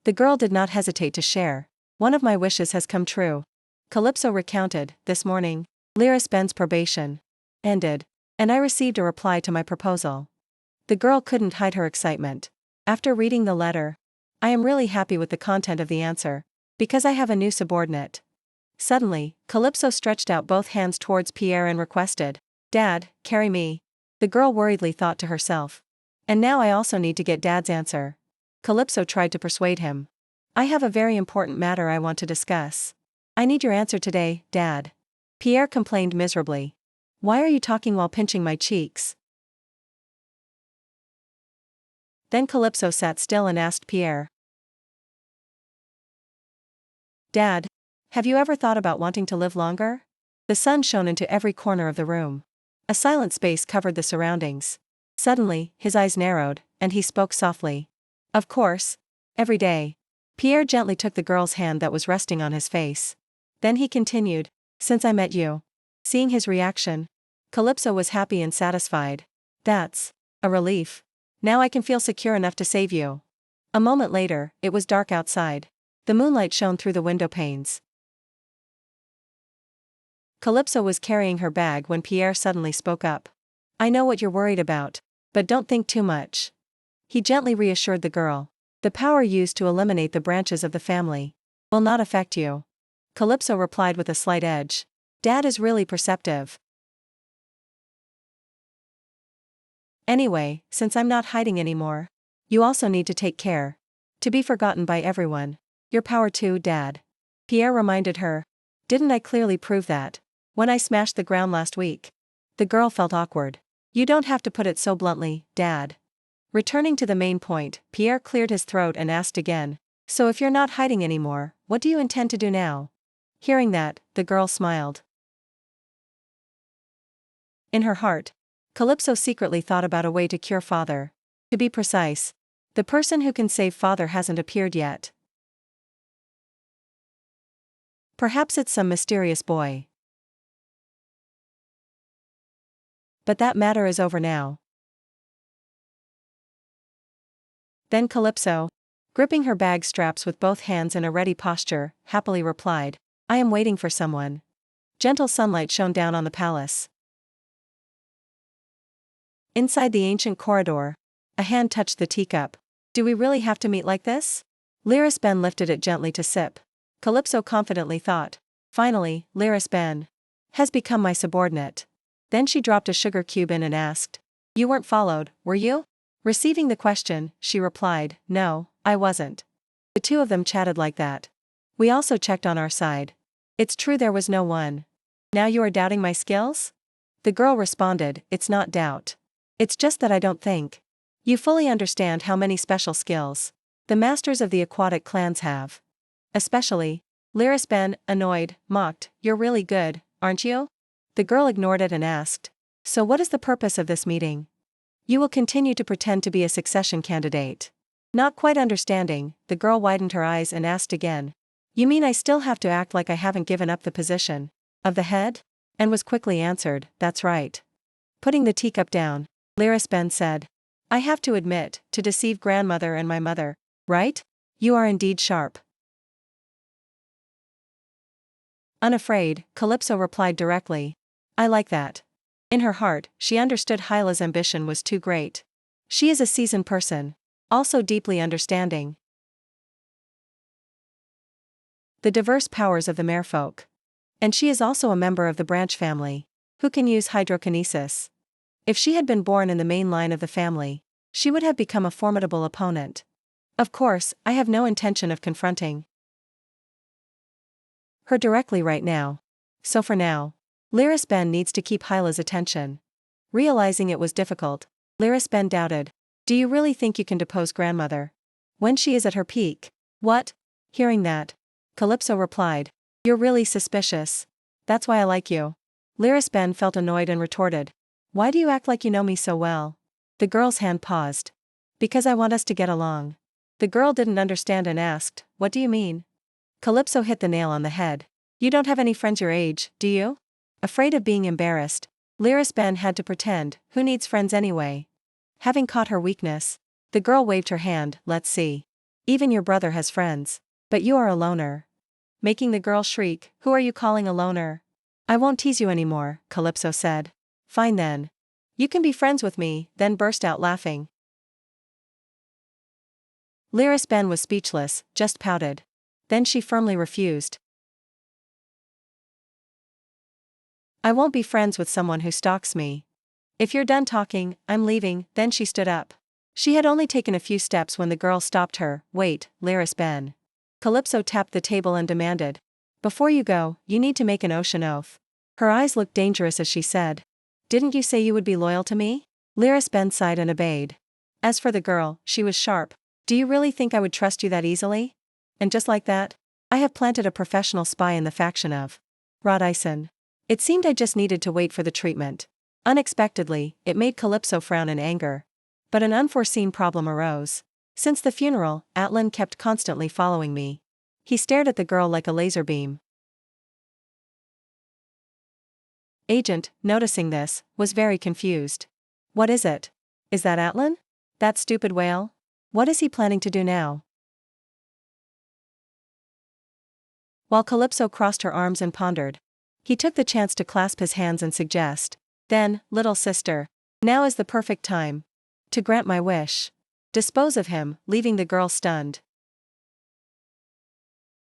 The girl did not hesitate to share. One of my wishes has come true. Calypso recounted, this morning, Lyris Ben's probation ended, and I received a reply to my proposal. The girl couldn't hide her excitement. After reading the letter, I am really happy with the content of the answer, because I have a new subordinate. Suddenly, Calypso stretched out both hands towards Pierre and requested, Dad, carry me. The girl worriedly thought to herself. And now I also need to get Dad's answer. Calypso tried to persuade him. I have a very important matter I want to discuss. I need your answer today, Dad. Pierre complained miserably. Why are you talking while pinching my cheeks? Then Calypso sat still and asked Pierre. Dad, have you ever thought about wanting to live longer? The sun shone into every corner of the room. A silent space covered the surroundings. Suddenly, his eyes narrowed, and he spoke softly. Of course. Every day. Pierre gently took the girl's hand that was resting on his face. Then he continued, since I met you. Seeing his reaction, Calypso was happy and satisfied. That's a relief. Now I can feel secure enough to save you. A moment later, it was dark outside. The moonlight shone through the window panes. Calypso was carrying her bag when Pierre suddenly spoke up. I know what you're worried about, but don't think too much. He gently reassured the girl. The power used to eliminate the branches of the family will not affect you. Calypso replied with a slight edge. Dad is really perceptive. Anyway, since I'm not hiding anymore, you also need to take care to be forgotten by everyone. Your power too, Dad. Pierre reminded her. Didn't I clearly prove that when I smashed the ground last week? The girl felt awkward. You don't have to put it so bluntly, Dad. Returning to the main point, Pierre cleared his throat and asked again, so if you're not hiding anymore, what do you intend to do now? Hearing that, the girl smiled. In her heart, Calypso secretly thought about a way to cure Father. To be precise, the person who can save Father hasn't appeared yet. Perhaps it's some mysterious boy. But that matter is over now. Then Calypso, gripping her bag straps with both hands in a ready posture, happily replied, I am waiting for someone. Gentle sunlight shone down on the palace. Inside the ancient corridor, a hand touched the teacup. Do we really have to meet like this? Lyris Ben lifted it gently to sip. Calypso confidently thought. Finally, Lyris Ben has become my subordinate. Then she dropped a sugar cube in and asked. You weren't followed, were you? Receiving the question, she replied, no, I wasn't. The two of them chatted like that. We also checked on our side. It's true there was no one. Now you are doubting my skills? The girl responded, it's not doubt. It's just that I don't think you fully understand how many special skills the masters of the aquatic clans have. Especially, Lyris Ben, annoyed, mocked, you're really good, aren't you? The girl ignored it and asked, so what is the purpose of this meeting? You will continue to pretend to be a succession candidate. Not quite understanding, the girl widened her eyes and asked again. You mean I still have to act like I haven't given up the position of the head? And was quickly answered, that's right. Putting the teacup down, Lyris Ben said. I have to admit, to deceive grandmother and my mother, right? You are indeed sharp. Unafraid, Calypso replied directly. I like that. In her heart, she understood Hyla's ambition was too great. She is a seasoned person. Also deeply understanding the diverse powers of the merfolk. And she is also a member of the branch family, who can use hydrokinesis. If she had been born in the main line of the family, she would have become a formidable opponent. Of course, I have no intention of confronting her directly right now. So for now, Lyris Ben needs to keep Hyla's attention. Realizing it was difficult, Lyris Ben doubted. Do you really think you can depose grandmother? When she is at her peak? What? Hearing that, Calypso replied. You're really suspicious. That's why I like you. Lyris Ben felt annoyed and retorted. Why do you act like you know me so well? The girl's hand paused. Because I want us to get along. The girl didn't understand and asked, what do you mean? Calypso hit the nail on the head. You don't have any friends your age, do you? Afraid of being embarrassed, Lyris Ben had to pretend, who needs friends anyway? Having caught her weakness, the girl waved her hand, let's see. Even your brother has friends. But you are a loner. Making the girl shriek, who are you calling a loner? I won't tease you anymore, Calypso said. Fine then. You can be friends with me, then burst out laughing. Lyris Ben was speechless, just pouted. Then she firmly refused. I won't be friends with someone who stalks me. If you're done talking, I'm leaving. Then she stood up. She had only taken a few steps when the girl stopped her. Wait, Lyris Ben. Calypso tapped the table and demanded. Before you go, you need to make an ocean oath. Her eyes looked dangerous as she said. Didn't you say you would be loyal to me? Lyris Ben sighed and obeyed. As for the girl, she was sharp. Do you really think I would trust you that easily? And just like that, I have planted a professional spy in the faction of Rodison. It seemed I just needed to wait for the treatment. Unexpectedly, it made Calypso frown in anger. But an unforeseen problem arose. Since the funeral, Atlan kept constantly following me. He stared at the girl like a laser beam. Agent, noticing this, was very confused. What is it? Is that Atlan? That stupid whale? What is he planning to do now? While Calypso crossed her arms and pondered, he took the chance to clasp his hands and suggest, then, little sister, now is the perfect time to grant my wish. Dispose of him, leaving the girl stunned.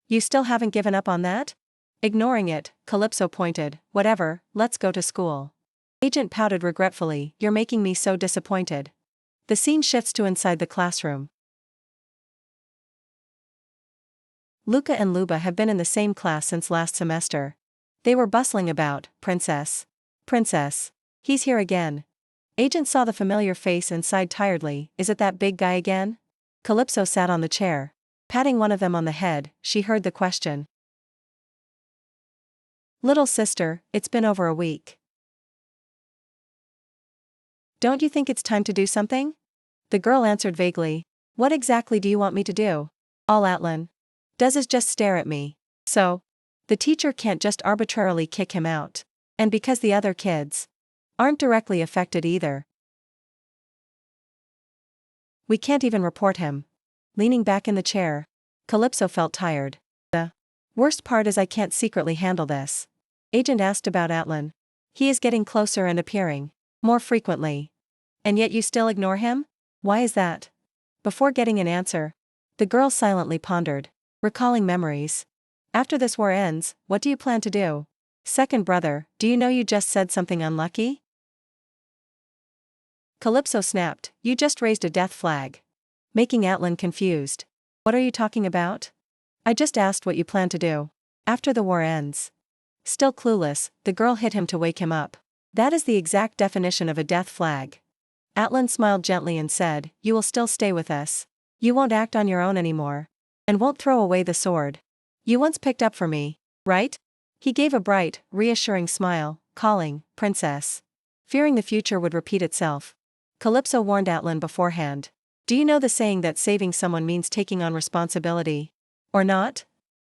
You still haven't given up on that? Ignoring it, Calypso pointed, whatever, let's go to school. Agent pouted regretfully, you're making me so disappointed. The scene shifts to inside the classroom. Luca and Luba have been in the same class since last semester. They were bustling about, Princess. Princess. He's here again. Agent saw the familiar face and sighed tiredly, is it that big guy again? Calypso sat on the chair. Patting one of them on the head, she heard the question. Little sister, it's been over a week. Don't you think it's time to do something? The girl answered vaguely. What exactly do you want me to do? All Atlan does is just stare at me. So, the teacher can't just arbitrarily kick him out. And because the other kids aren't directly affected either, we can't even report him. Leaning back in the chair, Calypso felt tired. The worst part is I can't secretly handle this. Agent asked about Atlan. He is getting closer and appearing more frequently. And yet you still ignore him? Why is that? Before getting an answer, the girl silently pondered, recalling memories. After this war ends, what do you plan to do? Second brother, do you know you just said something unlucky? Calypso snapped, you just raised a death flag. Making Atlan confused. What are you talking about? I just asked what you plan to do after the war ends. Still clueless, the girl hit him to wake him up. That is the exact definition of a death flag. Atlan smiled gently and said, you will still stay with us. You won't act on your own anymore. And won't throw away the sword you once picked up for me, right? He gave a bright, reassuring smile, calling, Princess. Fearing the future would repeat itself, Calypso warned Atlan beforehand. Do you know the saying that saving someone means taking on responsibility? Or not?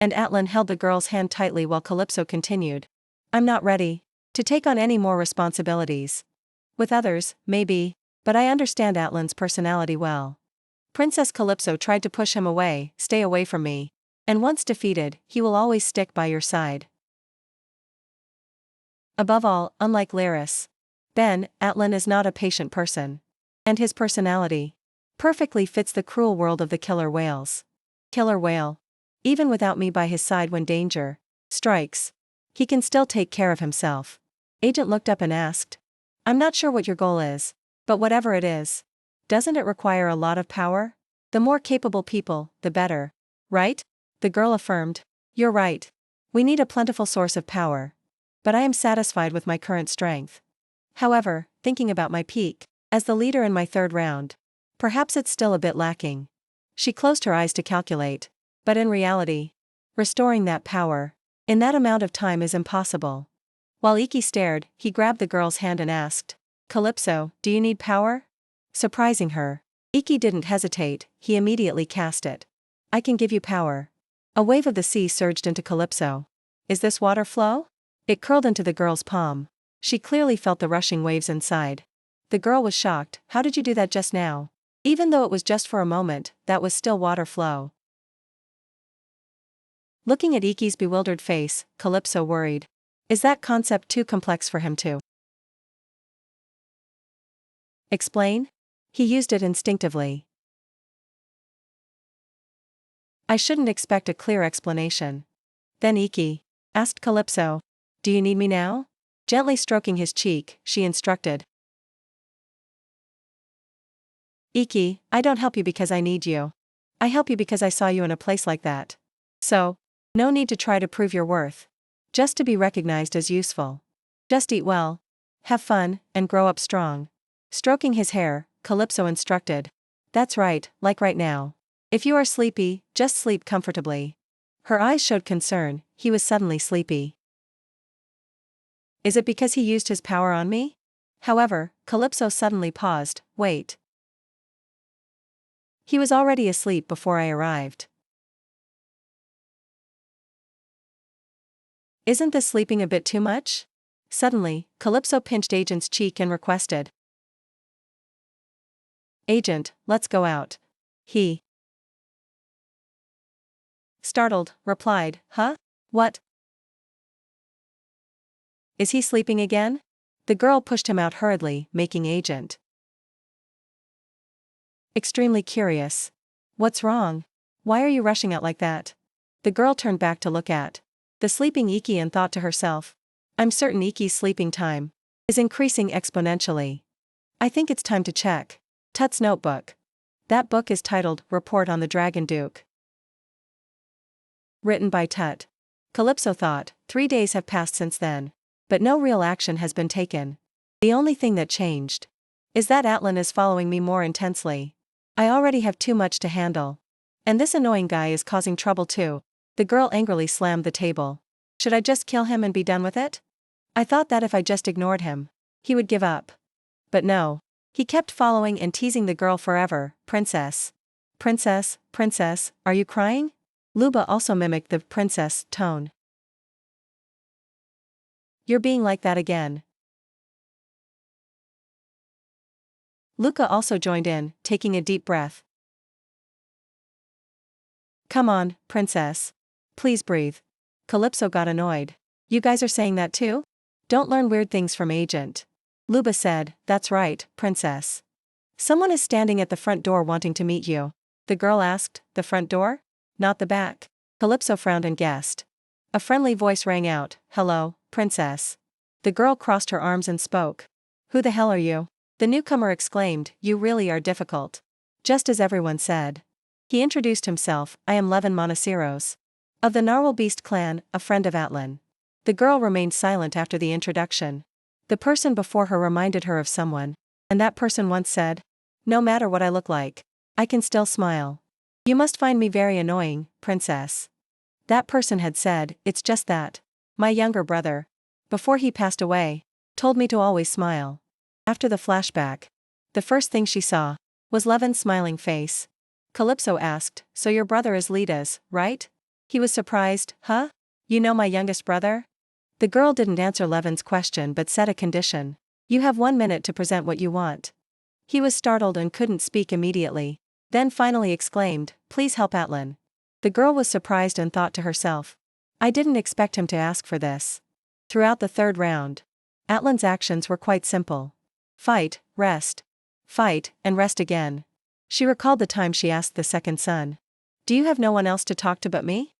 And Atlan held the girl's hand tightly while Calypso continued. I'm not ready to take on any more responsibilities. With others, maybe, but I understand Atlan's personality well. Princess Calypso tried to push him away, stay away from me. And once defeated, he will always stick by your side. Above all, unlike Laris, Atlan is not a patient person. And his personality perfectly fits the cruel world of the killer whales. Killer whale. Even without me by his side when danger strikes, he can still take care of himself. Agent looked up and asked, I'm not sure what your goal is, but whatever it is, doesn't it require a lot of power? The more capable people, the better, right? The girl affirmed, you're right. We need a plentiful source of power. But I am satisfied with my current strength. However, thinking about my peak, as the leader in my third round, perhaps it's still a bit lacking. She closed her eyes to calculate, but in reality, restoring that power, in that amount of time is impossible. While Iki stared, he grabbed the girl's hand and asked, Calypso, do you need power? Surprising her, Iki didn't hesitate, he immediately cast it. I can give you power. A wave of the sea surged into Calypso. Is this water flow? It curled into the girl's palm. She clearly felt the rushing waves inside. The girl was shocked, how did you do that just now? Even though it was just for a moment, that was still water flow. Looking at Iki's bewildered face, Calypso worried. Is that concept too complex for him to explain? He used it instinctively. I shouldn't expect a clear explanation. Then Iki asked Calypso, do you need me now? Gently stroking his cheek, she instructed. Iki, I don't help you because I need you. I help you because I saw you in a place like that. So, no need to try to prove your worth. Just to be recognized as useful. Just eat well, have fun, and grow up strong. Stroking his hair, Calypso instructed. That's right, like right now. If you are sleepy, just sleep comfortably. Her eyes showed concern, he was suddenly sleepy. Is it because he used his power on me? However, Calypso suddenly paused, wait. He was already asleep before I arrived. Isn't this sleeping a bit too much? Suddenly, Calypso pinched Agent's cheek and requested. Agent, let's go out. He, startled, replied, huh? What? Is he sleeping again? The girl pushed him out hurriedly, making Agent extremely curious. What's wrong? Why are you rushing out like that? The girl turned back to look at the sleeping Iki and thought to herself, I'm certain Iki's sleeping time is increasing exponentially. I think it's time to check Tut's notebook. That book is titled Report on the Dragon Duke. Written by Tut. Calypso thought, 3 days have passed since then. But no real action has been taken. The only thing that changed is that Atlan is following me more intensely. I already have too much to handle. And this annoying guy is causing trouble too. The girl angrily slammed the table. Should I just kill him and be done with it? I thought that if I just ignored him, he would give up. But no. He kept following and teasing the girl forever. Princess. Princess, princess, are you crying? Luba also mimicked the princess tone. You're being like that again. Luca also joined in, taking a deep breath. Come on, princess. Please breathe. Calypso got annoyed. You guys are saying that too? Don't learn weird things from Agent. Luba said, that's right, princess. Someone is standing at the front door wanting to meet you. The girl asked, the front door? Not the back. Calypso frowned and guessed. A friendly voice rang out, hello, princess. The girl crossed her arms and spoke. Who the hell are you? The newcomer exclaimed, you really are difficult. Just as everyone said. He introduced himself, I am Levin Montesiros. Of the Narwhal Beast clan, a friend of Atlan. The girl remained silent after the introduction. The person before her reminded her of someone, and that person once said, no matter what I look like, I can still smile. You must find me very annoying, princess. That person had said, it's just that. My younger brother, before he passed away, told me to always smile. After the flashback, the first thing she saw was Levin's smiling face. Calypso asked, so your brother is Lita's, right? He was surprised, huh? You know my youngest brother? The girl didn't answer Levin's question but set a condition. You have 1 minute to present what you want. He was startled and couldn't speak immediately, then finally exclaimed, please help Atlan. The girl was surprised and thought to herself, I didn't expect him to ask for this. Throughout the third round, Atlan's actions were quite simple. Fight, rest. Fight, and rest again. She recalled the time she asked the second son. Do you have no one else to talk to but me?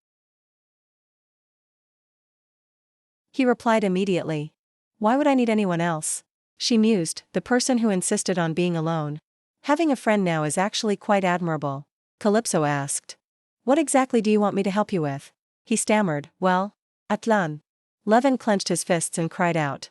He replied immediately. Why would I need anyone else? She mused, the person who insisted on being alone. Having a friend now is actually quite admirable. Calypso asked. What exactly do you want me to help you with? He stammered, well, Atlan. Levin clenched his fists and cried out.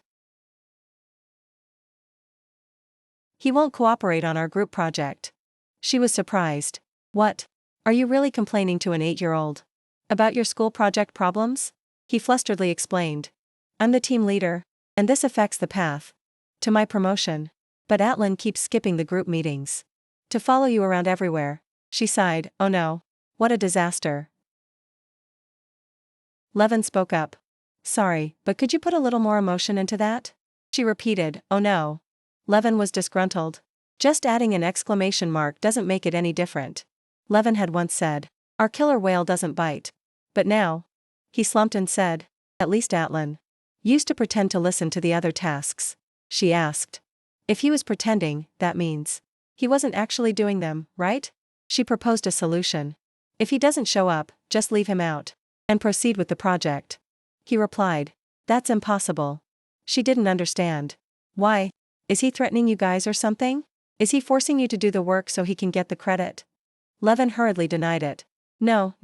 He won't cooperate on our group project. She was surprised. What? Are you really complaining to an 8-year-old? About your school project problems? He flusteredly explained. I'm the team leader, and this affects the path to my promotion. But Atlan keeps skipping the group meetings. To follow you around everywhere. She sighed, oh no. What a disaster. Levin spoke up. Sorry, but could you put a little more emotion into that? She repeated, oh no. Levin was disgruntled. Just adding an exclamation mark doesn't make it any different. Levin had once said, our killer whale doesn't bite. But now. He slumped and said, at least Atlan used to pretend to listen to the other tasks. She asked. If he was pretending, that means he wasn't actually doing them, right? She proposed a solution. If he doesn't show up, just leave him out and proceed with the project. He replied, that's impossible. She didn't understand. Why? Is he threatening you guys or something? Is he forcing you to do the work so he can get the credit? Levin hurriedly denied it. No,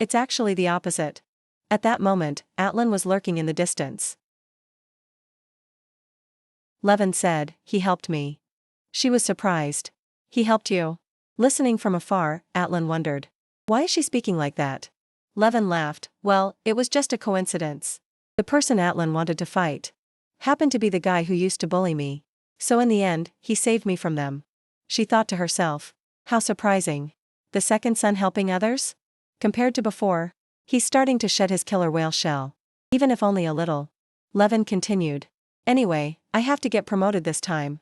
it's actually the opposite. At that moment, Atlan was lurking in the distance. Levin said, he helped me. She was surprised. He helped you? Listening from afar, Atlan wondered. Why is she speaking like that? Levin laughed, well, it was just a coincidence. The person Atlan wanted to fight happened to be the guy who used to bully me. So in the end, he saved me from them. She thought to herself. How surprising. The second son helping others? Compared to before, he's starting to shed his killer whale shell. Even if only a little. Levin continued. Anyway, I have to get promoted this time.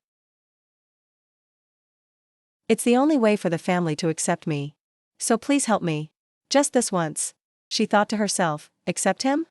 It's the only way for the family to accept me. So please help me. Just this once. She thought to herself, accept him?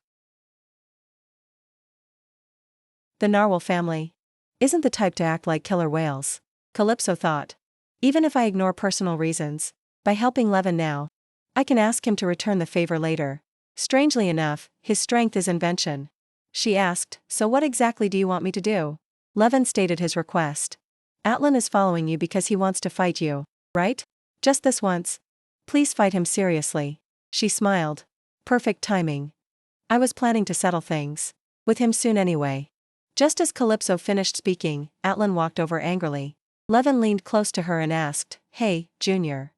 The narwhal family isn't the type to act like killer whales. Calypso thought. Even if I ignore personal reasons, by helping Levin now, I can ask him to return the favor later. Strangely enough, his strength is invention. She asked, so what exactly do you want me to do? Levin stated his request. Atlan is following you because he wants to fight you, right? Just this once. Please fight him seriously. She smiled. Perfect timing. I was planning to settle things with him soon anyway. Just as Calypso finished speaking, Atlan walked over angrily. Levin leaned close to her and asked, hey, Junior.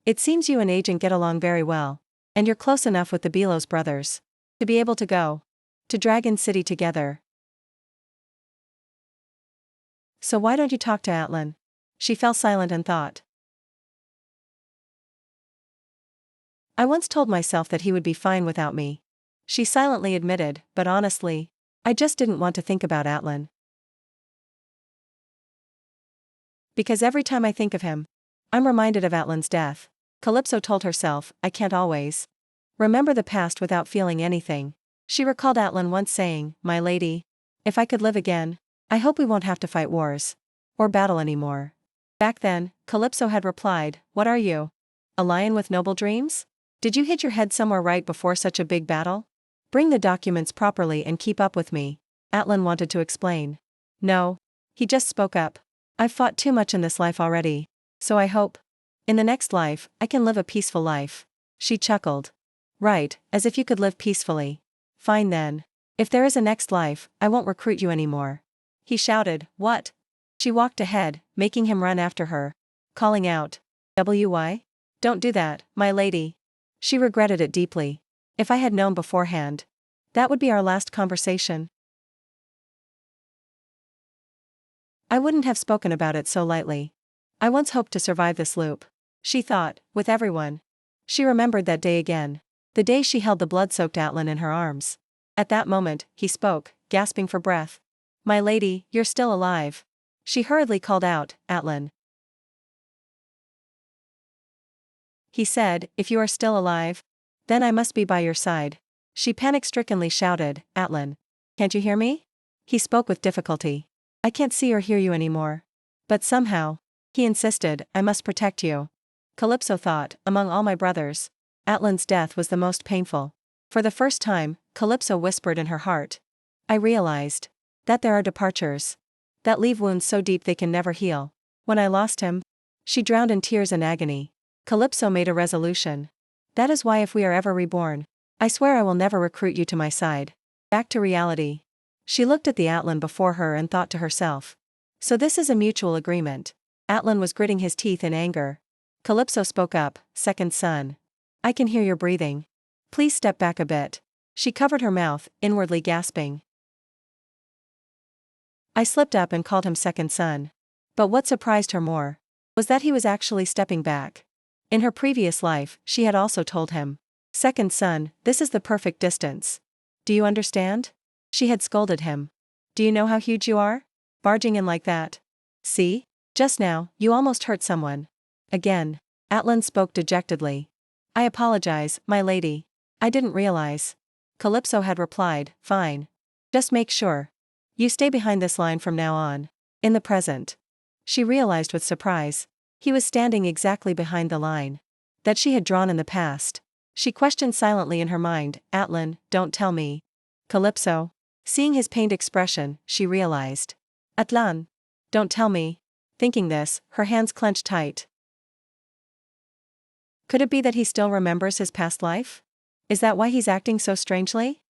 It seems you and Agent get along very well. And you're close enough with the Belos brothers to be able to go to Dragon City together. So why don't you talk to Atlan? She fell silent and thought. I once told myself that he would be fine without me. She silently admitted, but honestly, I just didn't want to think about Atlan. Because every time I think of him, I'm reminded of Atlan's death. Calypso told herself, I can't always remember the past without feeling anything. She recalled Atlan once saying, my lady, if I could live again, I hope we won't have to fight wars or battle anymore. Back then, Calypso had replied, what are you? A lion with noble dreams? Did you hit your head somewhere right before such a big battle? Bring the documents properly and keep up with me. Atlan wanted to explain. No. He just spoke up. I've fought too much in this life already. So I hope in the next life, I can live a peaceful life. She chuckled. Right, as if you could live peacefully. Fine then. If there is a next life, I won't recruit you anymore. He shouted, what? She walked ahead, making him run after her, calling out, "Why? Don't do that, my lady." She regretted it deeply. If I had known beforehand, that would be our last conversation. I wouldn't have spoken about it so lightly. I once hoped to survive this loop. She thought, with everyone. She remembered that day again. The day she held the blood-soaked Atlan in her arms. At that moment, he spoke, gasping for breath. My lady, you're still alive. She hurriedly called out, Atlan. He said, if you are still alive, then I must be by your side. She panic-strickenly shouted, Atlan. Can't you hear me? He spoke with difficulty. I can't see or hear you anymore. But somehow, he insisted, I must protect you. Calypso thought, among all my brothers, Atlan's death was the most painful. For the first time, Calypso whispered in her heart. I realized that there are departures that leave wounds so deep they can never heal. When I lost him, she drowned in tears and agony. Calypso made a resolution. That is why if we are ever reborn, I swear I will never recruit you to my side. Back to reality. She looked at the Atlan before her and thought to herself. So this is a mutual agreement. Atlan was gritting his teeth in anger. Calypso spoke up, second son. I can hear your breathing. Please step back a bit. She covered her mouth, inwardly gasping. I slipped up and called him second son. But what surprised her more was that he was actually stepping back. In her previous life, she had also told him, second son, this is the perfect distance. Do you understand? She had scolded him. Do you know how huge you are? Barging in like that. See? Just now, you almost hurt someone. Again. Atlan spoke dejectedly. I apologize, my lady. I didn't realize. Calypso had replied, fine. Just make sure you stay behind this line from now on. In the present. She realized with surprise. He was standing exactly behind the line that she had drawn in the past. She questioned silently in her mind, Atlan, don't tell me. Calypso. Seeing his pained expression, she realized. Atlan. Don't tell me. Thinking this, her hands clenched tight. Could it be that he still remembers his past life? Is that why he's acting so strangely?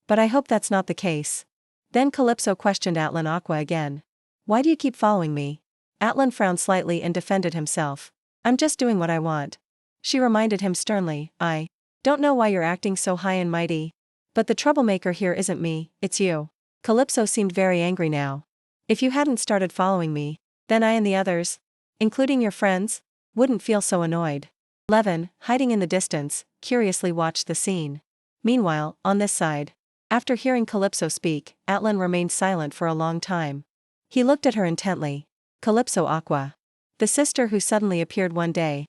But I hope that's not the case. Then Calypso questioned Atlan Aqua again. Why do you keep following me? Atlan frowned slightly and defended himself. I'm just doing what I want. She reminded him sternly, I don't know why you're acting so high and mighty. But the troublemaker here isn't me, it's you. Calypso seemed very angry now. If you hadn't started following me, then I and the others, including your friends, wouldn't feel so annoyed. Levin, hiding in the distance, curiously watched the scene. Meanwhile, on this side, after hearing Calypso speak, Atlan remained silent for a long time. He looked at her intently. Calypso Aqua. The sister who suddenly appeared one day,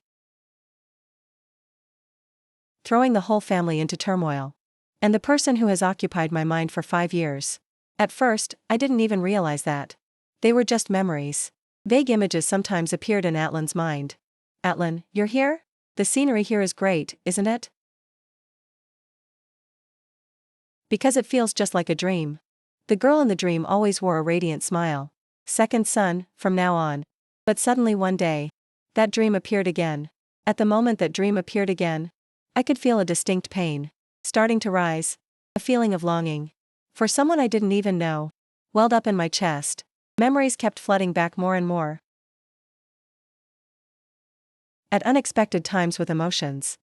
throwing the whole family into turmoil. And the person who has occupied my mind for 5 years. At first, I didn't even realize that. They were just memories. Vague images sometimes appeared in Atlan's mind. Atlan, you're here? The scenery here is great, isn't it? Because it feels just like a dream. The girl in the dream always wore a radiant smile. Second son, from now on. But suddenly one day, that dream appeared again. At the moment that dream appeared again, I could feel a distinct pain starting to rise. A feeling of longing for someone I didn't even know welled up in my chest. Memories kept flooding back more and more. At unexpected times with emotions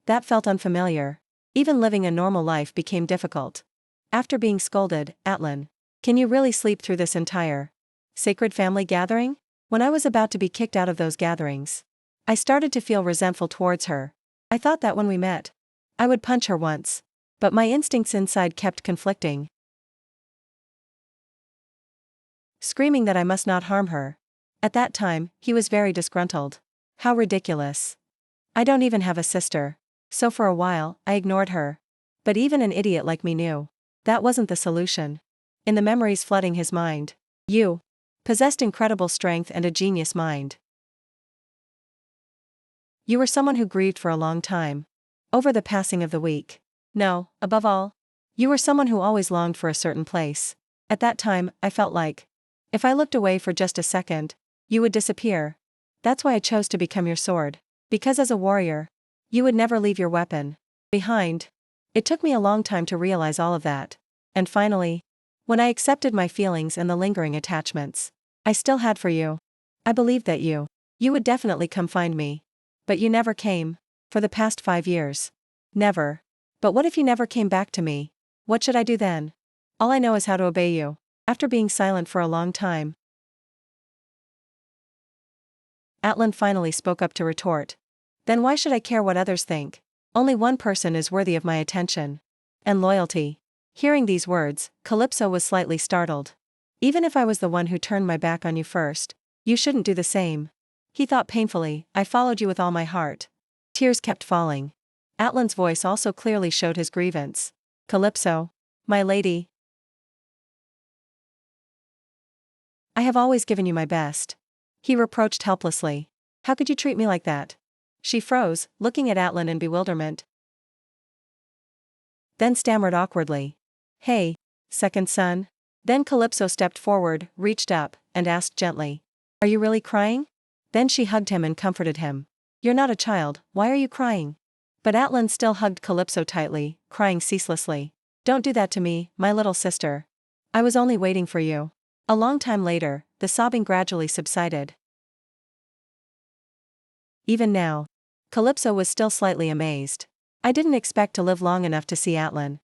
that felt unfamiliar. Even living a normal life became difficult. After being scolded, Atlan, can you really sleep through this entire sacred family gathering? When I was about to be kicked out of those gatherings, I started to feel resentful towards her. I thought that when we met, I would punch her once. But my instincts inside kept conflicting, screaming that I must not harm her. At that time, he was very disgruntled. How ridiculous. I don't even have a sister. So for a while, I ignored her. But even an idiot like me knew that wasn't the solution. In the memories flooding his mind, you possessed incredible strength and a genius mind. You were someone who grieved for a long time over the passing of the weak. No, above all, you were someone who always longed for a certain place. At that time, I felt like, if I looked away for just a second, you would disappear. That's why I chose to become your sword. Because as a warrior, you would never leave your weapon behind. It took me a long time to realize all of that. And finally, when I accepted my feelings and the lingering attachments I still had for you, I believed that you would definitely come find me. But you never came. For the past 5 years. Never. But what if you never came back to me? What should I do then? All I know is how to obey you. After being silent for a long time, Atlan finally spoke up to retort. Then why should I care what others think? Only one person is worthy of my attention and loyalty. Hearing these words, Calypso was slightly startled. Even if I was the one who turned my back on you first, you shouldn't do the same. He thought painfully, I followed you with all my heart. Tears kept falling. Atlan's voice also clearly showed his grievance. Calypso. my lady. I have always given you my best. He reproached helplessly. How could you treat me like that? She froze, looking at Atlan in bewilderment. Then stammered awkwardly. Hey, second son? Then Calypso stepped forward, reached up, and asked gently. Are you really crying? Then she hugged him and comforted him. You're not a child, why are you crying? But Atlan still hugged Calypso tightly, crying ceaselessly. Don't do that to me, my little sister. I was only waiting for you. A long time later, the sobbing gradually subsided. Even now, Calypso was still slightly amazed. I didn't expect to live long enough to see Atlan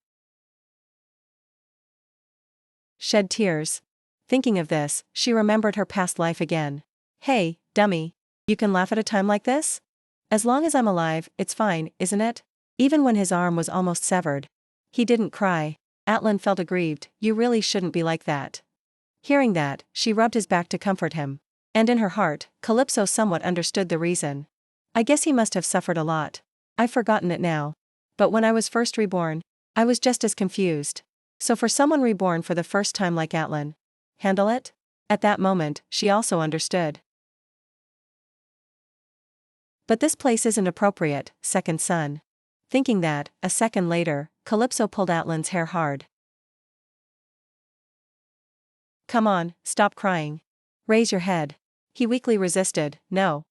shed tears. Thinking of this, she remembered her past life again. Hey, dummy. You can laugh at a time like this? As long as I'm alive, it's fine, isn't it? Even when his arm was almost severed. He didn't cry. Atlan felt aggrieved. You really shouldn't be like that. Hearing that, she rubbed his back to comfort him. And in her heart, Calypso somewhat understood the reason. I guess he must have suffered a lot. I've forgotten it now. But when I was first reborn, I was just as confused. So for someone reborn for the first time like Atlan, handle it? At that moment, she also understood. But this place isn't appropriate, second son. Thinking that, a second later, Calypso pulled Atlan's hair hard. Come on, stop crying. Raise your head. He weakly resisted, no.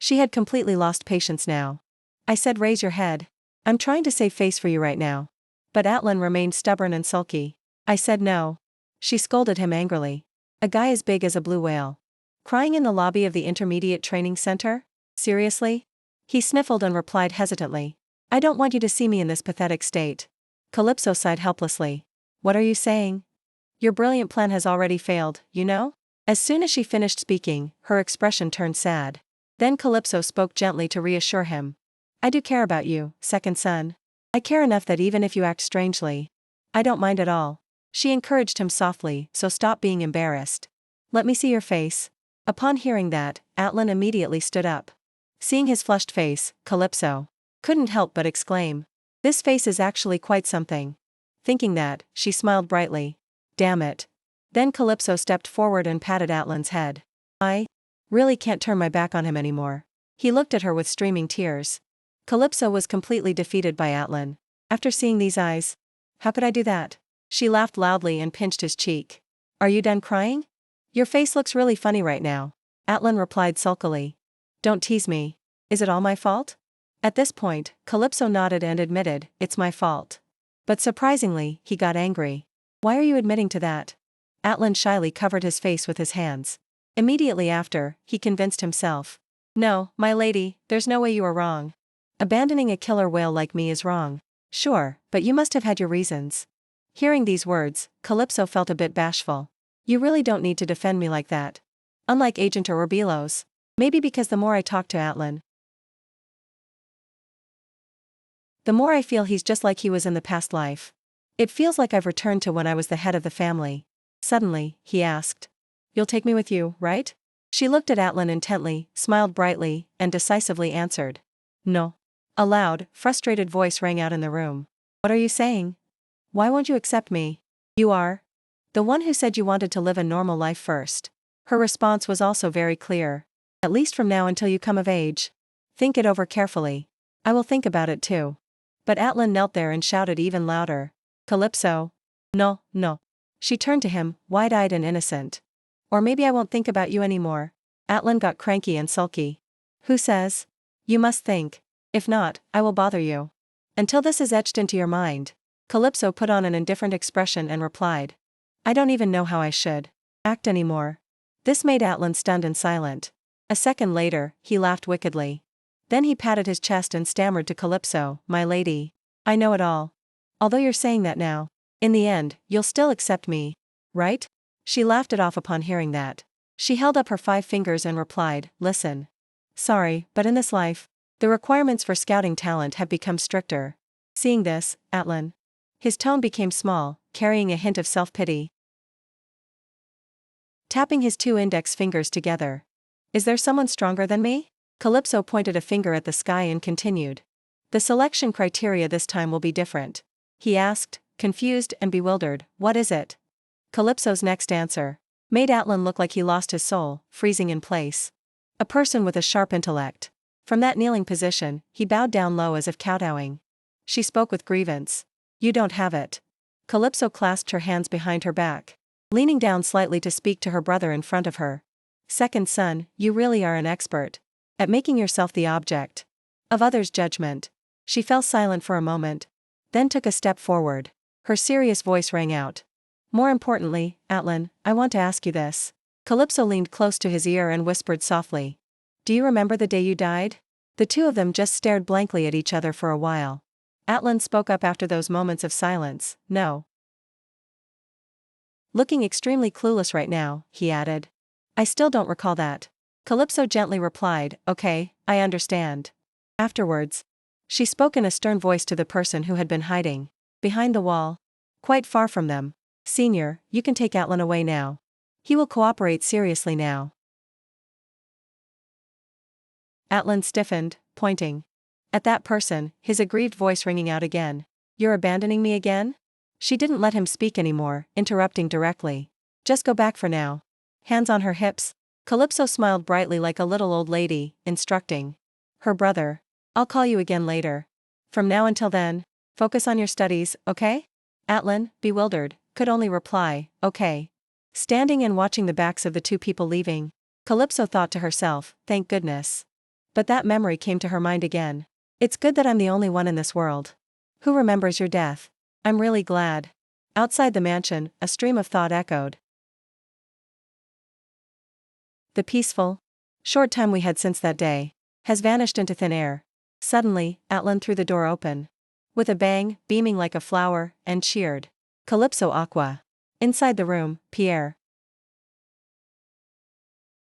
She had completely lost patience now. I said raise your head. I'm trying to save face for you right now. But Atlan remained stubborn and sulky. I said no. She scolded him angrily. A guy as big as a blue whale. Crying in the lobby of the intermediate training center? Seriously? He sniffled and replied hesitantly. I don't want you to see me in this pathetic state. Calypso sighed helplessly. What are you saying? Your brilliant plan has already failed, you know? As soon as she finished speaking, her expression turned sad. Then Calypso spoke gently to reassure him. I do care about you, second son. I care enough that even if you act strangely, I don't mind at all. She encouraged him softly, so stop being embarrassed. Let me see your face. Upon hearing that, Atlan immediately stood up. Seeing his flushed face, Calypso couldn't help but exclaim. This face is actually quite something. Thinking that, she smiled brightly. Damn it. Then Calypso stepped forward and patted Atlan's head. I really can't turn my back on him anymore. He looked at her with streaming tears. Calypso was completely defeated by Atlan. After seeing these eyes, how could I do that? She laughed loudly and pinched his cheek. Are you done crying? Your face looks really funny right now. Atlan replied sulkily. Don't tease me. Is it all my fault? At this point, Calypso nodded and admitted, it's my fault. But surprisingly, he got angry. Why are you admitting to that? Atlan shyly covered his face with his hands. Immediately after, he convinced himself. No, my lady, there's no way you are wrong. Abandoning a killer whale like me is wrong. Sure, but you must have had your reasons. Hearing these words, Calypso felt a bit bashful. You really don't need to defend me like that. Unlike Agent Orbilos. Maybe because the more I talk to Atlan, the more I feel he's just like he was in the past life. It feels like I've returned to when I was the head of the family. Suddenly, he asked. You'll take me with you, right? She looked at Atlan intently, smiled brightly, and decisively answered. No. A loud, frustrated voice rang out in the room. What are you saying? Why won't you accept me? You are the one who said you wanted to live a normal life first. Her response was also very clear. At least from now until you come of age. Think it over carefully. I will think about it too. But Atlan knelt there and shouted even louder. Calypso. No, no. She turned to him, wide-eyed and innocent. Or maybe I won't think about you anymore. Atlan got cranky and sulky. Who says? You must think. If not, I will bother you. Until this is etched into your mind. Calypso put on an indifferent expression and replied. I don't even know how I should act anymore. This made Atlan stunned and silent. A second later, he laughed wickedly. Then he patted his chest and stammered to Calypso, my lady. I know it all. Although you're saying that now, in the end, you'll still accept me, right? She laughed it off upon hearing that. She held up her 5 fingers and replied, listen. Sorry, but in this life, the requirements for scouting talent have become stricter. Seeing this, Atlan. His tone became small, carrying a hint of self-pity. Tapping his 2 index fingers together. Is there someone stronger than me? Calypso pointed a finger at the sky and continued. The selection criteria this time will be different. He asked, confused and bewildered, what is it? Calypso's next answer made Atlan look like he lost his soul, freezing in place. A person with a sharp intellect. From that kneeling position, he bowed down low as if kowtowing. She spoke with grievance. You don't have it. Calypso clasped her hands behind her back, leaning down slightly to speak to her brother in front of her. Second son, you really are an expert at making yourself the object of others' judgment. She fell silent for a moment, then took a step forward. Her serious voice rang out. More importantly, Atlan, I want to ask you this. Calypso leaned close to his ear and whispered softly. Do you remember the day you died? The two of them just stared blankly at each other for a while. Atlan spoke up after those moments of silence. No. Looking extremely clueless right now, he added. I still don't recall that. Calypso gently replied, okay, I understand. Afterwards, she spoke in a stern voice to the person who had been hiding behind the wall, quite far from them. Senior, you can take Atlan away now. He will cooperate seriously now. Atlan stiffened, pointing at that person, his aggrieved voice ringing out again. You're abandoning me again? She didn't let him speak anymore, interrupting directly. Just go back for now. Hands on her hips, Calypso smiled brightly like a little old lady, instructing her brother. I'll call you again later. From now until then, focus on your studies, okay? Atlan, bewildered, could only reply, okay. Standing and watching the backs of the two people leaving, Calypso thought to herself, thank goodness. But that memory came to her mind again. It's good that I'm the only one in this world who remembers your death. I'm really glad. Outside the mansion, a stream of thought echoed. The peaceful, short time we had since that day has vanished into thin air. Suddenly, Atlan threw the door open with a bang, beaming like a flower, and cheered. Calypso Aqua. Inside the room, Pierre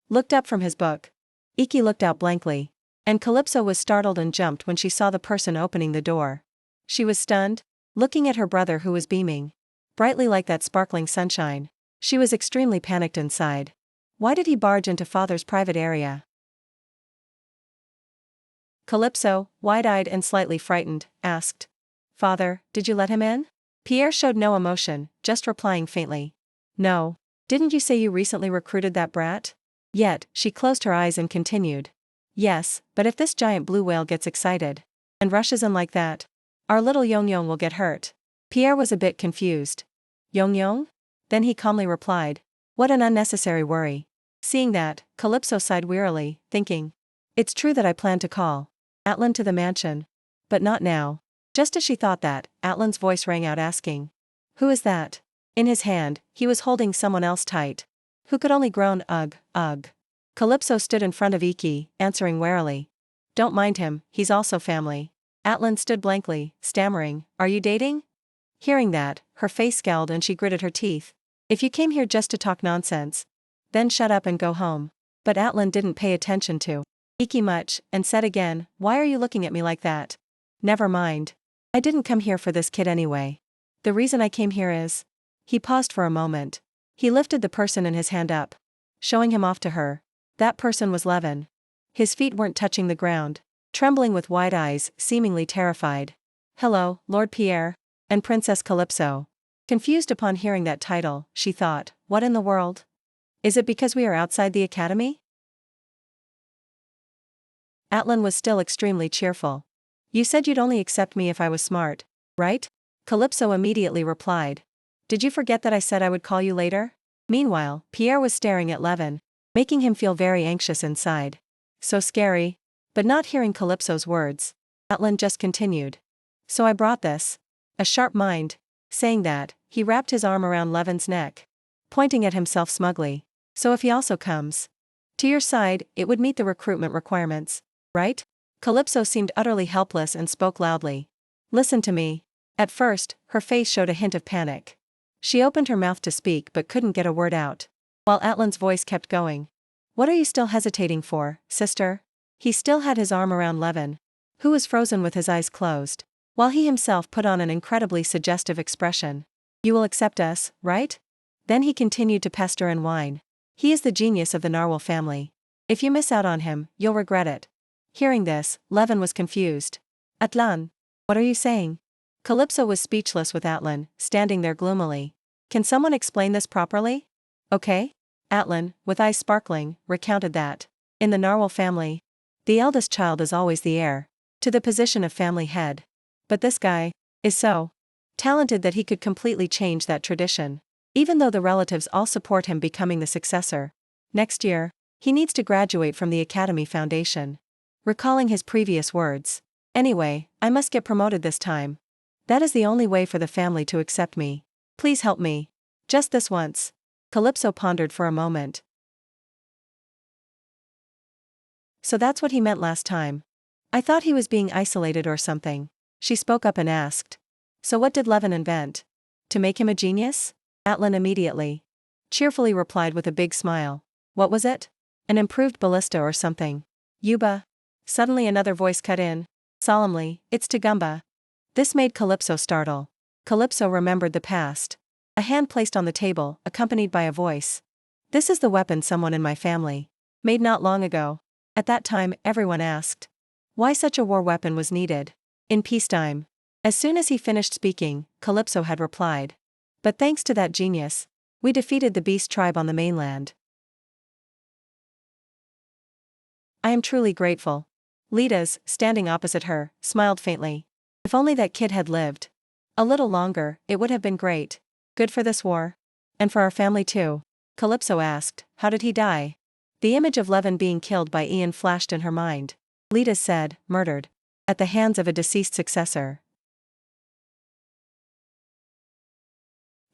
looked up from his book. Iki looked out blankly, and Calypso was startled and jumped when she saw the person opening the door. She was stunned, looking at her brother who was beaming brightly like that sparkling sunshine. She was extremely panicked inside. Why did he barge into father's private area? Calypso, wide-eyed and slightly frightened, asked. Father, did you let him in? Pierre showed no emotion, just replying faintly. No. Didn't you say you recently recruited that brat? Yet, she closed her eyes and continued. Yes, but if this giant blue whale gets excited and rushes in like that, our little Yong-Yong will get hurt. Pierre was a bit confused. Yong-Yong? Then he calmly replied. What an unnecessary worry. Seeing that, Calypso sighed wearily, thinking. It's true that I plan to call Atlan to the mansion. But not now. Just as she thought that, Atlan's voice rang out asking. Who is that? In his hand, he was holding someone else tight, who could only groan, ugh, ugh. Calypso stood in front of Iki, answering warily. Don't mind him, he's also family. Atlan stood blankly, stammering, are you dating? Hearing that, her face scowled and she gritted her teeth. If you came here just to talk nonsense, then shut up and go home. But Atlan didn't pay attention to Iki much, and said again, why are you looking at me like that? Never mind. I didn't come here for this kid anyway. The reason I came here is. He paused for a moment. He lifted the person in his hand up, showing him off to her. That person was Levin. His feet weren't touching the ground, trembling with wide eyes, seemingly terrified. Hello, Lord Pierre, and Princess Calypso. Confused upon hearing that title, she thought, what in the world? Is it because we are outside the academy? Atlan was still extremely cheerful. You said you'd only accept me if I was smart, right? Calypso immediately replied. Did you forget that I said I would call you later? Meanwhile, Pierre was staring at Levin, making him feel very anxious inside. So scary. But not hearing Calypso's words, Atlan just continued. So I brought this. A sharp mind. Saying that, he wrapped his arm around Levin's neck, pointing at himself smugly. So if he also comes to your side, it would meet the recruitment requirements, right? Calypso seemed utterly helpless and spoke loudly. Listen to me. At first, her face showed a hint of panic. She opened her mouth to speak but couldn't get a word out, while Atlan's voice kept going. What are you still hesitating for, sister? He still had his arm around Levin, who was frozen with his eyes closed, while he himself put on an incredibly suggestive expression. You will accept us, right? Then he continued to pester and whine. He is the genius of the narwhal family. If you miss out on him, you'll regret it. Hearing this, Levin was confused. Atlan. What are you saying? Calypso was speechless with Atlan, standing there gloomily. Can someone explain this properly? Okay? Atlan, with eyes sparkling, recounted that. In the narwhal family, the eldest child is always the heir to the position of family head. But this guy is so talented that he could completely change that tradition. Even though the relatives all support him becoming the successor. Next year, he needs to graduate from the Academy Foundation. Recalling his previous words. Anyway, I must get promoted this time. That is the only way for the family to accept me. Please help me. Just this once. Calypso pondered for a moment. So that's what he meant last time. I thought he was being isolated or something. She spoke up and asked. So what did Levin invent? To make him a genius? Atlan immediately cheerfully replied with a big smile. What was it? An improved ballista or something. Yuba. Suddenly another voice cut in. Solemnly, it's Tagumba. This made Calypso startle. Calypso remembered the past. A hand placed on the table, accompanied by a voice. This is the weapon someone in my family made not long ago. At that time, everyone asked why such a war weapon was needed in peacetime. As soon as he finished speaking, Calypso had replied. But thanks to that genius, we defeated the beast tribe on the mainland. I am truly grateful. Litas, standing opposite her, smiled faintly. If only that kid had lived a little longer, it would have been great. Good for this war. And for our family too. Calypso asked, how did he die? The image of Levin being killed by Ian flashed in her mind. Litas said, murdered. At the hands of a deceased successor.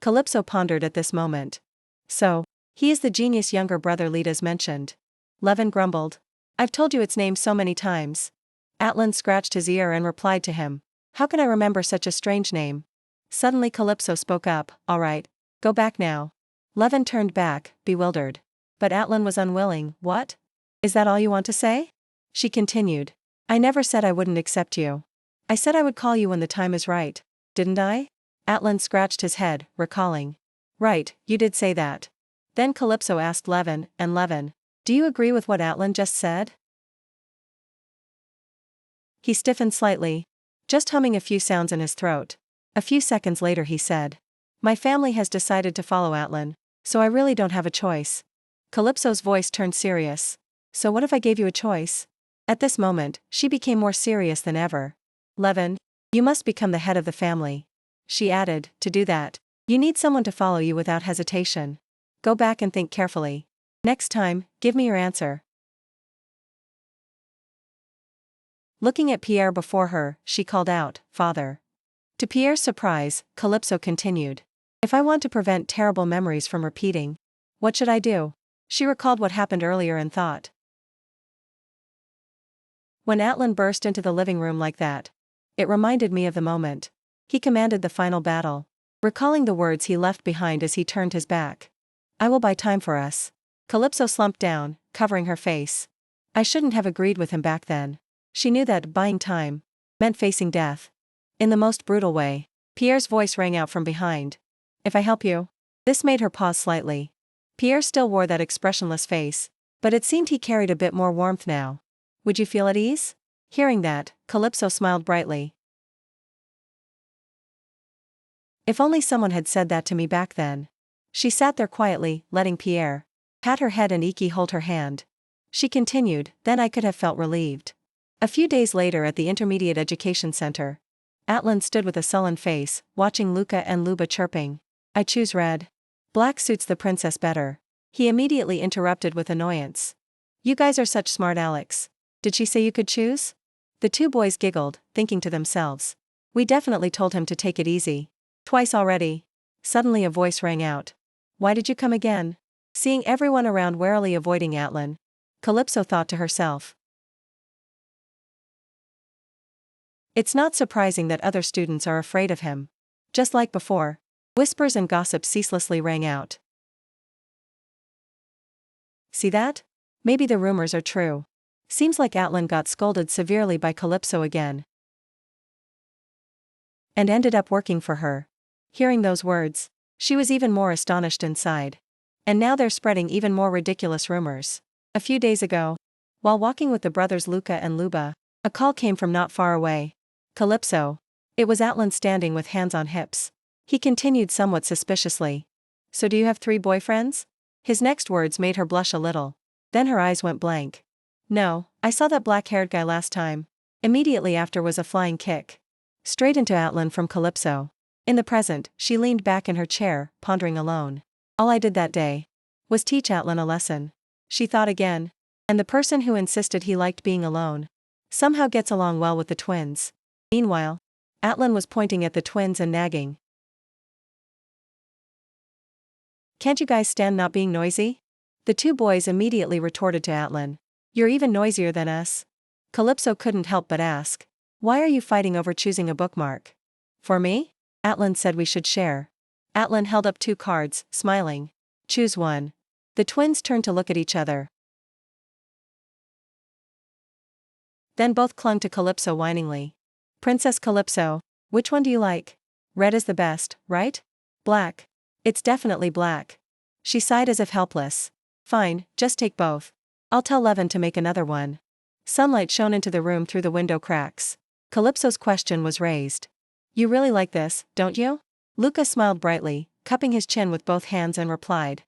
Calypso pondered at this moment. So, he is the genius younger brother Litas mentioned. Levin grumbled. I've told you its name so many times. Atlan scratched his ear and replied to him. How can I remember such a strange name? Suddenly Calypso spoke up. All right, go back now. Levin turned back, bewildered. But Atlan was unwilling. What? Is that all you want to say? She continued. I never said I wouldn't accept you. I said I would call you when the time is right. Didn't I? Atlan scratched his head, recalling. Right, you did say that. Then Calypso asked Levin, and Levin, do you agree with what Atlan just said? He stiffened slightly, just humming a few sounds in his throat. A few seconds later he said. My family has decided to follow Atlan, so I really don't have a choice. Calypso's voice turned serious. So what if I gave you a choice? At this moment, she became more serious than ever. Levin, you must become the head of the family. She added, to do that, you need someone to follow you without hesitation. Go back and think carefully. Next time, give me your answer. Looking at Pierre before her, she called out, Father. To Pierre's surprise, Calypso continued. If I want to prevent terrible memories from repeating, what should I do? She recalled what happened earlier and thought. When Atlan burst into the living room like that, it reminded me of the moment he commanded the final battle, recalling the words he left behind as he turned his back. I will buy time for us. Calypso slumped down, covering her face. I shouldn't have agreed with him back then. She knew that buying time meant facing death. In the most brutal way. Pierre's voice rang out from behind. If I help you? This made her pause slightly. Pierre still wore that expressionless face, but it seemed he carried a bit more warmth now. Would you feel at ease? Hearing that, Calypso smiled brightly. If only someone had said that to me back then. She sat there quietly, letting Pierre pat her head and Iki hold her hand. She continued, then I could have felt relieved. A few days later at the Intermediate Education Center, Atlan stood with a sullen face, watching Luca and Luba chirping. I choose red. Black suits the princess better. He immediately interrupted with annoyance. You guys are such smart Alex. Did she say you could choose? The two boys giggled, thinking to themselves. We definitely told him to take it easy. Twice already. Suddenly a voice rang out. Why did you come again? Seeing everyone around warily avoiding Atlan, Calypso thought to herself. It's not surprising that other students are afraid of him. Just like before, whispers and gossip ceaselessly rang out. See that? Maybe the rumors are true. Seems like Atlan got scolded severely by Calypso again. And ended up working for her. Hearing those words, she was even more astonished inside. And now they're spreading even more ridiculous rumors. A few days ago, while walking with the brothers Luca and Luba, a call came from not far away. Calypso. It was Atlan standing with hands on hips. He continued somewhat suspiciously. So do you have 3 boyfriends? His next words made her blush a little. Then her eyes went blank. No, I saw that black-haired guy last time. Immediately after was a flying kick. Straight into Atlan from Calypso. In the present, she leaned back in her chair, pondering alone. All I did that day was teach Atlan a lesson. She thought again. And the person who insisted he liked being alone somehow gets along well with the twins. Meanwhile, Atlan was pointing at the twins and nagging. Can't you guys stand not being noisy? The 2 boys immediately retorted to Atlan. You're even noisier than us. Calypso couldn't help but ask. Why are you fighting over choosing a bookmark? For me? Atlan said we should share. Atlan held up 2 cards, smiling. Choose one. The twins turned to look at each other. Then both clung to Calypso whiningly. Princess Calypso, which one do you like? Red is the best, right? Black. It's definitely black. She sighed as if helpless. Fine, just take both. I'll tell Levin to make another one. Sunlight shone into the room through the window cracks. Calypso's question was raised. You really like this, don't you? Luca smiled brightly, cupping his chin with both hands and replied.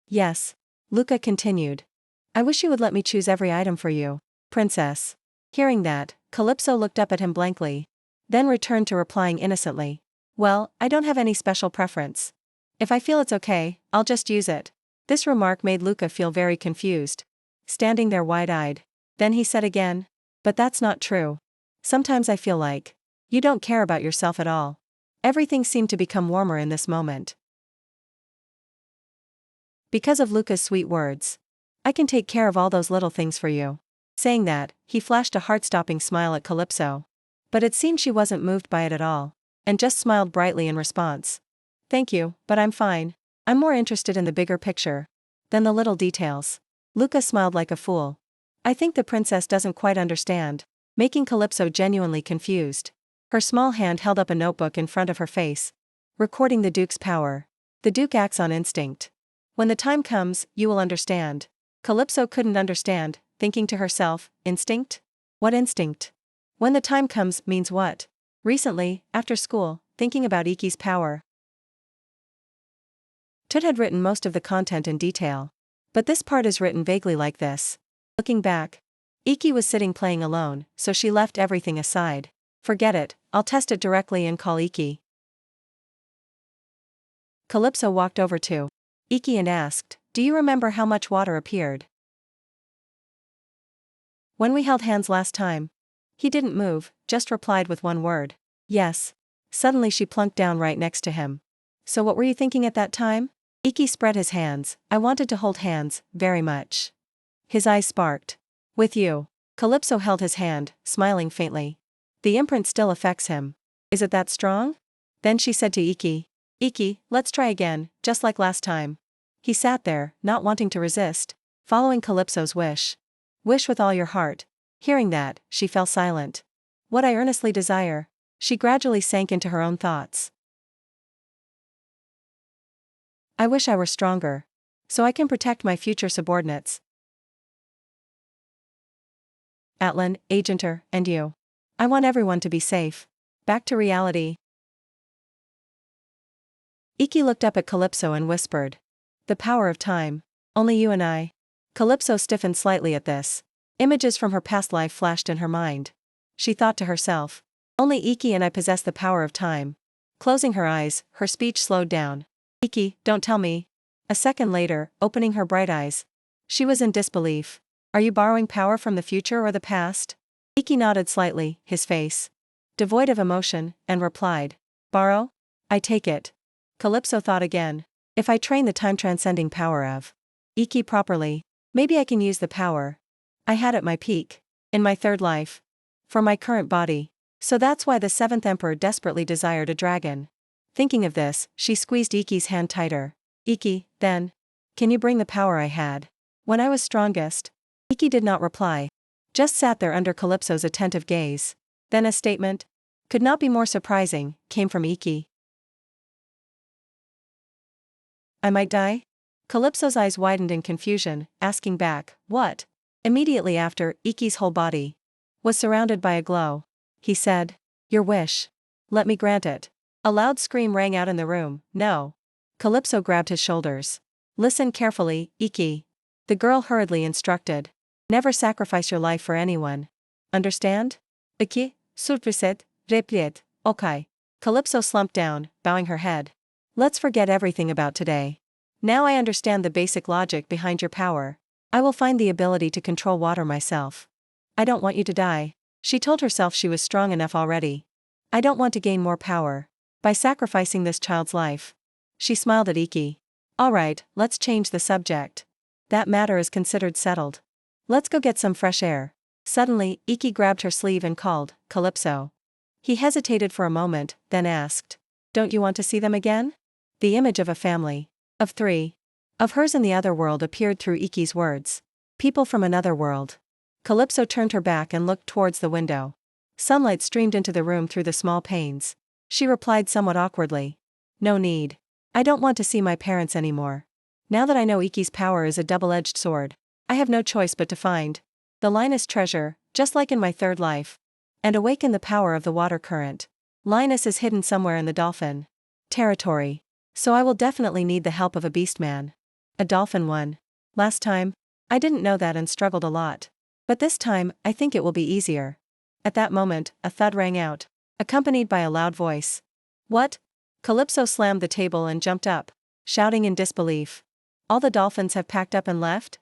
Yes. Luca continued. I wish you would let me choose every item for you, princess. Hearing that, Calypso looked up at him blankly. Then returned to replying innocently. Well, I don't have any special preference. If I feel it's okay, I'll just use it. This remark made Luca feel very confused. Standing there wide-eyed. Then he said again. But that's not true. Sometimes I feel like you don't care about yourself at all. Everything seemed to become warmer in this moment. Because of Luca's sweet words. I can take care of all those little things for you. Saying that, he flashed a heart-stopping smile at Calypso. But it seemed she wasn't moved by it at all, and just smiled brightly in response. Thank you, but I'm fine. I'm more interested in the bigger picture than the little details. Luca smiled like a fool. I think the princess doesn't quite understand, making Calypso genuinely confused. Her small hand held up a notebook in front of her face, recording the Duke's power. The Duke acts on instinct. When the time comes, you will understand. Calypso couldn't understand, thinking to herself, instinct? What instinct? When the time comes means what? Recently, after school, thinking about Iki's power. Tut had written most of the content in detail. But this part is written vaguely like this. Looking back, Iki was sitting playing alone, so she left everything aside. Forget it, I'll test it directly and call Iki. Calypso walked over to Iki and asked, do you remember how much water appeared when we held hands last time? He didn't move, just replied with one word. Yes. Suddenly she plunked down right next to him. So what were you thinking at that time? Iki spread his hands. I wanted to hold hands, very much. His eyes sparked. With you. Calypso held his hand, smiling faintly. The imprint still affects him. Is it that strong? Then she said to Iki. Iki, let's try again, just like last time. He sat there, not wanting to resist, following Calypso's wish. Wish with all your heart. Hearing that, she fell silent. What I earnestly desire. She gradually sank into her own thoughts. I wish I were stronger. So I can protect my future subordinates. Atlan, Agenter, and you. I want everyone to be safe. Back to reality. Iki looked up at Calypso and whispered. The power of time. Only you and I. Calypso stiffened slightly at this. Images from her past life flashed in her mind. She thought to herself. Only Iki and I possess the power of time. Closing her eyes, her speech slowed down. Iki, don't tell me. A second later, opening her bright eyes. She was in disbelief. Are you borrowing power from the future or the past? Iki nodded slightly, his face devoid of emotion, and replied. Borrow? I take it. Calypso thought again. If I train the time-transcending power of Iki properly, maybe I can use the power I had at my peak, in my third life, for my current body. So that's why the 7th Emperor desperately desired a dragon. Thinking of this, she squeezed Iki's hand tighter. Iki, then, can you bring the power I had when I was strongest? Iki did not reply. Just sat there under Calypso's attentive gaze. Then a statement, could not be more surprising, came from Iki. I might die? Calypso's eyes widened in confusion, asking back, what? Immediately after, Iki's whole body was surrounded by a glow. He said, "Your wish. Let me grant it." A loud scream rang out in the room. "No." Calypso grabbed his shoulders. "Listen carefully, Iki." The girl hurriedly instructed. "Never sacrifice your life for anyone. Understand? Iki, surpriset, repliet, okay." Calypso slumped down, bowing her head. "Let's forget everything about today. Now I understand the basic logic behind your power. I will find the ability to control water myself. I don't want you to die." She told herself she was strong enough already. "I don't want to gain more power by sacrificing this child's life." She smiled at Iki. "All right, let's change the subject. That matter is considered settled. Let's go get some fresh air." Suddenly, Iki grabbed her sleeve and called, "Calypso." He hesitated for a moment, then asked, "Don't you want to see them again?" The image of a family of 3 of hers in the other world appeared through Iki's words. People from another world. Calypso turned her back and looked towards the window. Sunlight streamed into the room through the small panes. She replied somewhat awkwardly, "No need. I don't want to see my parents anymore. Now that I know Iki's power is a double-edged sword, I have no choice but to find the Linus treasure, just like in my third life, and awaken the power of the water current. Linus is hidden somewhere in the dolphin territory, so I will definitely need the help of a beastman. A dolphin one. Last time, I didn't know that and struggled a lot. But this time, I think it will be easier." At that moment, a thud rang out, accompanied by a loud voice. "What?" Calypso slammed the table and jumped up, shouting in disbelief. "All the dolphins have packed up and left?"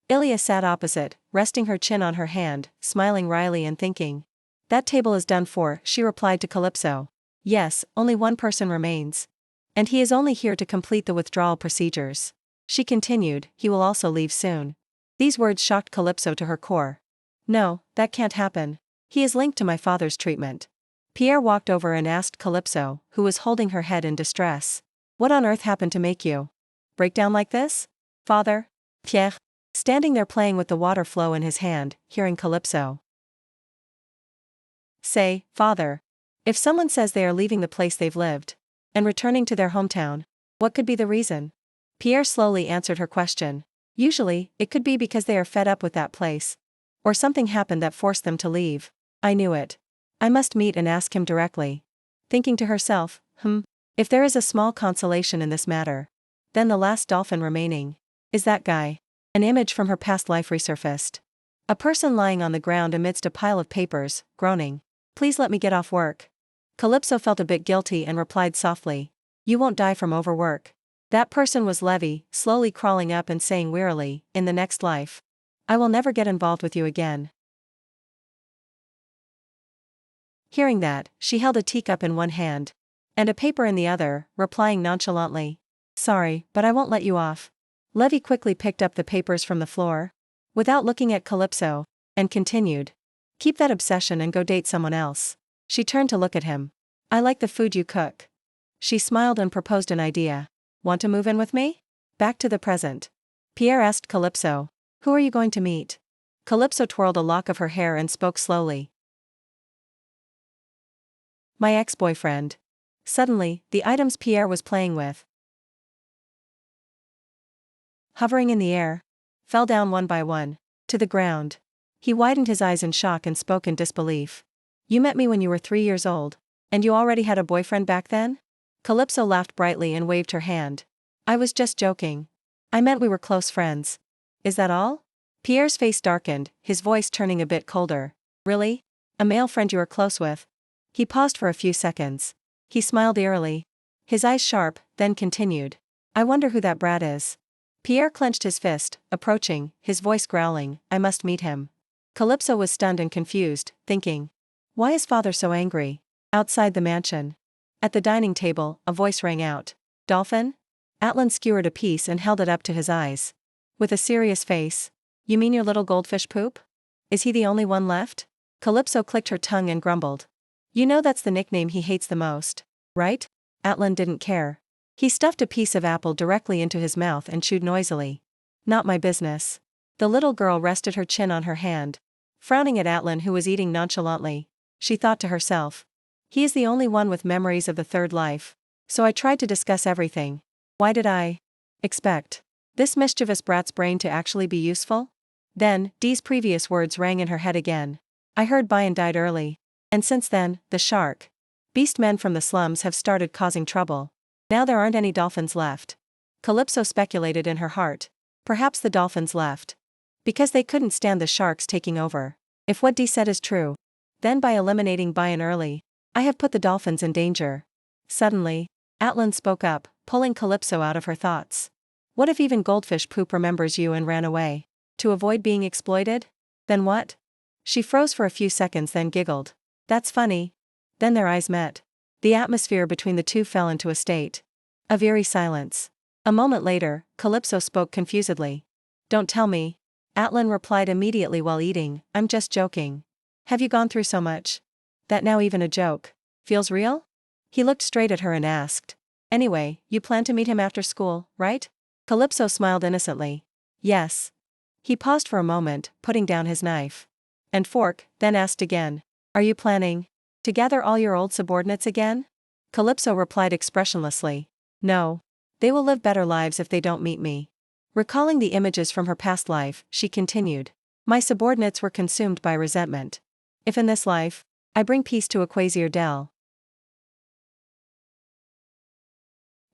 Ilya sat opposite, resting her chin on her hand, smiling wryly and thinking. "That table is done for," she replied to Calypso. "Yes, only one person remains. And he is only here to complete the withdrawal procedures." She continued, "He will also leave soon." These words shocked Calypso to her core. "No, that can't happen. He is linked to my father's treatment." Pierre walked over and asked Calypso, who was holding her head in distress, "What on earth happened to make you break down like this?" "Father?" Pierre, standing there playing with the water flow in his hand, hearing Calypso say, "Father." If someone says they are leaving the place they've lived and returning to their hometown, what could be the reason? Pierre slowly answered her question. Usually, it could be because they are fed up with that place, or something happened that forced them to leave. "I knew it. I must meet and ask him directly." Thinking to herself, if there is a small consolation in this matter, then the last dolphin remaining is that guy. An image from her past life resurfaced. A person lying on the ground amidst a pile of papers, groaning, "Please let me get off work." Calypso felt a bit guilty and replied softly, "You won't die from overwork." That person was Levi, slowly crawling up and saying wearily, "In the next life, I will never get involved with you again." Hearing that, she held a teacup in one hand and a paper in the other, replying nonchalantly, "Sorry, but I won't let you off." Levi quickly picked up the papers from the floor, without looking at Calypso, and continued, "Keep that obsession and go date someone else." She turned to look at him. "I like the food you cook." She smiled and proposed an idea. "Want to move in with me?" Back to the present. Pierre asked Calypso, "Who are you going to meet?" Calypso twirled a lock of her hair and spoke slowly. "My ex-boyfriend." Suddenly, the items Pierre was playing with, hovering in the air, fell down one by one to the ground. He widened his eyes in shock and spoke in disbelief. "You met me when you were 3 years old, and you already had a boyfriend back then?" Calypso laughed brightly and waved her hand. "I was just joking. I meant we were close friends." "Is that all?" Pierre's face darkened, his voice turning a bit colder. "Really? A male friend you are close with?" He paused for a few seconds. He smiled eerily, his eyes sharp, then continued, "I wonder who that brat is." Pierre clenched his fist, approaching, his voice growling, "I must meet him." Calypso was stunned and confused, thinking, "Why is father so angry?" Outside the mansion, at the dining table, a voice rang out. "Dolphin?" Atlan skewered a piece and held it up to his eyes. With a serious face, "You mean your little goldfish poop? Is he the only one left?" Calypso clicked her tongue and grumbled. "You know that's the nickname he hates the most, right?" Atlan didn't care. He stuffed a piece of apple directly into his mouth and chewed noisily. "Not my business." The little girl rested her chin on her hand, frowning at Atlan who was eating nonchalantly. She thought to herself, "He is the only one with memories of the third life, so I tried to discuss everything. Why did I expect this mischievous brat's brain to actually be useful?" Then, Dee's previous words rang in her head again. I heard Balian died early. And since then, the shark beast men from the slums have started causing trouble. Now there aren't any dolphins left. Calypso speculated in her heart. Perhaps the dolphins left because they couldn't stand the sharks taking over. If what Dee said is true, then by eliminating Balian early, I have put the dolphins in danger. Suddenly, Atlan spoke up, pulling Calypso out of her thoughts. What if even goldfish poop remembers you and ran away? To avoid being exploited? Then what? She froze for a few seconds, then giggled. That's funny. Then their eyes met. The atmosphere between the two fell into a state of eerie silence. A moment later, Calypso spoke confusedly. Don't tell me. Atlan replied immediately while eating, I'm just joking. Have you gone through so much that now even a joke feels real? He looked straight at her and asked. Anyway, you plan to meet him after school, right? Calypso smiled innocently. Yes. He paused for a moment, putting down his knife and fork, then asked again. Are you planning to gather all your old subordinates again? Calypso replied expressionlessly. No. They will live better lives if they don't meet me. Recalling the images from her past life, she continued. My subordinates were consumed by resentment. If in this life, I bring peace to Aquasier Dell,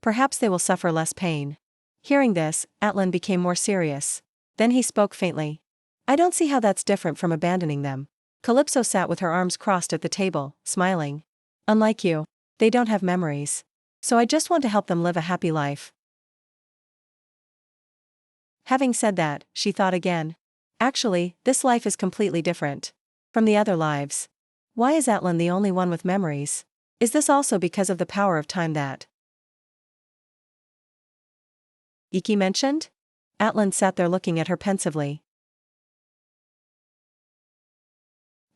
perhaps they will suffer less pain. Hearing this, Atlan became more serious. Then he spoke faintly. I don't see how that's different from abandoning them. Calypso sat with her arms crossed at the table, smiling. Unlike you, they don't have memories. So I just want to help them live a happy life. Having said that, she thought again. Actually, this life is completely different from the other lives. Why is Atlan the only one with memories? Is this also because of the power of time that Iki mentioned? Atlan sat there looking at her pensively.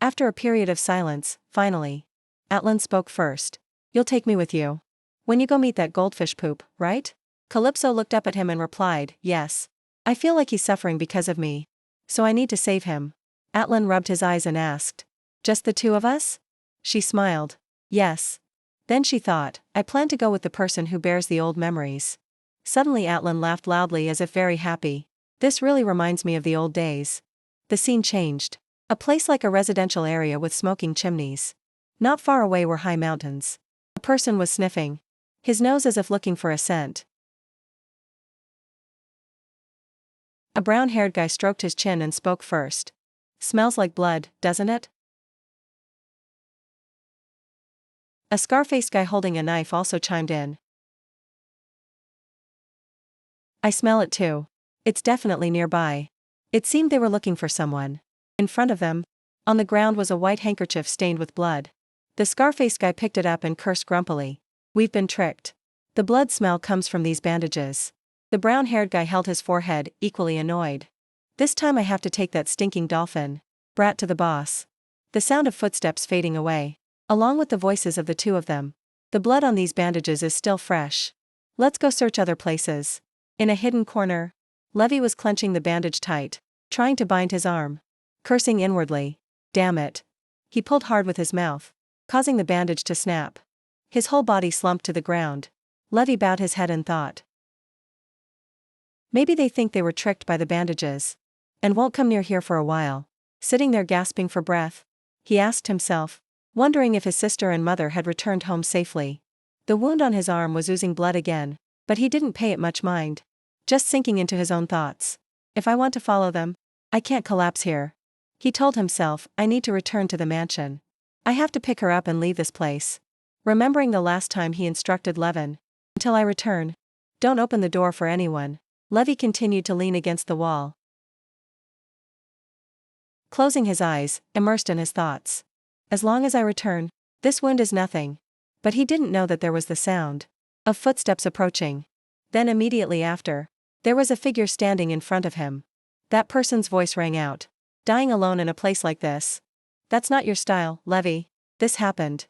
After a period of silence, finally, Atlan spoke first. You'll take me with you when you go meet that goldfish poop, right? Calypso looked up at him and replied, yes. I feel like he's suffering because of me. So I need to save him. Atlan rubbed his eyes and asked. Just the two of us? She smiled. Yes. Then she thought, I plan to go with the person who bears the old memories. Suddenly Atlan laughed loudly as if very happy. This really reminds me of the old days. The scene changed. A place like a residential area with smoking chimneys. Not far away were high mountains. A person was sniffing his nose as if looking for a scent. A brown-haired guy stroked his chin and spoke first. Smells like blood, doesn't it? A scar-faced guy holding a knife also chimed in. I smell it too. It's definitely nearby. It seemed they were looking for someone. In front of them, on the ground was a white handkerchief stained with blood. The scar-faced guy picked it up and cursed grumpily. We've been tricked. The blood smell comes from these bandages. The brown-haired guy held his forehead, equally annoyed. This time I have to take that stinking dolphin brat to the boss. The sound of footsteps fading away, along with the voices of the two of them. The blood on these bandages is still fresh. Let's go search other places. In a hidden corner, Levy was clenching the bandage tight, trying to bind his arm. Cursing inwardly. Damn it. He pulled hard with his mouth, causing the bandage to snap. His whole body slumped to the ground. Levy bowed his head and thought. Maybe they think they were tricked by the bandages and won't come near here for a while. Sitting there gasping for breath, he asked himself, wondering if his sister and mother had returned home safely. The wound on his arm was oozing blood again, but he didn't pay it much mind. Just sinking into his own thoughts. If I want to follow them, I can't collapse here. He told himself, I need to return to the mansion. I have to pick her up and leave this place. Remembering the last time he instructed Levin, until I return, don't open the door for anyone. Levy continued to lean against the wall, closing his eyes, immersed in his thoughts. As long as I return, this wound is nothing. But he didn't know that there was the sound of footsteps approaching. Then immediately after, there was a figure standing in front of him. That person's voice rang out. Dying alone in a place like this. That's not your style, Levy. This happened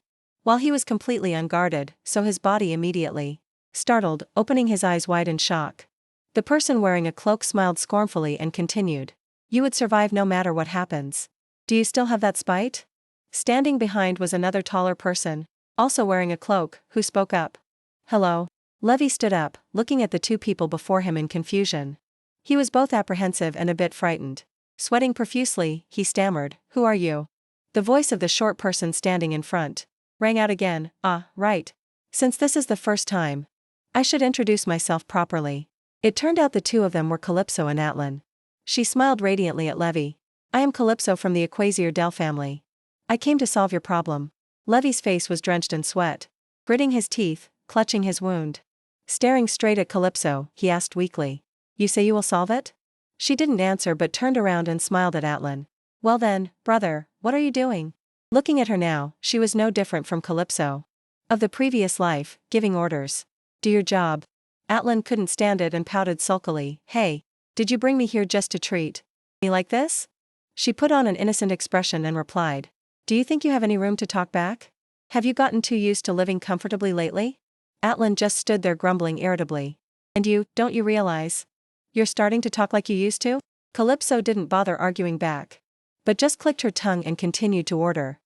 while he was completely unguarded, so his body immediately startled, opening his eyes wide in shock. The person wearing a cloak smiled scornfully and continued. You would survive no matter what happens. Do you still have that spite? Standing behind was another taller person, also wearing a cloak, who spoke up. Hello. Levy stood up, looking at the two people before him in confusion. He was both apprehensive and a bit frightened. Sweating profusely, he stammered, "Who are you?" The voice of the short person standing in front rang out again, "Ah, right. Since this is the first time, I should introduce myself properly." It turned out the two of them were Calypso and Atlan. She smiled radiantly at Levi. "I am Calypso from the Equasier Del family. I came to solve your problem." Levi's face was drenched in sweat. Gritting his teeth, clutching his wound. Staring straight at Calypso, he asked weakly, "You say you will solve it?" She didn't answer but turned around and smiled at Atlan. "Well then, brother, what are you doing?" Looking at her now, she was no different from Calypso. Of the previous life, giving orders. "Do your job." Atlan couldn't stand it and pouted sulkily, "Hey, did you bring me here just to treat me like this?" She put on an innocent expression and replied, "Do you think you have any room to talk back? Have you gotten too used to living comfortably lately?" Atlan just stood there grumbling irritably. "And you, don't you realize you're starting to talk like you used to?" Calypso didn't bother arguing back, but just clicked her tongue and continued to order.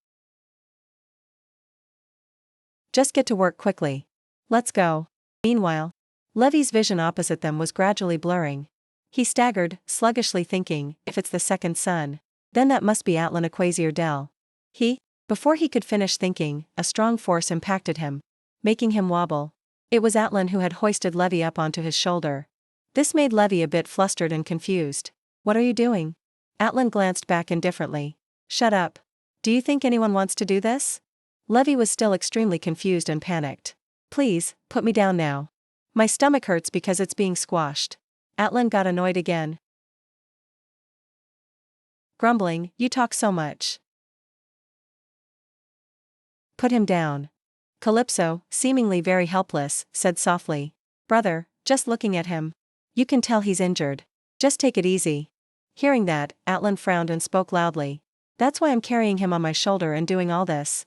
"Just get to work quickly. Let's go." Meanwhile, Levi's vision opposite them was gradually blurring. He staggered, sluggishly thinking, if it's the second son, then that must be Atlan Equasier Del. Before he could finish thinking, a strong force impacted him, making him wobble. It was Atlan who had hoisted Levi up onto his shoulder. This made Levi a bit flustered and confused. "What are you doing?" Atlan glanced back indifferently. "Shut up. Do you think anyone wants to do this?" Levi was still extremely confused and panicked. "Please, put me down now. My stomach hurts because it's being squashed." Atlan got annoyed again. Grumbling, "You talk so much. Put him down." Calypso, seemingly very helpless, said softly, "Brother, just looking at him. You can tell he's injured. Just take it easy." Hearing that, Atlan frowned and spoke loudly. "That's why I'm carrying him on my shoulder and doing all this.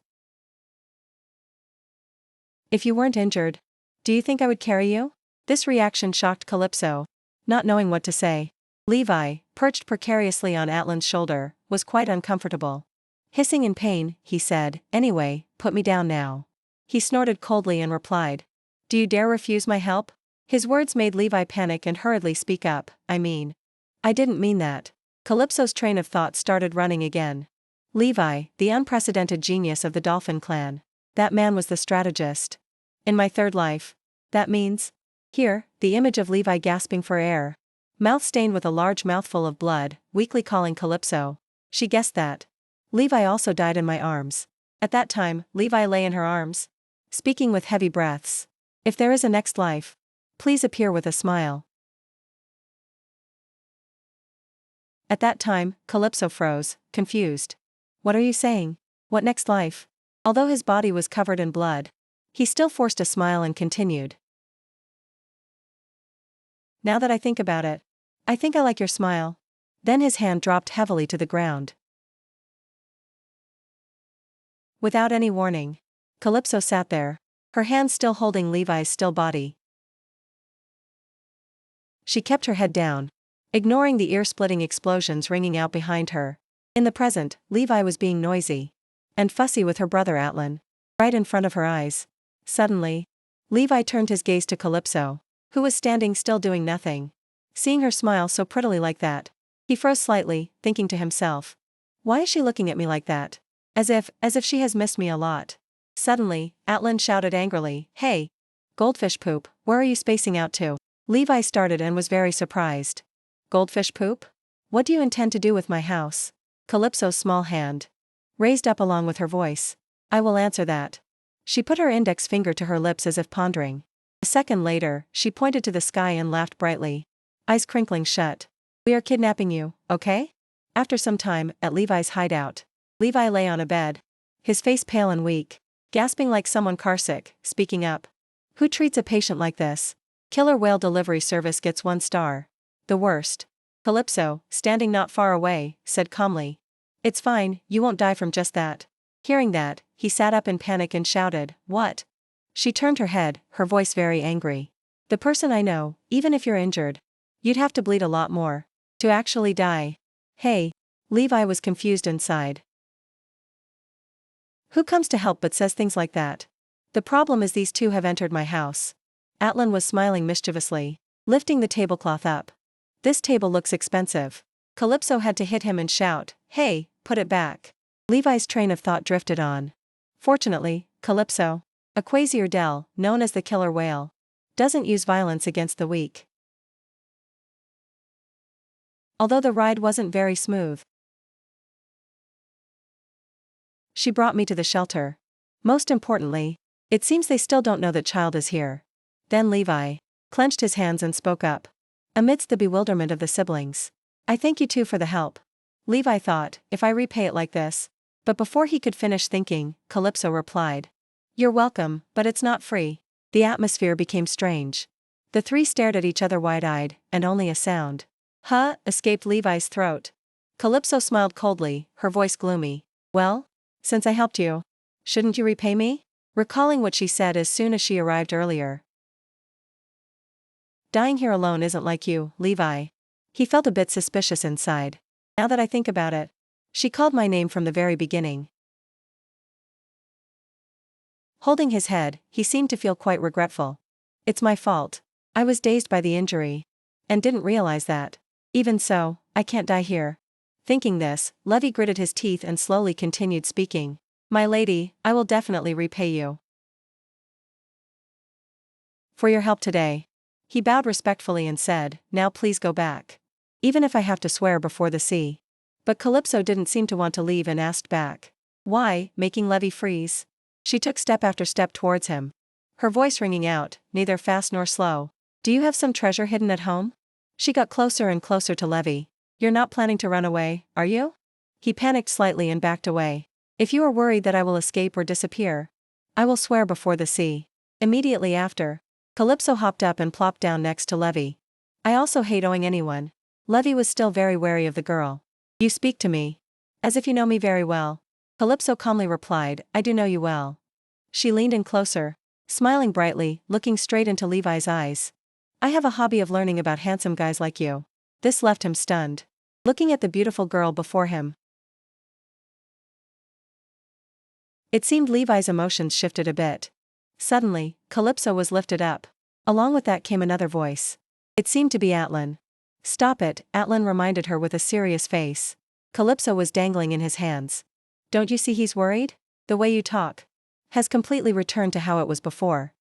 If you weren't injured, do you think I would carry you?" This reaction shocked Calypso. Not knowing what to say, Levi, perched precariously on Atlan's shoulder, was quite uncomfortable. Hissing in pain, he said, "Anyway, put me down now." He snorted coldly and replied, "Do you dare refuse my help?" His words made Levi panic and hurriedly speak up, I didn't mean that." Calypso's train of thought started running again. Levi, the unprecedented genius of the dolphin clan. That man was the strategist. In my third life. That means. Here, the image of Levi gasping for air. Mouth stained with a large mouthful of blood, weakly calling Calypso. She guessed that. Levi also died in my arms. At that time, Levi lay in her arms, speaking with heavy breaths. "If there is a next life, please appear with a smile." At that time, Calypso froze, confused. "What are you saying? What next life?" Although his body was covered in blood, he still forced a smile and continued. "Now that I think about it, I think I like your smile." Then his hand dropped heavily to the ground. Without any warning, Calypso sat there, her hands still holding Levi's still body. She kept her head down, ignoring the ear-splitting explosions ringing out behind her. In the present, Levi was being noisy and fussy with her brother Atlan, right in front of her eyes. Suddenly, Levi turned his gaze to Calypso, who was standing still doing nothing. Seeing her smile so prettily like that, he froze slightly, thinking to himself, "Why is she looking at me like that? As if she has missed me a lot." Suddenly, Atlan shouted angrily, "Hey! Goldfish poop, where are you spacing out to?" Levi started and was very surprised. "Goldfish poop? What do you intend to do with my house?" Calypso's small hand raised up along with her voice. "I will answer that." She put her index finger to her lips as if pondering. A second later, she pointed to the sky and laughed brightly, eyes crinkling shut. "We are kidnapping you, okay?" After some time, at Levi's hideout, Levi lay on a bed, his face pale and weak, gasping like someone carsick, speaking up. "Who treats a patient like this?" "Killer whale delivery service gets 1 star. The worst." Calypso, standing not far away, said calmly, "It's fine, you won't die from just that." Hearing that, he sat up in panic and shouted, "What?" She turned her head, her voice very angry. "The person I know, even if you're injured, you'd have to bleed a lot more to actually die." "Hey." Levi was confused inside. "Who comes to help but says things like that? The problem is these two have entered my house." Atlan was smiling mischievously, lifting the tablecloth up. "This table looks expensive. Calypso had to hit him and shout, "Hey, put it back." Levi's train of thought drifted on. Fortunately, Calypso, a quasi-Urdel, known as the killer whale, doesn't use violence against the weak. Although the ride wasn't very smooth, she brought me to the shelter. Most importantly, it seems they still don't know that child is here. Then Levi clenched his hands and spoke up. Amidst the bewilderment of the siblings, "I thank you too for the help." Levi thought, if I repay it like this. But before he could finish thinking, Calypso replied, "You're welcome, but it's not free." The atmosphere became strange. The three stared at each other wide-eyed, and only a sound, "Huh," escaped Levi's throat. Calypso smiled coldly, her voice gloomy. "Well? Since I helped you, shouldn't you repay me?" Recalling what she said as soon as she arrived earlier. "Dying here alone isn't like you, Levi." He felt a bit suspicious inside. "Now that I think about it, she called my name from the very beginning." Holding his head, he seemed to feel quite regretful. "It's my fault. I was dazed by the injury. And didn't realize that. Even so, I can't die here." Thinking this, Levi gritted his teeth and slowly continued speaking. "My lady, I will definitely repay you for your help today." He bowed respectfully and said, "Now please go back. Even if I have to swear before the sea." But Calypso didn't seem to want to leave and asked back, "Why?" making Levi freeze. She took step after step towards him, her voice ringing out, neither fast nor slow. "Do you have some treasure hidden at home?" She got closer and closer to Levi. "You're not planning to run away, are you?" He panicked slightly and backed away. "If you are worried that I will escape or disappear, I will swear before the sea." Immediately after, Calypso hopped up and plopped down next to Levi. "I also hate owing anyone." Levi was still very wary of the girl. "You speak to me as if you know me very well." Calypso calmly replied, "I do know you well." She leaned in closer, smiling brightly, looking straight into Levi's eyes. "I have a hobby of learning about handsome guys like you." This left him stunned, looking at the beautiful girl before him. It seemed Levi's emotions shifted a bit. Suddenly, Calypso was lifted up. Along with that came another voice. It seemed to be Atlan. "Stop it," Atlan reminded her with a serious face. Calypso was dangling in his hands. "Don't you see he's worried? The way you talk has completely returned to how it was before."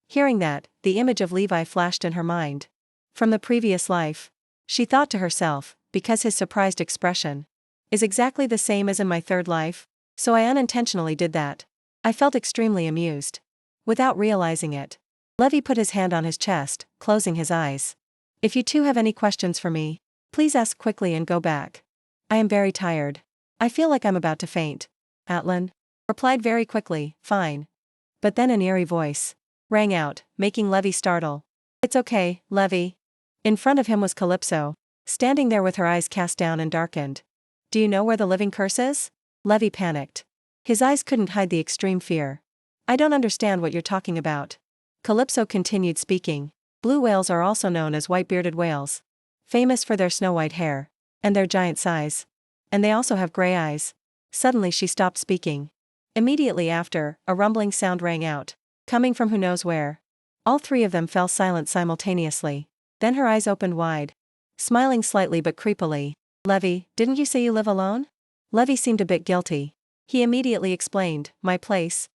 Hearing that, the image of Levi flashed in her mind. From the previous life. She thought to herself, because his surprised expression is exactly the same as in my third life, so I unintentionally did that. I felt extremely amused. Without realizing it, Levi put his hand on his chest, closing his eyes. "If you two have any questions for me, please ask quickly and go back. I am very tired. I feel like I'm about to faint." Atlan replied very quickly, "Fine." But then an eerie voice rang out, making Levi startle. "It's okay, Levi." In front of him was Calypso, standing there with her eyes cast down and darkened. "Do you know where the living curse is?" Levi panicked. His eyes couldn't hide the extreme fear. "I don't understand what you're talking about." Calypso continued speaking. "Blue whales are also known as white-bearded whales, famous for their snow-white hair and their giant size. And they also have gray eyes." Suddenly she stopped speaking. Immediately after, a rumbling sound rang out, coming from who knows where. All three of them fell silent simultaneously. Then her eyes opened wide, smiling slightly but creepily. "Levi, didn't you say you live alone?" Levi seemed a bit guilty. He immediately explained, "My place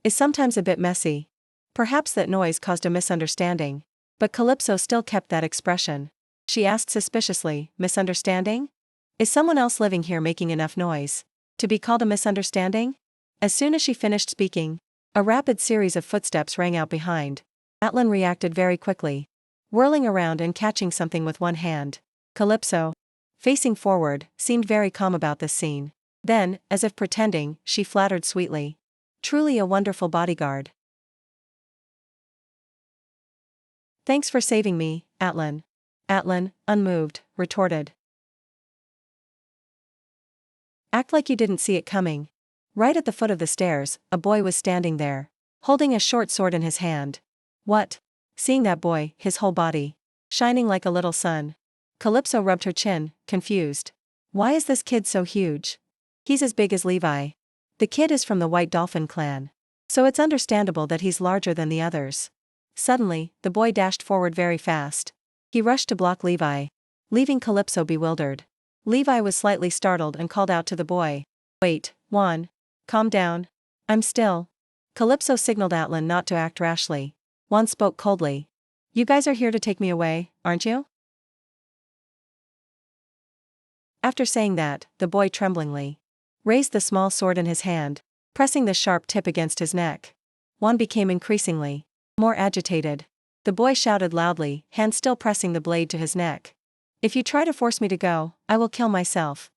is sometimes a bit messy." Perhaps that noise caused a misunderstanding. But Calypso still kept that expression. She asked suspiciously, "Misunderstanding? Is someone else living here making enough noise to be called a misunderstanding?" As soon as she finished speaking, a rapid series of footsteps rang out behind. Atlan reacted very quickly, whirling around and catching something with one hand. Calypso, facing forward, seemed very calm about this scene. Then, as if pretending, she flattered sweetly, "Truly a wonderful bodyguard." "Thanks for saving me, Atlan." Atlan, unmoved, retorted, "Act like you didn't see it coming." Right at the foot of the stairs, a boy was standing there, holding a short sword in his hand. "What?" Seeing that boy, his whole body shining like a little sun, Calypso rubbed her chin, confused. "Why is this kid so huge?" "He's as big as Levi. The kid is from the White Dolphin clan, so it's understandable that he's larger than the others." Suddenly, the boy dashed forward very fast. He rushed to block Levi, leaving Calypso bewildered. Levi was slightly startled and called out to the boy. Wait, Juan. Calm down. I'm still. Calypso signaled Atlan not to act rashly. Juan spoke coldly. You guys are here to take me away, aren't you? After saying that, the boy tremblingly raised the small sword in his hand, pressing the sharp tip against his neck. Juan became increasingly more agitated. The boy shouted loudly, hand still pressing the blade to his neck. If you try to force me to go, I will kill myself.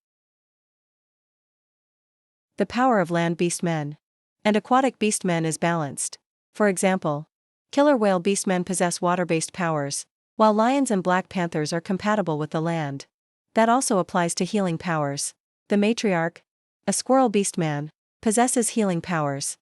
The power of land beastmen and aquatic beastmen is balanced. For example, killer whale beastmen possess water-based powers, while lions and black panthers are compatible with the land. That also applies to healing powers. The matriarch, a squirrel beastman, possesses healing powers.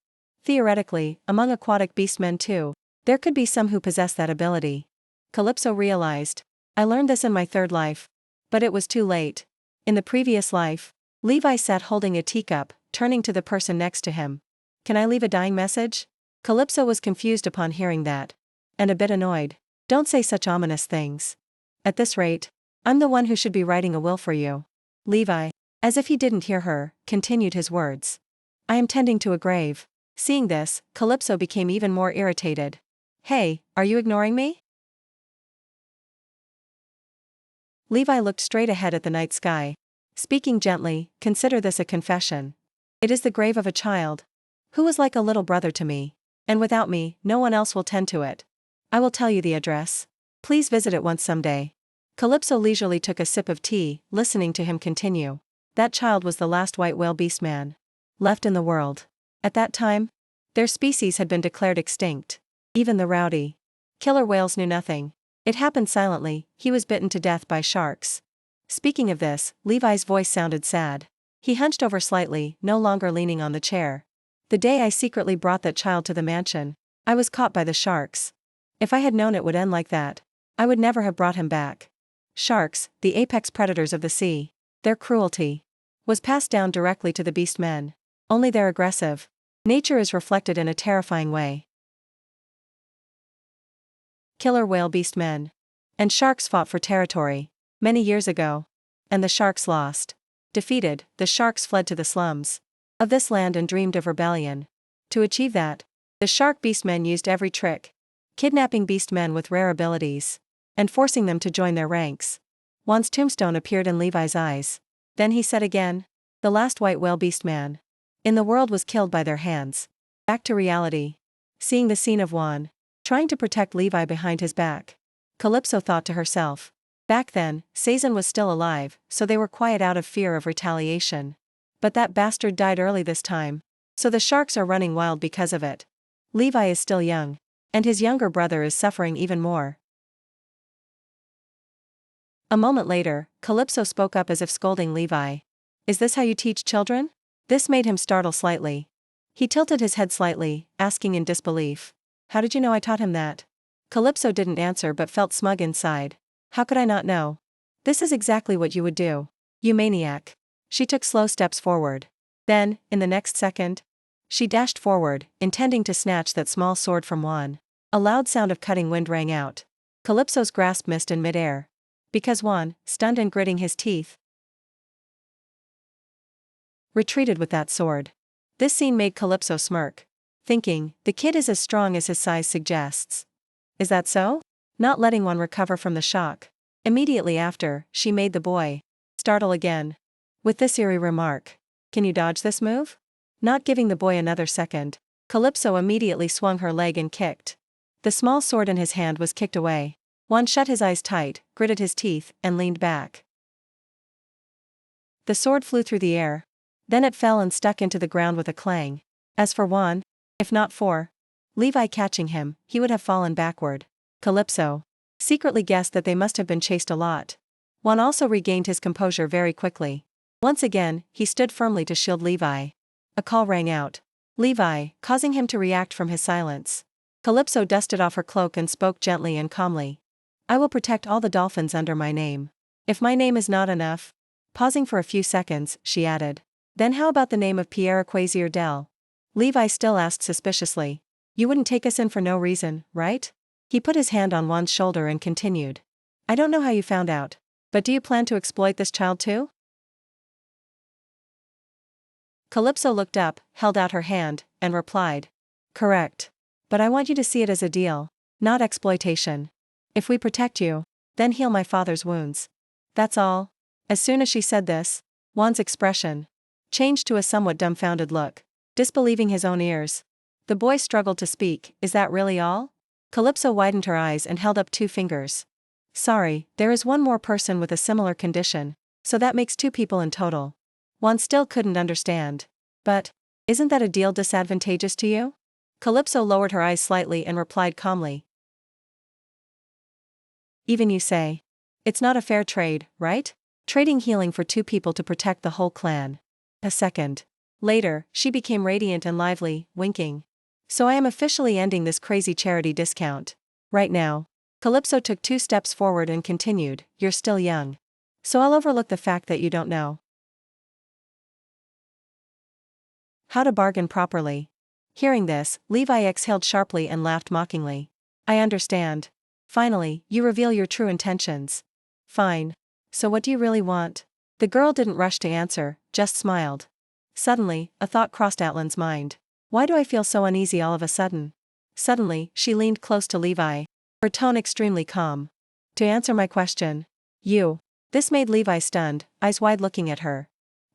Theoretically, among aquatic beastmen too, there could be some who possess that ability. Calypso realized. I learned this in my third life. But it was too late. In the previous life, Levi sat holding a teacup, turning to the person next to him. Can I leave a dying message? Calypso was confused upon hearing that. And a bit annoyed. Don't say such ominous things. At this rate, I'm the one who should be writing a will for you. Levi, as if he didn't hear her, continued his words. I am tending to a grave. Seeing this, Calypso became even more irritated. Hey, are you ignoring me? Levi looked straight ahead at the night sky. Speaking gently, consider this a confession. It is the grave of a child who was like a little brother to me, and without me, no one else will tend to it. I will tell you the address. Please visit it once someday. Calypso leisurely took a sip of tea, listening to him continue. That child was the last white whale beastman left in the world. At that time, their species had been declared extinct. Even the rowdy killer whales knew nothing. It happened silently, he was bitten to death by sharks. Speaking of this, Levi's voice sounded sad. He hunched over slightly, no longer leaning on the chair. The day I secretly brought that child to the mansion, I was caught by the sharks. If I had known it would end like that, I would never have brought him back. Sharks, the apex predators of the sea, their cruelty was passed down directly to the beastmen. Only their aggressive nature is reflected in a terrifying way. Killer whale beastmen and sharks fought for territory many years ago, and the sharks lost. Defeated, the sharks fled to the slums of this land and dreamed of rebellion. To achieve that, the shark beastmen used every trick, kidnapping beastmen with rare abilities and forcing them to join their ranks. Juan's tombstone appeared in Levi's eyes. Then he said again, the last white whale beastman in the world was killed by their hands. Back to reality. Seeing the scene of Juan trying to protect Levi behind his back, Calypso thought to herself. Back then, Sazin was still alive, so they were quiet out of fear of retaliation. But that bastard died early this time, so the sharks are running wild because of it. Levi is still young, and his younger brother is suffering even more. A moment later, Calypso spoke up as if scolding Levi. Is this how you teach children? This made him startle slightly. He tilted his head slightly, asking in disbelief. How did you know I taught him that? Calypso didn't answer but felt smug inside. How could I not know? This is exactly what you would do. You maniac. She took slow steps forward. Then, in the next second, she dashed forward, intending to snatch that small sword from Juan. A loud sound of cutting wind rang out. Calypso's grasp missed in midair. Because Juan, stunned and gritting his teeth, retreated with that sword. This scene made Calypso smirk, thinking, the kid is as strong as his size suggests. Is that so? Not letting Juan recover from the shock. Immediately after, she made the boy startle again with this eerie remark. Can you dodge this move? Not giving the boy another second, Calypso immediately swung her leg and kicked. The small sword in his hand was kicked away. Juan shut his eyes tight, gritted his teeth, and leaned back. The sword flew through the air. Then it fell and stuck into the ground with a clang. As for Juan, if not for Levi catching him, he would have fallen backward. Calypso secretly guessed that they must have been chased a lot. Juan also regained his composure very quickly. Once again, he stood firmly to shield Levi. A call rang out. Levi, causing him to react from his silence. Calypso dusted off her cloak and spoke gently and calmly. I will protect all the dolphins under my name. If my name is not enough. Pausing for a few seconds, she added. Then how about the name of Pierre Quasier Del? Levi still asked suspiciously. You wouldn't take us in for no reason, right? He put his hand on Juan's shoulder and continued. I don't know how you found out. But do you plan to exploit this child too? Calypso looked up, held out her hand, and replied. Correct. But I want you to see it as a deal, not exploitation. If we protect you, then heal my father's wounds. That's all. As soon as she said this, Juan's expression changed to a somewhat dumbfounded look, disbelieving his own ears. The boy struggled to speak. Is that really all? Calypso widened her eyes and held up 2 fingers. Sorry, there is one more person with a similar condition, so that makes 2 people in total. Juan still couldn't understand. But, isn't that a deal disadvantageous to you? Calypso lowered her eyes slightly and replied calmly. Even you say. It's not a fair trade, right? Trading healing for 2 people to protect the whole clan. A second later, she became radiant and lively, winking. So I am officially ending this crazy charity discount. Right now. Calypso took 2 steps forward and continued, you're still young. So I'll overlook the fact that you don't know how to bargain properly. Hearing this, Levi exhaled sharply and laughed mockingly. I understand. Finally, you reveal your true intentions. Fine. So what do you really want? The girl didn't rush to answer, just smiled. Suddenly, a thought crossed Atlan's mind. Why do I feel so uneasy all of a sudden? Suddenly, she leaned close to Levi, her tone extremely calm. To answer my question. You. This made Levi stunned, eyes wide looking at her.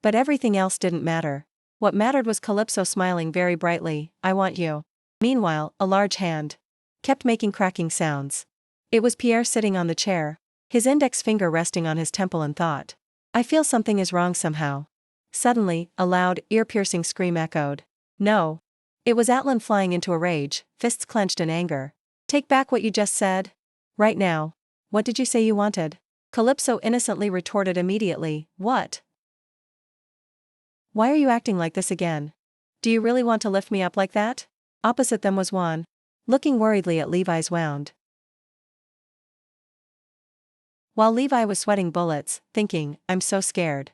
But everything else didn't matter. What mattered was Calypso smiling very brightly. I want you. Meanwhile, a large hand kept making cracking sounds. It was Pierre sitting on the chair, his index finger resting on his temple in thought. I feel something is wrong somehow. Suddenly, a loud, ear-piercing scream echoed. No. It was Atlan flying into a rage, fists clenched in anger. Take back what you just said. Right now. What did you say you wanted? Calypso innocently retorted immediately. What? Why are you acting like this again? Do you really want to lift me up like that? Opposite them was Juan, looking worriedly at Levi's wound. While Levi was sweating bullets, thinking, I'm so scared.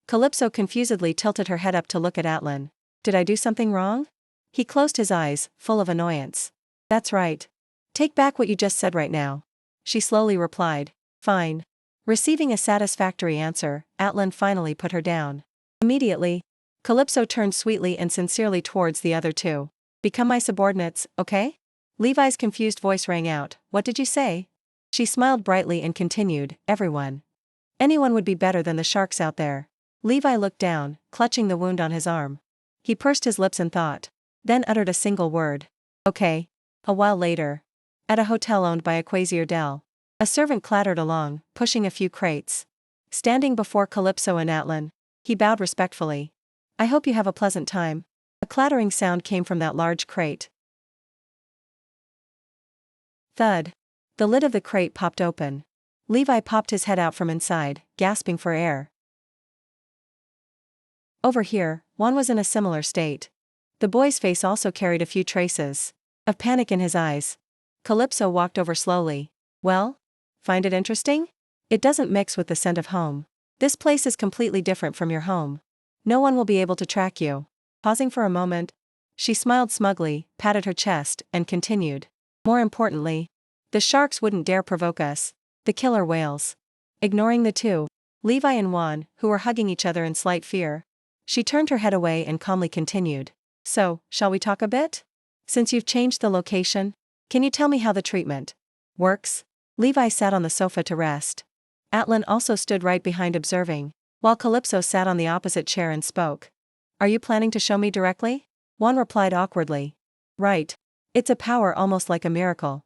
Calypso confusedly tilted her head up to look at Atlan. Did I do something wrong? He closed his eyes, full of annoyance. That's right. Take back what you just said right now. She slowly replied. Fine. Receiving a satisfactory answer, Atlan finally put her down. Immediately, Calypso turned sweetly and sincerely towards the other 2. Become my subordinates, okay? Levi's confused voice rang out. What did you say? She smiled brightly and continued, everyone. Anyone would be better than the sharks out there. Levi looked down, clutching the wound on his arm. He pursed his lips in thought, then uttered a single word. Okay. A while later. At a hotel owned by a Quasier Dell. A servant clattered along, pushing a few crates. Standing before Calypso and Atlan, he bowed respectfully. I hope you have a pleasant time. A clattering sound came from that large crate. Thud. The lid of the crate popped open. Levi popped his head out from inside, gasping for air. Over here, Juan was in a similar state. The boy's face also carried a few traces of panic in his eyes. Calypso walked over slowly. Well? Find it interesting? It doesn't mix with the scent of home. This place is completely different from your home. No one will be able to track you. Pausing for a moment, she smiled smugly, patted her chest, and continued. More importantly, the sharks wouldn't dare provoke us. The killer whales. Ignoring the 2, Levi and Juan, who were hugging each other in slight fear, she turned her head away and calmly continued. So, shall we talk a bit? Since you've changed the location, can you tell me how the treatment works? Levi sat on the sofa to rest. Atlan also stood right behind observing, while Calypso sat on the opposite chair and spoke. Are you planning to show me directly? Juan replied awkwardly. Right. It's a power almost like a miracle.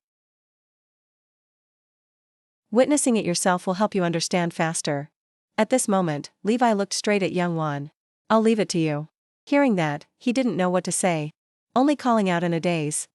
Witnessing it yourself will help you understand faster. At this moment, Levi looked straight at young Juan. I'll leave it to you. Hearing that, he didn't know what to say, only calling out in a daze.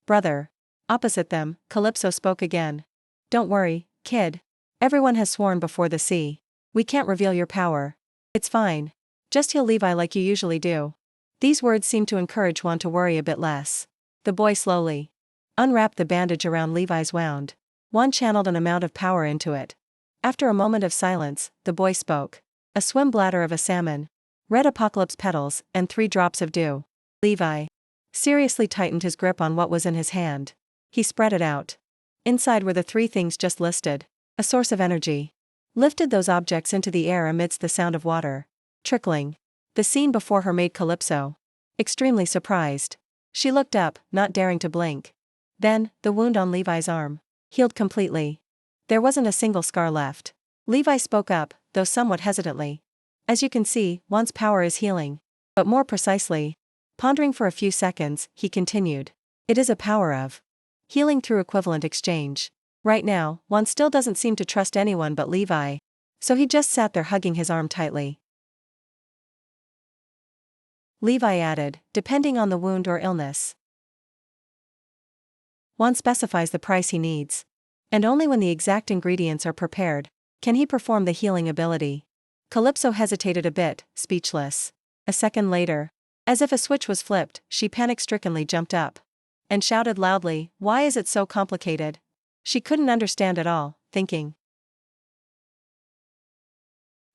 Brother. Opposite them, Calypso spoke again. Don't worry, kid. Everyone has sworn before the sea. We can't reveal your power. It's fine. Just heal Levi like you usually do. These words seemed to encourage Juan to worry a bit less. The boy slowly unwrapped the bandage around Levi's wound. Juan channeled an amount of power into it. After a moment of silence, the boy spoke. A swim bladder of a salmon, red apocalypse petals, and 3 drops of dew. Levi seriously tightened his grip on what was in his hand. He spread it out. Inside were the three things just listed. A source of energy. Lifted those objects into the air amidst the sound of water trickling. The scene before her made Calypso extremely surprised. She looked up, not daring to blink. Then, the wound on Levi's arm healed completely. There wasn't a single scar left. Levi spoke up, though somewhat hesitantly. As you can see, Juan's power is healing. But more precisely, pondering for a few seconds, he continued. It is a power of healing through equivalent exchange. Right now, Juan still doesn't seem to trust anyone but Levi. So he just sat there hugging his arm tightly. Levi added, depending on the wound or illness. Juan specifies the price he needs. And only when the exact ingredients are prepared can he perform the healing ability. Calypso hesitated a bit, speechless. A second later, as if a switch was flipped, she panic-strickenly jumped up and shouted loudly, "Why is it so complicated?" She couldn't understand at all, thinking.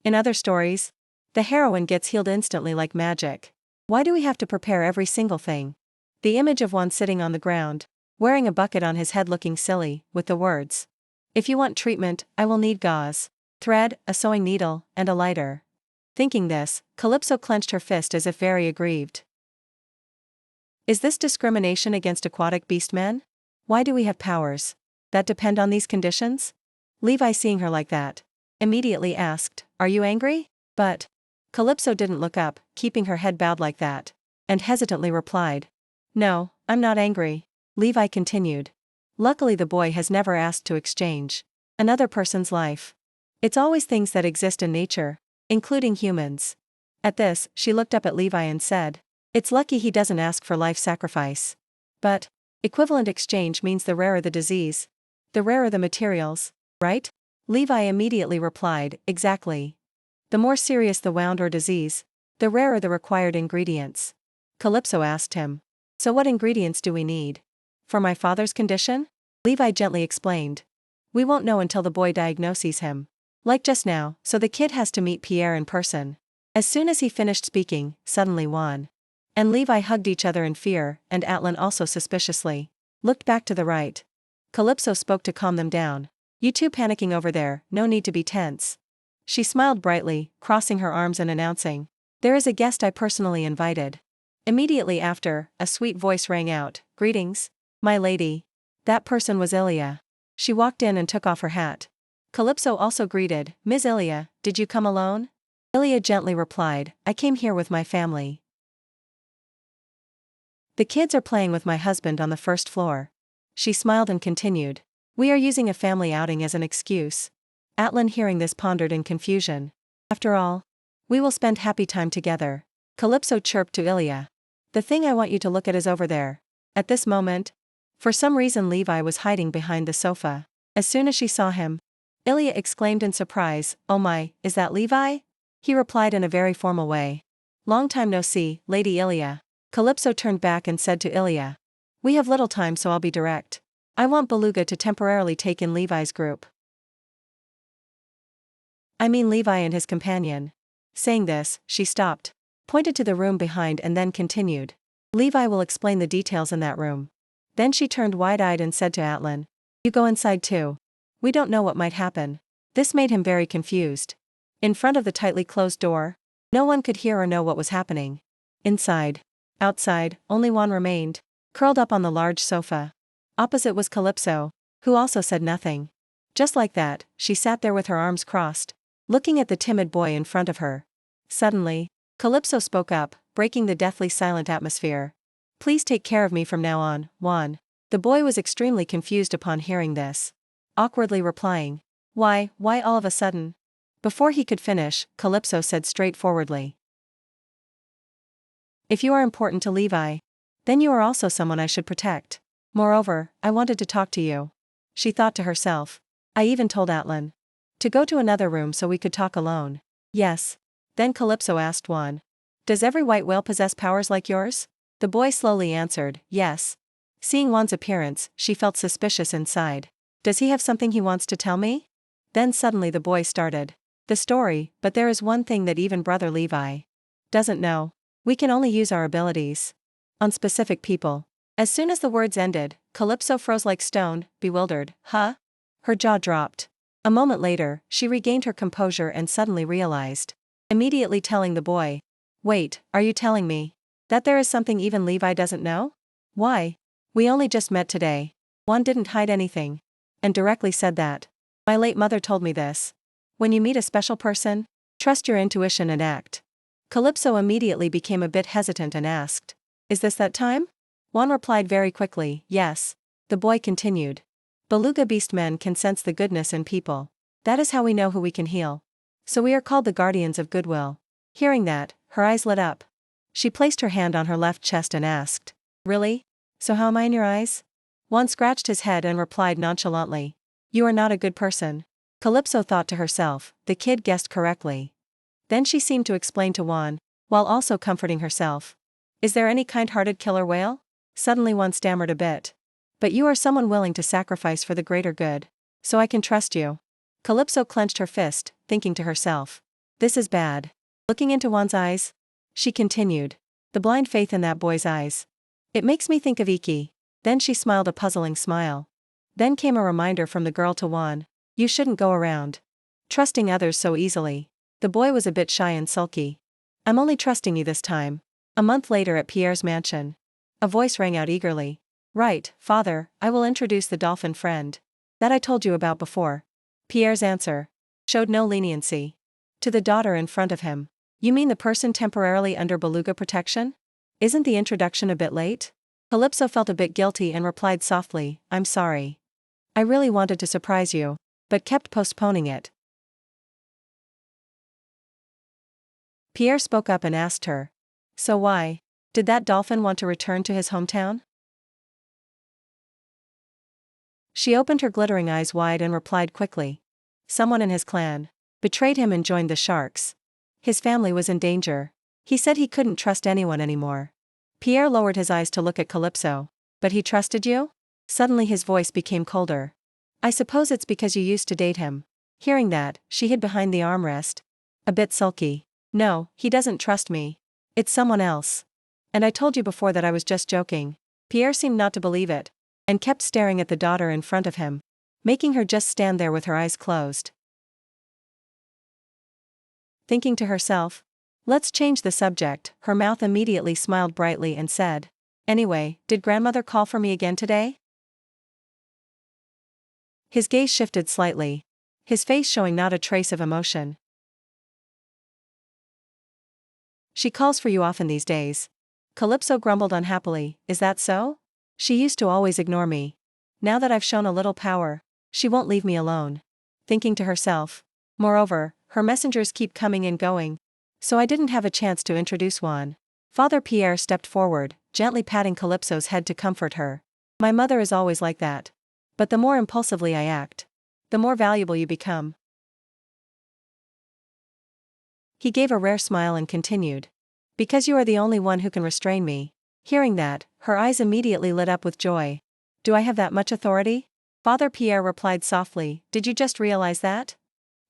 In other stories, the heroine gets healed instantly like magic. Why do we have to prepare every single thing? The image of one sitting on the ground, wearing a bucket on his head looking silly, with the words, "If you want treatment, I will need gauze, thread, a sewing needle, and a lighter." Thinking this, Calypso clenched her fist as if very aggrieved. Is this discrimination against aquatic beastmen? Why do we have powers that depend on these conditions? Levi, seeing her like that, immediately asked, "Are you angry?" But Calypso didn't look up, keeping her head bowed like that, and hesitantly replied, "No, I'm not angry." Levi continued. Luckily the boy has never asked to exchange another person's life. It's always things that exist in nature, including humans. At this, she looked up at Levi and said, "It's lucky he doesn't ask for life sacrifice. But equivalent exchange means the rarer the disease, the rarer the materials, right?" Levi immediately replied, "Exactly. The more serious the wound or disease, the rarer the required ingredients." Calypso asked him, "So what ingredients do we need?" "For my father's condition?" Levi gently explained. "We won't know until the boy diagnoses him. Like just now, so the kid has to meet Pierre in person." As soon as he finished speaking, suddenly Juan and Levi hugged each other in fear, and Atlan also suspiciously looked back to the right. Calypso spoke to calm them down. "You two panicking over there, no need to be tense." She smiled brightly, crossing her arms and announcing, "There is a guest I personally invited." Immediately after, a sweet voice rang out, "Greetings, my lady." That person was Ilya. She walked in and took off her hat. Calypso also greeted, "Ms. Ilya, did you come alone?" Ilya gently replied, "I came here with my family. The kids are playing with my husband on the first floor." She smiled and continued, "We are using a family outing as an excuse." Atlan, hearing this, pondered in confusion. "After all, we will spend happy time together." Calypso chirped to Ilya, "The thing I want you to look at is over there." At this moment, for some reason Levi was hiding behind the sofa. As soon as she saw him, Ilya exclaimed in surprise, "Oh my, is that Levi?" He replied in a very formal way, "Long time no see, Lady Ilya." Calypso turned back and said to Ilya, "We have little time, so I'll be direct. I want Beluga to temporarily take in Levi's group. I mean Levi and his companion." Saying this, she stopped, pointed to the room behind and then continued, "Levi will explain the details in that room." Then she turned wide-eyed and said to Atlan, "You go inside too. We don't know what might happen." This made him very confused. In front of the tightly closed door, no one could hear or know what was happening. Inside, outside, only Juan remained, curled up on the large sofa. Opposite was Calypso, who also said nothing. Just like that, she sat there with her arms crossed, looking at the timid boy in front of her. Suddenly, Calypso spoke up, breaking the deathly silent atmosphere. "Please take care of me from now on, Juan." The boy was extremely confused upon hearing this, awkwardly replying, why all of a sudden?" Before he could finish, Calypso said straightforwardly, "If you are important to Levi, then you are also someone I should protect. Moreover, I wanted to talk to you." She thought to herself, "I even told Atlan to go to another room so we could talk alone." "Yes." Then Calypso asked Juan, "Does every white whale possess powers like yours?" The boy slowly answered, "Yes." Seeing Juan's appearance, she felt suspicious inside. "Does he have something he wants to tell me?" Then suddenly the boy started the story, "But there is one thing that even Brother Levi doesn't know. We can only use our abilities. On specific people. As soon as the words ended, Calypso froze like stone, bewildered. Huh? Her jaw dropped. A moment later, she regained her composure and suddenly realized. Immediately telling the boy. Wait, are you telling me that there is something even Levi doesn't know? Why? We only just met today. Juan didn't hide anything. And directly said that. My late mother told me this. When you meet a special person, trust your intuition and act. Calypso immediately became a bit hesitant and asked. Is this that time? Juan replied very quickly, yes. The boy continued. Beluga beast men can sense the goodness in people. That is how we know who we can heal. So we are called the guardians of goodwill. Hearing that, her eyes lit up. She placed her hand on her left chest and asked. Really? So how am I in your eyes? Juan scratched his head and replied nonchalantly. You are not a good person. Calypso thought to herself, the kid guessed correctly. Then she seemed to explain to Juan, while also comforting herself. Is there any kind-hearted killer whale? Suddenly Juan stammered a bit. But you are someone willing to sacrifice for the greater good. So I can trust you. Calypso clenched her fist, thinking to herself. This is bad. Looking into Juan's eyes, she continued. The blind faith in that boy's eyes. It makes me think of Iki. Then she smiled a puzzling smile. Then came a reminder from the girl to Juan. You shouldn't go around trusting others so easily. The boy was a bit shy and sulky. I'm only trusting you this time. A month later at Pierre's mansion. A voice rang out eagerly. Right, father, I will introduce the dolphin friend that I told you about before. Pierre's answer showed no leniency. To the daughter in front of him. You mean the person temporarily under beluga protection? Isn't the introduction a bit late? Calypso felt a bit guilty and replied softly, I'm sorry. I really wanted to surprise you, but kept postponing it. Pierre spoke up and asked her. So why? Did that dolphin want to return to his hometown? She opened her glittering eyes wide and replied quickly. Someone in his clan betrayed him and joined the sharks. His family was in danger. He said he couldn't trust anyone anymore. Pierre lowered his eyes to look at Calypso. But he trusted you? Suddenly his voice became colder. I suppose it's because you used to date him. Hearing that, she hid behind the armrest. A bit sulky. No, he doesn't trust me. It's someone else. And I told you before that I was just joking. Pierre seemed not to believe it, and kept staring at the daughter in front of him, making her just stand there with her eyes closed. Thinking to herself, let's change the subject, her mouth immediately smiled brightly and said, anyway, did grandmother call for me again today? His gaze shifted slightly, his face showing not a trace of emotion. She calls for you often these days. Calypso grumbled unhappily, is that so? She used to always ignore me. Now that I've shown a little power, she won't leave me alone. Thinking to herself. Moreover, her messengers keep coming and going. So I didn't have a chance to introduce one. Father Pierre stepped forward, gently patting Calypso's head to comfort her. My mother is always like that. But the more impulsively I act, the more valuable you become. He gave a rare smile and continued. Because you are the only one who can restrain me. Hearing that, her eyes immediately lit up with joy. Do I have that much authority? Father Pierre replied softly, did you just realize that?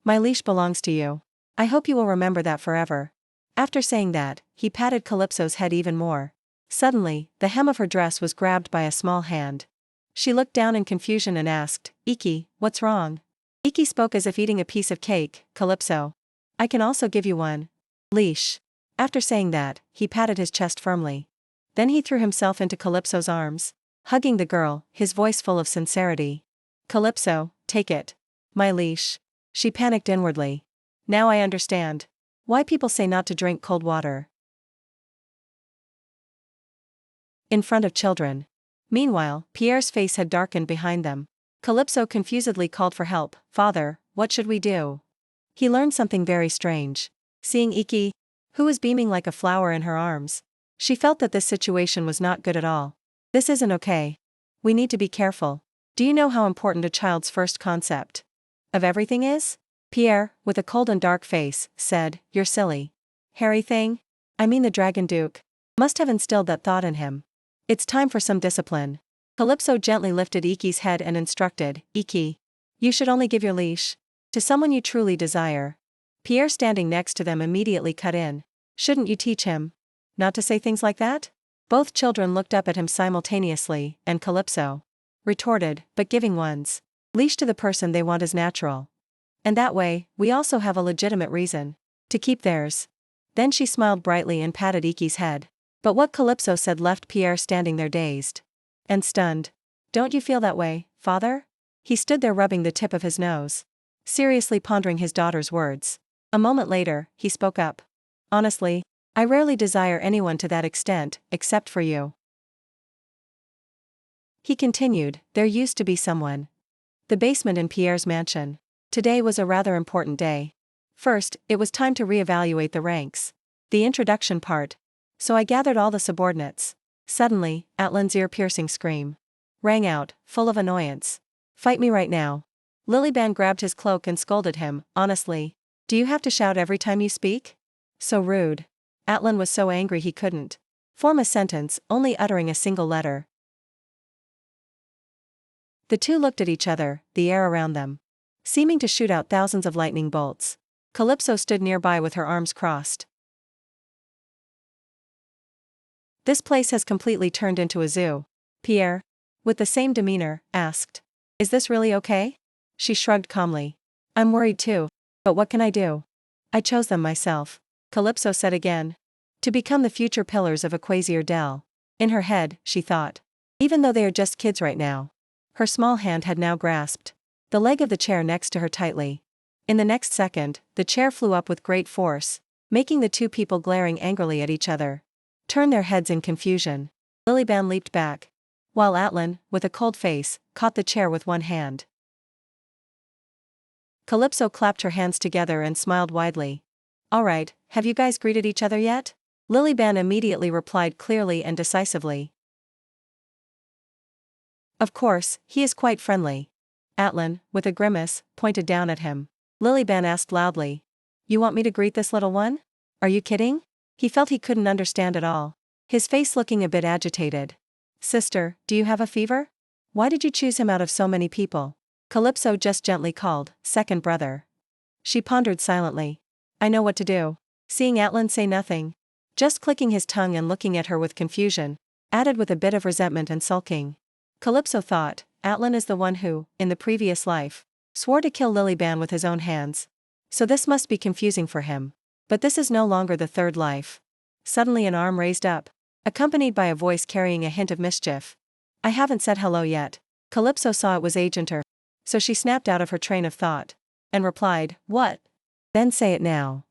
My leash belongs to you. I hope you will remember that forever. After saying that, he patted Calypso's head even more. Suddenly, the hem of her dress was grabbed by a small hand. She looked down in confusion and asked, Iki, what's wrong? Iki spoke as if eating a piece of cake. Calypso. I can also give you one. Leash. After saying that, he patted his chest firmly. Then he threw himself into Calypso's arms, hugging the girl, his voice full of sincerity. Calypso, take it. My leash. She panicked inwardly. Now I understand why people say not to drink cold water. In front of children. Meanwhile, Pierre's face had darkened behind them. Calypso confusedly called for help. Father, what should we do? He learned something very strange. Seeing Iki, who was beaming like a flower in her arms, she felt that this situation was not good at all. This isn't okay. We need to be careful. Do you know how important a child's first concept of everything is? Pierre, with a cold and dark face, said, you're silly. Hairy thing? I mean the Dragon Duke must have instilled that thought in him. It's time for some discipline. Calypso gently lifted Iki's head and instructed, Iki, you should only give your leash to someone you truly desire. Pierre standing next to them immediately cut in. Shouldn't you teach him not to say things like that? Both children looked up at him simultaneously, and Calypso retorted, but giving one's leash to the person they want is natural. And that way, we also have a legitimate reason to keep theirs. Then she smiled brightly and patted Iki's head. But what Calypso said left Pierre standing there dazed and stunned. Don't you feel that way, father? He stood there rubbing the tip of his nose, seriously pondering his daughter's words. A moment later, he spoke up. Honestly, I rarely desire anyone to that extent, except for you. He continued, there used to be someone. The basement in Pierre's mansion. Today was a rather important day. First, it was time to reevaluate the ranks. The introduction part. So I gathered all the subordinates. Suddenly, Atlan's ear-piercing scream rang out, full of annoyance. Fight me right now. Liliban grabbed his cloak and scolded him, honestly. Do you have to shout every time you speak? So rude. Atlan was so angry he couldn't form a sentence, only uttering a single letter. The two looked at each other, the air around them seeming to shoot out thousands of lightning bolts. Calypso stood nearby with her arms crossed. This place has completely turned into a zoo. Pierre, with the same demeanor, asked. Is this really okay? She shrugged calmly. I'm worried too. But what can I do? I chose them myself. Calypso said again. To become the future pillars of Aquasier Dell. In her head, she thought. Even though they are just kids right now. Her small hand had now grasped the leg of the chair next to her tightly. In the next second, the chair flew up with great force, making the two people glaring angrily at each other turn their heads in confusion. Liliban leaped back, while Atlan, with a cold face, caught the chair with one hand. Calypso clapped her hands together and smiled widely. All right, have you guys greeted each other yet? Liliban immediately replied clearly and decisively. Of course, he is quite friendly. Atlan, with a grimace, pointed down at him. Liliban asked loudly. You want me to greet this little one? Are you kidding? He felt he couldn't understand at all. His face looking a bit agitated. Sister, do you have a fever? Why did you choose him out of so many people? Calypso just gently called, second brother. She pondered silently. I know what to do. Seeing Atlan say nothing, just clicking his tongue and looking at her with confusion, added with a bit of resentment and sulking. Calypso thought, Atlan is the one who, in the previous life, swore to kill Liliban with his own hands. So this must be confusing for him. But this is no longer the third life. Suddenly an arm raised up, accompanied by a voice carrying a hint of mischief. I haven't said hello yet. Calypso saw it was Agenter. So she snapped out of her train of thought, and replied, what? Then say it now.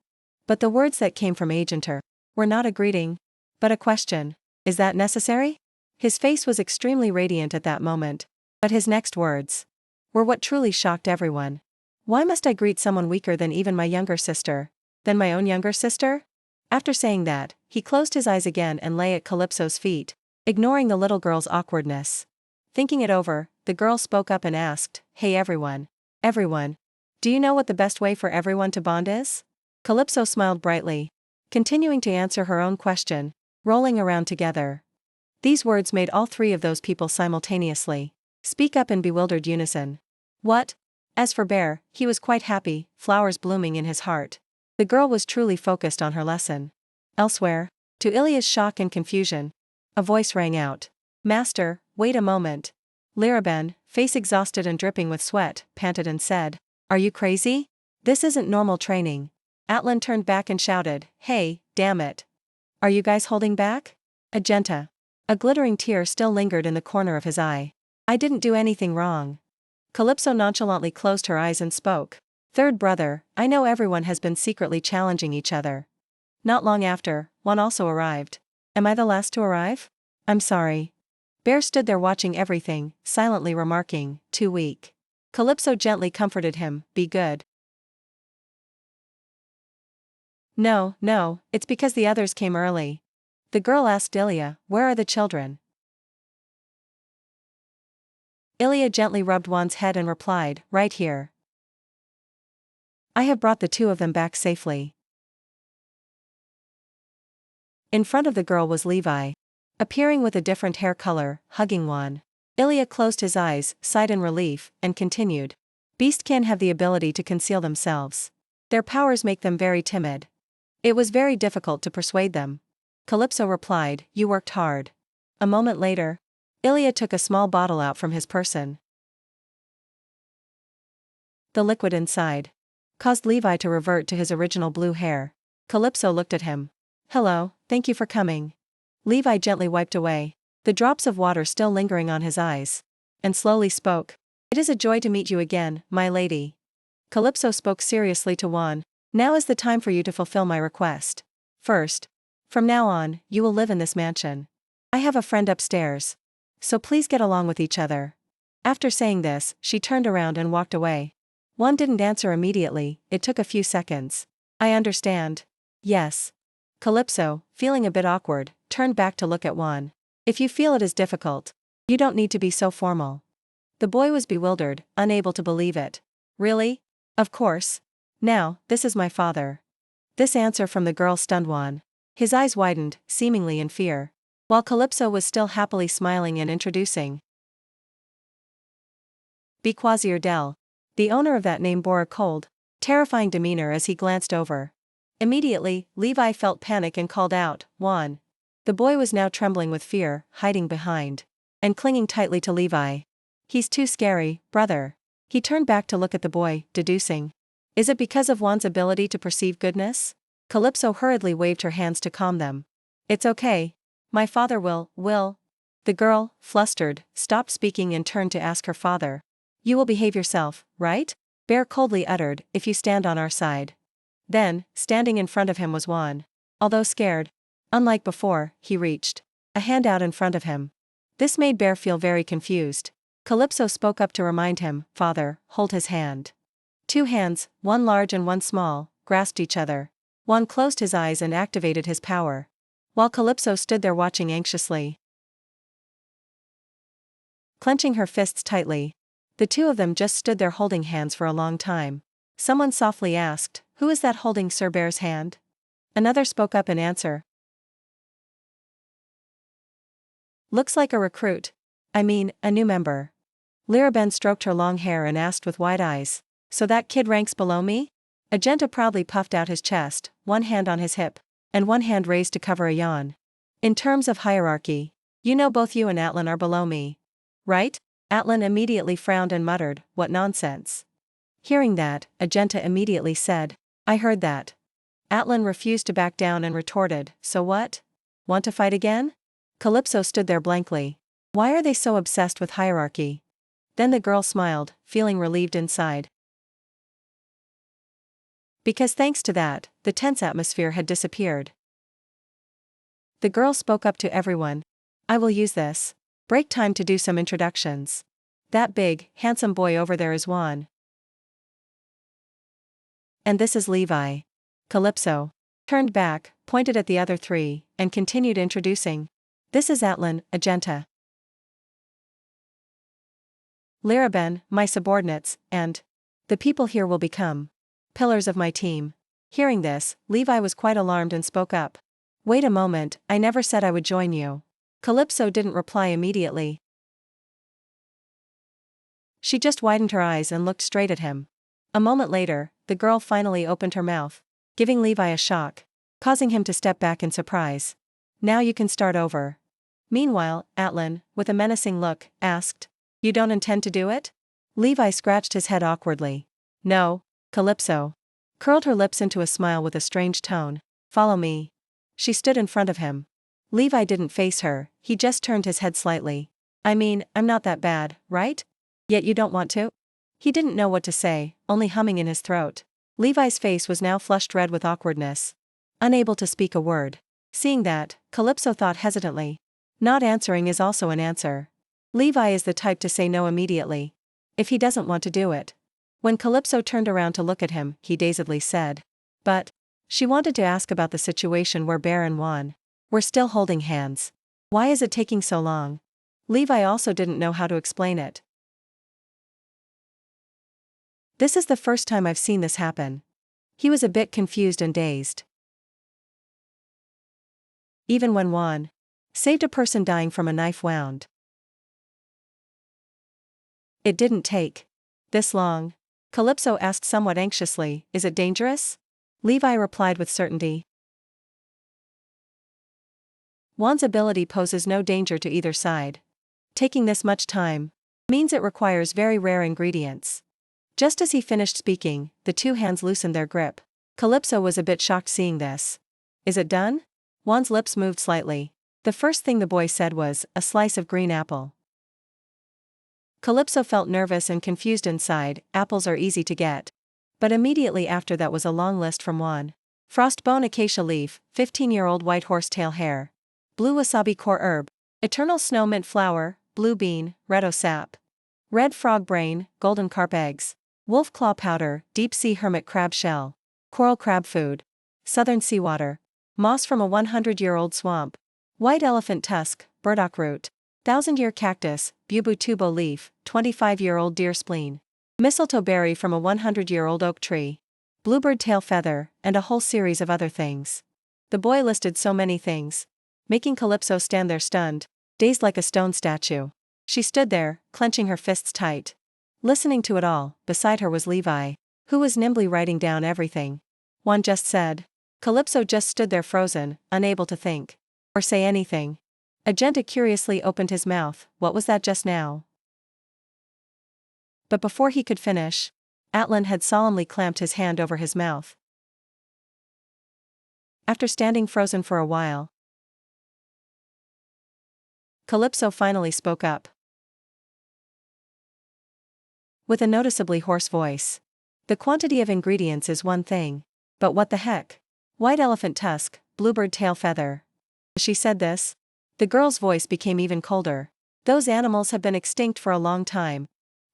But the words that came from Agenter were not a greeting, but a question. Is that necessary? His face was extremely radiant at that moment, but his next words were what truly shocked everyone. Why must I greet someone weaker than even my younger sister? Than my own younger sister? After saying that, he closed his eyes again and lay at Calypso's feet, ignoring the little girl's awkwardness. Thinking it over, the girl spoke up and asked, Hey everyone. Everyone. Do you know what the best way for everyone to bond is? Calypso smiled brightly, continuing to answer her own question, rolling around together. These words made all three of those people simultaneously speak up in bewildered unison. What? As for Bear, he was quite happy, flowers blooming in his heart. The girl was truly focused on her lesson. Elsewhere, to Ilya's shock and confusion, a voice rang out. Master, wait a moment. Liraben, face exhausted and dripping with sweat, panted and said, Are you crazy? This isn't normal training. Atlan turned back and shouted, Hey, damn it. Are you guys holding back? Agenta. A glittering tear still lingered in the corner of his eye. I didn't do anything wrong. Calypso nonchalantly closed her eyes and spoke. Third brother, I know everyone has been secretly challenging each other. Not long after, one also arrived. Am I the last to arrive? I'm sorry. Bear stood there watching everything, silently remarking, too weak. Calypso gently comforted him, be good. No, it's because the others came early. The girl asked Ilya, where are the children? Ilya gently rubbed Juan's head and replied, right here. I have brought the two of them back safely. In front of the girl was Levi, appearing with a different hair color, hugging Juan. Ilya closed his eyes, sighed in relief, and continued. Beastkin have the ability to conceal themselves. Their powers make them very timid. It was very difficult to persuade them. Calypso replied, you worked hard. A moment later, Ilya took a small bottle out from his person. The liquid inside caused Levi to revert to his original blue hair. Calypso looked at him. Hello, thank you for coming. Levi gently wiped away the drops of water still lingering on his eyes, and slowly spoke. It is a joy to meet you again, my lady. Calypso spoke seriously to Juan. Now is the time for you to fulfill my request. First, from now on, you will live in this mansion. I have a friend upstairs, so please get along with each other. After saying this, she turned around and walked away. Juan didn't answer immediately, it took a few seconds. I understand. Yes. Calypso, feeling a bit awkward, turned back to look at Juan. If you feel it is difficult, you don't need to be so formal. The boy was bewildered, unable to believe it. Really? Of course. Now, this is my father. This answer from the girl stunned Juan. His eyes widened, seemingly in fear, while Calypso was still happily smiling and introducing. Bequasier Del. The owner of that name bore a cold, terrifying demeanor as he glanced over. Immediately, Levi felt panic and called out, Juan. The boy was now trembling with fear, hiding behind and clinging tightly to Levi. He's too scary, brother. He turned back to look at the boy, deducing. Is it because of Juan's ability to perceive goodness? Calypso hurriedly waved her hands to calm them. It's okay. My father will. The girl, flustered, stopped speaking and turned to ask her father. You will behave yourself, right? Bear coldly uttered, if you stand on our side. Then, standing in front of him was Juan. Although scared, unlike before, he reached a hand out in front of him. This made Bear feel very confused. Calypso spoke up to remind him, Father, hold his hand. Two hands, one large and one small, grasped each other. Juan closed his eyes and activated his power, while Calypso stood there watching anxiously, clenching her fists tightly. The two of them just stood there holding hands for a long time. Someone softly asked, Who is that holding Sir Bear's hand? Another spoke up in answer. Looks like a recruit. I mean, a new member. Liraben stroked her long hair and asked with wide eyes, So that kid ranks below me? Agenta proudly puffed out his chest, one hand on his hip, and one hand raised to cover a yawn. In terms of hierarchy, you know both you and Atlan are below me. Right? Atlan immediately frowned and muttered, What nonsense. Hearing that, Agenta immediately said, I heard that. Atlan refused to back down and retorted, So what? Want to fight again? Calypso stood there blankly. Why are they so obsessed with hierarchy? Then the girl smiled, feeling relieved inside. Because thanks to that, the tense atmosphere had disappeared. The girl spoke up to everyone. I will use this break time to do some introductions. That big, handsome boy over there is Juan. And this is Levi. Calypso turned back, pointed at the other three, and continued introducing. This is Atlan, Agenta. Liraben, my subordinates, and the people here will become pillars of my team. Hearing this, Levi was quite alarmed and spoke up. Wait a moment, I never said I would join you. Calypso didn't reply immediately. She just widened her eyes and looked straight at him. A moment later, the girl finally opened her mouth, giving Levi a shock, causing him to step back in surprise. Now you can start over. Meanwhile, Atlan, with a menacing look, asked, You don't intend to do it? Levi scratched his head awkwardly. No. Calypso curled her lips into a smile with a strange tone. Follow me. She stood in front of him. Levi didn't face her, he just turned his head slightly. I mean, I'm not that bad, right? Yet you don't want to? He didn't know what to say, only humming in his throat. Levi's face was now flushed red with awkwardness, unable to speak a word. Seeing that, Calypso thought hesitantly. Not answering is also an answer. Levi is the type to say no immediately, if he doesn't want to do it. When Calypso turned around to look at him, he dazedly said. But she wanted to ask about the situation where Bear and Juan were still holding hands. Why is it taking so long? Levi also didn't know how to explain it. This is the first time I've seen this happen. He was a bit confused and dazed. Even when Juan saved a person dying from a knife wound, it didn't take this long. Calypso asked somewhat anxiously, Is it dangerous? Levi replied with certainty. Juan's ability poses no danger to either side. Taking this much time means it requires very rare ingredients. Just as he finished speaking, the two hands loosened their grip. Calypso was a bit shocked seeing this. Is it done? Juan's lips moved slightly. The first thing the boy said was, a slice of green apple. Calypso felt nervous and confused inside. Apples are easy to get. But immediately after that was a long list from Juan. Frostbone acacia leaf, 15-year-old white horsetail hare. Blue wasabi core herb. Eternal snow mint flower, blue bean, red sap. Red frog brain, golden carp eggs. Wolf claw powder, deep sea hermit crab shell. Coral crab food. Southern seawater. Moss from a 100-year-old swamp. White elephant tusk, burdock root. 1000-year cactus, bubutubo leaf, 25-year-old deer spleen. Mistletoe berry from a 100-year-old oak tree. Bluebird tail feather, and a whole series of other things. The boy listed so many things, making Calypso stand there stunned, dazed like a stone statue. She stood there, clenching her fists tight. Listening to it all, beside her was Levi, who was nimbly writing down everything. Juan just said. Calypso just stood there frozen, unable to think. Or say anything. Agenta curiously opened his mouth. What was that just now? But before he could finish, Atlan had solemnly clamped his hand over his mouth. After standing frozen for a while, Calypso finally spoke up. With a noticeably hoarse voice. The quantity of ingredients is one thing. But what the heck? White elephant tusk, bluebird tail feather. As she said this, the girl's voice became even colder. Those animals have been extinct for a long time.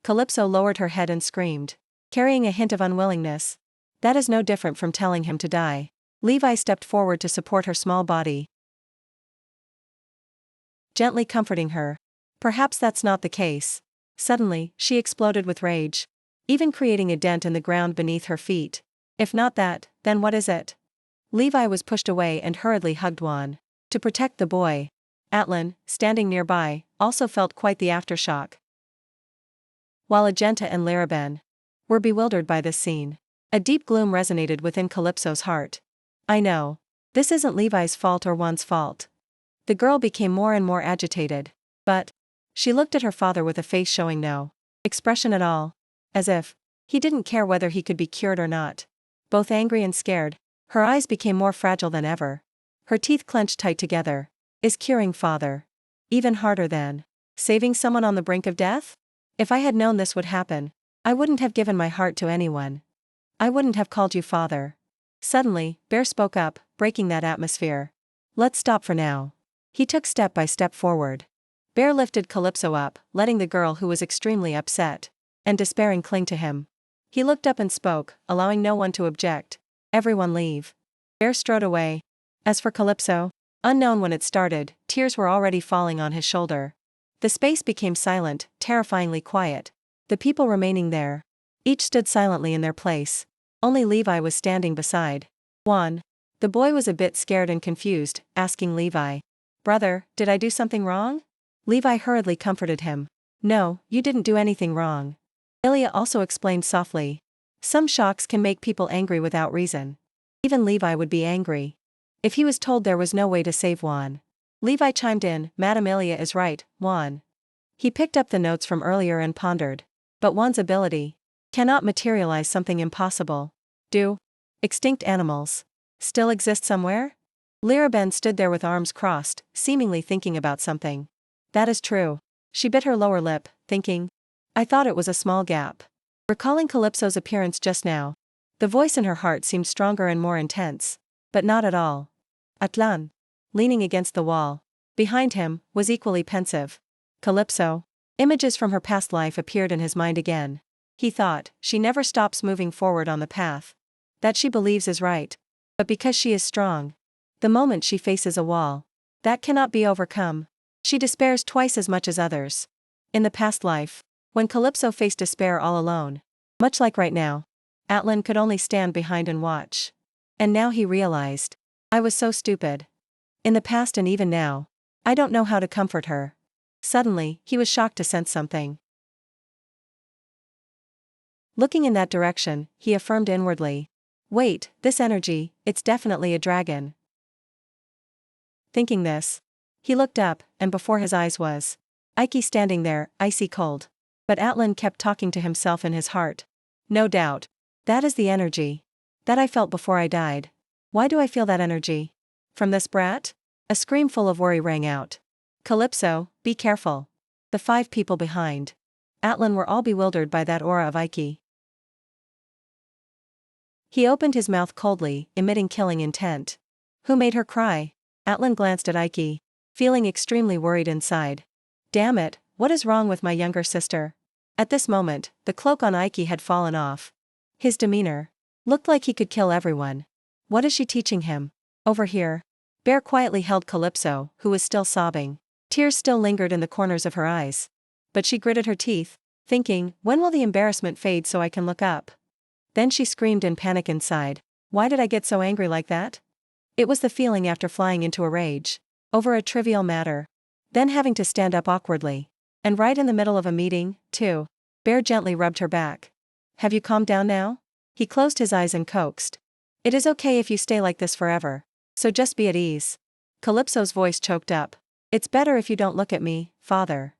Calypso lowered her head and screamed, carrying a hint of unwillingness. That is no different from telling him to die. Levi stepped forward to support her small body, gently comforting her. Perhaps that's not the case. Suddenly, she exploded with rage, even creating a dent in the ground beneath her feet. If not that, then what is it? Levi was pushed away and hurriedly hugged Juan. To protect the boy, Atlan, standing nearby, also felt quite the aftershock. While Agenta and Laraben were bewildered by this scene, a deep gloom resonated within Calypso's heart. I know. This isn't Levi's fault or Juan's fault. The girl became more and more agitated. But she looked at her father with a face showing no expression at all. As if he didn't care whether he could be cured or not. Both angry and scared, her eyes became more fragile than ever. Her teeth clenched tight together. Is curing father even harder than saving someone on the brink of death? If I had known this would happen, I wouldn't have given my heart to anyone. I wouldn't have called you father. Suddenly, Bear spoke up, breaking that atmosphere. Let's stop for now. He took step by step forward. Bear lifted Calypso up, letting the girl who was extremely upset and despairing cling to him. He looked up and spoke, allowing no one to object. Everyone leave. Bear strode away. As for Calypso, unknown when it started, tears were already falling on his shoulder. The space became silent, terrifyingly quiet. The people remaining there, each stood silently in their place. Only Levi was standing beside Juan. The boy was a bit scared and confused, asking Levi, "Brother, did I do something wrong?" Levi hurriedly comforted him. "No, you didn't do anything wrong." Ilya also explained softly. Some shocks can make people angry without reason. Even Levi would be angry if he was told there was no way to save Juan. Levi chimed in, "Madam Ilya is right, Juan." He picked up the notes from earlier and pondered. But Juan's ability cannot materialize something impossible. Do extinct animals still exist somewhere? Laraben stood there with arms crossed, seemingly thinking about something. That is true. She bit her lower lip, thinking. I thought it was a small gap. Recalling Calypso's appearance just now, the voice in her heart seemed stronger and more intense. But not at all. Atlan, leaning against the wall, behind him, was equally pensive. Calypso. Images from her past life appeared in his mind again. He thought, she never stops moving forward on the path that she believes is right. But because she is strong, the moment she faces a wall that cannot be overcome, she despairs twice as much as others. In the past life, when Calypso faced despair all alone, much like right now, Atlan could only stand behind and watch. And now he realized, I was so stupid. In the past and even now, I don't know how to comfort her. Suddenly, he was shocked to sense something. Looking in that direction, he affirmed inwardly. Wait, this energy, it's definitely a dragon. Thinking this, He looked up, and before his eyes was Ike standing there, icy cold. But Atlan kept talking to himself in his heart. No doubt. That is the energy that I felt before I died. Why do I feel that energy? From this brat? A scream full of worry rang out. Calypso, be careful. The 5 people behind Atlan were all bewildered by that aura of Ike. He opened his mouth coldly, emitting killing intent. Who made her cry? Atlan glanced at Ike, feeling extremely worried inside. Damn it, what is wrong with my younger sister? At this moment, the cloak on Ike had fallen off. His demeanor looked like he could kill everyone. What is she teaching him? Over here. Bear quietly held Calypso, who was still sobbing. Tears still lingered in the corners of her eyes. But she gritted her teeth, thinking, when will the embarrassment fade so I can look up? Then she screamed in panic inside. Why did I get so angry like that? It was the feeling after flying into a rage over a trivial matter. Then having to stand up awkwardly. And right in the middle of a meeting, too. Bear gently rubbed her back. Have you calmed down now? He closed his eyes and coaxed. It is okay if you stay like this forever. So just be at ease. Calypso's voice choked up. It's better if you don't look at me, father.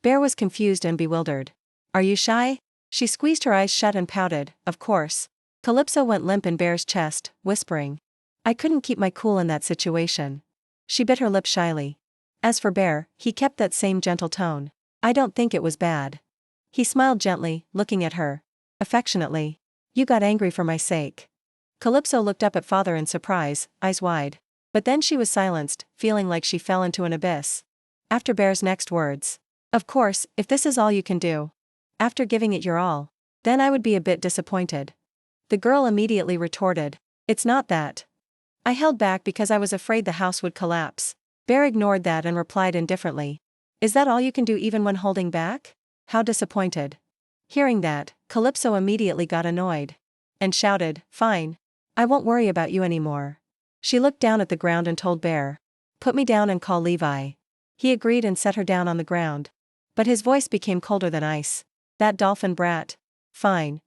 Bear was confused and bewildered. Are you shy? She squeezed her eyes shut and pouted, of course. Calypso went limp in Bear's chest, whispering. I couldn't keep my cool in that situation. She bit her lip shyly. As for Bear, he kept that same gentle tone. I don't think it was bad. He smiled gently, looking at her affectionately. You got angry for my sake. Calypso looked up at father in surprise, eyes wide. But then she was silenced, feeling like she fell into an abyss. After Bear's next words. Of course, if this is all you can do. After giving it your all. Then I would be a bit disappointed. The girl immediately retorted. It's not that. I held back because I was afraid the house would collapse. Bear ignored that and replied indifferently. Is that all you can do even when holding back? How disappointed. Hearing that, Calypso immediately got annoyed. And shouted, fine. I won't worry about you anymore. She looked down at the ground and told Bear. Put me down and call Levi. He agreed and set her down on the ground. But his voice became colder than ice. That dolphin brat. Fine.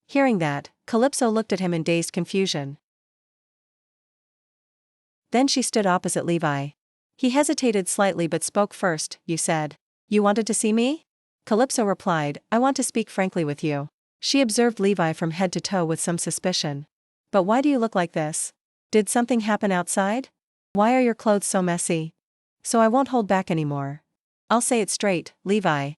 Hearing that, Calypso looked at him in dazed confusion. Then she stood opposite Levi. He hesitated slightly but spoke first. You said. You wanted to see me? Calypso replied, I want to speak frankly with you. She observed Levi from head to toe with some suspicion. But why do you look like this? Did something happen outside? Why are your clothes so messy? So I won't hold back anymore. I'll say it straight, Levi.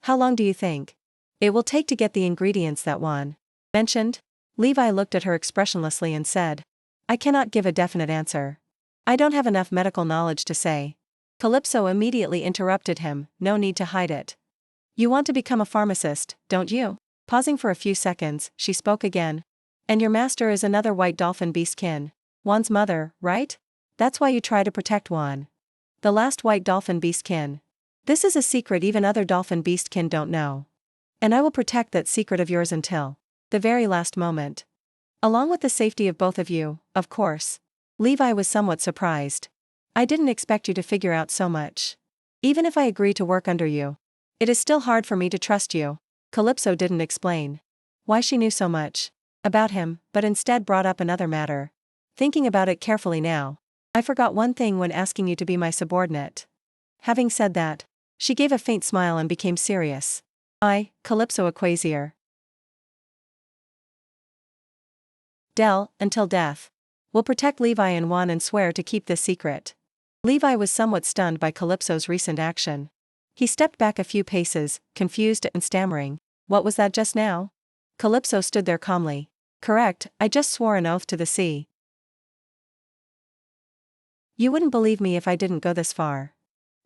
How long do you think it will take to get the ingredients that Juan mentioned? Levi looked at her expressionlessly and said. I cannot give a definite answer. I don't have enough medical knowledge to say. Calypso immediately interrupted him, no need to hide it. You want to become a pharmacist, don't you? Pausing for a few seconds, she spoke again. And your master is another white dolphin beastkin. Juan's mother, right? That's why you try to protect Juan. The last white dolphin beastkin. This is a secret even other dolphin beastkin don't know. And I will protect that secret of yours until the very last moment. Along with the safety of both of you, of course. Levi was somewhat surprised. I didn't expect you to figure out so much. Even if I agree to work under you, it is still hard for me to trust you. Calypso didn't explain why she knew so much about him, but instead brought up another matter. Thinking about it carefully now, I forgot one thing when asking you to be my subordinate. Having said that, she gave a faint smile and became serious. I, Calypso Aquasier. Del, until death. Will protect Levi and Juan and swear to keep this secret. Levi was somewhat stunned by Calypso's recent action. He stepped back a few paces, confused and stammering. What was that just now? Calypso stood there calmly. Correct, I just swore an oath to the sea. You wouldn't believe me if I didn't go this far.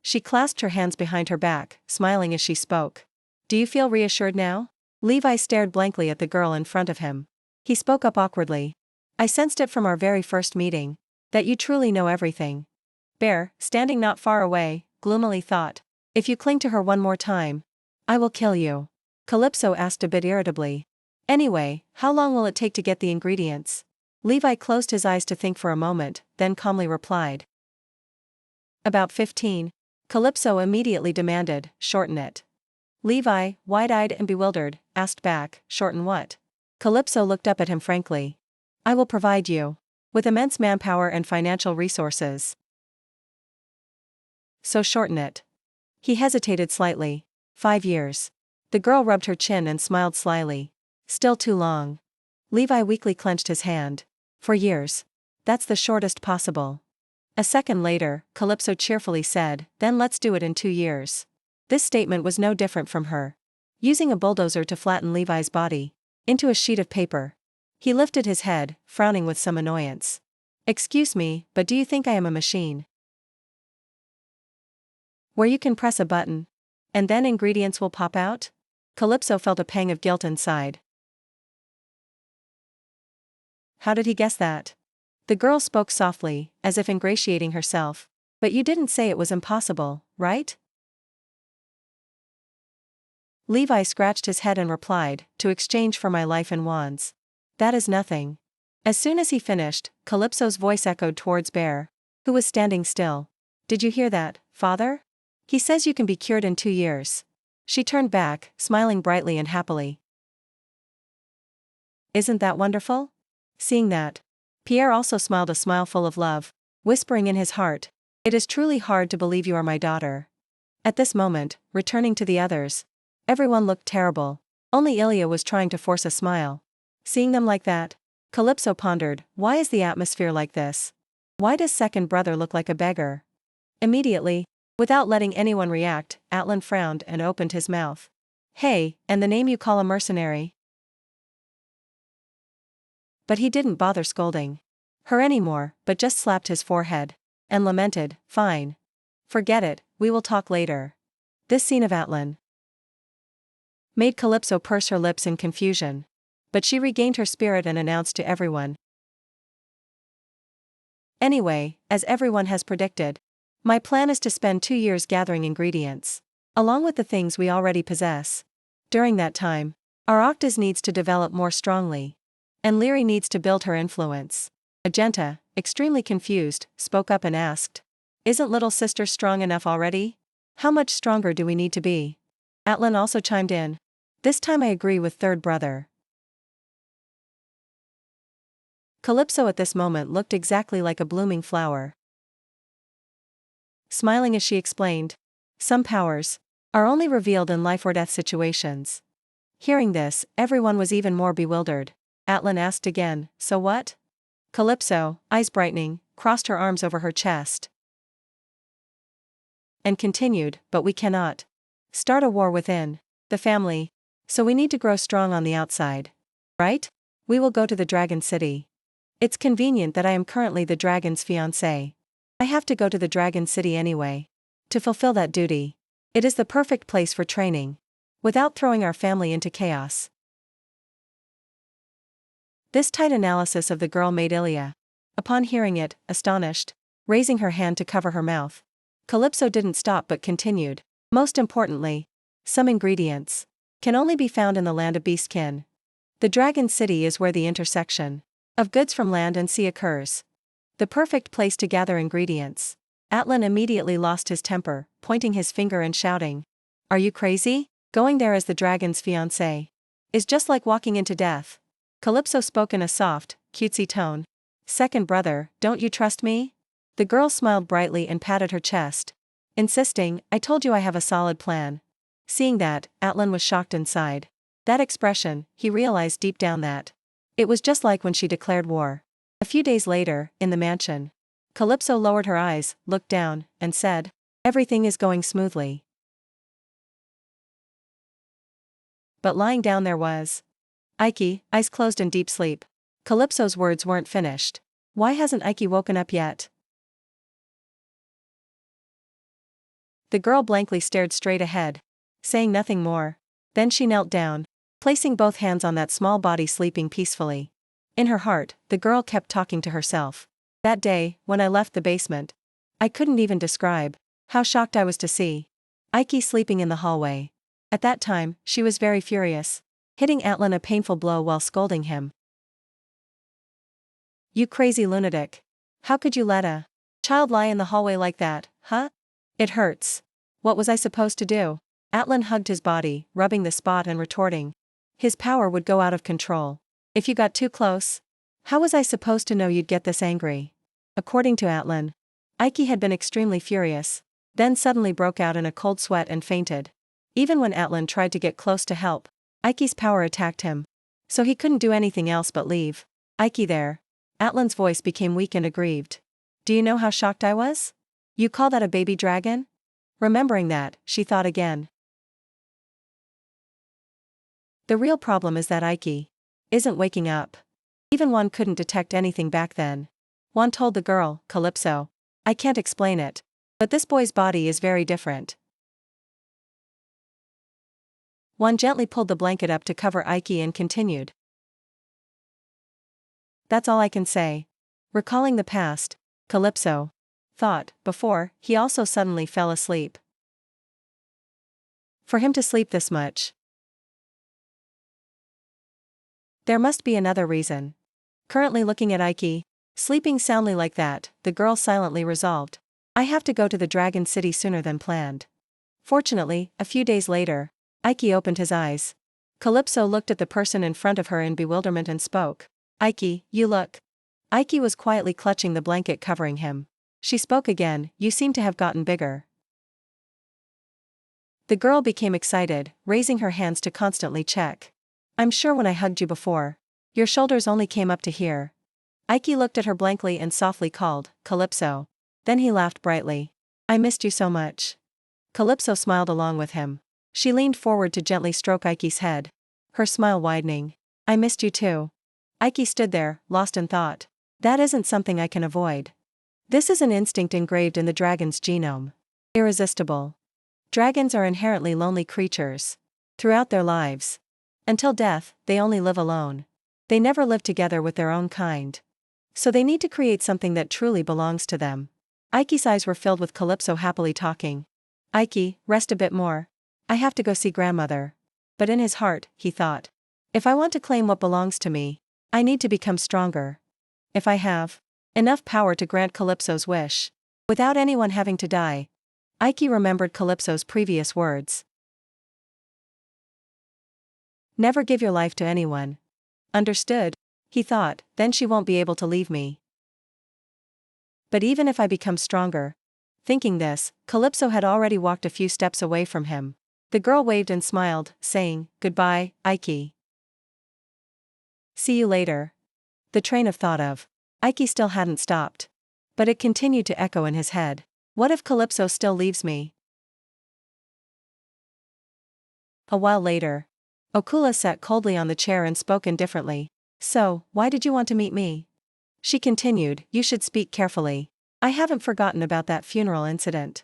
She clasped her hands behind her back, smiling as she spoke. Do you feel reassured now? Levi stared blankly at the girl in front of him. He spoke up awkwardly. I sensed it from our very first meeting. That you truly know everything. Bear, standing not far away, gloomily thought. If you cling to her one more time, I will kill you. Calypso asked a bit irritably. Anyway, how long will it take to get the ingredients? Levi closed his eyes to think for a moment, then calmly replied. About 15. Calypso immediately demanded, shorten it. Levi, wide-eyed and bewildered, asked back, shorten what? Calypso looked up at him frankly. I will provide you with immense manpower and financial resources. So shorten it. He hesitated slightly. 5 years. The girl rubbed her chin and smiled slyly. Still too long. Levi weakly clenched his hand. 4 years. That's the shortest possible. A second later, Calypso cheerfully said, then let's do it in 2 years. This statement was no different from her. Using a bulldozer to flatten Levi's body into a sheet of paper. He lifted his head, frowning with some annoyance. Excuse me, but do you think I am a machine? Where you can press a button, and then ingredients will pop out? Calypso felt a pang of guilt inside. How did he guess that? The girl spoke softly, as if ingratiating herself. But you didn't say it was impossible, right? Levi scratched his head and replied, to exchange for my life in wands. That is nothing. As soon as he finished, Calypso's voice echoed towards Bear, who was standing still. Did you hear that, father? He says you can be cured in 2 years. She turned back, smiling brightly and happily. Isn't that wonderful? Seeing that, Pierre also smiled a smile full of love, whispering in his heart, it is truly hard to believe you are my daughter. At this moment, returning to the others, everyone looked terrible. Only Ilya was trying to force a smile. Seeing them like that, Calypso pondered, why is the atmosphere like this? Why does second brother look like a beggar? Immediately, without letting anyone react, Atlan frowned and opened his mouth. Hey, and the name you call a mercenary? But he didn't bother scolding her anymore, but just slapped his forehead and lamented, fine. Forget it, we will talk later. This scene of Atlan made Calypso purse her lips in confusion. But she regained her spirit and announced to everyone. Anyway, as everyone has predicted, my plan is to spend 2 years gathering ingredients, along with the things we already possess. During that time, our Octas needs to develop more strongly. And Lyri needs to build her influence. Agenta, extremely confused, spoke up and asked. Isn't little sister strong enough already? How much stronger do we need to be? Atlan also chimed in. This time I agree with third brother. Calypso at this moment looked exactly like a blooming flower. Smiling as she explained, some powers are only revealed in life or death situations. Hearing this, everyone was even more bewildered. Atlan asked again, so what? Calypso, eyes brightening, crossed her arms over her chest and continued, but we cannot start a war within the family, so we need to grow strong on the outside. Right? We will go to the Dragon City. It's convenient that I am currently the dragon's fiancé. I have to go to the Dragon City anyway. To fulfill that duty. It is the perfect place for training. Without throwing our family into chaos. This tight analysis of the girl made Ilya, upon hearing it, astonished, raising her hand to cover her mouth. Calypso didn't stop but continued. Most importantly, some ingredients can only be found in the land of beastkin. The Dragon City is where the intersection of goods from land and sea occurs. The perfect place to gather ingredients. Atlan immediately lost his temper, pointing his finger and shouting. Are you crazy? Going there as the dragon's fiancé is just like walking into death. Calypso spoke in a soft, cutesy tone. Second brother, don't you trust me? The girl smiled brightly and patted her chest, insisting, I told you I have a solid plan. Seeing that, Atlan was shocked inside. That expression, he realized deep down that it was just like when she declared war. A few days later, in the mansion, Calypso lowered her eyes, looked down, and said, everything is going smoothly. But lying down there was Ike, eyes closed in deep sleep. Calypso's words weren't finished. Why hasn't Ike woken up yet? The girl blankly stared straight ahead, saying nothing more. Then she knelt down, placing both hands on that small body sleeping peacefully. In her heart, the girl kept talking to herself. That day, when I left the basement, I couldn't even describe how shocked I was to see Ike sleeping in the hallway. At that time, she was very furious, hitting Atlan a painful blow while scolding him. You crazy lunatic. How could you let a child lie in the hallway like that, huh? It hurts. What was I supposed to do? Atlan hugged his body, rubbing the spot and retorting. His power would go out of control if you got too close. How was I supposed to know you'd get this angry? According to Atlan, Ike had been extremely furious, then suddenly broke out in a cold sweat and fainted. Even when Atlan tried to get close to help, Ike's power attacked him. So he couldn't do anything else but leave. Ike there. Atlan's voice became weak and aggrieved. Do you know how shocked I was? You call that a baby dragon? Remembering that, she thought again. The real problem is that Ike isn't waking up. Even one couldn't detect anything back then. One told the girl, Calypso, I can't explain it, but this boy's body is very different. One gently pulled the blanket up to cover Ike and continued. That's all I can say. Recalling the past, Calypso thought, before, he also suddenly fell asleep. For him to sleep this much, there must be another reason. Currently looking at Ike, sleeping soundly like that, the girl silently resolved. I have to go to the Dragon City sooner than planned. Fortunately, a few days later, Ike opened his eyes. Calypso looked at the person in front of her in bewilderment and spoke. Ike, you look. Ike was quietly clutching the blanket covering him. She spoke again, you seem to have gotten bigger. The girl became excited, raising her hands to constantly check. I'm sure when I hugged you before, your shoulders only came up to here. Ike looked at her blankly and softly called, Calypso. Then he laughed brightly. I missed you so much. Calypso smiled along with him. She leaned forward to gently stroke Ike's head, her smile widening. I missed you too. Ike stood there, lost in thought. That isn't something I can avoid. This is an instinct engraved in the dragon's genome. Irresistible. Dragons are inherently lonely creatures. Throughout their lives. Until death, they only live alone. They never live together with their own kind. So they need to create something that truly belongs to them. Ike's eyes were filled with Calypso happily talking. Ike, rest a bit more. I have to go see grandmother. But in his heart, he thought. If I want to claim what belongs to me, I need to become stronger. If I have enough power to grant Calypso's wish, without anyone having to die. Ike remembered Calypso's previous words. Never give your life to anyone. Understood? He thought, then she won't be able to leave me. But even if I become stronger. Thinking this, Calypso had already walked a few steps away from him. The girl waved and smiled, saying, Goodbye, Ike. See you later. The train of thought of Ike still hadn't stopped. But it continued to echo in his head. What if Calypso still leaves me? A while later. Okula sat coldly on the chair and spoke indifferently. So, why did you want to meet me? She continued, you should speak carefully. I haven't forgotten about that funeral incident.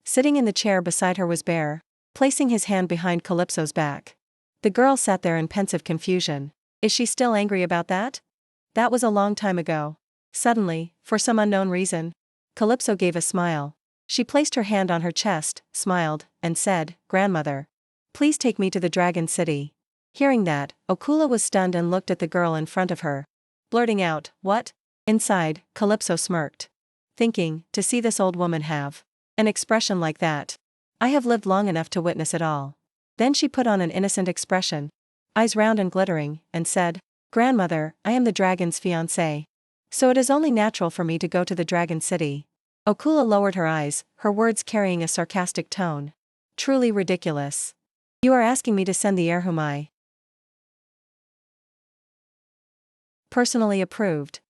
Sitting in the chair beside her was Bear, placing his hand behind Calypso's back. The girl sat there in pensive confusion. Is she still angry about that? That was a long time ago. Suddenly, for some unknown reason, Calypso gave a smile. She placed her hand on her chest, smiled, and said, Grandmother. Please take me to the Dragon City. Hearing that, Okula was stunned and looked at the girl in front of her. Blurting out, what? Inside, Calypso smirked. Thinking, to see this old woman have an expression like that. I have lived long enough to witness it all. Then she put on an innocent expression, eyes round and glittering, and said, Grandmother, I am the dragon's fiancé. So it is only natural for me to go to the Dragon City. Okula lowered her eyes, her words carrying a sarcastic tone. Truly ridiculous. You are asking me to send the heir whom I personally approved.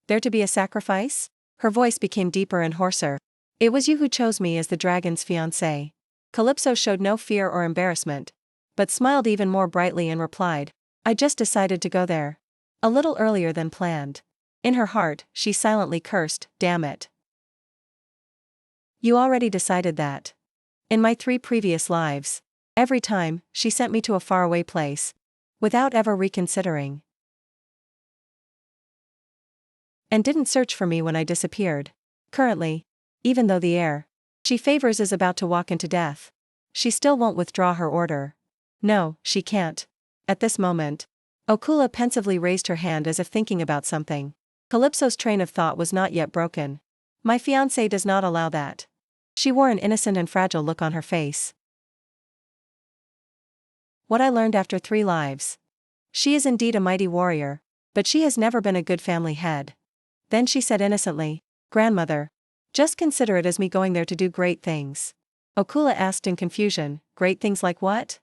There to be a sacrifice? Her voice became deeper and hoarser. It was you who chose me as the dragon's fiancé. Calypso showed no fear or embarrassment, but smiled even more brightly and replied, I just decided to go there. A little earlier than planned. In her heart, she silently cursed, damn it. You already decided that. In my 3 previous lives, every time, she sent me to a faraway place. Without ever reconsidering. And didn't search for me when I disappeared. Currently, even though the heir she favors is about to walk into death, she still won't withdraw her order. No, she can't. At this moment, Okula pensively raised her hand as if thinking about something. Calypso's train of thought was not yet broken. My fiancé does not allow that. She wore an innocent and fragile look on her face. What I learned after 3 lives. She is indeed a mighty warrior. But she has never been a good family head. Then she said innocently, "Grandmother. Just consider it as me going there to do great things." Okula asked in confusion, "Great things like what?"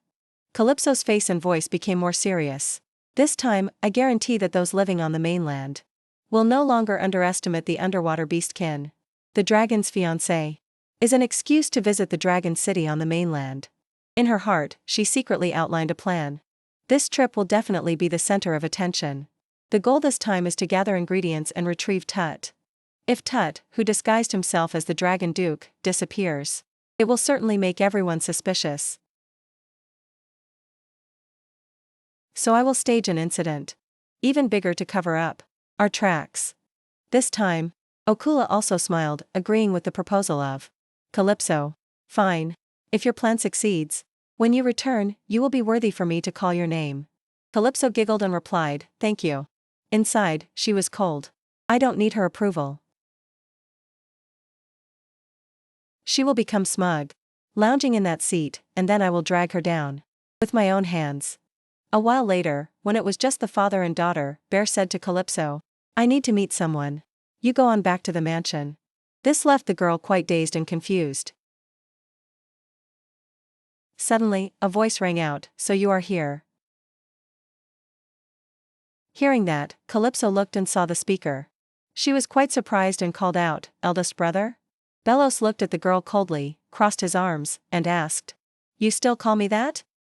Calypso's face and voice became more serious. "This time, I guarantee that those living on the mainland will no longer underestimate the underwater beastkin. The dragon's fiancé is an excuse to visit the dragon city on the mainland." In her heart, she secretly outlined a plan. This trip will definitely be the center of attention. The goal this time is to gather ingredients and retrieve Tut. If Tut, who disguised himself as the Dragon Duke, disappears, it will certainly make everyone suspicious. So I will stage an incident, even bigger, to cover up our tracks. This time, Okula also smiled, agreeing with the proposal of Calypso. "Fine. If your plan succeeds, when you return, you will be worthy for me to call your name." Calypso giggled and replied, "Thank you." Inside, she was cold. I don't need her approval. She will become smug, lounging in that seat, and then I will drag her down with my own hands. A while later, when it was just the father and daughter, Bear said to Calypso, "I need to meet someone. You go on back to the mansion." This left the girl quite dazed and confused. Suddenly, a voice rang out, "So you are here." Hearing that, Calypso looked and saw the speaker. She was quite surprised and called out, "Eldest brother?" Belos looked at the girl coldly, crossed his arms, and asked, "You still call me that?"